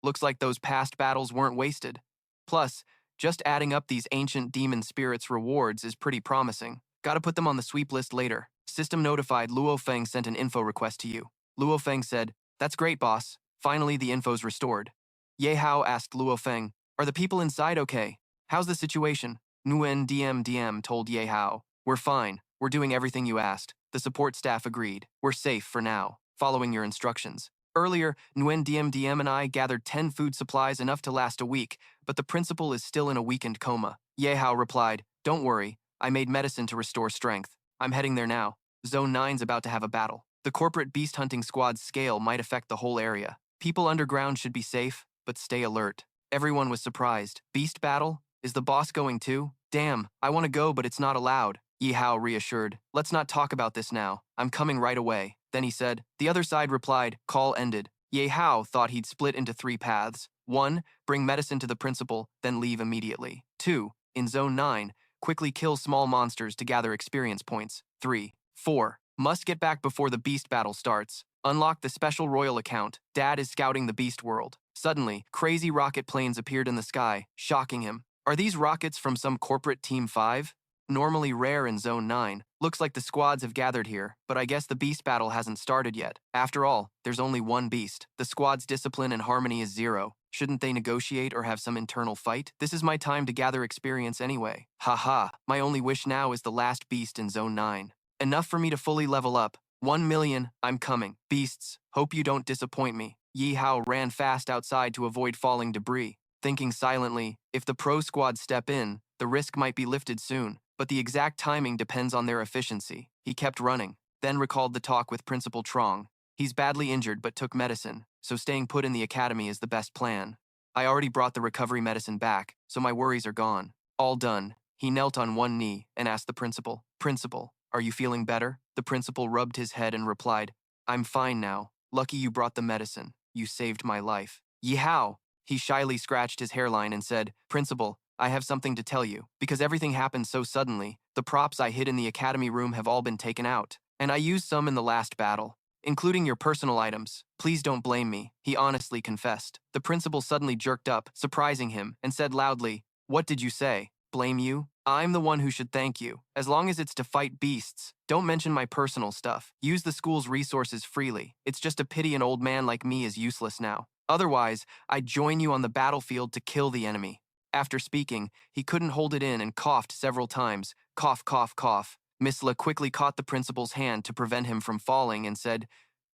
Looks like those past battles weren't wasted. Plus, just adding up these ancient demon spirits' rewards is pretty promising. Gotta put them on the sweep list later. System notified Luo Feng sent an info request to you. Luo Feng said, "That's great, boss. Finally, the info's restored." Ye Hao asked Luo Feng, "Are the people inside okay? How's the situation?" Nguyen DM told Ye Hao, "We're fine. We're doing everything you asked." The support staff agreed. "We're safe for now, following your instructions." Earlier, Nguyen DM and I gathered 10 food supplies enough to last a week, but the principal is still in a weakened coma. Ye Hao replied, "Don't worry. I made medicine to restore strength. I'm heading there now. Zone 9's about to have a battle. The corporate beast hunting squad's scale might affect the whole area. People underground should be safe, but stay alert." Everyone was surprised. "Beast battle? Is the boss going too? Damn, I want to go, but it's not allowed." Yihao reassured, "Let's not talk about this now. I'm coming right away." Then he said. The other side replied, "Call ended." Ye Hao thought he'd split into 3 paths. 1. Bring medicine to the principal, then leave immediately. 2. In Zone 9, quickly kill small monsters to gather experience points. 3. 4. Must get back before the beast battle starts. Unlock the special royal account. Dad is scouting the beast world. Suddenly, crazy rocket planes appeared in the sky, shocking him. Are these rockets from some corporate Team 5? Normally rare in Zone 9. Looks like the squads have gathered here, but I guess the beast battle hasn't started yet. After all, there's only one beast. The squad's discipline and harmony is zero. Shouldn't they negotiate or have some internal fight? This is my time to gather experience anyway. Haha, my only wish now is the last beast in Zone 9. Enough for me to fully level up. 1 million, I'm coming. Beasts, hope you don't disappoint me. Ye Hao ran fast outside to avoid falling debris, thinking silently, if the pro squad step in, the risk might be lifted soon, but the exact timing depends on their efficiency. He kept running, then recalled the talk with Principal Trong. He's badly injured but took medicine, so staying put in the academy is the best plan. I already brought the recovery medicine back, so my worries are gone. All done. He knelt on one knee and asked the principal, Principal, are you feeling better? The principal rubbed his head and replied, I'm fine now. Lucky you brought the medicine. You saved my life. Yihao! He shyly scratched his hairline and said, Principal, I have something to tell you. Because everything happened so suddenly, the props I hid in the academy room have all been taken out, and I used some in the last battle, including your personal items. Please don't blame me, he honestly confessed. The principal suddenly jerked up, surprising him, and said loudly, What did you say? Blame you? I'm the one who should thank you. As long as it's to fight beasts, don't mention my personal stuff. Use the school's resources freely. It's just a pity an old man like me is useless now. Otherwise, I'd join you on the battlefield to kill the enemy. After speaking, he couldn't hold it in and coughed several times. Cough, cough, cough. Miss La quickly caught the principal's hand to prevent him from falling and said,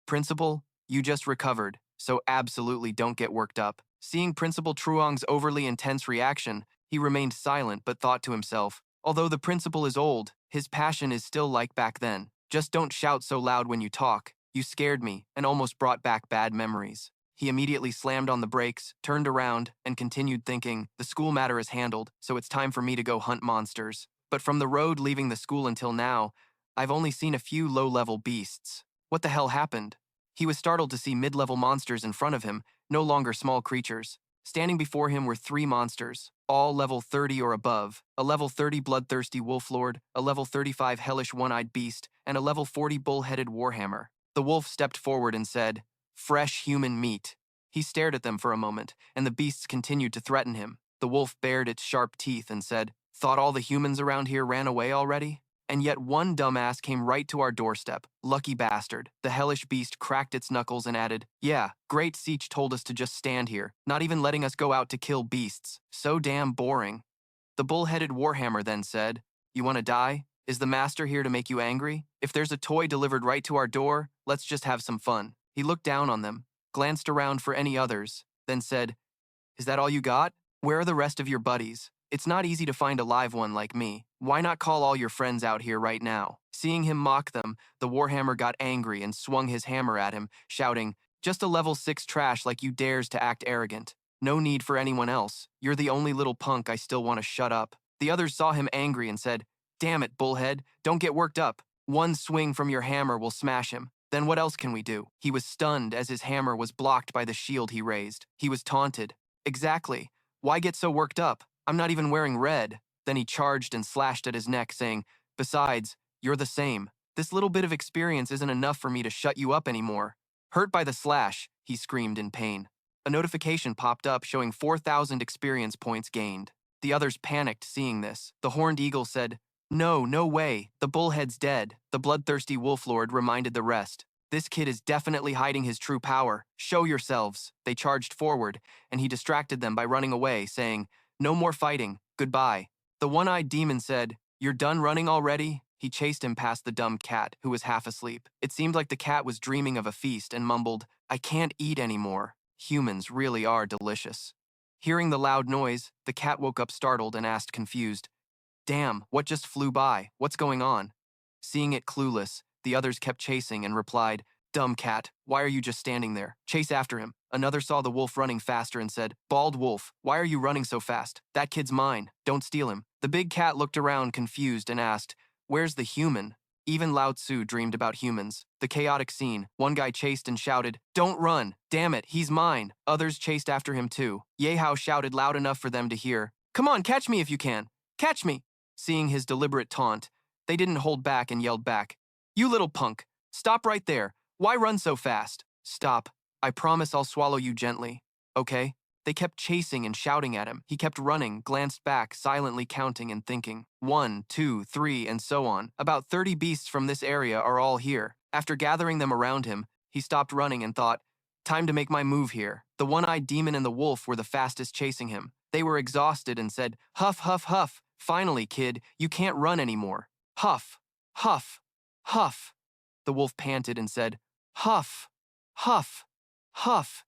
Principal, you just recovered, so absolutely don't get worked up. Seeing Principal Truong's overly intense reaction, he remained silent but thought to himself, although the principal is old, his passion is still like back then. Just don't shout so loud when you talk. You scared me and almost brought back bad memories. He immediately slammed on the brakes, turned around, and continued thinking, the school matter is handled, so it's time for me to go hunt monsters. But from the road leaving the school until now, I've only seen a few low-level beasts. What the hell happened? He was startled to see mid-level monsters in front of him, no longer small creatures. Standing before him were 3 monsters, all level 30 or above, a level 30 bloodthirsty wolf lord, a level 35 hellish one-eyed beast, and a level 40 bull-headed warhammer. The wolf stepped forward and said, Fresh human meat. He stared at them for a moment, and the beasts continued to threaten him. The wolf bared its sharp teeth and said, Thought all the humans around here ran away already? And yet one dumbass came right to our doorstep. Lucky bastard. The hellish beast cracked its knuckles and added, Yeah, Great Siege told us to just stand here, not even letting us go out to kill beasts. So damn boring. The bull-headed warhammer then said, You want to die? Is the master here to make you angry? If there's a toy delivered right to our door, let's just have some fun. He looked down on them, glanced around for any others, then said, Is that all you got? Where are the rest of your buddies? It's not easy to find a live one like me. Why not call all your friends out here right now? Seeing him mock them, the warhammer got angry and swung his hammer at him, shouting, Just a level 6 trash like you dares to act arrogant. No need for anyone else. You're the only little punk I still want to shut up. The others saw him angry and said, Damn it, bullhead, don't get worked up. One swing from your hammer will smash him. Then what else can we do? He was stunned as his hammer was blocked by the shield he raised. He was taunted. Exactly. Why get so worked up? I'm not even wearing red. Then he charged and slashed at his neck, saying, Besides, you're the same. This little bit of experience isn't enough for me to shut you up anymore. Hurt by the slash, he screamed in pain. A notification popped up showing 4,000 experience points gained. The others panicked seeing this. The horned eagle said, No, no way. The bullhead's dead. The bloodthirsty wolf lord reminded the rest. This kid is definitely hiding his true power. Show yourselves. They charged forward, and he distracted them by running away, saying, No more fighting. Goodbye. The one-eyed demon said, You're done running already? He chased him past the dumb cat, who was half asleep. It seemed like the cat was dreaming of a feast and mumbled, I can't eat anymore. Humans really are delicious. Hearing the loud noise, the cat woke up startled and asked confused, Damn, what just flew by? What's going on? Seeing it clueless, the others kept chasing and replied, Dumb cat, why are you just standing there? Chase after him. Another saw the wolf running faster and said, Bald wolf, why are you running so fast? That kid's mine. Don't steal him. The big cat looked around confused and asked, Where's the human? Even Lao Tzu dreamed about humans. The chaotic scene. One guy chased and shouted, Don't run! Damn it, he's mine! Others chased after him too. Ye Hao shouted loud enough for them to hear, Come on, catch me if you can! Catch me! Seeing his deliberate taunt, they didn't hold back and yelled back, You little punk! Stop right there! Why run so fast? Stop. I promise I'll swallow you gently. Okay? They kept chasing and shouting at him. He kept running, glanced back, silently counting and thinking. 1, 2, 3, and so on. About 30 beasts from this area are all here. After gathering them around him, he stopped running and thought, time to make my move here. The one-eyed demon and the wolf were the fastest chasing him. They were exhausted and said, huff, huff, huff. Finally, kid, you can't run anymore. Huff, huff, huff. The wolf panted and said, huff, huff, huff.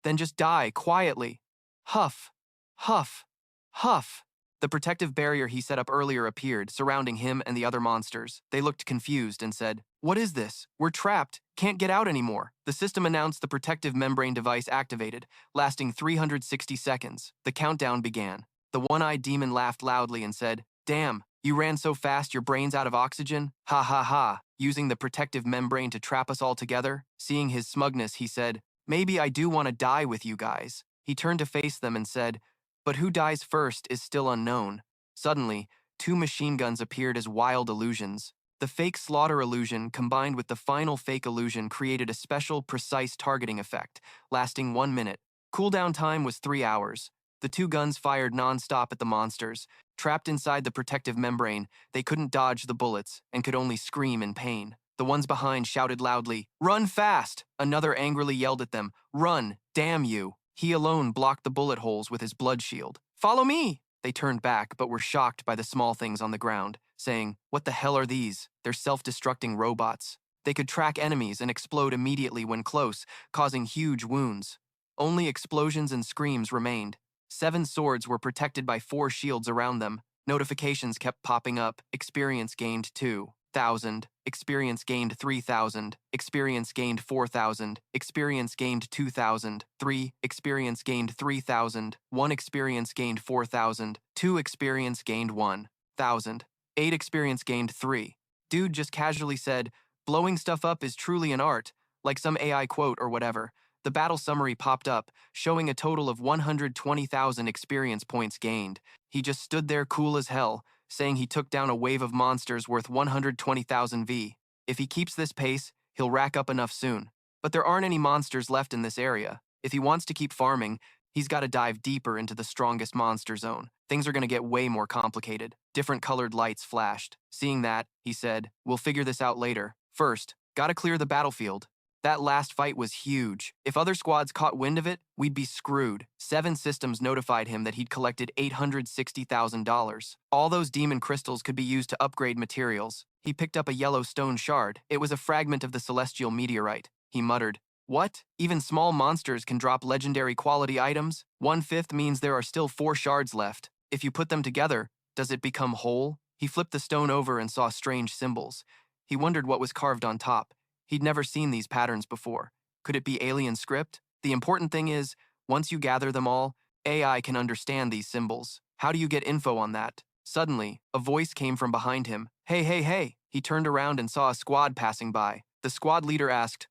Then just die quietly. Huff, huff, huff. The protective barrier he set up earlier appeared, surrounding him and the other monsters. They looked confused and said, what is this? We're trapped. Can't get out anymore. The system announced the protective membrane device activated, lasting 360 seconds. The countdown began. The one-eyed demon laughed loudly and said, damn, you ran so fast your brain's out of oxygen? Ha ha ha. Using the protective membrane to trap us all together? Seeing his smugness, he said, maybe I do want to die with you guys. He turned to face them and said, but who dies first is still unknown. Suddenly, 2 machine guns appeared as wild illusions. The fake slaughter illusion combined with the final fake illusion created a special, precise targeting effect, lasting 1 minute. Cooldown time was 3 hours. The 2 guns fired non-stop at the monsters. Trapped inside the protective membrane, they couldn't dodge the bullets and could only scream in pain. The ones behind shouted loudly, run fast! Another angrily yelled at them, run, damn you! He alone blocked the bullet holes with his blood shield. Follow me! They turned back but were shocked by the small things on the ground, saying, what the hell are these? They're self-destructing robots. They could track enemies and explode immediately when close, causing huge wounds. Only explosions and screams remained. 7 swords were protected by 4 shields around them. Notifications kept popping up. Experience gained 2,000. Experience gained 3,000. Experience gained 4,000. Experience gained 2,000. 3. Experience gained 3,000. 1 experience gained 4,000. 2 experience gained 1,000. 8 experience gained 3. Dude just casually said, blowing stuff up is truly an art, like some AI quote or whatever. The battle summary popped up, showing a total of 120,000 experience points gained. He just stood there cool as hell, saying he took down a wave of monsters worth 120,000 V. If he keeps this pace, he'll rack up enough soon. But there aren't any monsters left in this area. If he wants to keep farming, he's got to dive deeper into the strongest monster zone. Things are going to get way more complicated. Different colored lights flashed. Seeing that, he said, we'll figure this out later. First, gotta clear the battlefield. That last fight was huge. If other squads caught wind of it, we'd be screwed. 7 systems notified him that he'd collected $860,000. All those demon crystals could be used to upgrade materials. He picked up a yellow stone shard. It was a fragment of the celestial meteorite. He muttered, what? Even small monsters can drop legendary quality items? 1/5 means there are still 4 shards left. If you put them together, does it become whole? He flipped the stone over and saw strange symbols. He wondered what was carved on top. He'd never seen these patterns before. Could it be alien script? The important thing is, once you gather them all, AI can understand these symbols. How do you get info on that? Suddenly, a voice came from behind him. Hey, hey, hey! He turned around and saw a squad passing by. The squad leader asked,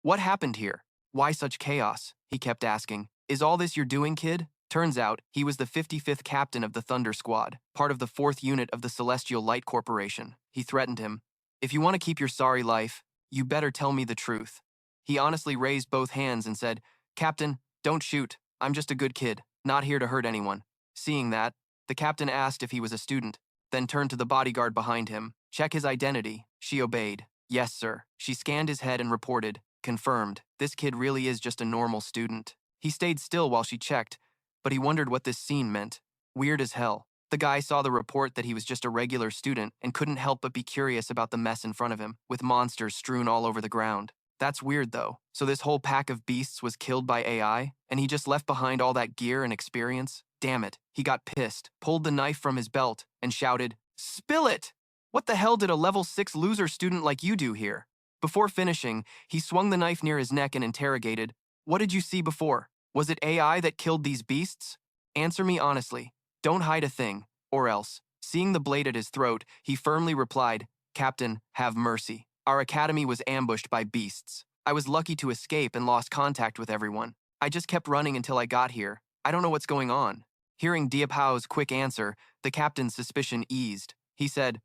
what happened here? Why such chaos? He kept asking. Is all this you're doing, kid? Turns out, he was the 55th captain of the Thunder Squad, part of the 4th unit of the Celestial Light Corporation. He threatened him. If you want to keep your sorry life, you better tell me the truth. He honestly raised both hands and said, Captain, don't shoot. I'm just a good kid, not here to hurt anyone. Seeing that, the captain asked if he was a student, then turned to the bodyguard behind him. Check his identity. She obeyed. Yes, sir. She scanned his head and reported, confirmed, this kid really is just a normal student. He stayed still while she checked, but he wondered what this scene meant. Weird as hell. The guy saw the report that he was just a regular student and couldn't help but be curious about the mess in front of him, with monsters strewn all over the ground. That's weird, though. So this whole pack of beasts was killed by AI, and he just left behind all that gear and experience? Damn it. He got pissed, pulled the knife from his belt, and shouted, spill it! What the hell did a level 6 loser student like you do here? Before finishing, he swung the knife near his neck and interrogated, what did you see before? Was it AI that killed these beasts? Answer me honestly. Don't hide a thing, or else. Seeing the blade at his throat, he firmly replied, Captain, have mercy. Our academy was ambushed by beasts. I was lucky to escape and lost contact with everyone. I just kept running until I got here. I don't know what's going on. Hearing Diệp Hao's quick answer, the captain's suspicion eased. He said,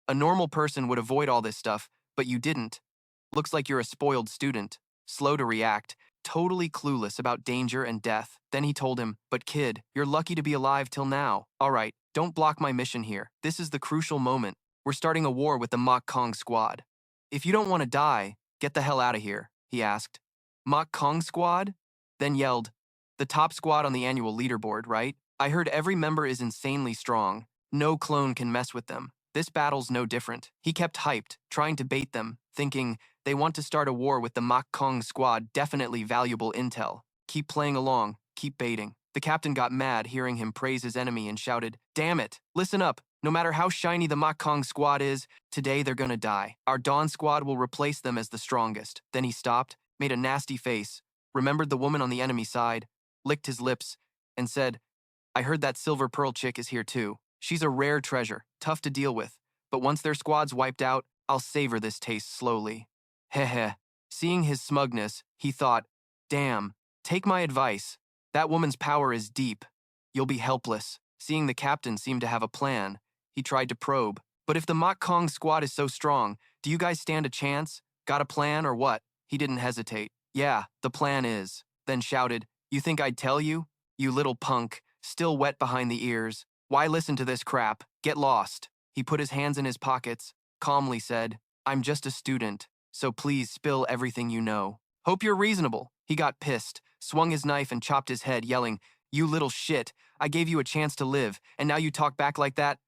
a normal person would avoid all this stuff, but you didn't. Looks like you're a spoiled student, slow to react, totally clueless about danger and death. Then he told him, but kid, you're lucky to be alive till now. All right, don't block my mission here. This is the crucial moment. We're starting a war with the Mach Kong squad. If you don't want to die, get the hell out of here, he asked. Mach Kong squad? Then yelled, the top squad on the annual leaderboard, right? I heard every member is insanely strong. No clone can mess with them. This battle's no different. He kept hyped, trying to bait them, thinking they want to start a war with the Mach Kong squad, definitely valuable intel. Keep playing along, keep baiting. The captain got mad hearing him praise his enemy and shouted, damn it, listen up. No matter how shiny the Mach Kong squad is, today they're gonna die. Our Dawn squad will replace them as the strongest. Then he stopped, made a nasty face, remembered the woman on the enemy side, licked his lips, and said, I heard that Silver Pearl chick is here too. She's a rare treasure, tough to deal with, but once their squad's wiped out, I'll savor this taste slowly. Heh. Seeing his smugness, he thought, damn, take my advice. That woman's power is deep. You'll be helpless. Seeing the captain seemed to have a plan, he tried to probe. But if the Mach Kong squad is so strong, do you guys stand a chance? Got a plan or what? He didn't hesitate. Yeah, the plan is. Then shouted, you think I'd tell you? You little punk, still wet behind the ears. Why listen to this crap? Get lost. He put his hands in his pockets, calmly said, I'm just a student, so please spill everything you know. Hope you're reasonable. He got pissed, swung his knife and chopped his head, yelling, you little shit, I gave you a chance to live, and now you talk back like that?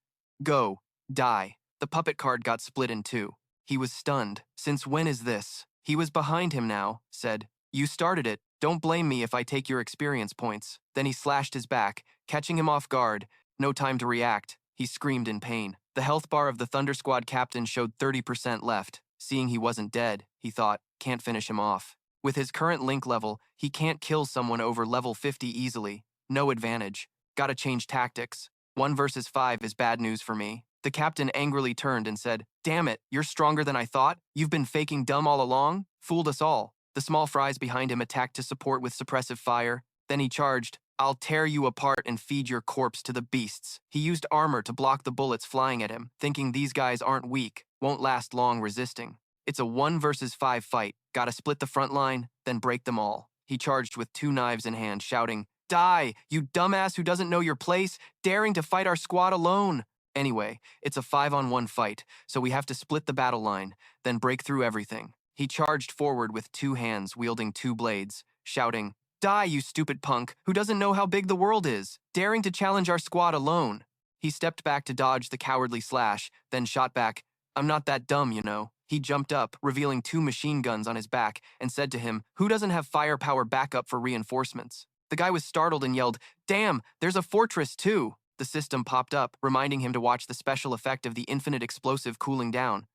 Go, die. The puppet card got split in two. He was stunned. Since when is this? He was behind him now, said, you started it. Don't blame me if I take your experience points. Then he slashed his back, catching him off guard. No time to react. He screamed in pain. The health bar of the Thunder Squad captain showed 30% left. Seeing he wasn't dead, he thought, can't finish him off. With his current link level, he can't kill someone over level 50 easily. No advantage. Gotta change tactics. 1 versus 5 is bad news for me. The captain angrily turned and said, damn it, you're stronger than I thought? You've been faking dumb all along? Fooled us all. The small fries behind him attacked to support with suppressive fire. Then he charged, I'll tear you apart and feed your corpse to the beasts. He used armor to block the bullets flying at him, thinking these guys aren't weak, won't last long resisting. It's a 1 versus 5 fight. Gotta split the front line, then break them all. He charged with 2 knives in hand, shouting, die, you dumbass who doesn't know your place, daring to fight our squad alone. Anyway, it's a 5-on-1 fight, so we have to split the battle line, then break through everything. He charged forward with 2 hands, wielding 2 blades, shouting, die, you stupid punk, who doesn't know how big the world is, daring to challenge our squad alone. He stepped back to dodge the cowardly slash, then shot back, I'm not that dumb, you know. He jumped up, revealing 2 machine guns on his back, and said to him, who doesn't have firepower backup for reinforcements? The guy was startled and yelled, damn, there's a fortress too. The system popped up, reminding him to watch the special effect of the infinite explosive cooling down.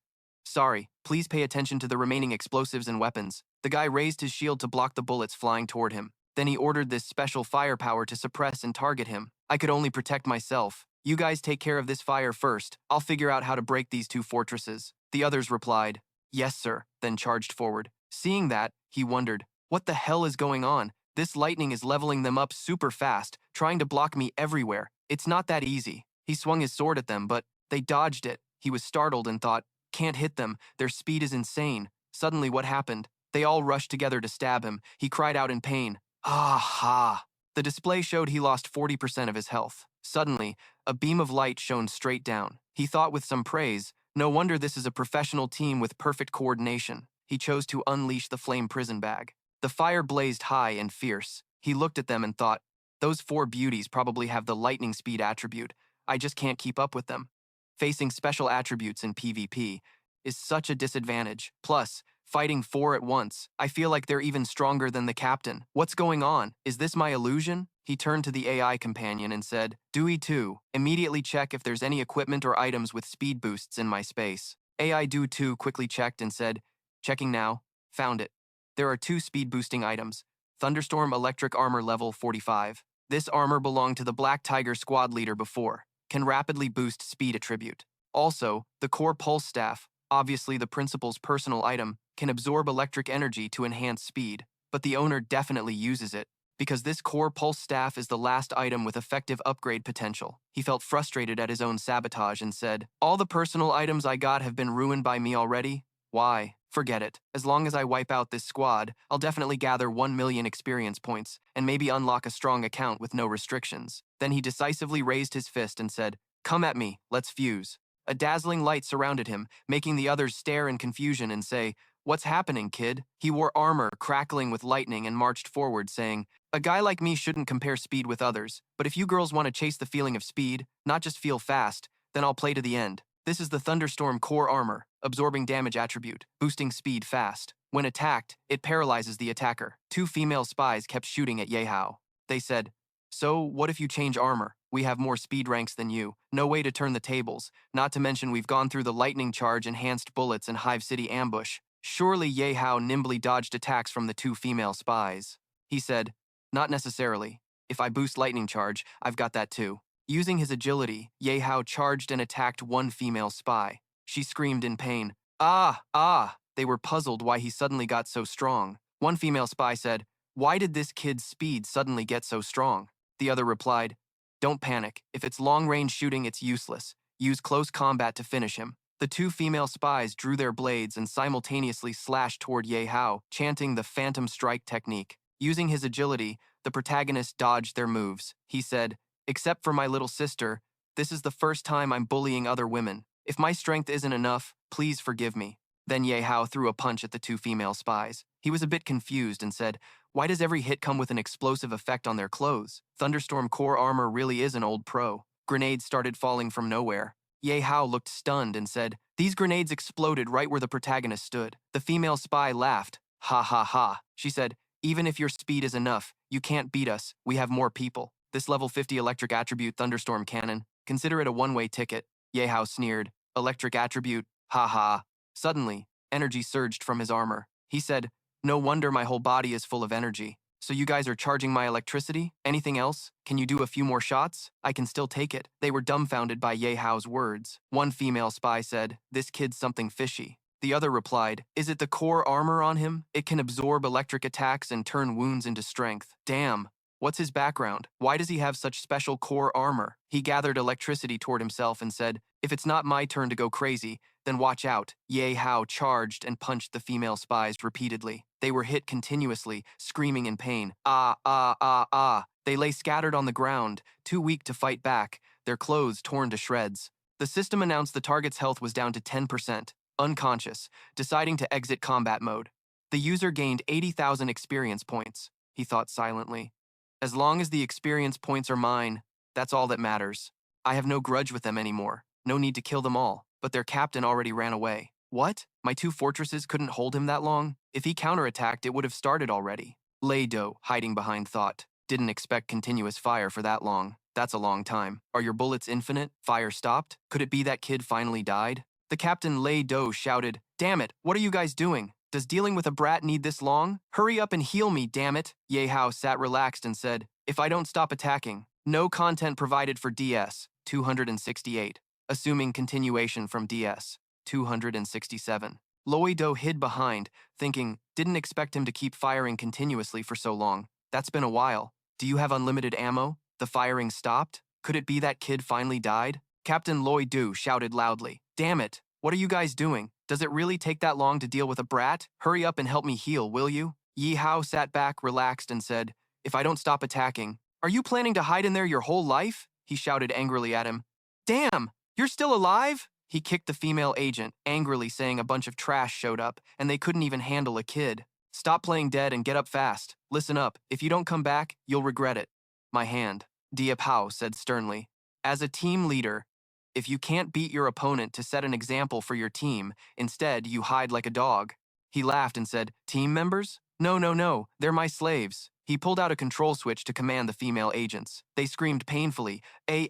Sorry, please pay attention to the remaining explosives and weapons. The guy raised his shield to block the bullets flying toward him. Then he ordered this special firepower to suppress and target him. I could only protect myself. You guys take care of this fire first. I'll figure out how to break these 2 fortresses. The others replied, yes, sir, then charged forward. Seeing that, he wondered, what the hell is going on? This lightning is leveling them up super fast, trying to block me everywhere. It's not that easy. He swung his sword at them, but they dodged it. He was startled and thought, can't hit them. Their speed is insane. Suddenly, what happened? They all rushed together to stab him. He cried out in pain. Ah-ha! The display showed he lost 40% of his health. Suddenly, a beam of light shone straight down. He thought with some praise, no wonder this is a professional team with perfect coordination. He chose to unleash the flame prison bag. The fire blazed high and fierce. He looked at them and thought, those 4 beauties probably have the lightning speed attribute. I just can't keep up with them. Facing special attributes in PvP is such a disadvantage. Plus, fighting 4 at once, I feel like they're even stronger than the captain. What's going on? Is this my illusion? He turned to the AI companion and said, Dewey 2, immediately check if there's any equipment or items with speed boosts in my space. AI Dewey 2 quickly checked and said, checking now, found it. There are 2 speed boosting items. Thunderstorm Electric Armor level 45. This armor belonged to the Black Tiger squad leader before. Can rapidly boost speed attribute. Also, the Core Pulse Staff, obviously the principal's personal item, can absorb electric energy to enhance speed, but the owner definitely uses it, because this Core Pulse Staff is the last item with effective upgrade potential. He felt frustrated at his own sabotage and said, all the personal items I got have been ruined by me already? Why? Forget it. As long as I wipe out this squad, I'll definitely gather 1 million experience points and maybe unlock a strong account with no restrictions. Then he decisively raised his fist and said, "Come at me, let's fuse." A dazzling light surrounded him, making the others stare in confusion and say, "What's happening, kid?" He wore armor crackling with lightning and marched forward, saying, "A guy like me shouldn't compare speed with others, but if you girls want to chase the feeling of speed, not just feel fast, then I'll play to the end. This is the Thunderstorm Core Armor, absorbing damage attribute, boosting speed fast. When attacked, it paralyzes the attacker." 2 female spies kept shooting at Ye Hao. They said, "So, what if you change armor? We have more speed ranks than you. No way to turn the tables. Not to mention we've gone through the lightning charge, enhanced bullets, and Hive City ambush." Surely Ye Hao nimbly dodged attacks from the 2 female spies. He said, "Not necessarily. If I boost lightning charge, I've got that too." Using his agility, Ye Hao charged and attacked 1 female spy. She screamed in pain. "Ah, ah!" They were puzzled why he suddenly got so strong. 1 female spy said, "Why did this kid's speed suddenly get so strong?" The other replied, "Don't panic. If it's long-range shooting, it's useless. Use close combat to finish him." The 2 female spies drew their blades and simultaneously slashed toward Ye Hao, chanting the Phantom Strike technique. Using his agility, the protagonist dodged their moves. He said, "Except for my little sister, this is the first time I'm bullying other women. If my strength isn't enough, please forgive me." Then Ye Hao threw a punch at the 2 female spies. He was a bit confused and said, "Why does every hit come with an explosive effect on their clothes? Thunderstorm Core Armor really is an old pro." Grenades started falling from nowhere. Ye Hao looked stunned and said, "These grenades exploded right where the protagonist stood." The female spy laughed. "Ha ha ha." She said, "Even if your speed is enough, you can't beat us. We have more people. This level 50 electric attribute thunderstorm cannon, consider it a one-way ticket." Ye Hao sneered. "Electric attribute? Ha ha." Suddenly, energy surged from his armor. He said, "No wonder my whole body is full of energy. So you guys are charging my electricity? Anything else? Can you do a few more shots? I can still take it." They were dumbfounded by Ye Hao's words. 1 female spy said, "This kid's something fishy." The other replied, "Is it the core armor on him? It can absorb electric attacks and turn wounds into strength. Damn. What's his background? Why does he have such special core armor?" He gathered electricity toward himself and said, "If it's not my turn to go crazy, then watch out." Ye Hao charged and punched the female spies repeatedly. They were hit continuously, screaming in pain. "Ah, ah, ah, ah." They lay scattered on the ground, too weak to fight back, their clothes torn to shreds. The system announced the target's health was down to 10%, unconscious, deciding to exit combat mode. The user gained 80,000 experience points, he thought silently. As long as the experience points are mine, that's all that matters. I have no grudge with them anymore. No need to kill them all, but their captain already ran away. What? My 2 fortresses couldn't hold him that long? If he counterattacked, it would have started already. Lado, hiding behind, thought. Didn't expect continuous fire for that long. That's a long time. Are your bullets infinite? Fire stopped? Could it be that kid finally died? The captain Lado shouted, "Damn it, what are you guys doing? Does dealing with a brat need this long? Hurry up and heal me, damn it." Ye Hao sat relaxed and said, "If I don't stop attacking, no content provided for DS, 268. Assuming continuation from DS, 267. Loido hid behind, thinking, didn't expect him to keep firing continuously for so long. That's been a while. Do you have unlimited ammo? The firing stopped? Could it be that kid finally died? Captain Loido shouted loudly, "Damn it, what are you guys doing? Does it really take that long to deal with a brat? Hurry up and help me heal, will you?" Yihao sat back, relaxed, and said, "If I don't stop attacking, are you planning to hide in there your whole life?" He shouted angrily at him. "Damn, you're still alive?" He kicked the female agent, angrily saying a bunch of trash showed up, and they couldn't even handle a kid. "Stop playing dead and get up fast. Listen up, if you don't come back, you'll regret it." "My hand," Diệp Hạo said sternly. "As a team leader, if you can't beat your opponent to set an example for your team, instead you hide like a dog." He laughed and said, "Team members? No, no, no, they're my slaves." He pulled out a control switch to command the female agents. They screamed painfully, A.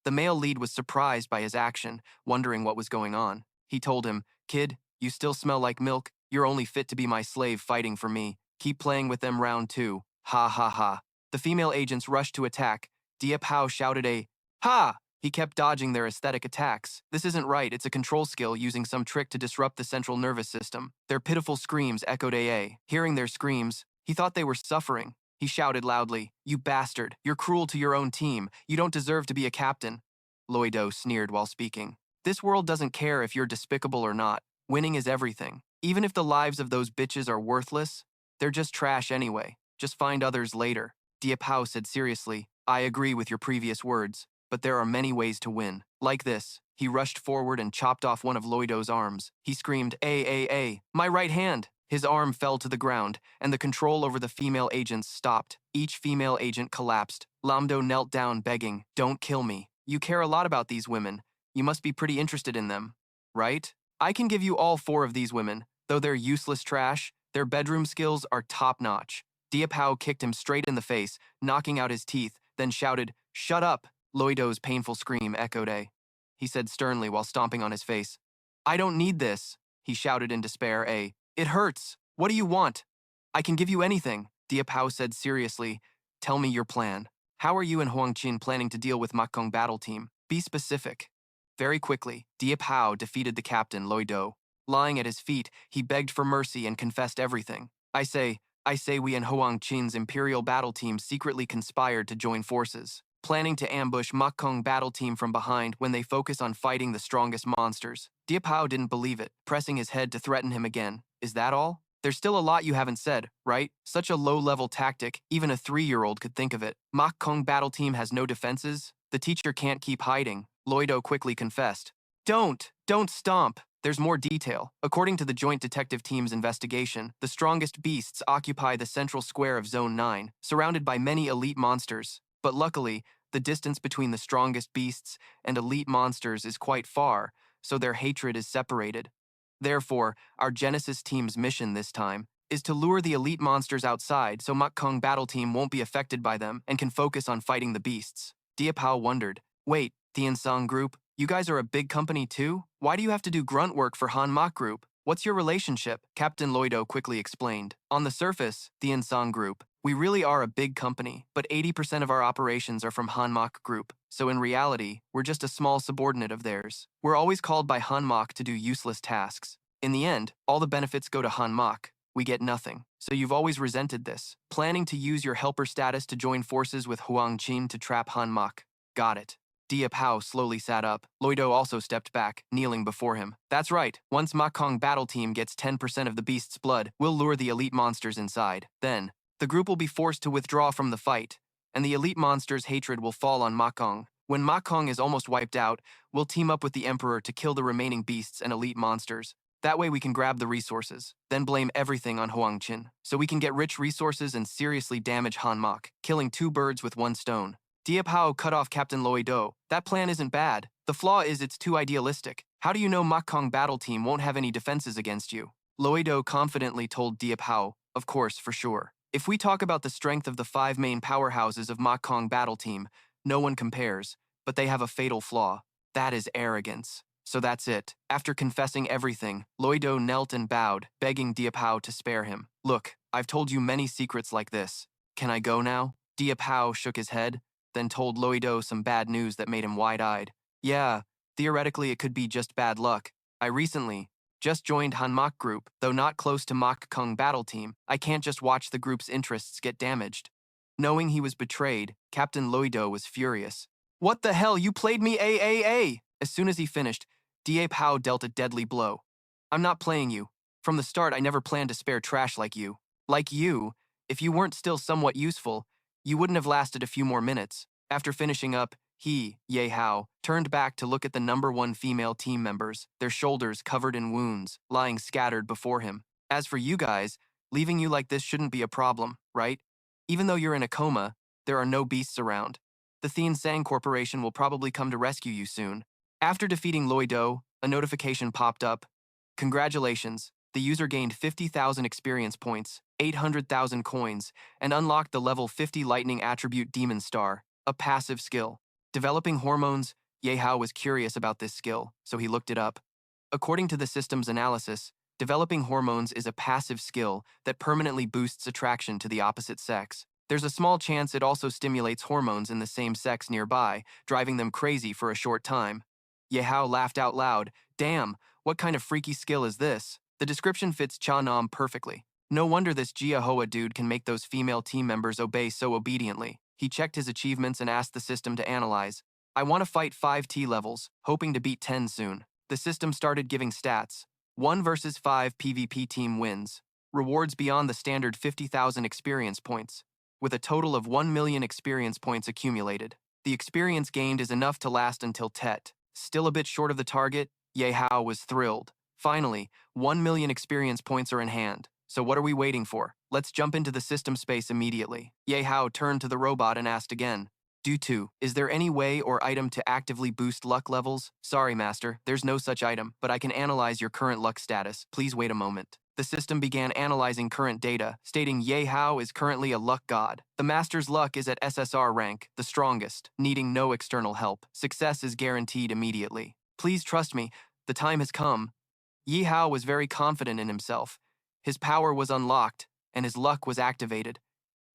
The male lead was surprised by his action, wondering what was going on. He told him, "Kid, you still smell like milk. You're only fit to be my slave fighting for me. Keep playing with them round 2. Ha ha ha." The female agents rushed to attack. Diệp Hạo shouted a "Ha!" He kept dodging their aesthetic attacks. "This isn't right, it's a control skill using some trick to disrupt the central nervous system." Their pitiful screams echoed A. Hearing their screams, he thought they were suffering. He shouted loudly, "You bastard, you're cruel to your own team. You don't deserve to be a captain." Loido sneered while speaking. "This world doesn't care if you're despicable or not. Winning is everything. Even if the lives of those bitches are worthless, they're just trash anyway. Just find others later. Diệp Hao said seriously, I agree with your previous words, but there are many ways to win. Like this. He rushed forward and chopped off one of Loido's arms. He screamed, my right hand! His arm fell to the ground, and the control over the female agents stopped. Each female agent collapsed. Lamdo knelt down, begging, don't kill me. You care a lot about these women. You must be pretty interested in them, right? I can give you all 4 of these women. Though they're useless trash, their bedroom skills are top-notch. Diệp Hao kicked him straight in the face, knocking out his teeth, then shouted, shut up! Loido's painful scream echoed. He said sternly while stomping on his face. I don't need this, he shouted in despair. It hurts. What do you want? I can give you anything, Diệp Hao said seriously. Tell me your plan. How are you and Huangqin planning to deal with Makong battle team? Be specific. Very quickly, Diệp Hao defeated the captain, Loido. Lying at his feet, he begged for mercy and confessed everything. I say we and Huangqin's Imperial battle team secretly conspired to join forces, planning to ambush Makong battle team from behind when they focus on fighting the strongest monsters. Diệp Hao didn't believe it, pressing his head to threaten him again. Is that all? There's still a lot you haven't said, right? Such a low-level tactic, even a 3-year-old could think of it. Makong battle team has no defenses? The teacher can't keep hiding, Loido quickly confessed. Don't stomp. There's more detail. According to the Joint Detective Team's investigation, the strongest beasts occupy the central square of Zone 9, surrounded by many elite monsters. But luckily, the distance between the strongest beasts and elite monsters is quite far, so their hatred is separated. Therefore, our Genesis team's mission this time is to lure the elite monsters outside so Makong battle team won't be affected by them and can focus on fighting the beasts. Diệp Hao wondered, wait, the Insang group, you guys are a big company too? Why do you have to do grunt work for Han Mak group? What's your relationship? Captain Loido quickly explained. On the surface, the Insang group, we really are a big company, but 80% of our operations are from Hanmak Group, so in reality, we're just a small subordinate of theirs. We're always called by Hanmak to do useless tasks. In the end, all the benefits go to Hanmak. We get nothing. So you've always resented this, planning to use your helper status to join forces with Huangqin to trap Hanmak. Got it. Diệp Hao slowly sat up. Loido also stepped back, kneeling before him. That's right. Once Makong battle team gets 10% of the beast's blood, we'll lure the elite monsters inside. Then, the group will be forced to withdraw from the fight, and the elite monster's hatred will fall on Makong. When Makong is almost wiped out, we'll team up with the Emperor to kill the remaining beasts and elite monsters. That way we can grab the resources, then blame everything on Huangqin, so we can get rich resources and seriously damage Hanmak, killing 2 birds with 1 stone. Diệp Hao cut off Captain Loido. That plan isn't bad. The flaw is it's too idealistic. How do you know Makong battle team won't have any defenses against you? Loido confidently told Diệp Hao, of course, for sure. If we talk about the strength of the 5 main powerhouses of Makong battle team, no one compares, but they have a fatal flaw. That is arrogance. So that's it. After confessing everything, Loido knelt and bowed, begging Diệp Hao to spare him. Look, I've told you many secrets like this. Can I go now? Diệp Hao shook his head, then told Loido some bad news that made him wide-eyed. Yeah, theoretically it could be just bad luck. I recently just joined Hanmak Group, though not close to Makong battle team. I can't just watch the group's interests get damaged. Knowing he was betrayed, Captain Loido was furious. What the hell, you played me AAA! As soon as he finished, Diệp Hao dealt a deadly blow. I'm not playing you. From the start, I never planned to spare trash like you. Like you, if you weren't still somewhat useful, you wouldn't have lasted a few more minutes. After finishing up, he, Ye Hao, turned back to look at the #1 female team members, their shoulders covered in wounds, lying scattered before him. As for you guys, leaving you like this shouldn't be a problem, right? Even though you're in a coma, there are no beasts around. The Thien Sang Corporation will probably come to rescue you soon. After defeating Loido, a notification popped up. Congratulations, the user gained 50,000 experience points, 800,000 coins, and unlocked the level 50 lightning attribute Demon Star, a passive skill. Developing hormones, Ye Hao was curious about this skill, so he looked it up. According to the system's analysis, developing hormones is a passive skill that permanently boosts attraction to the opposite sex. There's a small chance it also stimulates hormones in the same sex nearby, driving them crazy for a short time. Ye Hao laughed out loud. Damn, what kind of freaky skill is this? The description fits Cha Nam perfectly. No wonder this Yihao dude can make those female team members obey so obediently. He checked his achievements and asked the system to analyze. I want to fight 5 T levels, hoping to beat 10 soon. The system started giving stats. 1 versus 5 PvP team wins. Rewards beyond the standard 50,000 experience points, with a total of 1 million experience points accumulated. The experience gained is enough to last until Tet. Still a bit short of the target, Ye Hao was thrilled. Finally, 1 million experience points are in hand. So what are we waiting for? Let's jump into the system space immediately. Ye Hao turned to the robot and asked again, is there any way or item to actively boost luck levels? Sorry, Master, there's no such item, but I can analyze your current luck status. Please wait a moment. The system began analyzing current data, stating Ye Hao is currently a luck god. The Master's luck is at SSR rank, the strongest, needing no external help. Success is guaranteed immediately. Please trust me, the time has come. Ye Hao was very confident in himself. His power was unlocked, and his luck was activated.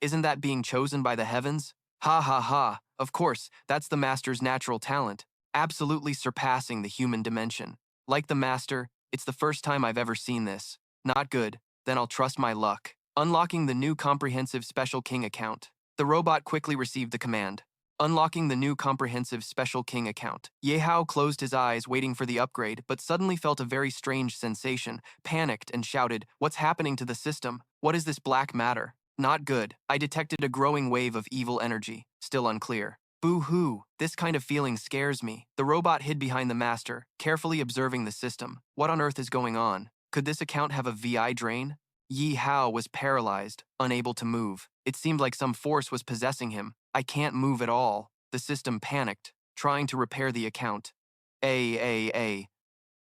Isn't that being chosen by the heavens? Ha ha ha, of course, that's the Master's natural talent, absolutely surpassing the human dimension. Like the Master, it's the first time I've ever seen this. Not good, then I'll trust my luck. Unlocking the new comprehensive Special King account. The robot quickly received the command. Unlocking the new comprehensive Special King account. Ye Hao closed his eyes waiting for the upgrade, but suddenly felt a very strange sensation, panicked and shouted, "What's happening to the system? What is this black matter?" Not good. I detected a growing wave of evil energy. Still unclear. Boo-hoo. This kind of feeling scares me. The robot hid behind the Master, carefully observing the system. What on earth is going on? Could this account have a VI drain? Ye Hao was paralyzed, unable to move. It seemed like some force was possessing him. I can't move at all. The system panicked, trying to repair the account. The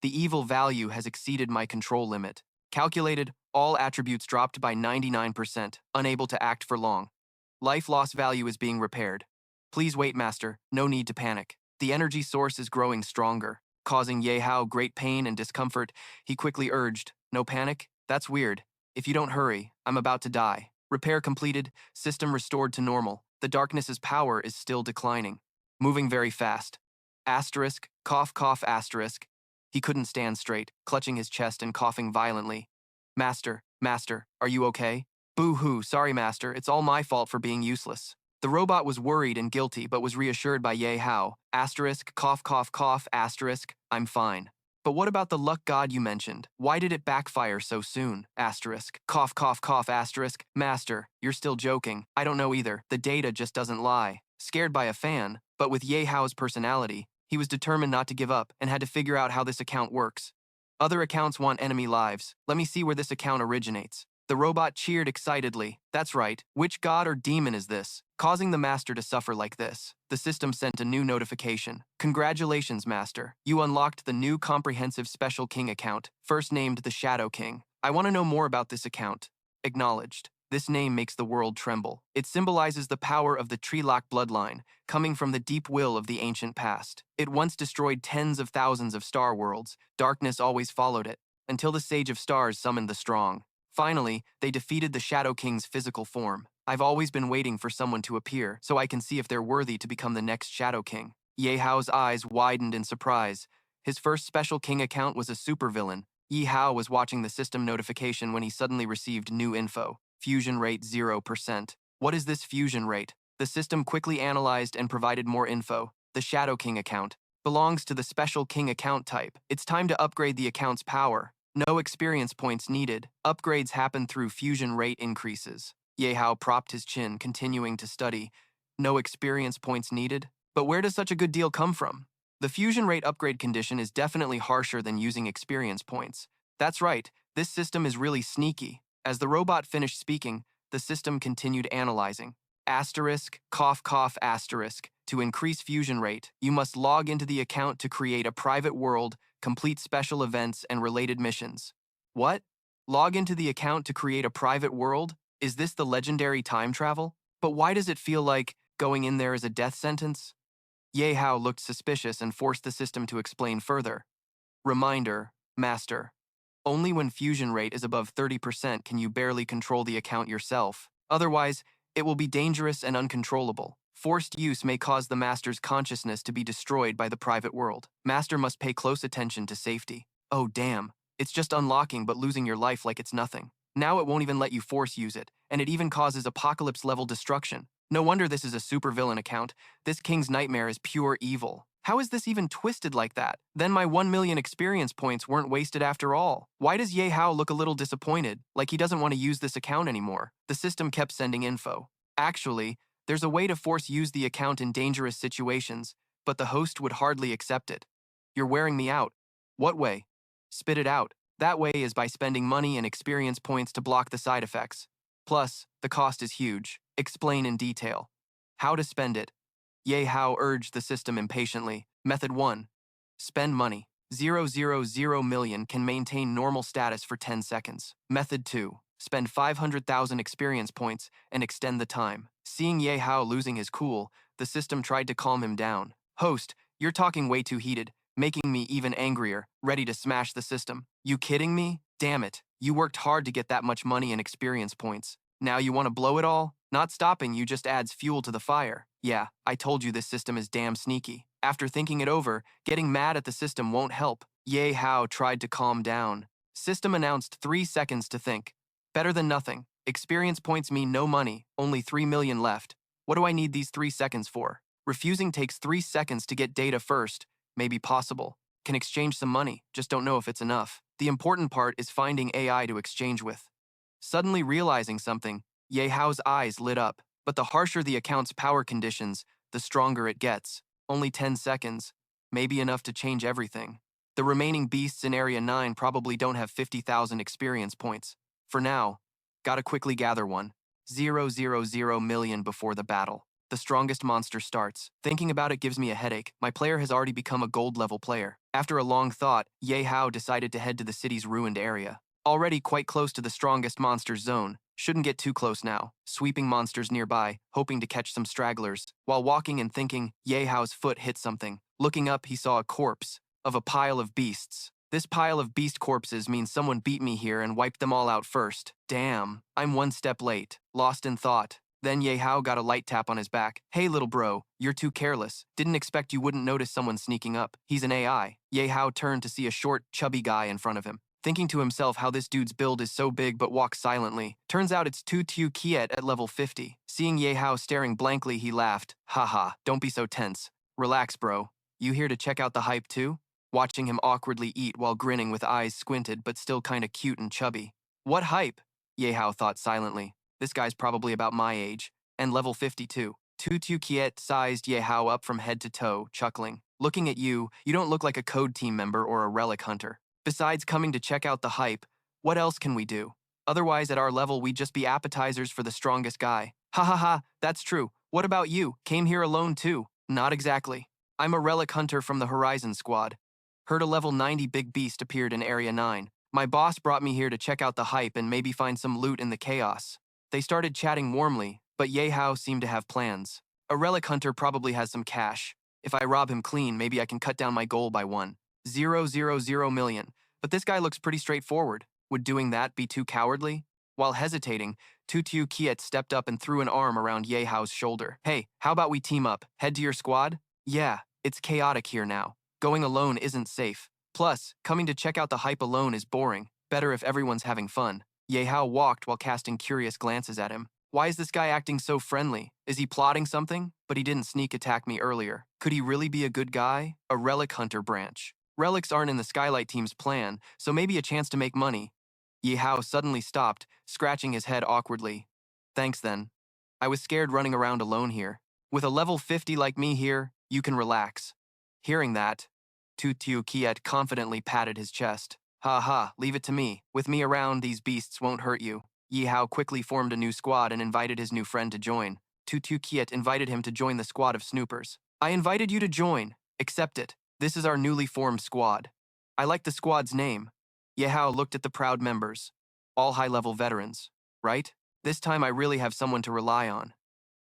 evil value has exceeded my control limit. Calculated, all attributes dropped by 99%, unable to act for long. Life loss value is being repaired. Please wait, Master, no need to panic. The energy source is growing stronger. Causing Ye Hao great pain and discomfort, he quickly urged, "No panic? That's weird. If you don't hurry, I'm about to die." Repair completed, system restored to normal. The darkness's power is still declining. Moving very fast. Asterisk, cough cough asterisk. He couldn't stand straight, clutching his chest and coughing violently. Master, are you okay? Boo-hoo, sorry, Master, it's all my fault for being useless." The robot was worried and guilty, but was reassured by Ye Hao. Asterisk, cough cough cough, asterisk, I'm fine. But what about the luck god you mentioned? Why did it backfire so soon? Asterisk, cough cough cough, asterisk, Master, you're still joking. I don't know either, the data just doesn't lie. Scared by a fan, but with Ye Hao's personality, he was determined not to give up and had to figure out how this account works. Other accounts want enemy lives. Let me see where this account originates. The robot cheered excitedly. That's right. Which god or demon is this, causing the Master to suffer like this? The system sent a new notification. Congratulations, Master. You unlocked the new comprehensive Special King account, first named the Shadow King. I want to know more about this account. Acknowledged. This name makes the world tremble. It symbolizes the power of the Trilak bloodline, coming from the deep will of the ancient past. It once destroyed tens of thousands of star worlds. Darkness always followed it, until the Sage of Stars summoned the strong. Finally, they defeated the Shadow King's physical form. I've always been waiting for someone to appear, so I can see if they're worthy to become the next Shadow King. Ye Hao's eyes widened in surprise. His first Special King account was a supervillain. Yihao was watching the system notification when he suddenly received new info. Fusion rate 0%. What is this fusion rate? The system quickly analyzed and provided more info. The Shadow King account belongs to the Special King account type. It's time to upgrade the account's power. No experience points needed. Upgrades happen through fusion rate increases. Ye Hao propped his chin, continuing to study. No experience points needed? But where does such a good deal come from? The fusion rate upgrade condition is definitely harsher than using experience points. That's right, this system is really sneaky. As the robot finished speaking, the system continued analyzing. Asterisk, cough cough asterisk. To increase fusion rate, you must log into the account to create a private world, complete special events, and related missions. What? Log into the account to create a private world? Is this the legendary time travel? But why does it feel like going in there is a death sentence? Ye Hao looked suspicious and forced the system to explain further. Reminder, Master. Only when fusion rate is above 30% can you barely control the account yourself. Otherwise, it will be dangerous and uncontrollable. Forced use may cause the Master's consciousness to be destroyed by the private world. Master must pay close attention to safety. Oh damn, it's just unlocking but losing your life like it's nothing. Now it won't even let you force use it, and it even causes apocalypse-level destruction. No wonder this is a supervillain account. This king's nightmare is pure evil. How is this even twisted like that? Then my 1 million experience points weren't wasted after all. Why does Ye Hao look a little disappointed, like he doesn't want to use this account anymore? The system kept sending info. Actually, there's a way to force use the account in dangerous situations, but the host would hardly accept it. You're wearing me out. What way? Spit it out. That way is by spending money and experience points to block the side effects. Plus, the cost is huge. Explain in detail. How to spend it. Ye Hao urged the system impatiently. Method 1. Spend money. 0.000 million can maintain normal status for 10 seconds. Method 2. Spend 500,000 experience points and extend the time. Seeing Ye Hao losing his cool, the system tried to calm him down. Host, you're talking way too heated, making me even angrier, ready to smash the system. You kidding me? Damn it. You worked hard to get that much money and experience points. Now you want to blow it all? Not stopping you just adds fuel to the fire. Yeah, I told you this system is damn sneaky. After thinking it over, getting mad at the system won't help. Ye Hao tried to calm down. System announced 3 seconds to think. Better than nothing. Experience points mean no money, only 3 million left. What do I need these 3 seconds for? Refusing takes 3 seconds to get data first. Maybe possible. Can exchange some money, just don't know if it's enough. The important part is finding AI to exchange with. Suddenly realizing something, Ye Hao's eyes lit up. But the harsher the account's power conditions, the stronger it gets. Only 10 seconds. Maybe enough to change everything. The remaining beasts in Area 9 probably don't have 50,000 experience points. For now, gotta quickly gather one. 0.000 million before the battle. The strongest monster starts. Thinking about it gives me a headache. My player has already become a gold level player. After a long thought, Ye Hao decided to head to the city's ruined area. Already quite close to the strongest monster's zone. Shouldn't get too close now. Sweeping monsters nearby, hoping to catch some stragglers. While walking and thinking, Ye Hao's foot hit something. Looking up, he saw a corpse of a pile of beasts. This pile of beast corpses means someone beat me here and wiped them all out first. Damn, I'm 1 step late. Lost in thought. Then Ye Hao got a light tap on his back. Hey little bro, you're too careless. Didn't expect you wouldn't notice someone sneaking up. He's an AI. Ye Hao turned to see a short, chubby guy in front of him. Thinking to himself how this dude's build is so big but walks silently. Turns out it's Tutu Kiet at level 50. Seeing Ye Hao staring blankly, he laughed. Haha, don't be so tense. Relax, bro. You here to check out the hype too? Watching him awkwardly eat while grinning with eyes squinted but still kinda cute and chubby. What hype? Ye Hao thought silently. This guy's probably about my age. And level 52. Tutu Kiet sized Ye Hao up from head to toe, chuckling. Looking at you, you don't look like a code team member or a relic hunter. Besides coming to check out the hype, what else can we do? Otherwise, at our level, we'd just be appetizers for the strongest guy. Ha ha ha, that's true. What about you? Came here alone too? Not exactly. I'm a relic hunter from the Horizon Squad. Heard a level 90 big beast appeared in Area 9. My boss brought me here to check out the hype and maybe find some loot in the chaos. They started chatting warmly, but Ye Hao seemed to have plans. A relic hunter probably has some cash. If I rob him clean, maybe I can cut down my goal by 1.000 million. But this guy looks pretty straightforward. Would doing that be too cowardly? While hesitating, Tutu Kiet stepped up and threw an arm around Ye Hao's shoulder. Hey, how about we team up? Head to your squad? Yeah, it's chaotic here now. Going alone isn't safe. Plus, coming to check out the hype alone is boring. Better if everyone's having fun. Ye Hao walked while casting curious glances at him. Why is this guy acting so friendly? Is he plotting something? But he didn't sneak attack me earlier. Could he really be a good guy? A relic hunter branch. Relics aren't in the Skylight team's plan, so maybe a chance to make money. Ye Hao suddenly stopped, scratching his head awkwardly. Thanks then. I was scared running around alone here. With a level 50 like me here, you can relax. Hearing that, Tutu Kiet confidently patted his chest. Ha ha, leave it to me. With me around, these beasts won't hurt you. Ye Hao quickly formed a new squad and invited his new friend to join. Tutu Kiet invited him to join the squad of snoopers. I invited you to join. Accept it. This is our newly formed squad. I like the squad's name. Ye Hao looked at the proud members. All high-level veterans, right? This time I really have someone to rely on.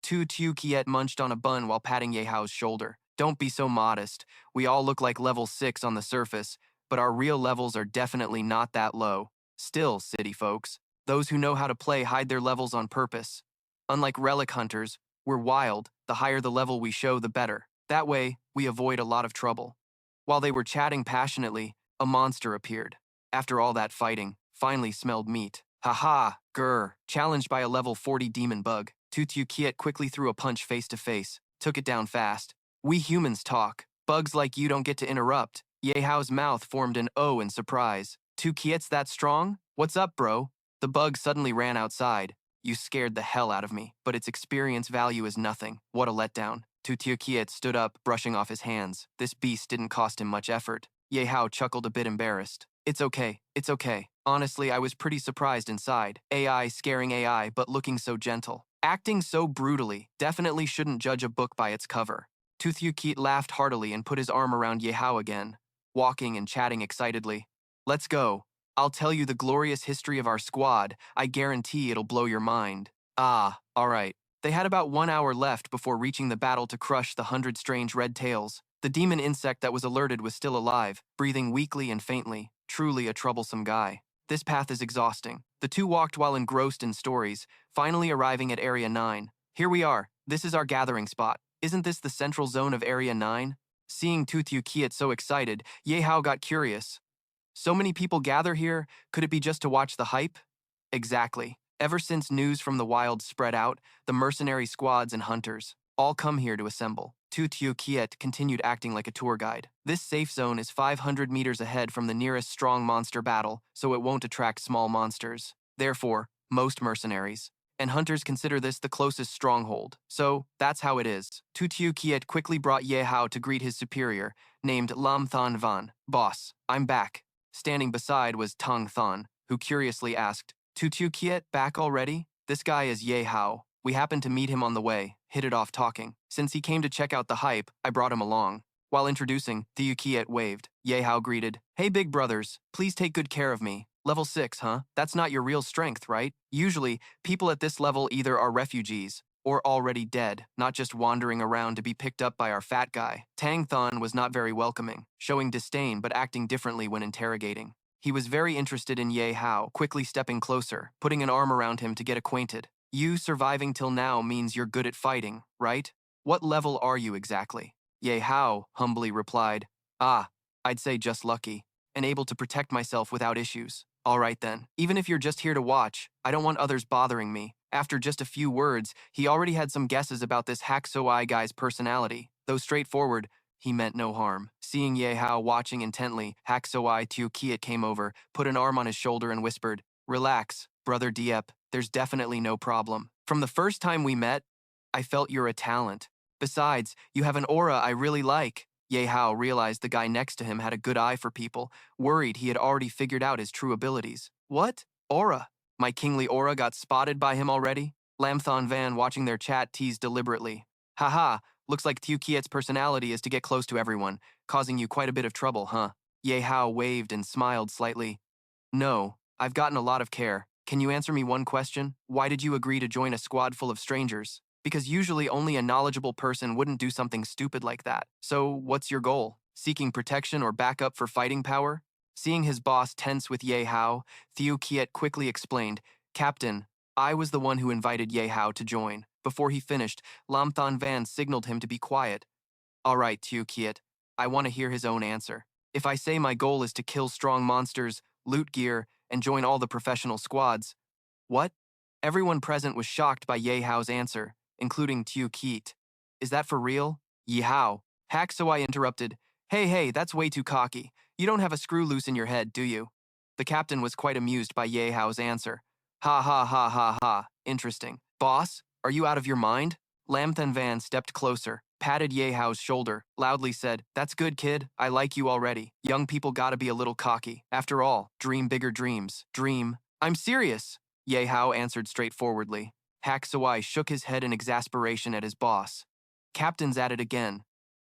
Tutu Kiet munched on a bun while patting Ye Hao's shoulder. Don't be so modest. We all look like level 6 on the surface, but our real levels are definitely not that low. Still, city folks, those who know how to play hide their levels on purpose. Unlike relic hunters, we're wild. The higher the level we show, the better. That way, we avoid a lot of trouble. While they were chatting passionately, a monster appeared. After all that fighting, finally smelled meat. Haha, grr. Challenged by a level 40 demon bug, Tutu Kiet quickly threw a punch face to face, took it down fast. We humans talk. Bugs like you don't get to interrupt. Ye Hao's mouth formed an O in surprise. Two kiets that strong? What's up, bro? The bug suddenly ran outside. You scared the hell out of me, but its experience value is nothing. What a letdown. Kiet stood up, brushing off his hands. This beast didn't cost him much effort. Ye Hao chuckled a bit embarrassed. It's okay, it's okay. Honestly, I was pretty surprised inside. AI scaring AI, but looking so gentle. Acting so brutally, definitely shouldn't judge a book by its cover. Kiet laughed heartily and put his arm around Ye Hao again, walking and chatting excitedly. Let's go. I'll tell you the glorious history of our squad. I guarantee it'll blow your mind. Ah, all right. They had about 1 hour left before reaching the battle to crush the 100 strange red tails. The demon insect that was alerted was still alive, breathing weakly and faintly. Truly a troublesome guy. This path is exhausting. The two walked while engrossed in stories, finally arriving at Area 9. Here we are. This is our gathering spot. Isn't this the central zone of Area 9? Seeing Kiet so excited, Ye Hao got curious. So many people gather here, could it be just to watch the hype? Exactly. Ever since news from the wild spread out, the mercenary squads and hunters all come here to assemble. Kiet continued acting like a tour guide. This safe zone is 500 meters ahead from the nearest strong monster battle, so it won't attract small monsters. Therefore, most mercenaries and hunters consider this the closest stronghold. So, that's how it is. Kiet quickly brought Ye Hao to greet his superior, named Lam Than Van. Boss, I'm back. Standing beside was Tang Than, who curiously asked, Kiet back already? This guy is Ye Hao. We happened to meet him on the way, hit it off talking. Since he came to check out the hype, I brought him along. While introducing, Kiet waved. Ye Hao greeted, Hey big brothers, please take good care of me. Level 6, huh? That's not your real strength, right? Usually, people at this level either are refugees or already dead, not just wandering around to be picked up by our fat guy. Tang Than was not very welcoming, showing disdain but acting differently when interrogating. He was very interested in Ye Hao, quickly stepping closer, putting an arm around him to get acquainted. You surviving till now means you're good at fighting, right? What level are you exactly? Ye Hao humbly replied, I'd say just lucky, and able to protect myself without issues. All right then, even if you're just here to watch, I don't want others bothering me. After just a few words, he already had some guesses about this Haksoi guy's personality. Though straightforward, he meant no harm. Seeing Ye Hao watching intently, Haksoi Kiet came over, put an arm on his shoulder and whispered, Relax, brother Diep, there's definitely no problem. From the first time we met, I felt you're a talent. Besides, you have an aura I really like. Ye Hao realized the guy next to him had a good eye for people, worried he had already figured out his true abilities. What? Aura? My kingly aura got spotted by him already? Lam Than Van, watching their chat, teased deliberately. Haha, looks like Kiet's personality is to get close to everyone, causing you quite a bit of trouble, huh? Ye Hao waved and smiled slightly. No, I've gotten a lot of care. Can you answer me one question? Why did you agree to join a squad full of strangers? Because usually only a knowledgeable person wouldn't do something stupid like that. So, what's your goal? Seeking protection or backup for fighting power? Seeing his boss tense with Ye Hao, Kiet quickly explained, Captain, I was the one who invited Ye Hao to join. Before he finished, Lam Than Van signaled him to be quiet. All right, Kiet, I want to hear his own answer. If I say my goal is to kill strong monsters, loot gear, and join all the professional squads. What? Everyone present was shocked by Ye Hao's answer, including Kiet. Is that for real? Yihao. Haksoi interrupted. Hey, that's way too cocky. You don't have a screw loose in your head, do you? The captain was quite amused by Ye Hao's answer. Ha ha ha ha ha. Interesting. Boss, are you out of your mind? Lam Than Van stepped closer, patted Ye Hao's shoulder, loudly said, That's good, kid. I like you already. Young people gotta be a little cocky. After all, dream bigger dreams. Dream. I'm serious, Ye Hao answered straightforwardly. Haksoi shook his head in exasperation at his boss. Captain's at it again.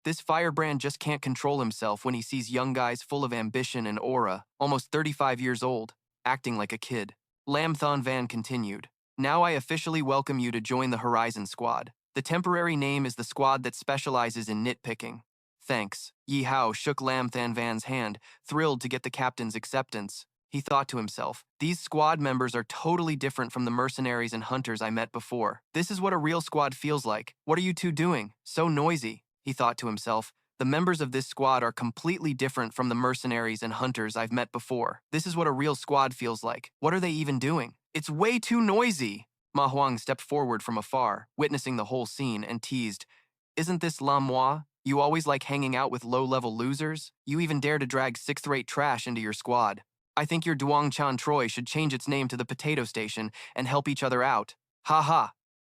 This firebrand just can't control himself when he sees young guys full of ambition and aura, almost 35 years old, acting like a kid. Lam Than Van continued. Now I officially welcome you to join the Horizon Squad. The temporary name is the squad that specializes in nitpicking. Thanks. Yihao shook Lam Than Van's hand, thrilled to get the captain's acceptance. He thought to himself, these squad members are totally different from the mercenaries and hunters I met before. This is what a real squad feels like. What are you two doing? So noisy, he thought to himself. The members of this squad are completely different from the mercenaries and hunters I've met before. This is what a real squad feels like. What are they even doing? It's way too noisy. Ma Huang stepped forward from afar, witnessing the whole scene, and teased, Isn't this Lam Hua? You always like hanging out with low-level losers? You even dare to drag 6th-rate trash into your squad. I think your Duongchan Troy should change its name to the Potato Station and help each other out. Ha ha.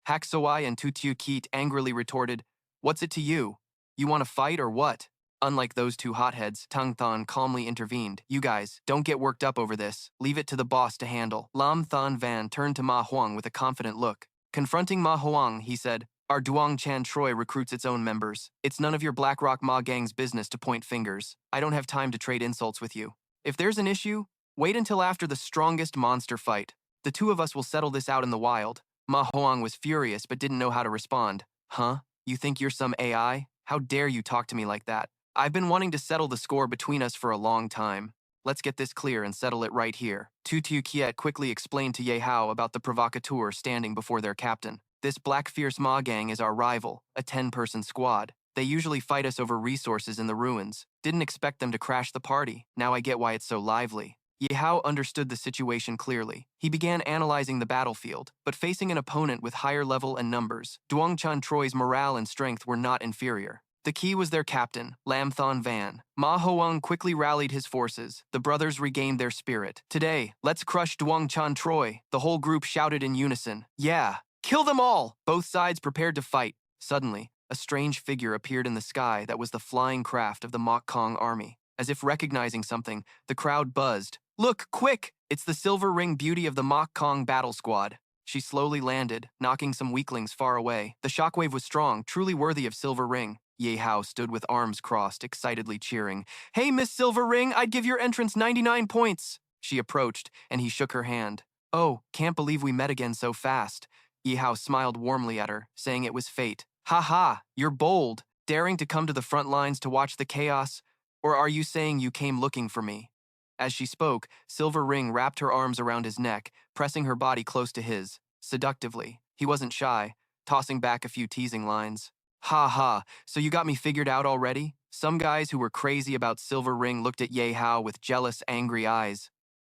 Hak Sawai and Tutu Keet angrily retorted, "What's it to you? You want to fight or what?" Unlike those two hotheads, Tung Thon calmly intervened. "You guys, don't get worked up over this. Leave it to the boss to handle." Lam Thon Van turned to Ma Huang with a confident look. Confronting Ma Huang, he said, "Our Duong Chan Troy recruits its own members. It's none of your BlackRock Ma gang's business to point fingers. I don't have time to trade insults with you. If there's an issue, wait until after the strongest monster fight. The two of us will settle this out in the wild." Ma Huang was furious but didn't know how to respond. "Huh? You think you're some AI? How dare you talk to me like that? I've been wanting to settle the score between us for a long time. Let's get this clear and settle it right here." Tutu Kiet quickly explained to Ye Hao about the provocateur standing before their captain. "This Black Fierce Ma gang is our rival, a 10-person squad. They usually fight us over resources in the ruins. Didn't expect them to crash the party. Now I get why it's so lively." Yihao understood the situation clearly. He began analyzing the battlefield, but facing an opponent with higher level and numbers, Duongchan Troy's morale and strength were not inferior. The key was their captain, Lam Thon Van. Ma Hoang quickly rallied his forces. The brothers regained their spirit. "Today, let's crush Duongchan Troy," the whole group shouted in unison. "Yeah, kill them all!" Both sides prepared to fight. Suddenly, a strange figure appeared in the sky that was the flying craft of the Mok Kong army. As if recognizing something, the crowd buzzed. "Look, quick! It's the Silver Ring beauty of the Mok Kong battle squad." She slowly landed, knocking some weaklings far away. The shockwave was strong, truly worthy of Silver Ring. Ye Hao stood with arms crossed, excitedly cheering. "Hey, Miss Silver Ring, I'd give your entrance 99 points!" She approached, and he shook her hand. "Oh, can't believe we met again so fast." Ye Hao smiled warmly at her, saying it was fate. "Ha ha, you're bold, daring to come to the front lines to watch the chaos. Or are you saying you came looking for me?" As she spoke, Silver Ring wrapped her arms around his neck, pressing her body close to his. Seductively, he wasn't shy, tossing back a few teasing lines. "Ha ha, so you got me figured out already?" Some guys who were crazy about Silver Ring looked at Ye Hao with jealous, angry eyes.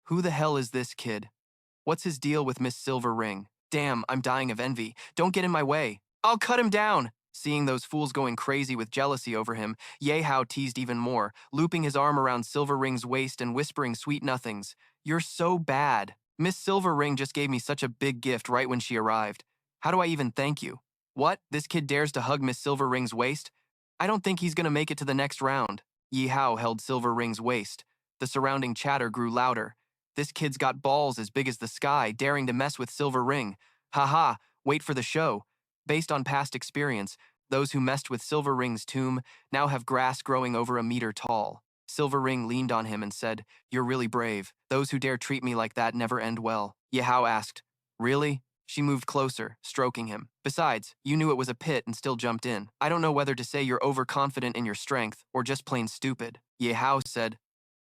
Who the hell is this kid? What's his deal with Miss Silver Ring? Damn, I'm dying of envy. Don't get in my way. I'll cut him down! Seeing those fools going crazy with jealousy over him, Ye Hao teased even more, looping his arm around Silver Ring's waist and whispering sweet nothings. "You're so bad. Miss Silver Ring just gave me such a big gift right when she arrived. How do I even thank you? What? This kid dares to hug Miss Silver Ring's waist? I don't think he's gonna make it to the next round." Ye Hao held Silver Ring's waist. The surrounding chatter grew louder. "This kid's got balls as big as the sky, daring to mess with Silver Ring. Haha, wait for the show." Based on past experience, those who messed with Silver Ring's tomb now have grass growing over a meter tall. Silver Ring leaned on him and said, "You're really brave. Those who dare treat me like that never end well." Yihao asked, "Really?" She moved closer, stroking him. "Besides, you knew it was a pit and still jumped in. I don't know whether to say you're overconfident in your strength or just plain stupid." Yihao said,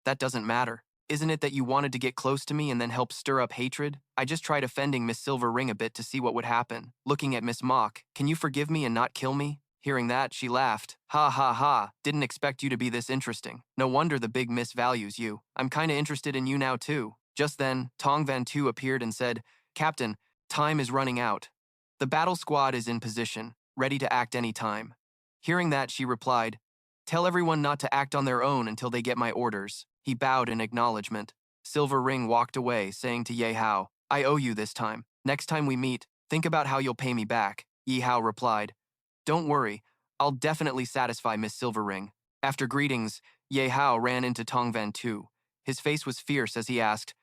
"That doesn't matter. Isn't it that you wanted to get close to me and then help stir up hatred? I just tried offending Miss Silver Ring a bit to see what would happen." Looking at Miss Mock, "Can you forgive me and not kill me?" Hearing that, she laughed. "Ha ha ha, didn't expect you to be this interesting. No wonder the big miss values you. I'm kinda interested in you now too." Just then, Tong Van Tu appeared and said, "Captain, time is running out. The battle squad is in position, ready to act any time." Hearing that, she replied, "Tell everyone not to act on their own until they get my orders." He bowed in acknowledgement. Silver Ring walked away, saying to Ye Hao, "I owe you this time. Next time we meet, think about how you'll pay me back." Ye Hao replied, "Don't worry, I'll definitely satisfy Miss Silver Ring." After greetings, Ye Hao ran into Tong Van Tu. His face was fierce as he asked,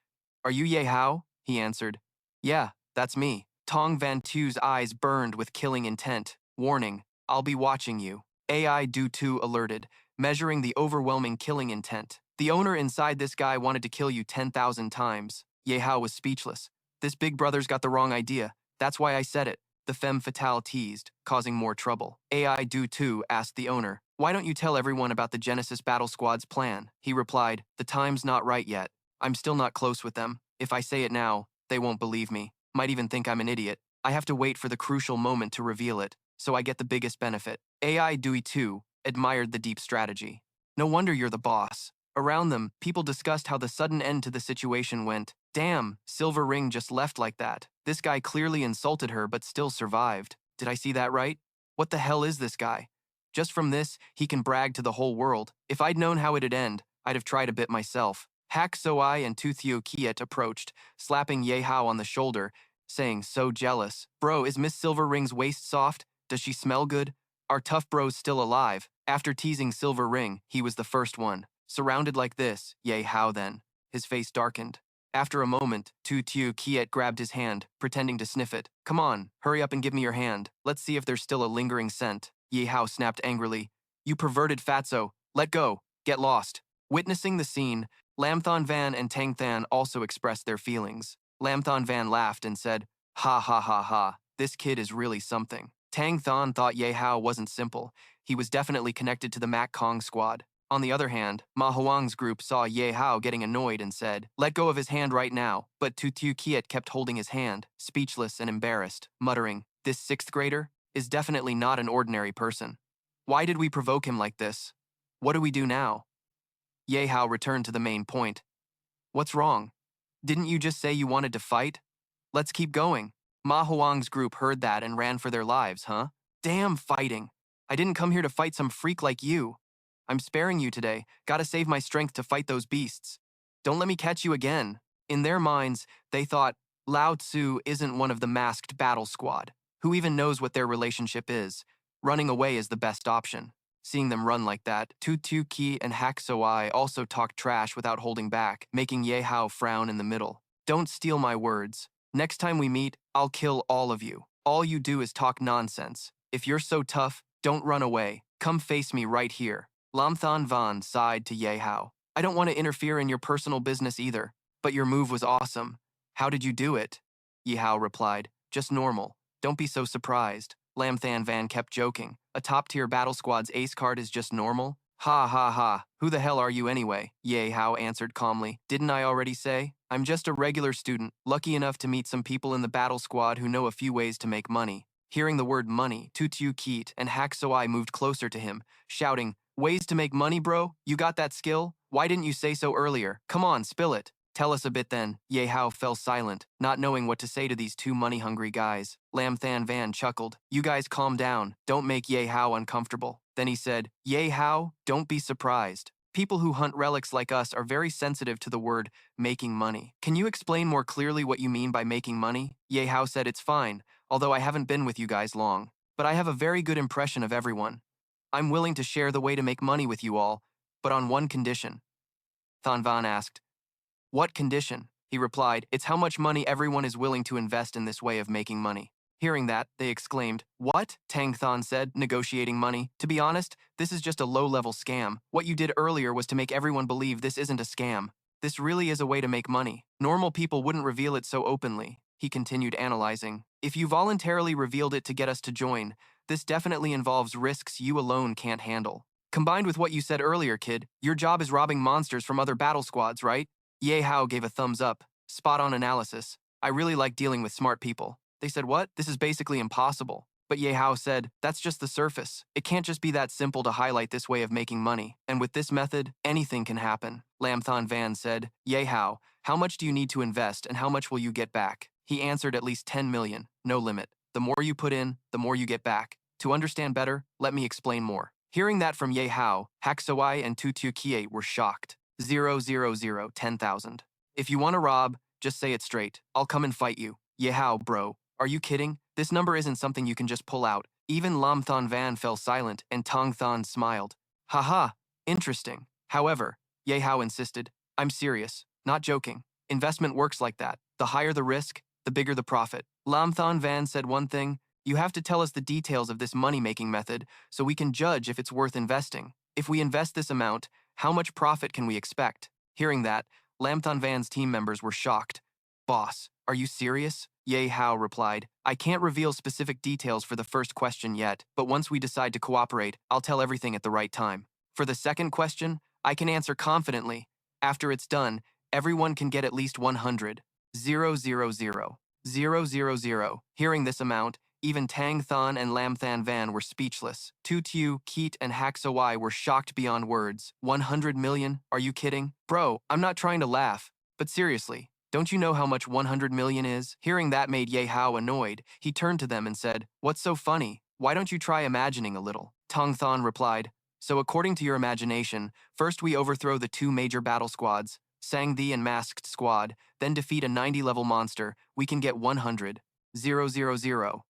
"Are you Ye Hao?" He answered, "Yeah, that's me." Tong Van Tu's eyes burned with killing intent. Warning, I'll be watching you. AI Do 2 alerted, measuring the overwhelming killing intent. The owner inside this guy wanted to kill you 10,000 times. Ye Hao was speechless. This big brother's got the wrong idea. That's why I said it. The femme fatale teased, causing more trouble. AI Do 2 asked the owner, "Why don't you tell everyone about the Genesis Battle Squad's plan?" He replied, "The time's not right yet. I'm still not close with them. If I say it now, they won't believe me. Might even think I'm an idiot. I have to wait for the crucial moment to reveal it, so I get the biggest benefit." AI Dewey 2 admired the deep strategy. "No wonder you're the boss." Around them, people discussed how the sudden end to the situation went. Damn, Silver Ring just left like that. This guy clearly insulted her but still survived. Did I see that right? What the hell is this guy? Just from this, he can brag to the whole world. If I'd known how it'd end, I'd have tried a bit myself. Hak Soai and Tu Theo Kiet approached, slapping Ye Hao on the shoulder, saying, so jealous. Bro, is Miss Silverring's waist soft? Does she smell good? Our tough bro's still alive. After teasing Silver Ring, he was the first one. Surrounded like this, Ye Hao then. His face darkened. After a moment, Tu Theo Kiet grabbed his hand, pretending to sniff it. Come on, hurry up and give me your hand. Let's see if there's still a lingering scent. Ye Hao snapped angrily. You perverted fatso. Let go. Get lost. Witnessing the scene, Lamthon Van and Tang Than also expressed their feelings. Lamthon Van laughed and said, ha ha ha ha, this kid is really something. Tang Than thought Ye Hao wasn't simple. He was definitely connected to the Mac Kong squad. On the other hand, Ma Huang's group saw Ye Hao getting annoyed and said, let go of his hand right now. But Tu Tu Kiet kept holding his hand, speechless and embarrassed, muttering, this sixth grader is definitely not an ordinary person. Why did we provoke him like this? What do we do now? Ye Hao returned to the main point. What's wrong? Didn't you just say you wanted to fight? Let's keep going. Ma Huang's group heard that and ran for their lives, huh? Damn fighting. I didn't come here to fight some freak like you. I'm sparing you today. Gotta save my strength to fight those beasts. Don't let me catch you again. In their minds, they thought, Lao Tzu isn't one of the masked battle squad. Who even knows what their relationship is? Running away is the best option. Seeing them run like that, Tu Tu Ki and Hak Soai also talked trash without holding back, making Ye Hao frown in the middle. Don't steal my words. Next time we meet, I'll kill all of you. All you do is talk nonsense. If you're so tough, don't run away. Come face me right here. Lamthon Van sighed to Ye Hao. I don't want to interfere in your personal business either, but your move was awesome. How did you do it? Yihao replied, just normal. Don't be so surprised. Lamthon Van kept joking. A top-tier battle squad's ace card is just normal? Ha ha ha. Who the hell are you anyway? Ye Hao answered calmly. Didn't I already say? I'm just a regular student, lucky enough to meet some people in the battle squad who know a few ways to make money. Hearing the word money, Tu Tu Keet and Hak Soai moved closer to him, shouting, ways to make money, bro? You got that skill? Why didn't you say so earlier? Come on, spill it. Tell us a bit then. Ye Hao fell silent, not knowing what to say to these two money-hungry guys. Lamthon Van chuckled. You guys calm down. Don't make Ye Hao uncomfortable. Then he said, Ye Hao, don't be surprised. People who hunt relics like us are very sensitive to the word making money. Can you explain more clearly what you mean by making money? Ye Hao said it's fine, although I haven't been with you guys long. But I have a very good impression of everyone. I'm willing to share the way to make money with you all, but on one condition. Than Van asked, what condition? He replied, it's how much money everyone is willing to invest in this way of making money. Hearing that, they exclaimed, what? Tang Than said, negotiating money. To be honest, this is just a low-level scam. What you did earlier was to make everyone believe this isn't a scam. This really is a way to make money. Normal people wouldn't reveal it so openly. He continued analyzing. If you voluntarily revealed it to get us to join, this definitely involves risks you alone can't handle. Combined with what you said earlier, kid, your job is robbing monsters from other battle squads, right? Ye Hao gave a thumbs up. Spot-on analysis. I really like dealing with smart people. They said, what? This is basically impossible. But Ye Hao said, that's just the surface. It can't just be that simple to highlight this way of making money. And with this method, anything can happen. Lamthon Van said, Ye Hao, how much do you need to invest and how much will you get back? He answered at least 10 million, no limit. The more you put in, the more you get back. To understand better, let me explain more. Hearing that from Ye Hao, Hak Soai and Tu Tu Kie were shocked. 10,000. If you want to rob, just say it straight. I'll come and fight you. Ye Hao, bro. Are you kidding? This number isn't something you can just pull out. Even Lamthon Van fell silent and Tang Than smiled. Haha, interesting. However, Ye Hao insisted, I'm serious, not joking. Investment works like that. The higher the risk, the bigger the profit. Lamthon Van said one thing, you have to tell us the details of this money-making method so we can judge if it's worth investing. If we invest this amount, how much profit can we expect? Hearing that, Lamthon Van's team members were shocked. Boss, are you serious? Ye Hao replied, I can't reveal specific details for the first question yet, but once we decide to cooperate, I'll tell everything at the right time. For the second question, I can answer confidently. After it's done, everyone can get at least 100. 000. Hearing this amount, even Tang Than and Lamthon Van were speechless. Tu Tu, Keet, and Hak Soai were shocked beyond words. 100 million? Are you kidding? Bro, I'm not trying to laugh, but seriously, don't you know how much 100 million is? Hearing that made Ye Hao annoyed. He turned to them and said, what's so funny? Why don't you try imagining a little? Tong Thon replied, so according to your imagination, first we overthrow the two major battle squads, Sang the and Masked Squad, then defeat a 90-level monster, we can get 100, 000, 000.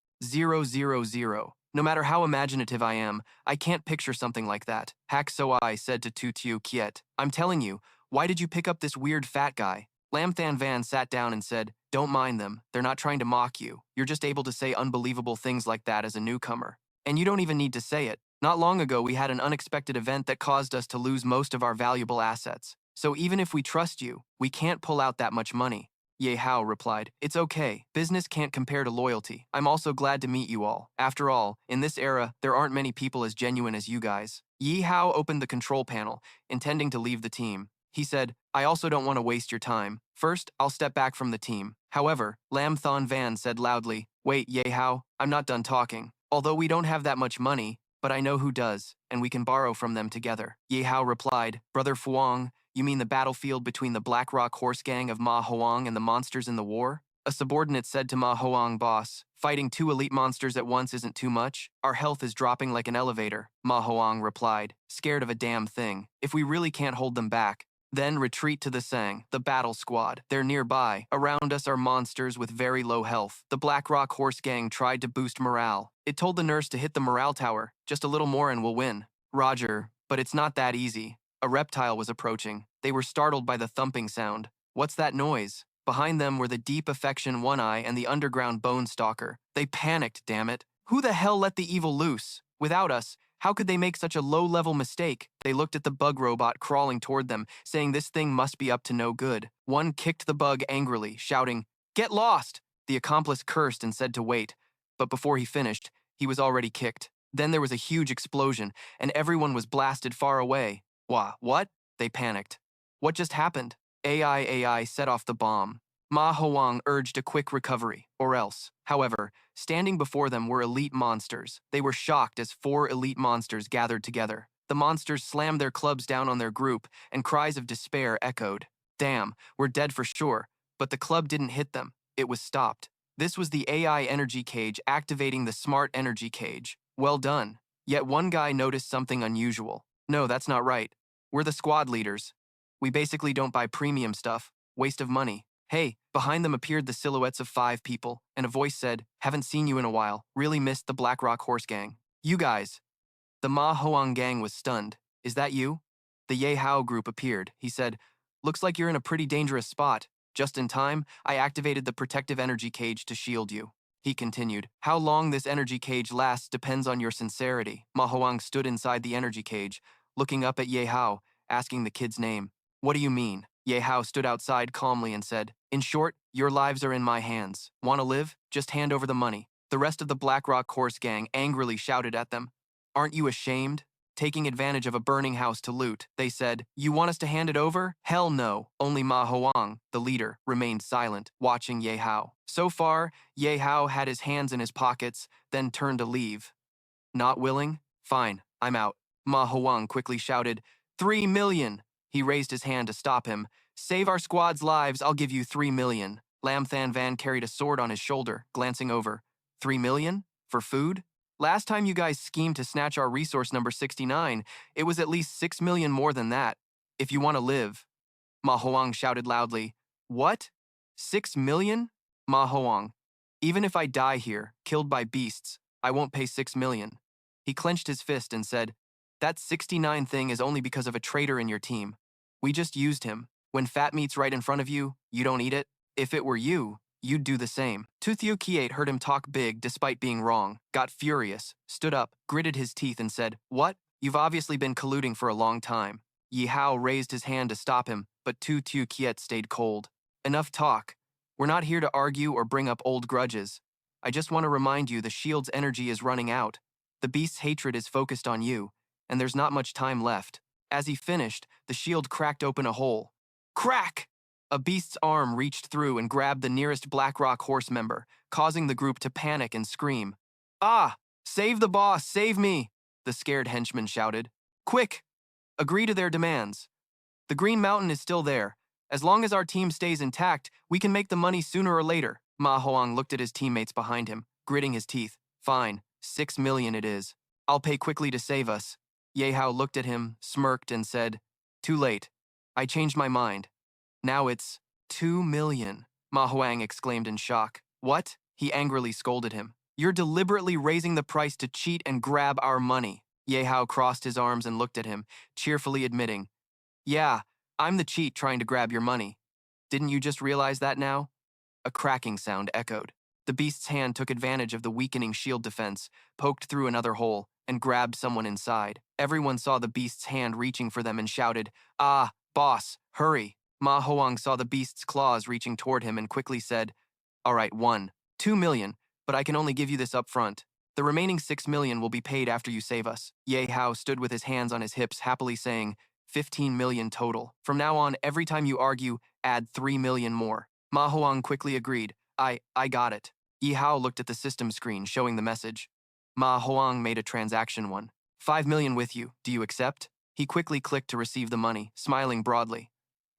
No matter how imaginative I am, I can't picture something like that. Hak So I said to Tutu Kiet, I'm telling you, why did you pick up this weird fat guy? Lam Than Van sat down and said, don't mind them, they're not trying to mock you. You're just able to say unbelievable things like that as a newcomer. And you don't even need to say it. Not long ago, we had an unexpected event that caused us to lose most of our valuable assets. So even if we trust you, we can't pull out that much money. Ye Hao replied, it's okay. Business can't compare to loyalty. I'm also glad to meet you all. After all, in this era, there aren't many people as genuine as you guys. Yihao opened the control panel, intending to leave the team. He said, I also don't want to waste your time. First, I'll step back from the team. However, Lam Thon Van said loudly, wait, Ye Hao, I'm not done talking. Although we don't have that much money, but I know who does, and we can borrow from them together. Ye Hao replied, Brother Fuang, you mean the battlefield between the Black Rock Horse Gang of Ma Hoang and the monsters in the war? A subordinate said to Ma Hoang, boss, fighting two elite monsters at once isn't too much. Our health is dropping like an elevator. Ma Hoang replied, scared of a damn thing. If we really can't hold them back, then retreat to the Sang, the battle squad. They're nearby. Around us are monsters with very low health. The Black Rock Horse Gang tried to boost morale. It told the nurse to hit the morale tower. Just a little more and we'll win. Roger, but it's not that easy. A reptile was approaching. They were startled by the thumping sound. What's that noise? Behind them were the Deep Affection One Eye and the underground Bone Stalker. They panicked, damn it. Who the hell let the evil loose? Without us, how could they make such a low-level mistake? They looked at the bug robot crawling toward them, saying this thing must be up to no good. One kicked the bug angrily, shouting, get lost! The accomplice cursed and said to wait, but before he finished, he was already kicked. Then there was a huge explosion, and everyone was blasted far away. What? They panicked. What just happened? AI set off the bomb. Ma Hoang urged a quick recovery, or else. However, standing before them were elite monsters. They were shocked as 4 elite monsters gathered together. The monsters slammed their clubs down on their group, and cries of despair echoed. Damn, we're dead for sure. But the club didn't hit them. It was stopped. This was the AI energy cage activating the smart energy cage. Well done. Yet one guy noticed something unusual. No, that's not right. We're the squad leaders. We basically don't buy premium stuff. Waste of money. Hey, behind them appeared the silhouettes of 5 people, and a voice said, haven't seen you in a while. Really missed the Black Rock Horse Gang. You guys. The Ma Hoang gang was stunned. Is that you? The Ye Hao group appeared. He said, looks like you're in a pretty dangerous spot. Just in time, I activated the protective energy cage to shield you. He continued, how long this energy cage lasts depends on your sincerity. Ma Hoang stood inside the energy cage, looking up at Ye Hao, asking the kid's name. What do you mean? Ye Hao stood outside calmly and said, in short, your lives are in my hands. Want to live? Just hand over the money. The rest of the Black Rock Horse Gang angrily shouted at them. Aren't you ashamed? Taking advantage of a burning house to loot, they said, you want us to hand it over? Hell no. Only Ma Hoang, the leader, remained silent, watching Ye Hao. So far, Ye Hao had his hands in his pockets, then turned to leave. Not willing? Fine, I'm out. Ma Hoang quickly shouted, 3 million! He raised his hand to stop him. Save our squad's lives, I'll give you 3 million. Lam Than Van carried a sword on his shoulder, glancing over. 3 million? For food? Last time you guys schemed to snatch our resource number 69, it was at least 6 million more than that. If you want to live. Ma Hoang shouted loudly. What? 6 million? Ma Hoang. Even if I die here, killed by beasts, I won't pay 6 million. He clenched his fist and said, that 69 thing is only because of a traitor in your team. We just used him. When fat meat's right in front of you, you don't eat it. If it were you, you'd do the same. Tuthiu Kiate heard him talk big despite being wrong, got furious, stood up, gritted his teeth and said, what? You've obviously been colluding for a long time. Yihao raised his hand to stop him, but Tuthiu Kiate stayed cold. Enough talk. We're not here to argue or bring up old grudges. I just want to remind you the shield's energy is running out. The beast's hatred is focused on you, and there's not much time left. As he finished, the shield cracked open a hole. Crack! A beast's arm reached through and grabbed the nearest Black Rock Horse member, causing the group to panic and scream. Ah! Save the boss! Save me! The scared henchman shouted. Quick! Agree to their demands. The Green Mountain is still there. As long as our team stays intact, we can make the money sooner or later. Ma Hoang looked at his teammates behind him, gritting his teeth. Fine, 6 million it is. I'll pay quickly to save us. Ye Hao looked at him, smirked, and said, Too late. I changed my mind. Now it's 2 million. Ma Huang exclaimed in shock. What? He angrily scolded him. You're deliberately raising the price to cheat and grab our money. Ye Hao crossed his arms and looked at him, cheerfully admitting, Yeah, I'm the cheat trying to grab your money. Didn't you just realize that now? A cracking sound echoed. The beast's hand took advantage of the weakening shield defense, poked through another hole, and grabbed someone inside. Everyone saw the beast's hand reaching for them and shouted, Ah, boss, hurry. Ma Hoang saw the beast's claws reaching toward him and quickly said, All right, 2 million, but I can only give you this up front. The remaining 6 million will be paid after you save us. Ye Hao stood with his hands on his hips, happily saying, 15 million total. From now on, every time you argue, add 3 million more. Ma Hoang quickly agreed. I got it. Yihao looked at the system screen showing the message. Ma Hoang made a transaction 5 million with you. Do you accept? He quickly clicked to receive the money, smiling broadly.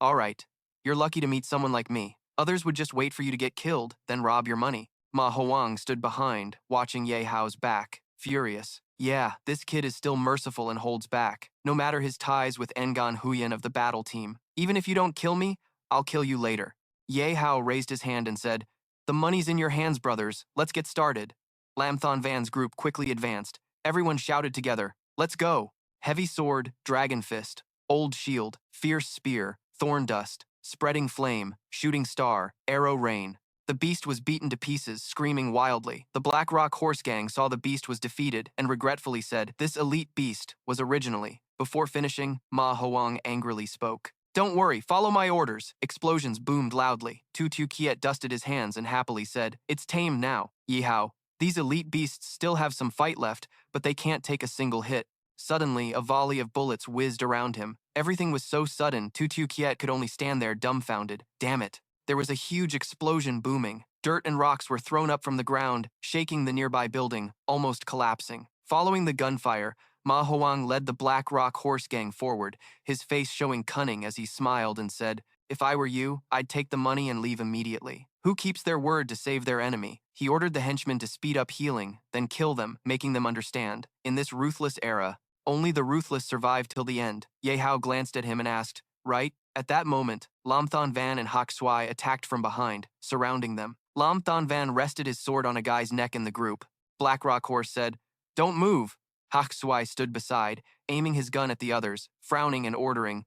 All right. You're lucky to meet someone like me. Others would just wait for you to get killed, then rob your money. Ma Hoang stood behind, watching Ye Hao's back, furious. Yeah, this kid is still merciful and holds back, no matter his ties with Engan Huyan of the battle team. Even if you don't kill me, I'll kill you later. Ye Hao raised his hand and said, The money's in your hands, brothers. Let's get started. Lamthon Van's group quickly advanced. Everyone shouted together, Let's go. Heavy sword, dragon fist, old shield, fierce spear, thorn dust, spreading flame, shooting star, arrow rain. The beast was beaten to pieces, screaming wildly. The Black Rock Horse Gang saw the beast was defeated and regretfully said, This elite beast was originally. Before finishing, Ma Hoang angrily spoke. Don't worry, follow my orders. Explosions boomed loudly. Tutu Kiet dusted his hands and happily said, It's tame now. Yihao, these elite beasts still have some fight left, but they can't take a single hit. Suddenly, a volley of bullets whizzed around him. Everything was so sudden, Tutu Kiet could only stand there dumbfounded. Damn it. There was a huge explosion booming. Dirt and rocks were thrown up from the ground, shaking the nearby building, almost collapsing. Following the gunfire, Ma Hoang led the Black Rock Horse Gang forward, his face showing cunning as he smiled and said, If I were you, I'd take the money and leave immediately. Who keeps their word to save their enemy? He ordered the henchmen to speed up healing, then kill them, making them understand. In this ruthless era, only the ruthless survive till the end. Ye Hao glanced at him and asked, Right? At that moment, Lamthon Van and Hak Swai attacked from behind, surrounding them. Lamthon Van rested his sword on a guy's neck in the group. Black Rock Horse said, Don't move. Hak Swai stood beside, aiming his gun at the others, frowning and ordering,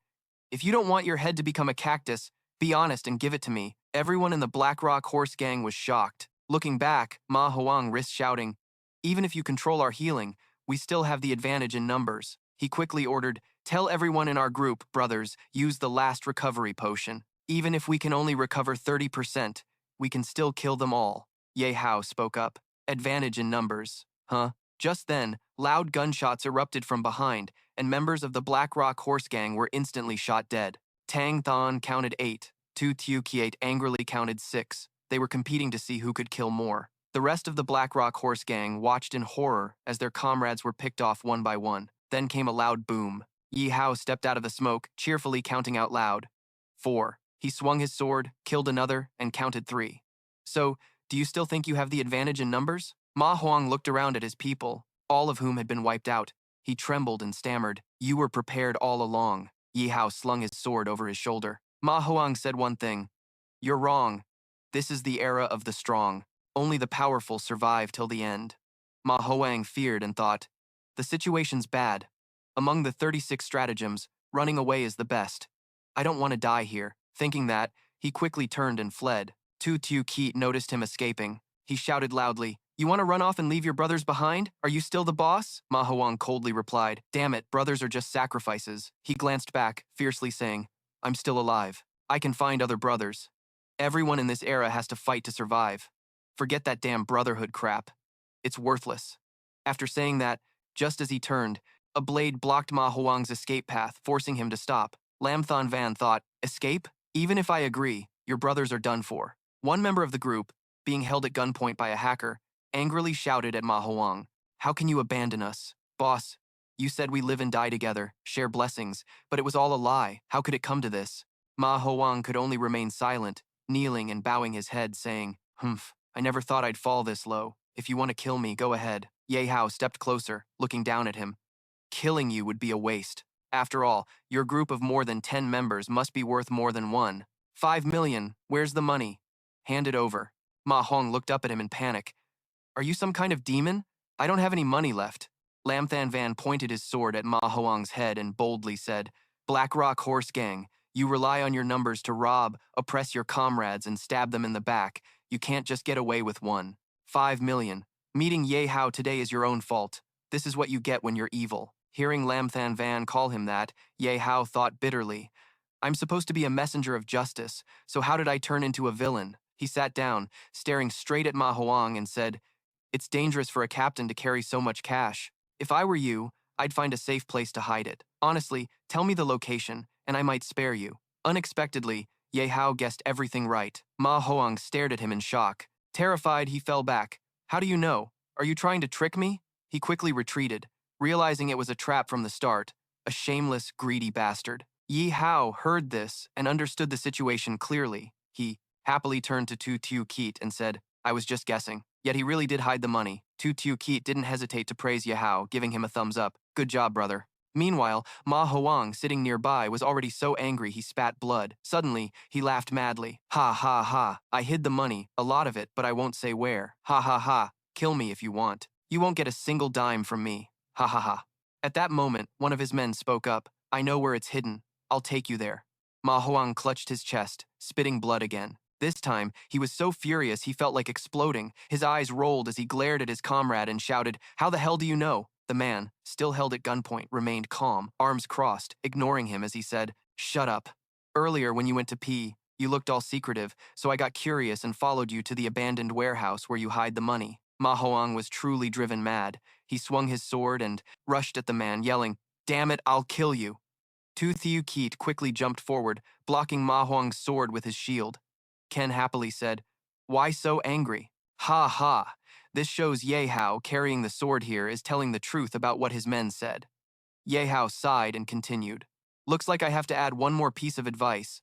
If you don't want your head to become a cactus, be honest and give it to me. Everyone in the Black Rock Horse Gang was shocked. Looking back, Ma Hoang risked shouting, Even if you control our healing, we still have the advantage in numbers. He quickly ordered, Tell everyone in our group, brothers, use the last recovery potion. Even if we can only recover 30%, we can still kill them all. Ye Hao spoke up. Advantage in numbers. Huh? Just then, loud gunshots erupted from behind, and members of the Black Rock Horse Gang were instantly shot dead. Tang Thon counted 8. Tu Tiu Kiet angrily counted 6. They were competing to see who could kill more. The rest of the Black Rock Horse Gang watched in horror as their comrades were picked off one by one. Then came a loud boom. Yihao stepped out of the smoke, cheerfully counting out loud. 4. He swung his sword, killed another, and counted 3. So, do you still think you have the advantage in numbers? Ma Huang looked around at his people, all of whom had been wiped out. He trembled and stammered, You were prepared all along. Yihao slung his sword over his shoulder. Ma Huang said one thing. You're wrong. This is the era of the strong. Only the powerful survive till the end. Ma Huang feared and thought, The situation's bad. Among the 36 stratagems, running away is the best. I don't want to die here. Thinking that, he quickly turned and fled. Tu Tiu Keat noticed him escaping. He shouted loudly, You want to run off and leave your brothers behind? Are you still the boss? Ma Huang coldly replied, Damn it, brothers are just sacrifices. He glanced back, fiercely saying, I'm still alive. I can find other brothers. Everyone in this era has to fight to survive. Forget that damn brotherhood crap. It's worthless. After saying that, just as he turned, a blade blocked Ma Huang's escape path, forcing him to stop. Lamthon Van thought, Escape? Even if I agree, your brothers are done for. One member of the group, being held at gunpoint by a hacker, angrily shouted at Ma Huang, How can you abandon us? Boss, you said we live and die together, share blessings, but it was all a lie. How could it come to this? Ma Huang could only remain silent, kneeling and bowing his head, saying, I never thought I'd fall this low. If you want to kill me, go ahead. Ye Hao stepped closer, looking down at him. Killing you would be a waste. After all, your group of more than 10 members must be worth more than one. 5 million, where's the money? Hand it over. Ma Hong looked up at him in panic. Are you some kind of demon? I don't have any money left. Lam Than Van pointed his sword at Ma Hoang's head and boldly said, Black Rock Horse Gang, you rely on your numbers to rob, oppress your comrades, and stab them in the back. You can't just get away with one. 5 million. Meeting Ye Hao today is your own fault. This is what you get when you're evil. Hearing Lam Than Van call him that, Ye Hao thought bitterly. I'm supposed to be a messenger of justice, so how did I turn into a villain? He sat down, staring straight at Ma Hoang and said, It's dangerous for a captain to carry so much cash. If I were you, I'd find a safe place to hide it. Honestly, tell me the location, and I might spare you. Unexpectedly, Ye Hao guessed everything right. Ma Hoang stared at him in shock. Terrified, he fell back. How do you know? Are you trying to trick me? He quickly retreated, realizing it was a trap from the start. A shameless, greedy bastard. Yihao heard this and understood the situation clearly. He happily turned to Tu Tu Keat and said, I was just guessing. Yet he really did hide the money. Tu Tu Keat didn't hesitate to praise Yihao, giving him a thumbs up. Good job, brother. Meanwhile, Ma Hoang, sitting nearby, was already so angry he spat blood. Suddenly, he laughed madly. Ha ha ha. I hid the money, a lot of it, but I won't say where. Ha ha ha. Kill me if you want. You won't get a single dime from me. Ha ha ha. At that moment, one of his men spoke up. I know where it's hidden. I'll take you there. Ma Hoang clutched his chest, spitting blood again. This time, he was so furious he felt like exploding. His eyes rolled as he glared at his comrade and shouted, How the hell do you know? The man, still held at gunpoint, remained calm, arms crossed, ignoring him as he said, Shut up. Earlier, when you went to pee, you looked all secretive, so I got curious and followed you to the abandoned warehouse where you hide the money. Ma Hoang was truly driven mad. He swung his sword and rushed at the man, yelling, Damn it, I'll kill you. Tu Thiu Keat quickly jumped forward, blocking Ma Hoang's sword with his shield. Ken happily said, Why so angry? Ha ha. This shows Ye Hao carrying the sword here is telling the truth about what his men said. Ye Hao sighed and continued. Looks like I have to add one more piece of advice.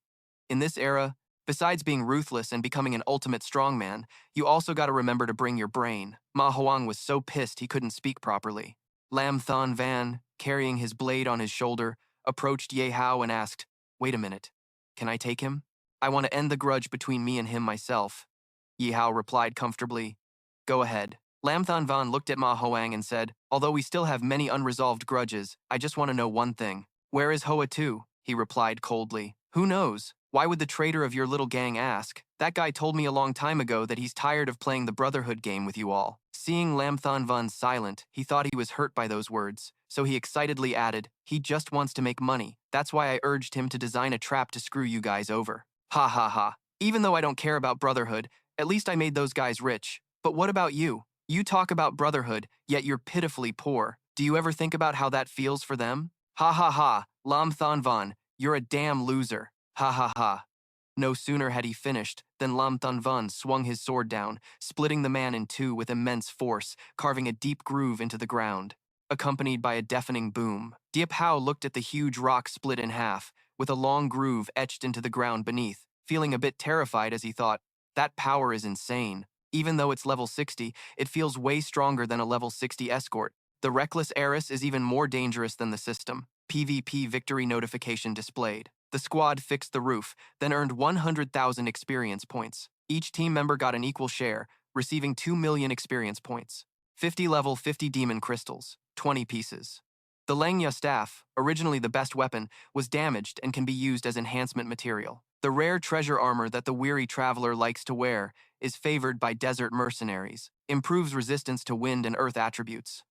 In this era, besides being ruthless and becoming an ultimate strongman, you also gotta remember to bring your brain. Ma Hoang was so pissed he couldn't speak properly. Lam Than Van, carrying his blade on his shoulder, approached Ye Hao and asked, Wait a minute. Can I take him? I want to end the grudge between me and him myself. Yihao replied comfortably, Go ahead. Lam Than Van looked at Ma Hoang and said, Although we still have many unresolved grudges, I just want to know one thing. Where is Hoa Tu? He replied coldly. Who knows? Why would the traitor of your little gang ask? That guy told me a long time ago that he's tired of playing the Brotherhood game with you all. Seeing Lam Than Van silent, he thought he was hurt by those words, so he excitedly added, He just wants to make money. That's why I urged him to design a trap to screw you guys over. Ha ha ha. Even though I don't care about Brotherhood, at least I made those guys rich. But what about you? You talk about Brotherhood, yet you're pitifully poor. Do you ever think about how that feels for them? Ha ha ha. Lam Than Van, you're a damn loser. Ha ha ha. No sooner had he finished than Lam Than Van swung his sword down, splitting the man in two with immense force, carving a deep groove into the ground, accompanied by a deafening boom. Diệp Hạo looked at the huge rock split in half, with a long groove etched into the ground beneath, feeling a bit terrified as he thought, that power is insane. Even though it's level 60, it feels way stronger than a level 60 escort. The reckless Aerys is even more dangerous than the system. PvP victory notification displayed. The squad fixed the roof, then earned 100,000 experience points. Each team member got an equal share, receiving 2 million experience points. 50 level 50 demon crystals, 20 pieces. The Langya staff, originally the best weapon, was damaged and can be used as enhancement material. The rare treasure armor that the weary traveler likes to wear is favored by desert mercenaries, improves resistance to wind and earth attributes.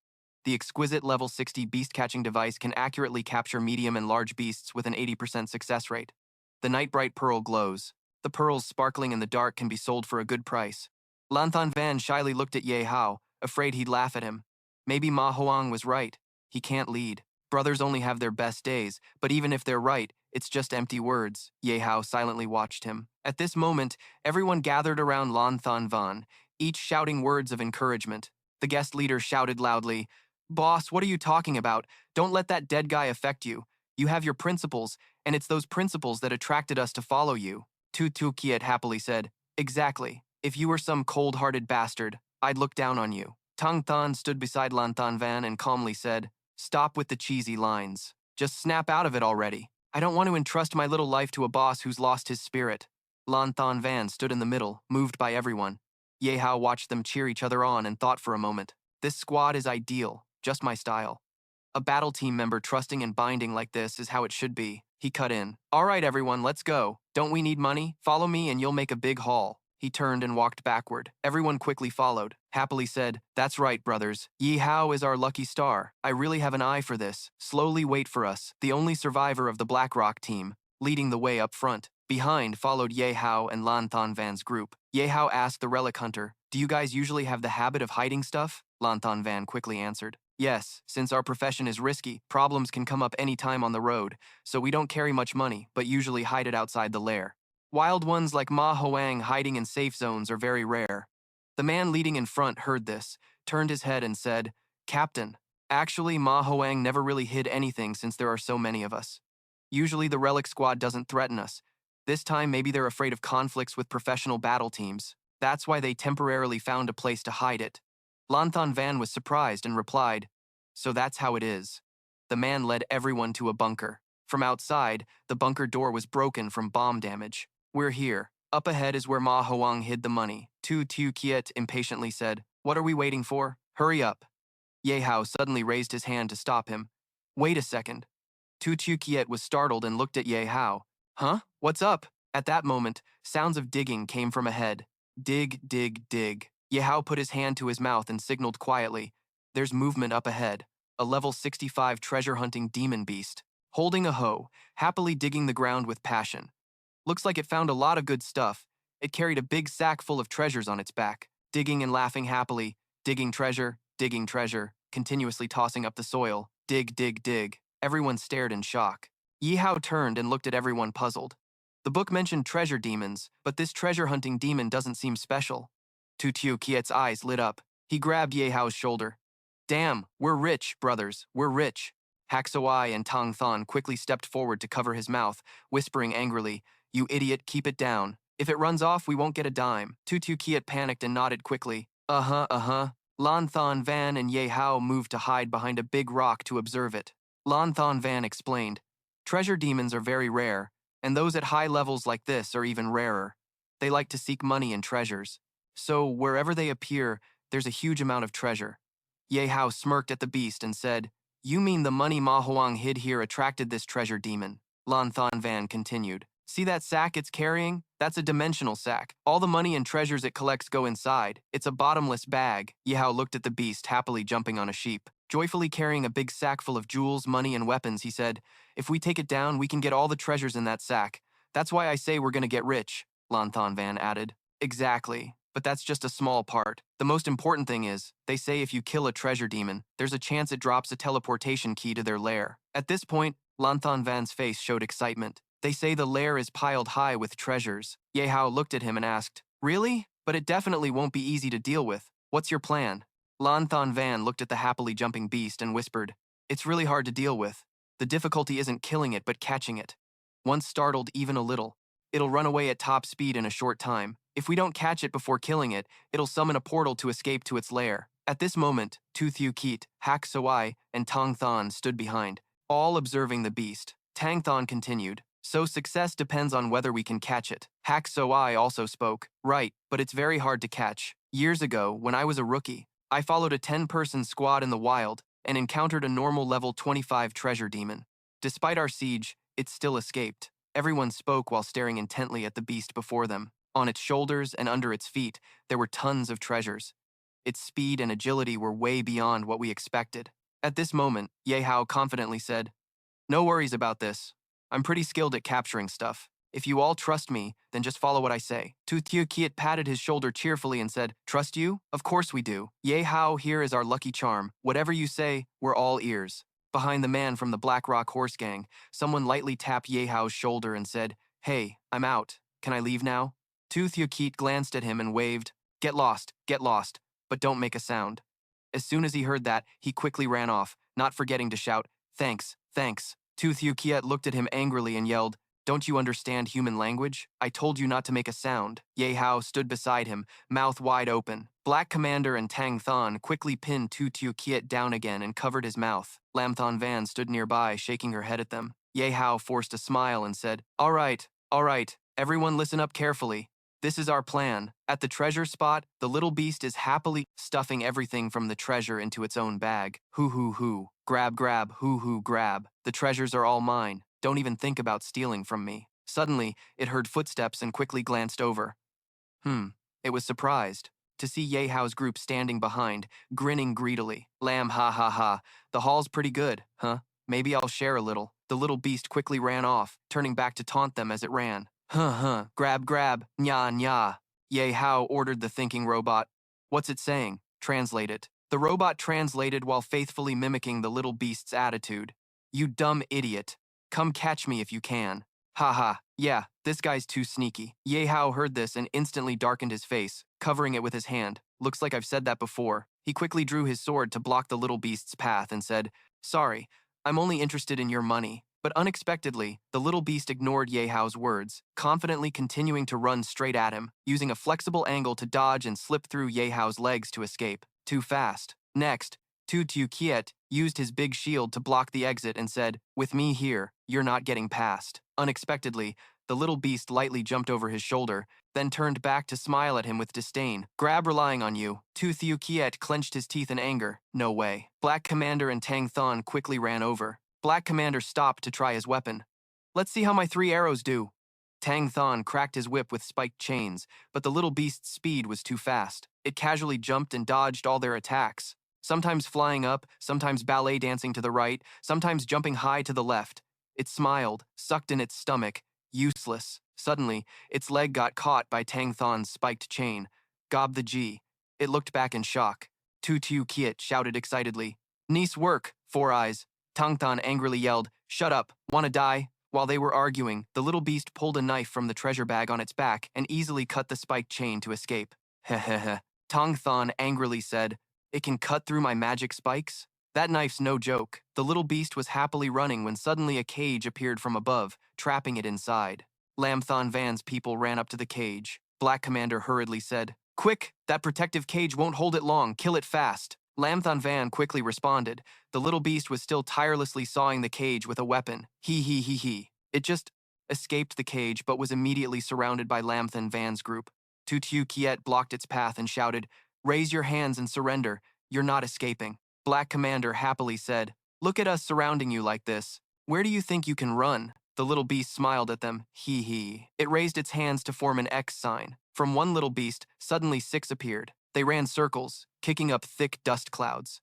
The exquisite level 60 beast-catching device can accurately capture medium and large beasts with an 80% success rate. The Nightbright Pearl glows. The pearls sparkling in the dark can be sold for a good price. Lam Than Van shyly looked at Ye Hao, afraid he'd laugh at him. Maybe Ma Hoang was right. He can't lead. Brothers only have their best days, but even if they're right, it's just empty words. Ye Hao silently watched him. At this moment, everyone gathered around Lam Than Van, each shouting words of encouragement. The guest leader shouted loudly, Boss, what are you talking about? Don't let that dead guy affect you. You have your principles, and it's those principles that attracted us to follow you. Tu Tu Kiet happily said, Exactly. If you were some cold-hearted bastard, I'd look down on you. Tang Than stood beside Lan Tan Van and calmly said, "Stop with the cheesy lines. Just snap out of it already. I don't want to entrust my little life to a boss who's lost his spirit." Lan Tan Van stood in the middle, moved by everyone. Ye Hao watched them cheer each other on and thought for a moment. This squad is ideal, just my style. A battle team member trusting and binding like this is how it should be. He cut in. "All right, everyone, let's go. Don't we need money? Follow me and you'll make a big haul." He turned and walked backward. Everyone quickly followed. Happily said, "That's right, brothers. Yihao is our lucky star. I really have an eye for this. Slowly wait for us." The only survivor of the BlackRock team, leading the way up front. Behind followed Ye Hao and Lan Tan Van's group. Ye Hao asked the relic hunter, "Do you guys usually have the habit of hiding stuff?" Lan Tan Van quickly answered, "Yes, since our profession is risky, problems can come up any time on the road, so we don't carry much money, but usually hide it outside the lair. Wild ones like Ma Hoang hiding in safe zones are very rare." The man leading in front heard this, turned his head and said, "Captain, actually Ma Hoang never really hid anything since there are so many of us. Usually the relic squad doesn't threaten us. This time maybe they're afraid of conflicts with professional battle teams. That's why they temporarily found a place to hide it." Lan Tan Van was surprised and replied, "So that's how it is." The man led everyone to a bunker. From outside, the bunker door was broken from bomb damage. "We're here. Up ahead is where Ma Hoang hid the money." Tu Tu Kiet impatiently said, "What are we waiting for? Hurry up." Ye Hao suddenly raised his hand to stop him. "Wait a second." Tu Tu Kiet was startled and looked at Ye Hao. "Huh? What's up?" At that moment, sounds of digging came from ahead. Dig, dig, dig. Ye Hao put his hand to his mouth and signaled quietly, "There's movement up ahead. A level 65 treasure-hunting demon beast, holding a hoe, happily digging the ground with passion. Looks like it found a lot of good stuff. It carried a big sack full of treasures on its back, digging and laughing happily, digging treasure, continuously tossing up the soil. Dig, dig, dig." Everyone stared in shock. Yihao turned and looked at everyone puzzled. The book mentioned treasure demons, but this treasure-hunting demon doesn't seem special. Tutu Kiet's eyes lit up. He grabbed Yehao's shoulder. "Damn, we're rich, brothers, we're rich." Haksawai and Tang Than quickly stepped forward to cover his mouth, whispering angrily, "You idiot, keep it down. If it runs off, we won't get a dime." Tutu Kiet panicked and nodded quickly. Uh-huh. Lan Than Van and Ye Hao moved to hide behind a big rock to observe it. Lan Than Van explained, "Treasure demons are very rare, and those at high levels like this are even rarer. They like to seek money and treasures. So wherever they appear, there's a huge amount of treasure." Ye Hao smirked at the beast and said, "You mean the money Ma Hoang hid here attracted this treasure demon?" Lan Than Van continued, "See that sack it's carrying? That's a dimensional sack. All the money and treasures it collects go inside. It's a bottomless bag." Yihao looked at the beast happily jumping on a sheep. Joyfully carrying a big sack full of jewels, money, and weapons, he said, "If we take it down, we can get all the treasures in that sack. That's why I say we're gonna get rich," Lan Than Van added. "Exactly. But that's just a small part. The most important thing is, they say if you kill a treasure demon, there's a chance it drops a teleportation key to their lair." At this point, Lan Than Van's face showed excitement. "They say the lair is piled high with treasures." Ye Hao looked at him and asked, "Really? But it definitely won't be easy to deal with. What's your plan?" Lan Than Van looked at the happily jumping beast and whispered, "It's really hard to deal with. The difficulty isn't killing it but catching it. Once startled even a little, it'll run away at top speed in a short time. If we don't catch it before killing it, it'll summon a portal to escape to its lair." At this moment, Tu Thiu Keet, Hak Sawai, and Tang Than stood behind, all observing the beast. Tang Than continued, "So success depends on whether we can catch it." Hak Sawai also spoke, "Right, but it's very hard to catch. Years ago, when I was a rookie, I followed a 10-person squad in the wild and encountered a normal level 25 treasure demon. Despite our siege, it still escaped." Everyone spoke while staring intently at the beast before them. On its shoulders and under its feet, there were tons of treasures. Its speed and agility were way beyond what we expected. At this moment, Ye Hao confidently said, "No worries about this. I'm pretty skilled at capturing stuff. If you all trust me, then just follow what I say." Tu Thiu Kiet patted his shoulder cheerfully and said, "Trust you? Of course we do. Ye Hao here is our lucky charm. Whatever you say, we're all ears." Behind the man from the Black Rock horse gang, someone lightly tapped Ye Hao's shoulder and said, "Hey, I'm out. Can I leave now?" Tu Thiu Kiet glanced at him and waved, get lost, but don't make a sound." As soon as he heard that, he quickly ran off, not forgetting to shout, Thanks. Tu Thiu Kiet looked at him angrily and yelled, Don't you understand human language? I told you not to make a sound. Ye Hao stood beside him, mouth wide open. Black Commander and Tang Thon quickly pinned Tu Tu Kiet down again and covered his mouth. Lam Thon Van stood nearby, shaking her head at them. Ye Hao forced a smile and said, all right, everyone listen up carefully. This is our plan. At the treasure spot, the little beast is happily stuffing everything from the treasure into its own bag. Hoo hoo hoo. Grab, hoo hoo, grab. The treasures are all mine. Don't even think about stealing from me. Suddenly, it heard footsteps and quickly glanced over. It was surprised to see Ye Hao's group standing behind, grinning greedily. Lamb, ha ha ha. The haul's pretty good, huh? Maybe I'll share a little. The little beast quickly ran off, turning back to taunt them as it ran. Grab, nya, nya. Ye Hao ordered the thinking robot. What's it saying? Translate it. The robot translated while faithfully mimicking the little beast's attitude. You dumb idiot. Come catch me if you can. Haha, yeah, this guy's too sneaky. Ye Hao heard this and instantly darkened his face, covering it with his hand. Looks like I've said that before. He quickly drew his sword to block the little beast's path and said, sorry, I'm only interested in your money. But unexpectedly, the little beast ignored Ye Hao's words, confidently continuing to run straight at him, using a flexible angle to dodge and slip through Ye Hao's legs to escape. Too fast. Next, Tu Tu Kiet used his big shield to block the exit and said, with me here, you're not getting past. Unexpectedly, the little beast lightly jumped over his shoulder, then turned back to smile at him with disdain. Grab relying on you. Tu Tu Kiet clenched his teeth in anger. No way. Black Commander and Tang Thon quickly ran over. Black Commander stopped to try his weapon. Let's see how my 3 arrows do. Tang Thon cracked his whip with spiked chains, but the little beast's speed was too fast. It casually jumped and dodged all their attacks, sometimes flying up, sometimes ballet dancing to the right, sometimes jumping high to the left. It smiled, sucked in its stomach. Useless. Suddenly, its leg got caught by Tang Thon's spiked chain. Gob the G. It looked back in shock. Tu Tu Kiet shouted excitedly. Nice work, Four Eyes. Tang Thon angrily yelled, shut up, wanna die? While they were arguing, the little beast pulled a knife from the treasure bag on its back and easily cut the spiked chain to escape. Hehehe. Tang Thon angrily said, it can cut through my magic spikes? That knife's no joke. The little beast was happily running when suddenly a cage appeared from above, trapping it inside. Lam Thon Van's people ran up to the cage. Black Commander hurriedly said, quick, that protective cage won't hold it long, kill it fast. Lam Thon Van quickly responded. The little beast was still tirelessly sawing the cage with a weapon. He. It just escaped the cage but was immediately surrounded by Lam Thon Van's group. Tu Tu Kiet blocked its path and shouted, raise your hands and surrender, you're not escaping. Black Commander happily said, look at us surrounding you like this. Where do you think you can run? The little beast smiled at them. He. It raised its hands to form an X sign. From one little beast, suddenly 6 appeared. They ran circles, kicking up thick dust clouds.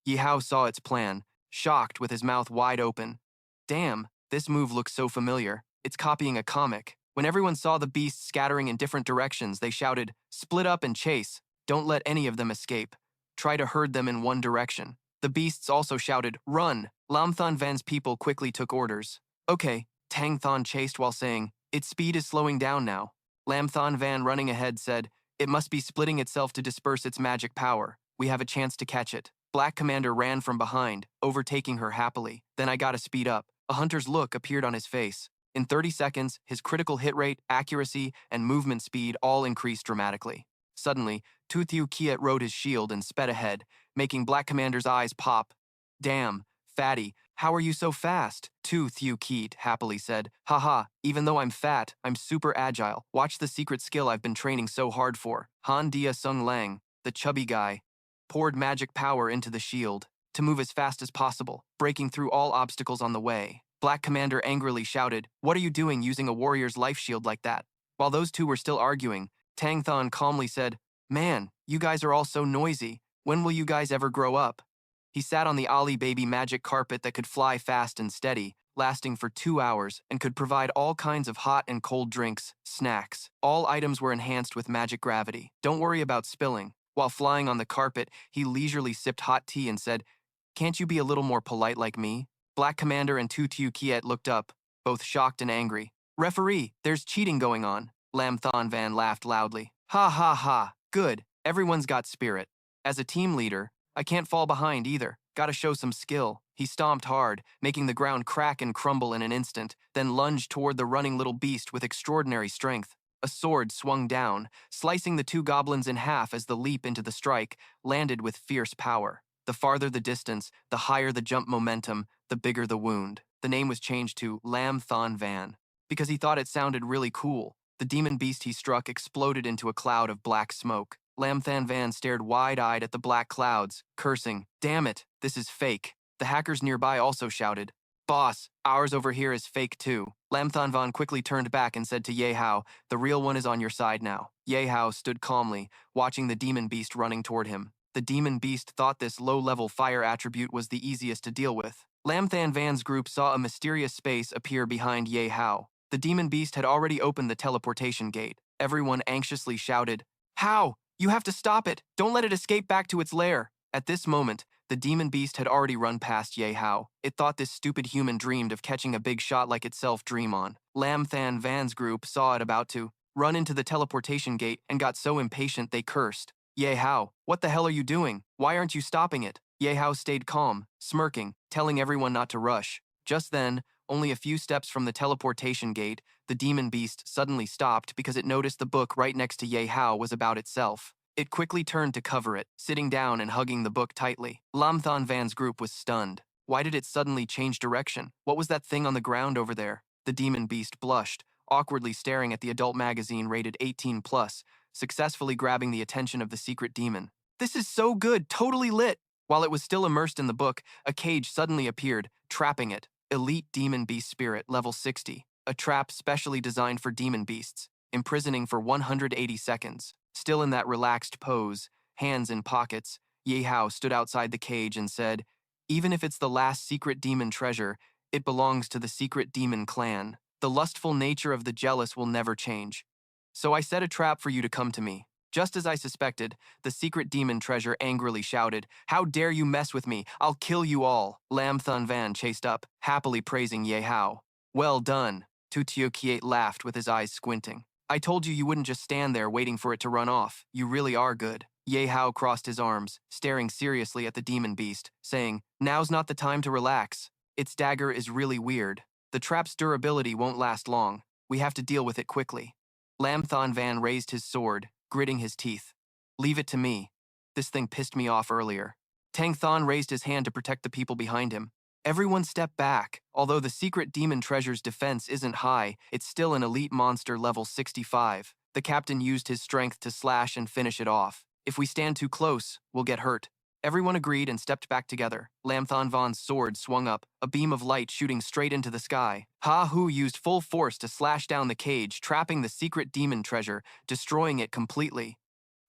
Yihao saw its plan, shocked with his mouth wide open. Damn, this move looks so familiar. It's copying a comic. When everyone saw the beasts scattering in different directions, they shouted, split up and chase. Don't let any of them escape. Try to herd them in one direction. The beasts also shouted, run. Lam Thon Van's people quickly took orders. Okay, Tang Thon chased while saying, its speed is slowing down now. Lam Thon Van running ahead said, it must be splitting itself to disperse its magic power. We have a chance to catch it. Black Commander ran from behind, overtaking her happily. Then I gotta speed up. A hunter's look appeared on his face. In 30 seconds, his critical hit rate, accuracy, and movement speed all increased dramatically. Suddenly, Tu Tu Kiet rode his shield and sped ahead, making Black Commander's eyes pop. Damn, fatty, how are you so fast? Tu Tu Kiet happily said. Haha, even though I'm fat, I'm super agile. Watch the secret skill I've been training so hard for. Han Dia Sung Lang, the chubby guy, poured magic power into the shield to move as fast as possible, breaking through all obstacles on the way. Black Commander angrily shouted, what are you doing using a warrior's life shield like that? While those two were still arguing, Tang Thon calmly said, man, you guys are all so noisy. When will you guys ever grow up? He sat on the Ali Baby magic carpet that could fly fast and steady, lasting for 2 hours, and could provide all kinds of hot and cold drinks, snacks. All items were enhanced with magic gravity. Don't worry about spilling. While flying on the carpet, he leisurely sipped hot tea and said, can't you be a little more polite like me? Black Commander and Tu Tu Kiet looked up, both shocked and angry. Referee, there's cheating going on. Lam Thon Van laughed loudly. Ha ha ha, good, everyone's got spirit. As a team leader, I can't fall behind either. Gotta show some skill. He stomped hard, making the ground crack and crumble in an instant, then lunged toward the running little beast with extraordinary strength. A sword swung down, slicing the two goblins in half as the leap into the strike landed with fierce power. The farther the distance, the higher the jump momentum, the bigger the wound. The name was changed to Lam Thon Van because he thought it sounded really cool. The demon beast he struck exploded into a cloud of black smoke. Lam Than Van stared wide-eyed at the black clouds, cursing, "Damn it, this is fake." The hackers nearby also shouted, "Boss, ours over here is fake too." Lam Than Van quickly turned back and said to Ye Hao, "The real one is on your side now." Ye Hao stood calmly, watching the demon beast running toward him. The demon beast thought this low-level fire attribute was the easiest to deal with. Lam Than Van's group saw a mysterious space appear behind Ye Hao. The demon beast had already opened the teleportation gate. Everyone anxiously shouted, "How? You have to stop it! Don't let it escape back to its lair!" At this moment, the demon beast had already run past Ye Hao. It thought this stupid human dreamed of catching a big shot like itself dream on. Lam Than Van's group saw it about to run into the teleportation gate and got so impatient they cursed. "Ye Hao, what the hell are you doing? Why aren't you stopping it?" Ye Hao stayed calm, smirking, telling everyone not to rush. Just then, only a few steps from the teleportation gate, the demon beast suddenly stopped because it noticed the book right next to Ye Hao was about itself. It quickly turned to cover it, sitting down and hugging the book tightly. Lam Than Van's group was stunned. Why did it suddenly change direction? What was that thing on the ground over there? The demon beast blushed, awkwardly staring at the adult magazine rated 18+, successfully grabbing the attention of the secret demon. "This is so good, totally lit!" While it was still immersed in the book, a cage suddenly appeared, trapping it. Elite Demon Beast Spirit, level 60. A trap specially designed for demon beasts, imprisoning for 180 seconds. Still in that relaxed pose, hands in pockets, Ye Hao stood outside the cage and said, "Even if it's the last secret demon treasure, it belongs to the secret demon clan. The lustful nature of the jealous will never change. So I set a trap for you to come to me." Just as I suspected, the secret demon treasure angrily shouted, "How dare you mess with me? I'll kill you all." Lam Thun Van chased up, happily praising Ye Hao. "Well done." Tu Tio Kiet laughed with his eyes squinting. "I told you wouldn't just stand there waiting for it to run off. You really are good." Ye Hao crossed his arms, staring seriously at the demon beast, saying, "Now's not the time to relax. Its dagger is really weird. The trap's durability won't last long. We have to deal with it quickly." Lam Thon Van raised his sword, gritting his teeth. "Leave it to me. This thing pissed me off earlier." Tang Thon raised his hand to protect the people behind him. Everyone stepped back. Although the secret demon treasure's defense isn't high, it's still an elite monster level 65. The captain used his strength to slash and finish it off. "If we stand too close, we'll get hurt." Everyone agreed and stepped back together. Lam Thon Van's sword swung up, a beam of light shooting straight into the sky. Ha Hu used full force to slash down the cage, trapping the secret demon treasure, destroying it completely.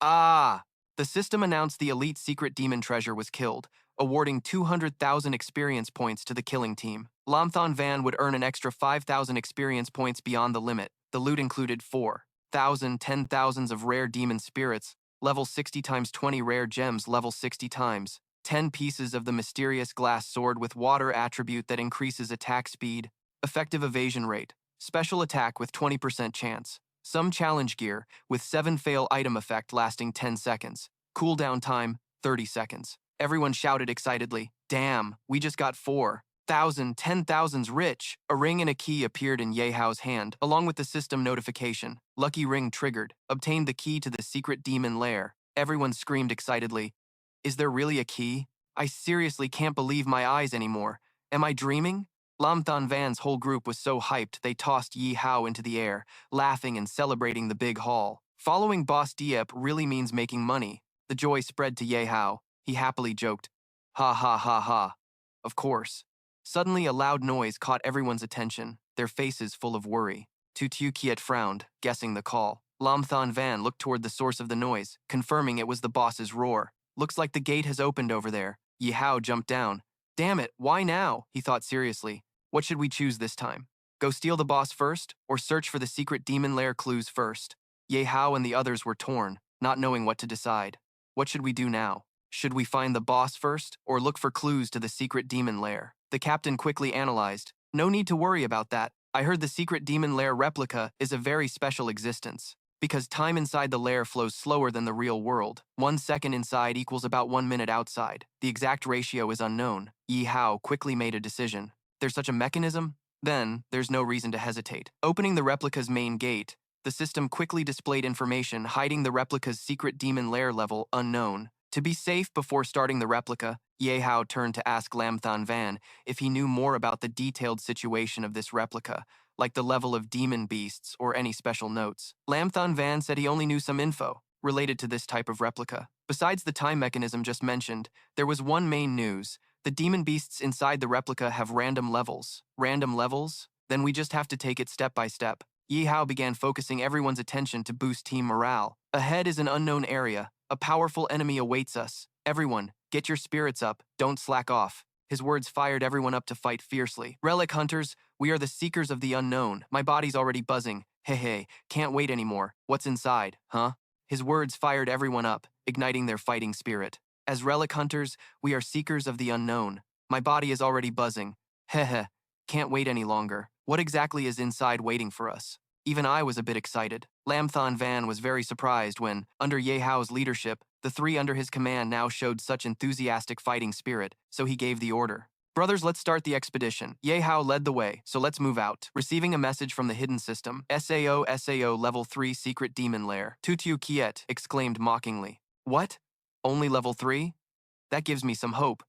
Ah! The system announced the elite secret demon treasure was killed, awarding 200,000 experience points to the killing team. Lam Thon Van would earn an extra 5,000 experience points beyond the limit. The loot included 4,000 10,000s of rare demon spirits, level 60 times 20 rare gems level 60 times, 10 pieces of the mysterious glass sword with water attribute that increases attack speed, effective evasion rate, special attack with 20% chance, some challenge gear with 7 fail item effect lasting 10 seconds, cooldown time 30 seconds. Everyone shouted excitedly, "Damn, we just got 4,000 10,000s rich." A ring and a key appeared in Ye Hao's hand, along with the system notification. Lucky ring triggered. Obtained the key to the secret demon lair. Everyone screamed excitedly. "Is there really a key? I seriously can't believe my eyes anymore. Am I dreaming?" Lam Thon Van's whole group was so hyped they tossed Yihao into the air, laughing and celebrating the big haul. Following Boss Diep really means making money. The joy spread to Ye Hao. He happily joked, "Ha ha ha ha." Of course. Suddenly a loud noise caught everyone's attention, their faces full of worry. Tu Tiu Kiet frowned, guessing the call. Lam Thon Van looked toward the source of the noise, confirming it was the boss's roar. "Looks like the gate has opened over there." Yihao jumped down. "Damn it, why now?" he thought seriously. "What should we choose this time? Go steal the boss first, or search for the secret demon lair clues first?" Yihao and the others were torn, not knowing what to decide. What should we do now? Should we find the boss first, or look for clues to the secret demon lair? The captain quickly analyzed. "No need to worry about that. I heard the secret demon lair replica is a very special existence, because time inside the lair flows slower than the real world. 1 second inside equals about 1 minute outside. The exact ratio is unknown. Yihao quickly made a decision. There's such a mechanism? Then, there's no reason to hesitate. Opening the replica's main gate, the system quickly displayed information hiding the replica's secret demon lair level unknown. To be safe before starting the replica, Ye Hao turned to ask Lamthan Van if he knew more about the detailed situation of this replica, like the level of demon beasts or any special notes. Lamthan Van said he only knew some info related to this type of replica. Besides the time mechanism just mentioned, there was one main news. The demon beasts inside the replica have random levels. Random levels? Then we just have to take it step by step. Yihao began focusing everyone's attention to boost team morale. Ahead is an unknown area. A powerful enemy awaits us. Everyone, get your spirits up. Don't slack off. His words fired everyone up to fight fiercely. Relic hunters, we are the seekers of the unknown. My body's already buzzing. Hey, can't wait anymore. What's inside, huh? His words fired everyone up, igniting their fighting spirit. As relic hunters, we are seekers of the unknown. My body is already buzzing. Can't wait any longer. What exactly is inside waiting for us? Even I was a bit excited. Lamthan Van was very surprised when, under Ye Hao's leadership, the three under his command now showed such enthusiastic fighting spirit, so he gave the order. Brothers, let's start the expedition. Ye Hao led the way, so let's move out. Receiving a message from the hidden system, SAO level 3 secret demon lair. Tutu Kiet exclaimed mockingly. What? Only level 3? That gives me some hope.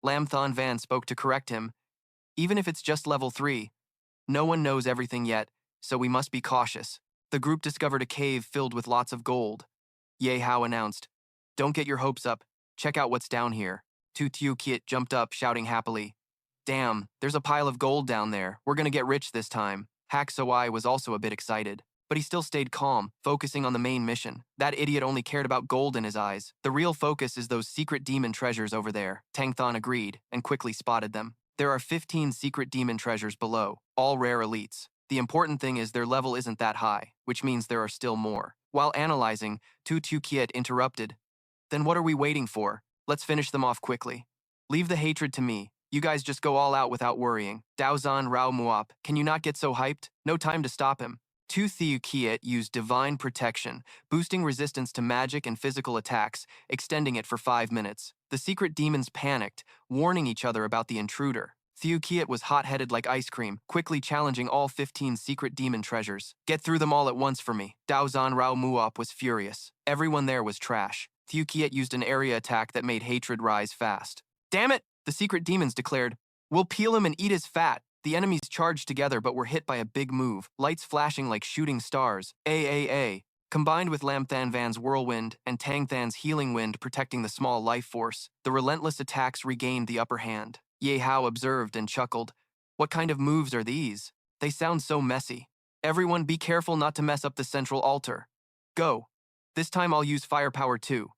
Lamthan Van spoke to correct him. Even if it's just level 3, no one knows everything yet, so we must be cautious. The group discovered a cave filled with lots of gold. Ye Hao announced, Don't get your hopes up. Check out what's down here. Tutu Kiet jumped up, shouting happily. Damn, there's a pile of gold down there. We're gonna get rich this time. Hak Soai was also a bit excited, but he still stayed calm, focusing on the main mission. That idiot only cared about gold in his eyes. The real focus is those secret demon treasures over there. Tangthon agreed, and quickly spotted them. There are 15 secret demon treasures below, all rare elites. The important thing is their level isn't that high, which means there are still more. While analyzing, Tutu Kiet interrupted. Then what are we waiting for? Let's finish them off quickly. Leave the hatred to me. You guys just go all out without worrying. Daozan Rao Muap, can you not get so hyped? No time to stop him. Tutu Kiet used divine protection, boosting resistance to magic and physical attacks, extending it for 5 minutes. The secret demons panicked, warning each other about the intruder. Thieu Kiet was hot-headed like ice cream, quickly challenging all 15 secret demon treasures. Get through them all at once for me. Daozan Rao Muap was furious. Everyone there was trash. Thieu Kiet used an area attack that made hatred rise fast. Damn it! The secret demons declared, We'll peel him and eat his fat. The enemies charged together but were hit by a big move, lights flashing like shooting stars. Combined with Lamthan Van's whirlwind and Tangthan's healing wind protecting the small life force, the relentless attacks regained the upper hand. Ye Hao observed and chuckled. What kind of moves are these? They sound so messy. Everyone be careful not to mess up the central altar. Go. This time I'll use firepower too.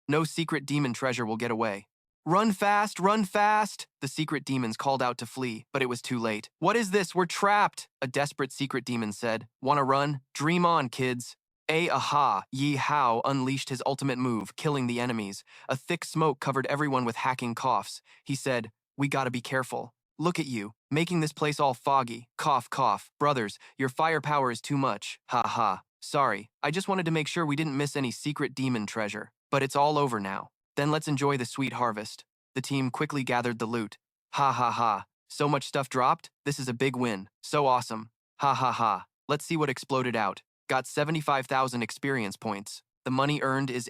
No secret demon treasure will get away. Run fast, run fast! The secret demons called out to flee, but it was too late. What is this? We're trapped! A desperate secret demon said. Wanna run? Dream on, kids. Aha! Ye Hao unleashed his ultimate move, killing the enemies. A thick smoke covered everyone with hacking coughs. He said, We gotta be careful. Look at you, making this place all foggy. Cough, cough. Brothers, your firepower is too much. Ha ha. Sorry, I just wanted to make sure we didn't miss any secret demon treasure. But it's all over now. Then let's enjoy the sweet harvest. The team quickly gathered the loot. Ha ha ha. So much stuff dropped? This is a big win. So awesome. Ha ha ha. Let's see what exploded out. Got 75,000 experience points. The money earned is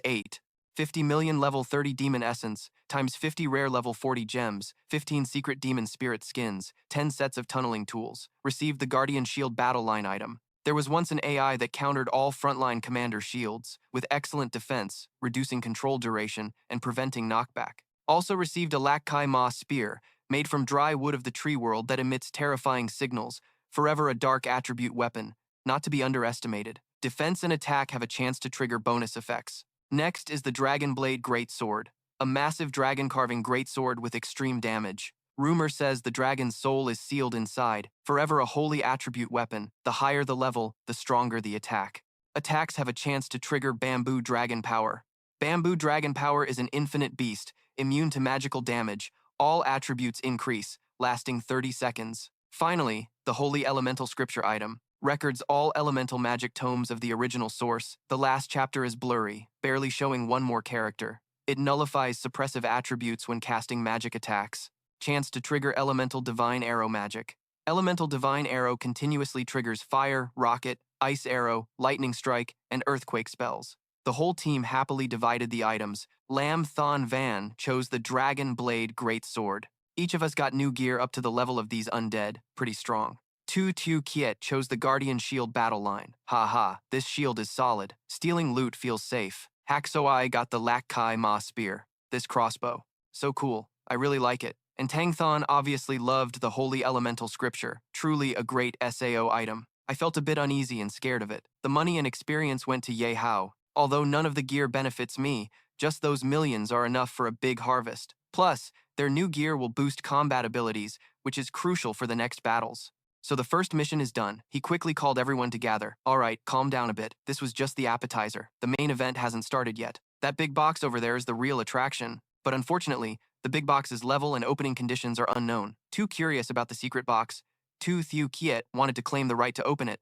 50 million level 30 demon essence, times 50 rare level 40 gems, 15 secret demon spirit skins, 10 sets of tunneling tools. Received the Guardian Shield battle line item. There was once an AI that countered all frontline commander shields, with excellent defense, reducing control duration, and preventing knockback. Also received a Lak Kai Ma spear, made from dry wood of the tree world that emits terrifying signals, forever a dark attribute weapon, not to be underestimated. Defense and attack have a chance to trigger bonus effects. Next is the Dragon Blade Greatsword, a massive dragon carving greatsword with extreme damage. Rumor says the dragon's soul is sealed inside, forever a holy attribute weapon. The higher the level, the stronger the attack. Attacks have a chance to trigger Bamboo Dragon Power. Bamboo Dragon Power is an infinite beast, immune to magical damage. All attributes increase, lasting 30 seconds. Finally, the Holy Elemental Scripture item. Records all elemental magic tomes of the original source. The last chapter is blurry, barely showing one more character. It nullifies suppressive attributes when casting magic attacks. chance to trigger Elemental Divine Arrow magic. Elemental Divine Arrow continuously triggers fire, rocket, ice arrow, lightning strike, and earthquake spells. The whole team happily divided the items. Lam Thon Van chose the Dragon Blade Great Sword. Each of us got new gear up to the level of these undead, pretty strong. Tu Kiet chose the Guardian Shield battle line. Haha, this shield is solid. Stealing loot feels safe. Haksoi got the Lak Kai Ma Spear. This crossbow. So cool. I really like it. And Tangthon obviously loved the Holy Elemental Scripture. Truly a great SAO item. I felt a bit uneasy and scared of it. The money and experience went to Ye Hao. Although none of the gear benefits me, just those millions are enough for a big harvest. Plus, their new gear will boost combat abilities, which is crucial for the next battles. So the first mission is done. He quickly called everyone to gather. All right, calm down a bit. This was just the appetizer. The main event hasn't started yet. That big box over there is the real attraction. But unfortunately, the big box's level and opening conditions are unknown. Too curious about the secret box, Tu Thiu Kiet wanted to claim the right to open it.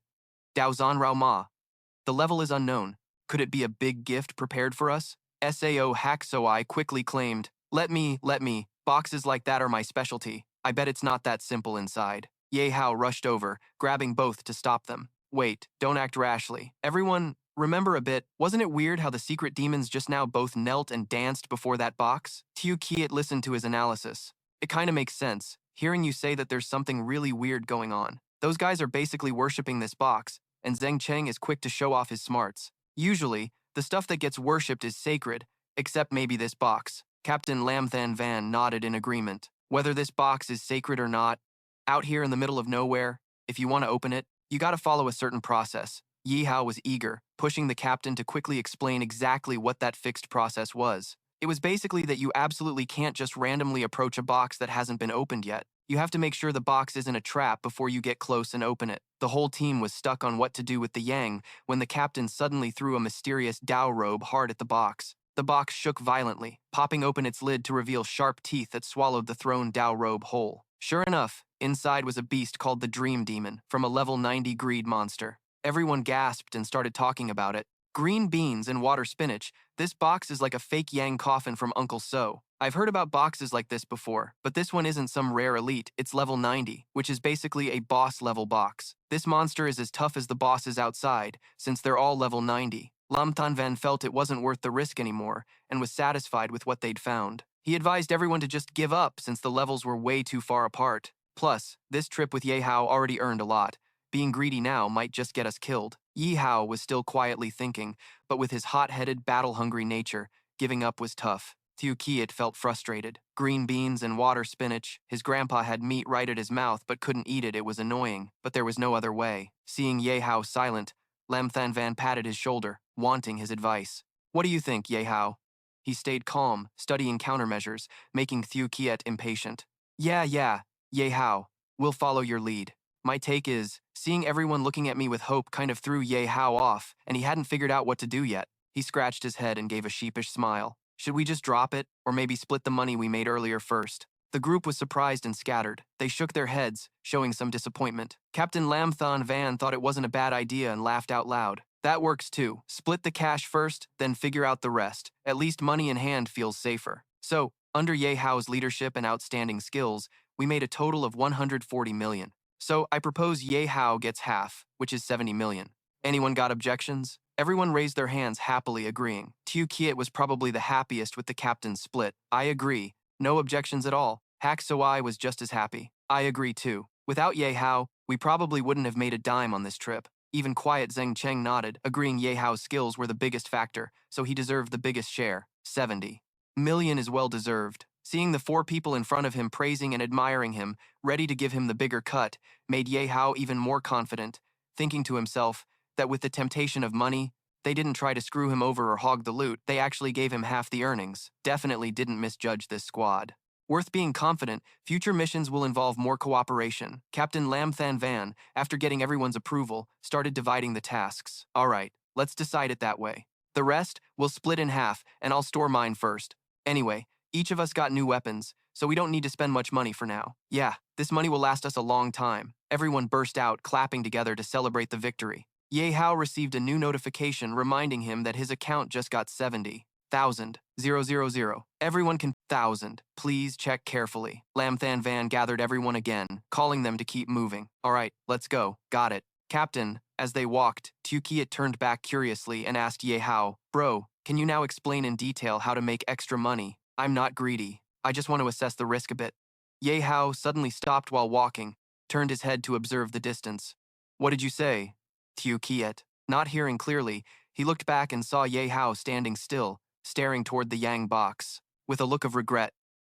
Dao Zan Rao Ma. The level is unknown. Could it be a big gift prepared for us? Sao Haksoi quickly claimed, Let me. Boxes like that are my specialty. I bet it's not that simple inside. Ye Hao rushed over, grabbing both to stop them. Wait, don't act rashly. Everyone, remember a bit, wasn't it weird how the secret demons just now both knelt and danced before that box? Tiu Kiet listened to his analysis. It kinda makes sense, hearing you say that there's something really weird going on. Those guys are basically worshipping this box, and Zheng Cheng is quick to show off his smarts. Usually, the stuff that gets worshipped is sacred, except maybe this box. Captain Lamthan Van nodded in agreement. Whether this box is sacred or not, out here in the middle of nowhere, if you want to open it, you gotta follow a certain process. Yihao was eager, pushing the captain to quickly explain exactly what that fixed process was. It was basically that you absolutely can't just randomly approach a box that hasn't been opened yet. You have to make sure the box isn't a trap before you get close and open it. The whole team was stuck on what to do with the Yang when the captain suddenly threw a mysterious Dao robe hard at the box. The box shook violently, popping open its lid to reveal sharp teeth that swallowed the thrown Dao robe whole. Sure enough, inside was a beast called the Dream Demon, from a level 90 greed monster. Everyone gasped and started talking about it. Green beans and water spinach, this box is like a fake Yang coffin from Uncle So. I've heard about boxes like this before, but this one isn't some rare elite, it's level 90, which is basically a boss-level box. This monster is as tough as the bosses outside, since they're all level 90. Lam Tanvan felt it wasn't worth the risk anymore, and was satisfied with what they'd found. He advised everyone to just give up since the levels were way too far apart. Plus, this trip with Ye Hao already earned a lot. Being greedy now might just get us killed. Yihao was still quietly thinking, but with his hot-headed, battle-hungry nature, giving up was tough. Thiu Kiet felt frustrated. Green beans and water spinach. His grandpa had meat right at his mouth but couldn't eat it. It was annoying, but there was no other way. Seeing Ye Hao silent, Lam Than Van patted his shoulder, wanting his advice. What do you think, Ye Hao? He stayed calm, studying countermeasures, making Thiu Kiet impatient. Yeah, Ye Hao, we'll follow your lead. My take is, seeing everyone looking at me with hope kind of threw Ye Hao off, and he hadn't figured out what to do yet. He scratched his head and gave a sheepish smile. Should we just drop it, or maybe split the money we made earlier first? The group was surprised and scattered. They shook their heads, showing some disappointment. Captain Lamthon Van thought it wasn't a bad idea and laughed out loud. That works too. Split the cash first, then figure out the rest. At least money in hand feels safer. So, under Ye Hao's leadership and outstanding skills, we made a total of 140 million. So, I propose Ye Hao gets half, which is 70 million. Anyone got objections? Everyone raised their hands, happily agreeing. Tiu Kiet was probably the happiest with the captain's split. I agree. No objections at all. Hak Soai was just as happy. I agree too. Without Ye Hao, we probably wouldn't have made a dime on this trip. Even quiet Zheng Cheng nodded, agreeing Ye Hao's skills were the biggest factor, so he deserved the biggest share. 70 million is well deserved. Seeing the 4 people in front of him praising and admiring him, ready to give him the bigger cut, made Ye Hao even more confident, thinking to himself that with the temptation of money, they didn't try to screw him over or hog the loot, they actually gave him half the earnings. Definitely didn't misjudge this squad. Worth being confident, future missions will involve more cooperation. Captain Lamthan Van, after getting everyone's approval, started dividing the tasks. Alright, let's decide it that way. The rest, we'll split in half, and I'll store mine first. Anyway, each of us got new weapons, so we don't need to spend much money for now. Yeah, this money will last us a long time. Everyone burst out, clapping together to celebrate the victory. Ye Hao received a new notification reminding him that his account just got 70 1,000. Everyone can 1,000. Please check carefully. Lamthan Van gathered everyone again, calling them to keep moving. All right, let's go. Got it. Captain, as they walked, Tukiat turned back curiously and asked Ye Hao, Bro, can you now explain in detail how to make extra money? I'm not greedy. I just want to assess the risk a bit. Ye Hao suddenly stopped while walking, turned his head to observe the distance. What did you say? Tukiat. Not hearing clearly, he looked back and saw Ye Hao standing still, staring toward the Yang box, with a look of regret.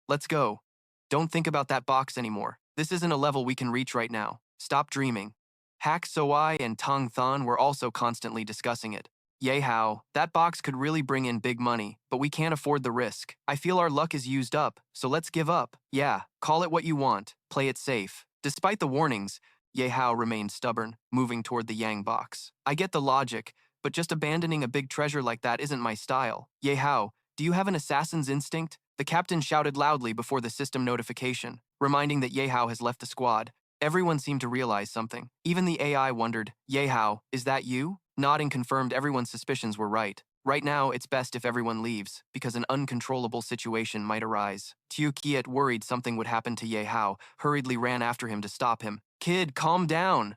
Let's go. Don't think about that box anymore. This isn't a level we can reach right now. Stop dreaming. Hak Soai and Tong Thon were also constantly discussing it. Ye Hao, that box could really bring in big money, but we can't afford the risk. I feel our luck is used up, so let's give up. Yeah, call it what you want. Play it safe. Despite the warnings, Ye Hao remained stubborn, moving toward the Yang box. I get the logic, but just abandoning a big treasure like that isn't my style. Ye Hao, do you have an assassin's instinct? The captain shouted loudly before the system notification, reminding that Ye Hao has left the squad. Everyone seemed to realize something. Even the AI wondered, Ye Hao, is that you? Nodding confirmed everyone's suspicions were right. Right now, it's best if everyone leaves, because an uncontrollable situation might arise. Tiu Kiet, worried something would happen to Ye Hao, hurriedly ran after him to stop him. Kid, calm down.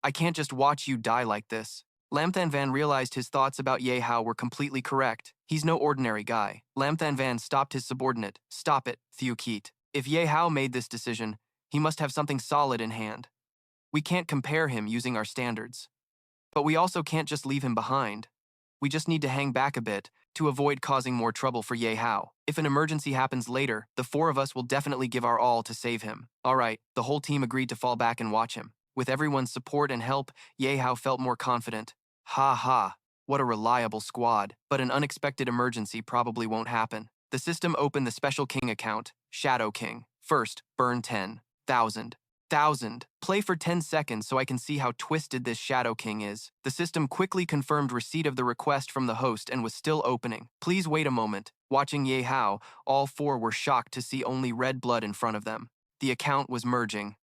I can't just watch you die like this. Lamthan Van realized his thoughts about Ye Hao were completely correct. He's no ordinary guy. Lamthan Van stopped his subordinate. Stop it, Thiu Keet. If Ye Hao made this decision, he must have something solid in hand. We can't compare him using our standards. But we also can't just leave him behind. We just need to hang back a bit to avoid causing more trouble for Ye Hao. If an emergency happens later, the four of us will definitely give our all to save him. All right, the whole team agreed to fall back and watch him. With everyone's support and help, Ye Hao felt more confident. Ha ha, what a reliable squad. But an unexpected emergency probably won't happen. The system opened the Special King account, Shadow King. First, burn 10,000. Play for 10 seconds so I can see how twisted this Shadow King is. The system quickly confirmed receipt of the request from the host and was still opening. Please wait a moment. Watching Ye Hao, all four were shocked to see only red blood in front of them. The account was merging.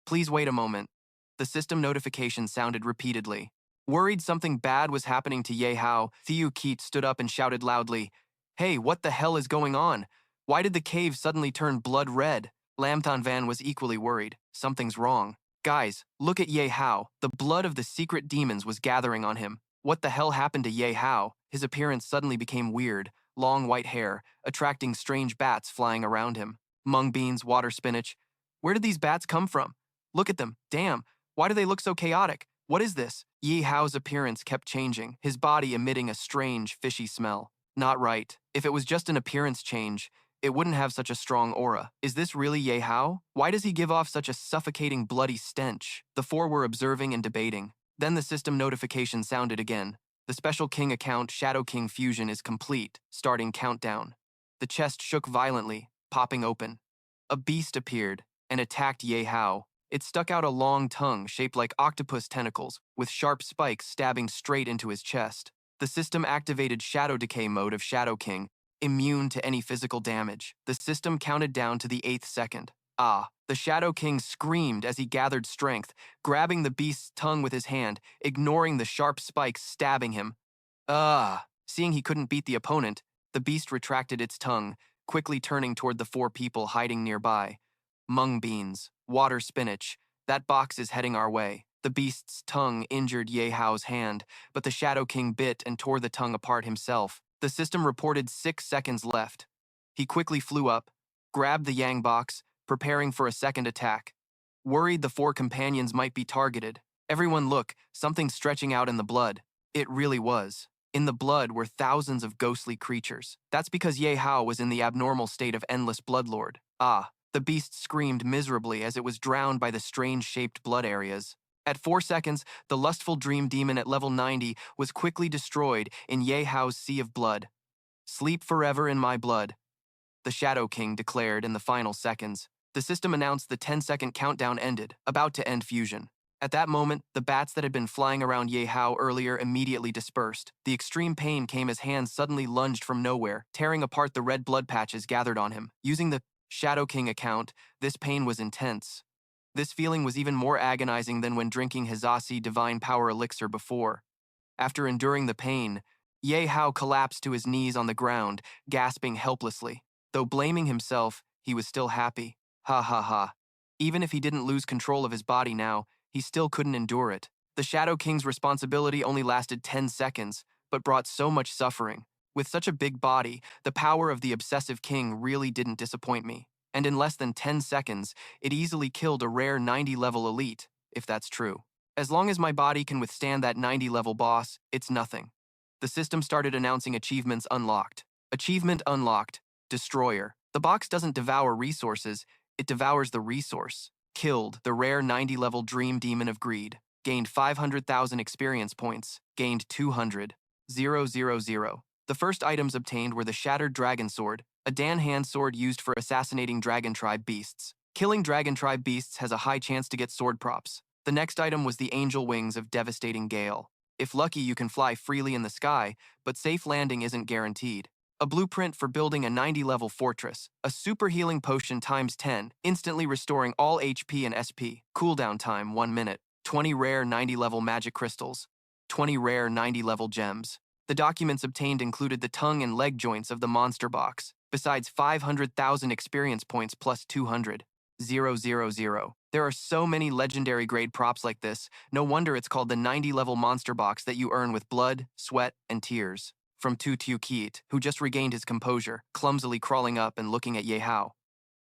Please wait a moment. The system notification sounded repeatedly. Worried something bad was happening to Ye Hao, Thiu Keet stood up and shouted loudly, Hey, what the hell is going on? Why did the cave suddenly turn blood red? Lamthan Van was equally worried. Something's wrong. Guys, look at Ye Hao. The blood of the secret demons was gathering on him. What the hell happened to Ye Hao? His appearance suddenly became weird. Long white hair, attracting strange bats flying around him. Mung beans, water spinach. Where did these bats come from? Look at them. Damn, why do they look so chaotic? What is this? Ye Hao's appearance kept changing, his body emitting a strange, fishy smell. Not right. If it was just an appearance change, it wouldn't have such a strong aura. Is this really Ye Hao? Why does he give off such a suffocating bloody stench? The four were observing and debating. Then the system notification sounded again. The Special King account Shadow King fusion is complete, starting countdown. The chest shook violently, popping open. A beast appeared and attacked Ye Hao. It stuck out a long tongue shaped like octopus tentacles, with sharp spikes stabbing straight into his chest. The system activated Shadow Decay mode of Shadow King, immune to any physical damage. The system counted down to the 8th second. The Shadow King screamed as he gathered strength, grabbing the beast's tongue with his hand, ignoring the sharp spikes stabbing him. Seeing he couldn't beat the opponent, the beast retracted its tongue, quickly turning toward the four people hiding nearby. Mung beans, water spinach, that box is heading our way. The beast's tongue injured Ye Hao's hand, but the Shadow King bit and tore the tongue apart himself. The system reported 6 seconds left. He quickly flew up, grabbed the Yang box, preparing for a second attack. Worried the four companions might be targeted. Everyone look, something stretching out in the blood. It really was. In the blood were thousands of ghostly creatures. That's because Ye Hao was in the abnormal state of endless bloodlord. The beast screamed miserably as it was drowned by the strange-shaped blood areas. At 4 seconds, the lustful dream demon at level 90 was quickly destroyed in Ye Hao's sea of blood. Sleep forever in my blood, the Shadow King declared in the final seconds. The system announced the 10-second countdown ended, about to end fusion. At that moment, the bats that had been flying around Ye Hao earlier immediately dispersed. The extreme pain came as hands suddenly lunged from nowhere, tearing apart the red blood patches gathered on him. Using the Shadow King account, this pain was intense. This feeling was even more agonizing than when drinking Hizasi Divine Power Elixir before. After enduring the pain, Ye Hao collapsed to his knees on the ground, gasping helplessly. Though blaming himself, he was still happy. Ha ha ha. Even if he didn't lose control of his body now, he still couldn't endure it. The Shadow King's responsibility only lasted 10 seconds, but brought so much suffering. With such a big body, the power of the obsessive king really didn't disappoint me. And in less than 10 seconds, it easily killed a rare 90-level elite, if that's true. As long as my body can withstand that 90-level boss, it's nothing. The system started announcing achievements unlocked. Achievement unlocked, Destroyer. The box doesn't devour resources, it devours the resource. Killed the rare 90-level Dream Demon of Greed. Gained 500,000 experience points. Gained 200. 000. The first items obtained were the Shattered Dragon Sword, a Dan-hand sword used for assassinating Dragon Tribe beasts. Killing Dragon Tribe beasts has a high chance to get sword props. The next item was the Angel Wings of Devastating Gale. If lucky, you can fly freely in the sky, but safe landing isn't guaranteed. A blueprint for building a 90-level fortress. A super healing potion times 10, instantly restoring all HP and SP. Cooldown time 1 minute. 20 rare 90-level magic crystals. 20 rare 90-level gems. The documents obtained included the tongue and leg joints of the monster box, besides 500,000 experience points plus 200. 000. There are so many legendary grade props like this, no wonder it's called the 90-level monster box that you earn with blood, sweat, and tears. From Tu Kiet, who just regained his composure, clumsily crawling up and looking at Ye Hao.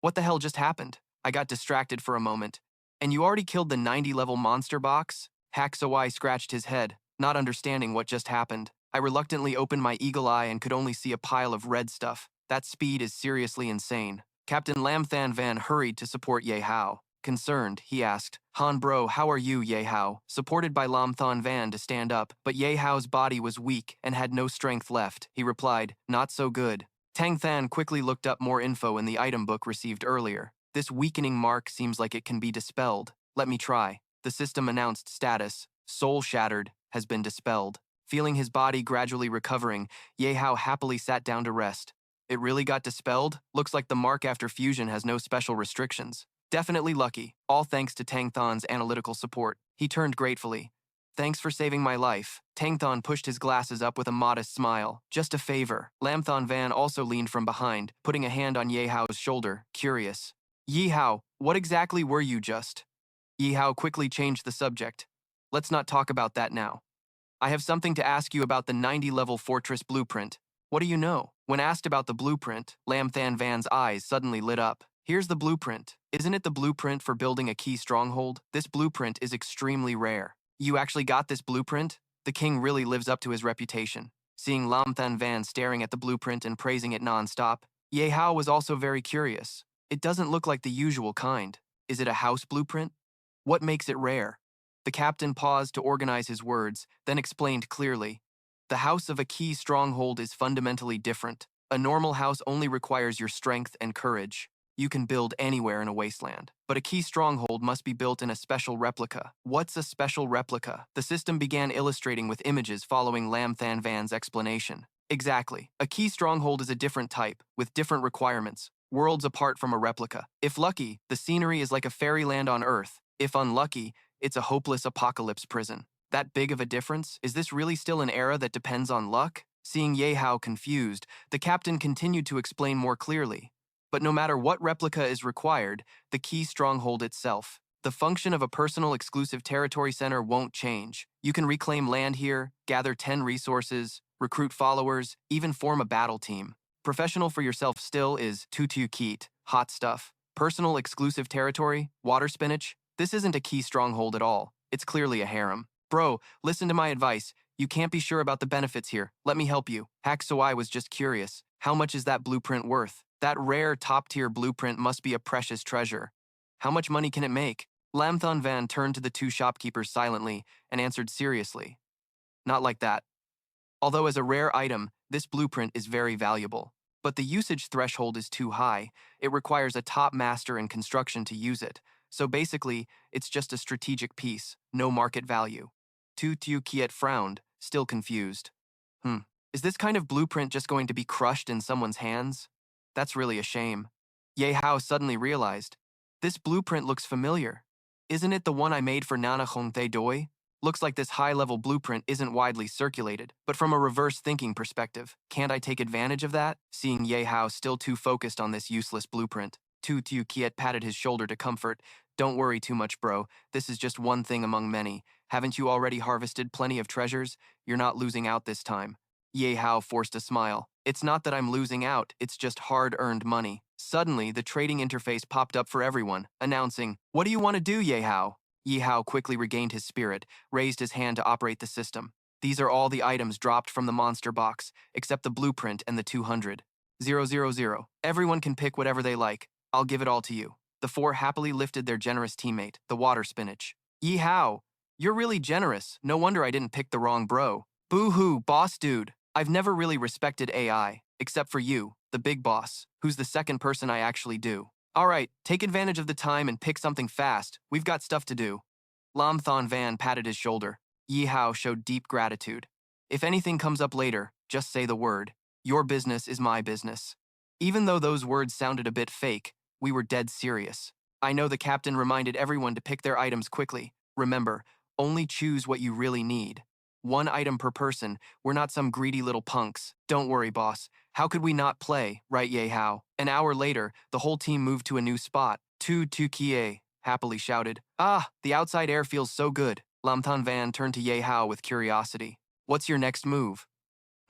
What the hell just happened? I got distracted for a moment. And you already killed the 90-level monster box? Haksawai scratched his head, not understanding what just happened. I reluctantly opened my eagle eye and could only see a pile of red stuff. That speed is seriously insane. Captain Lamthan Van hurried to support Ye Hao. Concerned, he asked, Han bro, how are you, Ye Hao? Supported by Lamthan Van to stand up, but Ye Hao's body was weak and had no strength left. He replied, not so good. Tang Than quickly looked up more info in the item book received earlier. This weakening mark seems like it can be dispelled. Let me try. The system announced status, soul shattered, has been dispelled. Feeling his body gradually recovering, Ye Hao happily sat down to rest. It really got dispelled? Looks like the mark after fusion has no special restrictions. Definitely lucky, all thanks to Tang Than's analytical support. He turned gratefully. Thanks for saving my life. Tang Than pushed his glasses up with a modest smile. Just a favor. Lamthan Van also leaned from behind, putting a hand on Ye Hao's shoulder, curious. Yihao, what exactly were you just? Yihao quickly changed the subject. Let's not talk about that now. I have something to ask you about the 90-level fortress blueprint. What do you know? When asked about the blueprint, Lamthan Van's eyes suddenly lit up. Here's the blueprint. Isn't it the blueprint for building a key stronghold? This blueprint is extremely rare. You actually got this blueprint? The king really lives up to his reputation. Seeing Lamthan Van staring at the blueprint and praising it non-stop, Ye Hao was also very curious. It doesn't look like the usual kind. Is it a house blueprint? What makes it rare? The captain paused to organize his words, then explained clearly. The house of a key stronghold is fundamentally different. A normal house only requires your strength and courage. You can build anywhere in a wasteland. But a key stronghold must be built in a special replica. What's a special replica? The system began illustrating with images following Lamthan Van's explanation. Exactly. A key stronghold is a different type, with different requirements, worlds apart from a replica. If lucky, the scenery is like a fairyland on Earth. If unlucky, it's a hopeless apocalypse prison. That big of a difference? Is this really still an era that depends on luck? Seeing Ye Hao confused, the captain continued to explain more clearly. But no matter what replica is required, the key stronghold itself, the function of a personal exclusive territory center won't change. You can reclaim land here, gather 10 resources, recruit followers, even form a battle team. Professional for yourself still is Tutu Keat, hot stuff. Personal exclusive territory, water spinach. This isn't a key stronghold at all. It's clearly a harem. Bro, listen to my advice. You can't be sure about the benefits here. Let me help you. Haksawai was just curious. How much is that blueprint worth? That rare top-tier blueprint must be a precious treasure. How much money can it make? Lamthan Van turned to the two shopkeepers silently and answered seriously. Not like that. Although as a rare item, this blueprint is very valuable. But the usage threshold is too high. It requires a top master in construction to use it. So basically, it's just a strategic piece, no market value. Tu Kiet frowned, still confused. Is this kind of blueprint just going to be crushed in someone's hands? That's really a shame. Ye Hao suddenly realized. This blueprint looks familiar. Isn't it the one I made for Nana Hongthe Doi? Looks like this high-level blueprint isn't widely circulated, but from a reverse thinking perspective, can't I take advantage of that? Seeing Ye Hao still too focused on this useless blueprint, Tu Kiet patted his shoulder to comfort. Don't worry too much, bro. This is just one thing among many. Haven't you already harvested plenty of treasures? You're not losing out this time. Ye Hao forced a smile. It's not that I'm losing out, it's just hard-earned money. Suddenly, the trading interface popped up for everyone, announcing, "What do you want to do, Ye Hao?" Yihao quickly regained his spirit, raised his hand to operate the system. These are all the items dropped from the monster box, except the blueprint and the 200. 000. Everyone can pick whatever they like. I'll give it all to you. The four happily lifted their generous teammate, the water spinach. Yihao, you're really generous. No wonder I didn't pick the wrong bro. Boo-hoo, boss dude. I've never really respected AI, except for you, the big boss, who's the second person I actually do. All right, take advantage of the time and pick something fast. We've got stuff to do. Lam Thon Van patted his shoulder. Yihao showed deep gratitude. If anything comes up later, just say the word. Your business is my business. Even though those words sounded a bit fake, we were dead serious. I know the captain reminded everyone to pick their items quickly. Remember, only choose what you really need. One item per person. We're not some greedy little punks. Don't worry, boss. How could we not play, right, Ye Hao? An hour later, the whole team moved to a new spot. Tu Kie happily shouted. Ah, the outside air feels so good. Lam Tan Van turned to Ye Hao with curiosity. What's your next move?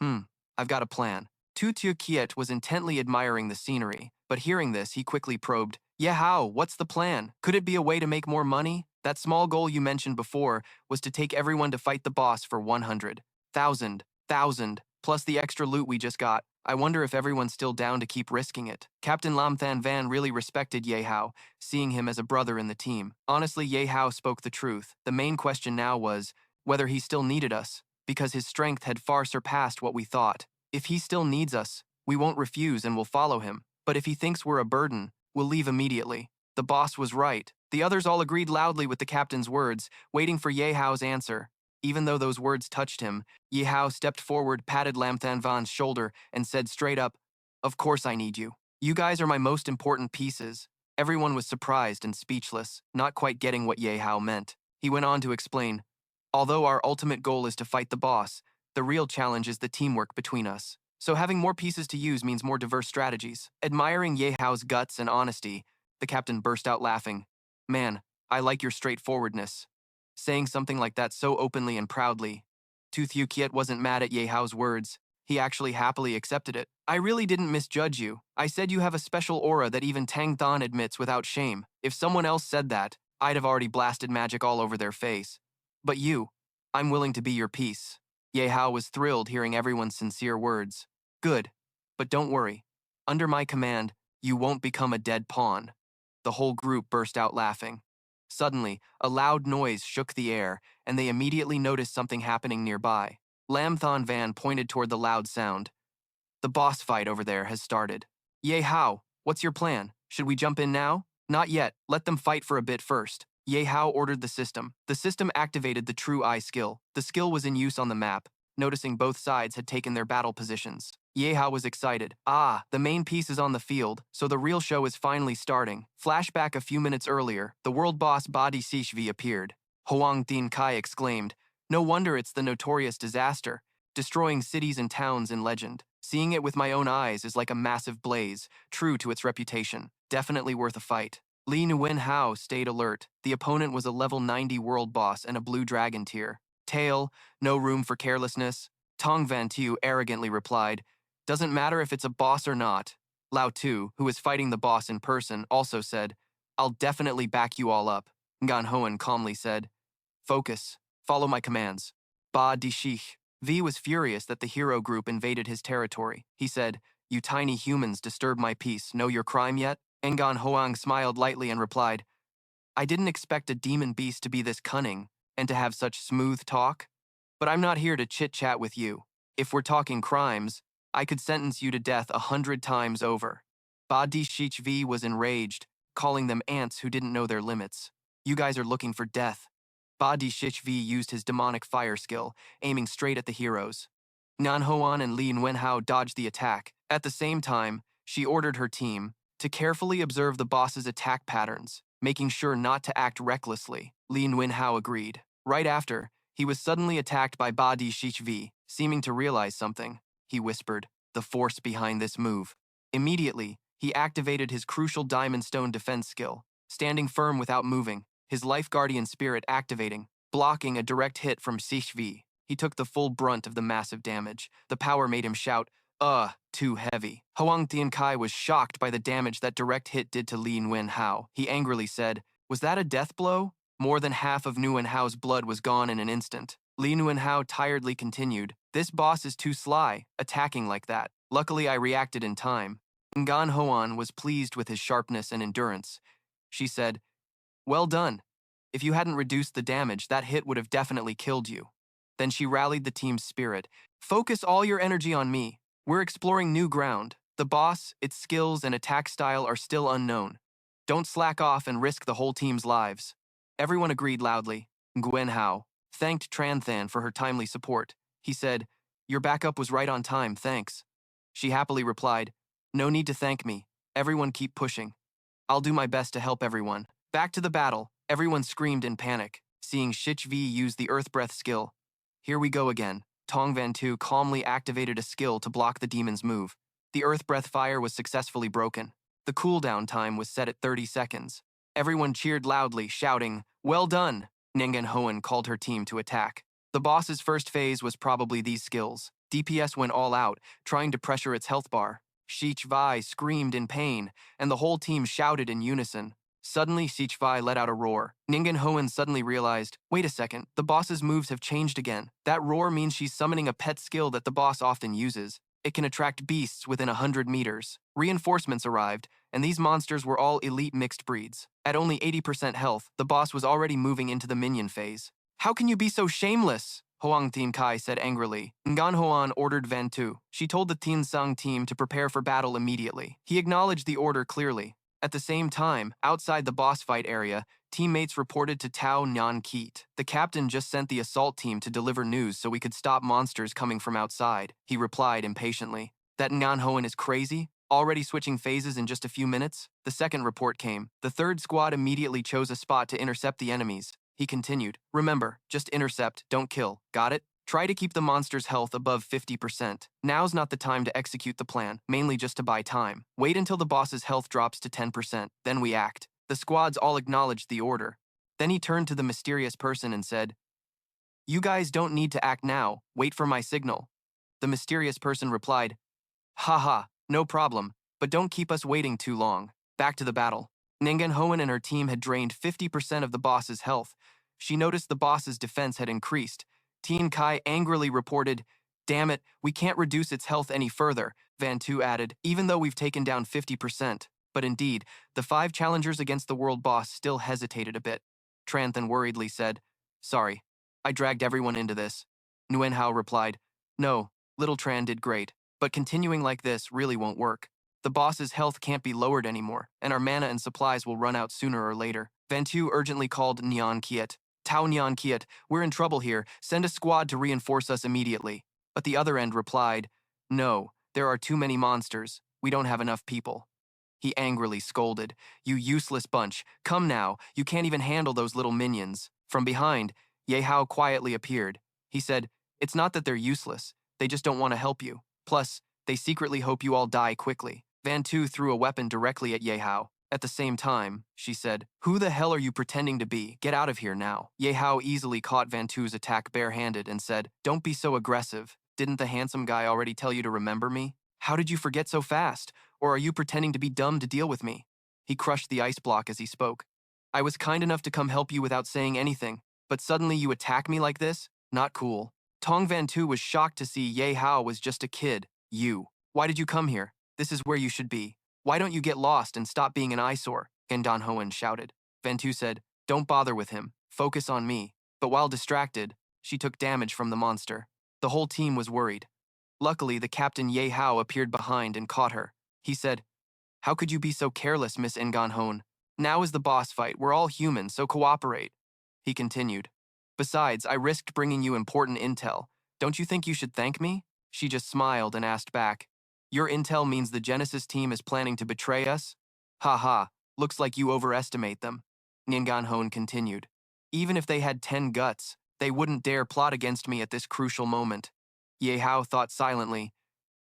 I've got a plan. Tu Kiet was intently admiring the scenery, but hearing this, he quickly probed. Ye Hao, what's the plan? Could it be a way to make more money? That small goal you mentioned before was to take everyone to fight the boss for 100,000, plus the extra loot we just got. I wonder if everyone's still down to keep risking it. Captain Lam Than Van really respected Ye Hao, seeing him as a brother in the team. Honestly, Ye Hao spoke the truth. The main question now was whether he still needed us, because his strength had far surpassed what we thought. If he still needs us, we won't refuse and will follow him. But if he thinks we're a burden, we'll leave immediately. The boss was right. The others all agreed loudly with the captain's words, waiting for Ye Hao's answer. Even though those words touched him, Ye Hao stepped forward, patted Lam Than Van's shoulder, and said straight up, "Of course I need you. You guys are my most important pieces." Everyone was surprised and speechless, not quite getting what Ye Hao meant. He went on to explain, "Although our ultimate goal is to fight the boss, the real challenge is the teamwork between us. So having more pieces to use means more diverse strategies." Admiring Ye Hao's guts and honesty, the captain burst out laughing. "Man, I like your straightforwardness." Saying something like that so openly and proudly. Tu Thiu Kiet wasn't mad at Ye Hao's words. He actually happily accepted it. "I really didn't misjudge you. I said you have a special aura that even Tang Than admits without shame. If someone else said that, I'd have already blasted magic all over their face. But you, I'm willing to be your piece." Ye Hao was thrilled hearing everyone's sincere words. "Good, but don't worry. Under my command, you won't become a dead pawn." The whole group burst out laughing. Suddenly, a loud noise shook the air, and they immediately noticed something happening nearby. Lam Thon Van pointed toward the loud sound. "The boss fight over there has started." "Ye Hao, what's your plan? Should we jump in now?" "Not yet. Let them fight for a bit first." Ye Hao ordered the system. The system activated the True Eye skill. The skill was in use on the map, noticing both sides had taken their battle positions. Ye Hao was excited. Ah, the main piece is on the field, so the real show is finally starting. Flashback a few minutes earlier, the world boss Badi Sishvi appeared. Hoang Din Kai exclaimed, "No wonder it's the notorious disaster, destroying cities and towns in legend. Seeing it with my own eyes is like a massive blaze, true to its reputation. Definitely worth a fight." Li Nguyen Hao stayed alert. The opponent was a level 90 world boss and a blue dragon tier. "Tail, no room for carelessness." Tong Van Tiu arrogantly replied, "Doesn't matter if it's a boss or not." Lao Tu, who was fighting the boss in person, also said, "I'll definitely back you all up." Ngan Hoen calmly said, "Focus. Follow my commands." Ba Dishich. V was furious that the hero group invaded his territory. He said, "You tiny humans disturb my peace. Know your crime yet?" Ngan Hoang smiled lightly and replied, "I didn't expect a demon beast to be this cunning and to have such smooth talk. But I'm not here to chit-chat with you. If we're talking crimes, I could sentence you to death 100 times over." Badi Shich V was enraged, calling them ants who didn't know their limits. "You guys are looking for death." Badi Shich V used his demonic fire skill, aiming straight at the heroes. Nan Hoan and Li Nguyenhao dodged the attack. At the same time, she ordered her team to carefully observe the boss's attack patterns, making sure not to act recklessly. Li Nguyenhao agreed. Right after, He was suddenly attacked by Ba Di Shichvi, seeming to realize something. He whispered, the force behind this move. Immediately, he activated his crucial Diamond Stone defense skill, standing firm without moving, his Life Guardian spirit activating, blocking a direct hit from Shichvi. He took the full brunt of the massive damage. The power made him shout, too heavy. Hoang Tiankai was shocked by the damage that direct hit did to Li Nguyen Hao. He angrily said, was that a death blow? More than half of Nguyen Hao's blood was gone in an instant. Li Nguyen Hao tiredly continued, this boss is too sly, attacking like that. Luckily I reacted in time. Ngan Hoan was pleased with his sharpness and endurance. She said, well done. If you hadn't reduced the damage, that hit would have definitely killed you. Then she rallied the team's spirit. Focus all your energy on me. We're exploring new ground. The boss, its skills, and attack style are still unknown. Don't slack off and risk the whole team's lives. Everyone agreed loudly. Nguyen Hao thanked Tran Than for her timely support. He said, your backup was right on time, thanks. She happily replied, no need to thank me. Everyone keep pushing. I'll do my best to help everyone. Back to the battle. Everyone screamed in panic, seeing Shich V use the Earth Breath skill. Here we go again. Tong Van Tu calmly activated a skill to block the demon's move. The Earth Breath fire was successfully broken. The cooldown time was set at 30 seconds. Everyone cheered loudly, shouting, well done! Ngan Hoan called her team to attack. The boss's first phase was probably these skills. DPS went all out, trying to pressure its health bar. Shich Vi screamed in pain, and the whole team shouted in unison. Suddenly, Shich Vi let out a roar. Ngan Hoan suddenly realized, wait a second, the boss's moves have changed again. That roar means she's summoning a pet skill that the boss often uses. It can attract beasts within 100 meters. Reinforcements arrived, and these monsters were all elite mixed breeds. At only 80% health, the boss was already moving into the minion phase. How can you be so shameless? Hoang Tin Kai said angrily. Ngan Hoan ordered Van Tu. She told the Tin Sung team to prepare for battle immediately. He acknowledged the order clearly. At the same time, outside the boss fight area, teammates reported to Tao Nyan Keet. The captain just sent the assault team to deliver news so we could stop monsters coming from outside. He replied impatiently. That Ngan Hoan is crazy? Already switching phases in just a few minutes? The second report came. The third squad immediately chose a spot to intercept the enemies. He continued, remember, just intercept, don't kill. Got it? Try to keep the monster's health above 50%. Now's not the time to execute the plan, mainly just to buy time. Wait until the boss's health drops to 10%, then we act. The squads all acknowledged the order. Then he turned to the mysterious person and said, you guys don't need to act now, wait for my signal. The mysterious person replied, haha, no problem, but don't keep us waiting too long. Back to the battle. Ngan Hoan and her team had drained 50% of the boss's health. She noticed the boss's defense had increased. Tien Kai angrily reported, damn it, we can't reduce its health any further. Van Tu added, even though we've taken down 50%. But indeed, the 5 challengers against the world boss still hesitated a bit. Tranthan worriedly said, sorry, I dragged everyone into this. Nguyen Hao replied, no, little Tran did great, but continuing like this really won't work. The boss's health can't be lowered anymore, and our mana and supplies will run out sooner or later. Van Tu urgently called Nyan Kiet. Tao Nyan Kiet, we're in trouble here. Send a squad to reinforce us immediately. But the other end replied, no, there are too many monsters. We don't have enough people. He angrily scolded, you useless bunch. Come now, you can't even handle those little minions. From behind, Ye Hao quietly appeared. He said, it's not that they're useless. They just don't want to help you. Plus, they secretly hope you all die quickly. Van Tu threw a weapon directly at Ye Hao. At the same time, she said, who the hell are you pretending to be? Get out of here now. Ye Hao easily caught Van Tu's attack barehanded and said, don't be so aggressive. Didn't the handsome guy already tell you to remember me? How did you forget so fast? Or are you pretending to be dumb to deal with me? He crushed the ice block as he spoke. I was kind enough to come help you without saying anything, but suddenly you attack me like this? Not cool. Tong Van Tu was shocked to see Ye Hao was just a kid. You. Why did you come here? This is where you should be. Why don't you get lost and stop being an eyesore? Gandan Hoan shouted. Van Tu said, don't bother with him. Focus on me. But while distracted, she took damage from the monster. The whole team was worried. Luckily, the captain Ye Hao appeared behind and caught her. He said, how could you be so careless, Miss Ngan Hoan? Now is the boss fight. We're all human, so cooperate. He continued. Besides, I risked bringing you important intel. Don't you think you should thank me? She just smiled and asked back, your intel means the Genesis team is planning to betray us? Ha ha, looks like you overestimate them. Ngan Hoan continued. Even if they had 10 guts, They wouldn't dare plot against me at this crucial moment. Ye Hao thought silently.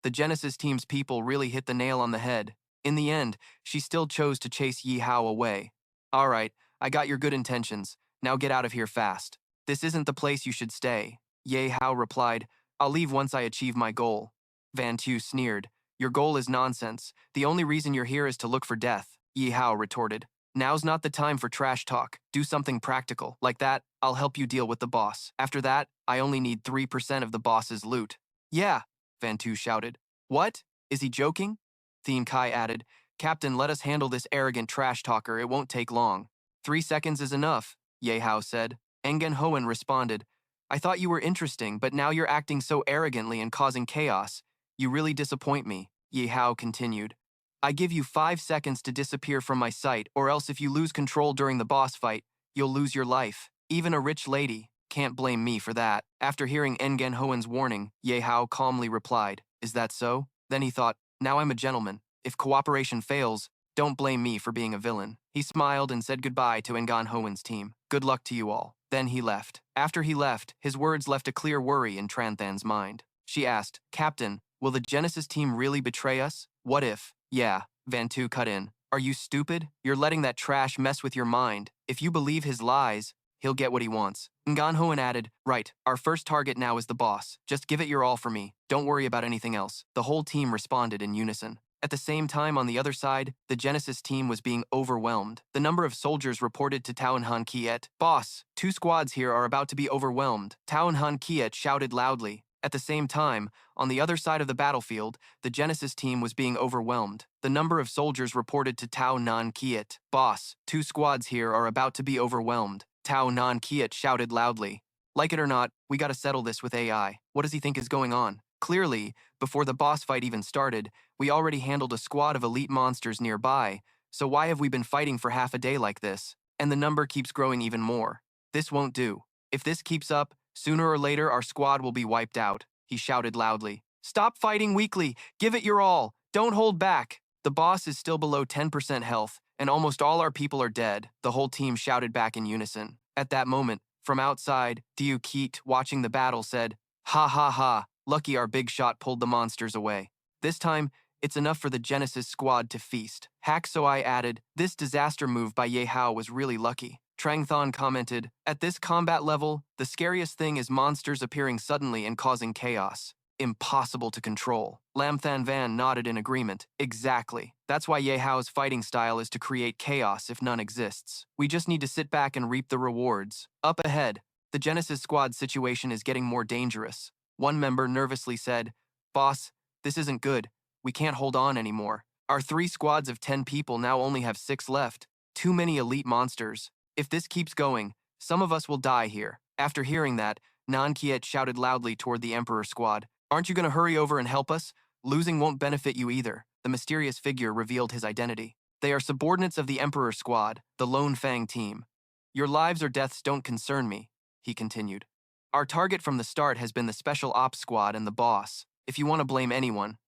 The Genesis team's people really hit the nail on the head. In the end, she still chose to chase Yihao away. All right, I got your good intentions. Now get out of here fast. This isn't the place you should stay. Ye Hao replied, I'll leave once I achieve my goal. Van Tu sneered. Your goal is nonsense. The only reason you're here is to look for death, Yihao retorted. Now's not the time for trash talk. Do something practical. Like that, I'll help you deal with the boss. After that, I only need 3% of the boss's loot. Yeah, Van Tu shouted. What? Is he joking? Thien Kai added, Captain, let us handle this arrogant trash talker. It won't take long. 3 seconds is enough, Ye Hao said. Engen Hoen responded, I thought you were interesting, but now you're acting so arrogantly and causing chaos. You really disappoint me, Ye Hao continued. I give you 5 seconds to disappear from my sight, or else if you lose control during the boss fight, you'll lose your life. Even a rich lady can't blame me for that. After hearing Engen Hoen's warning, Ye Hao calmly replied, Is that so? Then he thought, Now I'm a gentleman. If cooperation fails, don't blame me for being a villain. He smiled and said goodbye to Engen Hoen's team. Good luck to you all. Then he left. After he left, his words left a clear worry in Tranthan's mind. She asked, Captain, will the Genesis team really betray us? What if? Yeah, Van Tu cut in. Are you stupid? You're letting that trash mess with your mind. If you believe his lies, he'll get what he wants. Engen Hoen added, Right, our first target now is the boss. Just give it your all for me. Don't worry about anything else. The whole team responded in unison. At the same time, on the other side, the Genesis team was being overwhelmed. The number of soldiers reported to Taohan Kiet, Boss, 2 squads here are about to be overwhelmed. Taohan Kiet shouted loudly. At the same time, on the other side of the battlefield, the Genesis team was being overwhelmed. The number of soldiers reported to Taohan Kiet, Boss, 2 squads here are about to be overwhelmed. Taohan Kiet shouted loudly. Like it or not, we gotta settle this with AI. What does he think is going on? Clearly, before the boss fight even started, we already handled a squad of elite monsters nearby, so why have we been fighting for half a day like this? And the number keeps growing even more. This won't do. If this keeps up, sooner or later our squad will be wiped out, he shouted loudly. Stop fighting weakly! Give it your all! Don't hold back! The boss is still below 10% health, and almost all our people are dead, the whole team shouted back in unison. At that moment, from outside, Diu Keet, watching the battle, said, Ha ha ha, lucky our big shot pulled the monsters away. This time, it's enough for the Genesis squad to feast. Haksoi added, This disaster move by Ye Hao was really lucky. Trangthon commented, At this combat level, the scariest thing is monsters appearing suddenly and causing chaos. Impossible to control. Lamthan Van nodded in agreement. Exactly. That's why Ye Hao's fighting style is to create chaos if none exists. We just need to sit back and reap the rewards. Up ahead, the Genesis squad situation is getting more dangerous. One member nervously said, Boss, this isn't good. We can't hold on anymore. Our 3 squads of 10 people now only have 6 left. Too many elite monsters. If this keeps going, some of us will die here. After hearing that, Nan Kiet shouted loudly toward the Emperor squad. Aren't you going to hurry over and help us? Losing won't benefit you either. The mysterious figure revealed his identity. They are subordinates of the Emperor squad, the Lone Fang team. Your lives or deaths don't concern me, he continued. Our target from the start has been the Special Ops squad and the boss. If you want to blame anyone,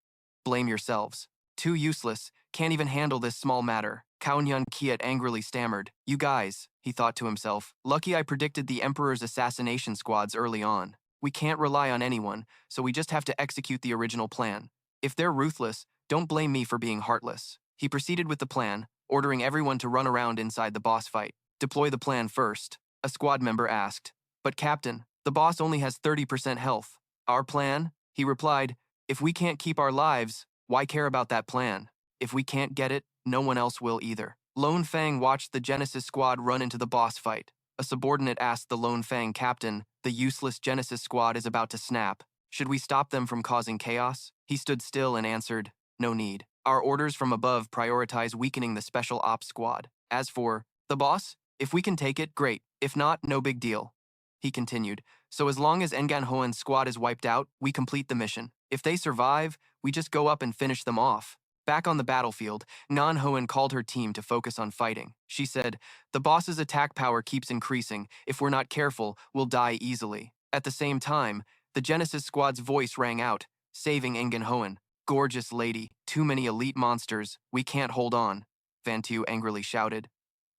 blame yourselves. Too useless, can't even handle this small matter. Kaunyan Kiet angrily stammered. You guys, he thought to himself, lucky I predicted the Emperor's assassination squads early on. We can't rely on anyone, so we just have to execute the original plan. If they're ruthless, don't blame me for being heartless. He proceeded with the plan, ordering everyone to run around inside the boss fight. Deploy the plan first, a squad member asked. But Captain, the boss only has 30% health. Our plan? He replied, If we can't keep our lives, why care about that plan? If we can't get it, no one else will either. Lone Fang watched the Genesis squad run into the boss fight. A subordinate asked the Lone Fang captain, The useless Genesis squad is about to snap. Should we stop them from causing chaos? He stood still and answered, No need. Our orders from above prioritize weakening the Special Ops squad. As for the boss, if we can take it, great. If not, no big deal. He continued, So as long as Engan Hoen's squad is wiped out, we complete the mission. If they survive, we just go up and finish them off. Back on the battlefield, Nan Hoen called her team to focus on fighting. She said, The boss's attack power keeps increasing. If we're not careful, we'll die easily. At the same time, the Genesis squad's voice rang out, saving Engan Hoen. Gorgeous lady, too many elite monsters, we can't hold on, Van Tu angrily shouted.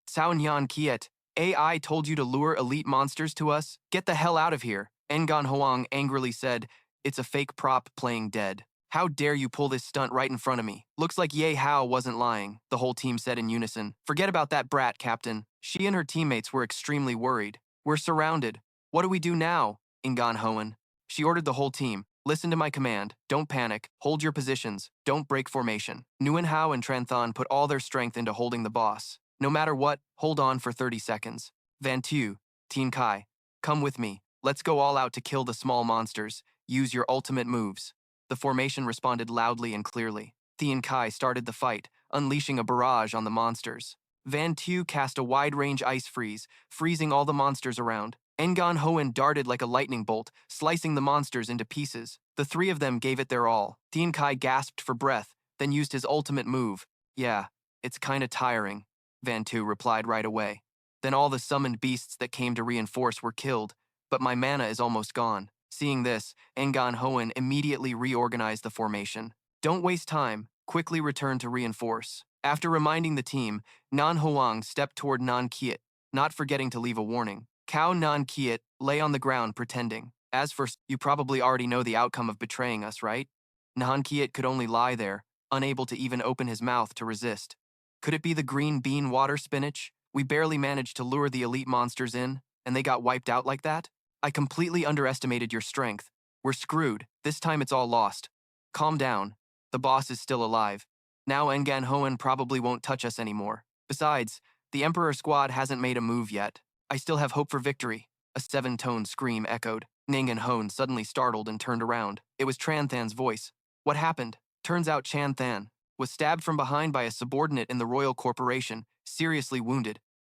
Cao Nyan Kiet, AI told you to lure elite monsters to us? Get the hell out of here, Ngan Hoang angrily said. It's a fake prop playing dead. How dare you pull this stunt right in front of me? Looks like Ye Hao wasn't lying, the whole team said in unison. Forget about that brat, Captain. She and her teammates were extremely worried. We're surrounded. What do we do now? Ngan Hoan. She ordered the whole team. Listen to my command. Don't panic. Hold your positions. Don't break formation. Nguyen Hao and Tranthan put all their strength into holding the boss. No matter what, hold on for 30 seconds. Van Tu, Team Kai, come with me. Let's go all out to kill the small monsters. Use your ultimate moves. The formation responded loudly and clearly. Thien Kai started the fight, unleashing a barrage on the monsters. Van Tu cast a wide-range ice freeze, freezing all the monsters around. Ngan Hoen darted like a lightning bolt, slicing the monsters into pieces. The three of them gave it their all. Thien Kai gasped for breath, then used his ultimate move. Yeah, it's kinda tiring, Van Tu replied right away. Then all the summoned beasts that came to reinforce were killed, but my mana is almost gone. Seeing this, Ngan Hoen immediately reorganized the formation. Don't waste time, quickly return to reinforce. After reminding the team, Nan Hoang stepped toward Nan Kiet, not forgetting to leave a warning. Cao Nan Kiet lay on the ground pretending. As for you probably already know the outcome of betraying us, right? Nan Kiet could only lie there, unable to even open his mouth to resist. Could it be the green bean water spinach? We barely managed to lure the elite monsters in, and they got wiped out like that? I completely underestimated your strength. We're screwed. This time it's all lost. Calm down. The boss is still alive. Now Ngan Hoen probably won't touch us anymore. Besides, the Emperor squad hasn't made a move yet. I still have hope for victory. A seven-tone scream echoed. Ngan Hoen suddenly startled and turned around. It was Tran Than's voice. What happened? Turns out Chan Than was stabbed from behind by a subordinate in the Royal Corporation, seriously wounded.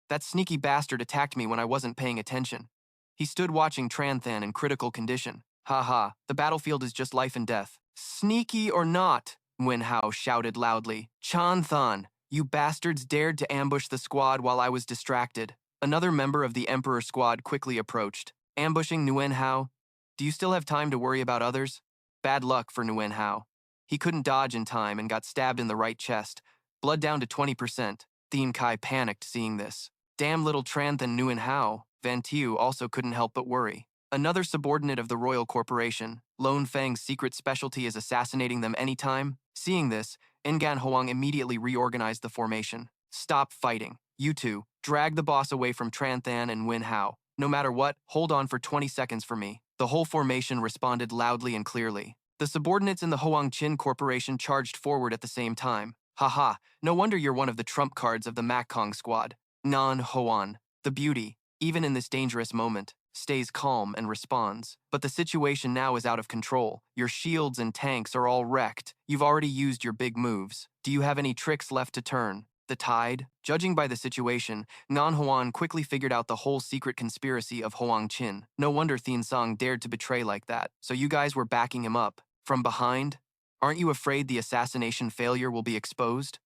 That sneaky bastard attacked me when I wasn't paying attention. He stood watching Tranthan in critical condition. Ha ha, the battlefield is just life and death. Sneaky or not, Nguyen Hao shouted loudly. Chanthan, you bastards dared to ambush the squad while I was distracted. Another member of the Emperor squad quickly approached. Ambushing Nguyen Hao? Do you still have time to worry about others? Bad luck for Nguyen Hao. He couldn't dodge in time and got stabbed in the right chest. Blood down to 20%. Thien Kai panicked seeing this. Damn little Tranthan Nguyen Hao. Van Tu also couldn't help but worry. Another subordinate of the Royal Corporation, Lone Fang's secret specialty is assassinating them anytime. Seeing this, Ngan Hoang immediately reorganized the formation. Stop fighting. You two, drag the boss away from Tranthan and Nguyen Hao. No matter what, hold on for 20 seconds for me. The whole formation responded loudly and clearly. The subordinates in the Hoang Chin Corporation charged forward at the same time. Haha, no wonder you're one of the trump cards of the Makong squad. Nan Hoan, the beauty, even in this dangerous moment, stays calm and responds. But the situation now is out of control. Your shields and tanks are all wrecked. You've already used your big moves. Do you have any tricks left to turn? The tide? Judging by the situation, Nan Hoan quickly figured out the whole secret conspiracy of Hoang Chin. No wonder Thien Song dared to betray like that. So you guys were backing him up. From behind? Aren't you afraid the assassination failure will be exposed?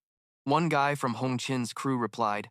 One guy from Hong Chin's crew replied,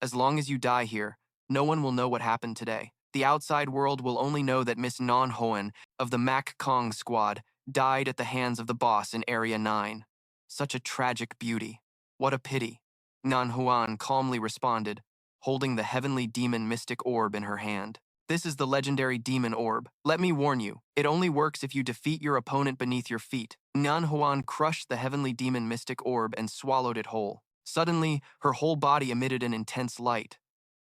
as long as you die here, no one will know what happened today. The outside world will only know that Miss Non Hoen of the Mak Kong squad died at the hands of the boss in Area 9. Such a tragic beauty. What a pity. Nan Huan calmly responded, holding the heavenly demon mystic orb in her hand. This is the legendary demon orb. Let me warn you, it only works if you defeat your opponent beneath your feet. Nan Huan crushed the heavenly demon mystic orb and swallowed it whole. Suddenly, her whole body emitted an intense light.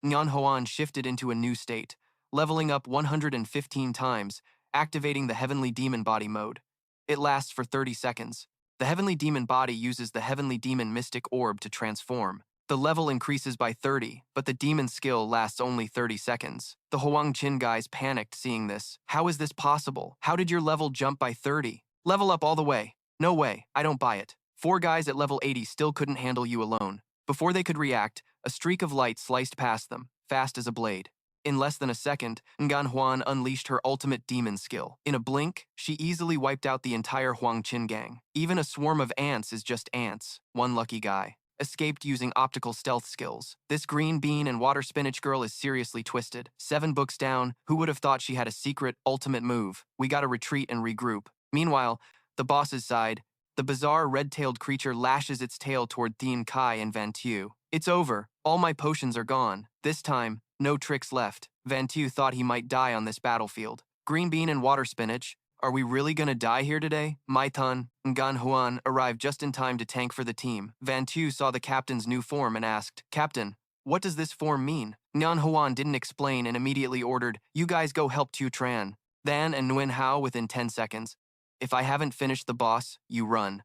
Nyan Hoan shifted into a new state, leveling up 115 times, activating the Heavenly Demon Body mode. It lasts for 30 seconds. The Heavenly Demon Body uses the Heavenly Demon Mystic Orb to transform. The level increases by 30, but the demon skill lasts only 30 seconds. The Hoang Chin guys panicked seeing this. How is this possible? How did your level jump by 30? Level up all the way. No way, I don't buy it. 4 guys at level 80 still couldn't handle you alone. Before they could react, a streak of light sliced past them, fast as a blade. In less than a second, Ngan Huan unleashed her ultimate demon skill. In a blink, she easily wiped out the entire Huang Chin gang. Even a swarm of ants is just ants. One lucky guy escaped using optical stealth skills. This green bean and water spinach girl is seriously twisted. 7 books down, who would have thought she had a secret, ultimate move? We gotta retreat and regroup. Meanwhile, the boss's side, the bizarre red-tailed creature lashes its tail toward Thien Kai and Van Tu. It's over. All my potions are gone. This time, No tricks left. Van Tu thought he might die on this battlefield. Green bean and water spinach. Are we really gonna die here today? Maitan and Gan Huan arrived just in time to tank for the team. Van Tu saw the captain's new form and asked, "Captain, what does this form mean?" Ngan Huan didn't explain and immediately ordered, "You guys go help Tu Tran, Van and Nguyen Hao within 10 seconds. If I haven't finished the boss, you run."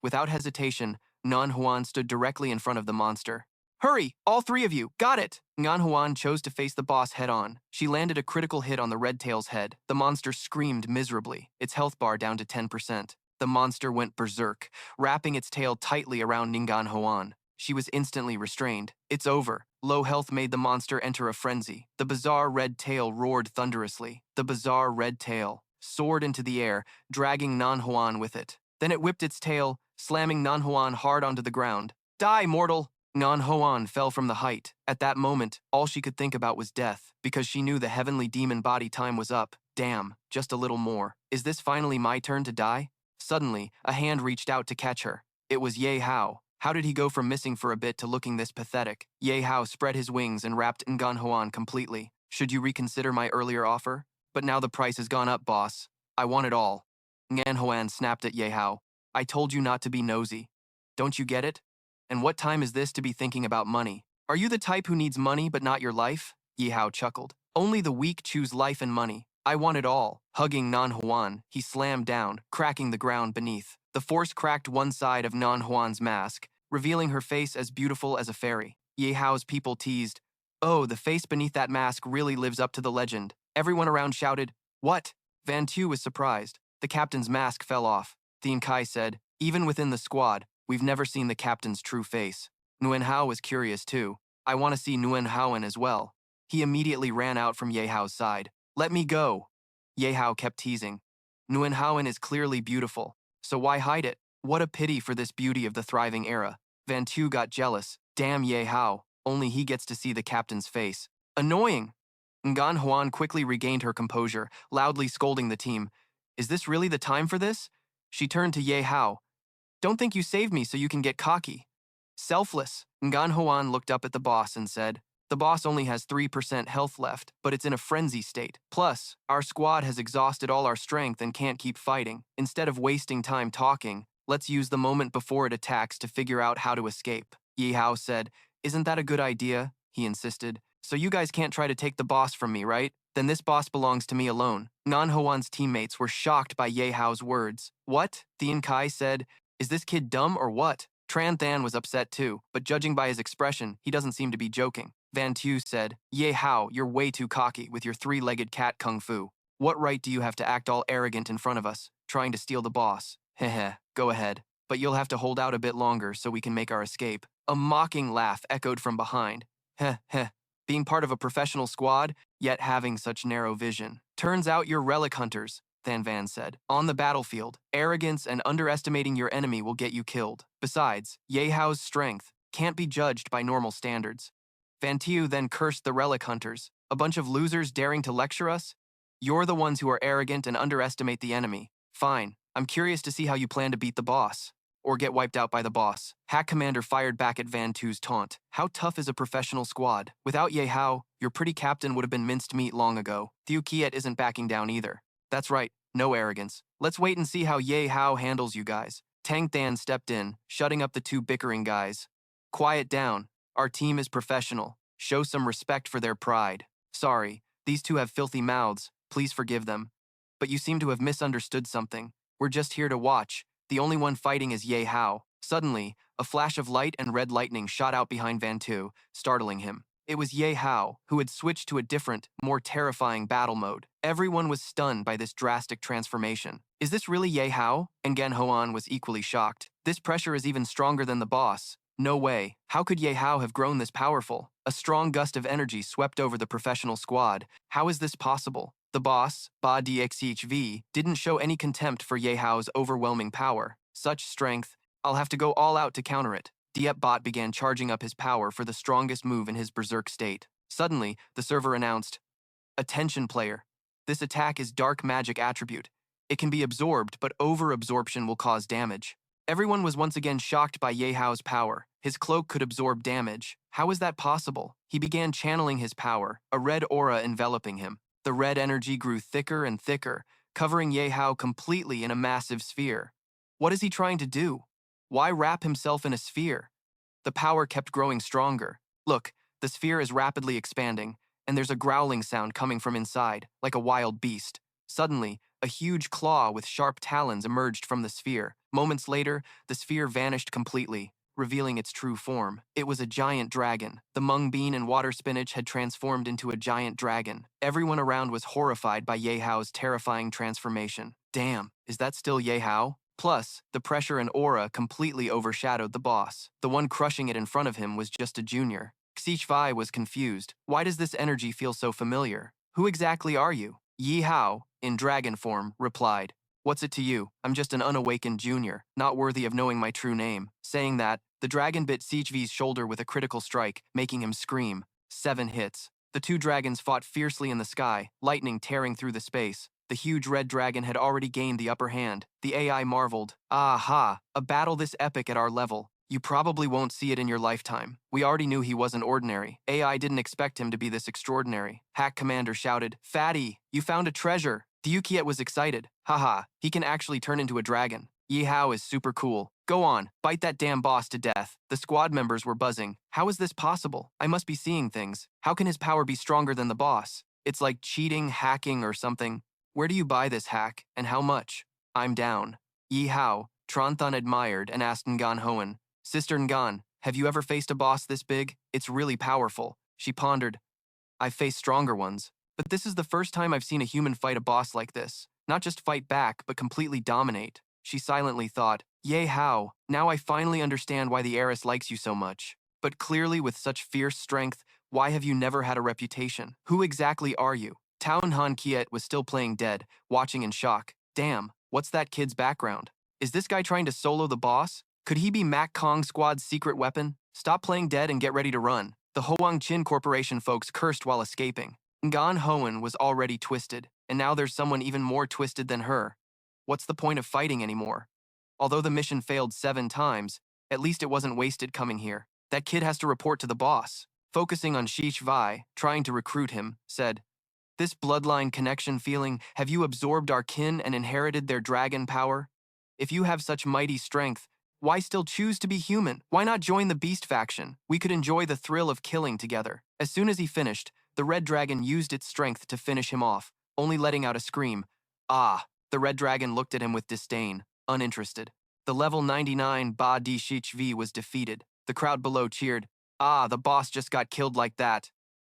Without hesitation, Ngan Huan stood directly in front of the monster. "Hurry, all three of you, got it!" Ngan Huan chose to face the boss head-on. She landed a critical hit on the red tail's head. The monster screamed miserably, its health bar down to 10%. The monster went berserk, wrapping its tail tightly around Ngan Huan. She was instantly restrained. "It's over." Low health made the monster enter a frenzy. The bizarre red tail roared thunderously. The bizarre red tail soared into the air, dragging Nan Huan with it. Then it whipped its tail, slamming Nan Huan hard onto the ground. "Die, mortal!" Nan Huan fell from the height. At that moment, all she could think about was death, because she knew the heavenly demon body time was up. Damn, just a little more. Is this finally my turn to die? Suddenly, a hand reached out to catch her. It was Ye Hao. How did he go from missing for a bit to looking this pathetic? Ye Hao spread his wings and wrapped Ngan Huan completely. "Should you reconsider my earlier offer? But now the price has gone up, boss. I want it all." Ngan Huan snapped at Ye Hao. "I told you not to be nosy. Don't you get it? And what time is this to be thinking about money? Are you the type who needs money but not your life?" Yihao chuckled. "Only the weak choose life and money. I want it all." Hugging Nan Huan, he slammed down, cracking the ground beneath. The force cracked one side of Nan Huan's mask, revealing her face as beautiful as a fairy. Yihao's people teased, "Oh, the face beneath that mask really lives up to the legend." Everyone around shouted, "What?" Van Tu was surprised. The captain's mask fell off. Thien Kai said, "Even within the squad, we've never seen the captain's true face." Nguyen Hao was curious too. "I want to see Nguyen Haoen as well." He immediately ran out from Ye Hao's side. "Let me go." Ye Hao kept teasing. "Nguyen Haoen is clearly beautiful, so why hide it? What a pity for this beauty of the thriving era." Van Tu got jealous. Damn Ye Hao, only he gets to see the captain's face. Annoying! Ngan Huan quickly regained her composure, loudly scolding the team. "Is this really the time for this?" She turned to Ye Hao. "Don't think you saved me so you can get cocky." "Selfless." Ngan Huan looked up at the boss and said, "The boss only has 3% health left, but it's in a frenzy state. Plus, our squad has exhausted all our strength and can't keep fighting. Instead of wasting time talking, let's use the moment before it attacks to figure out how to escape." Yihao said, "Isn't that a good idea?" He insisted. "So you guys can't try to take the boss from me, right? Then this boss belongs to me alone." Ngan Huan's teammates were shocked by Ye Hao's words. "What?" Thien Kai said. "Is this kid dumb or what?" Tran Than was upset too, but judging by his expression, he doesn't seem to be joking. Van Tu said, "Ye Hao, you're way too cocky with your three-legged cat kung fu. What right do you have to act all arrogant in front of us, trying to steal the boss? Heh, go ahead. But you'll have to hold out a bit longer so we can make our escape." A mocking laugh echoed from behind. Heh. Being part of a professional squad, yet having such narrow vision. "Turns out you're relic hunters," Than Van said. "On the battlefield, arrogance and underestimating your enemy will get you killed. Besides, Ye Hao's strength can't be judged by normal standards." Van Tu then cursed the relic hunters. "A bunch of losers daring to lecture us? You're the ones who are arrogant and underestimate the enemy. Fine, I'm curious to see how you plan to beat the boss. Or get wiped out by the boss." Hack Commander fired back at Van Tu's taunt. "How tough is a professional squad? Without Ye Hao, your pretty captain would have been minced meat long ago. Thieu Kiet isn't backing down either. That's right, no arrogance. Let's wait and see how Ye Hao handles you guys." Tang Than stepped in, shutting up the two bickering guys. "Quiet down. Our team is professional. Show some respect for their pride. Sorry, these two have filthy mouths. Please forgive them. But you seem to have misunderstood something. We're just here to watch. The only one fighting is Ye Hao." Suddenly, a flash of light and red lightning shot out behind Van Tu, startling him. It was Ye Hao, who had switched to a different, more terrifying battle mode. Everyone was stunned by this drastic transformation. "Is this really Ye Hao?" Ngan Huan was equally shocked. "This pressure is even stronger than the boss. No way. How could Ye Hao have grown this powerful?" A strong gust of energy swept over the professional squad. How is this possible? The boss, Ba Dxhv, didn't show any contempt for Ye Hao's overwhelming power. Such strength, I'll have to go all out to counter it. Diep Bot began charging up his power for the strongest move in his berserk state. Suddenly, the server announced, "Attention player. This attack is dark magic attribute. It can be absorbed, but over-absorption will cause damage." Everyone was once again shocked by Ye Hao's power. His cloak could absorb damage. How is that possible? He began channeling his power, a red aura enveloping him. The red energy grew thicker and thicker, covering Ye Hao completely in a massive sphere. What is he trying to do? Why wrap himself in a sphere? The power kept growing stronger. Look, the sphere is rapidly expanding, and there's a growling sound coming from inside, like a wild beast. Suddenly, a huge claw with sharp talons emerged from the sphere. Moments later, the sphere vanished completely, revealing its true form. It was a giant dragon. The mung bean and water spinach had transformed into a giant dragon. Everyone around was horrified by Ye Hao's terrifying transformation. Damn, is that still Ye Hao? Plus, the pressure and aura completely overshadowed the boss. The one crushing it in front of him was just a junior. Xichvi was confused. Why does this energy feel so familiar? Who exactly are you? Yihao, in dragon form, replied. What's it to you? I'm just an unawakened junior, not worthy of knowing my true name. Saying that, the dragon bit Xichvi's shoulder with a critical strike, making him scream. 7 hits. The two dragons fought fiercely in the sky, lightning tearing through the space. The huge red dragon had already gained the upper hand. The AI marveled. Aha, a battle this epic at our level. You probably won't see it in your lifetime. We already knew he wasn't ordinary. AI didn't expect him to be this extraordinary. Hack Commander shouted, Fatty, you found a treasure. Ryukiet was excited. Haha, he can actually turn into a dragon. Yihao is super cool. Go on, bite that damn boss to death. The squad members were buzzing. How is this possible? I must be seeing things. How can his power be stronger than the boss? It's like cheating, hacking, or something. Where do you buy this hack, and how much? I'm down. Yihao, Tronthon admired and asked Ngan Hoen, Sister Ngan, have you ever faced a boss this big? It's really powerful. She pondered. I've faced stronger ones, but this is the first time I've seen a human fight a boss like this. Not just fight back, but completely dominate. She silently thought, Ye Hao, now I finally understand why the Aerys likes you so much. But clearly with such fierce strength, why have you never had a reputation? Who exactly are you? Town Han Kiet was still playing dead, watching in shock. Damn, what's that kid's background? Is this guy trying to solo the boss? Could he be Mac Kong Squad's secret weapon? Stop playing dead and get ready to run. The Hoang Chin Corporation folks cursed while escaping. Ngan Hoen was already twisted, and now there's someone even more twisted than her. What's the point of fighting anymore? Although the mission failed 7 times, at least it wasn't wasted coming here. That kid has to report to the boss. Focusing on Xichvi, trying to recruit him, said, This bloodline connection feeling, have you absorbed our kin and inherited their dragon power? If you have such mighty strength, why still choose to be human? Why not join the beast faction? We could enjoy the thrill of killing together. As soon as he finished, the red dragon used its strength to finish him off, only letting out a scream. Ah, the red dragon looked at him with disdain, uninterested. The level 99 Ba Di Shichvi was defeated. The crowd below cheered. Ah, the boss just got killed like that.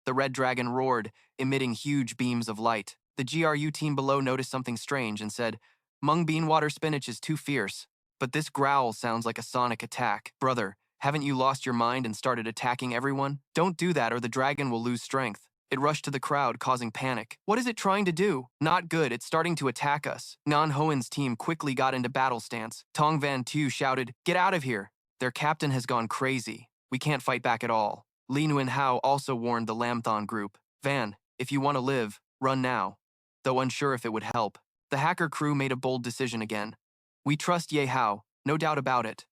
The red dragon roared, emitting huge beams of light. The GRU team below noticed something strange and said, Mung bean water spinach is too fierce. But this growl sounds like a sonic attack. Brother, haven't you lost your mind and started attacking everyone? Don't do that or the dragon will lose strength. It rushed to the crowd, causing panic. What is it trying to do? Not good, it's starting to attack us. Nan Hoen's team quickly got into battle stance. Tong Van Tu shouted, Get out of here. Their captain has gone crazy. We can't fight back at all. Li Nguyen Hao also warned the Lamthon group. Van, if you want to live, run now. Though unsure if it would help. The hacker crew made a bold decision again. We trust Ye Hao, no doubt about it.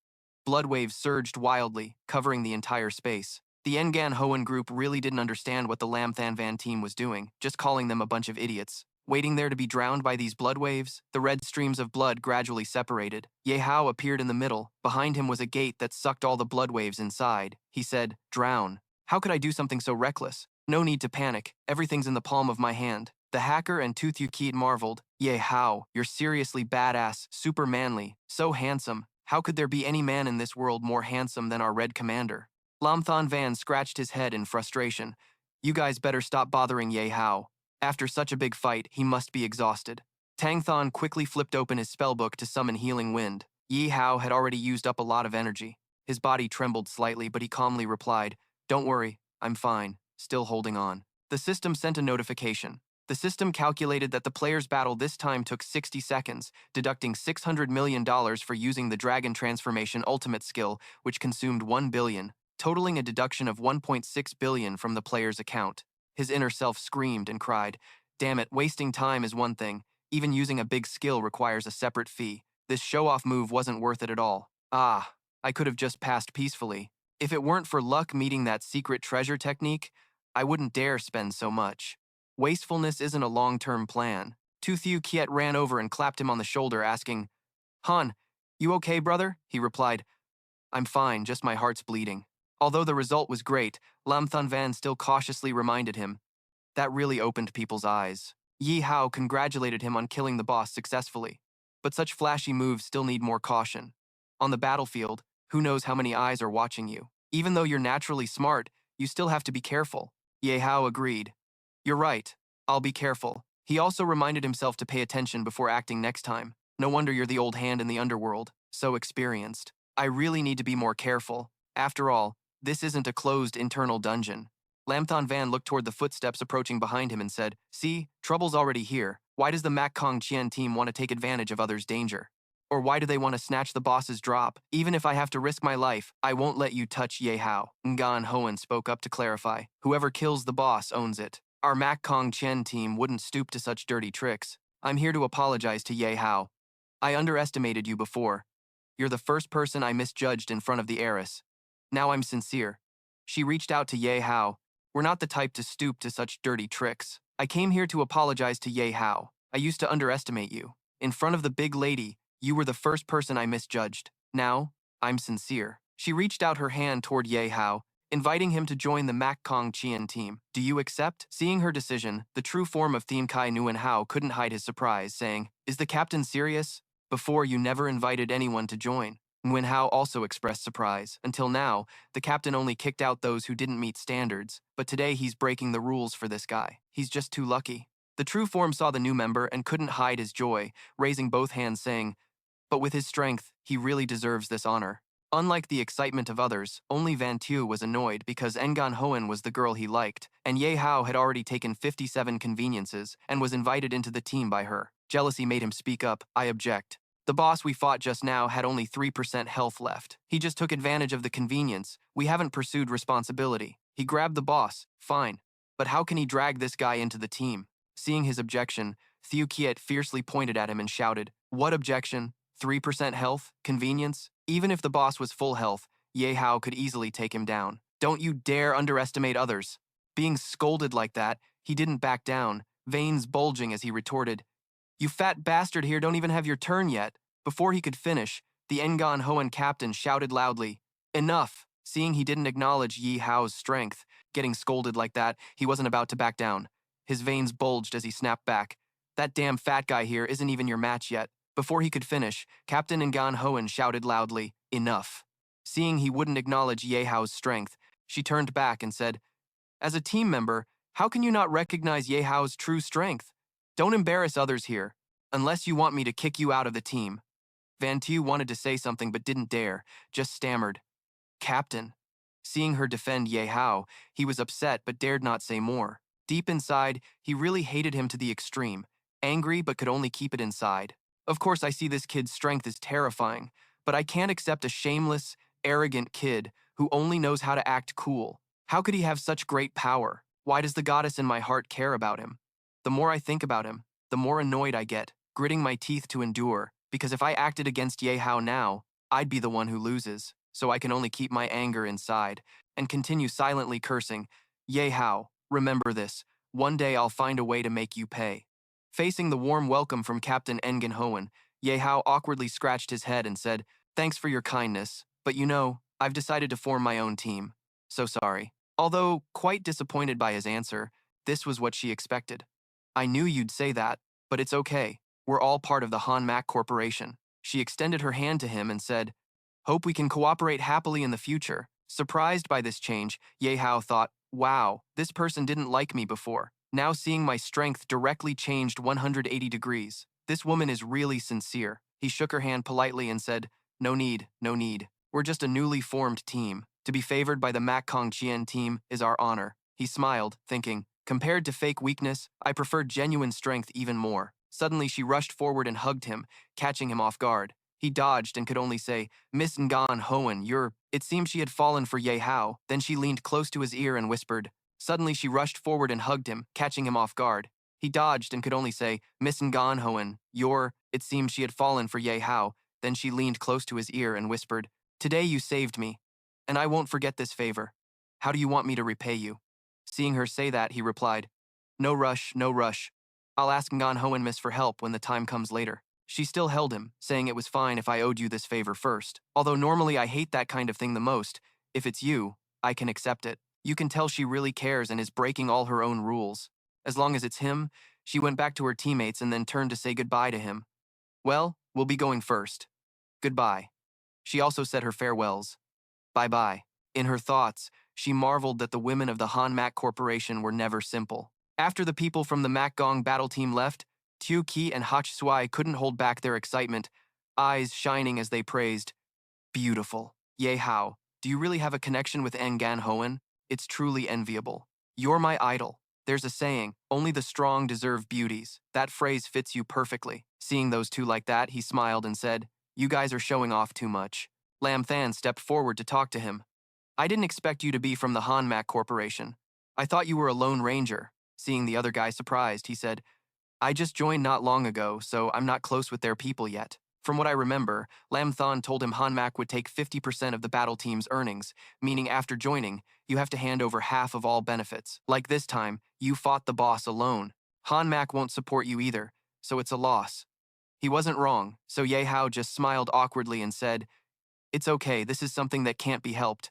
Blood waves surged wildly, covering the entire space. The Ngan Hoen group really didn't understand what the Lamthan Van team was doing, just calling them a bunch of idiots. Waiting there to be drowned by these blood waves, the red streams of blood gradually separated. Ye Hao appeared in the middle. Behind him was a gate that sucked all the blood waves inside. He said, Drown. How could I do something so reckless? No need to panic. Everything's in the palm of my hand. The hacker and Tooth Yukit marveled. Ye Hao, you're seriously badass, super manly, so handsome. How could there be any man in this world more handsome than our red commander? Lamthon Van scratched his head in frustration. You guys better stop bothering Ye Hao. After such a big fight, he must be exhausted. Tangthon quickly flipped open his spellbook to summon Healing Wind. Yihao had already used up a lot of energy. His body trembled slightly, but he calmly replied, Don't worry, I'm fine, still holding on. The system sent a notification. The system calculated that the player's battle this time took 60 seconds, deducting $600 million for using the Dragon Transformation Ultimate skill, which consumed 1 billion, totaling a deduction of 1.6 billion from the player's account. His inner self screamed and cried, Damn it, wasting time is one thing. Even using a big skill requires a separate fee. This show-off move wasn't worth it at all. Ah, I could have just passed peacefully. If it weren't for luck meeting that secret treasure technique, I wouldn't dare spend so much. Wastefulness isn't a long-term plan. Tu Thiu Kiet ran over and clapped him on the shoulder, asking, Han, you okay, brother? He replied, I'm fine, just my heart's bleeding. Although the result was great, Lam Thun Van still cautiously reminded him. That really opened people's eyes. Ye Hao congratulated him on killing the boss successfully. But such flashy moves still need more caution. On the battlefield, who knows how many eyes are watching you? Even though you're naturally smart, you still have to be careful. Ye Hao agreed. You're right. I'll be careful. He also reminded himself to pay attention before acting next time. No wonder you're the old hand in the underworld, so experienced. I really need to be more careful. After all, this isn't a closed internal dungeon. Lam Thon Van looked toward the footsteps approaching behind him and said, See, trouble's already here. Why does the Mak Kong Chien team want to take advantage of others' danger? Or why do they want to snatch the boss's drop? Even if I have to risk my life, I won't let you touch Ye Hao. Ngan Hoen spoke up to clarify. Whoever kills the boss owns it. Our Mak Kong Chien team wouldn't stoop to such dirty tricks. I'm here to apologize to Ye Hao. I underestimated you before. You're the first person I misjudged in front of the Aerys. Now I'm sincere. She reached out to Ye Hao. We're not the type to stoop to such dirty tricks. I came here to apologize to Ye Hao. I used to underestimate you. In front of the big lady, you were the first person I misjudged. Now, I'm sincere. She reached out her hand toward Ye Hao, inviting him to join the Mak Kong Chien team. Do you accept? Seeing her decision, the true form of Thiem Kai Nguyen Hao couldn't hide his surprise, saying, Is the captain serious? Before, you never invited anyone to join. Nguyen Hao also expressed surprise. Until now, the captain only kicked out those who didn't meet standards, but today he's breaking the rules for this guy. He's just too lucky. The true form saw the new member and couldn't hide his joy, raising both hands saying, But with his strength, he really deserves this honor. Unlike the excitement of others, only Van Tu was annoyed because Ngan Hoen was the girl he liked, and Ye Hao had already taken 57 conveniences and was invited into the team by her. Jealousy made him speak up, I object. The boss we fought just now had only 3% health left. He just took advantage of the convenience. We haven't pursued responsibility. He grabbed the boss, fine. But how can he drag this guy into the team? Seeing his objection, Thieu Kiet fiercely pointed at him and shouted, What objection? 3% health? Convenience? Even if the boss was full health, Ye Hao could easily take him down. Don't you dare underestimate others. Being scolded like that, he didn't back down, veins bulging as he retorted, You fat bastard here don't even have your turn yet. Before he could finish, the Ngan Hoen captain shouted loudly, Enough! Seeing he didn't acknowledge Yi Hao's strength, getting scolded like that, he wasn't about to back down. His veins bulged as he snapped back. That damn fat guy here isn't even your match yet. Before he could finish, Captain Ngan Hoen shouted loudly, Enough! Seeing he wouldn't acknowledge Ye Hao's strength, she turned back and said, As a team member, how can you not recognize Ye Hao's true strength? Don't embarrass others here, unless you want me to kick you out of the team. Van Tu wanted to say something but didn't dare, just stammered, Captain. Seeing her defend Ye Hao, he was upset but dared not say more. Deep inside, he really hated him to the extreme, angry but could only keep it inside. Of course, I see this kid's strength is terrifying, but I can't accept a shameless, arrogant kid who only knows how to act cool. How could he have such great power? Why does the goddess in my heart care about him? The more I think about him, the more annoyed I get, gritting my teeth to endure, because if I acted against Ye Hao now, I'd be the one who loses, so I can only keep my anger inside, and continue silently cursing, Ye Hao, remember this, one day I'll find a way to make you pay. Facing the warm welcome from Captain Ngan Hoen, Ye Hao awkwardly scratched his head and said, Thanks for your kindness, but you know, I've decided to form my own team. So sorry. Although quite disappointed by his answer, this was what she expected. I knew you'd say that, but it's okay. We're all part of the Han Mak Corporation. She extended her hand to him and said, Hope we can cooperate happily in the future. Surprised by this change, Ye Hao thought, Wow, this person didn't like me before. Now seeing my strength directly changed 180 degrees. This woman is really sincere. He shook her hand politely and said, No need, no need. We're just a newly formed team. To be favored by the Mak Kong Chien team is our honor. He smiled, thinking, Compared to fake weakness, I prefer genuine strength even more. Suddenly she rushed forward and hugged him, catching him off guard. He dodged and could only say, Miss Ngan Hoen, you're... It seemed she had fallen for Ye Hao. Then she leaned close to his ear and whispered. Suddenly she rushed forward and hugged him, catching him off guard. He dodged and could only say, Miss Ngan Hoen, you're... It seemed she had fallen for Ye Hao. Then she leaned close to his ear and whispered, Today you saved me. And I won't forget this favor. How do you want me to repay you? Seeing her say that, he replied, No rush, no rush. I'll ask Ngan Ho and Miss for help when the time comes later. She still held him, saying it was fine if I owed you this favor first. Although normally I hate that kind of thing the most, if it's you, I can accept it. You can tell she really cares and is breaking all her own rules. As long as it's him, she went back to her teammates and then turned to say goodbye to him. Well, we'll be going first. Goodbye. She also said her farewells. Bye-bye. In her thoughts, she marveled that the women of the Han Mak Corporation were never simple. After the people from the Mak Gong battle team left, Tiu Qi and Hach Suai couldn't hold back their excitement, eyes shining as they praised, Beautiful. Ye Hao, do you really have a connection with Ngan Hoen? It's truly enviable. You're my idol. There's a saying, only the strong deserve beauties. That phrase fits you perfectly. Seeing those two like that, he smiled and said, You guys are showing off too much. Lam Than stepped forward to talk to him. I didn't expect you to be from the Han Mak Corporation. I thought you were a lone ranger. Seeing the other guy surprised, he said, I just joined not long ago, so I'm not close with their people yet. From what I remember, Lam Than told him Han Mak would take 50% of the battle team's earnings, meaning after joining, you have to hand over half of all benefits. Like this time, you fought the boss alone. Han Mak won't support you either, so it's a loss. He wasn't wrong, so Ye Hao just smiled awkwardly and said, It's okay, this is something that can't be helped.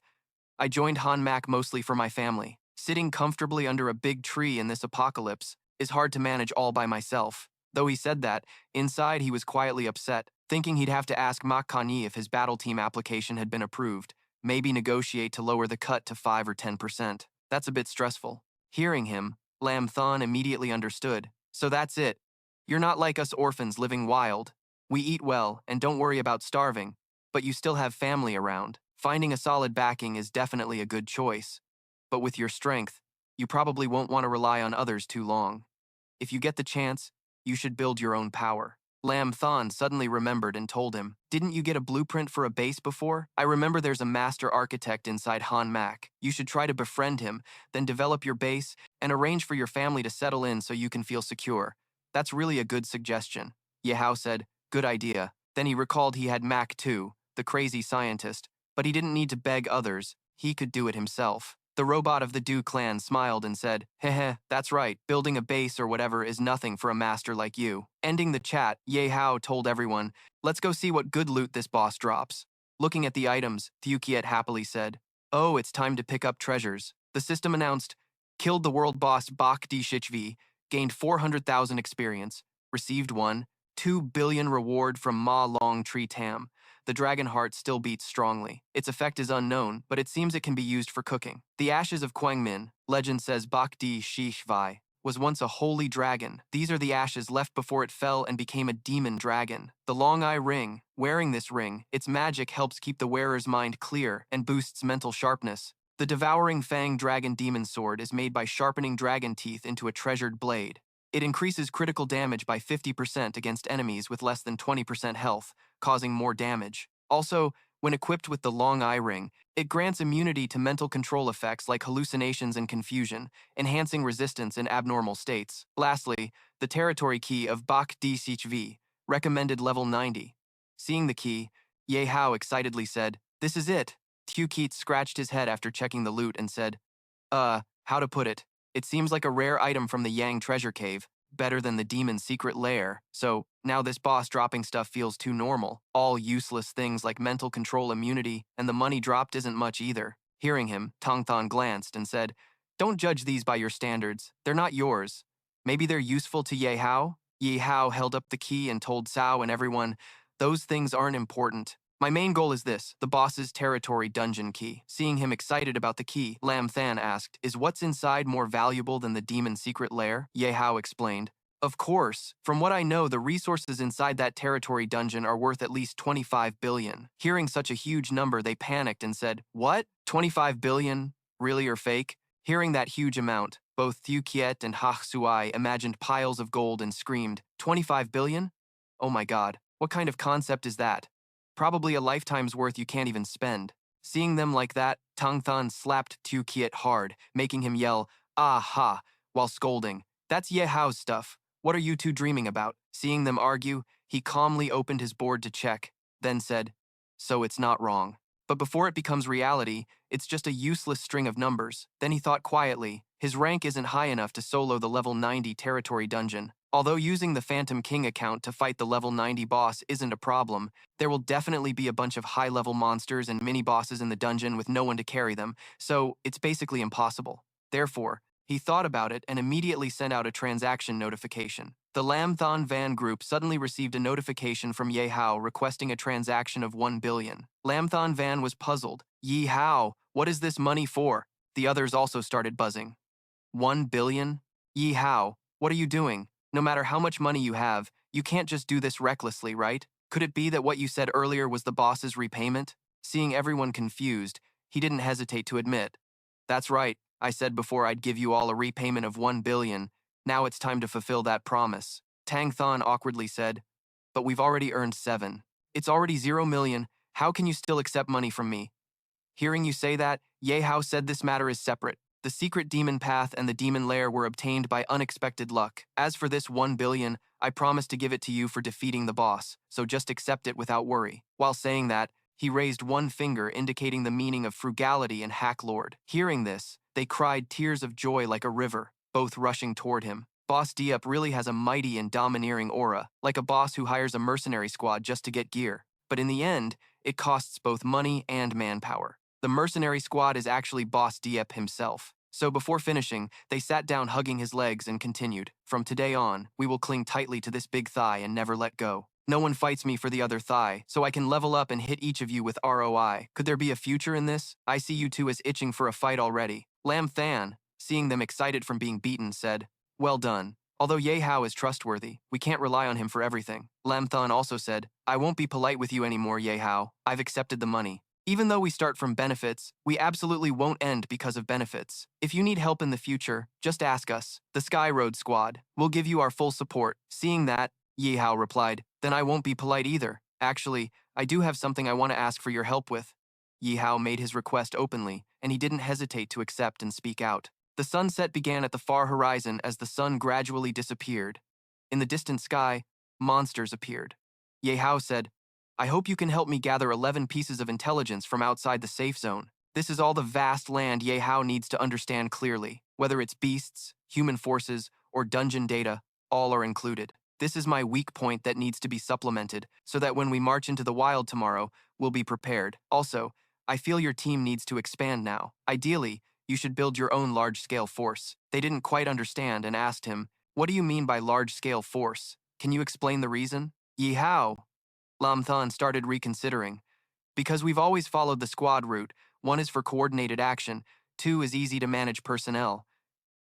I joined Han Mak mostly for my family. Sitting comfortably under a big tree in this apocalypse is hard to manage all by myself. Though he said that, inside he was quietly upset, thinking he'd have to ask Mak Kani if his battle team application had been approved, maybe negotiate to lower the cut to 5 or 10%. That's a bit stressful. Hearing him, Lam Than immediately understood. So that's it. You're not like us orphans living wild. We eat well and don't worry about starving, but you still have family around. Finding a solid backing is definitely a good choice. But with your strength, you probably won't want to rely on others too long. If you get the chance, you should build your own power. Lam Than suddenly remembered and told him, Didn't you get a blueprint for a base before? I remember there's a master architect inside Han Mak. You should try to befriend him, then develop your base, and arrange for your family to settle in so you can feel secure. That's really a good suggestion. Yihao said, Good idea. Then he recalled he had Mak too, the crazy scientist, but he didn't need to beg others. He could do it himself. The robot of the Du clan smiled and said, Heh, that's right, building a base or whatever is nothing for a master like you. Ending the chat, Ye Hao told everyone, Let's go see what good loot this boss drops. Looking at the items, Thiukiet happily said, Oh, it's time to pick up treasures. The system announced, Killed the world boss Bak Di Shichvi, gained 400,000 experience, received 2 billion reward from Ma Long Tree Tam. The dragon heart still beats strongly. Its effect is unknown, but it seems it can be used for cooking. The ashes of Kwangmin, legend says Bak Di Shishvai, was once a holy dragon. These are the ashes left before it fell and became a demon dragon. The Long Eye Ring. Wearing this ring, its magic helps keep the wearer's mind clear and boosts mental sharpness. The Devouring Fang Dragon Demon Sword is made by sharpening dragon teeth into a treasured blade. It increases critical damage by 50% against enemies with less than 20% health, causing more damage. Also, when equipped with the Long Eye Ring, it grants immunity to mental control effects like hallucinations and confusion, enhancing resistance in abnormal states. Lastly, the territory key of Bak Di Sichvi, recommended level 90. Seeing the key, Ye Hao excitedly said, This is it. Tiu Keat scratched his head after checking the loot and said, how to put it? It seems like a rare item from the Yang treasure cave, better than the demon's secret lair, so now this boss dropping stuff feels too normal. All useless things like mental control immunity, and the money dropped isn't much either. Hearing him, Tongthon glanced and said, Don't judge these by your standards. They're not yours. Maybe they're useful to Ye Hao? Ye Hao held up the key and told Cao and everyone, Those things aren't important. My main goal is this, the boss's territory dungeon key. Seeing him excited about the key, Lam Than asked, Is what's inside more valuable than the demon's secret lair? Ye Hao explained, Of course. From what I know, the resources inside that territory dungeon are worth at least 25 billion. Hearing such a huge number, they panicked and said, What? 25 billion? Really or fake? Hearing that huge amount, both Thiu Kiet and Hach Suai imagined piles of gold and screamed, 25 billion? Oh my god, what kind of concept is that? Probably a lifetime's worth you can't even spend. Seeing them like that, Tang Than slapped Tu Kiet hard, making him yell, Ah ha, while scolding. That's Ye Hao's stuff. What are you two dreaming about? Seeing them argue, he calmly opened his board to check, then said, So it's not wrong. But before it becomes reality, it's just a useless string of numbers. Then he thought quietly, his rank isn't high enough to solo the level 90 territory dungeon. Although using the Phantom King account to fight the level 90 boss isn't a problem, there will definitely be a bunch of high-level monsters and mini-bosses in the dungeon with no one to carry them, so it's basically impossible. Therefore, he thought about it and immediately sent out a transaction notification. The Lam Thon Van group suddenly received a notification from Ye Hao requesting a transaction of 1 billion. Lam Thon Van was puzzled. Ye Hao, what is this money for? The others also started buzzing. 1 billion? Ye Hao, what are you doing? No matter how much money you have, you can't just do this recklessly, right? Could it be that what you said earlier was the boss's repayment? Seeing everyone confused, he didn't hesitate to admit. That's right, I said before I'd give you all a repayment of 1 billion. Now it's time to fulfill that promise. Tang Thon awkwardly said, but we've already earned 7. It's already 0 million. How can you still accept money from me? Hearing you say that, Ye Hao said this matter is separate. The secret demon path and the demon lair were obtained by unexpected luck. As for this 1 billion, I promise to give it to you for defeating the boss, so just accept it without worry. While saying that, he raised one finger indicating the meaning of frugality and hack lord. Hearing this, they cried tears of joy like a river, both rushing toward him. Boss Diep really has a mighty and domineering aura, like a boss who hires a mercenary squad just to get gear. But in the end, it costs both money and manpower. The mercenary squad is actually Boss Diep himself. So before finishing, they sat down hugging his legs and continued, from today on, we will cling tightly to this big thigh and never let go. No one fights me for the other thigh, so I can level up and hit each of you with ROI. Could there be a future in this? I see you two as itching for a fight already. Lam Than, seeing them excited from being beaten, said, well done. Although Ye Hao is trustworthy, we can't rely on him for everything. Lam Thon also said, I won't be polite with you anymore, Ye Hao. I've accepted the money. Even though we start from benefits, we absolutely won't end because of benefits. If you need help in the future, just ask us, the Sky Road Squad. We'll give you our full support. Seeing that, Yihao replied, then I won't be polite either. Actually, I do have something I want to ask for your help with. Yihao made his request openly, and he didn't hesitate to accept and speak out. The sunset began at the far horizon as the sun gradually disappeared. In the distant sky, monsters appeared. Yihao said, I hope you can help me gather 11 pieces of intelligence from outside the safe zone. This is all the vast land Ye Hao needs to understand clearly. Whether it's beasts, human forces, or dungeon data, all are included. This is my weak point that needs to be supplemented, so that when we march into the wild tomorrow, we'll be prepared. Also, I feel your team needs to expand now. Ideally, you should build your own large-scale force. They didn't quite understand and asked him, what do you mean by large-scale force? Can you explain the reason? Yihao. Lam Than started reconsidering. Because we've always followed the squad route, 1 is for coordinated action, 2 is easy to manage personnel.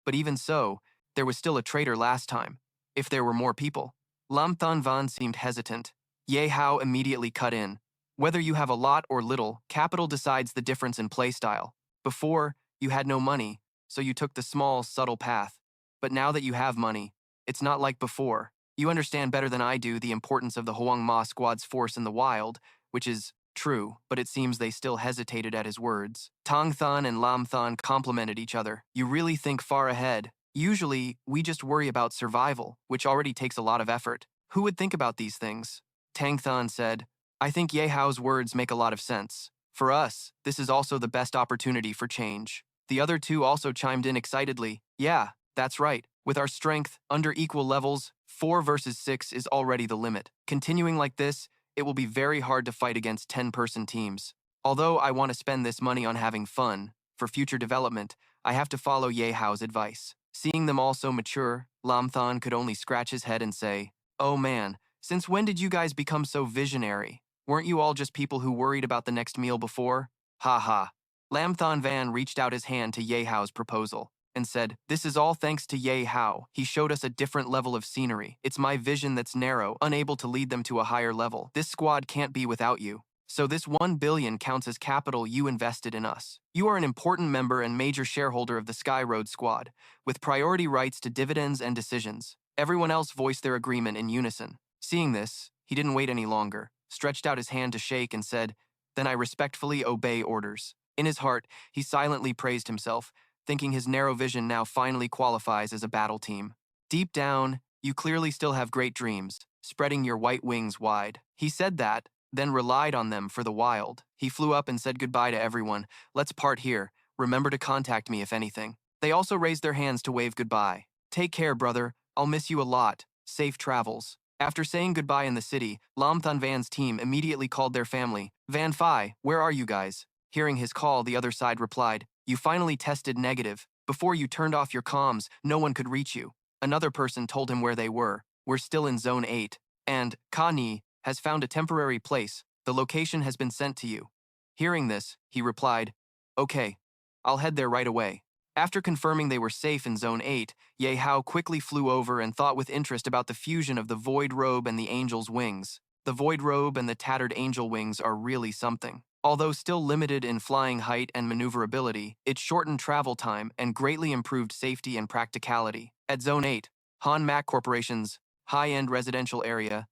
But even so, there was still a traitor last time. If there were more people. Lam Than Van seemed hesitant. Ye Hao immediately cut in. Whether you have a lot or little, capital decides the difference in playstyle. Before, you had no money, so you took the small, subtle path. But now that you have money, it's not like before. You understand better than I do the importance of the Hoang Ma squad's force in the wild, which is true, but it seems they still hesitated at his words. Tang Than and Lam Than complimented each other. You really think far ahead. Usually, we just worry about survival, which already takes a lot of effort. Who would think about these things? Tang Than said, I think Ye Hao's words make a lot of sense. For us, this is also the best opportunity for change. The other two also chimed in excitedly. Yeah, that's right. With our strength, under equal levels, 4 versus 6 is already the limit. Continuing like this, it will be very hard to fight against 10-person teams. Although I want to spend this money on having fun, for future development, I have to follow Ye Hao's advice. Seeing them all so mature, Lam Than could only scratch his head and say, oh man, since when did you guys become so visionary? Weren't you all just people who worried about the next meal before? Ha ha. Lam Than Van reached out his hand to Ye Hao's proposal and said, this is all thanks to Ye Hao. He showed us a different level of scenery. It's my vision that's narrow, unable to lead them to a higher level. This squad can't be without you. So this 1 billion counts as capital you invested in us. You are an important member and major shareholder of the Sky Road Squad, with priority rights to dividends and decisions. Everyone else voiced their agreement in unison. Seeing this, he didn't wait any longer, stretched out his hand to shake and said, then I respectfully obey orders. In his heart, he silently praised himself, thinking his narrow vision now finally qualifies as a battle team. Deep down, you clearly still have great dreams, spreading your white wings wide. He said that, then relied on them for the wild. He flew up and said goodbye to everyone. Let's part here. Remember to contact me if anything. They also raised their hands to wave goodbye. Take care, brother. I'll miss you a lot. Safe travels. After saying goodbye in the city, Lam Thun Van's team immediately called their family. Van Phi, where are you guys? Hearing his call, the other side replied, you finally tested negative. Before you turned off your comms, no one could reach you. Another person told him where they were. We're still in Zone 8. And Ka-ni has found a temporary place. The location has been sent to you. Hearing this, he replied, okay, I'll head there right away. After confirming they were safe in Zone 8, Ye Hao quickly flew over and thought with interest about the fusion of the Void Robe and the Angel's Wings. The Void Robe and the tattered Angel Wings are really something. Although still limited in flying height and maneuverability, it shortened travel time and greatly improved safety and practicality. At Zone 8, Han Mac Corporation's high-end residential area,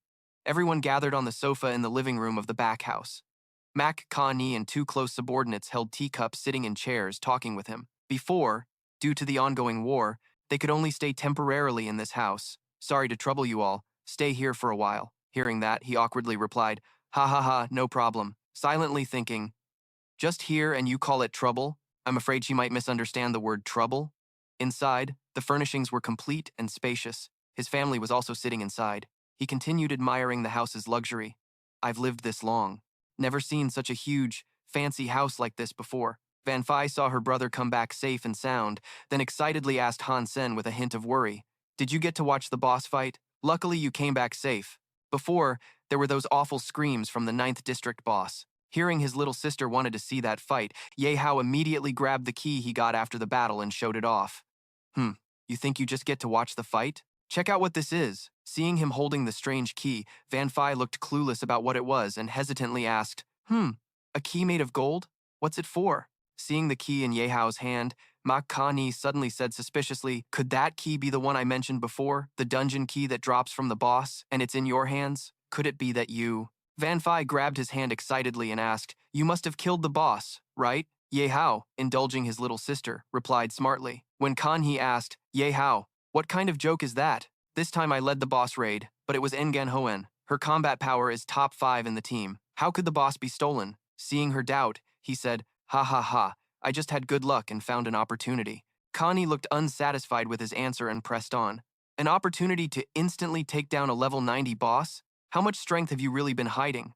everyone gathered on the sofa in the living room of the back house. Mac, Ka-ni, and two close subordinates held teacups sitting in chairs talking with him. Before, due to the ongoing war, they could only stay temporarily in this house. Sorry to trouble you all. Stay here for a while. Hearing that, he awkwardly replied, ha ha ha, no problem. Silently thinking, just here and you call it trouble? I'm afraid she might misunderstand the word trouble. Inside, the furnishings were complete and spacious. His family was also sitting inside. He continued admiring the house's luxury. I've lived this long. Never seen such a huge, fancy house like this before. Van Phi saw her brother come back safe and sound, then excitedly asked Han Sen with a hint of worry, did you get to watch the boss fight? Luckily you came back safe. Before, there were those awful screams from the 9th District boss. Hearing his little sister wanted to see that fight, Ye Hao immediately grabbed the key he got after the battle and showed it off. You think you just get to watch the fight? Check out what this is. Seeing him holding the strange key, Van Phi looked clueless about what it was and hesitantly asked, a key made of gold? What's it for? Seeing the key in Ye Hao's hand, Mak Ka-ni suddenly said suspiciously, could that key be the one I mentioned before? The dungeon key that drops from the boss, and it's in your hands? Could it be that you... Van Phi grabbed his hand excitedly and asked, you must have killed the boss, right? Ye Hao, indulging his little sister, replied smartly. When Kan-hee asked, Ye Hao, what kind of joke is that? This time I led the boss raid, but it was Engen Hoen. Her combat power is top 5 in the team. How could the boss be stolen? Seeing her doubt, he said, ha ha ha, I just had good luck and found an opportunity. Connie looked unsatisfied with his answer and pressed on. An opportunity to instantly take down a level 90 boss? How much strength have you really been hiding?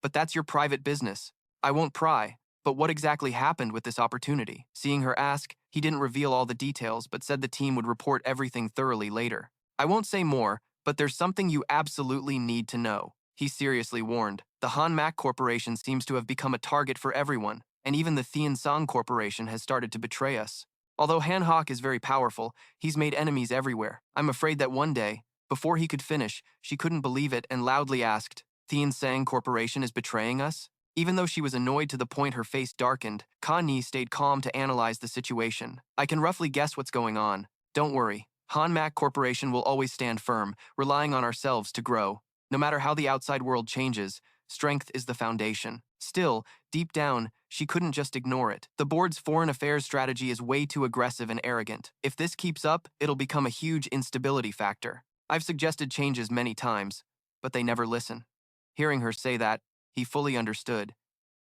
But that's your private business. I won't pry, but what exactly happened with this opportunity? Seeing her ask, he didn't reveal all the details but said the team would report everything thoroughly later. I won't say more, but there's something you absolutely need to know. He seriously warned. The Han Mac Corporation seems to have become a target for everyone, and even the Thien Sang Corporation has started to betray us. Although Han Hok is very powerful, he's made enemies everywhere. I'm afraid that one day, before he could finish, she couldn't believe it and loudly asked, Thien Sang Corporation is betraying us? Even though she was annoyed to the point her face darkened, Kan-ni stayed calm to analyze the situation. I can roughly guess what's going on. Don't worry. Han Mac Corporation will always stand firm, relying on ourselves to grow. No matter how the outside world changes, strength is the foundation. Still, deep down, she couldn't just ignore it. The board's foreign affairs strategy is way too aggressive and arrogant. If this keeps up, it'll become a huge instability factor. I've suggested changes many times, but they never listen. Hearing her say that, he fully understood.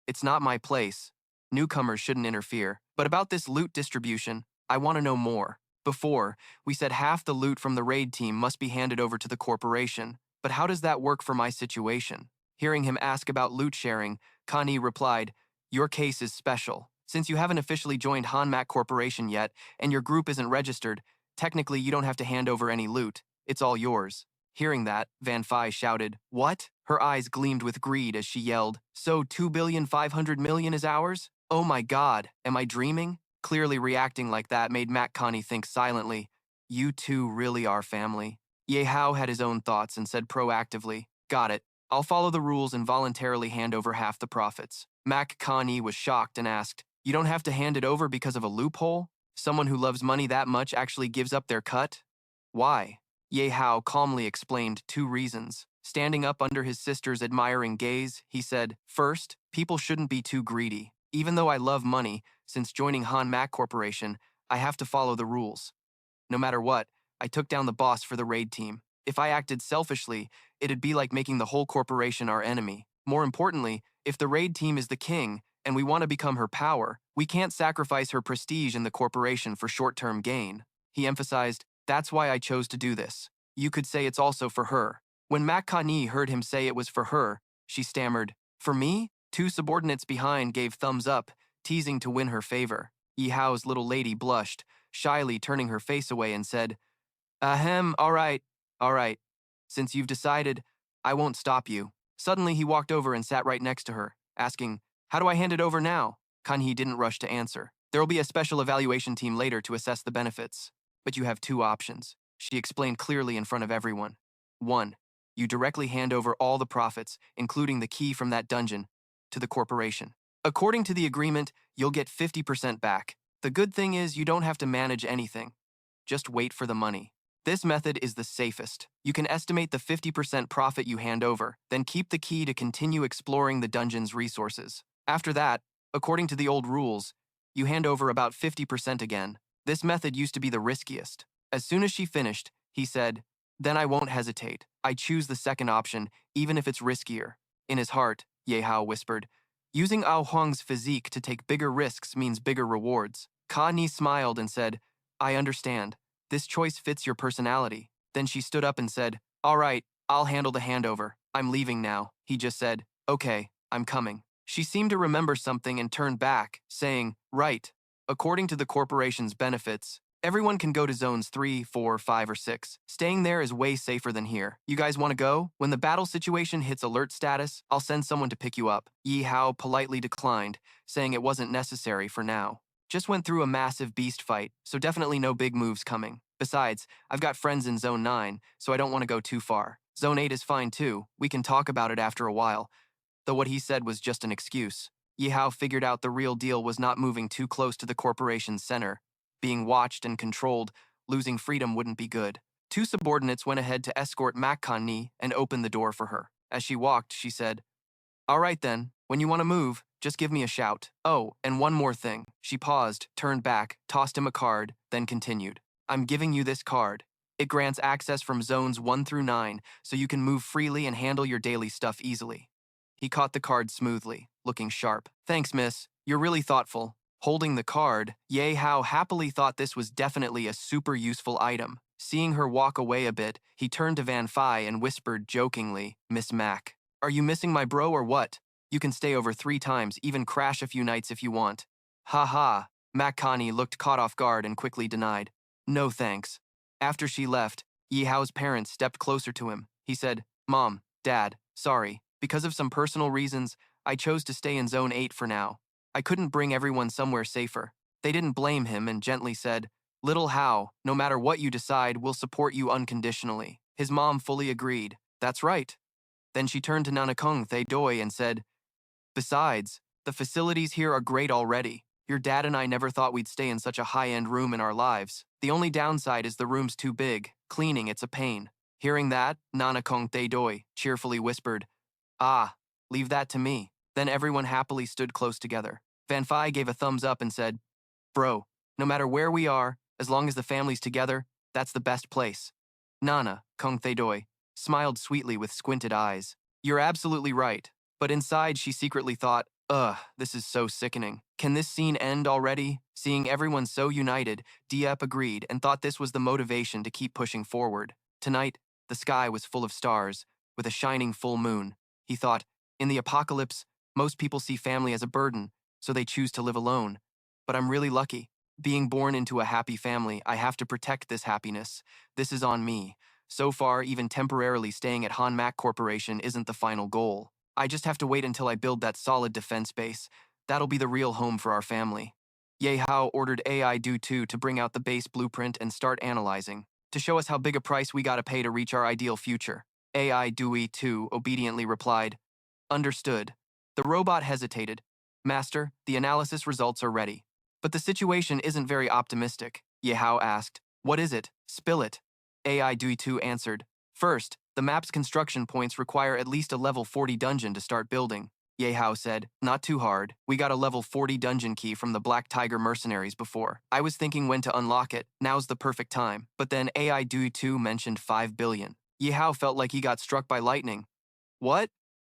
It's not my place. Newcomers shouldn't interfere. But about this loot distribution, I want to know more. Before, we said half the loot from the raid team must be handed over to the corporation. But how does that work for my situation? Hearing him ask about loot sharing, Kan-hee replied, your case is special. Since you haven't officially joined Han Mac Corporation yet, and your group isn't registered, technically you don't have to hand over any loot. It's all yours. Hearing that, Van Phi shouted, what? Her eyes gleamed with greed as she yelled, so 2,500,000,000 is ours? Oh my god, am I dreaming? Clearly reacting like that made Mac Connie think silently, you two really are family. Ye Hao had his own thoughts and said proactively, got it. I'll follow the rules and voluntarily hand over half the profits. Mac Connie was shocked and asked, you don't have to hand it over because of a loophole? Someone who loves money that much actually gives up their cut? Why? Ye Hao calmly explained 2 reasons. Standing up under his sister's admiring gaze, he said, first, people shouldn't be too greedy. Even though I love money, since joining Han Mac Corporation, I have to follow the rules. No matter what, I took down the boss for the raid team. If I acted selfishly, it'd be like making the whole corporation our enemy. More importantly, if the raid team is the king and we want to become her power, we can't sacrifice her prestige in the corporation for short-term gain. He emphasized, that's why I chose to do this. You could say it's also for her. When Makani heard him say it was for her, she stammered, for me? Two subordinates behind gave thumbs up, teasing to win her favor. Yihao's little lady blushed, shyly turning her face away and said, ahem, all right. Since you've decided, I won't stop you. Suddenly he walked over and sat right next to her, asking, how do I hand it over now? Kanhee didn't rush to answer. There will be a special evaluation team later to assess the benefits. But you have two options, she explained clearly in front of everyone. 1. You directly hand over all the profits, including the key from that dungeon, to the corporation. According to the agreement, you'll get 50% back. The good thing is you don't have to manage anything. Just wait for the money. This method is the safest. You can estimate the 50% profit you hand over, then keep the key to continue exploring the dungeon's resources. After that, according to the old rules, you hand over about 50% again. This method used to be the riskiest. As soon as she finished, he said, then I won't hesitate. I choose the second option, even if it's riskier. In his heart, Ye Hao whispered, using Ao Huang's physique to take bigger risks means bigger rewards. Ka Ni smiled and said, I understand. This choice fits your personality. Then she stood up and said, all right, I'll handle the handover. I'm leaving now. He just said, okay, I'm coming. She seemed to remember something and turned back, saying, right. According to the corporation's benefits, everyone can go to zones 3, 4, 5, or 6. Staying there is way safer than here. You guys want to go? When the battle situation hits alert status, I'll send someone to pick you up. Yihao politely declined, saying it wasn't necessary for now. Just went through a massive beast fight, so definitely no big moves coming. Besides, I've got friends in Zone 9, so I don't want to go too far. Zone 8 is fine too, we can talk about it after a while. Though what he said was just an excuse. Yihao figured out the real deal was not moving too close to the corporation's center. Being watched and controlled, losing freedom wouldn't be good. Two subordinates went ahead to escort Makani and opened the door for her. As she walked, she said, all right then, when you want to move, just give me a shout. Oh, and one more thing. She paused, turned back, tossed him a card, then continued. I'm giving you this card. It grants access from zones 1 through 9, so you can move freely and handle your daily stuff easily. He caught the card smoothly, looking sharp. Thanks, miss. You're really thoughtful. Holding the card, Ye Hao happily thought this was definitely a super useful item. Seeing her walk away a bit, he turned to Van Phi and whispered jokingly, Miss Mac, are you missing my bro or what? You can stay over 3 times, even crash a few nights if you want. Ha ha. Makani looked caught off guard and quickly denied. No thanks. After she left, Yihao's parents stepped closer to him. He said, Mom, Dad, sorry. Because of some personal reasons, I chose to stay in Zone 8 for now. I couldn't bring everyone somewhere safer. They didn't blame him and gently said, Little Hao, no matter what you decide, we'll support you unconditionally. His mom fully agreed. That's right. Then she turned to Nanakong Thay Doi and said, besides, the facilities here are great already. Your dad and I never thought we'd stay in such a high-end room in our lives. The only downside is the room's too big. Cleaning, it's a pain. Hearing that, Nanakong Thay Doi cheerfully whispered, ah, leave that to me. Then everyone happily stood close together. Van Phi gave a thumbs up and said, bro, no matter where we are, as long as the family's together, that's the best place. Nana, Kong Thay Doi, smiled sweetly with squinted eyes. You're absolutely right. But inside she secretly thought, ugh, this is so sickening. Can this scene end already? Seeing everyone so united, Diep agreed and thought this was the motivation to keep pushing forward. Tonight, the sky was full of stars, with a shining full moon. He thought, in the apocalypse, most people see family as a burden, so they choose to live alone. But I'm really lucky. Being born into a happy family, I have to protect this happiness. This is on me. So far, even temporarily staying at Hanmak Corporation isn't the final goal. I just have to wait until I build that solid defense base. That'll be the real home for our family. Ye Hao ordered AI Do 2 to bring out the base blueprint and start analyzing, to show us how big a price we gotta pay to reach our ideal future. AI Dewey 2 obediently replied, understood. The robot hesitated. Master, the analysis results are ready. But the situation isn't very optimistic. Ye Hao asked, what is it? Spill it. AI Dewey 2 answered, first, the map's construction points require at least a level 40 dungeon to start building. Ye Hao said, not too hard. We got a level 40 dungeon key from the Black Tiger mercenaries before. I was thinking when to unlock it. Now's the perfect time. But then AI Dewey 2 mentioned 5 billion. Ye Hao felt like he got struck by lightning. What?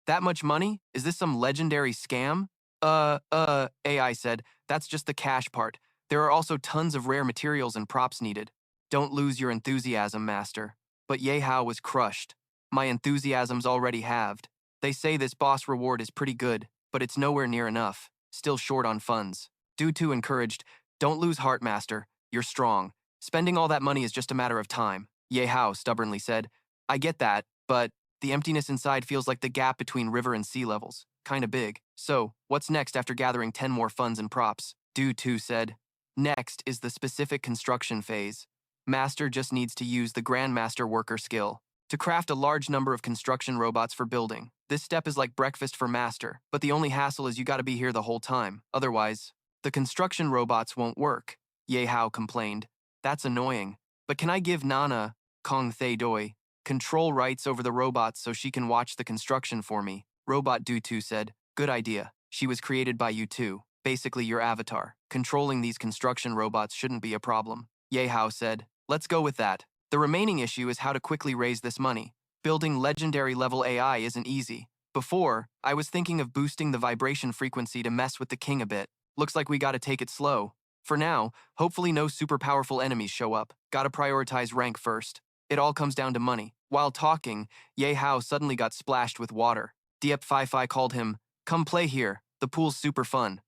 That much money? Is this some legendary scam? AI said, that's just the cash part. There are also tons of rare materials and props needed. Don't lose your enthusiasm, master. But Ye Hao was crushed. My enthusiasm's already halved. They say this boss reward is pretty good, but it's nowhere near enough. Still short on funds. Du encouraged, don't lose heart, master. You're strong. Spending all that money is just a matter of time. Ye Hao stubbornly said, I get that, but the emptiness inside feels like the gap between river and sea levels. Kinda big. So, what's next after gathering 10 more funds and props? Du said, next is the specific construction phase. Master just needs to use the grandmaster worker skill to craft a large number of construction robots for building. This step is like breakfast for master, but the only hassle is you gotta be here the whole time. Otherwise, the construction robots won't work. Ye Hao complained. That's annoying. But can I give Nana, Kong Thay Doi, control rights over the robots so she can watch the construction for me? Robot Du said, good idea. She was created by you too. Basically your avatar. Controlling these construction robots shouldn't be a problem. Ye Hao said, let's go with that. The remaining issue is how to quickly raise this money. Building legendary level AI isn't easy. Before, I was thinking of boosting the vibration frequency to mess with the king a bit. Looks like we gotta take it slow. For now, hopefully no super powerful enemies show up. Gotta prioritize rank first. It all comes down to money. While talking, Ye Hao suddenly got splashed with water. Diep Phi called him, come play here. The pool's super fun.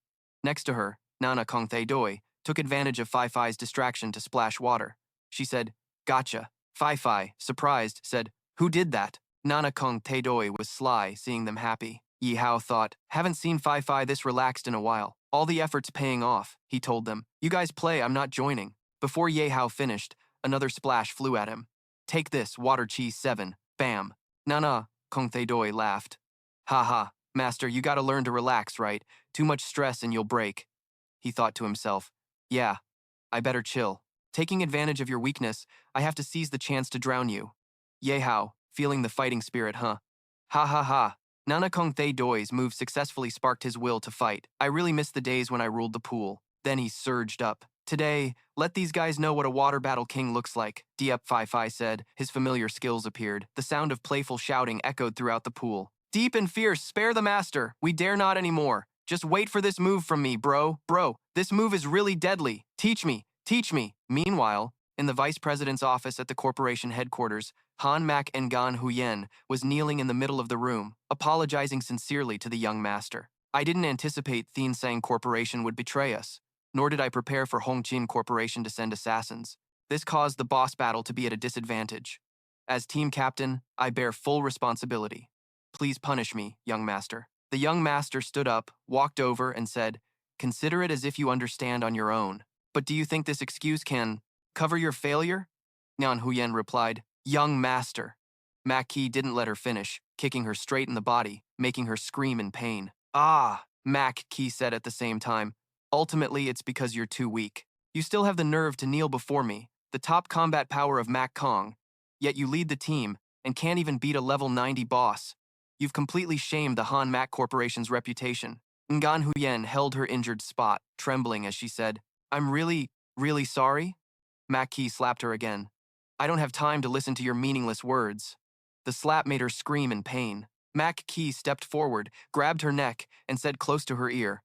Next to her, Nana Kong Thay Doi took advantage of Phi's distraction to splash water. She said, gotcha. Phi, surprised, said, who did that? Nana Kong Thay Doi was sly, seeing them happy. Yihao thought, haven't seen Phi this relaxed in a while. All the effort's paying off, he told them. You guys play, I'm not joining. Before Ye Hao finished, another splash flew at him. Take this, water cheese 7. Bam. Nana, Kong Thay Doi laughed. Ha, master, you gotta learn to relax, right? Too much stress and you'll break. He thought to himself, yeah, I better chill. Taking advantage of your weakness, I have to seize the chance to drown you. Ye Hao, feeling the fighting spirit, huh? Ha. Nana Kong Thay Doi's move successfully sparked his will to fight. I really miss the days when I ruled the pool. Then he surged up. Today, let these guys know what a water battle king looks like, Diep Phi said. His familiar skills appeared. The sound of playful shouting echoed throughout the pool. Deep and fierce, spare the master. We dare not anymore. Just wait for this move from me, bro. Bro, this move is really deadly. Teach me. Meanwhile, in the vice president's office at the corporation headquarters, Han Mak Ngan Huyen was kneeling in the middle of the room, apologizing sincerely to the young master. I didn't anticipate Thiensang Corporation would betray us, nor did I prepare for Hongqin Corporation to send assassins. This caused the boss battle to be at a disadvantage. As team captain, I bear full responsibility. Please punish me, young master. The young master stood up, walked over, and said, consider it as if you understand on your own. But do you think this excuse can cover your failure? Ngan Huyen replied, young master. Mak Ki didn't let her finish, kicking her straight in the body, making her scream in pain. Ah, Mak Ki said at the same time. Ultimately, it's because you're too weak. You still have the nerve to kneel before me, the top combat power of Mak Kong, yet you lead the team and can't even beat a level 90 boss. You've completely shamed the Han Mak Corporation's reputation. Ngan Huyen held her injured spot, trembling as she said, I'm really sorry? Mak Ki slapped her again. I don't have time to listen to your meaningless words. The slap made her scream in pain. Mak Ki stepped forward, grabbed her neck, and said close to her ear,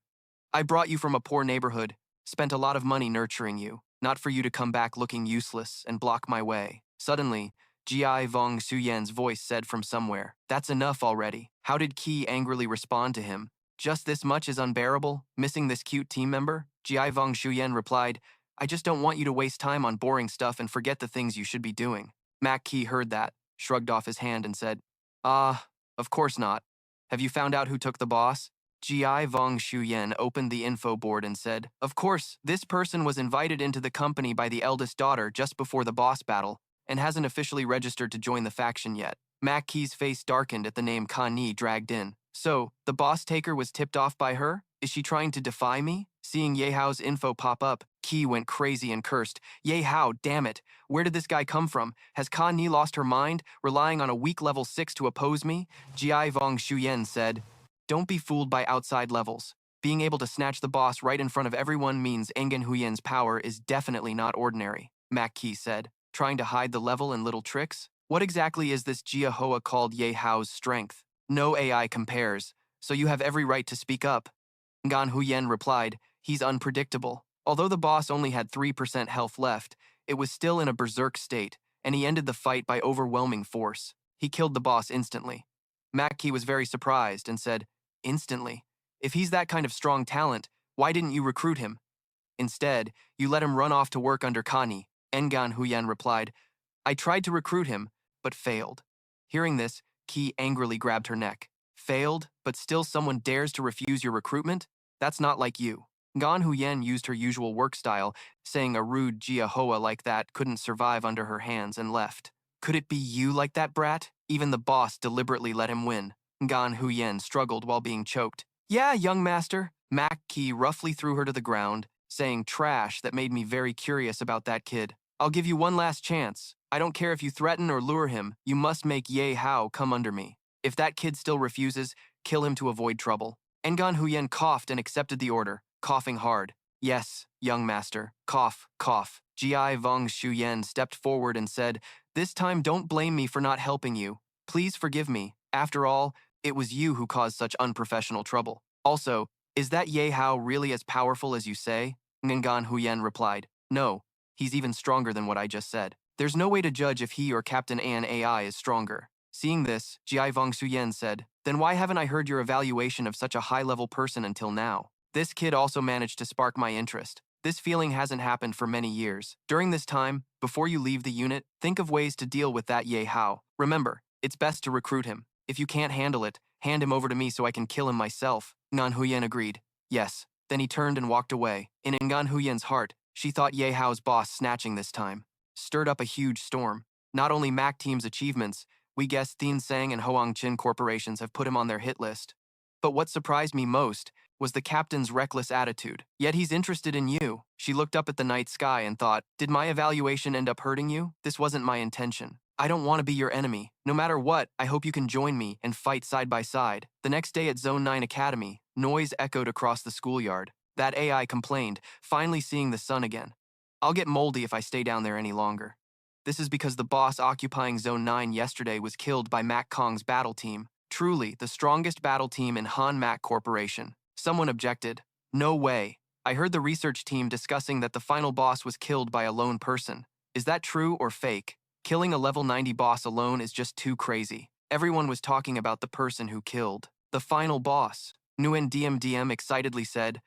I brought you from a poor neighborhood, spent a lot of money nurturing you, not for you to come back looking useless and block my way. Suddenly, Ji Vong Suyen's voice said from somewhere, that's enough already. How did Ki angrily respond to him? Just this much is unbearable, missing this cute team member? Ji Vong Shuyen replied, I just don't want you to waste time on boring stuff and forget the things you should be doing. Mak Ki heard that, shrugged off his hand and said, of course not. Have you found out who took the boss? Ji Vong Shuyen opened the info board and said, of course, this person was invited into the company by the eldest daughter just before the boss battle and hasn't officially registered to join the faction yet. Mak Ki's face darkened at the name Kan Ni dragged in. So, the boss taker was tipped off by her? Is she trying to defy me? Seeing Ye Hao's info pop up, Ki went crazy and cursed. Ye Hao, damn it. Where did this guy come from? Has Kan Ni lost her mind, relying on a weak level 6 to oppose me? Ji Vong Shuyen said, don't be fooled by outside levels. Being able to snatch the boss right in front of everyone means Ngan Huyen's power is definitely not ordinary, Mak Ki said, trying to hide the level and little tricks. What exactly is this Jiahoa called Ye Hao's strength? No AI compares, so you have every right to speak up. Gan Huyen replied, he's unpredictable. Although the boss only had 3% health left, it was still in a berserk state, and he ended the fight by overwhelming force. He killed the boss instantly. Mackie was very surprised and said, instantly? If he's that kind of strong talent, why didn't you recruit him? Instead, you let him run off to work under Kani. Ngan Huyen replied, I tried to recruit him, but failed. Hearing this, Ki angrily grabbed her neck. Failed, but still someone dares to refuse your recruitment? That's not like you. Gan Huyen used her usual work style, saying a rude Ye Hao like that couldn't survive under her hands and left. Could it be you like that, brat? Even the boss deliberately let him win. Gan Huyen struggled while being choked. Yeah, young master. Mac Ki roughly threw her to the ground, saying trash that made me very curious about that kid. I'll give you one last chance. I don't care if you threaten or lure him, you must make Ye Hao come under me. If that kid still refuses, kill him to avoid trouble. Ngan Huyen coughed and accepted the order, coughing hard. Yes, young master. Cough, cough. Gi Vong Shuyen stepped forward and said, this time don't blame me for not helping you. Please forgive me. After all, it was you who caused such unprofessional trouble. Also, is that Ye Hao really as powerful as you say? Ngan Huyen replied, no, he's even stronger than what I just said. There's no way to judge if he or Captain An AI is stronger. Seeing this, Ji Vong Suyen said, then why haven't I heard your evaluation of such a high-level person until now? This kid also managed to spark my interest. This feeling hasn't happened for many years. During this time, before you leave the unit, think of ways to deal with that Ye Hao. Remember, it's best to recruit him. If you can't handle it, hand him over to me so I can kill him myself. Ngan Huyen agreed. Yes. Then he turned and walked away. In Ngan Huyen's heart, she thought Ye Hao's boss snatching this time stirred up a huge storm. Not only Mac Team's achievements, we guess Thin Sang and Hoang Chin corporations have put him on their hit list. But what surprised me most was the captain's reckless attitude. Yet he's interested in you. She looked up at the night sky and thought, did my evaluation end up hurting you? This wasn't my intention. I don't want to be your enemy. No matter what, I hope you can join me and fight side by side. The next day at Zone 9 Academy, noise echoed across the schoolyard. That AI complained, finally seeing the sun again. I'll get moldy if I stay down there any longer. This is because the boss occupying Zone 9 yesterday was killed by Mac Kong's battle team. Truly, the strongest battle team in Han Mac Corporation. Someone objected. No way. I heard the research team discussing that the final boss was killed by a lone person. Is that true or fake? Killing a level 90 boss alone is just too crazy. Everyone was talking about the person who killed the final boss. Nguyen DM excitedly said,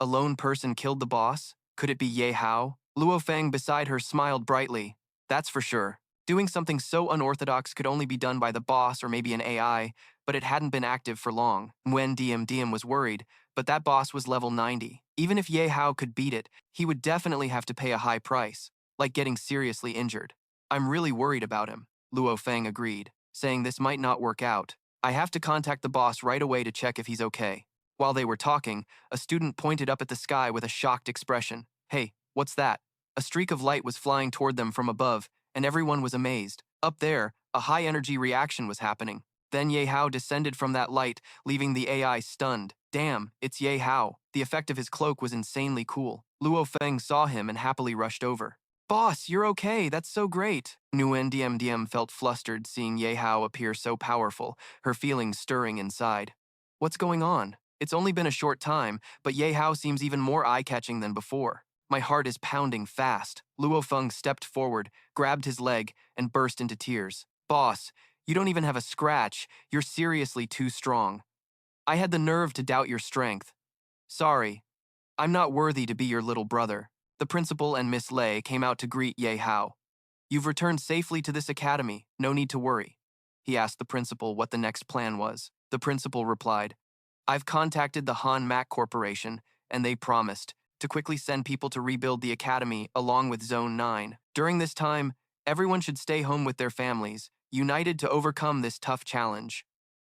a lone person killed the boss? Could it be Ye Hao? Luo Feng beside her smiled brightly. That's for sure. Doing something so unorthodox could only be done by the boss or maybe an AI, but it hadn't been active for long. Nguyen DM was worried, but that boss was level 90. Even if Ye Hao could beat it, he would definitely have to pay a high price, like getting seriously injured. I'm really worried about him, Luo Feng agreed, saying this might not work out. I have to contact the boss right away to check if he's okay. While they were talking, a student pointed up at the sky with a shocked expression. Hey, what's that? A streak of light was flying toward them from above, and everyone was amazed. Up there, a high-energy reaction was happening. Then Ye Hao descended from that light, leaving the AI stunned. Damn, it's Ye Hao. The effect of his cloak was insanely cool. Luo Feng saw him and happily rushed over. Boss, you're okay, that's so great. Nguyen DM felt flustered seeing Ye Hao appear so powerful, her feelings stirring inside. What's going on? It's only been a short time, but Ye Hao seems even more eye-catching than before. My heart is pounding fast. Luo Feng stepped forward, grabbed his leg, and burst into tears. Boss, you don't even have a scratch. You're seriously too strong. I had the nerve to doubt your strength. Sorry. I'm not worthy to be your little brother. The principal and Miss Lei came out to greet Ye Hao. You've returned safely to this academy. No need to worry. He asked the principal what the next plan was. The principal replied, I've contacted the Han Mac Corporation, and they promised to quickly send people to rebuild the academy along with Zone 9. During this time, everyone should stay home with their families, united to overcome this tough challenge.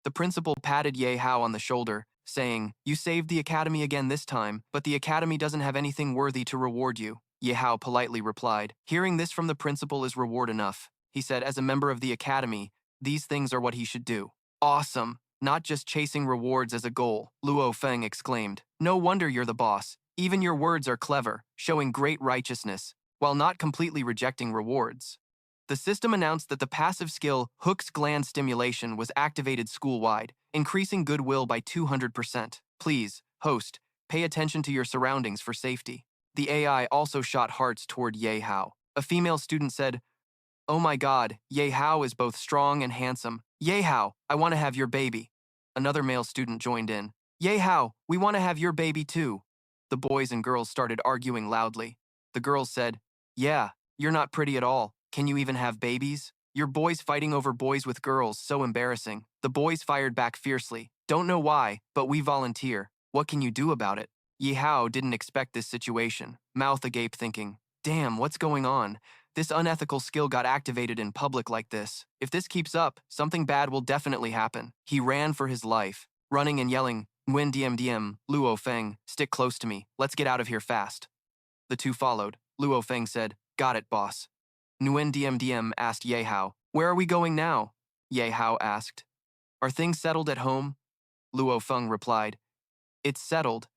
The principal patted Ye Hao on the shoulder, saying, You saved the academy again this time, but the academy doesn't have anything worthy to reward you. Ye Hao politely replied, Hearing this from the principal is reward enough. He said, as a member of the academy, these things are what he should do. Awesome. Not just chasing rewards as a goal, Luo Feng exclaimed. No wonder you're the boss. Even your words are clever, showing great righteousness, while not completely rejecting rewards. The system announced that the passive skill Hook's Gland Stimulation was activated school-wide, increasing goodwill by 200%. Please, host, pay attention to your surroundings for safety. The AI also shot hearts toward Ye Hao. A female student said, "Oh my god, Ye Hao is both strong and handsome. Ye Hao, I want to have your baby." Another male student joined in. "Ye Hao, we want to have your baby too." The boys and girls started arguing loudly. The girls said, "Yeah, you're not pretty at all. Can you even have babies? Your boys fighting over boys with girls, so embarrassing." The boys fired back fiercely. "Don't know why, but we volunteer. What can you do about it?" Yihao didn't expect this situation, mouth agape thinking, "Damn, what's going on? This unethical skill got activated in public like this. If this keeps up, something bad will definitely happen." He ran for his life, running and yelling, "Nguyen Diem, Luo Feng, stick close to me. Let's get out of here fast." The two followed. Luo Feng said, "Got it, boss." Nguyen Diem asked Ye Hao, "Where are we going now?" Ye Hao asked, "Are things settled at home?" Luo Feng replied, "It's settled.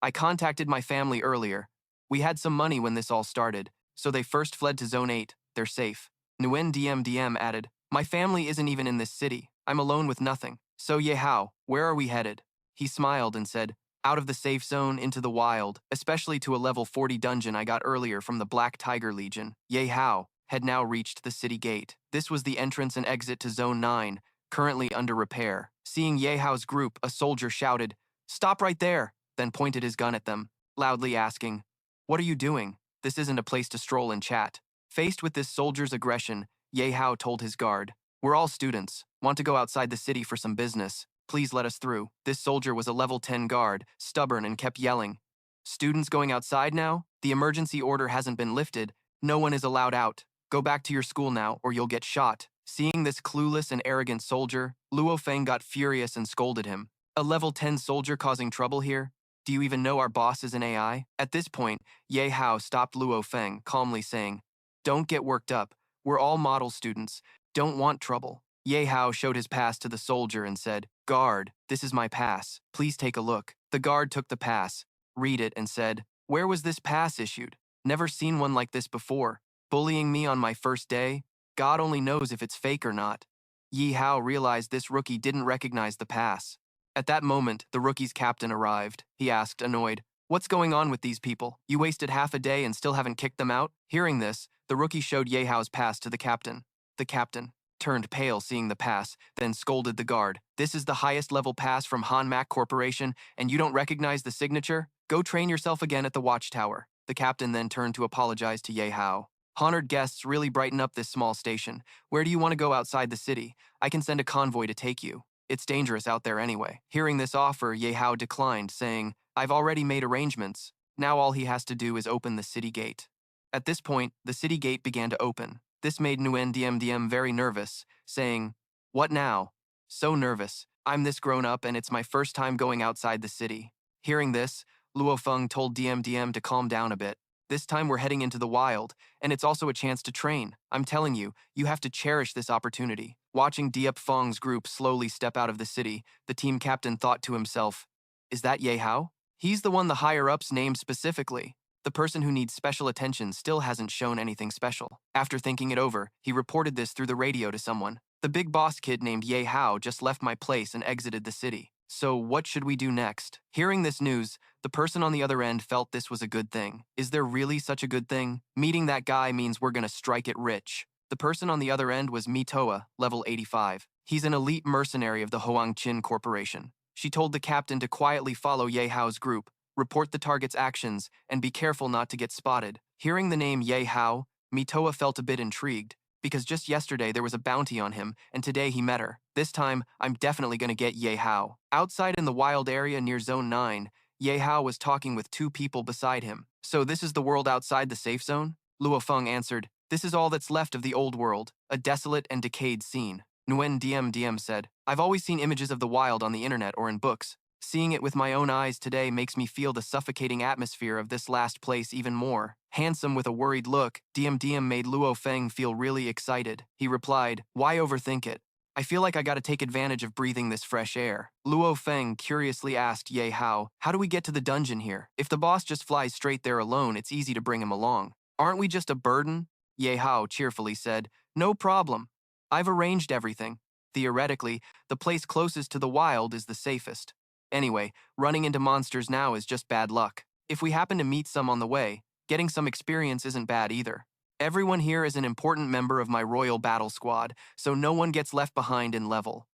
I contacted my family earlier. We had some money when this all started, so they first fled to Zone 8. They're safe." Nguyen Diem added, "My family isn't even in this city. I'm alone with nothing. So Ye Hao, where are we headed?" He smiled and said, "Out of the safe zone into the wild, especially to a level 40 dungeon I got earlier from the Black Tiger Legion." Ye Hao had now reached the city gate. This was the entrance and exit to Zone 9, currently under repair. Seeing Ye Hao's group, a soldier shouted, "Stop right there," then pointed his gun at them, loudly asking, "What are you doing? This isn't a place to stroll and chat." Faced with this soldier's aggression, Ye Hao told his guard, "We're all students. Want to go outside the city for some business. Please let us through." This soldier was a level 10 guard, stubborn and kept yelling, "Students going outside now? The emergency order hasn't been lifted. No one is allowed out. Go back to your school now or you'll get shot." Seeing this clueless and arrogant soldier, Luo Feng got furious and scolded him. "A level 10 soldier causing trouble here? Do you even know our boss is an AI?" At this point, Ye Hao stopped Luo Feng, calmly saying, "Don't get worked up. We're all model students. Don't want trouble." Ye Hao showed his pass to the soldier and said, "Guard, this is my pass. Please take a look." The guard took the pass, read it, and said, "Where was this pass issued? Never seen one like this before. Bullying me on my first day? God only knows if it's fake or not." Yihao realized this rookie didn't recognize the pass. At that moment, the rookie's captain arrived. He asked, annoyed, "What's going on with these people? You wasted half a day and still haven't kicked them out?" Hearing this, the rookie showed Yehao's pass to the captain. The captain turned pale seeing the pass, then scolded the guard. "This is the highest level pass from Hanmak Corporation, and you don't recognize the signature? Go train yourself again at the watchtower." The captain then turned to apologize to Yihao. "Honored guests really brighten up this small station. Where do you want to go outside the city? I can send a convoy to take you. It's dangerous out there anyway." Hearing this offer, Yihao declined, saying, "I've already made arrangements. Now all he has to do is open the city gate." At this point, the city gate began to open. This made Nguyen Diem very nervous, saying, "What now? So nervous. I'm this grown up and it's my first time going outside the city." Hearing this, Luo Feng told Diem to calm down a bit. "This time we're heading into the wild, and it's also a chance to train. I'm telling you, you have to cherish this opportunity." Watching Diep Feng's group slowly step out of the city, the team captain thought to himself, "Is that Ye Hao? He's the one the higher-ups named specifically. The person who needs special attention still hasn't shown anything special." After thinking it over, he reported this through the radio to someone. "The big boss kid named Ye Hao just left my place and exited the city. So what should we do next?" Hearing this news, the person on the other end felt this was a good thing. Is there really such a good thing? Meeting that guy means we're gonna strike it rich. The person on the other end was Mitoa, level 85. He's an elite mercenary of the Hoangchin Corporation. She told the captain to quietly follow Ye Hao's group, report the target's actions, and be careful not to get spotted. Hearing the name Ye Hao, Mitoa felt a bit intrigued, because just yesterday there was a bounty on him, and today he met her. This time, I'm definitely gonna get Ye Hao. Outside in the wild area near Zone 9, Ye Hao was talking with two people beside him. "So this is the world outside the safe zone?" Luo Feng answered, "This is all that's left of the old world, a desolate and decayed scene." Nguyen Diem said, "I've always seen images of the wild on the internet or in books. Seeing it with my own eyes today makes me feel the suffocating atmosphere of this last place even more." Handsome with a worried look, Diem made Luo Feng feel really excited. He replied, "Why overthink it? I feel like I gotta take advantage of breathing this fresh air." Luo Feng curiously asked Ye Hao, "How do we get to the dungeon here? If the boss just flies straight there alone, it's easy to bring him along. Aren't we just a burden?" Ye Hao cheerfully said, "No problem. I've arranged everything. Theoretically, the place closest to the wild is the safest. Anyway, running into monsters now is just bad luck. If we happen to meet some on the way, getting some experience isn't bad either. Everyone here is an important member of my royal battle squad, so no one gets left behind in level."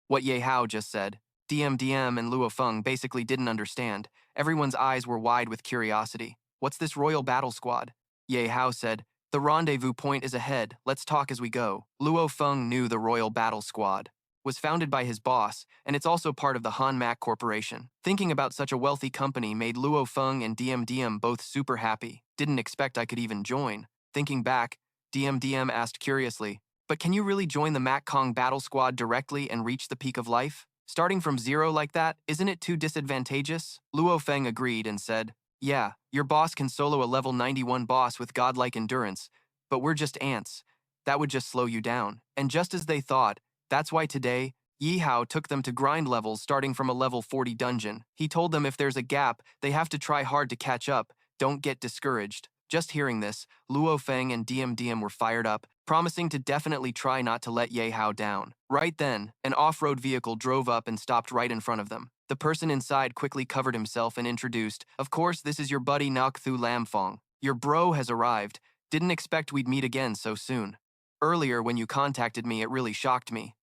What Ye Hao just said, DM and Luo Feng basically didn't understand. Everyone's eyes were wide with curiosity. What's this royal battle squad? Ye Hao said, "The rendezvous point is ahead. Let's talk as we go." Luo Feng knew the royal battle squad was founded by his boss, and it's also part of the Han Mak Corporation. Thinking about such a wealthy company made Luo Feng and DM both super happy. Didn't expect I could even join. Thinking back, DM asked curiously, "But can you really join the Mak Kong battle squad directly and reach the peak of life? Starting from zero like that, isn't it too disadvantageous?" Luo Feng agreed and said, "Yeah, your boss can solo a level 91 boss with godlike endurance, but we're just ants. That would just slow you down." And just as they thought, that's why today, Yihao took them to grind levels starting from a level 40 dungeon. He told them if there's a gap, they have to try hard to catch up. Don't get discouraged. Just hearing this, Luo Feng and DM were fired up, promising to definitely try not to let Ye Hao down. Right then, an off-road vehicle drove up and stopped right in front of them. The person inside quickly covered himself and introduced, "Of course, this is your buddy Nok Thu Lamfong. Your bro has arrived. Didn't expect we'd meet again so soon. Earlier, when you contacted me, it really shocked me.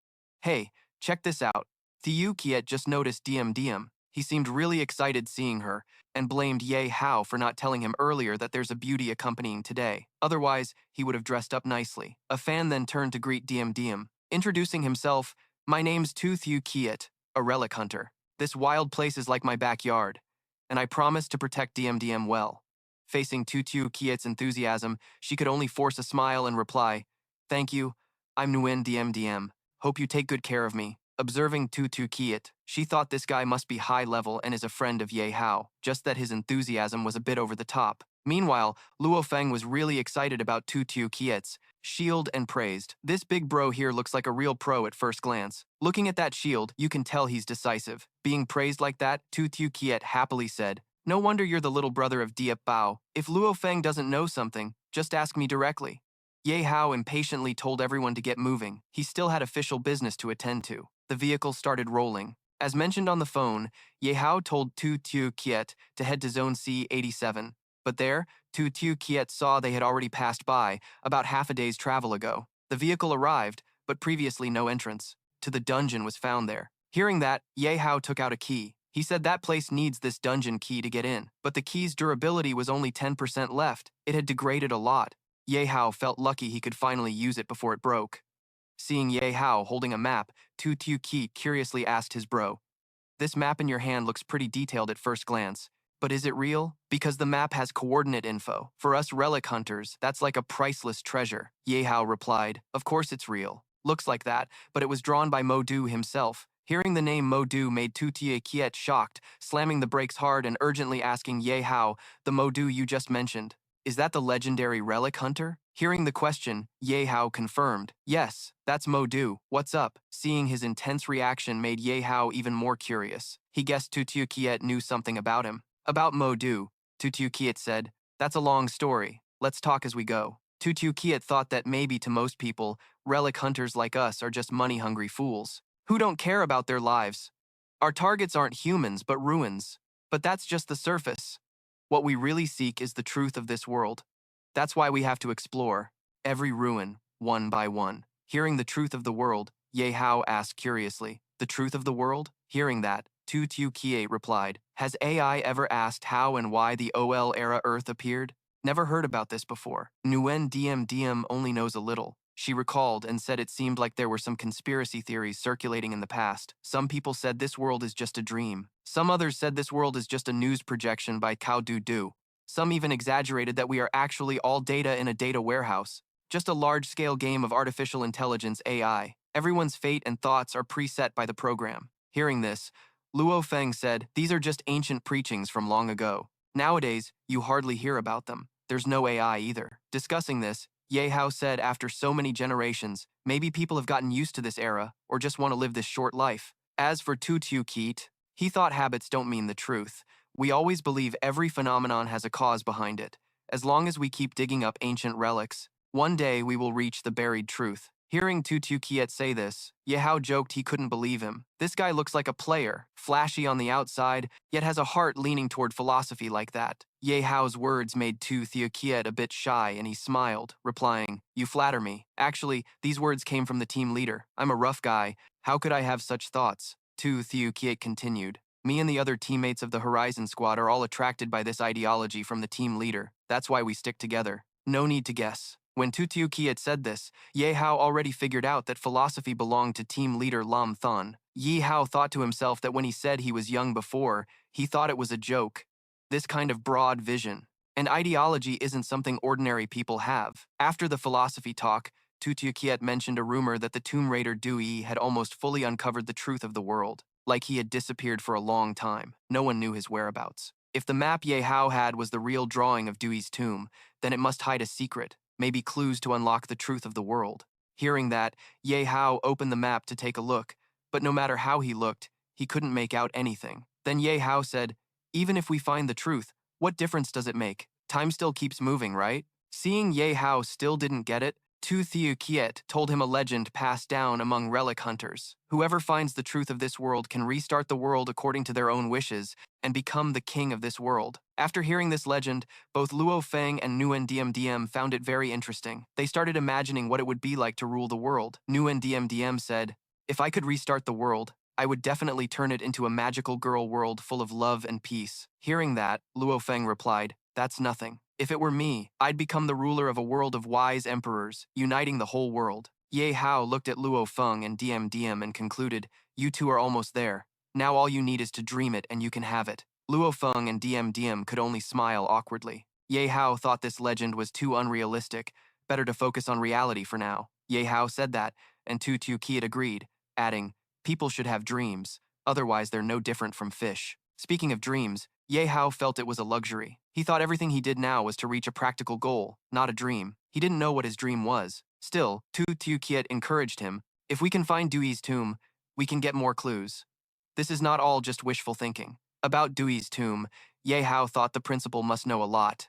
Hey, check this out." Thieu Kiet just noticed DM. He seemed really excited seeing her, and blamed Ye Hao for not telling him earlier that there's a beauty accompanying today. Otherwise, he would have dressed up nicely. A fan then turned to greet DM, introducing himself, "My name's Thieu Kiet, a relic hunter. This wild place is like my backyard, and I promise to protect DM well." Facing Thieu Kiet's enthusiasm, she could only force a smile and reply, "Thank you, I'm Nguyen DM. Hope you take good care of me." Observing Thieu Kiet, she thought this guy must be high level and is a friend of Ye Hao, just that his enthusiasm was a bit over the top. Meanwhile, Luo Feng was really excited about Thieu Kiet's shield and praised, "This big bro here looks like a real pro at first glance. Looking at that shield, you can tell he's decisive." Being praised like that, Thieu Kiet happily said, "No wonder you're the little brother of Diệp Hạo. If Luo Feng doesn't know something, just ask me directly." Ye Hao impatiently told everyone to get moving. He still had official business to attend to. The vehicle started rolling. As mentioned on the phone, Ye Hao told Thieu Kiet to head to Zone C-87. But there, Thieu Kiet saw they had already passed by, about half a day's travel ago. The vehicle arrived, but previously no entrance to the dungeon was found there. Hearing that, Ye Hao took out a key. He said that place needs this dungeon key to get in, but the key's durability was only 10% left. It had degraded a lot. Ye Hao felt lucky he could finally use it before it broke. Seeing Ye Hao holding a map, Thieu Kiet curiously asked his bro, "This map in your hand looks pretty detailed at first glance, but is it real? Because the map has coordinate info. For us relic hunters, that's like a priceless treasure." Ye Hao replied, "Of course it's real. Looks like that, but it was drawn by Mo Du himself." Hearing the name Mo Du made Thieu Kiet shocked, slamming the brakes hard and urgently asking Ye Hao, "The Mo Du you just mentioned, is that the legendary relic hunter?" Hearing the question, Ye Hao confirmed, "Yes, that's Mo Du. What's up?" Seeing his intense reaction made Ye Hao even more curious. He guessed Thieu Kiet knew something about him. About Mo Du, Thieu Kiet said, "That's a long story. Let's talk as we go." Thieu Kiet thought that maybe to most people, relic hunters like us are just money-hungry fools who don't care about their lives. Our targets aren't humans, but ruins. But that's just the surface. What we really seek is the truth of this world. That's why we have to explore every ruin, one by one. Hearing the truth of the world, Ye Hao asked curiously, "The truth of the world?" Hearing that, Thieu Kiet replied, "Has AI ever asked how and why the OL era Earth appeared? Never heard about this before." Nguyen DM only knows a little. She recalled and said it seemed like there were some conspiracy theories circulating in the past. Some people said this world is just a dream. Some others said this world is just a news projection by Cao Du. Some even exaggerated that we are actually all data in a data warehouse. Just a large-scale game of artificial intelligence AI. Everyone's fate and thoughts are preset by the program. Hearing this, Luo Feng said, "These are just ancient preachings from long ago. Nowadays, you hardly hear about them. There's no AI either." Discussing this, Ye Hao said after so many generations, maybe people have gotten used to this era or just want to live this short life. As for Thieu Kiet, he thought habits don't mean the truth. We always believe every phenomenon has a cause behind it. As long as we keep digging up ancient relics, One day we will reach the buried truth. Hearing Tutu Kiet say this, Ye Hao joked he couldn't believe him. This guy looks like a player, flashy on the outside, yet has a heart leaning toward philosophy like that. Ye Hao's words made Tu Kiet a bit shy and he smiled, replying, "You flatter me. Actually, these words came from the team leader. I'm a rough guy. How could I have such thoughts?" Tu Kiet continued. "Me and the other teammates of the Horizon Squad are all attracted by this ideology from the team leader. That's why we stick together. No need to guess." When Tutu Kiet said this, Ye Hao already figured out that philosophy belonged to team leader Lam Thun. Yihao thought to himself that when he said he was young before, he thought it was a joke. This kind of broad vision. And ideology isn't something ordinary people have. After the philosophy talk, Tutu Kiet mentioned a rumor that the Tomb Raider Dewey had almost fully uncovered the truth of the world, like he had disappeared for a long time. No one knew his whereabouts. If the map Ye Hao had was the real drawing of Dewey's tomb, then it must hide a secret. Maybe clues to unlock the truth of the world. Hearing that, Ye Hao opened the map to take a look, but no matter how he looked, he couldn't make out anything. Then Ye Hao said, "Even if we find the truth, what difference does it make? Time still keeps moving, right?" Seeing Ye Hao still didn't get it, Tu Thiu Kiet told him a legend passed down among relic hunters. Whoever finds the truth of this world can restart the world according to their own wishes and become the king of this world. After hearing this legend, both Luo Feng and Nguyen Diem Diem found it very interesting. They started imagining what it would be like to rule the world. Nguyen Diem Diem said, "If I could restart the world, I would definitely turn it into a magical girl world full of love and peace." Hearing that, Luo Feng replied, "That's nothing. If it were me, I'd become the ruler of a world of wise emperors, uniting the whole world." Ye Hao looked at Luo Feng and Diem Diem and concluded, "You two are almost there. Now all you need is to dream it and you can have it." Luo Feng and Diem Diem could only smile awkwardly. Ye Hao thought this legend was too unrealistic, better to focus on reality for now. Ye Hao said that, and Tu Kiet agreed, adding, "People should have dreams, otherwise they're no different from fish." Speaking of dreams, Ye Hao felt it was a luxury. He thought everything he did now was to reach a practical goal, not a dream. He didn't know what his dream was. Still, Tu Kiet encouraged him, "If we can find Dewey's tomb, we can get more clues." This is not all just wishful thinking. About Dewey's tomb, Ye Hao thought the principal must know a lot.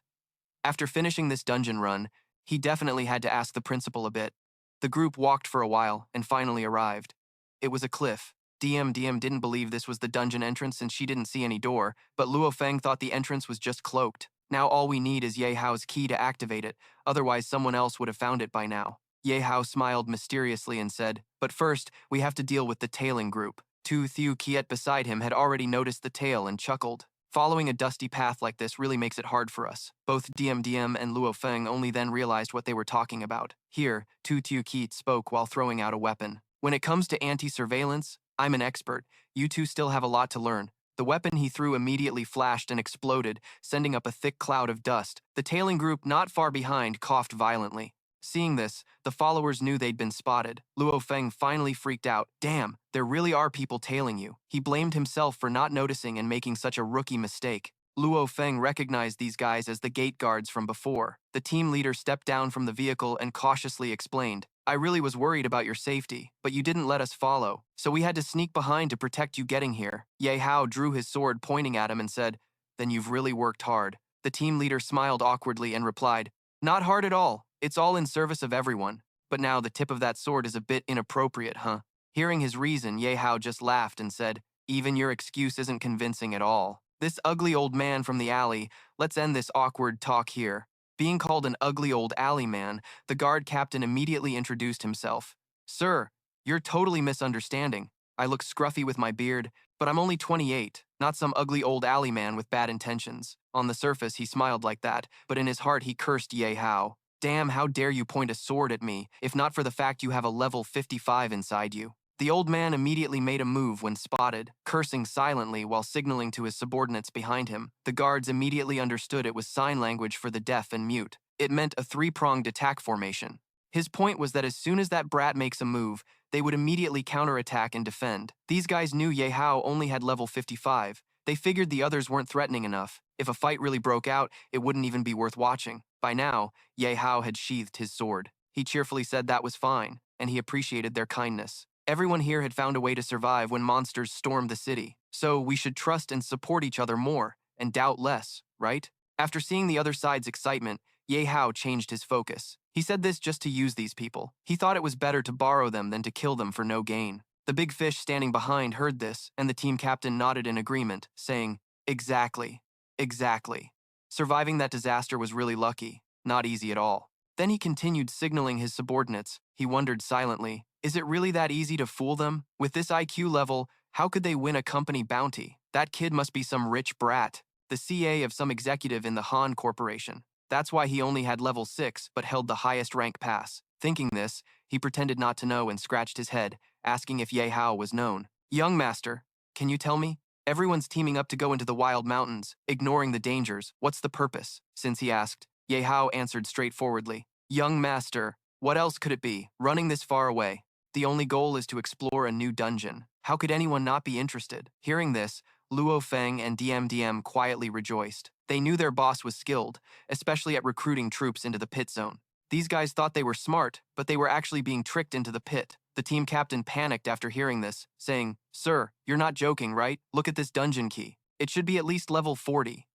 After finishing this dungeon run, he definitely had to ask the principal a bit. The group walked for a while and finally arrived. It was a cliff. Diem didn't believe this was the dungeon entrance since she didn't see any door, but Luo Feng thought the entrance was just cloaked. Now all we need is Ye Hao's key to activate it, otherwise someone else would have found it by now. Ye Hao smiled mysteriously and said, "But first, we have to deal with the tailing group." Tu Thiu Kiet beside him had already noticed the tail and chuckled. "Following a dusty path like this really makes it hard for us." Both Diem and Luo Feng only then realized what they were talking about. Here, Tu Thiu Kiet spoke while throwing out a weapon. "When it comes to anti-surveillance, I'm an expert. You two still have a lot to learn." The weapon he threw immediately flashed and exploded, sending up a thick cloud of dust. The tailing group not far behind coughed violently. Seeing this, the followers knew they'd been spotted. Luo Feng finally freaked out. "Damn, there really are people tailing you." He blamed himself for not noticing and making such a rookie mistake. Luo Feng recognized these guys as the gate guards from before. The team leader stepped down from the vehicle and cautiously explained, "I really was worried about your safety, but you didn't let us follow, so we had to sneak behind to protect you getting here." Ye Hao drew his sword pointing at him and said, "Then you've really worked hard." The team leader smiled awkwardly and replied, "Not hard at all. It's all in service of everyone. But now the tip of that sword is a bit inappropriate, huh?" Hearing his reason, Ye Hao just laughed and said, "Even your excuse isn't convincing at all. This ugly old man from the alley, let's end this awkward talk here." Being called an ugly old alley man, the guard captain immediately introduced himself. "Sir, you're totally misunderstanding. I look scruffy with my beard, but I'm only 28, not some ugly old alley man with bad intentions." On the surface, he smiled like that, but in his heart he cursed Ye Hao. "Damn, how dare you point a sword at me, if not for the fact you have a level 55 inside you." The old man immediately made a move when spotted, cursing silently while signaling to his subordinates behind him. The guards immediately understood it was sign language for the deaf and mute. It meant a three-pronged attack formation. His point was that as soon as that brat makes a move, they would immediately counterattack and defend. These guys knew Ye Hao only had level 55. They figured the others weren't threatening enough. If a fight really broke out, it wouldn't even be worth watching. By now, Ye Hao had sheathed his sword. He cheerfully said that was fine, and he appreciated their kindness. Everyone here had found a way to survive when monsters stormed the city, so we should trust and support each other more, and doubt less, right? After seeing the other side's excitement, Ye Hao changed his focus. He said this just to use these people. He thought it was better to borrow them than to kill them for no gain. The big fish standing behind heard this, and the team captain nodded in agreement, saying, "Exactly. Exactly." Surviving that disaster was really lucky, not easy at all. Then he continued signaling his subordinates. He wondered silently, is it really that easy to fool them? With this IQ level, how could they win a company bounty? That kid must be some rich brat, the CA of some executive in the Han Corporation. That's why he only had level 6 but held the highest rank pass. Thinking this, he pretended not to know and scratched his head, asking if Ye Hao was known. "Young master, can you tell me? Everyone's teaming up to go into the wild mountains, ignoring the dangers. What's the purpose?" Since he asked, Ye Hao answered straightforwardly, "Young master, what else could it be? Running this far away. The only goal is to explore a new dungeon. How could anyone not be interested?" Hearing this, Luo Feng and DMDM quietly rejoiced. They knew their boss was skilled, especially at recruiting troops into the pit zone. These guys thought they were smart, but they were actually being tricked into the pit. The team captain panicked after hearing this, saying, "Sir, you're not joking, right? Look at this dungeon key. It should be at least level 40.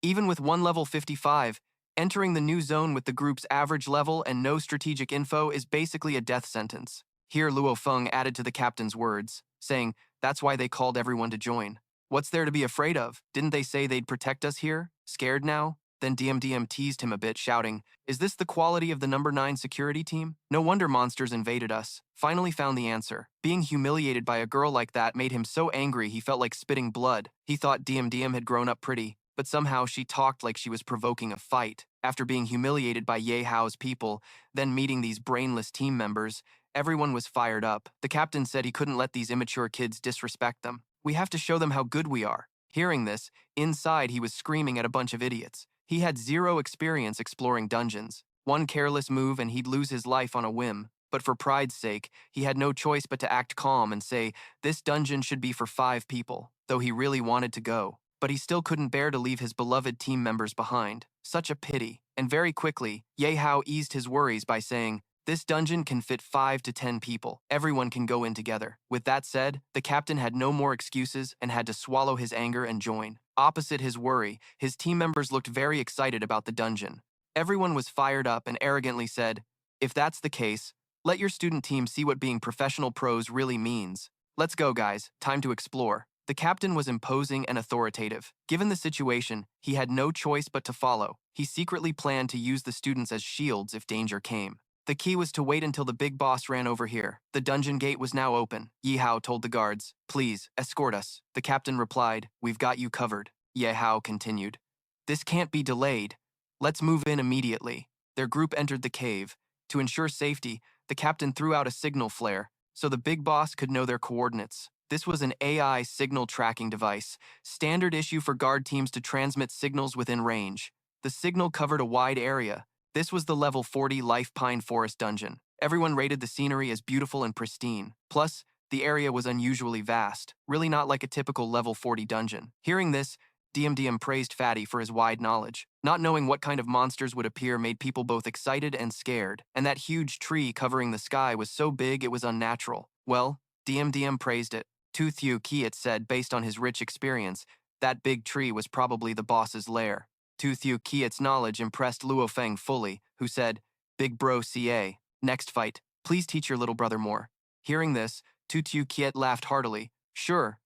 Even with one level 55, entering the new zone with the group's average level and no strategic info is basically a death sentence." Here Luo Feng added to the captain's words, saying, "That's why they called everyone to join. What's there to be afraid of? Didn't they say they'd protect us here? Scared now?" Then DMDM teased him a bit, shouting, "Is this the quality of the number 9 security team? No wonder monsters invaded us." Finally found the answer. Being humiliated by a girl like that made him so angry he felt like spitting blood. He thought DMDM had grown up pretty, but somehow she talked like she was provoking a fight. After being humiliated by Ye Hao's people, then meeting these brainless team members, everyone was fired up. The captain said he couldn't let these immature kids disrespect them. "We have to show them how good we are." Hearing this, inside he was screaming at a bunch of idiots. He had zero experience exploring dungeons. One careless move and he'd lose his life on a whim. But for pride's sake, he had no choice but to act calm and say, "This dungeon should be for 5 people," though he really wanted to go. But he still couldn't bear to leave his beloved team members behind. Such a pity. And very quickly, Ye Hao eased his worries by saying, "This dungeon can fit 5 to 10 people. Everyone can go in together." With that said, the captain had no more excuses and had to swallow his anger and join. Opposite his worry, his team members looked very excited about the dungeon. Everyone was fired up and arrogantly said, "If that's the case, let your student team see what being professional pros really means. Let's go, guys. Time to explore." The captain was imposing and authoritative. Given the situation, he had no choice but to follow. He secretly planned to use the students as shields if danger came. The key was to wait until the big boss ran over here. The dungeon gate was now open. Yihao told the guards, "Please, escort us." The captain replied, "We've got you covered." Yihao continued, "This can't be delayed. Let's move in immediately." Their group entered the cave. To ensure safety, the captain threw out a signal flare, so the big boss could know their coordinates. This was an AI signal tracking device, standard issue for guard teams to transmit signals within range. The signal covered a wide area. This was the level 40 Life Pine Forest dungeon. Everyone rated the scenery as beautiful and pristine. Plus, the area was unusually vast, really not like a typical level 40 dungeon. Hearing this, DMDM praised Fatty for his wide knowledge. Not knowing what kind of monsters would appear made people both excited and scared, and that huge tree covering the sky was so big it was unnatural. Well, DMDM praised it. Tu Thiu Kiet said, based on his rich experience, that big tree was probably the boss's lair. Tu Thiu Kiet's knowledge impressed Luo Feng fully, who said, "Big bro CA, next fight, please teach your little brother more." Hearing this, Tu Thiu Kiet laughed heartily. Sure,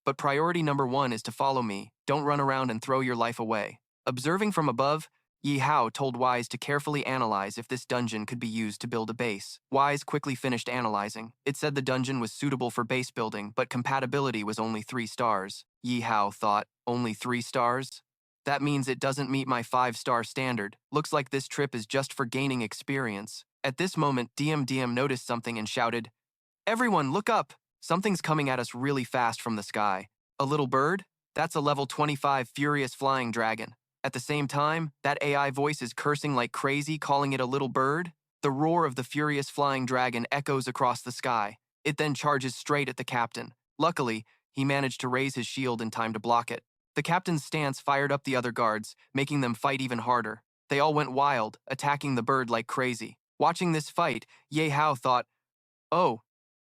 but priority number 1 is to follow me. Don't run around and throw your life away." Observing from above, Yihao told Wise to carefully analyze if this dungeon could be used to build a base. Wise quickly finished analyzing. It said the dungeon was suitable for base building, but compatibility was only 3 stars. Yihao thought, only 3 stars? That means it doesn't meet my 5-star standard. Looks like this trip is just for gaining experience. At this moment, DMDM noticed something and shouted, "Everyone, look up! Something's coming at us really fast from the sky." "A little bird? That's a level 25 furious flying dragon." At the same time, that AI voice is cursing like crazy, calling it a little bird. The roar of the furious flying dragon echoes across the sky. It then charges straight at the captain. Luckily, he managed to raise his shield in time to block it. The captain's stance fired up the other guards, making them fight even harder. They all went wild, attacking the bird like crazy. Watching this fight, Ye Hao thought, "Oh,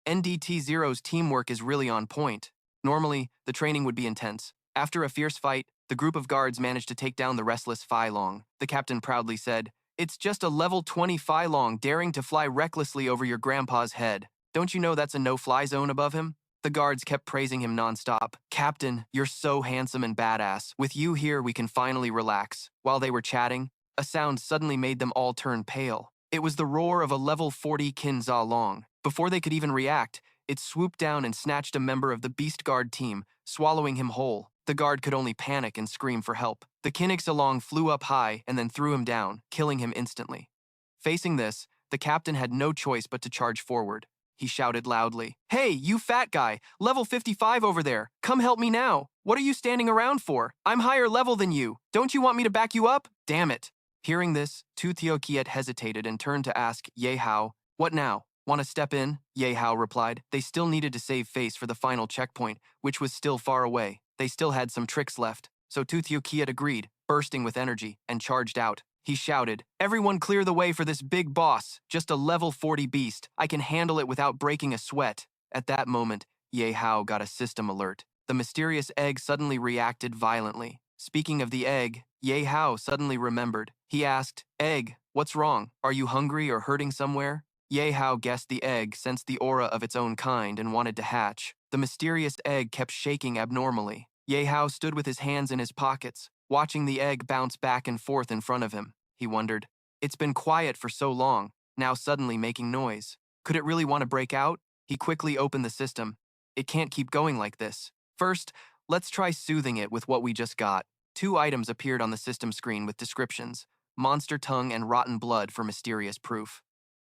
NDT Zero's teamwork is really on point." Normally, the training would be intense. After a fierce fight, The group of guards managed to take down the restless Phi Long. The captain proudly said, "It's just a level 20 Phi Long daring to fly recklessly over your grandpa's head. Don't you know that's a no-fly zone above him?" The guards kept praising him nonstop. "Captain, you're so handsome and badass. With you here, we can finally relax." While they were chatting, a sound suddenly made them all turn pale. It was the roar of a level 40 Kinza Long. Before they could even react, it swooped down and snatched a member of the Beast Guard team, swallowing him whole. The guard could only panic and scream for help. The Kinixalong flew up high and then threw him down, killing him instantly. Facing this, the captain had no choice but to charge forward. He shouted loudly, "Hey, you fat guy, level 55 over there, come help me now. What are you standing around for? I'm higher level than you. Don't you want me to back you up? Damn it." Hearing this, Tu Theo Kiet hesitated and turned to ask Ye Hao, "What now? Want to step in?" Ye Hao replied. They still needed to save face for the final checkpoint, which was still far away. They still had some tricks left, so Tu Theo Kiet agreed, bursting with energy, and charged out. He shouted, "Everyone clear the way for this big boss, just a level 40 beast. I can handle it without breaking a sweat." At that moment, Ye Hao got a system alert. The mysterious egg suddenly reacted violently. Speaking of the egg, Ye Hao suddenly remembered. He asked, "Egg, what's wrong? Are you hungry or hurting somewhere?" Ye Hao guessed the egg sensed the aura of its own kind and wanted to hatch. The mysterious egg kept shaking abnormally. Ye Hao stood with his hands in his pockets, watching the egg bounce back and forth in front of him. He wondered, it's been quiet for so long, now suddenly making noise. Could it really want to break out? He quickly opened the system. It can't keep going like this. First, let's try soothing it with what we just got. 2 items appeared on the system screen with descriptions: monster tongue and rotten blood for mysterious proof.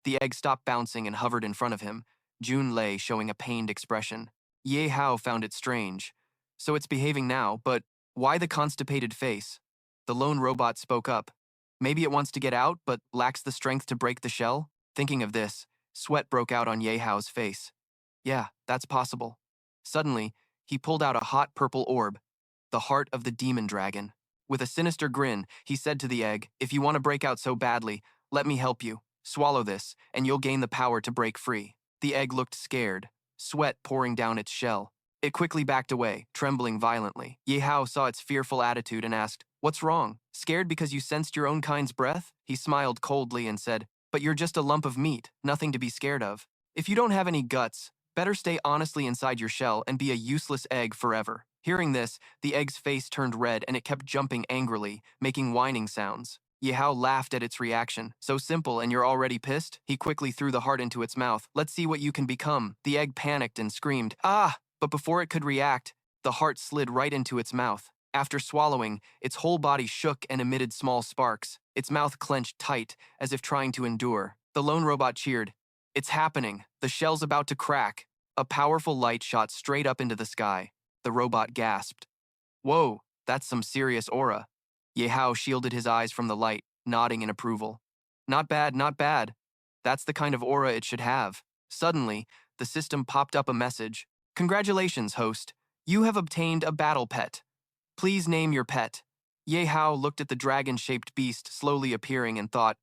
The egg stopped bouncing and hovered in front of him, Jun lay showing a pained expression. Ye Hao found it strange. So it's behaving now, but why the constipated face? The lone robot spoke up. Maybe it wants to get out, but lacks the strength to break the shell? Thinking of this, sweat broke out on Ye Hao's face. Yeah, that's possible. Suddenly, he pulled out a hot purple orb, the heart of the demon dragon. With a sinister grin, he said to the egg, "If you want to break out so badly, let me help you. Swallow this, and you'll gain the power to break free." The egg looked scared, sweat pouring down its shell. It quickly backed away, trembling violently. Ye Hao saw its fearful attitude and asked, "What's wrong? Scared because you sensed your own kind's breath?" He smiled coldly and said, "But you're just a lump of meat, nothing to be scared of. If you don't have any guts, better stay honestly inside your shell and be a useless egg forever." Hearing this, the egg's face turned red and it kept jumping angrily, making whining sounds. Yihao laughed at its reaction. "So simple and you're already pissed?" He quickly threw the heart into its mouth. "Let's see what you can become." The egg panicked and screamed, "Ah!" But before it could react, the heart slid right into its mouth. After swallowing, its whole body shook and emitted small sparks. Its mouth clenched tight, as if trying to endure. The lone robot cheered. "It's happening. The shell's about to crack." A powerful light shot straight up into the sky. The robot gasped. "Whoa, that's some serious aura." Yihao shielded his eyes from the light, nodding in approval. "Not bad, not bad. That's the kind of aura it should have." Suddenly, the system popped up a message. "Congratulations, host. You have obtained a battle pet. Please name your pet." Ye Hao looked at the dragon-shaped beast slowly appearing and thought,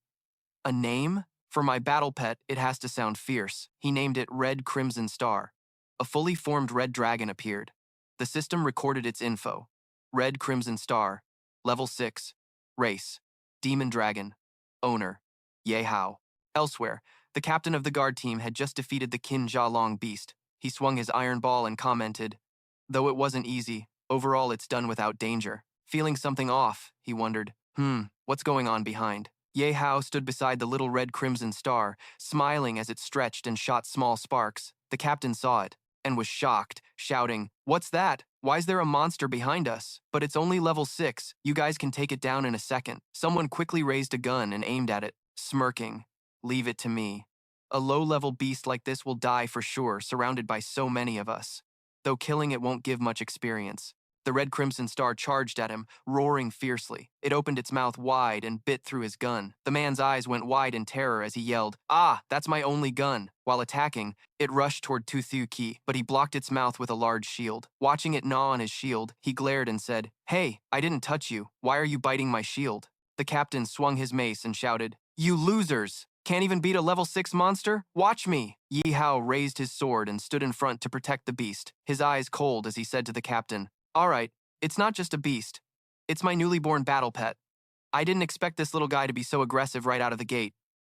"A name? For my battle pet, it has to sound fierce." He named it Red Crimson Star. A fully formed red dragon appeared. The system recorded its info. Red Crimson Star, level 6, race, demon dragon, owner, Ye Hao. Elsewhere, the captain of the guard team had just defeated the Qin Jialong beast. He swung his iron ball and commented, "Though it wasn't easy, overall it's done without danger." Feeling something off, he wondered, what's going on behind? Ye Hao stood beside the little red crimson star, smiling as it stretched and shot small sparks. The captain saw it and was shocked, shouting, "What's that? Why's there a monster behind us?" "But it's only level 6. You guys can take it down in a second." Someone quickly raised a gun and aimed at it, smirking. "Leave it to me. A low-level beast like this will die for sure, surrounded by so many of us. Though killing it won't give much experience." The red crimson star charged at him, roaring fiercely. It opened its mouth wide and bit through his gun. The man's eyes went wide in terror as he yelled, "Ah, that's my only gun." While attacking, it rushed toward Tu Thu Ki, but he blocked its mouth with a large shield. Watching it gnaw on his shield, he glared and said, "Hey, I didn't touch you. Why are you biting my shield?" The captain swung his mace and shouted, "You losers! Can't even beat a level 6 monster? Watch me!" Yihao raised his sword and stood in front to protect the beast, his eyes cold as he said to the captain, "All right, it's not just a beast. It's my newly born battle pet. I didn't expect this little guy to be so aggressive right out of the gate.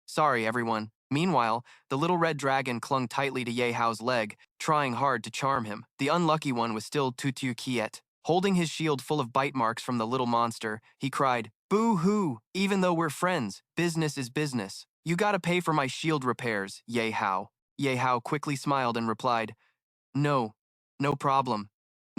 Sorry, everyone. Meanwhile, the little red dragon clung tightly to Ye Hao's leg, trying hard to charm him. The unlucky one was still Tutu Kiet. Holding his shield full of bite marks from the little monster, he cried, "Boo-hoo! Even though we're friends, business is business. You gotta pay for my shield repairs, Ye Hao." Ye Hao quickly smiled and replied, "No, no problem."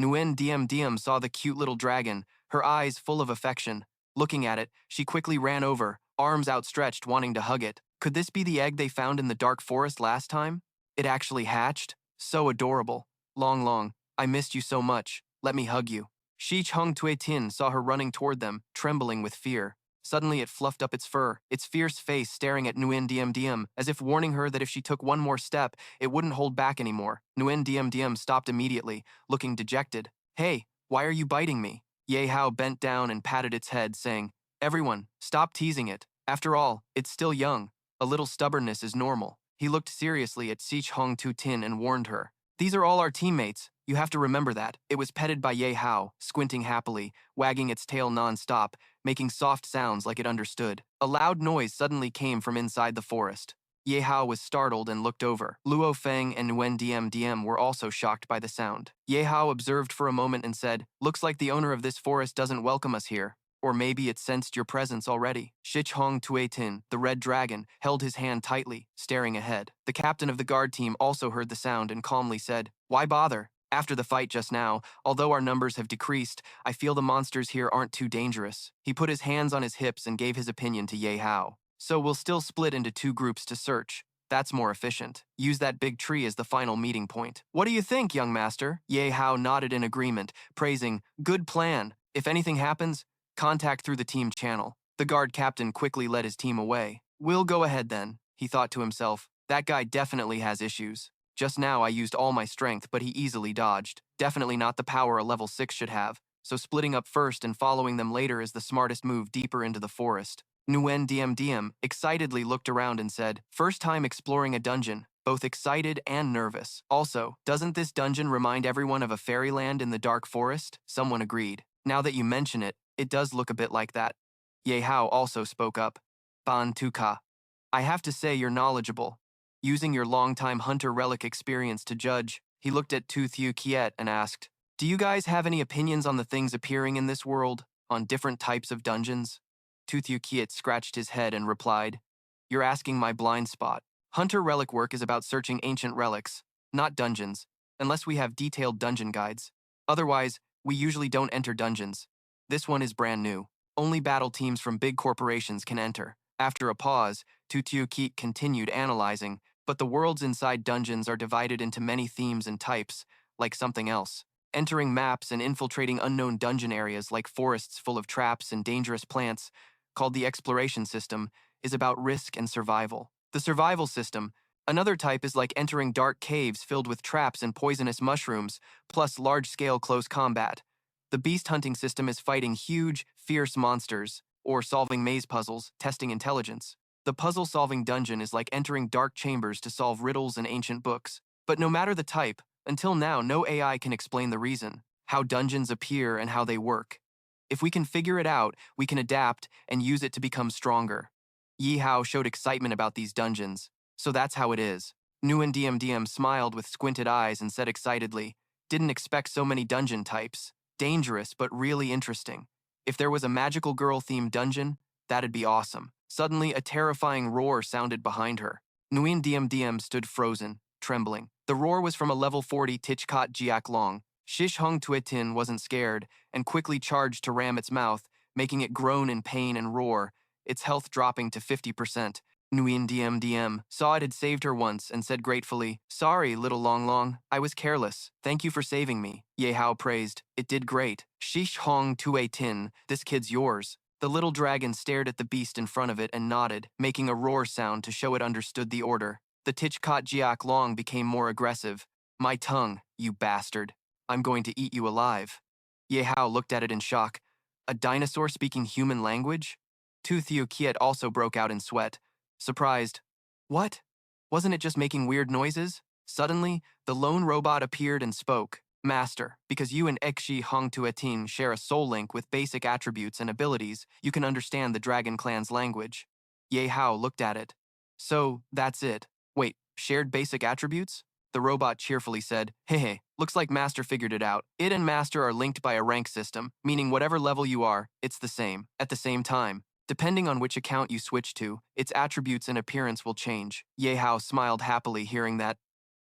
Nguyen Diem Diem saw the cute little dragon, her eyes full of affection. Looking at it, she quickly ran over, arms outstretched, wanting to hug it. Could this be the egg they found in the dark forest last time? It actually hatched? So adorable. Long Long, I missed you so much. Let me hug you. Shi Chong Tui Tin saw her running toward them, trembling with fear. Suddenly it fluffed up its fur, its fierce face staring at Nguyen Diem Diem, as if warning her that if she took one more step, it wouldn't hold back anymore. Nguyen Diem Diem stopped immediately, looking dejected. "Hey, why are you biting me?" Ye Hao bent down and patted its head, saying, "Everyone, stop teasing it. After all, it's still young. A little stubbornness is normal." He looked seriously at Sich Hong Tu Tin and warned her, "These are all our teammates. You have to remember that." It was petted by Ye Hao, squinting happily, wagging its tail non-stop, making soft sounds like it understood. A loud noise suddenly came from inside the forest. Ye Hao was startled and looked over. Luo Feng and Nguyen Diem Diem were also shocked by the sound. Ye Hao observed for a moment and said, "Looks like the owner of this forest doesn't welcome us here. Or maybe it sensed your presence already." Shich Hong Tue Tin, the red dragon, held his hand tightly, staring ahead. The captain of the guard team also heard the sound and calmly said, "Why bother? After the fight just now, although our numbers have decreased, I feel the monsters here aren't too dangerous." He put his hands on his hips and gave his opinion to Ye Hao. "So we'll still split into two groups to search. That's more efficient. Use that big tree as the final meeting point." "What do you think, young master?" Ye Hao nodded in agreement, praising, "Good plan. If anything happens, contact through the team channel." The guard captain quickly led his team away. "We'll go ahead then," he thought to himself. "That guy definitely has issues. Just now I used all my strength, but he easily dodged. Definitely not the power a level 6 should have, so splitting up first and following them later is the smartest move deeper into the forest." Nguyen Diem Diem excitedly looked around and said, "First time exploring a dungeon, both excited and nervous. Also, doesn't this dungeon remind everyone of a fairyland in the dark forest?" Someone agreed. "Now that you mention it, it does look a bit like that." Ye Hao also spoke up. "Ban Tuka, I have to say you're knowledgeable. Using your long-time hunter relic experience to judge," he looked at Tu Thiu Kiet and asked, "Do you guys have any opinions on the things appearing in this world, on different types of dungeons?" Tu Thiu Kiet scratched his head and replied, "You're asking my blind spot. Hunter relic work is about searching ancient relics, not dungeons, unless we have detailed dungeon guides. Otherwise, we usually don't enter dungeons. This one is brand new. Only battle teams from big corporations can enter." After a pause, Tu Thiu Kiet continued analyzing, "But the worlds inside dungeons are divided into many themes and types, like something else. Entering maps and infiltrating unknown dungeon areas like forests full of traps and dangerous plants, called the exploration system, is about risk and survival. The survival system, another type, is like entering dark caves filled with traps and poisonous mushrooms, plus large-scale close combat. The beast hunting system is fighting huge, fierce monsters, or solving maze puzzles, testing intelligence. The puzzle-solving dungeon is like entering dark chambers to solve riddles and ancient books. But no matter the type, until now no AI can explain the reason, how dungeons appear and how they work. If we can figure it out, we can adapt and use it to become stronger." Yihao showed excitement about these dungeons. "So that's how it is." Nguyen Diem Diem smiled with squinted eyes and said excitedly, "Didn't expect so many dungeon types. Dangerous, but really interesting. If there was a magical girl-themed dungeon, that'd be awesome." Suddenly, a terrifying roar sounded behind her. Nguyen Diem Diem stood frozen, trembling. The roar was from a level 40 Tichkat Jiak Long. Shish Hung Tuetin wasn't scared and quickly charged to ram its mouth, making it groan in pain and roar, its health dropping to 50%. Nguyen Diem Diem saw it had saved her once and said gratefully, "Sorry, little Long Long, I was careless. Thank you for saving me." Ye Hao praised, "It did great. Shish Hong Tue Tin, this kid's yours." The little dragon stared at the beast in front of it and nodded, making a roar sound to show it understood the order. The Tichkat Jiak Long became more aggressive. "My tongue, you bastard. I'm going to eat you alive." Ye Hao looked at it in shock. A dinosaur speaking human language? Tu Thiu Kiet also broke out in sweat. Surprised. "What? Wasn't it just making weird noises?" Suddenly, the lone robot appeared and spoke. Master, because you and Ekshi Hong Tuetin share a soul link with basic attributes and abilities, you can understand the Dragon Clan's language. Ye Hao looked at it. So, that's it. Wait, shared basic attributes? The robot cheerfully said, Hehe, looks like Master figured it out. It and Master are linked by a rank system, meaning whatever level you are, it's the same. At the same time, depending on which account you switch to, its attributes and appearance will change. Ye Hao smiled happily hearing that.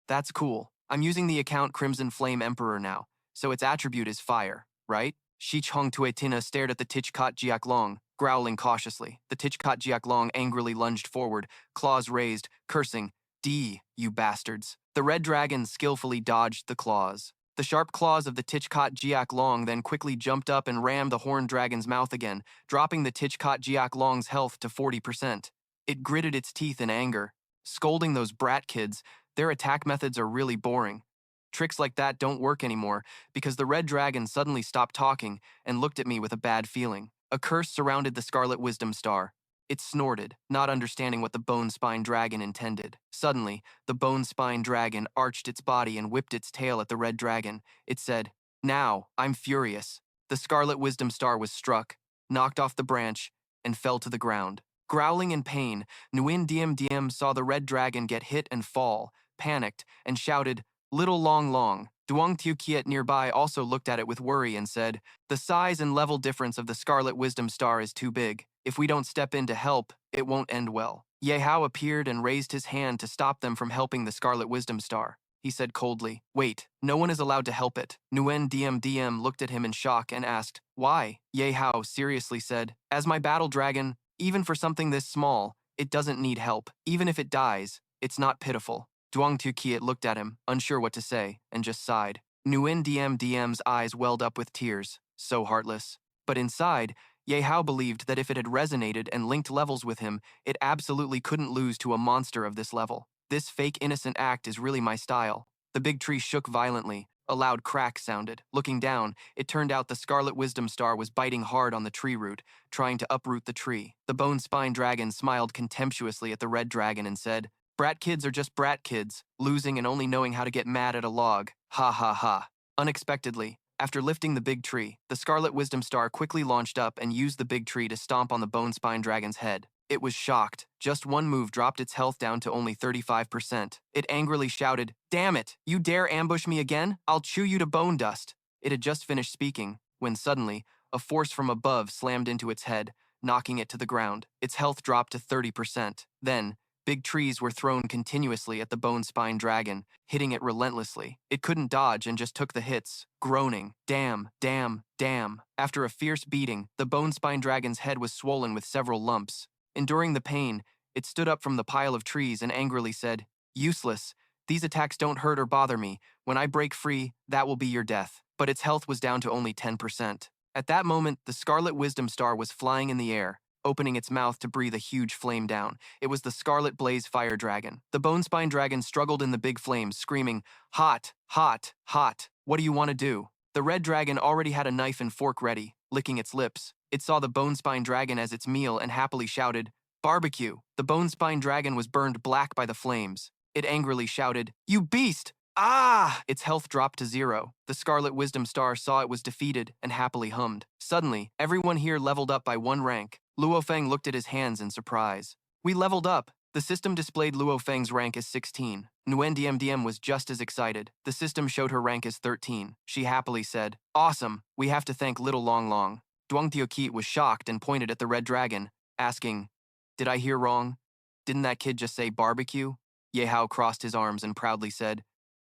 That's cool. I'm using the account Crimson Flame Emperor now, so its attribute is fire, right? Shi Chong Tuetina stared at the Tichkat Jiak Long, growling cautiously. The Tichkat Jiak Long angrily lunged forward, claws raised, cursing, D, you bastards. The red dragon skillfully dodged the claws. The sharp claws of the Tichkat Jiak Long then quickly jumped up and rammed the horned dragon's mouth again, dropping the Tichkat Jiak Long's health to 40%. It gritted its teeth in anger, scolding those brat kids. Their attack methods are really boring. Tricks like that don't work anymore because the red dragon suddenly stopped talking and looked at me with a bad feeling. A curse surrounded the Scarlet Wisdom Star. It snorted, not understanding what the Bone Spine Dragon intended. Suddenly, the Bone Spine Dragon arched its body and whipped its tail at the red dragon. It said, Now, I'm furious. The Scarlet Wisdom Star was struck, knocked off the branch, and fell to the ground. Growling in pain, Nguyen Diem Diem saw the red dragon get hit and fall, panicked, and shouted, Little Long Long. Duong Tiu Kiet nearby also looked at it with worry and said, The size and level difference of the Scarlet Wisdom Star is too big. If we don't step in to help, it won't end well. Ye Hao appeared and raised his hand to stop them from helping the Scarlet Wisdom Star. He said coldly, Wait, no one is allowed to help it. Nguyen Diem Diem looked at him in shock and asked, Why? Ye Hao seriously said, As my battle dragon, even for something this small, it doesn't need help. Even if it dies, it's not pitiful. Duong Tu Kiet looked at him, unsure what to say, and just sighed. Nguyen Diem Diem's eyes welled up with tears, so heartless. But inside, Ye Hao believed that if it had resonated and linked levels with him, it absolutely couldn't lose to a monster of this level. This fake innocent act is really my style. The big tree shook violently. A loud crack sounded. Looking down, it turned out the Scarlet Wisdom Star was biting hard on the tree root, trying to uproot the tree. The Bone Spine Dragon smiled contemptuously at the red dragon and said, Brat kids are just brat kids, losing and only knowing how to get mad at a log. Ha ha ha. Unexpectedly, after lifting the big tree, the Scarlet Wisdom Star quickly launched up and used the big tree to stomp on the Bone Spine Dragon's head. It was shocked. Just one move dropped its health down to only 35%. It angrily shouted, Damn it! You dare ambush me again? I'll chew you to bone dust. It had just finished speaking, when suddenly, a force from above slammed into its head, knocking it to the ground. Its health dropped to 30%. Then, big trees were thrown continuously at the Bone Spine Dragon, hitting it relentlessly. It couldn't dodge and just took the hits, groaning, Damn, damn, damn. After a fierce beating, the Bone Spine Dragon's head was swollen with several lumps. Enduring the pain, it stood up from the pile of trees and angrily said, Useless. These attacks don't hurt or bother me. When I break free, that will be your death. But its health was down to only 10%. At that moment, the Scarlet Wisdom Star was flying in the air, opening its mouth to breathe a huge flame down. It was the Scarlet Blaze Fire Dragon. The Bone Spine Dragon struggled in the big flames, screaming, Hot, hot, hot. What do you want to do? The red dragon already had a knife and fork ready, licking its lips. It saw the Bone Spine Dragon as its meal and happily shouted, Barbecue! The Bone Spine Dragon was burned black by the flames. It angrily shouted, You beast! Ah! Its health dropped to 0. The Scarlet Wisdom Star saw it was defeated and happily hummed. Suddenly, everyone here leveled up by 1 rank. Luo Feng looked at his hands in surprise. We leveled up. The system displayed Luo Feng's rank as 16. Nguyen Diem Diem was just as excited. The system showed her rank as 13. She happily said, Awesome! We have to thank Little Long Long. Duong Tio Kiet was shocked and pointed at the red dragon, asking, Did I hear wrong? Didn't that kid just say barbecue? Ye Hao crossed his arms and proudly said,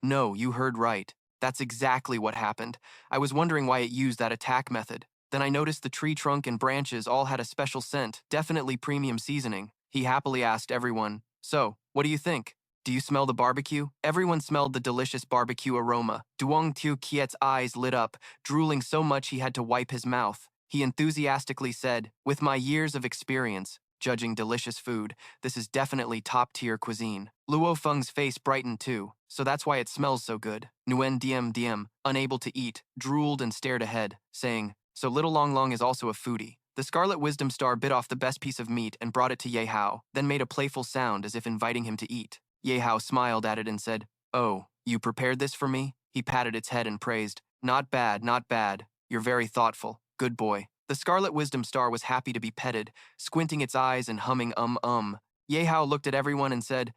No, you heard right. That's exactly what happened. I was wondering why it used that attack method. Then I noticed the tree trunk and branches all had a special scent, definitely premium seasoning. He happily asked everyone, So, what do you think? Do you smell the barbecue? Everyone smelled the delicious barbecue aroma. Duong Tiu Kiet's eyes lit up, drooling so much he had to wipe his mouth. He enthusiastically said, With my years of experience, judging delicious food, this is definitely top-tier cuisine. Luo Feng's face brightened too, so that's why it smells so good. Nguyen Diem Diem, unable to eat, drooled and stared ahead, saying, So Little Long Long is also a foodie. The Scarlet Wisdom Star bit off the best piece of meat and brought it to Ye Hao, then made a playful sound as if inviting him to eat. Ye Hao smiled at it and said, Oh, you prepared this for me? He patted its head and praised, "Not bad, not bad. You're very thoughtful. Good boy." The Scarlet Wisdom Star was happy to be petted, squinting its eyes and humming Ye Hao looked at everyone and said,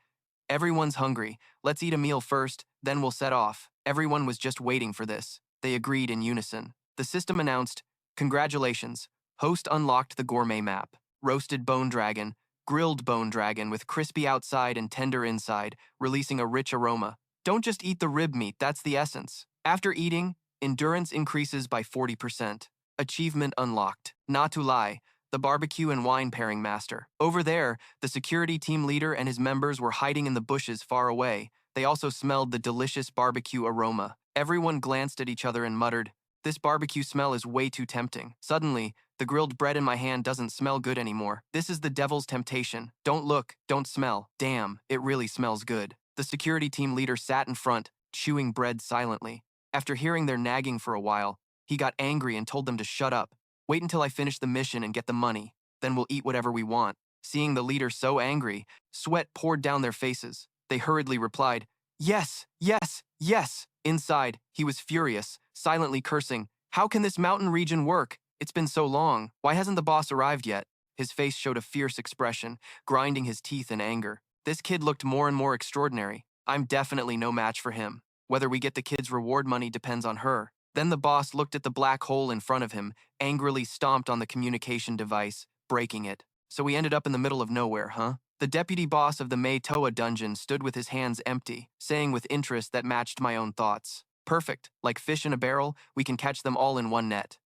"Everyone's hungry. Let's eat a meal first, then we'll set off." Everyone was just waiting for this. They agreed in unison. The system announced, "Congratulations. Host unlocked the gourmet map. Roasted bone dragon, grilled bone dragon with crispy outside and tender inside, releasing a rich aroma. Don't just eat the rib meat, that's the essence. After eating, endurance increases by 40%. Achievement unlocked. Not to lie, the barbecue and wine pairing master. Over there, the security team leader and his members were hiding in the bushes far away. They also smelled the delicious barbecue aroma. Everyone glanced at each other and muttered, "This barbecue smell is way too tempting." Suddenly, the grilled bread in my hand doesn't smell good anymore. This is the devil's temptation. Don't look, don't smell. Damn, it really smells good. The security team leader sat in front, chewing bread silently. After hearing their nagging for a while, he got angry and told them to shut up. "Wait until I finish the mission and get the money. Then we'll eat whatever we want." Seeing the leader so angry, sweat poured down their faces. They hurriedly replied, "Yes, yes, yes." Inside, he was furious, silently cursing, "How can this mountain region work? It's been so long. Why hasn't the boss arrived yet?" His face showed a fierce expression, grinding his teeth in anger. This kid looked more and more extraordinary. I'm definitely no match for him. Whether we get the kid's reward money depends on her. Then the boss looked at the black hole in front of him, angrily stomped on the communication device, breaking it. So we ended up in the middle of nowhere, huh? The deputy boss of the Mei Toa dungeon stood with his hands empty, saying with interest that matched my own thoughts, "Perfect. Like fish in a barrel, we can catch them all in one net."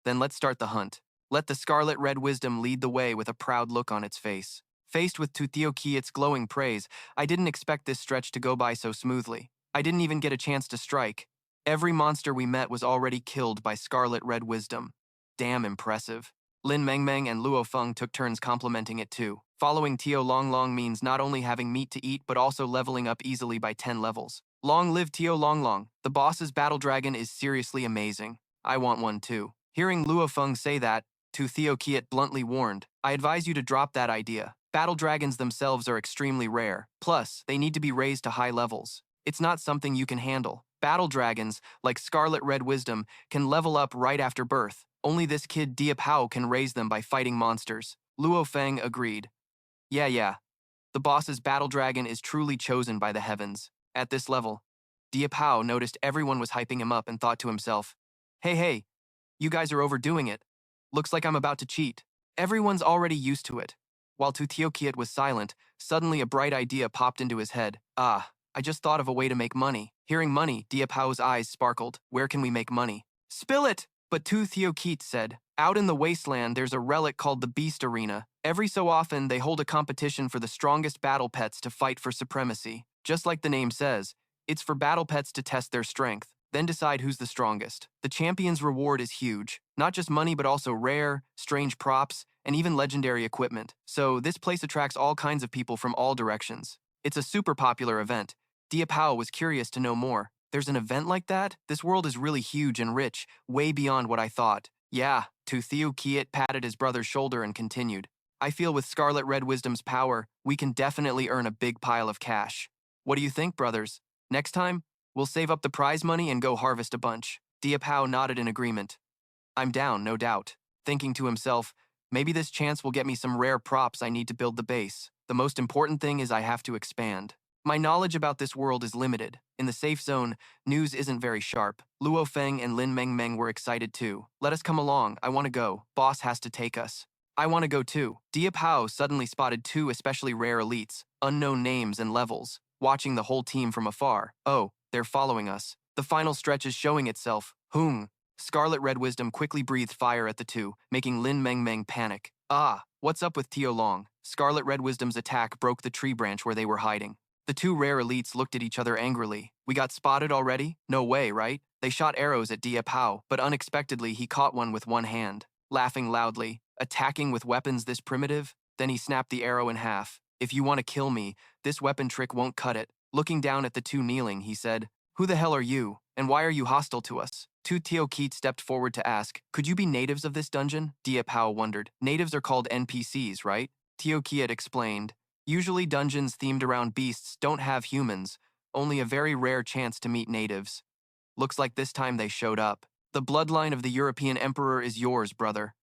Then let's start the hunt. Let the Scarlet Red Wisdom lead the way with a proud look on its face. Faced with Tutiokiit's glowing praise, I didn't expect this stretch to go by so smoothly. I didn't even get a chance to strike. Every monster we met was already killed by Scarlet Red Wisdom. Damn impressive. Lin Mengmeng and Luo Feng took turns complimenting it too. Following Tio Long Long means not only having meat to eat but also leveling up easily by 10 levels. Long live Tio Long Long. The boss's battle dragon is seriously amazing. I want one too. Hearing Luo Feng say that, Tu Theo Kiet bluntly warned, "I advise you to drop that idea. Battle dragons themselves are extremely rare. Plus, they need to be raised to high levels. It's not something you can handle. Battle dragons, like Scarlet Red Wisdom, can level up right after birth. Only this kid Diệp Hạo can raise them by fighting monsters." Luo Feng agreed. Yeah. The boss's battle dragon is truly chosen by the heavens. At this level, Diệp Hạo noticed everyone was hyping him up and thought to himself, Hey, you guys are overdoing it. Looks like I'm about to cheat." Everyone's already used to it. While Tutiokiet was silent, suddenly a bright idea popped into his head. I just thought of a way to make money. Hearing money, Diệp Hão's eyes sparkled. "Where can we make money?" "Spill it!" But Tutiokiet said, "Out in the wasteland, there's a relic called the Beast Arena. Every so often, they hold a competition for the strongest battle pets to fight for supremacy. Just like the name says, it's for battle pets to test their strength, then decide who's the strongest. The champion's reward is huge. Not just money, but also rare, strange props, and even legendary equipment. So this place attracts all kinds of people from all directions. It's a super popular event." Diệp Hão was curious to know more. "There's an event like that? This world is really huge and rich, way beyond what I thought." "Yeah," Tu Theo Kiet patted his brother's shoulder and continued. "I feel with Scarlet Red Wisdom's power, we can definitely earn a big pile of cash. What do you think, brothers? Next time, we'll save up the prize money and go harvest a bunch." Diệp Hão nodded in agreement. "I'm down, no doubt," thinking to himself, maybe this chance will get me some rare props I need to build the base. The most important thing is I have to expand. My knowledge about this world is limited. In the safe zone, news isn't very sharp. Luo Feng and Lin Mengmeng were excited too. "Let us come along, I want to go. Boss has to take us." "I want to go too." Diệp Hão suddenly spotted two especially rare elites, unknown names and levels, watching the whole team from afar. "Oh, they're following us. The final stretch is showing itself. Hung." Scarlet Red Wisdom quickly breathed fire at the two, making Lin Mengmeng panic. What's up with Tio Long?" Scarlet Red Wisdom's attack broke the tree branch where they were hiding. The two rare elites looked at each other angrily. "We got spotted already? No way, right?" They shot arrows at Diệp Hão, but unexpectedly he caught one with one hand. Laughing loudly, attacking with weapons this primitive, then he snapped the arrow in half. "If you want to kill me, this weapon trick won't cut it." Looking down at the two kneeling, he said, "Who the hell are you, and why are you hostile to us?" Tutiokiet stepped forward to ask, "Could you be natives of this dungeon?" Diệp Hão wondered. "Natives are called NPCs, right?" Tutiokiet explained, "Usually dungeons themed around beasts don't have humans, only a very rare chance to meet natives." Looks like this time they showed up. The bloodline of the European emperor is yours, brother.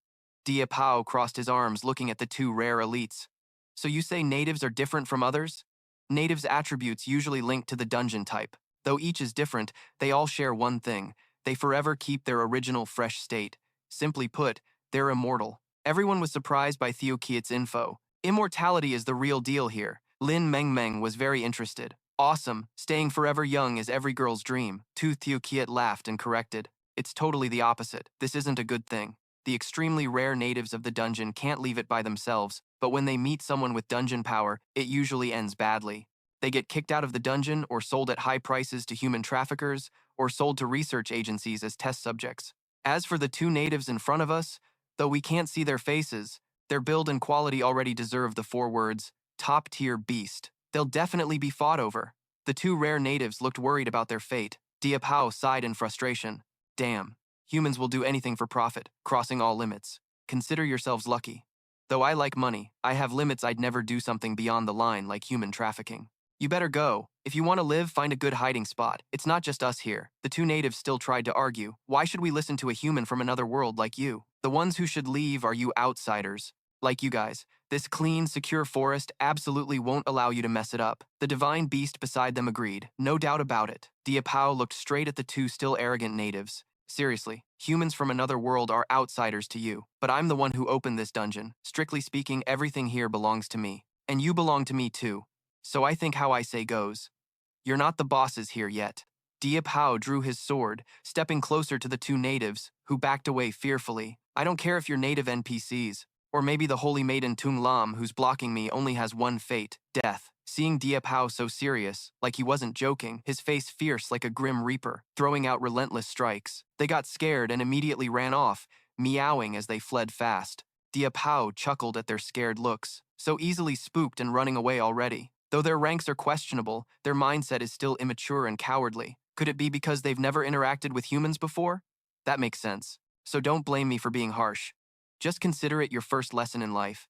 Diệp Hạo crossed his arms, looking at the two rare elites. So you say natives are different from others? Natives' attributes usually link to the dungeon type. Though each is different, they all share one thing. They forever keep their original fresh state. Simply put, they're immortal. Everyone was surprised by Theo Kiet's info. Immortality is the real deal here. Lin Mengmeng was very interested. Awesome, staying forever young is every girl's dream. Theo Kiet laughed and corrected. It's totally the opposite. This isn't a good thing. The extremely rare natives of the dungeon can't leave it by themselves, but when they meet someone with dungeon power, it usually ends badly. They get kicked out of the dungeon or sold at high prices to human traffickers or sold to research agencies as test subjects. As for the two natives in front of us, though we can't see their faces, their build and quality already deserve the 4 words, top-tier beast. They'll definitely be fought over. The two rare natives looked worried about their fate. Diệp Hạo sighed in frustration. Damn. Humans will do anything for profit, crossing all limits. Consider yourselves lucky. Though I like money, I have limits. I'd never do something beyond the line like human trafficking. You better go. If you want to live, find a good hiding spot. It's not just us here. The two natives still tried to argue. Why should we listen to a human from another world like you? The ones who should leave are you outsiders. Like you guys. This clean, secure forest absolutely won't allow you to mess it up. The divine beast beside them agreed. No doubt about it. Diệp Hạo looked straight at the two still arrogant natives. Seriously, humans from another world are outsiders to you, but I'm the one who opened this dungeon. Strictly speaking, everything here belongs to me. And you belong to me too. So I think how I say goes. You're not the bosses here yet. Diệp Hạo drew his sword, stepping closer to the two natives, who backed away fearfully. I don't care if you're native NPCs, or maybe the holy maiden Tung Lam who's blocking me only has one fate, death. Seeing Diệp Hạo so serious, like he wasn't joking, his face fierce like a grim reaper, throwing out relentless strikes. They got scared and immediately ran off, meowing as they fled fast. Diệp Hạo chuckled at their scared looks, so easily spooked and running away already. Though their ranks are questionable, their mindset is still immature and cowardly. Could it be because they've never interacted with humans before? That makes sense. So don't blame me for being harsh. Just consider it your first lesson in life.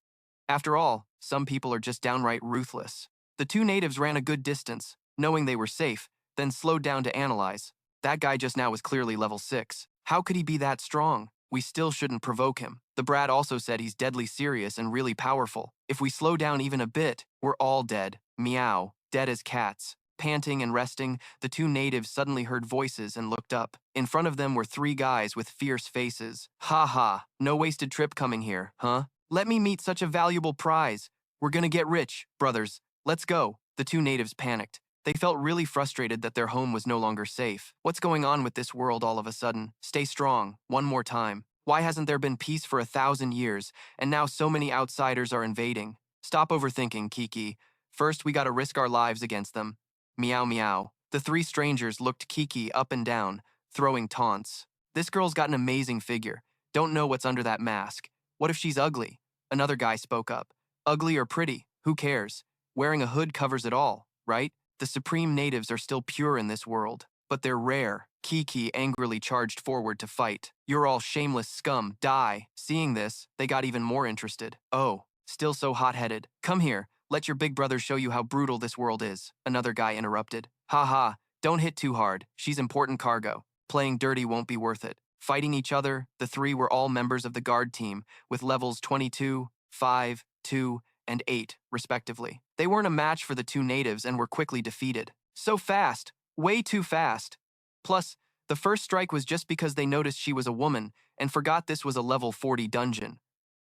After all, some people are just downright ruthless. The two natives ran a good distance, knowing they were safe, then slowed down to analyze. That guy just now was clearly level 6. How could he be that strong? We still shouldn't provoke him. The brat also said he's deadly serious and really powerful. If we slow down even a bit, we're all dead. Meow. Dead as cats. Panting and resting, the two natives suddenly heard voices and looked up. In front of them were 3 guys with fierce faces. Ha ha, no wasted trip coming here, huh? Let me meet such a valuable prize. We're gonna get rich, brothers. Let's go. The two natives panicked. They felt really frustrated that their home was no longer safe. What's going on with this world all of a sudden? Stay strong. One more time. Why hasn't there been peace for 1,000 years, and now so many outsiders are invading? Stop overthinking, Kiki. First, we gotta risk our lives against them. Meow meow. The 3 strangers looked Kiki up and down, throwing taunts. This girl's got an amazing figure. Don't know what's under that mask. What if she's ugly? Another guy spoke up. Ugly or pretty, who cares? Wearing a hood covers it all, right? The supreme natives are still pure in this world, but they're rare. Kiki angrily charged forward to fight. You're all shameless scum, die. Seeing this, they got even more interested. Oh, still so hot-headed. Come here, let your big brother show you how brutal this world is. Another guy interrupted. Ha, don't hit too hard. She's important cargo. Playing dirty won't be worth it. Fighting each other, the 3 were all members of the guard team, with levels 22, 5, 2, and 8, respectively. They weren't a match for the 2 natives and were quickly defeated. So fast. Way too fast. Plus, the first strike was just because they noticed she was a woman and forgot this was a level 40 dungeon.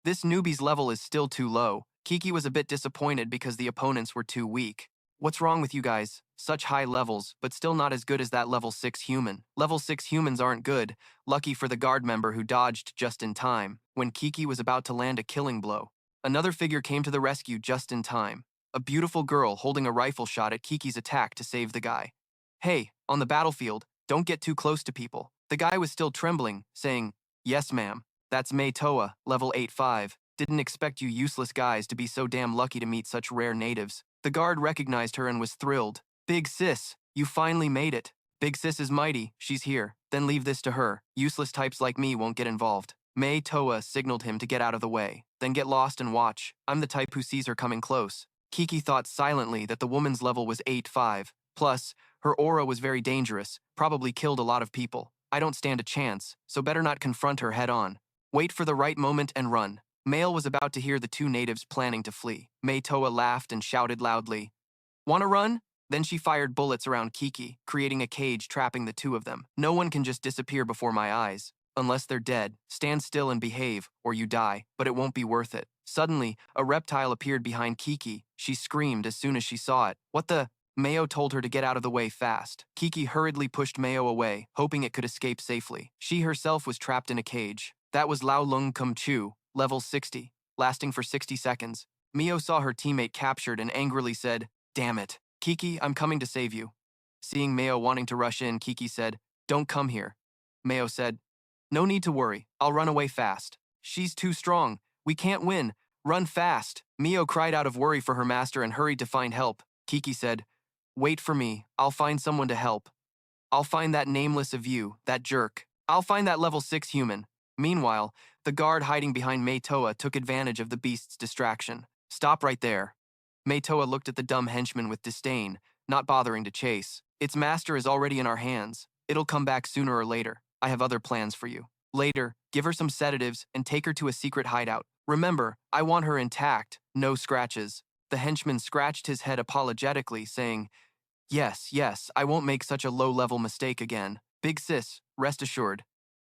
This newbie's level is still too low. Kiki was a bit disappointed because the opponents were too weak. What's wrong with you guys? Such high levels, but still not as good as that level 6 human. Level 6 humans aren't good, lucky for the guard member who dodged just in time, when Kiki was about to land a killing blow. Another figure came to the rescue just in time. A beautiful girl holding a rifle shot at Kiki's attack to save the guy. Hey, on the battlefield, don't get too close to people. The guy was still trembling, saying, Yes, ma'am. That's Mei Toa, level 8-5. Didn't expect you useless guys to be so damn lucky to meet such rare natives. The guard recognized her and was thrilled. Big sis, you finally made it. Big sis is mighty, she's here. Then leave this to her. Useless types like me won't get involved. Mei Toa signaled him to get out of the way. Then get lost and watch. I'm the type who sees her coming close. Kiki thought silently that the woman's level was 8-5. Plus, Her aura was very dangerous, probably killed a lot of people. I don't stand a chance, so better not confront her head on. Wait for the right moment and run. Male was about to hear the two natives planning to flee. Mei Toa laughed and shouted loudly, "Wanna run?" Then she fired bullets around Kiki, creating a cage trapping the two of them. No one can just disappear before my eyes. Unless they're dead, stand still and behave, or you die, but it won't be worth it. Suddenly, a reptile appeared behind Kiki. She screamed as soon as she saw it. What the? Mayo told her to get out of the way fast. Kiki hurriedly pushed Mayo away, hoping it could escape safely. She herself was trapped in a cage. That was Lao Lung Kum Chu, level 60, lasting for 60 seconds. Mio saw her teammate captured and angrily said, "Damn it. Kiki, I'm coming to save you." Seeing Mayo wanting to rush in, Kiki said, "Don't come here." Mayo said, "No need to worry. I'll run away fast." "She's too strong. We can't win. Run fast." Mio cried out of worry for her master and hurried to find help. Kiki said, "Wait for me. I'll find someone to help. I'll find that nameless of you, that jerk. I'll find that level 6 human." Meanwhile, the guard hiding behind Mei Toa took advantage of the beast's distraction. "Stop right there." Mei Toa looked at the dumb henchman with disdain, not bothering to chase. "Its master is already in our hands. It'll come back sooner or later. I have other plans for you. Later, give her some sedatives and take her to a secret hideout. Remember, I want her intact, no scratches." The henchman scratched his head apologetically, saying, Yes, I won't make such a low-level mistake again. Big sis, rest assured."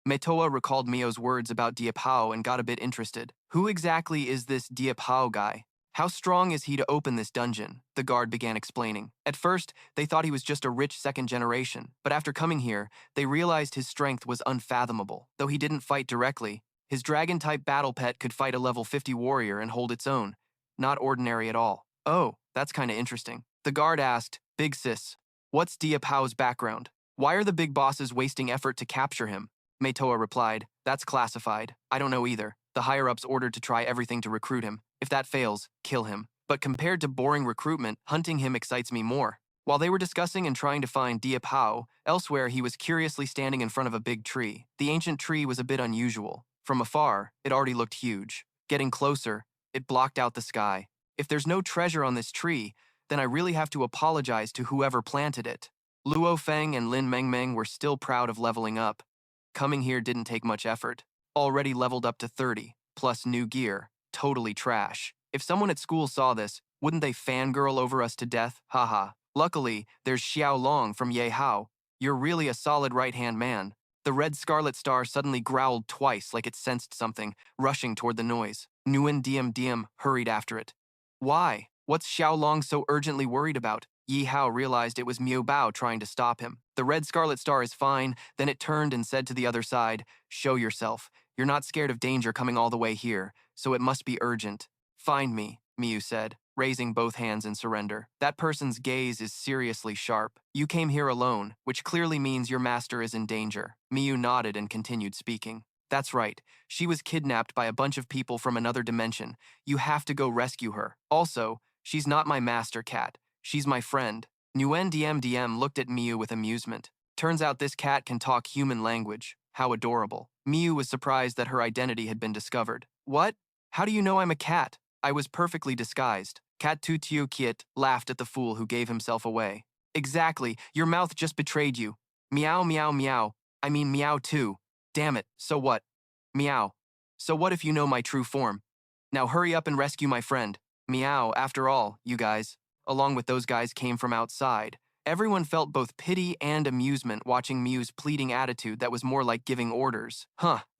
Metoa recalled Mio's words about Diệp Hạo and got a bit interested. Who exactly is this Diệp Hạo guy? How strong is he to open this dungeon? The guard began explaining. At first, they thought he was just a rich second generation, but after coming here, they realized his strength was unfathomable. Though he didn't fight directly, his dragon-type battle pet could fight a level 50 warrior and hold its own. Not ordinary at all. Oh, that's kinda interesting. The guard asked, "Big sis, what's Diệp Hão's background? Why are the big bosses wasting effort to capture him?" Metoa replied, "That's classified. I don't know either. The higher-ups ordered to try everything to recruit him. If that fails, kill him. But compared to boring recruitment, hunting him excites me more." While they were discussing and trying to find Diệp Hão, elsewhere he was curiously standing in front of a big tree. The ancient tree was a bit unusual. From afar, it already looked huge. Getting closer, it blocked out the sky. If there's no treasure on this tree, then I really have to apologize to whoever planted it. Luo Feng and Lin Mengmeng were still proud of leveling up. Coming here didn't take much effort. Already leveled up to 30, plus new gear. Totally trash. If someone at school saw this, wouldn't they fangirl over us to death? Haha. Luckily, there's Xiao Long from Ye Hao. You're really a solid right-hand man. The red scarlet star suddenly growled twice like it sensed something, rushing toward the noise. Nguyen Diem Diem hurried after it. Why? What's Xiao Long so urgently worried about? Yihao realized it was Miu Bao trying to stop him. The red scarlet star is fine, then it turned and said to the other side, "Show yourself. You're not scared of danger coming all the way here, so it must be urgent." "Find me," Miu said, raising both hands in surrender. That person's gaze is seriously sharp. "You came here alone, which clearly means your master is in danger." Miu nodded and continued speaking. "That's right. She was kidnapped by a bunch of people from another dimension. You have to go rescue her. Also, she's not my master cat. She's my friend." Nguyen Diem looked at Miu with amusement. Turns out this cat can talk human language. How adorable. Miu was surprised that her identity had been discovered. "What? How do you know I'm a cat? I was perfectly disguised." Cat Tu Tiu Kiet laughed at the fool who gave himself away. "Exactly. Your mouth just betrayed you. Meow, meow, meow. I mean meow too. Damn it. So what? Meow. So what if you know my true form? Now hurry up and rescue my friend." Meow, after all, you guys. Along with those guys came from outside. Everyone felt both pity and amusement watching Miu's pleading attitude that was more like giving orders.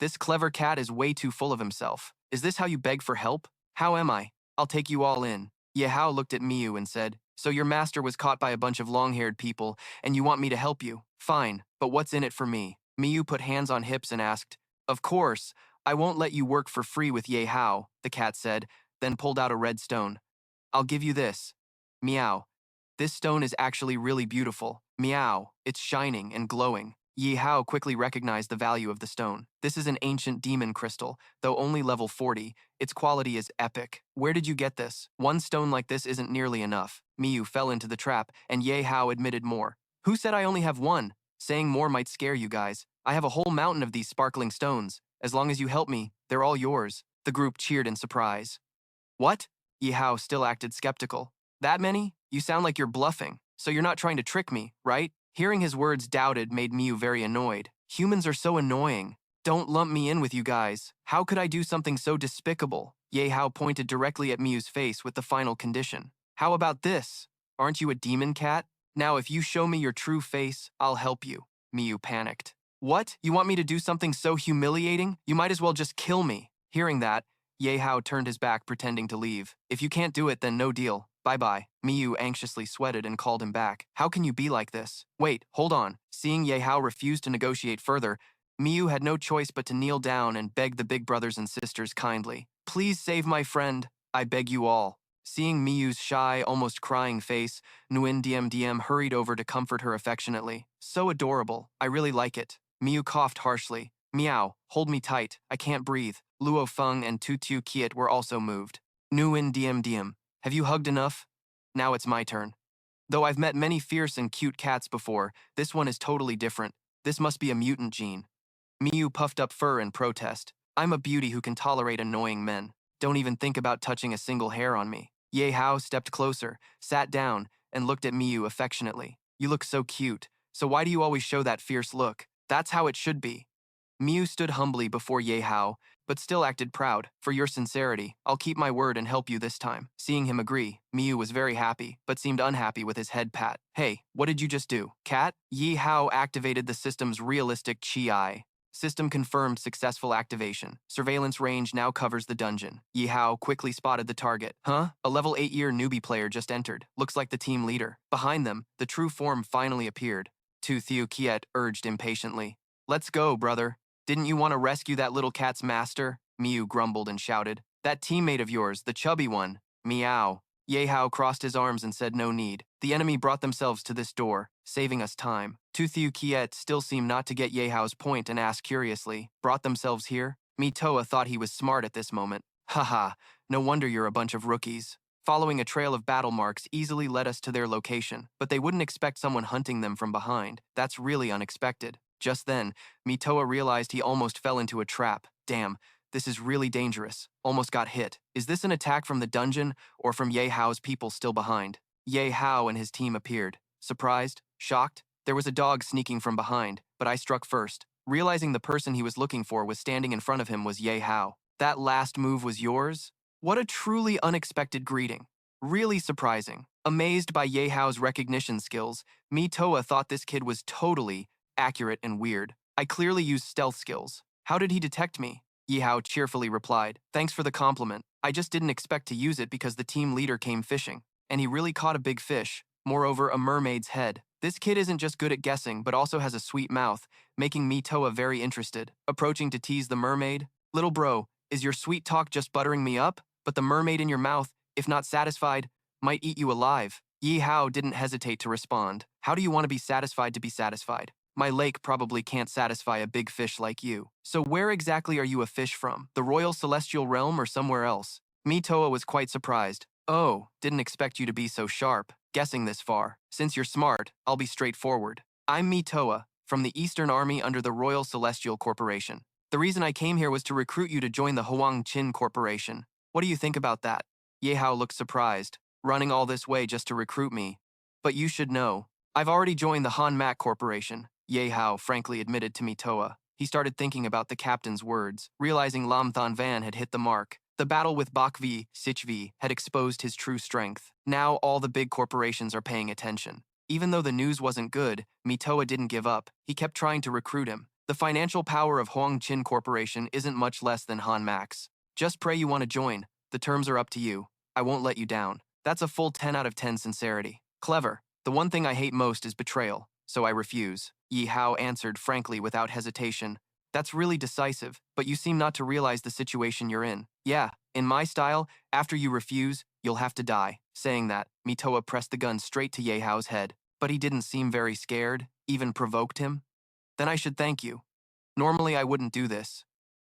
This clever cat is way too full of himself. Is this how you beg for help? How am I? I'll take you all in. Yihao looked at Miu and said, "So your master was caught by a bunch of long-haired people, and you want me to help you? Fine, but what's in it for me?" Miu put hands on hips and asked, "Of course, I won't let you work for free with Ye Hao," the cat said, then pulled out a red stone. "I'll give you this." Meow. "This stone is actually really beautiful." Meow. "It's shining and glowing." Yihao quickly recognized the value of the stone. "This is an ancient demon crystal, though only level 40. Its quality is epic. Where did you get this? One stone like this isn't nearly enough." Miu fell into the trap, and Ye Hao admitted more. "Who said I only have one? Saying more might scare you guys. I have a whole mountain of these sparkling stones. As long as you help me, they're all yours." The group cheered in surprise. "What?" Yihao still acted skeptical. "That many? You sound like you're bluffing." So you're not trying to trick me, right? Hearing his words doubted made Miyu very annoyed. Humans are so annoying. Don't lump me in with you guys. How could I do something so despicable? Ye Hao pointed directly at Miyu's face with the final condition. How about this? Aren't you a demon cat? Now if you show me your true face, I'll help you. Miyu panicked. What? You want me to do something so humiliating? You might as well just kill me. Hearing that, Ye Hao turned his back pretending to leave. If you can't do it, then no deal. Bye-bye. Miyu anxiously sweated and called him back. How can you be like this? Wait, hold on. Seeing Ye Hao refuse to negotiate further, Miyu had no choice but to kneel down and beg the big brothers and sisters kindly. Please save my friend. I beg you all. Seeing Miyu's shy, almost crying face, Nguyen Diem hurried over to comfort her affectionately. So adorable. I really like it. Miyu coughed harshly. Meow, hold me tight. I can't breathe. Luo Feng and Tutu Kiet were also moved. Nguyen Diem, have you hugged enough? Now it's my turn. Though I've met many fierce and cute cats before, this one is totally different. This must be a mutant gene. Miyu puffed up fur in protest. I'm a beauty who can tolerate annoying men. Don't even think about touching a single hair on me. Ye Hao stepped closer, sat down, and looked at Miyu affectionately. You look so cute, so why do you always show that fierce look? That's how it should be. Miyu stood humbly before Ye Hao, but still acted proud. For your sincerity, I'll keep my word and help you this time. Seeing him agree, Miyu was very happy, but seemed unhappy with his head pat. Hey, what did you just do? Cat? Ye Hao activated the system's realistic Chi. System confirmed successful activation. Surveillance range now covers the dungeon. Yihao quickly spotted the target. Huh? A level 8-year newbie player just entered. Looks like the team leader. Behind them, the true form finally appeared. Tu Thiu Kiet urged impatiently. Let's go, brother. Didn't you want to rescue that little cat's master? Miyu grumbled and shouted. That teammate of yours, the chubby one. Meow. Yihao crossed his arms and said no need. The enemy brought themselves to this door, saving us time. Tu Thiu Kiet still seemed not to get Yihao's point and asked curiously, brought themselves here? Mitoa thought he was smart at this moment. Haha, no wonder you're a bunch of rookies. Following a trail of battle marks easily led us to their location, but they wouldn't expect someone hunting them from behind. That's really unexpected. Just then, Mitoa realized he almost fell into a trap. Damn, this is really dangerous. Almost got hit. Is this an attack from the dungeon or from Ye Hao's people still behind? Ye Hao and his team appeared. Surprised? Shocked? There was a dog sneaking from behind, but I struck first. Realizing the person he was looking for was standing in front of him was Ye Hao. That last move was yours? What a truly unexpected greeting. Really surprising. Amazed by Ye Hao's recognition skills, Mitoa thought this kid was totally accurate and weird. I clearly used stealth skills. How did he detect me? Yihao cheerfully replied. Thanks for the compliment. I just didn't expect to use it because the team leader came fishing. And he really caught a big fish. Moreover, a mermaid's head. This kid isn't just good at guessing, but also has a sweet mouth, making Mitoa very interested. Approaching to tease the mermaid. Little bro, is your sweet talk just buttering me up? But the mermaid in your mouth, if not satisfied, might eat you alive. Yihao didn't hesitate to respond. How do you want to be satisfied? My lake probably can't satisfy a big fish like you. So where exactly are you a fish from? The Royal Celestial Realm or somewhere else? Mitoa was quite surprised. Oh, didn't expect you to be so sharp, guessing this far. Since you're smart, I'll be straightforward. I'm Mitoa, from the Eastern Army under the Royal Celestial Corporation. The reason I came here was to recruit you to join the Huang Qin Corporation. What do you think about that? Yihao looked surprised. Running all this way just to recruit me. But you should know. I've already joined the Han Mak Corporation, Yihao frankly admitted to Mitoa. He started thinking about the captain's words, realizing Lam Than Van had hit the mark. The battle with Bakvi, Sichvi, had exposed his true strength. Now all the big corporations are paying attention. Even though the news wasn't good, Mitoa didn't give up. He kept trying to recruit him. The financial power of Huang Qin Corporation isn't much less than Han Mak's. Just pray you want to join. The terms are up to you. I won't let you down. That's a full 10 out of 10 sincerity. Clever. The one thing I hate most is betrayal, so I refuse. Yihao answered frankly without hesitation. That's really decisive, but you seem not to realize the situation you're in. Yeah, in my style, after you refuse, you'll have to die. Saying that, Mitoa pressed the gun straight to Yihao's head, but he didn't seem very scared, even provoked him. Then I should thank you. Normally I wouldn't do this.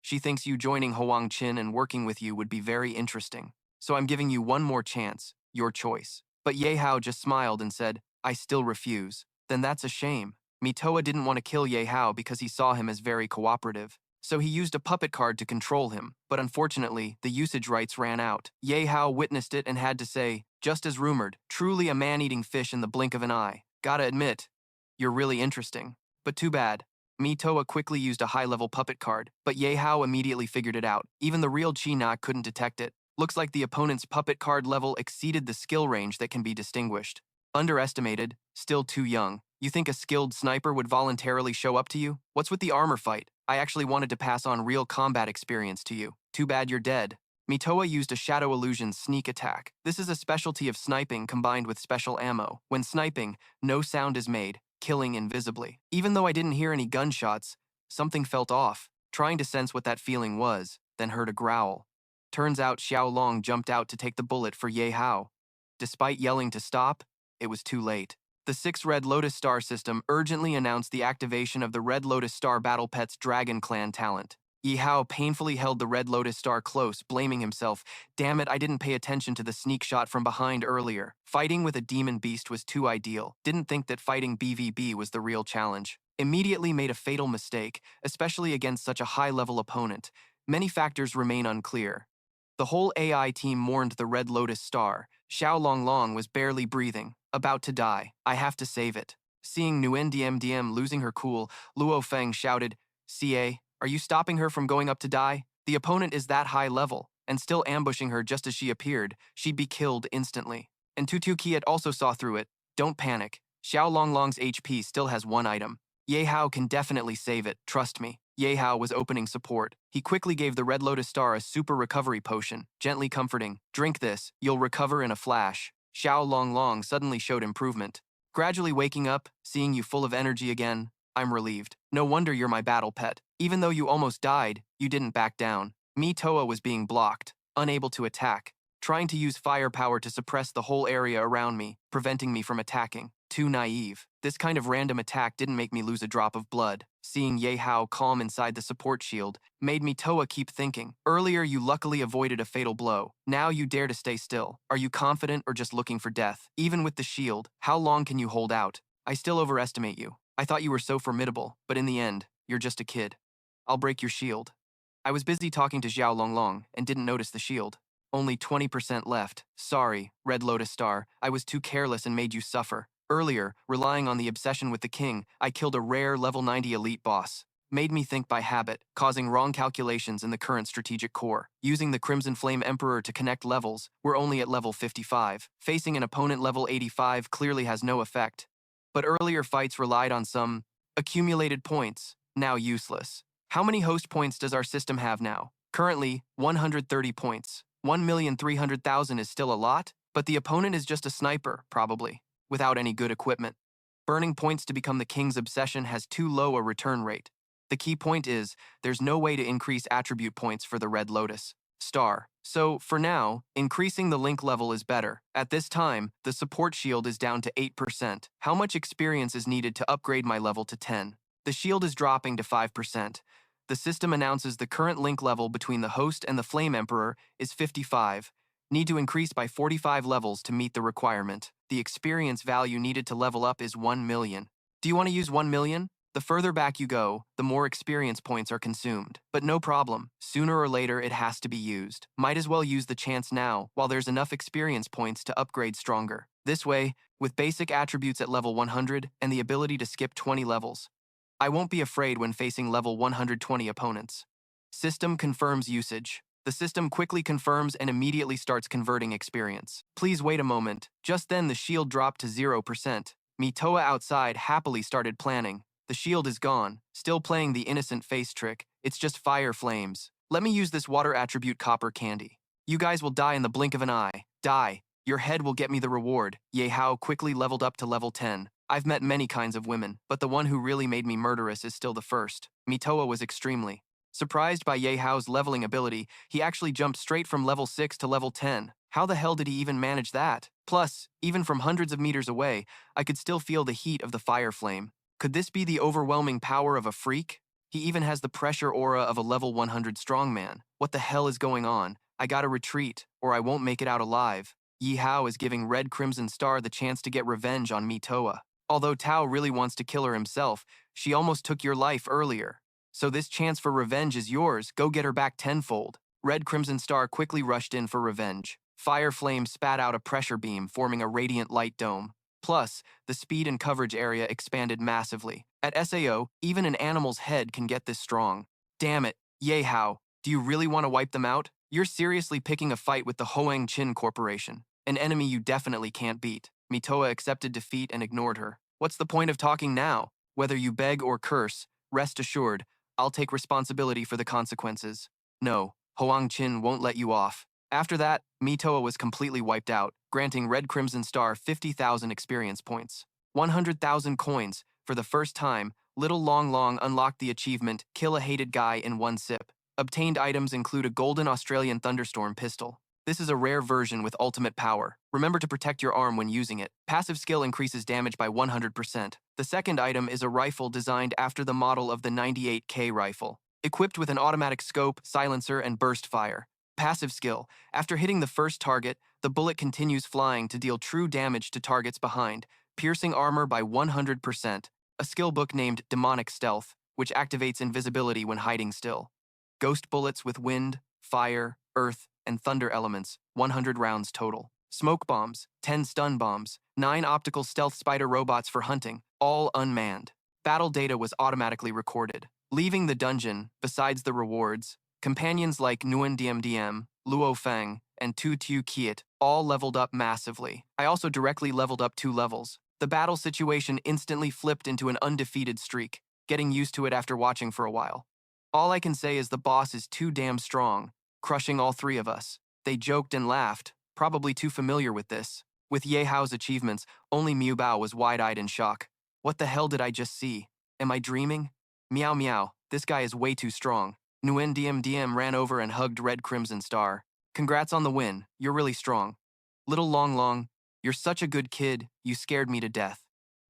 She thinks you joining Huang Qin and working with you would be very interesting. So I'm giving you one more chance, your choice. But Yihao just smiled and said, I still refuse. Then that's a shame. Mitoa didn't want to kill Yihao because he saw him as very cooperative. So he used a puppet card to control him, but unfortunately, the usage rights ran out. Yihao witnessed it and had to say, Just as rumored, truly a man-eating fish in the blink of an eye. Gotta admit, you're really interesting. But too bad. Mitoa quickly used a high-level puppet card, but Ye Hao immediately figured it out. Even the real Chi-Na couldn't detect it. Looks like the opponent's puppet card level exceeded the skill range that can be distinguished. Underestimated, still too young. You think a skilled sniper would voluntarily show up to you? What's with the armor fight? I actually wanted to pass on real combat experience to you. Too bad you're dead. Mitoa used a Shadow Illusion sneak attack. This is a specialty of sniping combined with special ammo. When sniping, no sound is made, killing invisibly. Even though I didn't hear any gunshots, something felt off. Trying to sense what that feeling was, then heard a growl. Turns out Xiao Long jumped out to take the bullet for Ye Hao. Despite yelling to stop, it was too late. The 6 Red Lotus Star system urgently announced the activation of the Red Lotus Star Battle Pet's Dragon Clan talent. Yihao painfully held the Red Lotus Star close, blaming himself. Damn it, I didn't pay attention to the sneak shot from behind earlier. Fighting with a demon beast was too ideal. Didn't think that fighting BVB was the real challenge. Immediately made a fatal mistake, especially against such a high-level opponent. Many factors remain unclear. The whole AI team mourned the Red Lotus Star. Xiao Longlong was barely breathing, about to die. I have to save it. Seeing Nguyen Diem losing her cool, Luo Feng shouted, "CA, are you stopping her from going up to die? The opponent is that high level, and still ambushing her just as she appeared, she'd be killed instantly." And Tutu Kiat also saw through it. Don't panic. Xiao Longlong's HP still has 1 item. Ye Hao can definitely save it, trust me. Ye Hao was opening support. He quickly gave the Red Lotus Star a super recovery potion, gently comforting. Drink this, you'll recover in a flash. Xiao Longlong suddenly showed improvement. Gradually waking up, seeing you full of energy again, I'm relieved. No wonder you're my battle pet. Even though you almost died, you didn't back down. Mitoa was being blocked, unable to attack, trying to use firepower to suppress the whole area around me, preventing me from attacking. Too naive. This kind of random attack didn't make me lose a drop of blood. Seeing Ye Hao calm inside the support shield made Mitoa keep thinking. Earlier you luckily avoided a fatal blow. Now you dare to stay still. Are you confident or just looking for death? Even with the shield, how long can you hold out? I still overestimate you. I thought you were so formidable, but in the end, you're just a kid. I'll break your shield. I was busy talking to Xiao Longlong and didn't notice the shield. Only 20% left. Sorry, Red Lotus Star. I was too careless and made you suffer. Earlier, relying on the obsession with the king, I killed a rare level 90 elite boss. Made me think by habit, causing wrong calculations in the current strategic core. Using the Crimson Flame Emperor to connect levels, we're only at level 55. Facing an opponent level 85 clearly has no effect. But earlier fights relied on some accumulated points, now useless. How many host points does our system have now? Currently, 130 points. 1,300,000 is still a lot, but the opponent is just a sniper, probably, without any good equipment. Burning points to become the king's obsession has too low a return rate. The key point is, there's no way to increase attribute points for the Red Lotus Star. So, for now, increasing the link level is better. At this time, the support shield is down to 8%. How much experience is needed to upgrade my level to 10? The shield is dropping to 5%. The system announces the current link level between the host and the Flame Emperor is 55. Need to increase by 45 levels to meet the requirement. The experience value needed to level up is 1 million. Do you want to use 1 million? The further back you go, the more experience points are consumed. But no problem, sooner or later it has to be used. Might as well use the chance now, while there's enough experience points to upgrade stronger. This way, with basic attributes at level 100 and the ability to skip 20 levels, I won't be afraid when facing level 120 opponents. System confirms usage. The system quickly confirms and immediately starts converting experience. Please wait a moment. Just then the shield dropped to 0%. Mitoa outside happily started planning. The shield is gone, still playing the innocent face trick. It's just fire flames. Let me use this water attribute copper candy. You guys will die in the blink of an eye. Die. Your head will get me the reward. Ye Hao quickly leveled up to level 10. I've met many kinds of women, but the one who really made me murderous is still the first. Mitoa was extremely surprised by Ye Hao's leveling ability. He actually jumped straight from level 6 to level 10. How the hell did he even manage that? Plus, even from hundreds of meters away, I could still feel the heat of the fire flame. Could this be the overwhelming power of a freak? He even has the pressure aura of a level 100 strongman. What the hell is going on? I gotta retreat, or I won't make it out alive. Yihao is giving Red Crimson Star the chance to get revenge on Mitoa. Although Tao really wants to kill her himself, she almost took your life earlier. So this chance for revenge is yours. Go get her back tenfold. Red Crimson Star quickly rushed in for revenge. Fire flame spat out a pressure beam, forming a radiant light dome. Plus, the speed and coverage area expanded massively. At SAO, even an animal's head can get this strong. Damn it, Ye Hao, do you really want to wipe them out? You're seriously picking a fight with the Hoang Chin Corporation, an enemy you definitely can't beat. Mitoa accepted defeat and ignored her. What's the point of talking now? Whether you beg or curse, rest assured, I'll take responsibility for the consequences. No, Hoang Chin won't let you off. After that, Mitoa was completely wiped out, granting Red Crimson Star 50,000 experience points. 100,000 coins. For the first time, Little Long Long unlocked the achievement, Kill a Hated Guy in One Sip. Obtained items include a golden Australian Thunderstorm pistol. This is a rare version with ultimate power. Remember to protect your arm when using it. Passive skill increases damage by 100%. The second item is a rifle designed after the model of the 98K rifle, equipped with an automatic scope, silencer, and burst fire. Passive skill. After hitting the first target, the bullet continues flying to deal true damage to targets behind, piercing armor by 100%. A skill book named Demonic Stealth, which activates invisibility when hiding still. Ghost bullets with wind, fire, earth, and thunder elements, 100 rounds total. Smoke bombs, 10 stun bombs, 9 optical stealth spider robots for hunting, all unmanned. Battle data was automatically recorded. Leaving the dungeon, besides the rewards, companions like Nguyen Diem Diem, Luo Feng, and Tu Tu Kiet all leveled up massively. I also directly leveled up 2 levels. The battle situation instantly flipped into an undefeated streak, getting used to it after watching for a while. All I can say is the boss is too damn strong, crushing all 3 of us. They joked and laughed, probably too familiar with this. With Ye Hao's achievements, only Miu Bao was wide-eyed in shock. What the hell did I just see? Am I dreaming? Meow meow, this guy is way too strong. Nguyen Diem Diem ran over and hugged Red Crimson Star. Congrats on the win, you're really strong. Little Long Long, you're such a good kid, you scared me to death.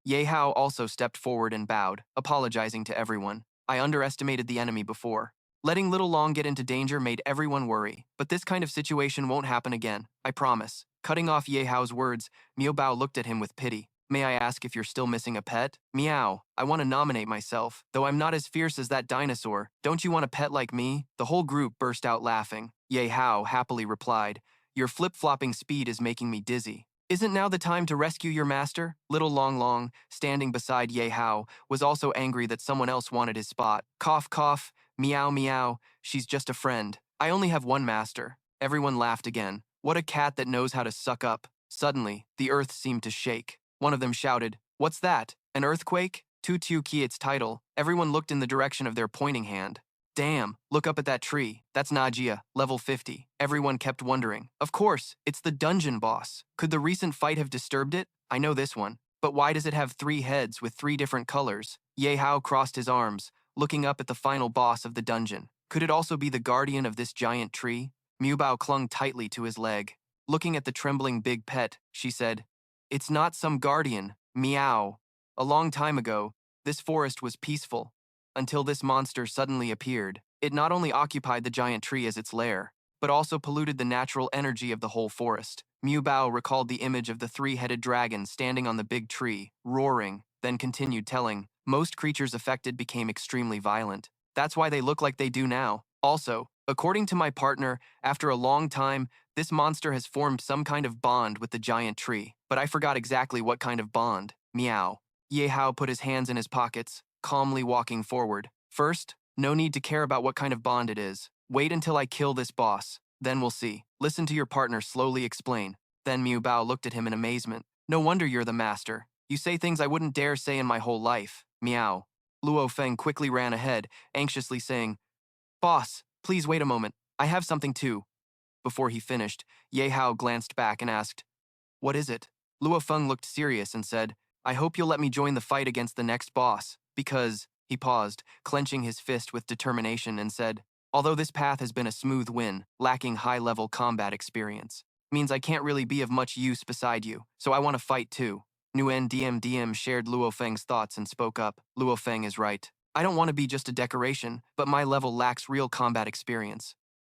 Ye Hao also stepped forward and bowed, apologizing to everyone. I underestimated the enemy before. Letting Little Long get into danger made everyone worry, but this kind of situation won't happen again, I promise. Cutting off Ye Hao's words, Miu Bao looked at him with pity. May I ask if you're still missing a pet? Meow, I want to nominate myself. Though I'm not as fierce as that dinosaur, don't you want a pet like me? The whole group burst out laughing. Ye Hao happily replied, your flip-flopping speed is making me dizzy. Isn't now the time to rescue your master? Little Long Long, standing beside Ye Hao, was also angry that someone else wanted his spot. Cough, cough, meow, meow, she's just a friend. I only have one master. Everyone laughed again. What a cat that knows how to suck up. Suddenly, the earth seemed to shake. One of them shouted, what's that? An earthquake? Tu Tu Kiet's title. Everyone looked in the direction of their pointing hand. Damn, look up at that tree. That's Najia, level 50. Everyone kept wondering. Of course, it's the dungeon boss. Could the recent fight have disturbed it? I know this one. But why does it have 3 heads with 3 different colors? Ye Hao crossed his arms, looking up at the final boss of the dungeon. Could it also be the guardian of this giant tree? Miu Bao clung tightly to his leg. Looking at the trembling big pet, she said, it's not some guardian, meow. A long time ago, this forest was peaceful, until this monster suddenly appeared. It not only occupied the giant tree as its lair, but also polluted the natural energy of the whole forest. Miu Bao recalled the image of the 3-headed dragon standing on the big tree, roaring, then continued telling, most creatures affected became extremely violent. That's why they look like they do now. Also, according to my partner, after a long time, this monster has formed some kind of bond with the giant tree, but I forgot exactly what kind of bond. Meow. Ye Hao put his hands in his pockets, calmly walking forward. First, no need to care about what kind of bond it is. Wait until I kill this boss, then we'll see. Listen to your partner slowly explain. Then Miu Bao looked at him in amazement. No wonder you're the master. You say things I wouldn't dare say in my whole life. Meow. Luo Feng quickly ran ahead, anxiously saying, boss, please wait a moment. I have something too. Before he finished, Ye Hao glanced back and asked, what is it? Luo Feng looked serious and said, I hope you'll let me join the fight against the next boss, because, he paused, clenching his fist with determination and said, although this path has been a smooth win, lacking high-level combat experience, means I can't really be of much use beside you, so I want to fight too. Nguyen Diem Diem shared Luo Feng's thoughts and spoke up. Luo Feng is right. I don't want to be just a decoration, but my level lacks real combat experience.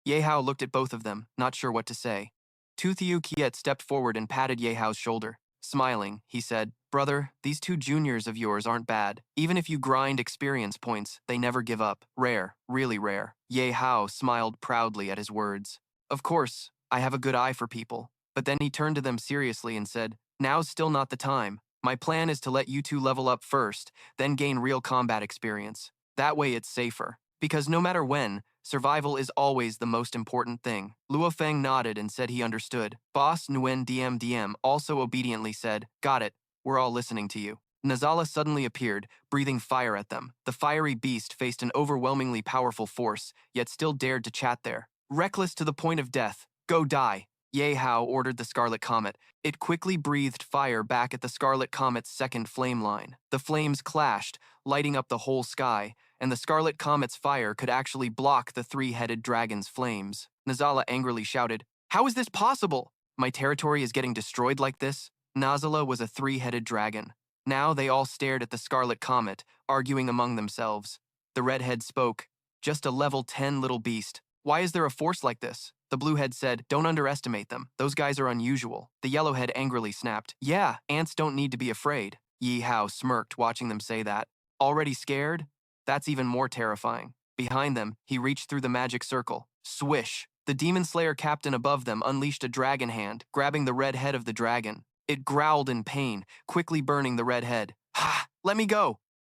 Ye Hao looked at both of them, not sure what to say. Tu Thiu Kiet stepped forward and patted Ye Hao's shoulder. Smiling, he said, brother, these 2 juniors of yours aren't bad. Even if you grind experience points, they never give up. Rare, really rare. Ye Hao smiled proudly at his words. Of course, I have a good eye for people. But then he turned to them seriously and said, now's still not the time. My plan is to let you two level up first, then gain real combat experience. That way it's safer. Because no matter when, survival is always the most important thing. Luo Feng nodded and said he understood. Boss Nguyen DM also obediently said, got it, we're all listening to you. Nazala suddenly appeared, breathing fire at them. The fiery beast faced an overwhelmingly powerful force, yet still dared to chat there. Reckless to the point of death. Go die. Ye Hao ordered the Scarlet Comet. It quickly breathed fire back at the Scarlet Comet's second flame line. The flames clashed, lighting up the whole sky, and the Scarlet Comet's fire could actually block the three-headed dragon's flames. Nazala angrily shouted, how is this possible? My territory is getting destroyed like this? Nazala was a three-headed dragon. Now they all stared at the Scarlet Comet, arguing among themselves. The redhead spoke, just a level 10 little beast. Why is there a force like this? The bluehead said, don't underestimate them. Those guys are unusual. The yellowhead angrily snapped, yeah, ants don't need to be afraid. Yihao smirked, watching them say that. Already scared? That's even more terrifying. Behind them, he reached through the magic circle. Swish! The Demon Slayer captain above them unleashed a dragon hand, grabbing the red head of the dragon. It growled in pain, quickly burning the red head. Ha! Let me go!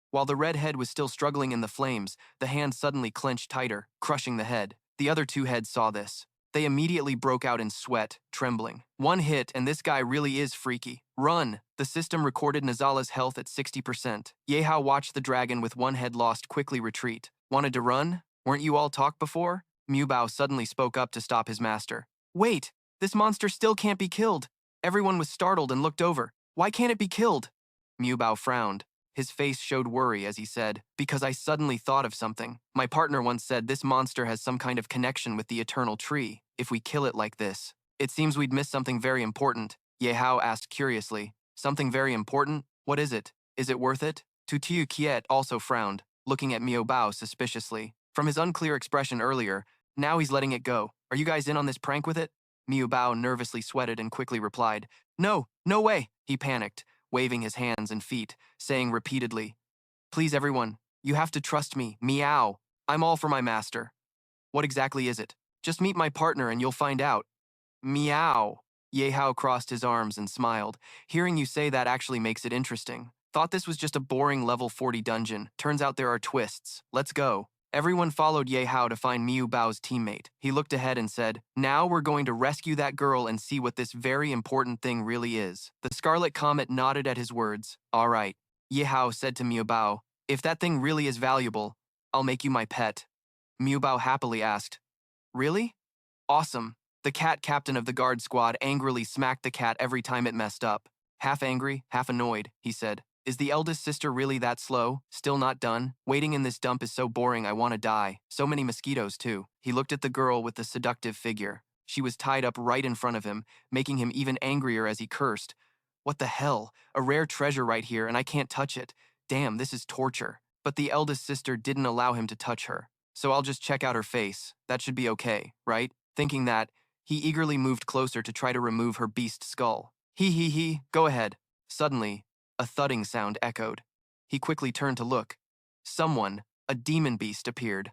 While the red head was still struggling in the flames, the hand suddenly clenched tighter, crushing the head. The other two heads saw this. They immediately broke out in sweat, trembling. One hit, and this guy really is freaky. Run! The system recorded Nazala's health at 60%. Ye Hao watched the dragon with one head lost quickly retreat. Wanted to run? Weren't you all talk before? Mu Bao suddenly spoke up to stop his master. Wait! This monster still can't be killed! Everyone was startled and looked over. Why can't it be killed? Mu Bao frowned. His face showed worry as he said, because I suddenly thought of something. My partner once said this monster has some kind of connection with the eternal tree. If we kill it like this, it seems we'd miss something very important. Ye Hao asked curiously. Something very important? What is it? Is it worth it? Tutu Kiet also frowned, looking at Miao Bao suspiciously. From his unclear expression earlier, now he's letting it go. Are you guys in on this prank with it? Miao Bao nervously sweated and quickly replied, no, no way. He panicked, waving his hands and feet, saying repeatedly, please everyone, you have to trust me, meow. I'm all for my master. What exactly is it? Just meet my partner and you'll find out. Meow. Ye Hao crossed his arms and smiled. Hearing you say that actually makes it interesting. Thought this was just a boring level 40 dungeon. Turns out there are twists. Let's go. Everyone followed Ye Hao to find Miao Bao's teammate. He looked ahead and said, now we're going to rescue that girl and see what this very important thing really is. The Scarlet Comet nodded at his words. All right. Ye Hao said to Miao Bao, if that thing really is valuable, I'll make you my pet. Miao Bao happily asked, really? Awesome. The cat captain of the guard squad angrily smacked the cat every time it messed up. Half angry, half annoyed, he said. Is the eldest sister really that slow? Still not done? Waiting in this dump is so boring I want to die. So many mosquitoes too. He looked at the girl with the seductive figure. She was tied up right in front of him, making him even angrier as he cursed. What the hell? A rare treasure right here and I can't touch it. Damn, this is torture. But the eldest sister didn't allow him to touch her. So I'll just check out her face. That should be okay, right? Thinking that, he eagerly moved closer to try to remove her beast skull. He, go ahead. Suddenly, a thudding sound echoed. He quickly turned to look. Someone, a demon beast, appeared.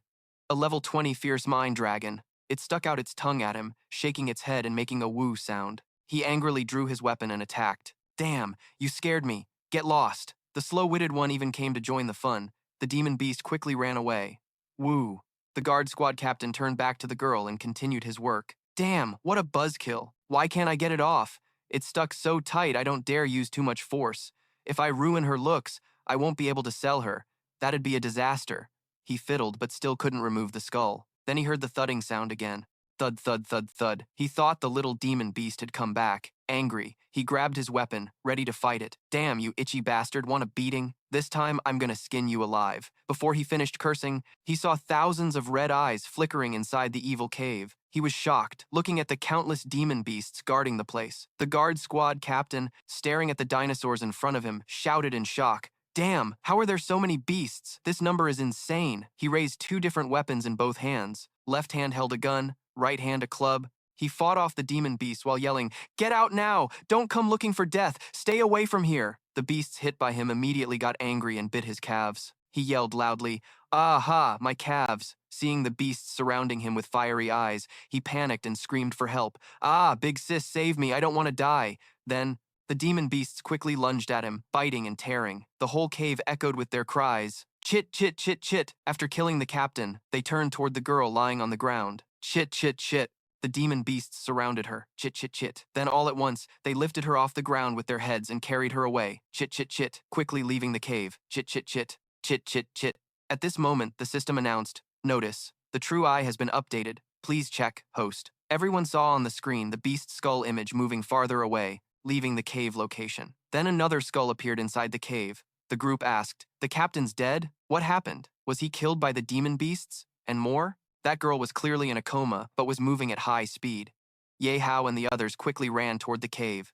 A level 20 fierce mind dragon. It stuck out its tongue at him, shaking its head and making a woo sound. He angrily drew his weapon and attacked. Damn, you scared me. Get lost. The slow-witted one even came to join the fun. The demon beast quickly ran away. Woo. The guard squad captain turned back to the girl and continued his work. Damn, what a buzzkill. Why can't I get it off? It's stuck so tight I don't dare use too much force. If I ruin her looks, I won't be able to sell her. That'd be a disaster. He fiddled but still couldn't remove the skull. Then he heard the thudding sound again. Thud, thud, thud, thud. He thought the little demon beast had come back. Angry, he grabbed his weapon, ready to fight it. Damn, you itchy bastard, want a beating? This time, I'm gonna skin you alive. Before he finished cursing, he saw thousands of red eyes flickering inside the evil cave. He was shocked, looking at the countless demon beasts guarding the place. The guard squad captain, staring at the dinosaurs in front of him, shouted in shock. Damn, how are there so many beasts? This number is insane. He raised two different weapons in both hands. Left hand held a gun, right hand a club. He fought off the demon beast while yelling, "Get out now! Don't come looking for death! Stay away from here!" The beasts hit by him immediately got angry and bit his calves. He yelled loudly, "Aha, my calves!" Seeing the beasts surrounding him with fiery eyes, he panicked and screamed for help. "Ah, big sis, save me, I don't want to die." Then, the demon beasts quickly lunged at him, biting and tearing. The whole cave echoed with their cries. Chit, chit, chit, chit. After killing the captain, they turned toward the girl lying on the ground. Chit, chit, chit. The demon beasts surrounded her. Chit, chit, chit. Then all at once, they lifted her off the ground with their heads and carried her away. Chit, chit, chit. Quickly leaving the cave. Chit, chit, chit. Chit, chit, chit. At this moment, the system announced, "Notice, the true eye has been updated. Please check, host." Everyone saw on the screen the beast skull image moving farther away, leaving the cave location. Then another skull appeared inside the cave. The group asked, "The captain's dead? What happened? Was he killed by the demon beasts? And more?" That girl was clearly in a coma, but was moving at high speed. Ye Hao and the others quickly ran toward the cave.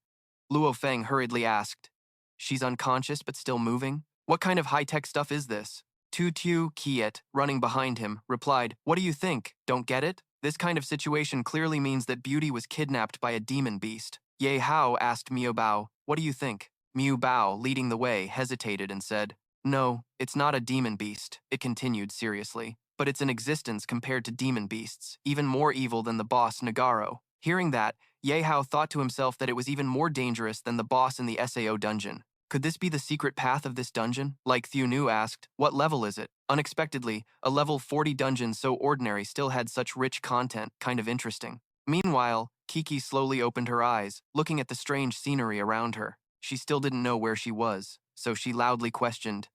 Luo Feng hurriedly asked, "She's unconscious but still moving? What kind of high-tech stuff is this?" Tu Kiet, running behind him, replied, "What do you think? Don't get it? This kind of situation clearly means that Beauty was kidnapped by a demon beast." Ye Hao asked Miu Bao, "What do you think?" Miu Bao, leading the way, hesitated and said, "No, it's not a demon beast," it continued seriously, "but it's an existence compared to demon beasts, even more evil than the boss Nagaro." Hearing that, Ye Hao thought to himself that it was even more dangerous than the boss in the SAO dungeon. Could this be the secret path of this dungeon? Like Thieu Nu asked, "What level is it?" Unexpectedly, a level 40 dungeon so ordinary still had such rich content, kind of interesting. Meanwhile, Kiki slowly opened her eyes, looking at the strange scenery around her. She still didn't know where she was, so she loudly questioned,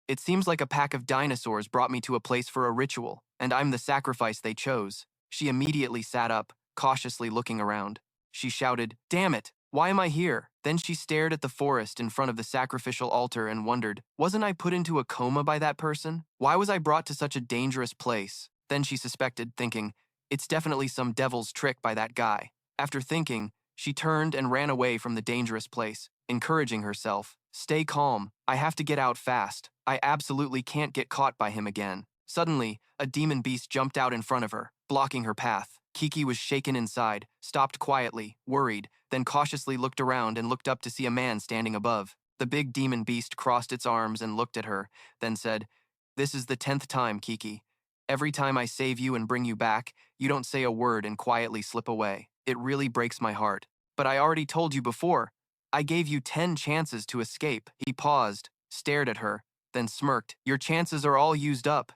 "It seems like a pack of dinosaurs brought me to a place for a ritual, and I'm the sacrifice they chose." She immediately sat up, cautiously looking around. She shouted, "Damn it! Why am I here?" Then she stared at the forest in front of the sacrificial altar and wondered, wasn't I put into a coma by that person? Why was I brought to such a dangerous place? Then she suspected, thinking, it's definitely some devil's trick by that guy. After thinking, she turned and ran away from the dangerous place, encouraging herself, "Stay calm, I have to get out fast. I absolutely can't get caught by him again." Suddenly, a demon beast jumped out in front of her, blocking her path. Kiki was shaken inside, stopped quietly, worried, then cautiously looked around and looked up to see a man standing above. The big demon beast crossed its arms and looked at her, then said, "This is the 10th time, Kiki. Every time I save you and bring you back, you don't say a word and quietly slip away. It really breaks my heart. But I already told you before. I gave you 10 chances to escape." He paused, stared at her, then smirked. "Your chances are all used up.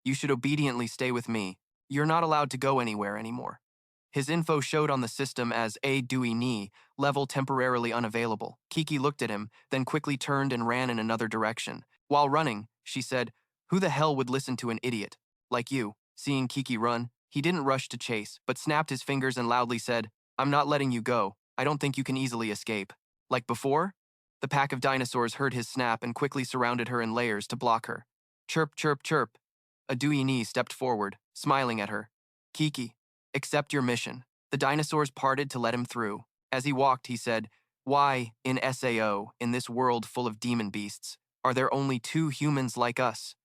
You should obediently stay with me. You're not allowed to go anywhere anymore." His info showed on the system as A Dui Ni, level temporarily unavailable. Kiki looked at him, then quickly turned and ran in another direction. While running, she said, "Who the hell would listen to an idiot like you?" Seeing Kiki run, he didn't rush to chase, but snapped his fingers and loudly said, "I'm not letting you go. I don't think you can easily escape." Like before? The pack of dinosaurs heard his snap and quickly surrounded her in layers to block her. Chirp, chirp, chirp. A Dui stepped forward, smiling at her. "Kiki, accept your mission." The dinosaurs parted to let him through. As he walked, he said, "Why, in SAO, in this world full of demon beasts, are there only 2 humans like us?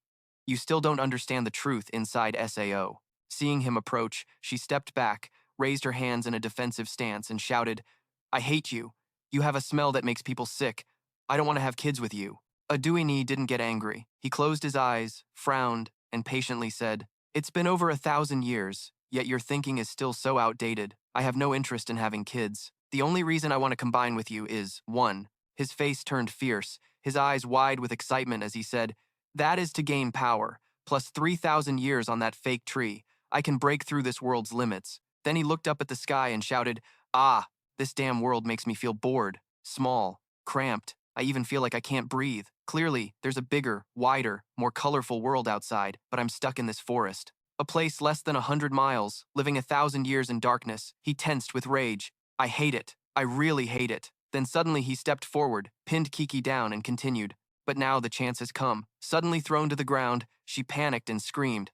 You still don't understand the truth inside SAO." Seeing him approach, she stepped back, raised her hands in a defensive stance, and shouted, "I hate you. You have a smell that makes people sick. I don't want to have kids with you." Aduini didn't get angry. He closed his eyes, frowned, and patiently said, "It's been over 1,000 years, yet your thinking is still so outdated. I have no interest in having kids. The only reason I want to combine with you is, 1. His face turned fierce, his eyes wide with excitement as he said, "That is to gain power, plus 3,000 years on that fake tree. I can break through this world's limits." Then he looked up at the sky and shouted, "Ah, this damn world makes me feel bored, small, cramped. I even feel like I can't breathe. Clearly, there's a bigger, wider, more colorful world outside, but I'm stuck in this forest. A place less than 100 miles, living 1,000 years in darkness." He tensed with rage. "I hate it. I really hate it." Then suddenly he stepped forward, pinned Kiki down, and continued, "But now the chance has come." Suddenly thrown to the ground, she panicked and screamed.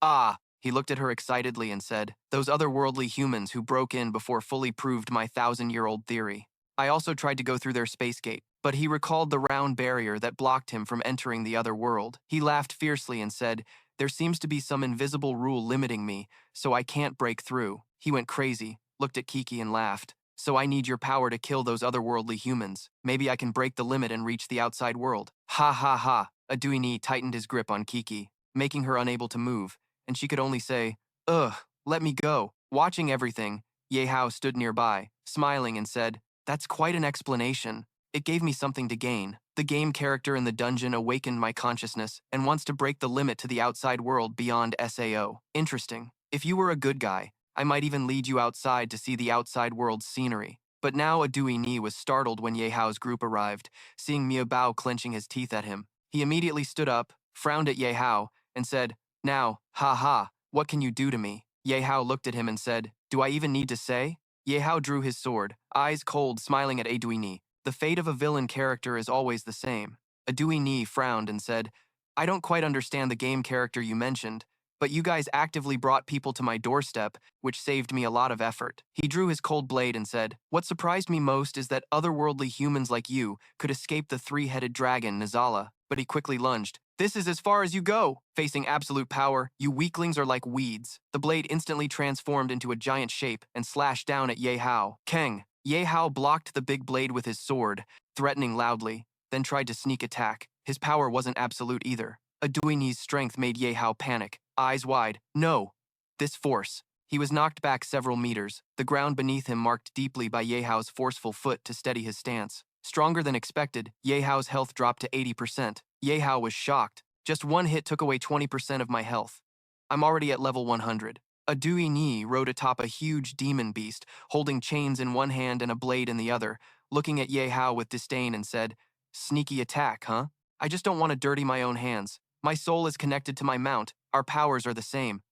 "Ah!" He looked at her excitedly and said, "Those otherworldly humans who broke in before fully proved my 1,000-year-old theory. I also tried to go through their space gate, but he recalled the round barrier that blocked him from entering the other world. He laughed fiercely and said, 'There seems to be some invisible rule limiting me, so I can't break through.'" He went crazy, looked at Kiki and laughed. "So I need your power to kill those otherworldly humans. Maybe I can break the limit and reach the outside world." Ha ha ha. Aduini tightened his grip on Kiki, making her unable to move, and she could only say, "Ugh, let me go." Watching everything, Ye Hao stood nearby, smiling and said, "That's quite an explanation. It gave me something to gain. The game character in the dungeon awakened my consciousness and wants to break the limit to the outside world beyond SAO. Interesting. If you were a good guy, I might even lead you outside to see the outside world's scenery." But now Aduini was startled when Ye Hao's group arrived, seeing Mia Bao clenching his teeth at him. He immediately stood up, frowned at Ye Hao, and said, "Now, ha ha, what can you do to me?" Ye Hao looked at him and said, "Do I even need to say?" Ye Hao drew his sword, eyes cold, smiling at Aduini. The fate of a villain character is always the same. Aduini frowned and said, "I don't quite understand the game character you mentioned, but you guys actively brought people to my doorstep, which saved me a lot of effort." He drew his cold blade and said, "What surprised me most is that otherworldly humans like you could escape the three-headed dragon, Nizala." But he quickly lunged. "This is as far as you go! Facing absolute power, you weaklings are like weeds." The blade instantly transformed into a giant shape and slashed down at Ye Hao. Keng! Ye Hao blocked the big blade with his sword, threatening loudly, then tried to sneak attack. His power wasn't absolute either. Aduini's strength made Ye Hao panic, eyes wide. "No! This force." He was knocked back several meters, the ground beneath him marked deeply by Ye Hao's forceful foot to steady his stance. Stronger than expected, Ye Hao's health dropped to 80%. Ye Hao was shocked. "Just one hit took away 20% of my health. I'm already at level 100. Aduini rode atop a huge demon beast, holding chains in one hand and a blade in the other, looking at Ye Hao with disdain and said, "Sneaky attack, huh? I just don't want to dirty my own hands. My soul is connected to my mount. Our powers are the same."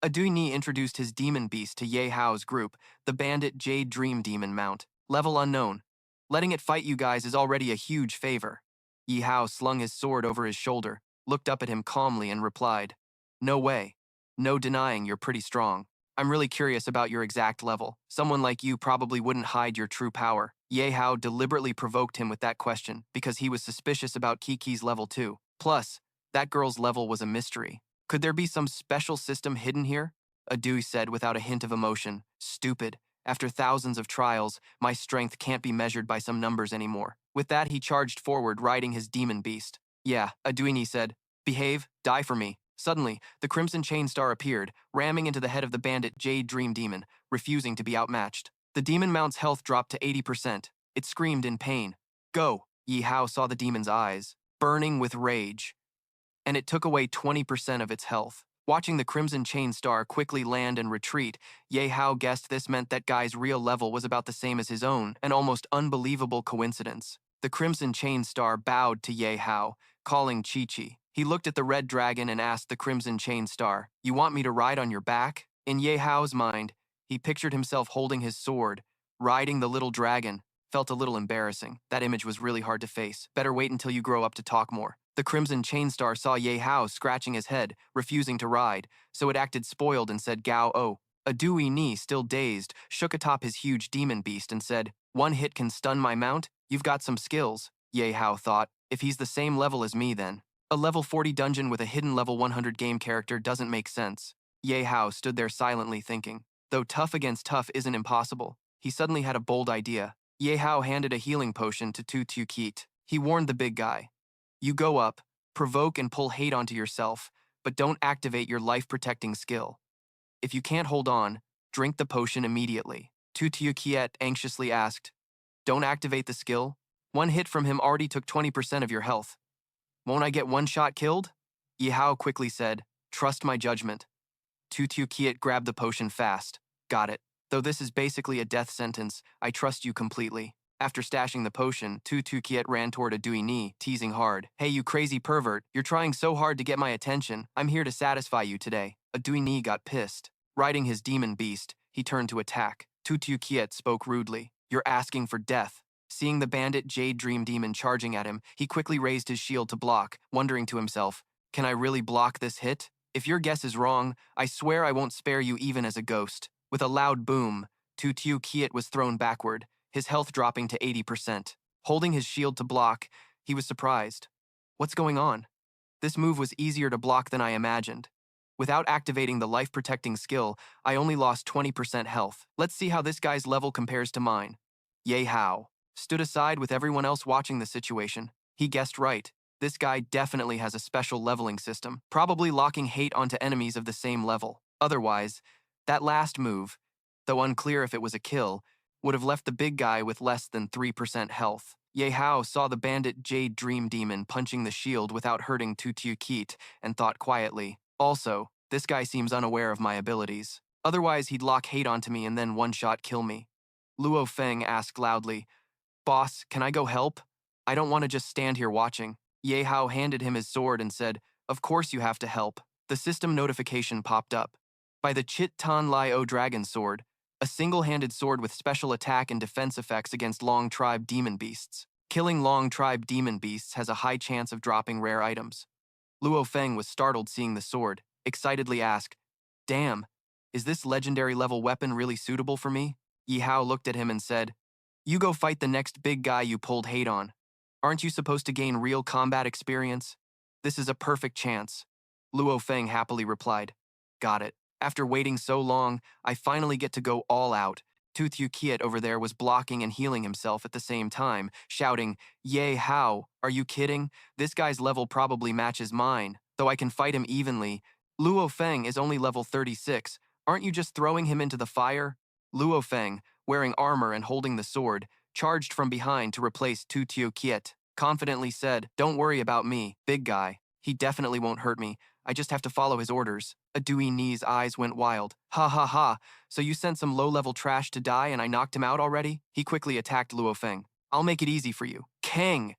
Aduini introduced his demon beast to Ye Hao's group, the bandit Jade Dream Demon mount. Level unknown. Letting it fight you guys is already a huge favor. Yihao slung his sword over his shoulder, looked up at him calmly and replied, "No way. No denying you're pretty strong. I'm really curious about your exact level. Someone like you probably wouldn't hide your true power." Ye Hao deliberately provoked him with that question because he was suspicious about Kiki's level too. Plus, that girl's level was a mystery. Could there be some special system hidden here? Adu said without a hint of emotion. "Stupid. After thousands of trials, my strength can't be measured by some numbers anymore." With that, he charged forward, riding his demon beast. "Yeah," Aduini said. "Behave, die for me." Suddenly, the Crimson Chain Star appeared, ramming into the head of the bandit Jade Dream Demon, refusing to be outmatched. The demon mount's health dropped to 80%. It screamed in pain. "Go!" Yihao saw the demon's eyes, burning with rage, and it took away 20% of its health. Watching the Crimson Chain Star quickly land and retreat, Ye Hao guessed this meant that guy's real level was about the same as his own, an almost unbelievable coincidence. The Crimson Chain Star bowed to Ye Hao, calling Chi-Chi. He looked at the red dragon and asked the Crimson Chain Star, "You want me to ride on your back?" In Ye Hao's mind, he pictured himself holding his sword, riding the little dragon. Felt a little embarrassing. That image was really hard to face. Better wait until you grow up to talk more. The Crimson Chain Star saw Ye Hao scratching his head, refusing to ride, so it acted spoiled and said "Gao O." Aduini, still dazed, shook atop his huge demon beast and said, "One hit can stun my mount? You've got some skills." Ye Hao thought, if he's the same level as me then. A level 40 dungeon with a hidden level 100 game character doesn't make sense. Ye Hao stood there silently thinking. Though tough against tough isn't impossible, he suddenly had a bold idea. Ye Hao handed a healing potion to Tu Tu Kit. He warned the big guy, "You go up, provoke and pull hate onto yourself, but don't activate your life-protecting skill. If you can't hold on, drink the potion immediately." Tu Tu Kit anxiously asked, "Don't activate the skill? One hit from him already took 20% of your health. Won't I get one shot killed?" Yihao quickly said, "Trust my judgment." Tu Tu Kit grabbed the potion fast. "Got it. Though this is basically a death sentence, I trust you completely." After stashing the potion, Tu Tu Kit ran toward Aduini, teasing hard. "Hey, you crazy pervert, you're trying so hard to get my attention. I'm here to satisfy you today." Aduini got pissed. Riding his demon beast, he turned to attack. Tu Tu Kit spoke rudely. "You're asking for death." Seeing the bandit Jade Dream Demon charging at him, he quickly raised his shield to block, wondering to himself, "Can I really block this hit? If your guess is wrong, I swear I won't spare you even as a ghost." With a loud boom, Tu Tu Kit was thrown backward, his health dropping to 80%. Holding his shield to block, he was surprised. What's going on? This move was easier to block than I imagined. Without activating the life-protecting skill, I only lost 20% health. Let's see how this guy's level compares to mine. Ye Hao stood aside with everyone else watching the situation. He guessed right. This guy definitely has a special leveling system, probably locking hate onto enemies of the same level. Otherwise, that last move, though unclear if it was a kill, would have left the big guy with less than 3% health. Ye Hao saw the bandit Jade Dream Demon punching the shield without hurting Tu Kit and thought quietly, also, this guy seems unaware of my abilities. Otherwise, he'd lock hate onto me and then one-shot kill me. Luo Feng asked loudly, Boss, can I go help? I don't want to just stand here watching. Ye Hao handed him his sword and said, Of course you have to help. The system notification popped up. By the Chit Tan Lai O Dragon Sword, a single-handed sword with special attack and defense effects against Long Tribe demon beasts. Killing Long Tribe demon beasts has a high chance of dropping rare items. Luo Feng was startled seeing the sword, excitedly asked, Damn, is this legendary level weapon really suitable for me? Yihao looked at him and said, You go fight the next big guy you pulled hate on. Aren't you supposed to gain real combat experience? This is a perfect chance. Luo Feng happily replied, Got it. After waiting so long, I finally get to go all out. Tu Kiet over there was blocking and healing himself at the same time, shouting, Ye Hao, are you kidding? This guy's level probably matches mine, though I can fight him evenly. Luo Feng is only level 36. Aren't you just throwing him into the fire? Luo Feng, wearing armor and holding the sword, charged from behind to replace Tu Kiet, confidently said, Don't worry about me, big guy. He definitely won't hurt me. I just have to follow his orders. Adui Ni's eyes went wild. Ha ha ha, so you sent some low-level trash to die and I knocked him out already? He quickly attacked Luo Feng. I'll make it easy for you. Kang!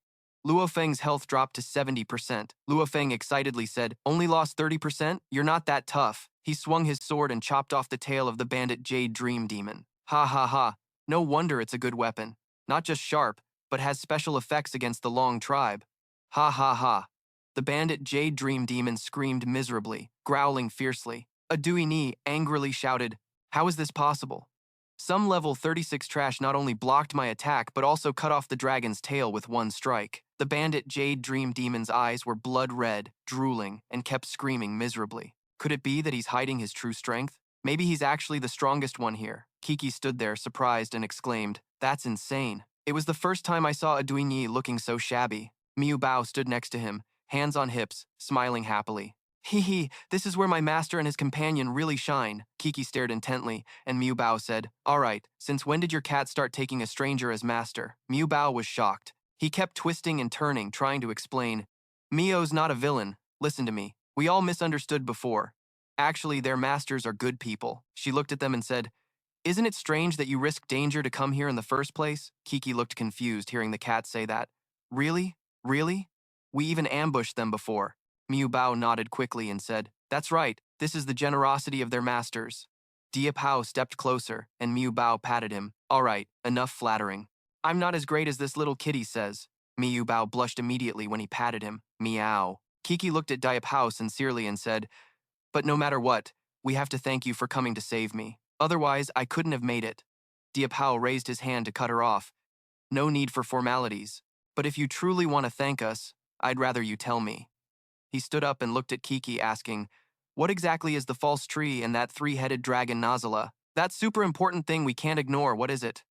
Luo Feng's health dropped to 70%. Luo Feng excitedly said, Only lost 30%? You're not that tough. He swung his sword and chopped off the tail of the bandit Jade Dream Demon. Ha ha ha, no wonder it's a good weapon. Not just sharp, but has special effects against the Long Tribe. Ha ha ha. The bandit Jade Dream Demon screamed miserably, growling fiercely. Adui Ni angrily shouted, How is this possible? Some level 36 trash not only blocked my attack, but also cut off the dragon's tail with one strike. The bandit Jade Dream Demon's eyes were blood red, drooling, and kept screaming miserably. Could it be that he's hiding his true strength? Maybe he's actually the strongest one here. Kiki stood there, surprised, and exclaimed, That's insane. It was the first time I saw Adui Ni looking so shabby. Miu Bao stood next to him, hands on hips, smiling happily. Hee, this is where my master and his companion really shine. Kiki stared intently, and Miu Bao said, All right, since when did your cat start taking a stranger as master? Miu Bao was shocked. He kept twisting and turning, trying to explain. Mio's not a villain. Listen to me. We all misunderstood before. Actually, their masters are good people. She looked at them and said, Isn't it strange that you risked danger to come here in the first place? Kiki looked confused hearing the cat say that. Really? Really? We even ambushed them before. Miu Bao nodded quickly and said, That's right, this is the generosity of their masters. Diệp Hạo stepped closer, and Miu Bao patted him. All right, enough flattering. I'm not as great as this little kitty says. Miu Bao blushed immediately when he patted him. Meow. Kiki looked at Diệp Hạo sincerely and said, But no matter what, we have to thank you for coming to save me. Otherwise, I couldn't have made it. Diệp Hạo raised his hand to cut her off. No need for formalities. But if you truly want to thank us, I'd rather you tell me. He stood up and looked at Kiki, asking, What exactly is the false tree and that three-headed dragon Nazala? That super important thing we can't ignore, what is it?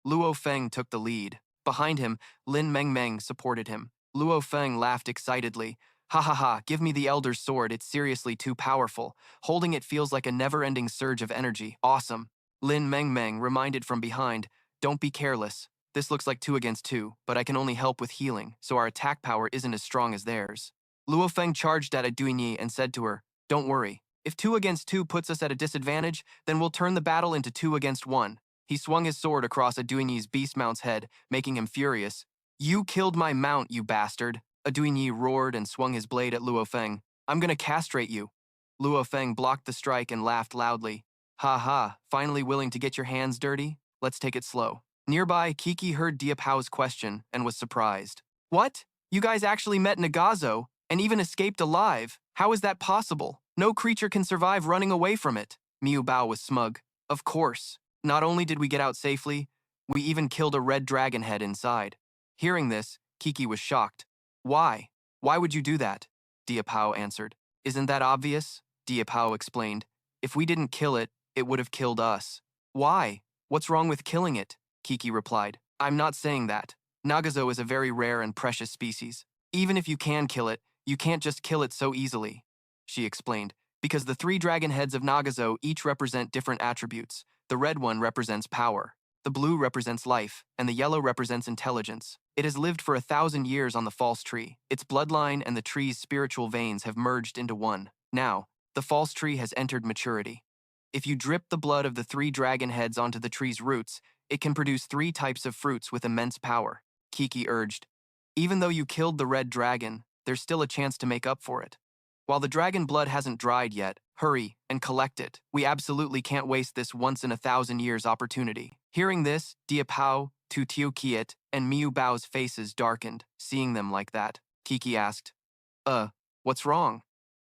Luo Feng took the lead. Behind him, Lin Mengmeng supported him. Luo Feng laughed excitedly. Ha ha ha, give me the Elder's sword, it's seriously too powerful. Holding it feels like a never-ending surge of energy. Awesome. Lin Mengmeng reminded from behind, Don't be careless. This looks like 2 against 2, but I can only help with healing, so our attack power isn't as strong as theirs. Luo Feng charged at Adui Ni and said to her, Don't worry. If 2 against 2 puts us at a disadvantage, then we'll turn the battle into 2 against 1. He swung his sword across Adui Ni's beast mount's head, making him furious. You killed my mount, you bastard. Adui Ni roared and swung his blade at Luo Feng. I'm gonna castrate you. Luo Feng blocked the strike and laughed loudly. Ha ha, finally willing to get your hands dirty? Let's take it slow. Nearby, Kiki heard Diệp Hão's question and was surprised. What? You guys actually met Nagazo and even escaped alive? How is that possible? No creature can survive running away from it. Miu Bao was smug. Of course. Not only did we get out safely, we even killed a red dragon head inside. Hearing this, Kiki was shocked. Why? Why would you do that? Diệp Hão answered. Isn't that obvious? Diệp Hão explained. If we didn't kill it, it would have killed us. Why? What's wrong with killing it? Kiki replied. I'm not saying that. Nagazo is a very rare and precious species. Even if you can kill it, you can't just kill it so easily, she explained, because the 3 dragon heads of Nagazo each represent different attributes. The red one represents power, the blue represents life, and the yellow represents intelligence. It has lived for 1,000 years on the false tree. Its bloodline and the tree's spiritual veins have merged into one. Now, the false tree has entered maturity. If you drip the blood of the 3 dragon heads onto the tree's roots, it can produce 3 types of fruits with immense power, Kiki urged. Even though you killed the red dragon, there's still a chance to make up for it. While the dragon blood hasn't dried yet, hurry and collect it. We absolutely can't waste this once-in-a-thousand-years opportunity. Hearing this, Diệp Hạo, Tu Tiu Kiet, and Miu Bao's faces darkened. Seeing them like that, Kiki asked, what's wrong?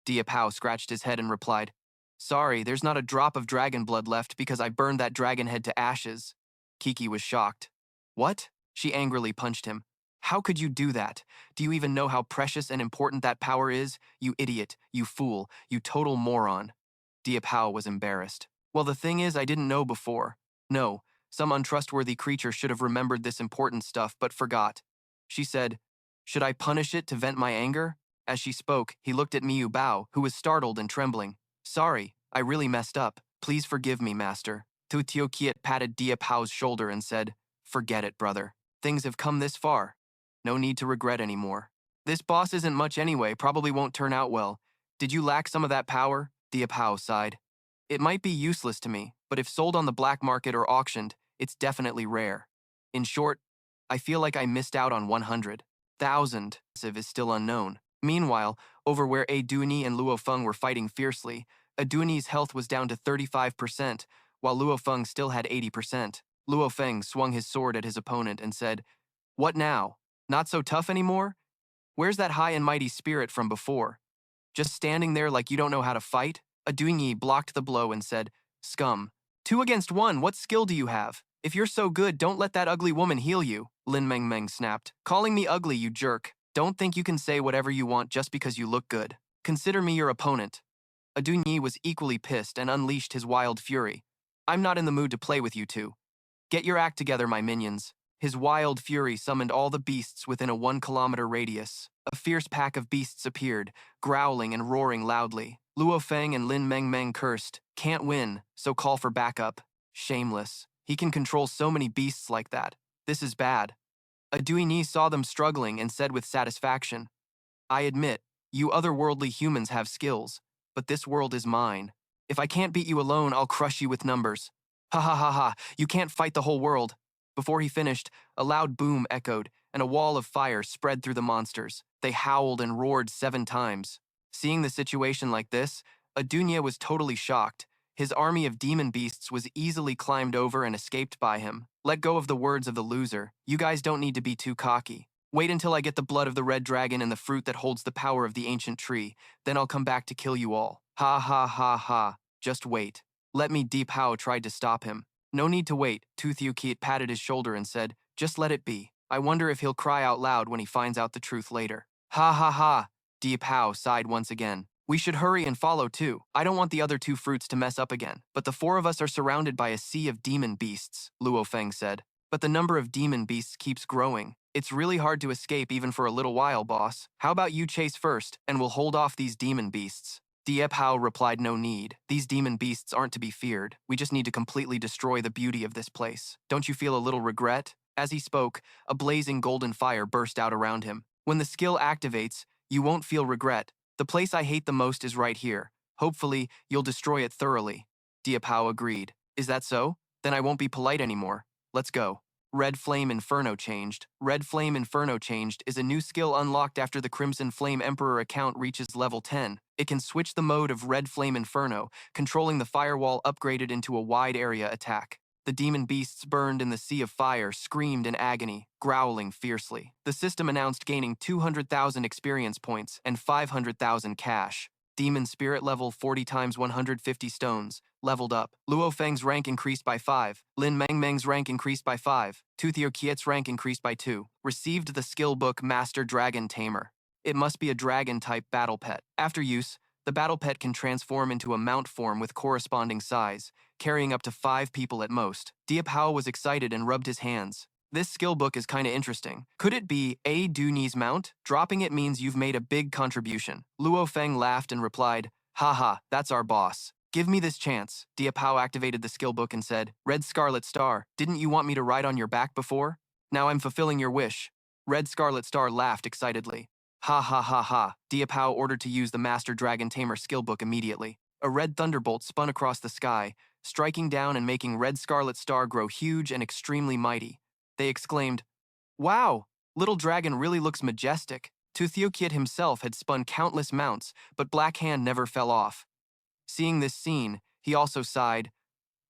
Diệp Hạo scratched his head and replied, Sorry, there's not a drop of dragon blood left because I burned that dragon head to ashes. Kiki was shocked. What? She angrily punched him. How could you do that? Do you even know how precious and important that power is? You idiot, you fool, you total moron. Diệp Hạo was embarrassed. Well, the thing is, I didn't know before. No, some untrustworthy creature should have remembered this important stuff but forgot. She said, Should I punish it to vent my anger? As she spoke, he looked at Miu Bao, who was startled and trembling. Sorry, I really messed up. Please forgive me, master. Tu Tiu Kiet patted Diệp Hao's shoulder and said, Forget it, brother. Things have come this far. No need to regret anymore. This boss isn't much anyway, probably won't turn out well. Did you lack some of that power? Diệp Hao sighed. It might be useless to me, but if sold on the black market or auctioned, it's definitely rare. In short, I feel like I missed out on 100,000. Is still unknown. Meanwhile, over where Aduni and Luo Feng were fighting fiercely, Aduni's health was down to 35%, while Luo Feng still had 80%. Luo Feng swung his sword at his opponent and said, What now? Not so tough anymore? Where's that high and mighty spirit from before? Just standing there like you don't know how to fight? Adunyi blocked the blow and said, Scum. 2 against 1, what skill do you have? If you're so good, don't let that ugly woman heal you, Lin Meng Meng snapped. Calling me ugly, you jerk. Don't think you can say whatever you want just because you look good. Consider me your opponent. Adunyi was equally pissed and unleashed his wild fury. I'm not in the mood to play with you two. Get your act together, my minions. His wild fury summoned all the beasts within a 1-kilometer radius. A fierce pack of beasts appeared, growling and roaring loudly. Luo Feng and Lin Meng Meng cursed. Can't win, so call for backup. Shameless. He can control so many beasts like that. This is bad. Adunyi saw them struggling and said with satisfaction, I admit, you otherworldly humans have skills, but this world is mine. If I can't beat you alone, I'll crush you with numbers. Ha ha ha ha, you can't fight the whole world. Before he finished, a loud boom echoed, and a wall of fire spread through the monsters. They howled and roared 7 times. Seeing the situation like this, Adunyi was totally shocked. His army of demon beasts was easily climbed over and escaped by him. Let go of the words of the loser. You guys don't need to be too cocky. Wait until I get the blood of the red dragon and the fruit that holds the power of the ancient tree. Then I'll come back to kill you all. Ha ha ha ha. Just wait. Let me. Diệp Hạo tried to stop him. No need to wait. Tu Tiu Kiet patted his shoulder and said, Just let it be. I wonder if he'll cry out loud when he finds out the truth later. Ha ha ha. Diệp Hạo sighed once again. We should hurry and follow too. I don't want the other 2 fruits to mess up again. But the 4 of us are surrounded by a sea of demon beasts, Luo Feng said. But the number of demon beasts keeps growing. It's really hard to escape even for a little while, boss. How about you chase first, and we'll hold off these demon beasts? Diệp Hạo replied, No need. These demon beasts aren't to be feared. We just need to completely destroy the beauty of this place. Don't you feel a little regret? As he spoke, a blazing golden fire burst out around him. When the skill activates, you won't feel regret. The place I hate the most is right here. Hopefully, you'll destroy it thoroughly. Diệp Hạo agreed. Is that so? Then I won't be polite anymore. Let's go. Red Flame Inferno changed. Red Flame Inferno changed is a new skill unlocked after the Crimson Flame Emperor account reaches level 10. It can switch the mode of Red Flame Inferno, controlling the firewall upgraded into a wide area attack. The demon beasts burned in the sea of fire, screamed in agony, growling fiercely. The system announced gaining 200,000 experience points and 500,000 cash. Demon Spirit level 40 times 150 stones. Leveled up. Luo Feng's rank increased by 5. Lin Meng Meng's rank increased by 5. Tu Tiu Kiet's rank increased by 2. Received the skill book Master Dragon Tamer. It must be a dragon-type battle pet. After use, the battle pet can transform into a mount form with corresponding size, carrying up to 5 people at most. Diệp Hạo was excited and rubbed his hands. This skill book is kinda interesting. Could it be A. Duni's mount? Dropping it means you've made a big contribution. Luo Feng laughed and replied, haha, that's our boss. Give me this chance. Diệp Hạo activated the skill book and said, Red Scarlet Star, didn't you want me to ride on your back before? Now I'm fulfilling your wish. Red Scarlet Star laughed excitedly. Ha ha ha ha. Diệp Hạo ordered to use the Master Dragon Tamer skill book immediately. A red thunderbolt spun across the sky, striking down and making Red Scarlet Star grow huge and extremely mighty. They exclaimed, Wow, little dragon really looks majestic. Tuthiokit himself had spun countless mounts, but Black Hand never fell off. Seeing this scene, he also sighed,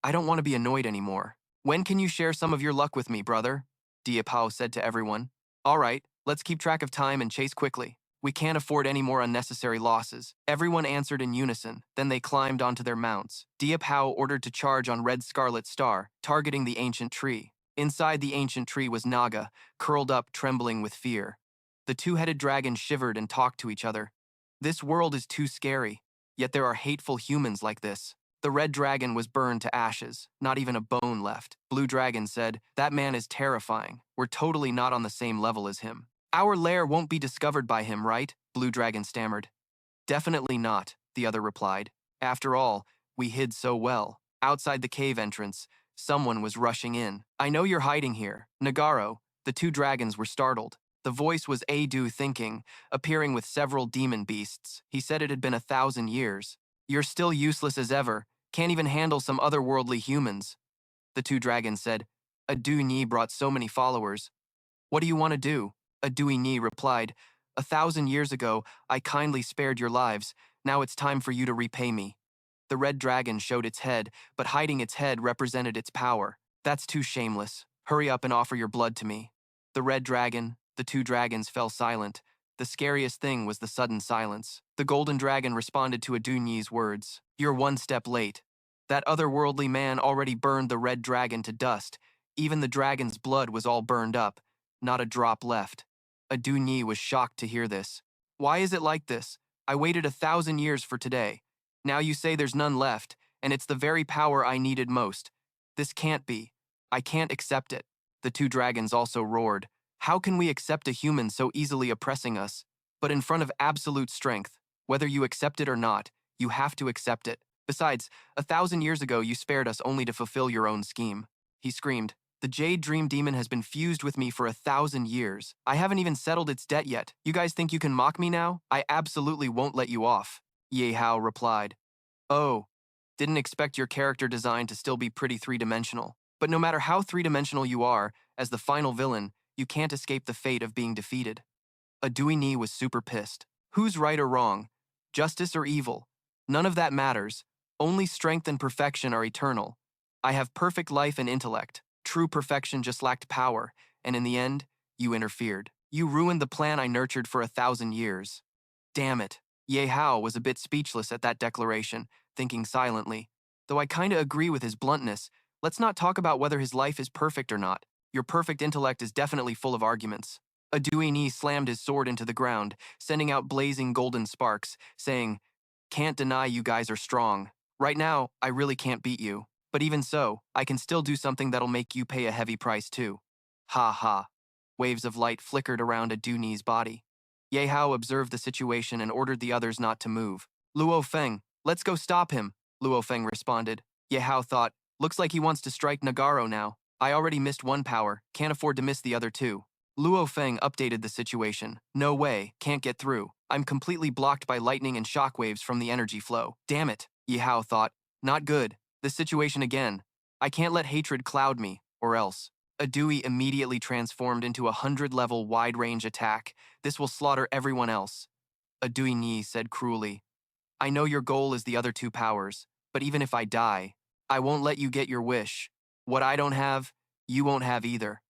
I don't want to be annoyed anymore. When can you share some of your luck with me, brother? Diệp Hạo said to everyone. All right, let's keep track of time and chase quickly. We can't afford any more unnecessary losses. Everyone answered in unison, then they climbed onto their mounts. Diệp Hạo ordered to charge on Red Scarlet Star, targeting the ancient tree. Inside the ancient tree was Naga, curled up, trembling with fear. The two-headed dragon shivered and talked to each other. This world is too scary, yet there are hateful humans like this. The red dragon was burned to ashes, not even a bone left. Blue Dragon said, That man is terrifying. We're totally not on the same level as him. Our lair won't be discovered by him, right? Blue Dragon stammered. Definitely not, the other replied. After all, we hid so well. Outside the cave entrance, someone was rushing in. I know you're hiding here. Nagaro. The two dragons were startled. The voice was Adu thinking, appearing with several demon beasts. He said it had been 1,000 years. You're still useless as ever. Can't even handle some otherworldly humans. The two dragons said, Adu Ni brought so many followers. What do you want to do? Adu Ni replied, 1,000 years ago, I kindly spared your lives. Now it's time for you to repay me. The red dragon showed its head, but hiding its head represented its power. That's too shameless. Hurry up and offer your blood to me. The red dragon, the two dragons fell silent. The scariest thing was the sudden silence. The golden dragon responded to Adunyi's words. You're one step late. That otherworldly man already burned the red dragon to dust. Even the dragon's blood was all burned up. Not a drop left. Adunyi was shocked to hear this. Why is it like this? I waited 1,000 years for today. Now you say there's none left, and it's the very power I needed most. This can't be. I can't accept it. The two dragons also roared. How can we accept a human so easily oppressing us? But in front of absolute strength, whether you accept it or not, you have to accept it. Besides, 1,000 years ago you spared us only to fulfill your own scheme. He screamed. The Jade Dream Demon has been fused with me for 1,000 years. I haven't even settled its debt yet. You guys think you can mock me now? I absolutely won't let you off. Ye Hao replied. Oh, didn't expect your character design to still be pretty three-dimensional. But no matter how three-dimensional you are, as the final villain, you can't escape the fate of being defeated. Adui Ni was super pissed. Who's right or wrong? Justice or evil? None of that matters. Only strength and perfection are eternal. I have perfect life and intellect. True perfection just lacked power, and in the end, you interfered. You ruined the plan I nurtured for 1,000 years. Damn it. Ye Hao was a bit speechless at that declaration, thinking silently. Though I kinda agree with his bluntness, let's not talk about whether his life is perfect or not. Your perfect intellect is definitely full of arguments. Adui Ni slammed his sword into the ground, sending out blazing golden sparks, saying, Can't deny you guys are strong. Right now, I really can't beat you. But even so, I can still do something that'll make you pay a heavy price too. Ha ha. Waves of light flickered around Aduni's body. Ye Hao observed the situation and ordered the others not to move. Luo Feng, let's go stop him, Luo Feng responded. Ye Hao thought, looks like he wants to strike Nagaro now. I already missed one power, can't afford to miss the other two. Luo Feng updated the situation. No way, can't get through. I'm completely blocked by lightning and shockwaves from the energy flow. Damn it, Ye Hao thought. Not good. This situation again. I can't let hatred cloud me, or else. Adui immediately transformed into a 100-level wide-range attack. This will slaughter everyone else. Adui Ni said cruelly. I know your goal is the other two powers, but even if I die, I won't let you get your wish. What I don't have, you won't have either.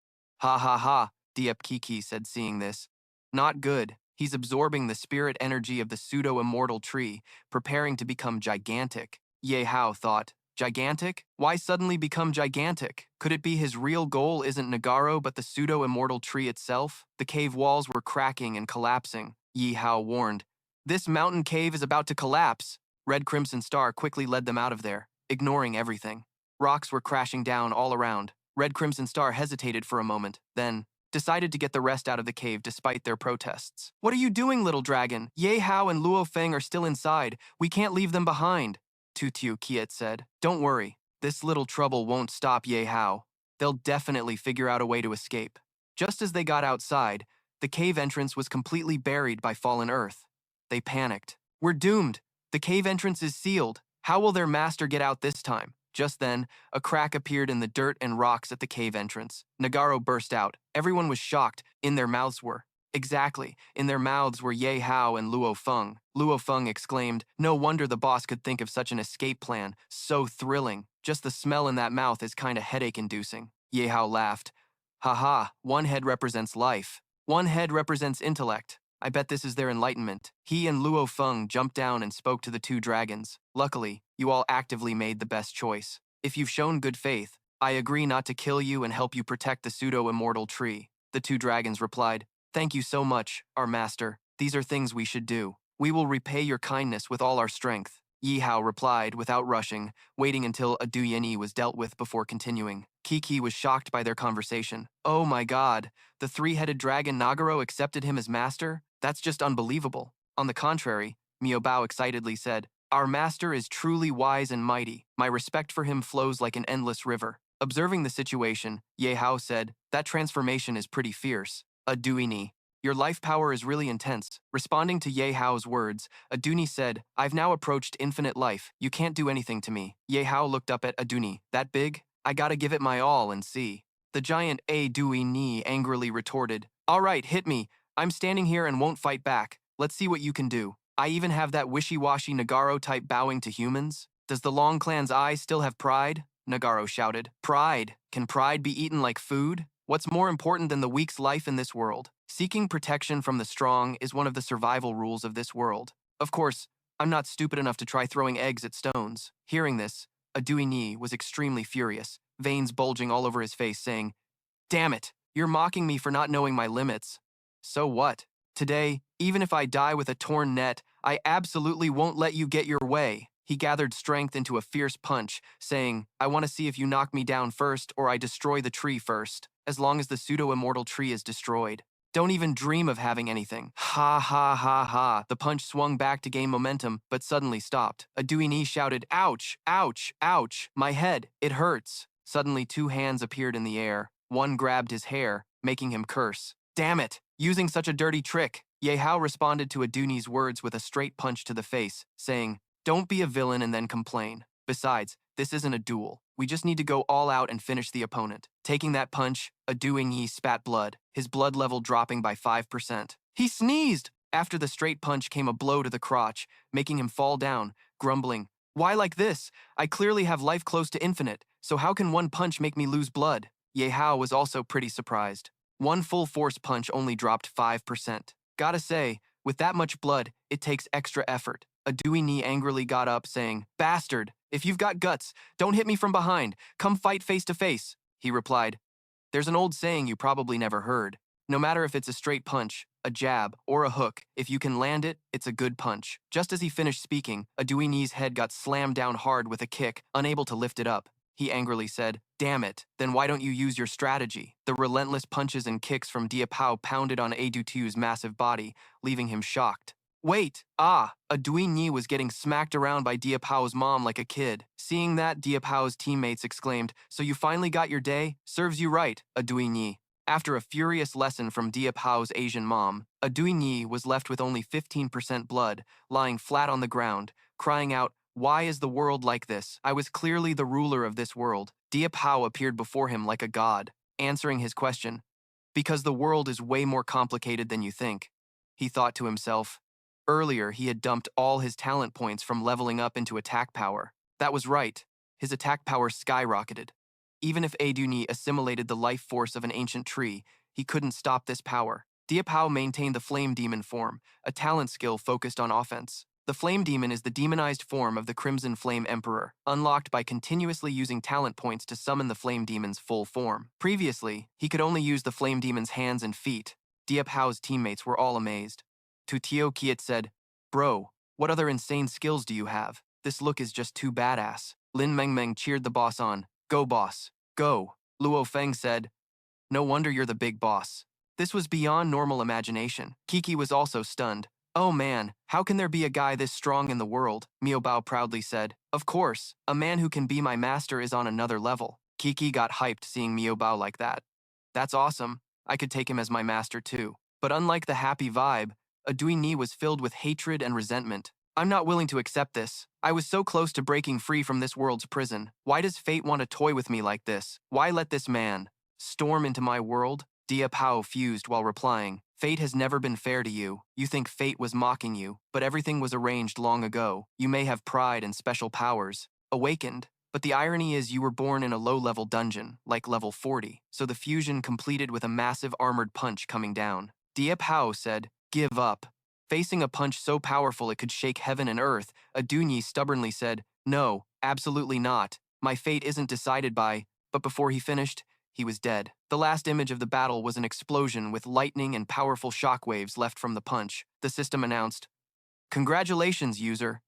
Ha ha ha, Diep Kiki said seeing this. Not good. He's absorbing the spirit energy of the pseudo-immortal tree, preparing to become gigantic. Ye Hao thought. Gigantic? Why suddenly become gigantic? Could it be his real goal isn't Nagaro but the pseudo-immortal tree itself? The cave walls were cracking and collapsing. Yihao warned. This mountain cave is about to collapse. Red Crimson Star quickly led them out of there, ignoring everything. Rocks were crashing down all around. Red Crimson Star hesitated for a moment, then decided to get the rest out of the cave despite their protests. What are you doing, little dragon? Ye Hao and Luo Feng are still inside. We can't leave them behind, Tu Tiu Kiet said. Don't worry. This little trouble won't stop Ye Hao. They'll definitely figure out a way to escape. Just as they got outside, the cave entrance was completely buried by fallen earth. They panicked. We're doomed. The cave entrance is sealed. How will their master get out this time? Just then, a crack appeared in the dirt and rocks at the cave entrance. Nagaro burst out. Everyone was shocked. In their mouths were. Exactly. In their mouths were Ye Hao and Luo Feng. Luo Feng exclaimed, "No wonder the boss could think of such an escape plan. So thrilling. Just the smell in that mouth is kinda headache-inducing." Ye Hao laughed. "Haha, one head represents life. One head represents intellect. I bet this is their enlightenment." He and Luo Feng jumped down and spoke to the two dragons. "Luckily, you all actively made the best choice. If you've shown good faith, I agree not to kill you and help you protect the pseudo-immortal tree." The two dragons replied, "Thank you so much, our master. These are things we should do. We will repay your kindness with all our strength." Yihao replied without rushing, waiting until a Duyeni was dealt with before continuing. Kiki was shocked by their conversation. "Oh my god, the three-headed dragon Nagaro accepted him as master? That's just unbelievable." On the contrary, Miobao excitedly said, "Our master is truly wise and mighty. My respect for him flows like an endless river." Observing the situation, Ye Hao said, "That transformation is pretty fierce. Aduini, your life power is really intense." Responding to Ye Hao's words, Aduni said, "I've now approached infinite life. You can't do anything to me." Ye Hao looked up at Aduni. "That big? I gotta give it my all and see." The giant Aduini angrily retorted, "All right, hit me. I'm standing here and won't fight back. Let's see what you can do. I even have that wishy-washy Nagaro type bowing to humans. Does the Long Clan's eye still have pride?" Nagaro shouted. "Pride? Can pride be eaten like food? What's more important than the weak's life in this world? Seeking protection from the strong is one of the survival rules of this world. Of course, I'm not stupid enough to try throwing eggs at stones." Hearing this, Aduini was extremely furious, veins bulging all over his face, saying, "Damn it, you're mocking me for not knowing my limits. So what? Today, even if I die with a torn net, I absolutely won't let you get your way." He gathered strength into a fierce punch, saying, "I want to see if you knock me down first or I destroy the tree first. As long as the pseudo-immortal tree is destroyed. Don't even dream of having anything." Ha ha ha ha. The punch swung back to gain momentum, but suddenly stopped. Aduini shouted, "Ouch, ouch, ouch, my head, it hurts." Suddenly 2 hands appeared in the air. One grabbed his hair, making him curse. "Damn it, using such a dirty trick." Ye Hao responded to Aduni's words with a straight punch to the face, saying, "Don't be a villain and then complain. Besides, this isn't a duel. We just need to go all out and finish the opponent." Taking that punch, Aduini spat blood, his blood level dropping by 5%. He sneezed! After the straight punch came a blow to the crotch, making him fall down, grumbling, "Why like this? I clearly have life close to infinite, so how can one punch make me lose blood?" Ye Hao was also pretty surprised. One full force punch only dropped 5%. Gotta say, with that much blood, it takes extra effort. Aduini angrily got up, saying, "Bastard, if you've got guts, don't hit me from behind. Come fight face to face." He replied, "There's an old saying you probably never heard. No matter if it's a straight punch, a jab, or a hook, if you can land it, it's a good punch." Just as he finished speaking, Aduini's head got slammed down hard with a kick, unable to lift it up. He angrily said, "Damn it, then why don't you use your strategy?" The relentless punches and kicks from Diệp Hạo pounded on Adutu's massive body, leaving him shocked. Wait, Aduini was getting smacked around by Diệp Hão's mom like a kid. Seeing that, Diệp Hão's teammates exclaimed, "So you finally got your day? Serves you right, Aduini." After a furious lesson from Diệp Hão's Asian mom, Aduini was left with only 15% blood, lying flat on the ground, crying out, "Why is the world like this? I was clearly the ruler of this world." Diệp Hão appeared before him like a god, answering his question, "Because the world is way more complicated than you think," he thought to himself. Earlier, he had dumped all his talent points from leveling up into attack power. That was right. His attack power skyrocketed. Even if Aduni assimilated the life force of an ancient tree, he couldn't stop this power. Diệp Hão maintained the Flame Demon form, a talent skill focused on offense. The Flame Demon is the demonized form of the Crimson Flame Emperor, unlocked by continuously using talent points to summon the Flame Demon's full form. Previously, he could only use the Flame Demon's hands and feet. Diệp Hão's teammates were all amazed. Tutio Kiet said, "Bro, what other insane skills do you have? This look is just too badass." Lin Mengmeng cheered the boss on. "Go boss, go." Luo Feng said, no wonder you're the big boss. This was beyond normal imagination. Kiki was also stunned. Oh man, how can there be a guy this strong in the world? Miao Bao proudly said. Of course, a man who can be my master is on another level. Kiki got hyped seeing Miao Bao like that. That's awesome. I could take him as my master too. But unlike the happy vibe, Aduini was filled with hatred and resentment. I'm not willing to accept this. I was so close to breaking free from this world's prison. Why does fate want to toy with me like this? Why let this man storm into my world? Diệp Hạo fused while replying, fate has never been fair to you. You think fate was mocking you, but everything was arranged long ago. You may have pride and special powers, awakened, but the irony is you were born in a low-level dungeon, like level 40, so the fusion completed with a massive armored punch coming down. Diệp Hạo said, give up. Facing a punch so powerful it could shake heaven and earth, Aduini stubbornly said, no, absolutely not. My fate isn't decided by, but before he finished, he was dead. The last image of the battle was an explosion with lightning and powerful shockwaves left from the punch. The system announced, congratulations, user.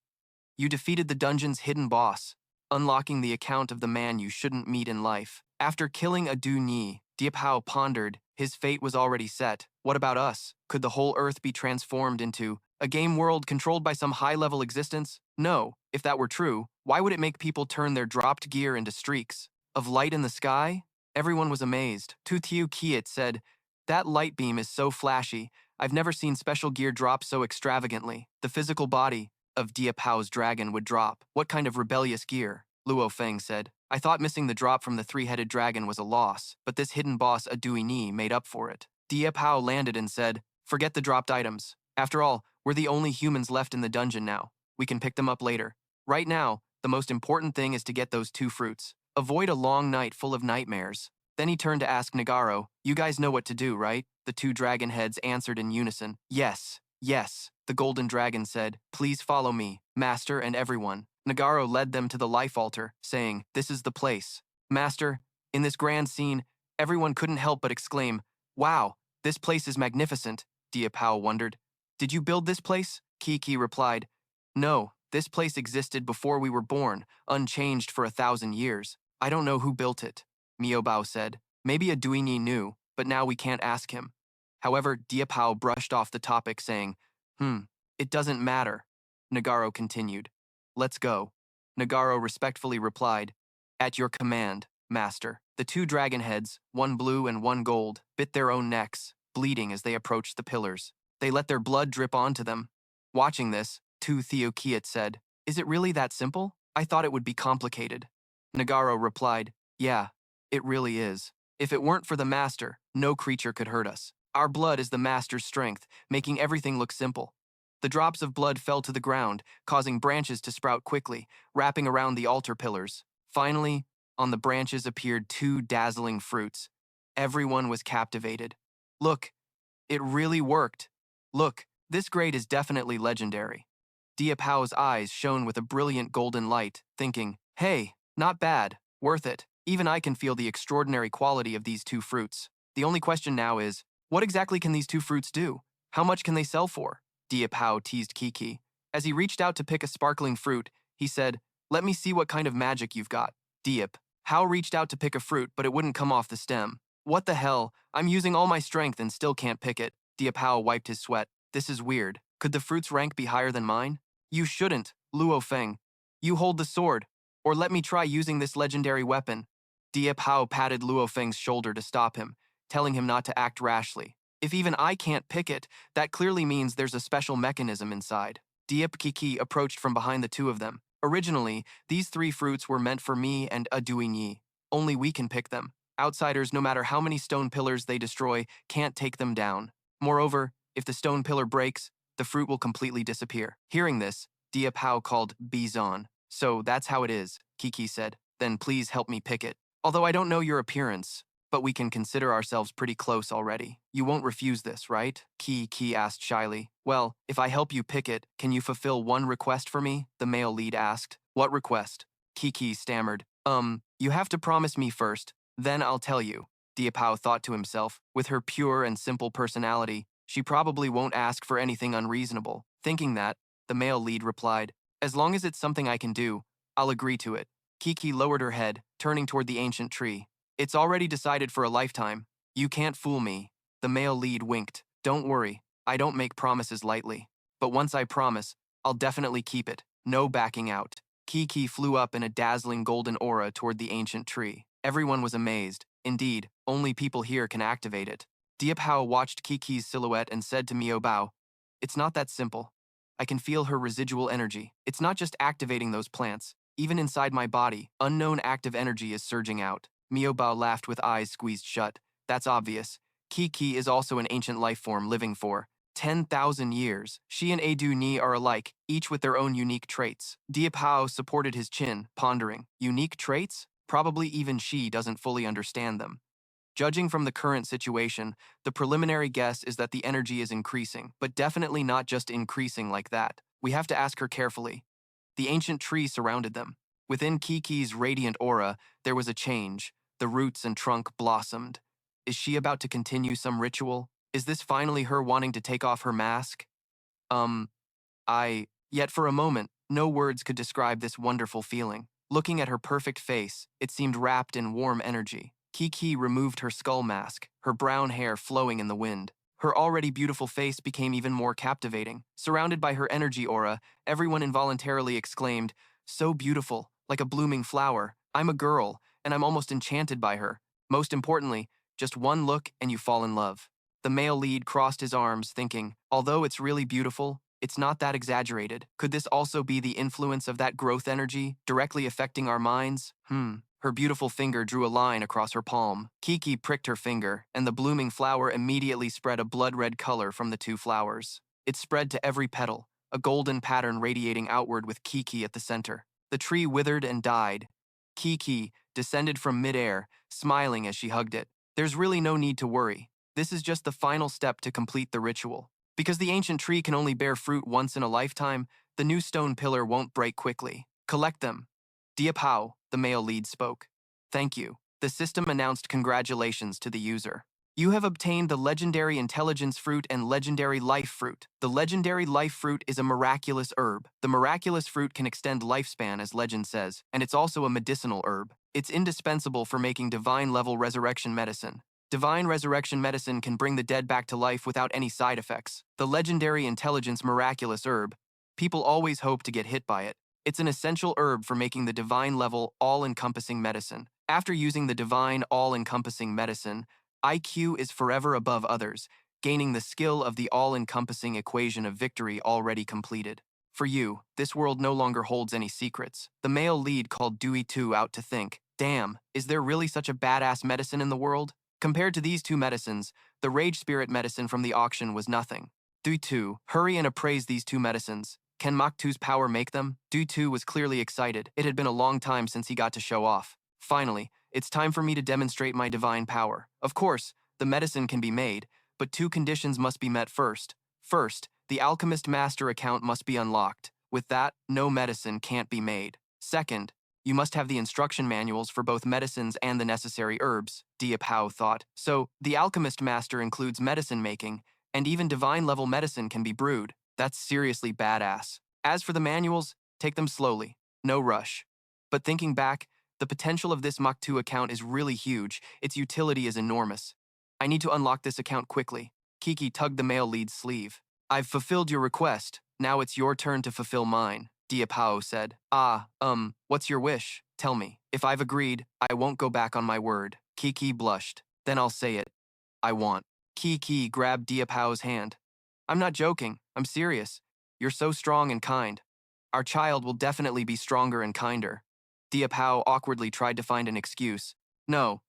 You defeated the dungeon's hidden boss, unlocking the account of the man you shouldn't meet in life. After killing Aduini, Diệp Hạo pondered, his fate was already set. What about us? Could the whole Earth be transformed into a game world controlled by some high-level existence? No. If that were true, why would it make people turn their dropped gear into streaks of light in the sky? Everyone was amazed. Tu Tiu Kiet said, that light beam is so flashy. I've never seen special gear drop so extravagantly. The physical body of Diệp Hao's dragon would drop. What kind of rebellious gear? Luo Feng said. I thought missing the drop from the three-headed dragon was a loss, but this hidden boss Aduini made up for it. Diệp Hạo landed and said, forget the dropped items. After all, we're the only humans left in the dungeon now. We can pick them up later. Right now, the most important thing is to get those 2 fruits. Avoid a long night full of nightmares. Then he turned to ask Nagaro, you guys know what to do, right? The 2 dragon heads answered in unison. Yes, yes. The golden dragon said, please follow me, master and everyone. Nagaro led them to the life altar, saying, this is the place. Master, in this grand scene, everyone couldn't help but exclaim, wow, this place is magnificent. Diệp Hạo wondered, did you build this place? Kiki replied, no, this place existed before we were born, unchanged for 1,000 years. I don't know who built it. Miao Bao said, maybe Aduini knew, but now we can't ask him. However, Diệp Hạo brushed off the topic, saying, it doesn't matter. Nagaro continued, let's go. Nagaro respectfully replied, at your command, master. The 2 dragon heads, one blue and one gold, bit their own necks, bleeding as they approached the pillars. They let their blood drip onto them. Watching this, Tu Theo Kiet said, is it really that simple? I thought it would be complicated. Nagaro replied, yeah, it really is. If it weren't for the master, no creature could hurt us. Our blood is the master's strength, making everything look simple. The drops of blood fell to the ground, causing branches to sprout quickly, wrapping around the altar pillars. Finally, on the branches appeared 2 dazzling fruits. Everyone was captivated. Look, it really worked. Look, this grade is definitely legendary. Diệp Hao's eyes shone with a brilliant golden light, thinking, hey, not bad, worth it. Even I can feel the extraordinary quality of these 2 fruits. The only question now is, what exactly can these 2 fruits do? How much can they sell for? Diệp Hạo teased Kiki. As he reached out to pick a sparkling fruit, he said, let me see what kind of magic you've got. Diệp Hạo reached out to pick a fruit, but it wouldn't come off the stem. What the hell? I'm using all my strength and still can't pick it. Diệp Hạo wiped his sweat. This is weird. Could the fruit's rank be higher than mine? You shouldn't, Luo Feng. You hold the sword, or let me try using this legendary weapon. Diệp Hạo patted Luo Feng's shoulder to stop him, telling him not to act rashly. If even I can't pick it, that clearly means there's a special mechanism inside. Diệp Kiki approached from behind the 2 of them. Originally, these 3 fruits were meant for me and Aduini. Only we can pick them. Outsiders, no matter how many stone pillars they destroy, can't take them down. Moreover, if the stone pillar breaks, the fruit will completely disappear. Hearing this, Diệp Hạo called Bizon. So that's how it is, Kiki said. Then please help me pick it. Although I don't know your appearance, but we can consider ourselves pretty close already. You won't refuse this, right? Kiki asked shyly. Well, if I help you pick it, can you fulfill one request for me? The male lead asked. What request? Kiki stammered. You have to promise me first, then I'll tell you. Diệp Hạo thought to himself. With her pure and simple personality, she probably won't ask for anything unreasonable. Thinking that, the male lead replied, as long as it's something I can do, I'll agree to it. Kiki lowered her head, turning toward the ancient tree. It's already decided for a lifetime. You can't fool me. The male lead winked. Don't worry, I don't make promises lightly. But once I promise, I'll definitely keep it. No backing out. Kiki flew up in a dazzling golden aura toward the ancient tree. Everyone was amazed. Indeed, only people here can activate it. Diệp Hạo watched Kiki's silhouette and said to Miao Bao, "It's not that simple. I can feel her residual energy. It's not just activating those plants. Even inside my body, unknown active energy is surging out." Miao Bao laughed with eyes squeezed shut. That's obvious. Kiki is also an ancient life form living for 10,000 years. She and Adu Ni are alike, each with their own unique traits. Diệp Hạo supported his chin, pondering. Unique traits? Probably even she doesn't fully understand them. Judging from the current situation, the preliminary guess is that the energy is increasing, but definitely not just increasing like that. We have to ask her carefully. The ancient tree surrounded them. Within Kiki's radiant aura, there was a change. The roots and trunk blossomed. Is she about to continue some ritual? Is this finally her wanting to take off her mask? Yet for a moment, no words could describe this wonderful feeling. Looking at her perfect face, it seemed wrapped in warm energy. Kiki removed her skull mask, her brown hair flowing in the wind. Her already beautiful face became even more captivating. Surrounded by her energy aura, everyone involuntarily exclaimed, "So beautiful, like a blooming flower. I'm a girl, and I'm almost enchanted by her. Most importantly, just one look and you fall in love." The male lead crossed his arms, thinking, although it's really beautiful, it's not that exaggerated. Could this also be the influence of that growth energy, directly affecting our minds? Her beautiful finger drew a line across her palm. Kiki pricked her finger, and the blooming flower immediately spread a blood-red color from the two flowers. It spread to every petal, a golden pattern radiating outward with Kiki at the center. The tree withered and died. Kiki descended from midair, smiling as she hugged it. There's really no need to worry. This is just the final step to complete the ritual. Because the ancient tree can only bear fruit once in a lifetime, the new stone pillar won't break quickly. Collect them. Diệp Hạo, the male lead, spoke. Thank you. The system announced congratulations to the user. You have obtained the legendary intelligence fruit and legendary life fruit. The legendary life fruit is a miraculous herb. The miraculous fruit can extend lifespan, as legend says, and it's also a medicinal herb. It's indispensable for making divine-level resurrection medicine. Divine resurrection medicine can bring the dead back to life without any side effects. The legendary intelligence miraculous herb, people always hope to get hit by it. It's an essential herb for making the divine-level, all-encompassing medicine. After using the divine, all-encompassing medicine, IQ is forever above others, gaining the skill of the all-encompassing equation of victory already completed. For you, this world no longer holds any secrets. The male lead called Dewey 2 out to think, damn, is there really such a badass medicine in the world? Compared to these two medicines, the Rage Spirit medicine from the auction was nothing. Dewey 2, hurry and appraise these two medicines. Can Mach 2's power make them? Dewey 2 was clearly excited. It had been a long time since he got to show off. Finally, it's time for me to demonstrate my divine power. Of course, the medicine can be made, but two conditions must be met first. First, the Alchemist Master account must be unlocked. With that, no medicine can't be made. Second, you must have the instruction manuals for both medicines and the necessary herbs, Diệp Hạo thought. So, the Alchemist Master includes medicine making, and even divine-level medicine can be brewed. That's seriously badass. As for the manuals, take them slowly. No rush. But thinking back, the potential of this Mach 2 account is really huge. Its utility is enormous. I need to unlock this account quickly. Kiki tugged the male lead's sleeve. I've fulfilled your request. Now it's your turn to fulfill mine, Diệp Hạo said. What's your wish? Tell me. If I've agreed, I won't go back on my word. Kiki blushed. Then I'll say it. I want. Kiki grabbed Diệp Hạo hand. I'm not joking. I'm serious. You're so strong and kind. Our child will definitely be stronger and kinder. Diệp Hạo awkwardly tried to find an excuse. No.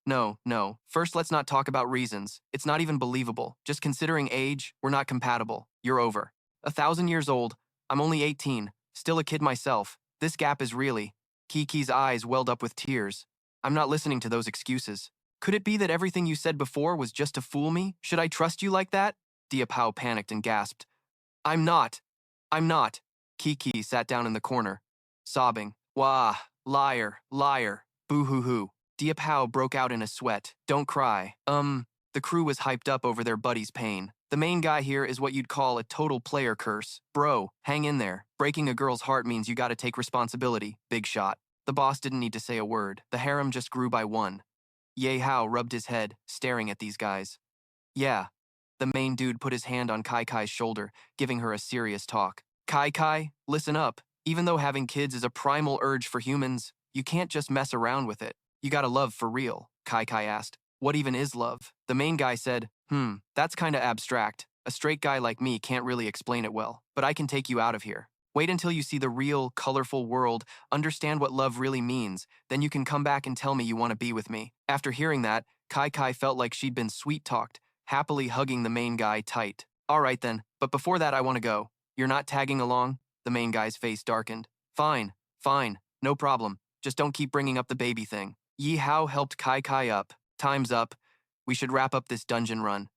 First, let's not talk about reasons. It's not even believable. Just considering age, we're not compatible. You're over. 1,000 years old. I'm only 18. Still a kid myself. This gap is really... Kiki's eyes welled up with tears. I'm not listening to those excuses. Could it be that everything you said before was just to fool me? Should I trust you like that? Diệp Hạo panicked and gasped. I'm not. Kiki sat down in the corner, sobbing. Wah, liar, boo-hoo-hoo. Diệp Hạo broke out in a sweat. Don't cry. The crew was hyped up over their buddy's pain. The main guy here is what you'd call a total player curse. Bro, hang in there. Breaking a girl's heart means you gotta take responsibility. Big shot. The boss didn't need to say a word. The harem just grew by one. Ye Hao rubbed his head, staring at these guys. Yeah. The main dude put his hand on Kai Kai's shoulder, giving her a serious talk. Kai Kai, listen up. Even though having kids is a primal urge for humans, you can't just mess around with it. You gotta love for real, Kai Kai asked. What even is love? The main guy said, that's kinda abstract. A straight guy like me can't really explain it well, but I can take you out of here. Wait until you see the real, colorful world, understand what love really means, then you can come back and tell me you want to be with me. After hearing that, Kai Kai felt like she'd been sweet-talked, happily hugging the main guy tight. All right then, but before that I want to go. You're not tagging along? The main guy's face darkened. Fine, no problem. Just don't keep bringing up the baby thing. Yihao helped Kai Kai up. Time's up. We should wrap up this dungeon run.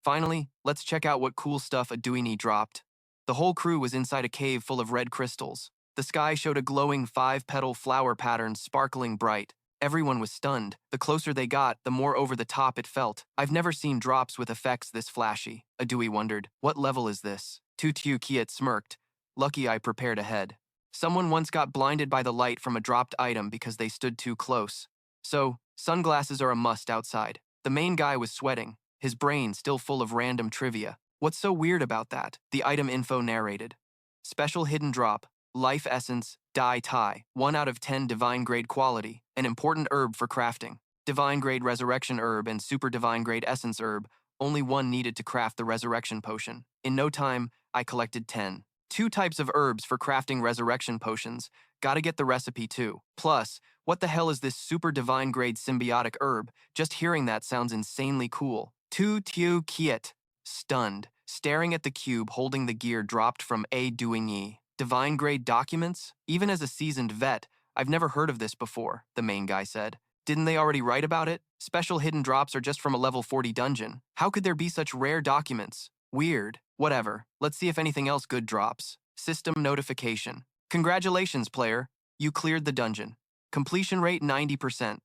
Finally, let's check out what cool stuff a Duini dropped. The whole crew was inside a cave full of red crystals. The sky showed a glowing 5-petal flower pattern sparkling bright. Everyone was stunned. The closer they got, the more over the top it felt. I've never seen drops with effects this flashy. Adui wondered, what level is this? Tutu Kiet smirked. Lucky I prepared ahead. Someone once got blinded by the light from a dropped item because they stood too close. So, sunglasses are a must outside. The main guy was sweating, his brain still full of random trivia. What's so weird about that? The item info narrated. Special hidden drop, life essence, dai tai, 1 out of 10 divine grade quality, an important herb for crafting. Divine grade resurrection herb and super divine grade essence herb, only one needed to craft the resurrection potion. In no time, I collected 10. 2 types of herbs for crafting resurrection potions. Gotta get the recipe too. Plus, what the hell is this super divine grade symbiotic herb? Just hearing that sounds insanely cool. Tu Tiu Kiet. Stunned, staring at the cube holding the gear dropped from A. Duigny. Divine grade documents? Even as a seasoned vet, I've never heard of this before, the main guy said. Didn't they already write about it? Special hidden drops are just from a level 40 dungeon. How could there be such rare documents? Weird. Whatever. Let's see if anything else good drops. System notification. Congratulations, player. You cleared the dungeon. Completion rate 90%.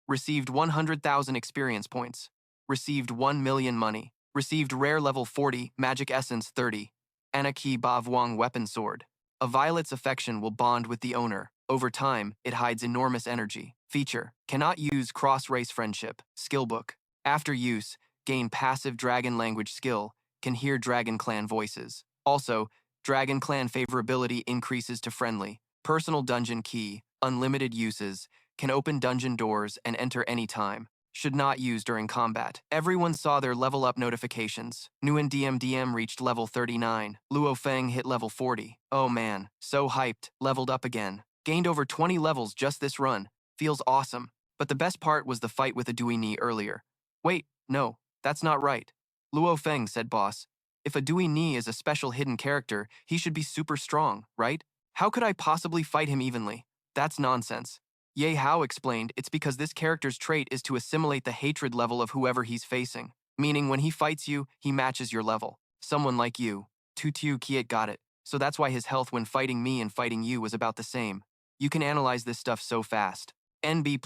Received 100,000 experience points. Received 1 million money. Received rare level 40, magic essence 30. Anaki Bavwang weapon sword. A violet's affection will bond with the owner. Over time, it hides enormous energy. Feature, cannot use cross-race friendship. Skillbook. After use, gain passive dragon language skill, can hear dragon clan voices. Also, dragon clan favorability increases to friendly. Personal dungeon key, unlimited uses, can open dungeon doors and enter anytime. Should not use during combat. Everyone saw their level up notifications. Nguyen DM reached level 39. Luo Feng hit level 40. Oh man, so hyped, leveled up again. Gained over 20 levels just this run. Feels awesome. But the best part was the fight with a Duini earlier. Wait, no, that's not right. Luo Feng said boss. If a Duini is a special hidden character, he should be super strong, right? How could I possibly fight him evenly? That's nonsense. Ye Hao explained it's because this character's trait is to assimilate the hatred level of whoever he's facing, meaning when he fights you, he matches your level. Someone like you. Tutu Kiet got it, so that's why his health when fighting me and fighting you was about the same. You can analyze this stuff so fast. NB+,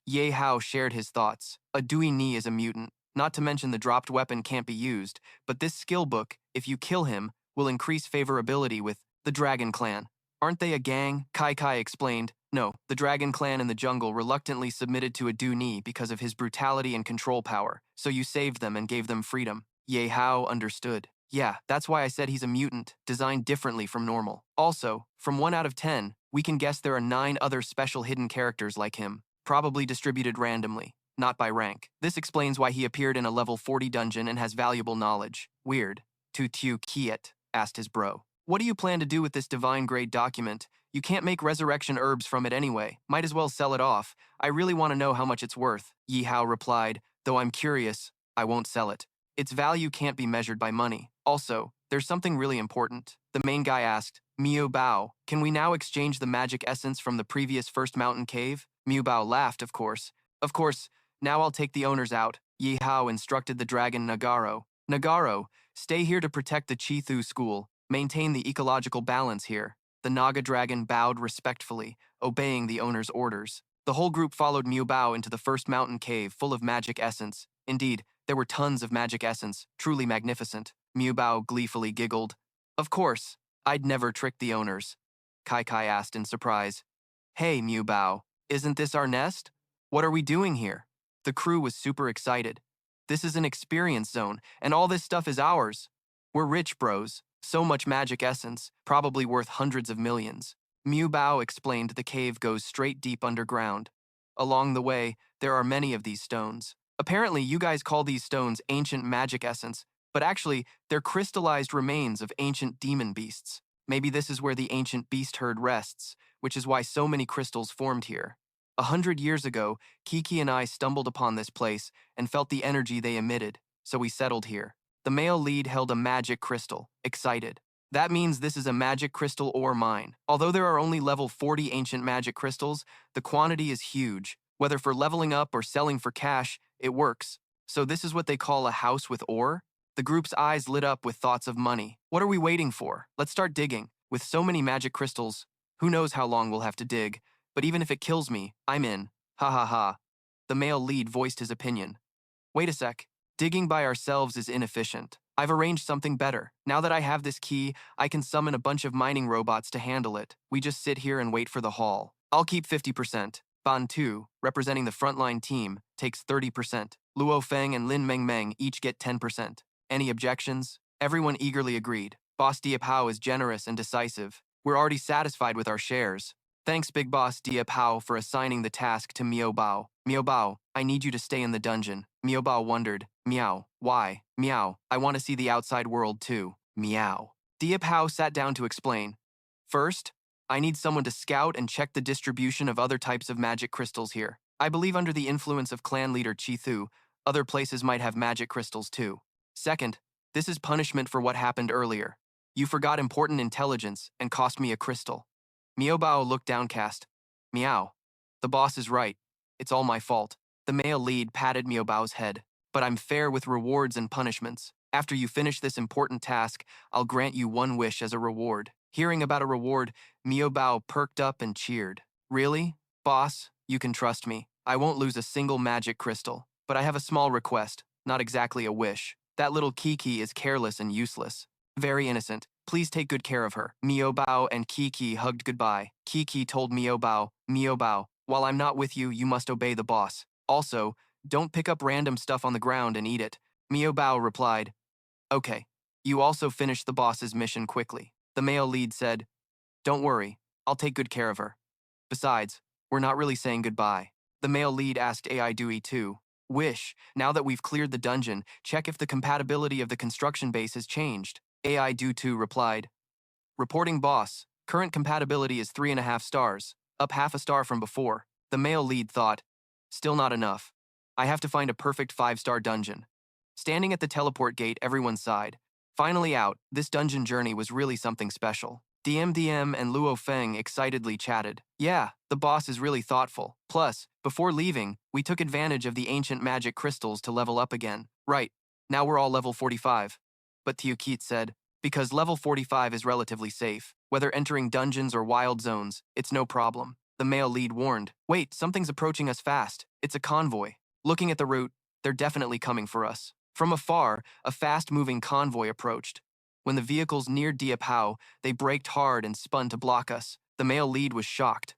Ye Hao shared his thoughts. A Dui Ni is a mutant, not to mention the dropped weapon can't be used, but this skill book, if you kill him, will increase favorability with the Dragon Clan. Aren't they a gang? Kai Kai explained. No, the Dragon Clan in the jungle reluctantly submitted to a Duini because of his brutality and control power, so you saved them and gave them freedom. Ye Hao understood. Yeah, that's why I said he's a mutant, designed differently from normal. Also, from 1 out of 10, we can guess there are 9 other special hidden characters like him, probably distributed randomly, not by rank. This explains why he appeared in a level 40 dungeon and has valuable knowledge. Weird. Tutu Kiet asked his bro. What do you plan to do with this divine grade document? You can't make resurrection herbs from it anyway. Might as well sell it off. I really want to know how much it's worth. Yihao replied, though I'm curious, I won't sell it. Its value can't be measured by money. Also, there's something really important. The main guy asked, Miu Bao, can we now exchange the magic essence from the previous first mountain cave? Miu Bao laughed, of course. Of course, now I'll take the owners out. Yihao instructed the dragon Nagaro. Nagaro, stay here to protect the Chithu school. Maintain the ecological balance here. The Naga dragon bowed respectfully, obeying the owner's orders. The whole group followed Miu Bao into the first mountain cave full of magic essence. Indeed, there were tons of magic essence, truly magnificent. Miu Bao gleefully giggled. Of course, I'd never tricked the owners. Kai Kai asked in surprise. Hey, Miu Bao, isn't this our nest? What are we doing here? The crew was super excited. This is an experience zone, and all this stuff is ours. We're rich, bros. So much magic essence, probably worth hundreds of millions. Miu Bao explained the cave goes straight deep underground. Along the way, there are many of these stones. Apparently, you guys call these stones ancient magic essence, but actually, they're crystallized remains of ancient demon beasts. Maybe this is where the ancient beast herd rests, which is why so many crystals formed here. 100 years ago, Kiki and I stumbled upon this place and felt the energy they emitted, so we settled here. The male lead held a magic crystal, excited. That means this is a magic crystal ore mine. Although there are only level 40 ancient magic crystals, the quantity is huge. Whether for leveling up or selling for cash, it works. So this is what they call a house with ore? The group's eyes lit up with thoughts of money. What are we waiting for? Let's start digging. With so many magic crystals, who knows how long we'll have to dig, but even if it kills me, I'm in. Ha ha ha. The male lead voiced his opinion. Wait a sec. Digging by ourselves is inefficient. I've arranged something better. Now that I have this key, I can summon a bunch of mining robots to handle it. We just sit here and wait for the haul. I'll keep 50%. Ban Tu, representing the frontline team, takes 30%. Luo Feng and Lin Meng Meng each get 10%. Any objections? Everyone eagerly agreed. Boss Diệp Hạo is generous and decisive. We're already satisfied with our shares. Thanks, Big Boss Diệp Hạo, for assigning the task to Miao Bao. Miao Bao, I need you to stay in the dungeon. Miao Bao wondered. Meow. Why? Meow. I want to see the outside world too. Meow. Diệp Hạo sat down to explain. First, I need someone to scout and check the distribution of other types of magic crystals here. I believe under the influence of clan leader Chi Thu, other places might have magic crystals too. Second, this is punishment for what happened earlier. You forgot important intelligence and cost me a crystal. Miao Bao looked downcast. Meow. The boss is right. It's all my fault. The male lead patted Miao Bao's head. But I'm fair with rewards and punishments. After you finish this important task, I'll grant you one wish as a reward. Hearing about a reward, Miao Bao perked up and cheered. Really? Boss, you can trust me. I won't lose a single magic crystal. But I have a small request, not exactly a wish. That little Kiki is careless and useless. Very innocent. Please take good care of her. Miao Bao and Kiki hugged goodbye. Kiki told Miao Bao, while I'm not with you, you must obey the boss. Also, don't pick up random stuff on the ground and eat it. Miao Bao replied, Okay. You also finished the boss's mission quickly. The male lead said, Don't worry, I'll take good care of her. Besides, we're not really saying goodbye. The male lead asked AI Dewey too. Wish, now that we've cleared the dungeon, check if the compatibility of the construction base has changed. AI Do 2 replied, Reporting boss, current compatibility is 3.5 stars, up half a star from before. The male lead thought, Still not enough. I have to find a perfect 5-star dungeon. Standing at the teleport gate, everyone sighed. Finally out, this dungeon journey was really something special. DM and Luo Feng excitedly chatted. Yeah, the boss is really thoughtful. Plus, before leaving, we took advantage of the ancient magic crystals to level up again. Right, now we're all level 45. But Teokit said, because level 45 is relatively safe. Whether entering dungeons or wild zones, it's no problem. The male lead warned, Wait, something's approaching us fast. It's a convoy. Looking at the route, they're definitely coming for us. From afar, a fast-moving convoy approached. When the vehicles neared Diệp Hạo, they braked hard and spun to block us. The male lead was shocked.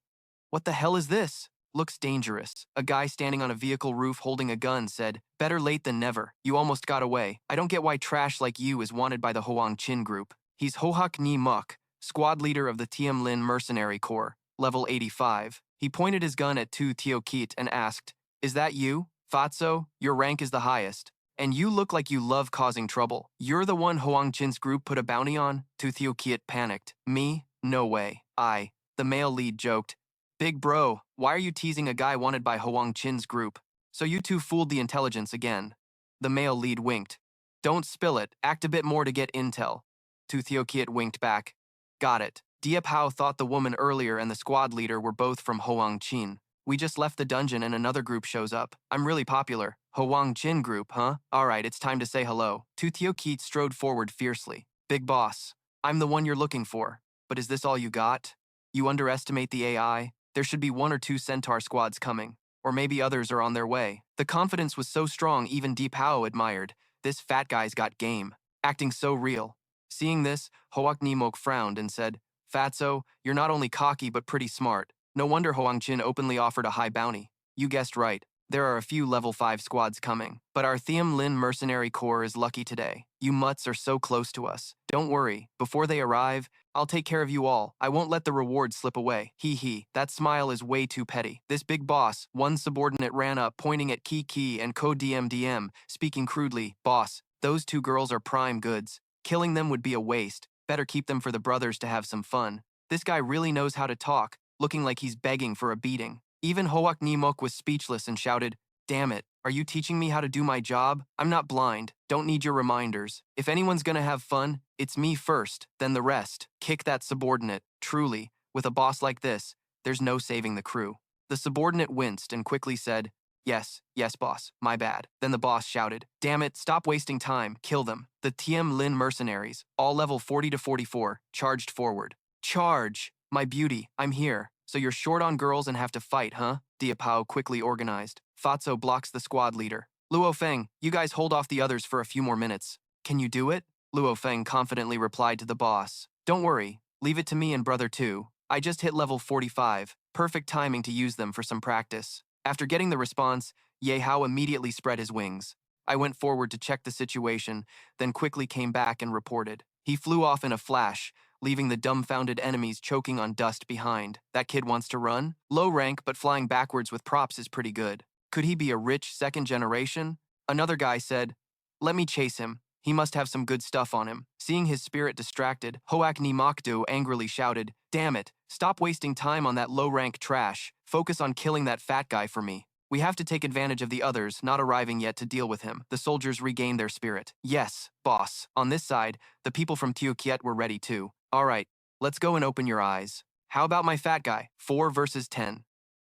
What the hell is this? Looks dangerous. A guy standing on a vehicle roof holding a gun said, Better late than never. You almost got away. I don't get why trash like you is wanted by the Hoang Chin group. He's Hohak Ni Muk, squad leader of the Tiam Lin Mercenary Corps, level 85. He pointed his gun at Tu Teokit and asked, Is that you? Fatso, your rank is the highest. And you look like you love causing trouble. You're the one Hoang Chin's group put a bounty on? Tu Teokit panicked. Me? No way. The male lead joked. Big bro, why are you teasing a guy wanted by Hoang Chin's group? So you two fooled the intelligence again. The male lead winked. Don't spill it, act a bit more to get intel. Tu Teokit winked back. Got it. Diệp Hạo thought the woman earlier and the squad leader were both from Hoang Chin. We just left the dungeon and another group shows up. I'm really popular. Hoang Chin group, huh? Alright, it's time to say hello. Tu Teokit strode forward fiercely. Big boss, I'm the one you're looking for. But is this all you got? You underestimate the AI? There should be 1 or 2 centaur squads coming. Or maybe others are on their way. The confidence was so strong even Diệp Hạo admired. This fat guy's got game. Acting so real. Seeing this, Hoak Nimok frowned and said, Fatso, you're not only cocky but pretty smart. No wonder Hoang Chin openly offered a high bounty. You guessed right. There are a few level 5 squads coming, but our Thiam Lin mercenary corps is lucky today. You mutts are so close to us. Don't worry, before they arrive, I'll take care of you all. I won't let the reward slip away. Hee hee, that smile is way too petty. This big boss, one subordinate ran up, pointing at Kiki and Co-DM, speaking crudely, "Boss, those two girls are prime goods. Killing them would be a waste. Better keep them for the brothers to have some fun." This guy really knows how to talk, looking like he's begging for a beating. Even Hoak Nimok was speechless and shouted, "Damn it, are you teaching me how to do my job? I'm not blind, don't need your reminders. If anyone's gonna have fun, it's me first, then the rest." Kick that subordinate. Truly, with a boss like this, there's no saving the crew. The subordinate winced and quickly said, yes, boss, my bad." Then the boss shouted, "Damn it, stop wasting time, kill them." The Thiam Lin mercenaries, all level 40 to 44, charged forward. "Charge! My beauty, I'm here. So you're short on girls and have to fight, huh?" Diệp Hạo quickly organized. Fatso blocks the squad leader. "Luo Feng, you guys hold off the others for a few more minutes." "Can you do it?" Luo Feng confidently replied to the boss. "Don't worry, leave it to me and brother too. I just hit level 45, perfect timing to use them for some practice." After getting the response, Ye Hao immediately spread his wings. I went forward to check the situation, then quickly came back and reported. He flew off in a flash, leaving the dumbfounded enemies choking on dust behind. That kid wants to run? Low rank, but flying backwards with props is pretty good. Could he be a rich second generation? Another guy said, "Let me chase him. He must have some good stuff on him." Seeing his spirit distracted, Hoak Nimokdo angrily shouted, "Damn it, stop wasting time on that low-rank trash. Focus on killing that fat guy for me. We have to take advantage of the others not arriving yet to deal with him." The soldiers regained their spirit. "Yes, boss." On this side, the people from Tiu Kiet were ready too. "All right, let's go and open your eyes. How about my fat guy? 4 versus 10.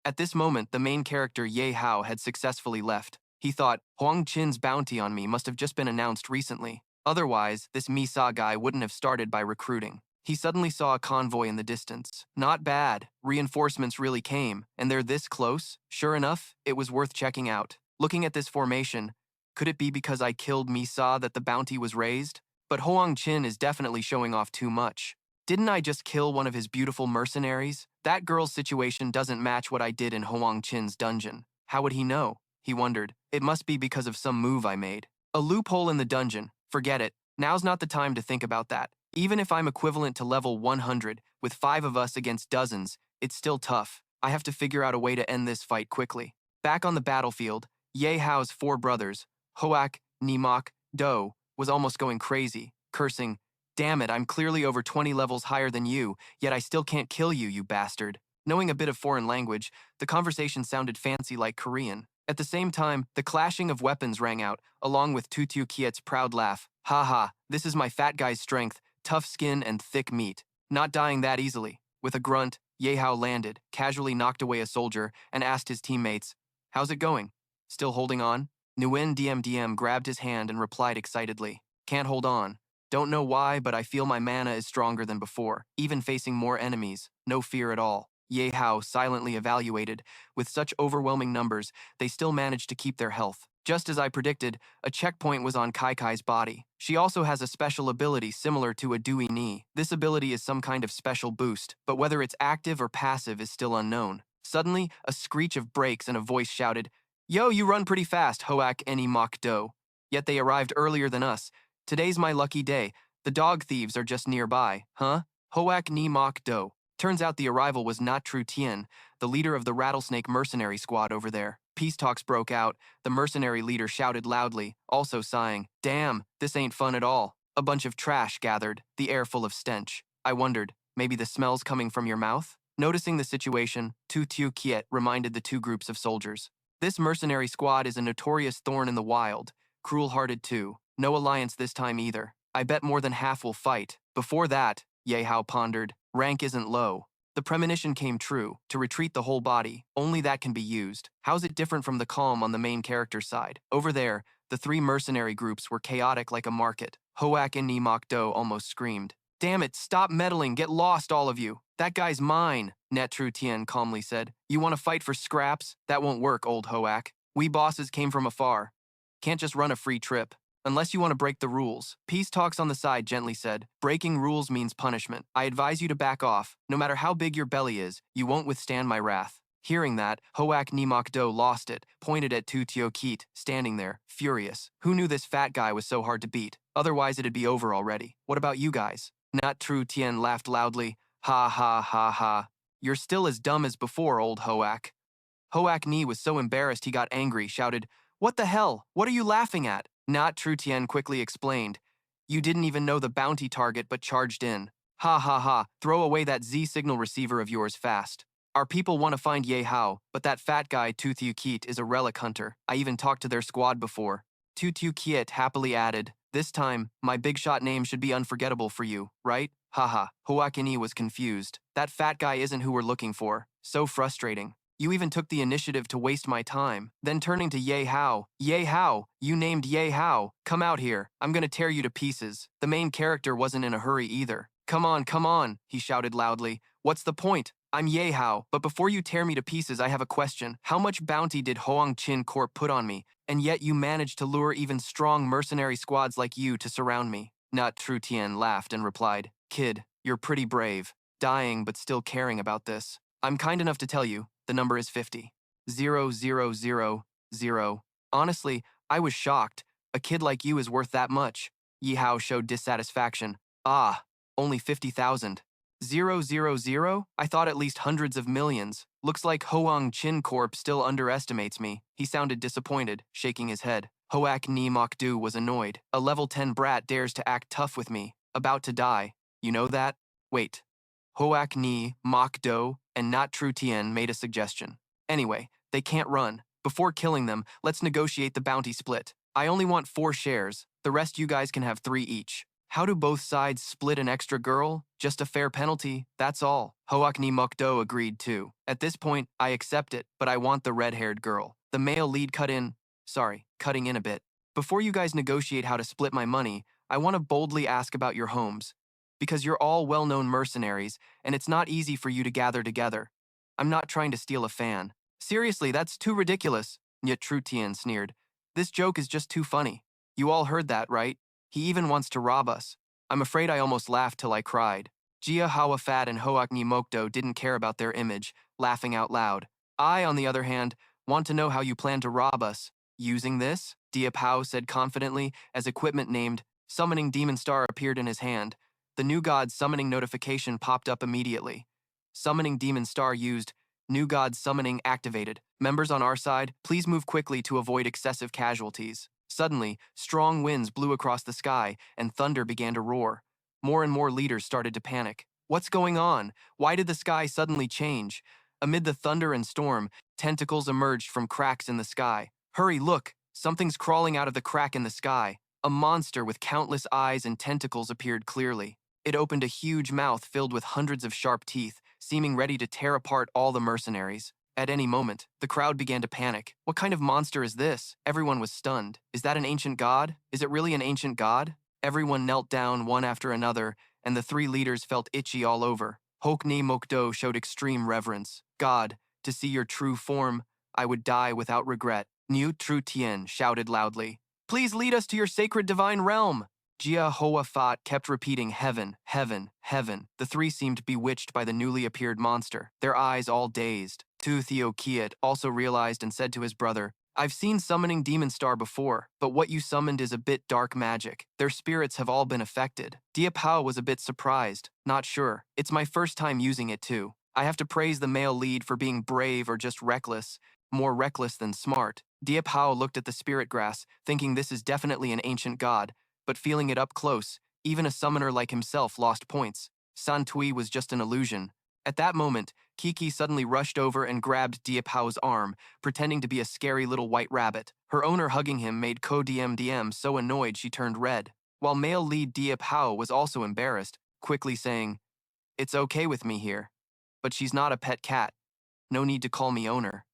At this moment, the main character Ye Hao had successfully left. He thought, Huang Qin's bounty on me must have just been announced recently. Otherwise, this Misa guy wouldn't have started by recruiting. He suddenly saw a convoy in the distance. Not bad. Reinforcements really came, and they're this close? Sure enough, it was worth checking out. Looking at this formation, could it be because I killed Misa that the bounty was raised? But Huang Qin is definitely showing off too much. Didn't I just kill one of his beautiful mercenaries? That girl's situation doesn't match what I did in Huang Qin's dungeon. How would he know? He wondered. It must be because of some move I made. A loophole in the dungeon. Forget it. Now's not the time to think about that. Even if I'm equivalent to level 100, with 5 of us against dozens, it's still tough. I have to figure out a way to end this fight quickly. Back on the battlefield, Ye Hao's 4 brothers, Hoak, Nimok, Do, was almost going crazy, cursing, "Damn it, I'm clearly over 20 levels higher than you, yet I still can't kill you, you bastard." Knowing a bit of foreign language, the conversation sounded fancy like Korean. At the same time, the clashing of weapons rang out, along with Tutu Kiet's proud laugh. "Ha ha, this is my fat guy's strength, tough skin and thick meat. Not dying that easily." With a grunt, Ye Hao landed, casually knocked away a soldier, and asked his teammates, "How's it going? Still holding on?" Nguyen DMDM grabbed his hand and replied excitedly, "Can't hold on. Don't know why, but I feel my mana is stronger than before, even facing more enemies. No fear at all." Ye Hao silently evaluated. With such overwhelming numbers, they still managed to keep their health. Just as I predicted, a checkpoint was on Kai Kai's body. She also has a special ability similar to a Dewey Knee. This ability is some kind of special boost, but whether it's active or passive is still unknown. Suddenly, a screech of brakes and a voice shouted, "Yo, you run pretty fast, Hoak Eni Mok Do." Yet they arrived earlier than us. Today's my lucky day. The dog thieves are just nearby, huh? Hoak Ni Mok Do. Turns out the arrival was not Tru Tien, the leader of the Rattlesnake mercenary squad over there. Peace talks broke out. The mercenary leader shouted loudly, also sighing, "Damn, this ain't fun at all." A bunch of trash gathered, the air full of stench. I wondered, maybe the smell's coming from your mouth? Noticing the situation, Tu Tiu Kiet reminded the 2 groups of soldiers. This mercenary squad is a notorious thorn in the wild, cruel-hearted too. No alliance this time either. I bet more than half will fight. Before that, Ye Hao pondered, rank isn't low. The premonition came true, to retreat the whole body, only that can be used. How's it different from the calm on the main character's side? Over there, the 3 mercenary groups were chaotic like a market. Hoak and Nimok Do almost screamed. "Damn it, stop meddling, get lost all of you. That guy's mine," Net Tru Tien calmly said. "You want to fight for scraps? That won't work, old Hoak. We bosses came from afar. Can't just run a free trip. Unless you want to break the rules." Peace Talks on the side gently said, "Breaking rules means punishment. I advise you to back off. No matter how big your belly is, you won't withstand my wrath." Hearing that, Hoak ni Mokdo lost it, pointed at Tu Tio Keet, standing there, furious. Who knew this fat guy was so hard to beat? Otherwise it'd be over already. What about you guys? Not True Tien laughed loudly. Ha ha ha ha. You're still as dumb as before, old Hoak. Hoak Ni was so embarrassed he got angry, shouted, "What the hell? What are you laughing at?" Not True Tien quickly explained. You didn't even know the bounty target but charged in. Ha ha ha, throw away that Z signal receiver of yours fast. Our people want to find Ye Hao, but that fat guy Tu Thiu Kiet is a relic hunter. I even talked to their squad before. Tu Thiu Kiet happily added, "This time, my big shot name should be unforgettable for you, right?" Haha, Hoakini was confused. That fat guy isn't who we're looking for. So frustrating. You even took the initiative to waste my time. Then turning to Ye Hao, "Ye Hao, you named Ye Hao. Come out here. I'm gonna tear you to pieces." The main character wasn't in a hurry either. Come on, he shouted loudly. "What's the point? I'm Ye Hao, but before you tear me to pieces, I have a question. How much bounty did Hoang Chin Corp put on me? And yet you managed to lure even strong mercenary squads like you to surround me." Not True Tien laughed and replied, "Kid, you're pretty brave. Dying but still caring about this. I'm kind enough to tell you, the number is 50. 0, 0, 0, 0. Honestly, I was shocked. A kid like you is worth that much." Yihao showed dissatisfaction. "Ah, only 50,000. 0, 0, 0? I thought at least hundreds of millions. Looks like Hoang Chin Corp still underestimates me." He sounded disappointed, shaking his head. Hoak Ni Mokdu was annoyed. A level 10 brat dares to act tough with me. About to die. You know that? Wait. Hoak Ni, Mokdo, and Not True Tien made a suggestion. Anyway, they can't run. Before killing them, let's negotiate the bounty split. I only want 4 shares. The rest you guys can have 3 each. How do both sides split an extra girl? Just a fair penalty, that's all. Hoak Ni Mokdo agreed too. At this point, I accept it, but I want the red-haired girl. The male lead cutting in a bit. Before you guys negotiate how to split my money, I want to boldly ask about your homes. Because you're all well-known mercenaries, and it's not easy for you to gather together. I'm not trying to steal a fan. Seriously, that's too ridiculous. Yet True Tien sneered. This joke is just too funny. You all heard that, right? He even wants to rob us. I'm afraid I almost laughed till I cried. Jia Hawafat and Hoak Ni Mokdo didn't care about their image, laughing out loud. I, on the other hand, want to know how you plan to rob us. Using this? Diệp Hạo said confidently as equipment named Summoning Demon Star appeared in his hand. The new god's summoning notification popped up immediately. Summoning Demon Star used. New god summoning activated. Members on our side, please move quickly to avoid excessive casualties. Suddenly, strong winds blew across the sky, and thunder began to roar. More and more leaders started to panic. What's going on? Why did the sky suddenly change? Amid the thunder and storm, tentacles emerged from cracks in the sky. Hurry, look! Something's crawling out of the crack in the sky. A monster with countless eyes and tentacles appeared clearly. It opened a huge mouth filled with hundreds of sharp teeth, seeming ready to tear apart all the mercenaries. At any moment, the crowd began to panic. What kind of monster is this? Everyone was stunned. Is that an ancient god? Is it really an ancient god? Everyone knelt down one after another, and the 3 leaders felt itchy all over. Hoak Ni Mokdo showed extreme reverence. God, to see your true form, I would die without regret. Niu True Tien shouted loudly. Please lead us to your sacred divine realm. Jia Hoa Fat kept repeating heaven, heaven, heaven. The 3 seemed bewitched by the newly appeared monster, their eyes all dazed. Tu Theo Kiet also realized and said to his brother, I've seen summoning Demon Star before, but what you summoned is a bit dark magic. Their spirits have all been affected. Diệp Hạo was a bit surprised, not sure. It's my first time using it too. I have to praise the male lead for being brave or just reckless, more reckless than smart. Diệp Hạo looked at the spirit grass, thinking this is definitely an ancient god, but feeling it up close, even a summoner like himself lost points. Santui was just an illusion. At that moment, Kiki suddenly rushed over and grabbed Diệp Hão's arm, pretending to be a scary little white rabbit. Her owner hugging him made Ko DM so annoyed she turned red, while male lead Diệp Hão was also embarrassed, quickly saying, It's okay with me here. But she's not a pet cat. No need to call me owner.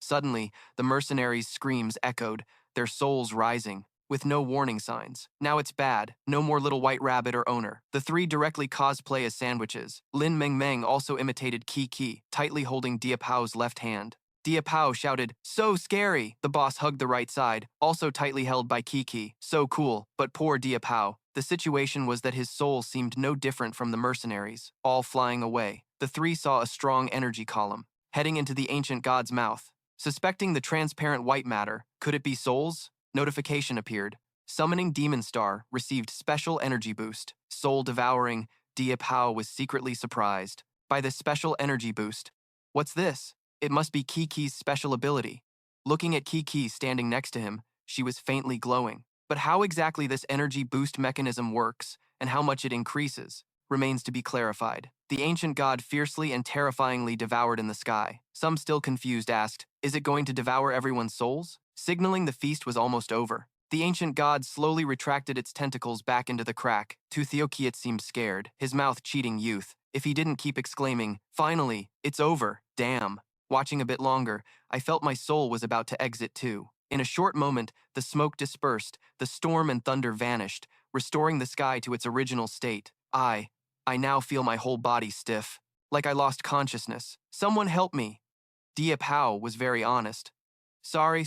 Suddenly, the mercenaries' screams echoed, their souls rising, with no warning signs. Now it's bad. No more little white rabbit or owner. The 3 directly cosplay as sandwiches. Lin Meng Meng also imitated Kiki, tightly holding Diệp Hão's left hand. Diệp Hão shouted, So scary! The boss hugged the right side, also tightly held by Kiki. So cool, but poor Diệp Hão. The situation was that his soul seemed no different from the mercenaries, all flying away. The 3 saw a strong energy column, heading into the ancient god's mouth. Suspecting the transparent white matter, could it be souls? Notification appeared. Summoning Demon Star received special energy boost. Soul-devouring Diệp Hạo was secretly surprised by this special energy boost. What's this? It must be Kiki's special ability. Looking at Kiki standing next to him, she was faintly glowing. But how exactly this energy boost mechanism works and how much it increases remains to be clarified. The ancient god fiercely and terrifyingly devoured in the sky. Some still confused asked, is it going to devour everyone's souls? Signaling the feast was almost over. The ancient god slowly retracted its tentacles back into the crack. Theokiet seemed scared, his mouth cheating youth. If he didn't keep exclaiming, finally, it's over, damn. Watching a bit longer, I felt my soul was about to exit too. In a short moment, the smoke dispersed, the storm and thunder vanished, restoring the sky to its original state. I now feel my whole body stiff, like I lost consciousness. Someone help me. Diệp Hạo was very honest. Sorry,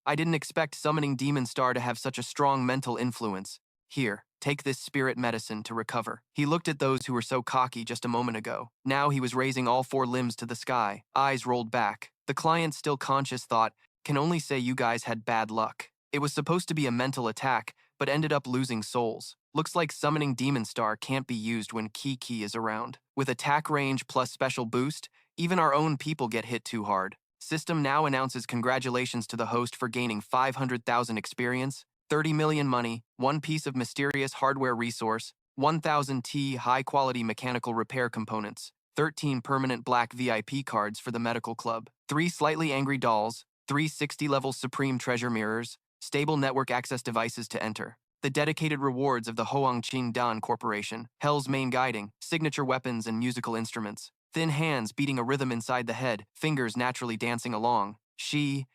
I didn't expect summoning Demon Star to have such a strong mental influence. Here, take this spirit medicine to recover. He looked at those who were so cocky just a moment ago. Now he was raising all four limbs to the sky, eyes rolled back. The client, still conscious, thought, can only say you guys had bad luck. It was supposed to be a mental attack, but ended up losing souls. Looks like summoning Demon Star can't be used when Kiki is around. With attack range plus special boost, even our own people get hit too hard. System now announces congratulations to the host for gaining 500,000 experience, 30 million money, 1 piece of mysterious hardware resource, 1,000 T high-quality mechanical repair components, 13 permanent black VIP cards for the medical club, 3 slightly angry dolls, 3 60-level supreme treasure mirrors, stable network access devices to enter. The dedicated rewards of the Hoangqing Dan Corporation, Hell's main guiding, signature weapons and musical instruments. Thin hands beating a rhythm inside the head, fingers naturally dancing along. She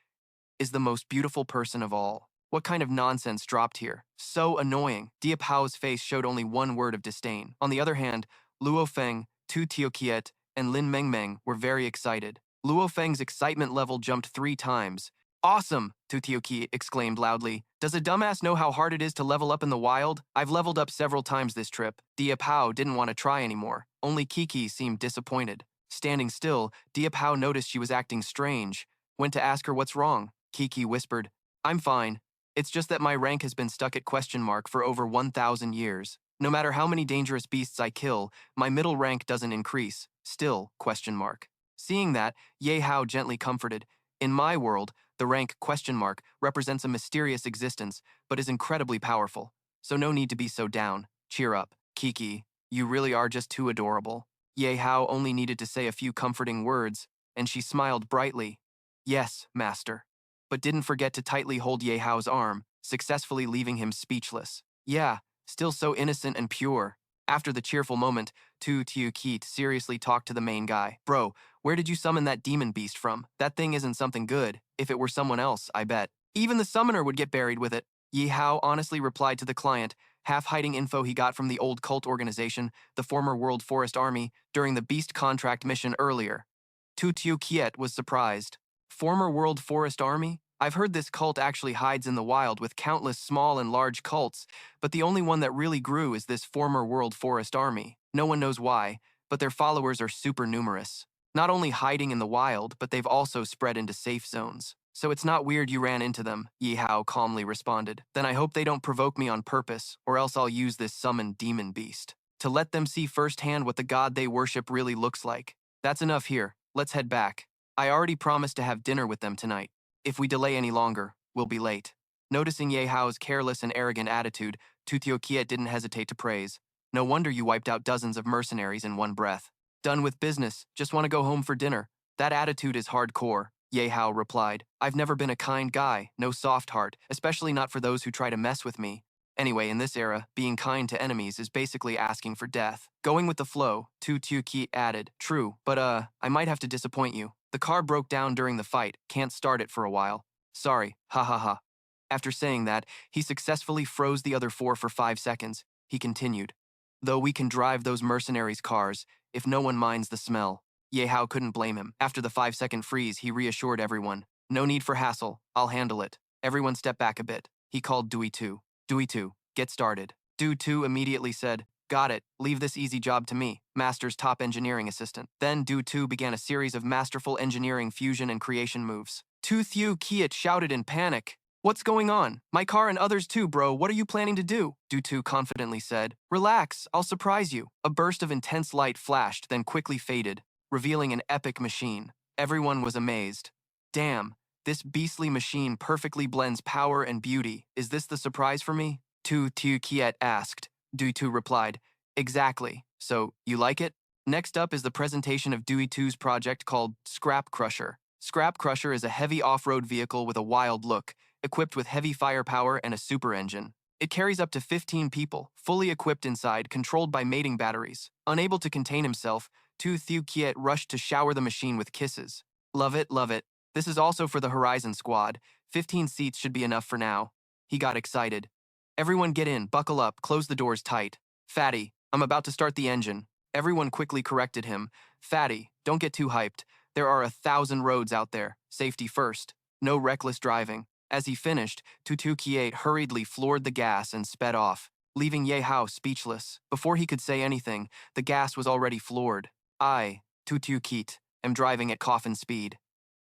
is the most beautiful person of all. What kind of nonsense dropped here? So annoying. Diệp Hao's face showed only one word of disdain. On the other hand, Luo Feng, Tu Tiokiet, and Lin Mengmeng were very excited. Luo Feng's excitement level jumped 3 times. Awesome, Tu Tiokiet exclaimed loudly. Does a dumbass know how hard it is to level up in the wild? I've leveled up several times this trip. Diệp Hạo didn't want to try anymore. Only Kiki seemed disappointed. Standing still, Diệp Hạo noticed she was acting strange. Went to ask her what's wrong. Kiki whispered, I'm fine. It's just that my rank has been stuck at question mark for over 1,000 years. No matter how many dangerous beasts I kill, my middle rank doesn't increase. Still, question mark. Seeing that, Ye Hao gently comforted, in my world, the rank question mark represents a mysterious existence, but is incredibly powerful. So no need to be so down. Cheer up. Kiki, you really are just too adorable. Ye Hao only needed to say a few comforting words, and she smiled brightly. Yes, master. But didn't forget to tightly hold Ye Hao's arm, successfully leaving him speechless. Yeah, still so innocent and pure. After the cheerful moment, Tu Tiokiet seriously talked to the main guy. Bro, where did you summon that demon beast from? That thing isn't something good. If it were someone else, I bet. Even the summoner would get buried with it. Yihao honestly replied to the client, half hiding info he got from the old cult organization, the former World Forest Army, during the beast contract mission earlier. Tu Tiokiet was surprised. Former World Forest Army? I've heard this cult actually hides in the wild with countless small and large cults, but the only one that really grew is this former World Forest Army. No one knows why, but their followers are super numerous. Not only hiding in the wild, but they've also spread into safe zones. So it's not weird you ran into them, Yihao calmly responded. Then I hope they don't provoke me on purpose, or else I'll use this summoned demon beast to let them see firsthand what the god they worship really looks like. That's enough here. Let's head back. I already promised to have dinner with them tonight. If we delay any longer, we'll be late. Noticing Ye Hao's careless and arrogant attitude, Tu Tiokiet didn't hesitate to praise. No wonder you wiped out dozens of mercenaries in one breath. Done with business, just want to go home for dinner. That attitude is hardcore, Ye Hao replied. I've never been a kind guy, no soft heart, especially not for those who try to mess with me. Anyway, in this era, being kind to enemies is basically asking for death. Going with the flow, Tu Tiokiet added, true, but I might have to disappoint you. The car broke down during the fight, can't start it for a while. Sorry, ha ha ha. After saying that, he successfully froze the other 4 for 5 seconds. He continued, though we can drive those mercenaries' cars, if no one minds the smell. Ye Hao couldn't blame him. After the 5-second freeze, he reassured everyone. No need for hassle, I'll handle it. Everyone step back a bit. He called Dui 2. Dui 2, get started. Dui 2 immediately said, Got it. Leave this easy job to me, Master's top engineering assistant. Then Du Tu began a series of masterful engineering fusion and creation moves. Tu Thiu Kiet shouted in panic. What's going on? My car and others too, bro. What are you planning to do? Du Tu confidently said. Relax, I'll surprise you. A burst of intense light flashed, then quickly faded, revealing an epic machine. Everyone was amazed. Damn, this beastly machine perfectly blends power and beauty. Is this the surprise for me? Tu Thiu Kiet asked. Du Tu replied, exactly. So, you like it? Next up is the presentation of Dewey 2's project called Scrap Crusher. Scrap Crusher is a heavy off-road vehicle with a wild look, equipped with heavy firepower and a super engine. It carries up to 15 people, fully equipped inside, controlled by mating batteries. Unable to contain himself, Tu Thiu Kiet rushed to shower the machine with kisses. Love it, love it. This is also for the Horizon Squad. 15 seats should be enough for now. He got excited. Everyone get in, buckle up, close the doors tight. Fatty, I'm about to start the engine. Everyone quickly corrected him. Fatty, don't get too hyped. There are 1,000 roads out there. Safety first. No reckless driving. As he finished, Tutu Kiet hurriedly floored the gas and sped off, leaving Ye Hao speechless. Before he could say anything, the gas was already floored. I, Tutu Kiet, am driving at coffin speed,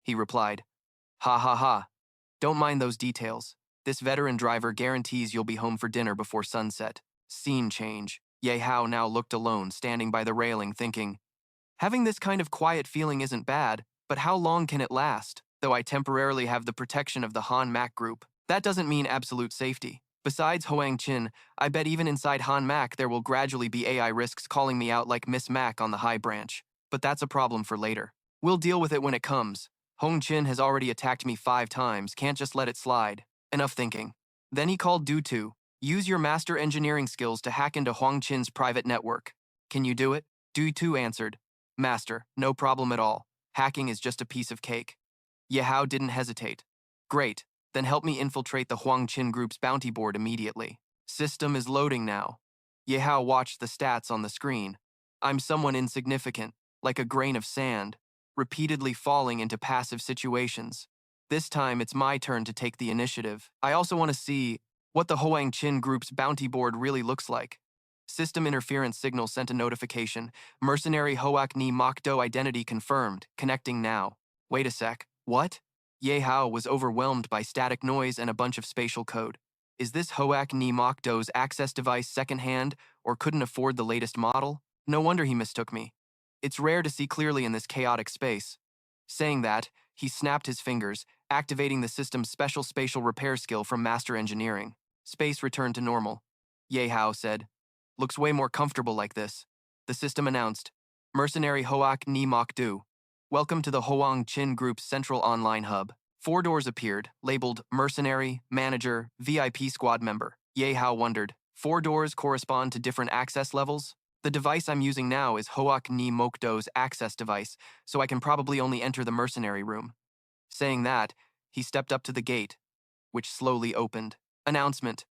he replied. Ha ha ha. Don't mind those details. This veteran driver guarantees you'll be home for dinner before sunset. Scene change. Ye Hao now looked alone, standing by the railing, thinking, having this kind of quiet feeling isn't bad, but how long can it last? Though I temporarily have the protection of the Han Mac group, that doesn't mean absolute safety. Besides Hoang Chin, I bet even inside Han Mac there will gradually be AI risks calling me out like Miss Mac on the high branch. But that's a problem for later. We'll deal with it when it comes. Hong Chin has already attacked me 5 times, can't just let it slide. Enough thinking. Then he called Du Tu. Use your master engineering skills to hack into Huang Chin's private network. Can you do it? Du Tu answered. Master, no problem at all. Hacking is just a piece of cake. Yihao didn't hesitate. Great, then help me infiltrate the Huang Chin group's bounty board immediately. System is loading now. Yihao watched the stats on the screen. I'm someone insignificant, like a grain of sand, repeatedly falling into passive situations. This time, it's my turn to take the initiative. I also want to see what the Hoang Chin group's bounty board really looks like. System interference signal sent a notification. Mercenary Hoak Ni Mokdo identity confirmed. Connecting now. Wait a sec. What? Ye Hao was overwhelmed by static noise and a bunch of spatial code. Is this Hoak Ni Mokdo's access device secondhand or couldn't afford the latest model? No wonder he mistook me. It's rare to see clearly in this chaotic space. Saying that, he snapped his fingers, activating the system's special spatial repair skill from Master Engineering. Space returned to normal. Ye Hao said, looks way more comfortable like this. The system announced, Mercenary Hoak Ni Mokdu. Welcome to the Hoang Chin Group's central online hub. 4 doors appeared, labeled Mercenary, Manager, VIP Squad Member. Ye Hao wondered, 4 doors correspond to different access levels? The device I'm using now is Hoak Ni Mokdo's access device, so I can probably only enter the mercenary room. Saying that, he stepped up to the gate, which slowly opened. Announcement.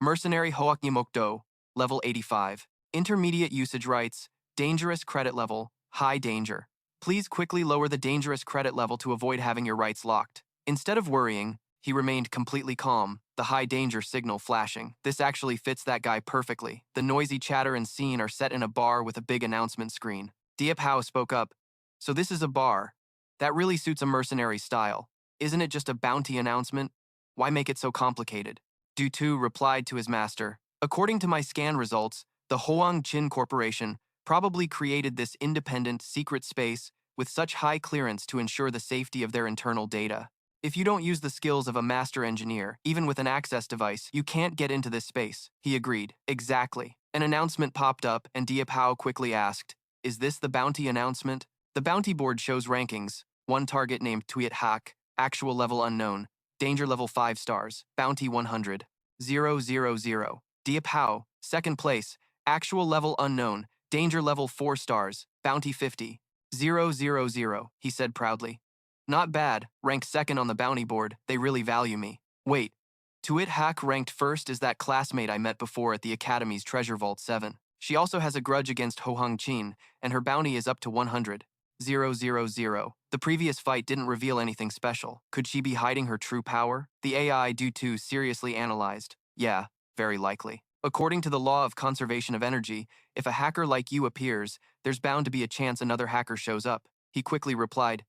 Mercenary Hoak Ni Mokdo, level 85. Intermediate usage rights, dangerous credit level, high danger. Please quickly lower the dangerous credit level to avoid having your rights locked. Instead of worrying, he remained completely calm, the high danger signal flashing. This actually fits that guy perfectly. The noisy chatter and scene are set in a bar with a big announcement screen. Diệp Hạo spoke up. So this is a bar. That really suits a mercenary style. Isn't it just a bounty announcement? Why make it so complicated? Du Tu replied to his master. According to my scan results, the Hoang Chin Corporation probably created this independent, secret space with such high clearance to ensure the safety of their internal data. If you don't use the skills of a master engineer, even with an access device, you can't get into this space. He agreed. Exactly. An announcement popped up, and Diệp Hạo quickly asked, is this the bounty announcement? The bounty board shows rankings. 1 target named Tuyet Hak, actual level unknown, danger level 5 stars, bounty 100. 000. Diệp Hạo, 2nd place, actual level unknown, danger level 4 stars, bounty 50. 000, he said proudly. Not bad, ranked 2nd on the bounty board, they really value me. Wait, Tuyet Hak ranked 1st is that classmate I met before at the Academy's Treasure Vault 7. She also has a grudge against Hoang Chin, and her bounty is up to 100. 000. The previous fight didn't reveal anything special. Could she be hiding her true power? The AI Du Tu seriously analyzed. Yeah, very likely. According to the law of conservation of energy, if a hacker like you appears, there's bound to be a chance another hacker shows up. He quickly replied,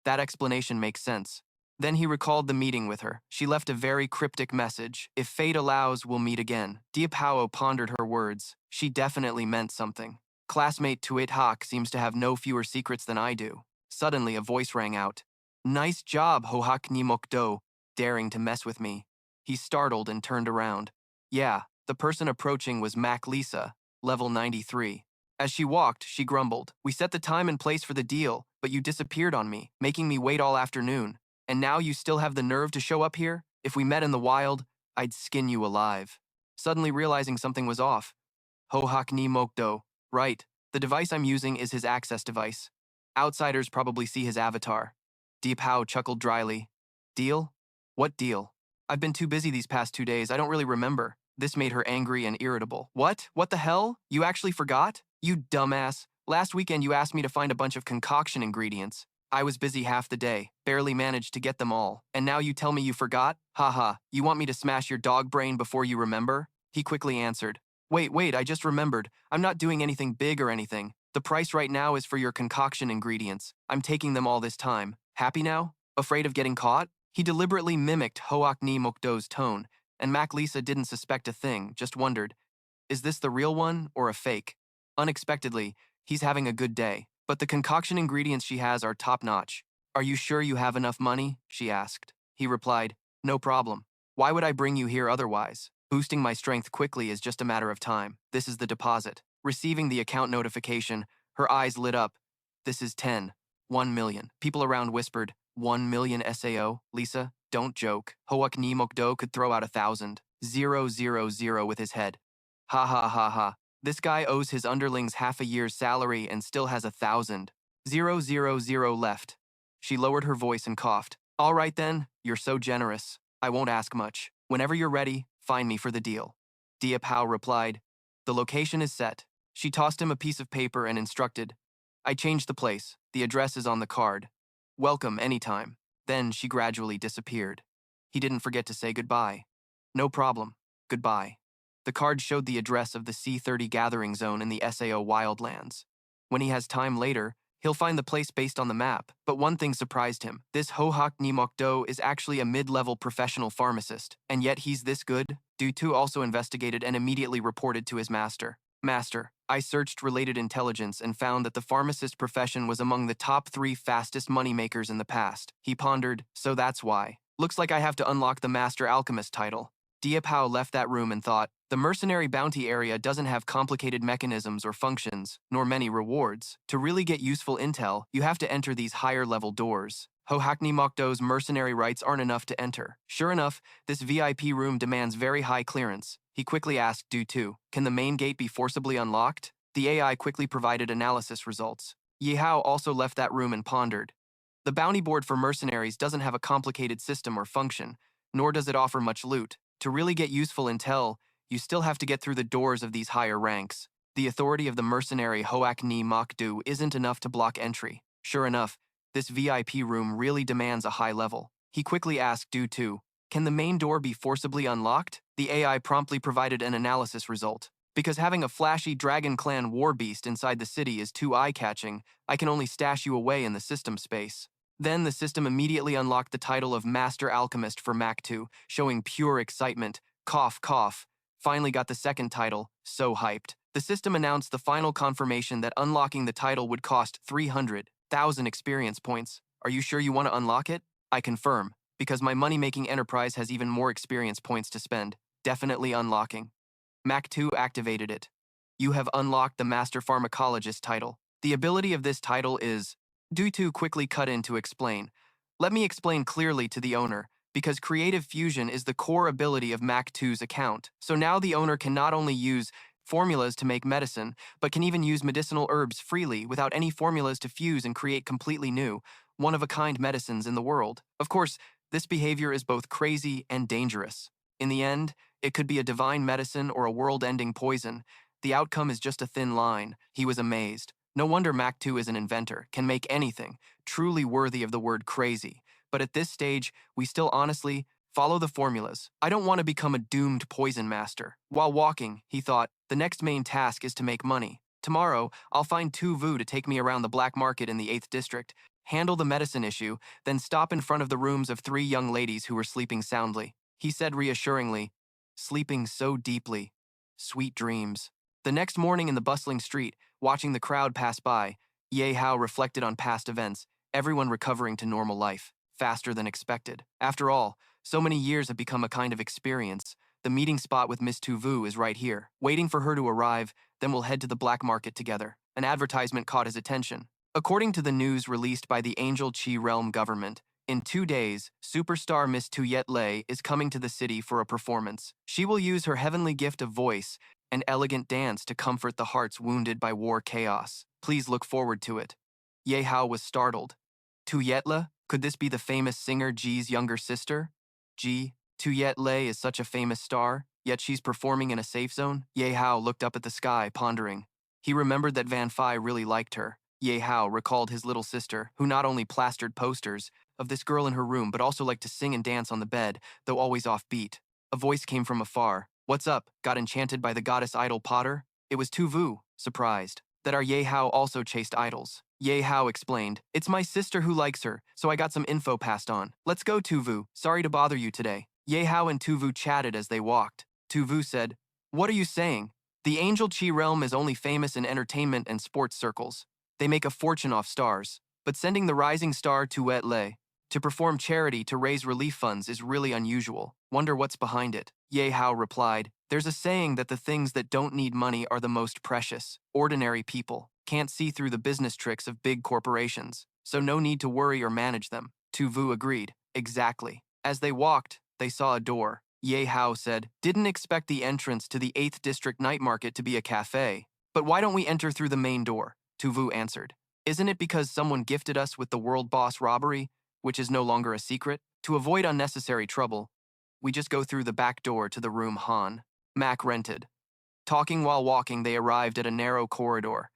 that explanation makes sense. Then he recalled the meeting with her. She left a very cryptic message. If fate allows, we'll meet again. Diệp Hạo pondered her words. She definitely meant something. Classmate Tuit Hak seems to have no fewer secrets than I do. Suddenly, a voice rang out. Nice job, Hohak ni Mokdo, daring to mess with me. He startled and turned around. Yeah, the person approaching was Mac Lisa, level 93. As she walked, she grumbled. We set the time and place for the deal, but you disappeared on me, making me wait all afternoon. And now you still have the nerve to show up here? If we met in the wild, I'd skin you alive. Suddenly realizing something was off. Hohak ni Mokdo. Right, the device I'm using is his access device. Outsiders probably see his avatar. Diệp Hạo chuckled dryly. Deal? What deal? I've been too busy these past 2 days, I don't really remember. This made her angry and irritable. What? What the hell? You actually forgot? You dumbass. Last weekend you asked me to find a bunch of concoction ingredients. I was busy half the day, barely managed to get them all. And now you tell me you forgot? Haha, you want me to smash your dog brain before you remember? He quickly answered. Wait, I just remembered. I'm not doing anything big or anything. The price right now is for your concoction ingredients. I'm taking them all this time. Happy now? Afraid of getting caught? He deliberately mimicked Hoak ni Mokdo's tone, and Mac Lisa didn't suspect a thing, just wondered, is this the real one or a fake? Unexpectedly, he's having a good day, but the concoction ingredients she has are top-notch. Are you sure you have enough money? She asked. He replied, no problem. Why would I bring you here otherwise? Boosting my strength quickly is just a matter of time. This is the deposit. Receiving the account notification, her eyes lit up. This is 1 million. People around whispered, 1 million SAO? Lisa, don't joke. Hoak ni Mokdo could throw out 1,000. 000 with his head. Ha ha ha ha. This guy owes his underlings half a year's salary and still has 1,000. 000 left. She lowered her voice and coughed. All right then, you're so generous. I won't ask much. Whenever you're ready, find me for the deal. Diệp Hạo replied. The location is set. She tossed him a piece of paper and instructed. I changed the place. The address is on the card. Welcome anytime. Then she gradually disappeared. He didn't forget to say goodbye. No problem. Goodbye. The card showed the address of the C-30 gathering zone in the SAO wildlands. When he has time later, he'll find the place based on the map, but one thing surprised him. This Hohak ni Mokdo is actually a mid-level professional pharmacist, and yet he's this good? Du also investigated and immediately reported to his master. Master, I searched related intelligence and found that the pharmacist profession was among the top 3 fastest moneymakers in the past. He pondered, so that's why. Looks like I have to unlock the Master Alchemist title. Diệp Hạo left that room and thought, the mercenary bounty area doesn't have complicated mechanisms or functions, nor many rewards. To really get useful intel, you have to enter these higher-level doors. Hohak ni Mokdo's mercenary rights aren't enough to enter. Sure enough, this VIP room demands very high clearance. He quickly asked Du, can the main gate be forcibly unlocked? The AI quickly provided analysis results. Yihao also left that room and pondered. The bounty board for mercenaries doesn't have a complicated system or function, nor does it offer much loot. To really get useful intel, you still have to get through the doors of these higher ranks. The authority of the mercenary Hoak ni Mokdo isn't enough to block entry. Sure enough, this VIP room really demands a high level. He quickly asked Du, can the main door be forcibly unlocked? The AI promptly provided an analysis result. Because having a flashy Dragon Clan war beast inside the city is too eye-catching, I can only stash you away in the system space. Then the system immediately unlocked the title of Master Alchemist for Mac 2, showing pure excitement. Cough, cough. Finally got the second title, so hyped. The system announced the final confirmation that unlocking the title would cost 300,000 experience points. Are you sure you want to unlock it? I confirm, because my money-making enterprise has even more experience points to spend. Definitely unlocking. Mac 2 activated it. You have unlocked the Master Pharmacologist title. The ability of this title is... Du quickly cut in to explain. Let me explain clearly to the owner, because creative fusion is the core ability of Mac 2's account. So now the owner can not only use formulas to make medicine, but can even use medicinal herbs freely without any formulas to fuse and create completely new, one-of-a-kind medicines in the world. Of course, this behavior is both crazy and dangerous. In the end, it could be a divine medicine or a world-ending poison. The outcome is just a thin line. He was amazed. No wonder Mac 2 is an inventor, can make anything, truly worthy of the word crazy. But at this stage, we still honestly Follow the formulas. I don't want to become a doomed poison master. While walking, he thought, the next main task is to make money. Tomorrow, I'll find Tu Vu to take me around the black market in the 8th district, handle the medicine issue, then stop in front of the rooms of 3 young ladies who were sleeping soundly. He said reassuringly, sleeping so deeply. Sweet dreams. The next morning in the bustling street, watching the crowd pass by, Ye Hao reflected on past events, everyone recovering to normal life, faster than expected. After all, so many years have become a kind of experience. The meeting spot with Miss Tu Vu is right here. Waiting for her to arrive, then we'll head to the black market together. An advertisement caught his attention. According to the news released by the Angel Chi Realm government, in 2 days, superstar Miss Tu Yet Lei is coming to the city for a performance. She will use her heavenly gift of voice and elegant dance to comfort the hearts wounded by war chaos. Please look forward to it. Ye Hao was startled. Tu Yet Le? Could this be the famous singer Ji's younger sister? Ji, Tu Yet Lei is such a famous star, yet she's performing in a safe zone? Ye Hao looked up at the sky, pondering. He remembered that Van Phi really liked her. Ye Hao recalled his little sister, who not only plastered posters of this girl in her room, but also liked to sing and dance on the bed, though always off beat. A voice came from afar. What's up? Got enchanted by the goddess idol Potter? It was Tu Vu, surprised. That our Ye Hao also chased idols. Ye Hao explained, it's my sister who likes her, so I got some info passed on. Let's go, Tu Vu. Sorry to bother you today. Ye Hao and Tu Vu chatted as they walked. Tu Vu said, what are you saying? The Angel Chi realm is only famous in entertainment and sports circles. They make a fortune off stars. But sending the rising star Tu Yet Lei to perform charity to raise relief funds is really unusual. Wonder what's behind it. Ye Hao replied, there's a saying that the things that don't need money are the most precious. Ordinary people can't see through the business tricks of big corporations, so no need to worry or manage them. Tu Vu agreed. Exactly. As they walked, they saw a door. Ye Hao said, didn't expect the entrance to the 8th district night market to be a cafe. But why don't we enter through the main door? Tu Vu answered. Isn't it because someone gifted us with the world boss robbery, which is no longer a secret? To avoid unnecessary trouble, we just go through the back door to the room Han Mac rented. Talking while walking, they arrived at a narrow corridor.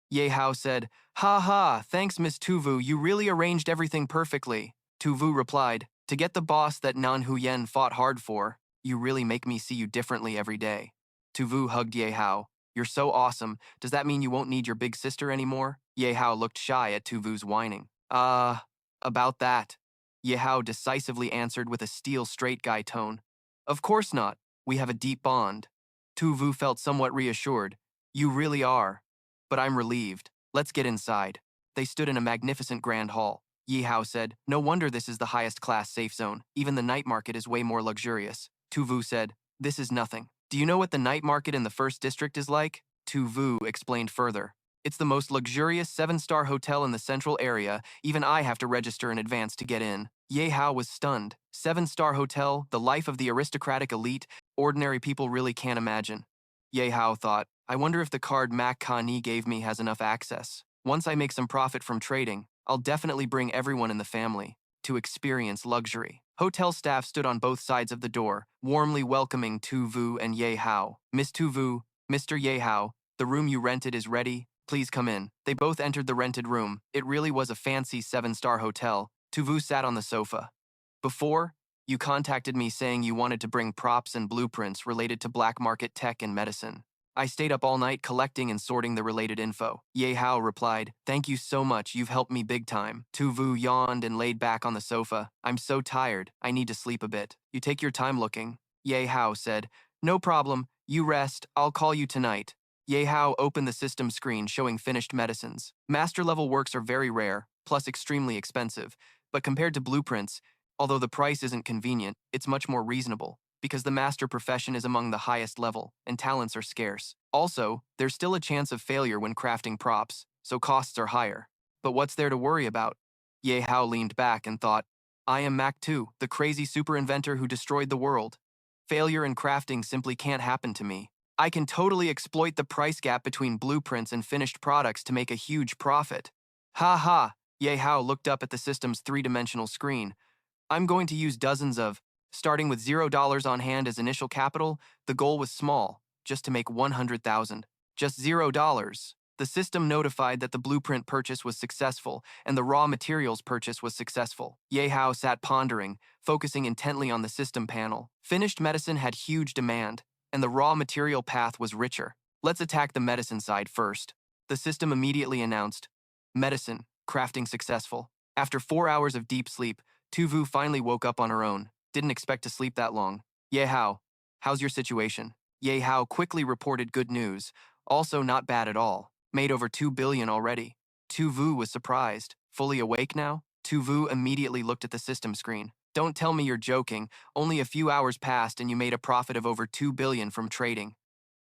Ye Hao said, ha ha, thanks Miss Tu Vu, you really arranged everything perfectly. Tu Vu replied, to get the boss that Nan Huyen fought hard for, you really make me see you differently every day. Tu Vu hugged Ye Hao. You're so awesome, does that mean you won't need your big sister anymore? Ye Hao looked shy at Tu Vu's whining. About that. Ye Hao decisively answered with a steel straight guy tone. Of course not, we have a deep bond. Tu Vu felt somewhat reassured. You really are. But I'm relieved. Let's get inside. They stood in a magnificent grand hall. Ye Hao said, no wonder this is the highest class safe zone. Even the night market is way more luxurious. Tu Vu said, this is nothing. Do you know what the night market in the 1st district is like? Tu Vu explained further. It's the most luxurious 7-star hotel in the central area. Even I have to register in advance to get in. Ye Hao was stunned. 7-star hotel, the life of the aristocratic elite, ordinary people really can't imagine. Ye Hao thought, I wonder if the card Mac Ka-ni gave me has enough access. Once I make some profit from trading, I'll definitely bring everyone in the family to experience luxury. Hotel staff stood on both sides of the door, warmly welcoming Tu Vu and Ye Hao. Miss Tu Vu, Mr. Ye Hao, the room you rented is ready. Please come in. They both entered the rented room. It really was a fancy 7-star hotel. Tu Vu sat on the sofa. Before, you contacted me saying you wanted to bring props and blueprints related to black market tech and medicine. I stayed up all night collecting and sorting the related info. Ye Hao replied, thank you so much, you've helped me big time. Tu Vu yawned and laid back on the sofa. I'm so tired, I need to sleep a bit. You take your time looking. Ye Hao said, no problem, you rest, I'll call you tonight. Ye Hao opened the system screen showing finished medicines. Master-level works are very rare, plus extremely expensive, but compared to blueprints, although the price isn't convenient, it's much more reasonable, because the master profession is among the highest level, and talents are scarce. Also, there's still a chance of failure when crafting props, so costs are higher. But what's there to worry about? Ye Hao leaned back and thought, I am Mac 2, the crazy super inventor who destroyed the world. Failure in crafting simply can't happen to me. I can totally exploit the price gap between blueprints and finished products to make a huge profit. Ha ha, Ye Hao looked up at the system's 3-dimensional screen. I'm going to use dozens of, starting with $0 on hand as initial capital, the goal was small, just to make 100,000. Just $0. The system notified that the blueprint purchase was successful and the raw materials purchase was successful. Ye Hao sat pondering, focusing intently on the system panel. Finished medicine had huge demand, and the raw material path was richer. Let's attack the medicine side first. The system immediately announced, medicine, crafting successful. After 4 hours of deep sleep, Tuvu finally woke up on her own. Didn't expect to sleep that long. Ye Hao, how's your situation? Ye Hao quickly reported good news. Also not bad at all. Made over 2 billion already. Tuvu was surprised. Fully awake now? Tuvu immediately looked at the system screen. Don't tell me you're joking. Only a few hours passed and you made a profit of over 2 billion from trading.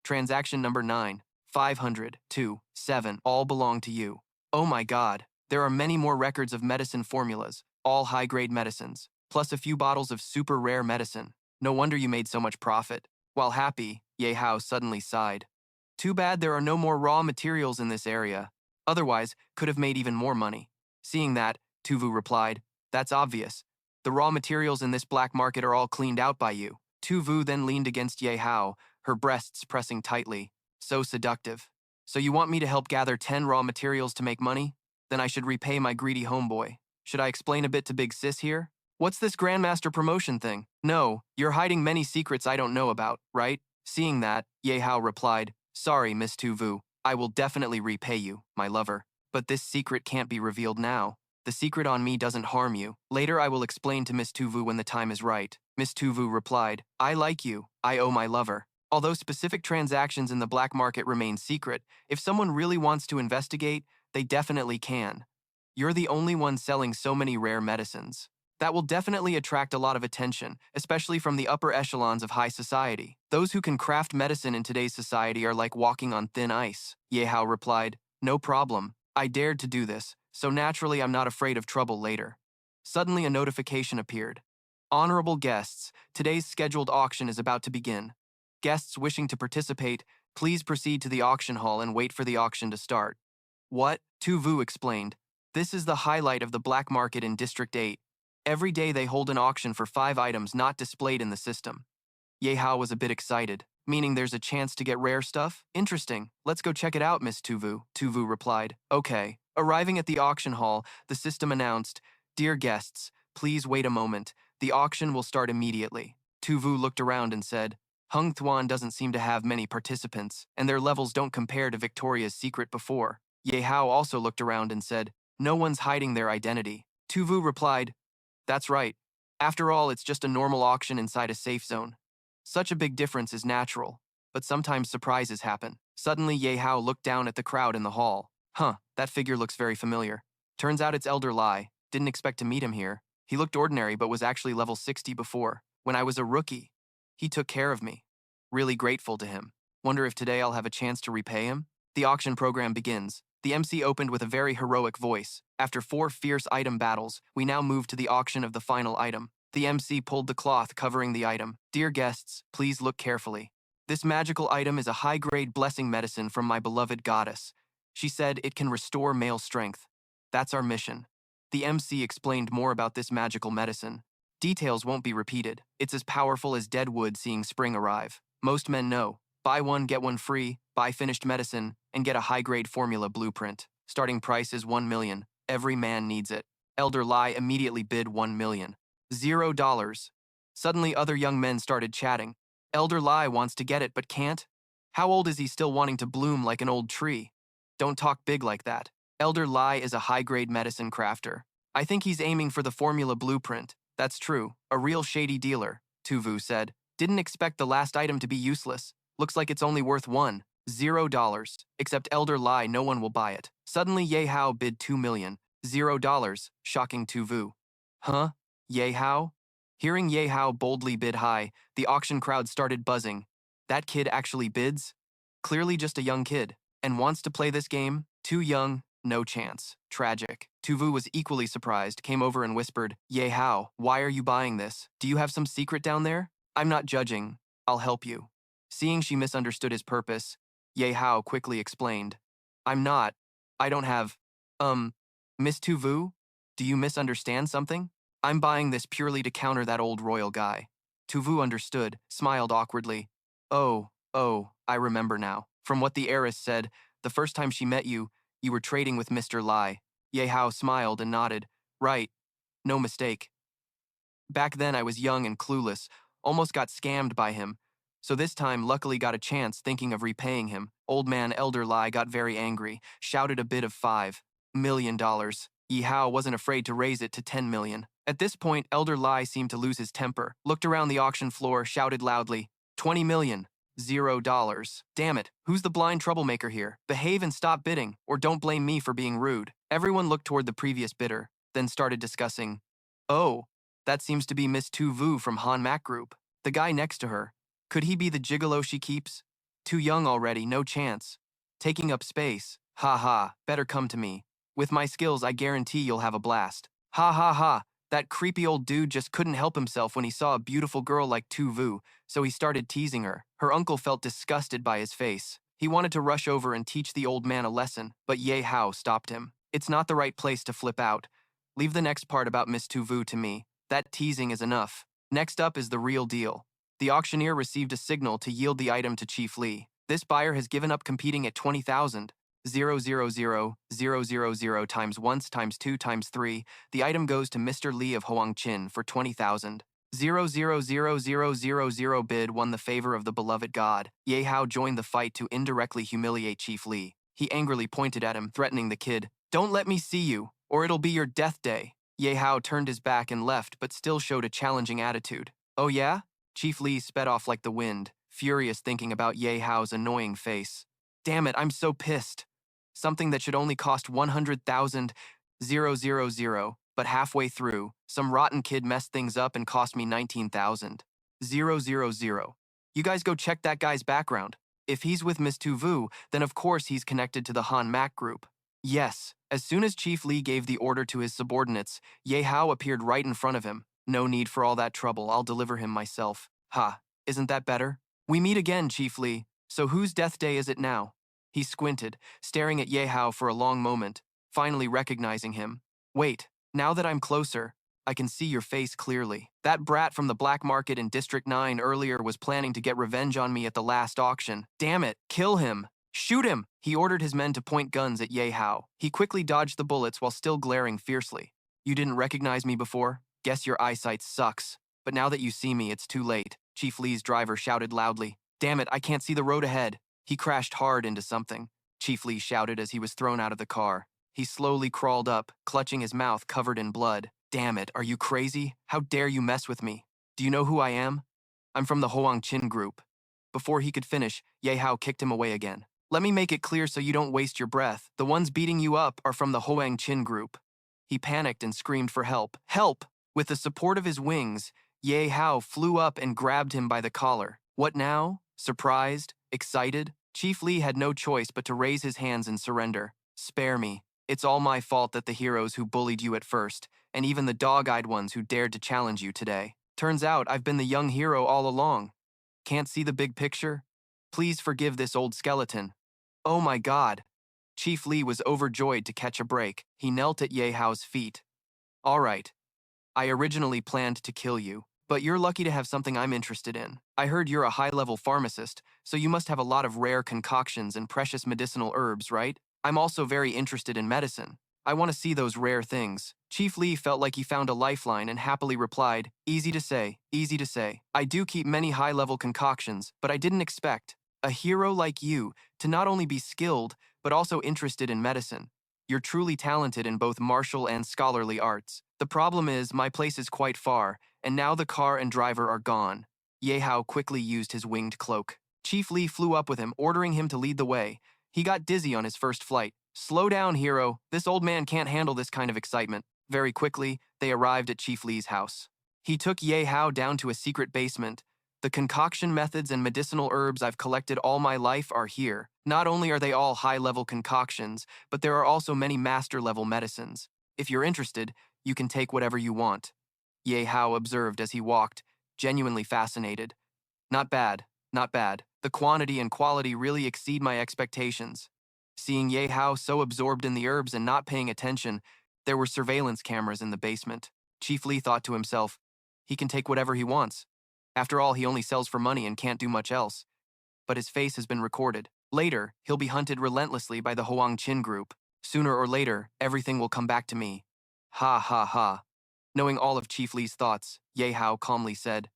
Transaction number 9, 500, 2, 7, all belong to you. Oh my god. There are many more records of medicine formulas, all high-grade medicines, plus a few bottles of super rare medicine. No wonder you made so much profit. While happy, Ye Hao suddenly sighed. Too bad there are no more raw materials in this area. Otherwise, could have made even more money. Seeing that, Tuvu replied, that's obvious. The raw materials in this black market are all cleaned out by you. Tuvu then leaned against Ye Hao, her breasts pressing tightly. So seductive. So you want me to help gather 10 raw materials to make money? Then I should repay my greedy homeboy. Should I explain a bit to Big Sis here? What's this grandmaster promotion thing? No, you're hiding many secrets I don't know about, right? Seeing that, Ye Hao replied, sorry, Miss Tuvu, I will definitely repay you, my lover. But this secret can't be revealed now. The secret on me doesn't harm you. Later I will explain to Miss Tuvu when the time is right. Miss Tuvu replied, I like you, I owe my lover. Although specific transactions in the black market remain secret, if someone really wants to investigate, they definitely can. You're the only one selling so many rare medicines. That will definitely attract a lot of attention, especially from the upper echelons of high society. Those who can craft medicine in today's society are like walking on thin ice. Ye Hao replied, no problem. I dared to do this, so naturally I'm not afraid of trouble later. Suddenly a notification appeared. Honorable guests, today's scheduled auction is about to begin. Guests wishing to participate, please proceed to the auction hall and wait for the auction to start. What? Tuvu explained. This is the highlight of the black market in District 8. Every day they hold an auction for 5 items not displayed in the system. Ye Hao was a bit excited, meaning there's a chance to get rare stuff? Interesting. Let's go check it out, Miss Tuvu. Tuvu replied. Okay. Arriving at the auction hall, the system announced, dear guests, please wait a moment. The auction will start immediately. Tuvu looked around and said, Hung Thuan doesn't seem to have many participants, and their levels don't compare to Victoria's Secret before. Ye Hao also looked around and said, no one's hiding their identity. Tuvu replied, that's right. After all, it's just a normal auction inside a safe zone. Such a big difference is natural, but sometimes surprises happen. Suddenly, Ye Hao looked down at the crowd in the hall. Huh, that figure looks very familiar. Turns out it's Elder Lai. Didn't expect to meet him here. He looked ordinary but was actually level 60 before. When I was a rookie, he took care of me. Really grateful to him. Wonder if today I'll have a chance to repay him? The auction program begins. The MC opened with a very heroic voice. After 4 fierce item battles, we now move to the auction of the final item. The MC pulled the cloth covering the item. Dear guests, please look carefully. This magical item is a high-grade blessing medicine from my beloved goddess. She said it can restore male strength. That's our mission. The MC explained more about this magical medicine. Details won't be repeated. It's as powerful as dead wood seeing spring arrive. Most men know. Buy one, get one free, buy finished medicine, and get a high-grade formula blueprint. Starting price is 1 million. Every man needs it. Elder Lai immediately bid 1 million. $0. Suddenly other young men started chatting. Elder Lai wants to get it but can't? How old is he still wanting to bloom like an old tree? Don't talk big like that. Elder Lai is a high-grade medicine crafter. I think he's aiming for the formula blueprint. That's true. A real shady dealer, Tuvu said. Didn't expect the last item to be useless. Looks like it's only worth $0. Except Elder Lai, no one will buy it. Suddenly Ye Hao bid 2 million. $0, shocking Tuvu. Huh? Ye Hao? Hearing Ye Hao boldly bid high, the auction crowd started buzzing. That kid actually bids? Clearly just a young kid. And wants to play this game? Too young, no chance. Tragic. Tuvu was equally surprised, came over and whispered, Ye Hao, why are you buying this? Do you have some secret down there? I'm not judging. I'll help you. Seeing she misunderstood his purpose, Ye Hao quickly explained, I don't have, Miss Tuvu? Do you misunderstand something? I'm buying this purely to counter that old royal guy. Tuvu understood, smiled awkwardly. Oh, I remember now. From what the Aerys said, The first time she met you, you were trading with Mr. Lai. Ye Hao smiled and nodded. Right. No mistake. Back then I was young and clueless, almost got scammed by him. So this time luckily got a chance thinking of repaying him. Old man Elder Lai got very angry, shouted a bid of $5 million. Yihao wasn't afraid to raise it to 10 million. At this point, Elder Lai seemed to lose his temper, looked around the auction floor, shouted loudly, 20 million. $0. Damn it, who's the blind troublemaker here? Behave and stop bidding, or don't blame me for being rude. Everyone looked toward the previous bidder, then started discussing. Oh, that seems to be Miss Tu Vu from Han Mac Group. The guy next to her. Could he be the gigolo she keeps? Too young already, no chance. Taking up space. Ha ha, better come to me. With my skills, I guarantee you'll have a blast. Ha ha ha, that creepy old dude just couldn't help himself when he saw a beautiful girl like Tu Vu, so he started teasing her. Her uncle felt disgusted by his face. He wanted to rush over and teach the old man a lesson, but Ye Hao stopped him. It's not the right place to flip out. Leave the next part about Miss Tu Vu to me. That teasing is enough. Next up is the real deal. The auctioneer received a signal to yield the item to Chief Li. This buyer has given up competing at 20,000. 000 times once times 2 times 3. The item goes to Mr. Li of Huangqin for 20,000. 000 bid won the favor of the beloved god. Ye Hao joined the fight to indirectly humiliate Chief Li. He angrily pointed at him, threatening the kid. Don't let me see you, or it'll be your death day. Ye Hao turned his back and left, but still showed a challenging attitude. Oh yeah? Chief Li sped off like the wind, furious thinking about Ye Hao's annoying face. Damn it, I'm so pissed. Something that should only cost 100,000, but halfway through, some rotten kid messed things up and cost me 19,000. You guys go check that guy's background. If he's with Miss Tu Vu, then of course he's connected to the Han Mac Group. Yes, as soon as Chief Li gave the order to his subordinates, Ye Hao appeared right in front of him. No need for all that trouble, I'll deliver him myself. Ha, isn't that better? We meet again, Chief Li. So whose death day is it now? He squinted, staring at Ye Hao for a long moment, finally recognizing him. Wait, now that I'm closer, I can see your face clearly. That brat from the black market in District 9 earlier was planning to get revenge on me at the last auction. Damn it, kill him! Shoot him! He ordered his men to point guns at Ye Hao. He quickly dodged the bullets while still glaring fiercely. You didn't recognize me before? Guess your eyesight sucks. But now that you see me, it's too late. Chief Li's driver shouted loudly. Damn it, I can't see the road ahead. He crashed hard into something, Chief Li shouted as he was thrown out of the car. He slowly crawled up, clutching his mouth covered in blood. Damn it, are you crazy? How dare you mess with me? Do you know who I am? I'm from the Huangqin group. Before he could finish, Ye Hao kicked him away again. Let me make it clear so you don't waste your breath. The ones beating you up are from the Huangqin group. He panicked and screamed for help. Help! With the support of his wings, Ye Hao flew up and grabbed him by the collar. What now? Surprised? Excited? Chief Li had no choice but to raise his hands and surrender. Spare me. It's all my fault that the heroes who bullied you at first, and even the dog-eyed ones who dared to challenge you today. Turns out I've been the young hero all along. Can't see the big picture? Please forgive this old skeleton. Oh my god. Chief Li was overjoyed to catch a break. He knelt at Ye Hao's feet. All right. I originally planned to kill you, but you're lucky to have something I'm interested in. I heard you're a high-level pharmacist, so you must have a lot of rare concoctions and precious medicinal herbs, right? I'm also very interested in medicine. I want to see those rare things. Chief Li felt like he found a lifeline and happily replied, easy to say, easy to say. I do keep many high-level concoctions, but I didn't expect a hero like you to not only be skilled, but also interested in medicine. You're truly talented in both martial and scholarly arts. The problem is, my place is quite far, and now the car and driver are gone. Ye Hao quickly used his winged cloak. Chief Li flew up with him, ordering him to lead the way. He got dizzy on his first flight. Slow down, hero. This old man can't handle this kind of excitement. Very quickly, they arrived at Chief Li's house. He took Ye Hao down to a secret basement. The concoction methods and medicinal herbs I've collected all my life are here. Not only are they all high-level concoctions, but there are also many master-level medicines. If you're interested, you can take whatever you want. Ye Hao observed as he walked, genuinely fascinated. Not bad, not bad. The quantity and quality really exceed my expectations. Seeing Ye Hao so absorbed in the herbs and not paying attention, there were surveillance cameras in the basement. Chief Li thought to himself, he can take whatever he wants. After all, he only sells for money and can't do much else. But his face has been recorded. Later, he'll be hunted relentlessly by the Hoang Chin group. Sooner or later, everything will come back to me. Ha ha ha. Knowing all of Chief Li's thoughts, Ye Hao calmly said,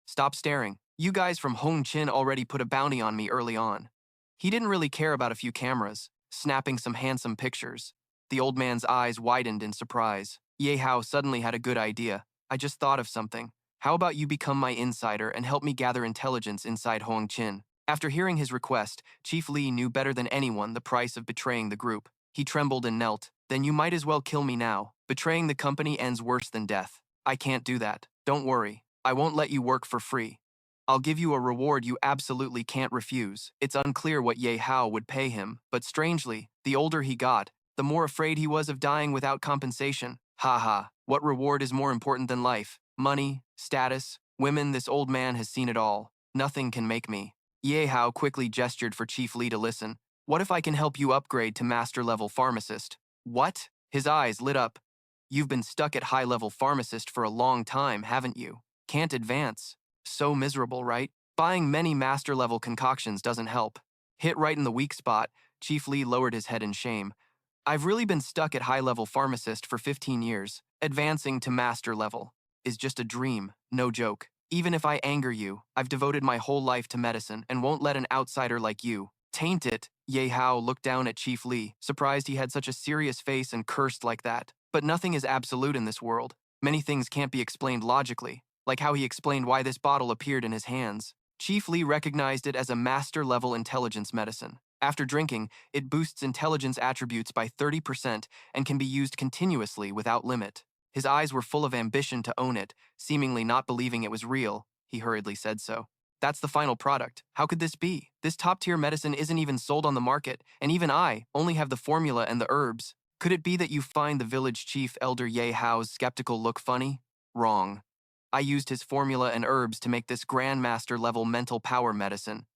"Stop staring. You guys from Hong Chin already put a bounty on me early on." He didn't really care about a few cameras, snapping some handsome pictures. The old man's eyes widened in surprise. Ye Hao suddenly had a good idea. "I just thought of something. How about you become my insider and help me gather intelligence inside Hong Chin?" After hearing his request, Chief Li knew better than anyone the price of betraying the group. He trembled and knelt. "Then you might as well kill me now. Betraying the company ends worse than death. I can't do that. Don't worry. I won't let you work for free. I'll give you a reward you absolutely can't refuse." It's unclear what Ye Hao would pay him, but strangely, the older he got, the more afraid he was of dying without compensation. Ha ha. What reward is more important than life? Money, status, women? This old man has seen it all. Nothing can make me. Ye Hao quickly gestured for Chief Li to listen. "What if I can help you upgrade to master-level pharmacist?" "What?" His eyes lit up. "You've been stuck at high-level pharmacist for a long time, haven't you? Can't advance. So miserable, right? Buying many master-level concoctions doesn't help." Hit right in the weak spot, Chief Li lowered his head in shame. "I've really been stuck at high-level pharmacist for 15 years. Advancing to master level is just a dream, no joke. Even if I anger you, I've devoted my whole life to medicine and won't let an outsider like you taint it." Ye Hao looked down at Chief Li, surprised he had such a serious face and cursed like that. But nothing is absolute in this world. Many things can't be explained logically, like how he explained why this bottle appeared in his hands. Chief Li recognized it as a master-level intelligence medicine. After drinking, it boosts intelligence attributes by 30% and can be used continuously without limit. His eyes were full of ambition to own it, seemingly not believing it was real. He hurriedly said so. "That's the final product. How could this be? This top-tier medicine isn't even sold on the market, and even I only have the formula and the herbs. Could it be that you find the village chief Elder Ye Hao's skeptical look funny? Wrong. I used his formula and herbs to make this grandmaster-level mental power medicine.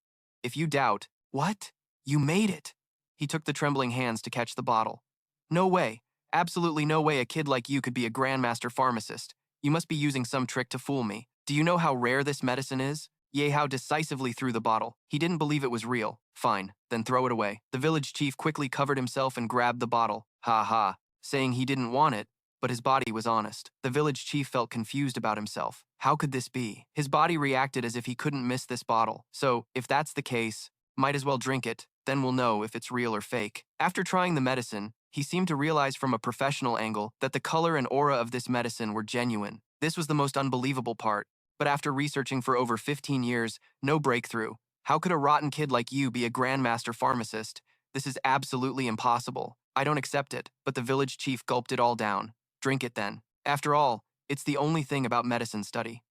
If you doubt..." "What? You made it?" He took the trembling hands to catch the bottle. "No way. Absolutely no way a kid like you could be a grandmaster pharmacist. You must be using some trick to fool me. Do you know how rare this medicine is?" Ye Hao decisively threw the bottle. He didn't believe it was real. "Fine, then throw it away." The village chief quickly covered himself and grabbed the bottle. Ha ha, saying he didn't want it, but his body was honest. The village chief felt confused about himself. How could this be? His body reacted as if he couldn't miss this bottle. So, if that's the case, might as well drink it, then we'll know if it's real or fake. After trying the medicine, he seemed to realize from a professional angle that the color and aura of this medicine were genuine. This was the most unbelievable part. But after researching for over 15 years, no breakthrough. How could a rotten kid like you be a grandmaster pharmacist? This is absolutely impossible. I don't accept it. But the village chief gulped it all down. "Drink it then. After all, it's the only thing about medicine study.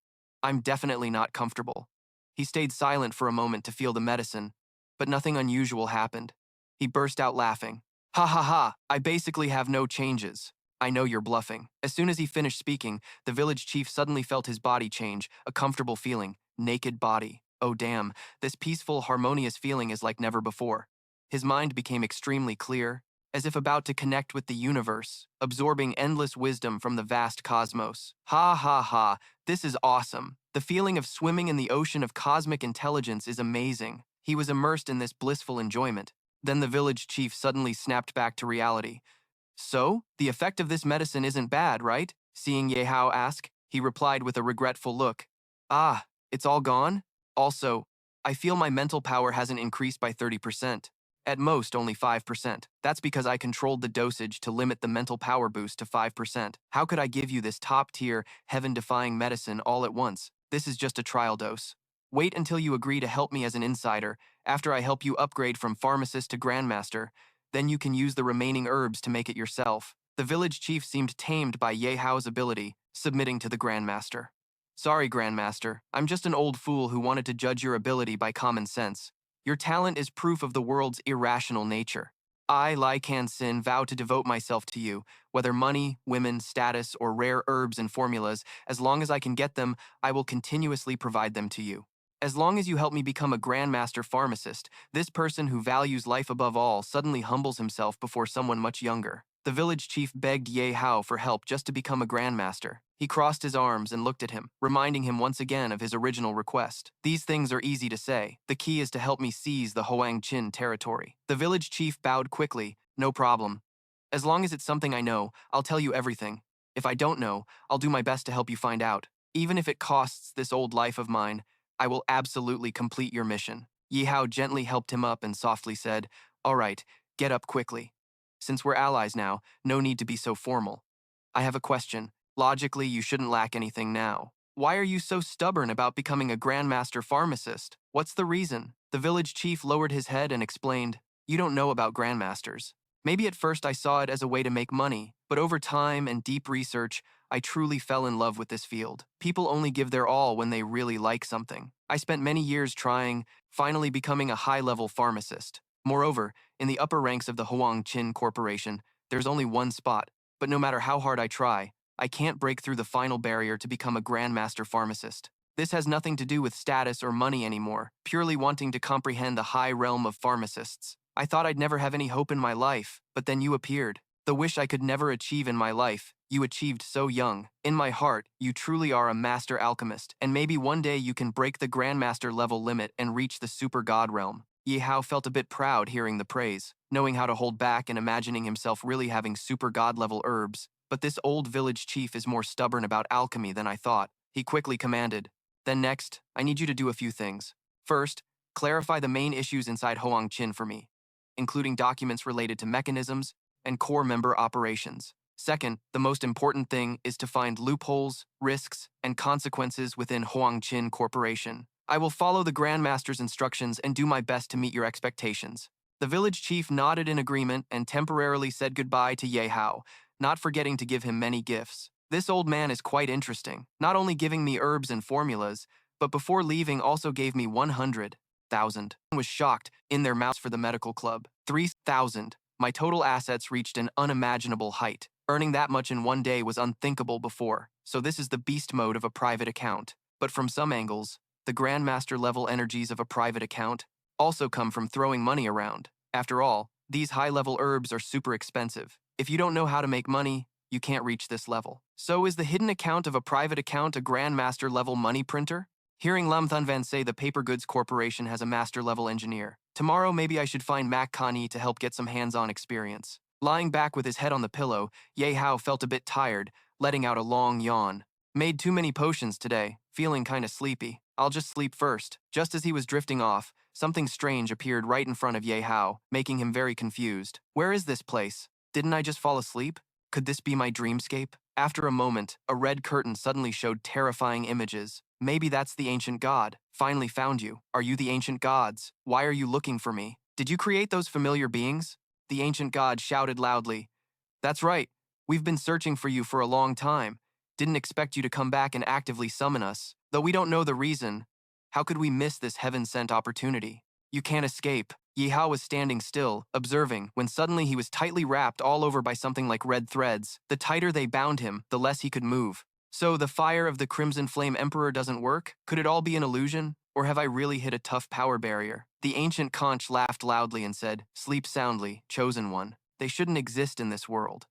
I'm definitely not comfortable." He stayed silent for a moment to feel the medicine, but nothing unusual happened. He burst out laughing. "Ha ha ha, I basically have no changes. I know you're bluffing." As soon as he finished speaking, the village chief suddenly felt his body change, a comfortable feeling. Naked body. Oh damn, this peaceful, harmonious feeling is like never before. His mind became extremely clear, as if about to connect with the universe, absorbing endless wisdom from the vast cosmos. Ha ha ha, this is awesome. The feeling of swimming in the ocean of cosmic intelligence is amazing. He was immersed in this blissful enjoyment. Then the village chief suddenly snapped back to reality. "So, the effect of this medicine isn't bad, right?" Seeing Ye Hao ask, he replied with a regretful look. "Ah, it's all gone? Also, I feel my mental power hasn't increased by 30%. At most, only 5%. That's because I controlled the dosage to limit the mental power boost to 5%. How could I give you this top-tier, heaven-defying medicine all at once? This is just a trial dose. Wait until you agree to help me as an insider, after I help you upgrade from pharmacist to grandmaster. Then you can use the remaining herbs to make it yourself." The village chief seemed tamed by Ye Hao's ability, submitting to the grandmaster. "Sorry, grandmaster. I'm just an old fool who wanted to judge your ability by common sense. Your talent is proof of the world's irrational nature. I, Lai Can Sin, vow to devote myself to you, whether money, women, status, or rare herbs and formulas. As long as I can get them, I will continuously provide them to you. As long as you help me become a grandmaster pharmacist, this person who values life above all suddenly humbles himself before someone much younger." The village chief begged Ye Hao for help just to become a grandmaster. He crossed his arms and looked at him, reminding him once again of his original request. These things are easy to say. The key is to help me seize the Hoang Chin territory. The village chief bowed quickly. No problem. As long as it's something I know, I'll tell you everything. If I don't know, I'll do my best to help you find out. Even if it costs this old life of mine, I will absolutely complete your mission. Yihao gently helped him up and softly said, All right, get up quickly. Since we're allies now, no need to be so formal. I have a question. Logically, you shouldn't lack anything now. Why are you so stubborn about becoming a grandmaster pharmacist? What's the reason? The village chief lowered his head and explained, You don't know about grandmasters. Maybe at first I saw it as a way to make money, but over time and deep research, I truly fell in love with this field. People only give their all when they really like something. I spent many years trying, finally becoming a high-level pharmacist. Moreover, in the upper ranks of the Hoang Chin Corporation, there's only one spot, but no matter how hard I try, I can't break through the final barrier to become a grandmaster pharmacist. This has nothing to do with status or money anymore, purely wanting to comprehend the high realm of pharmacists. I thought I'd never have any hope in my life, but then you appeared. The wish I could never achieve in my life, you achieved so young. In my heart, you truly are a master alchemist, and maybe one day you can break the grandmaster level limit and reach the super god realm. Ye Hao felt a bit proud hearing the praise, knowing how to hold back and imagining himself really having super god level herbs. But this old village chief is more stubborn about alchemy than I thought. He quickly commanded, Then next, I need you to do a few things. First, clarify the main issues inside Hoang Chin for me, including documents related to mechanisms and core member operations. Second, the most important thing is to find loopholes, risks, and consequences within Hoang Chin Corporation. I will follow the Grandmaster's instructions and do my best to meet your expectations. The village chief nodded in agreement and temporarily said goodbye to Ye Hao, not forgetting to give him many gifts. This old man is quite interesting, not only giving me herbs and formulas, but before leaving also gave me 100,000. I was shocked in their mouths for the medical club. 3,000. My total assets reached an unimaginable height. Earning that much in one day was unthinkable before, so this is the beast mode of a private account. But from some angles, the grandmaster level energies of a private account also come from throwing money around. After all, these high-level herbs are super expensive. If you don't know how to make money, you can't reach this level. So is the hidden account of a private account a grandmaster level money printer? Hearing Lam Thunvan say the Paper Goods Corporation has a master level engineer. Tomorrow maybe I should find Mac Connie to help get some hands-on experience. Lying back with his head on the pillow, Ye Hao felt a bit tired, letting out a long yawn. Made too many potions today, feeling kinda sleepy. I'll just sleep first. Just as he was drifting off, something strange appeared right in front of Ye Hao, making him very confused. Where is this place? Didn't I just fall asleep? Could this be my dreamscape? After a moment, a red curtain suddenly showed terrifying images. Maybe that's the ancient god. Finally found you. Are you the ancient gods? Why are you looking for me? Did you create those familiar beings? The ancient god shouted loudly. That's right. We've been searching for you for a long time. Didn't expect you to come back and actively summon us. Though we don't know the reason, how could we miss this heaven-sent opportunity? You can't escape. Yihao was standing still, observing, when suddenly he was tightly wrapped all over by something like red threads. The tighter they bound him, the less he could move. So the fire of the Crimson Flame Emperor doesn't work? Could it all be an illusion? Or have I really hit a tough power barrier? The ancient conch laughed loudly and said, Sleep soundly, chosen one. They shouldn't exist in this world.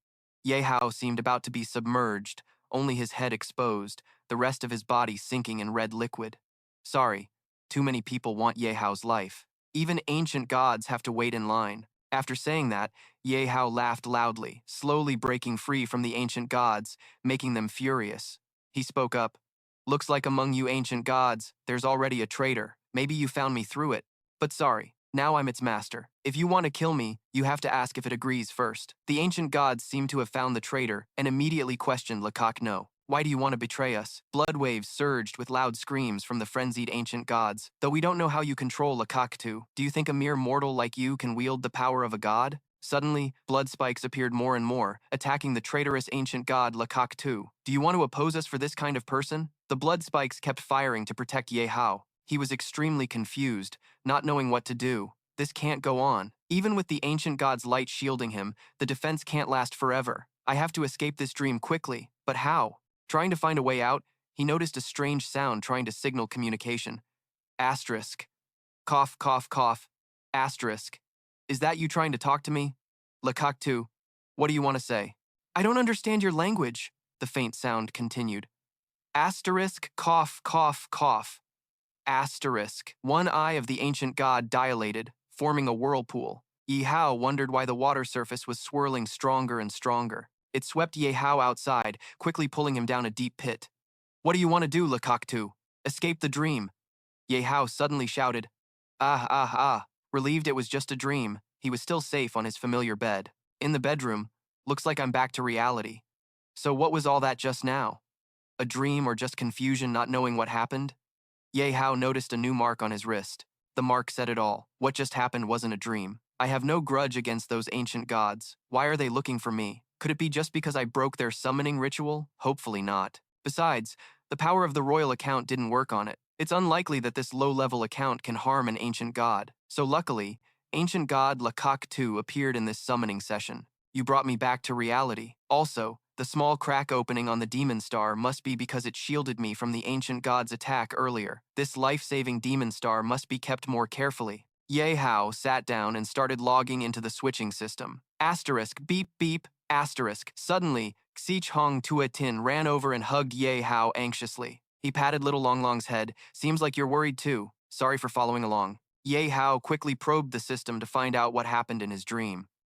Yihao seemed about to be submerged, only his head exposed, the rest of his body sinking in red liquid. Sorry, too many people want Yihao's life. Even ancient gods have to wait in line. After saying that, Ye Hao laughed loudly, slowly breaking free from the ancient gods, making them furious. He spoke up. Looks like among you ancient gods, there's already a traitor. Maybe you found me through it. But sorry, now I'm its master. If you want to kill me, you have to ask if it agrees first. The ancient gods seemed to have found the traitor and immediately questioned Lecoq No. Why do you want to betray us? Blood waves surged with loud screams from the frenzied ancient gods. Though we don't know how you control Lecoq, do you think a mere mortal like you can wield the power of a god? Suddenly, blood spikes appeared more and more, attacking the traitorous ancient god Lecoq. Do you want to oppose us for this kind of person? The blood spikes kept firing to protect Ye Hao. He was extremely confused, not knowing what to do. This can't go on. Even with the ancient god's light shielding him, the defense can't last forever. I have to escape this dream quickly. But how? Trying to find a way out, he noticed a strange sound trying to signal communication. Asterisk. Cough, cough, cough. Asterisk. Is that you trying to talk to me? Lecoq, what do you want to say? I don't understand your language. The faint sound continued. Asterisk, cough, cough, cough. Asterisk. One eye of the ancient god dilated, forming a whirlpool. Yihao wondered why the water surface was swirling stronger and stronger. It swept Ye Hao outside, quickly pulling him down a deep pit. What do you want to do, Lakaktu? Escape the dream. Ye Hao suddenly shouted. Ah, ah, ah. Relieved it was just a dream, he was still safe on his familiar bed. In the bedroom, looks like I'm back to reality. So what was all that just now? A dream or just confusion not knowing what happened? Ye Hao noticed a new mark on his wrist. The mark said it all. What just happened wasn't a dream. I have no grudge against those ancient gods. Why are they looking for me? Could it be just because I broke their summoning ritual? Hopefully not. Besides, the power of the royal account didn't work on it. It's unlikely that this low-level account can harm an ancient god. So luckily, ancient god Lakak-Tu appeared in this summoning session. You brought me back to reality. Also, the small crack opening on the demon star must be because it shielded me from the ancient god's attack earlier. This life-saving demon star must be kept more carefully. Ye Hao sat down and started logging into the switching system. Asterisk, beep, beep, asterisk. Suddenly, Xi Chong Tuatin ran over and hugged Ye Hao anxiously. He patted little Long Long's head. Seems like you're worried too. Sorry for following along. Ye Hao quickly probed the system to find out what happened in his dream.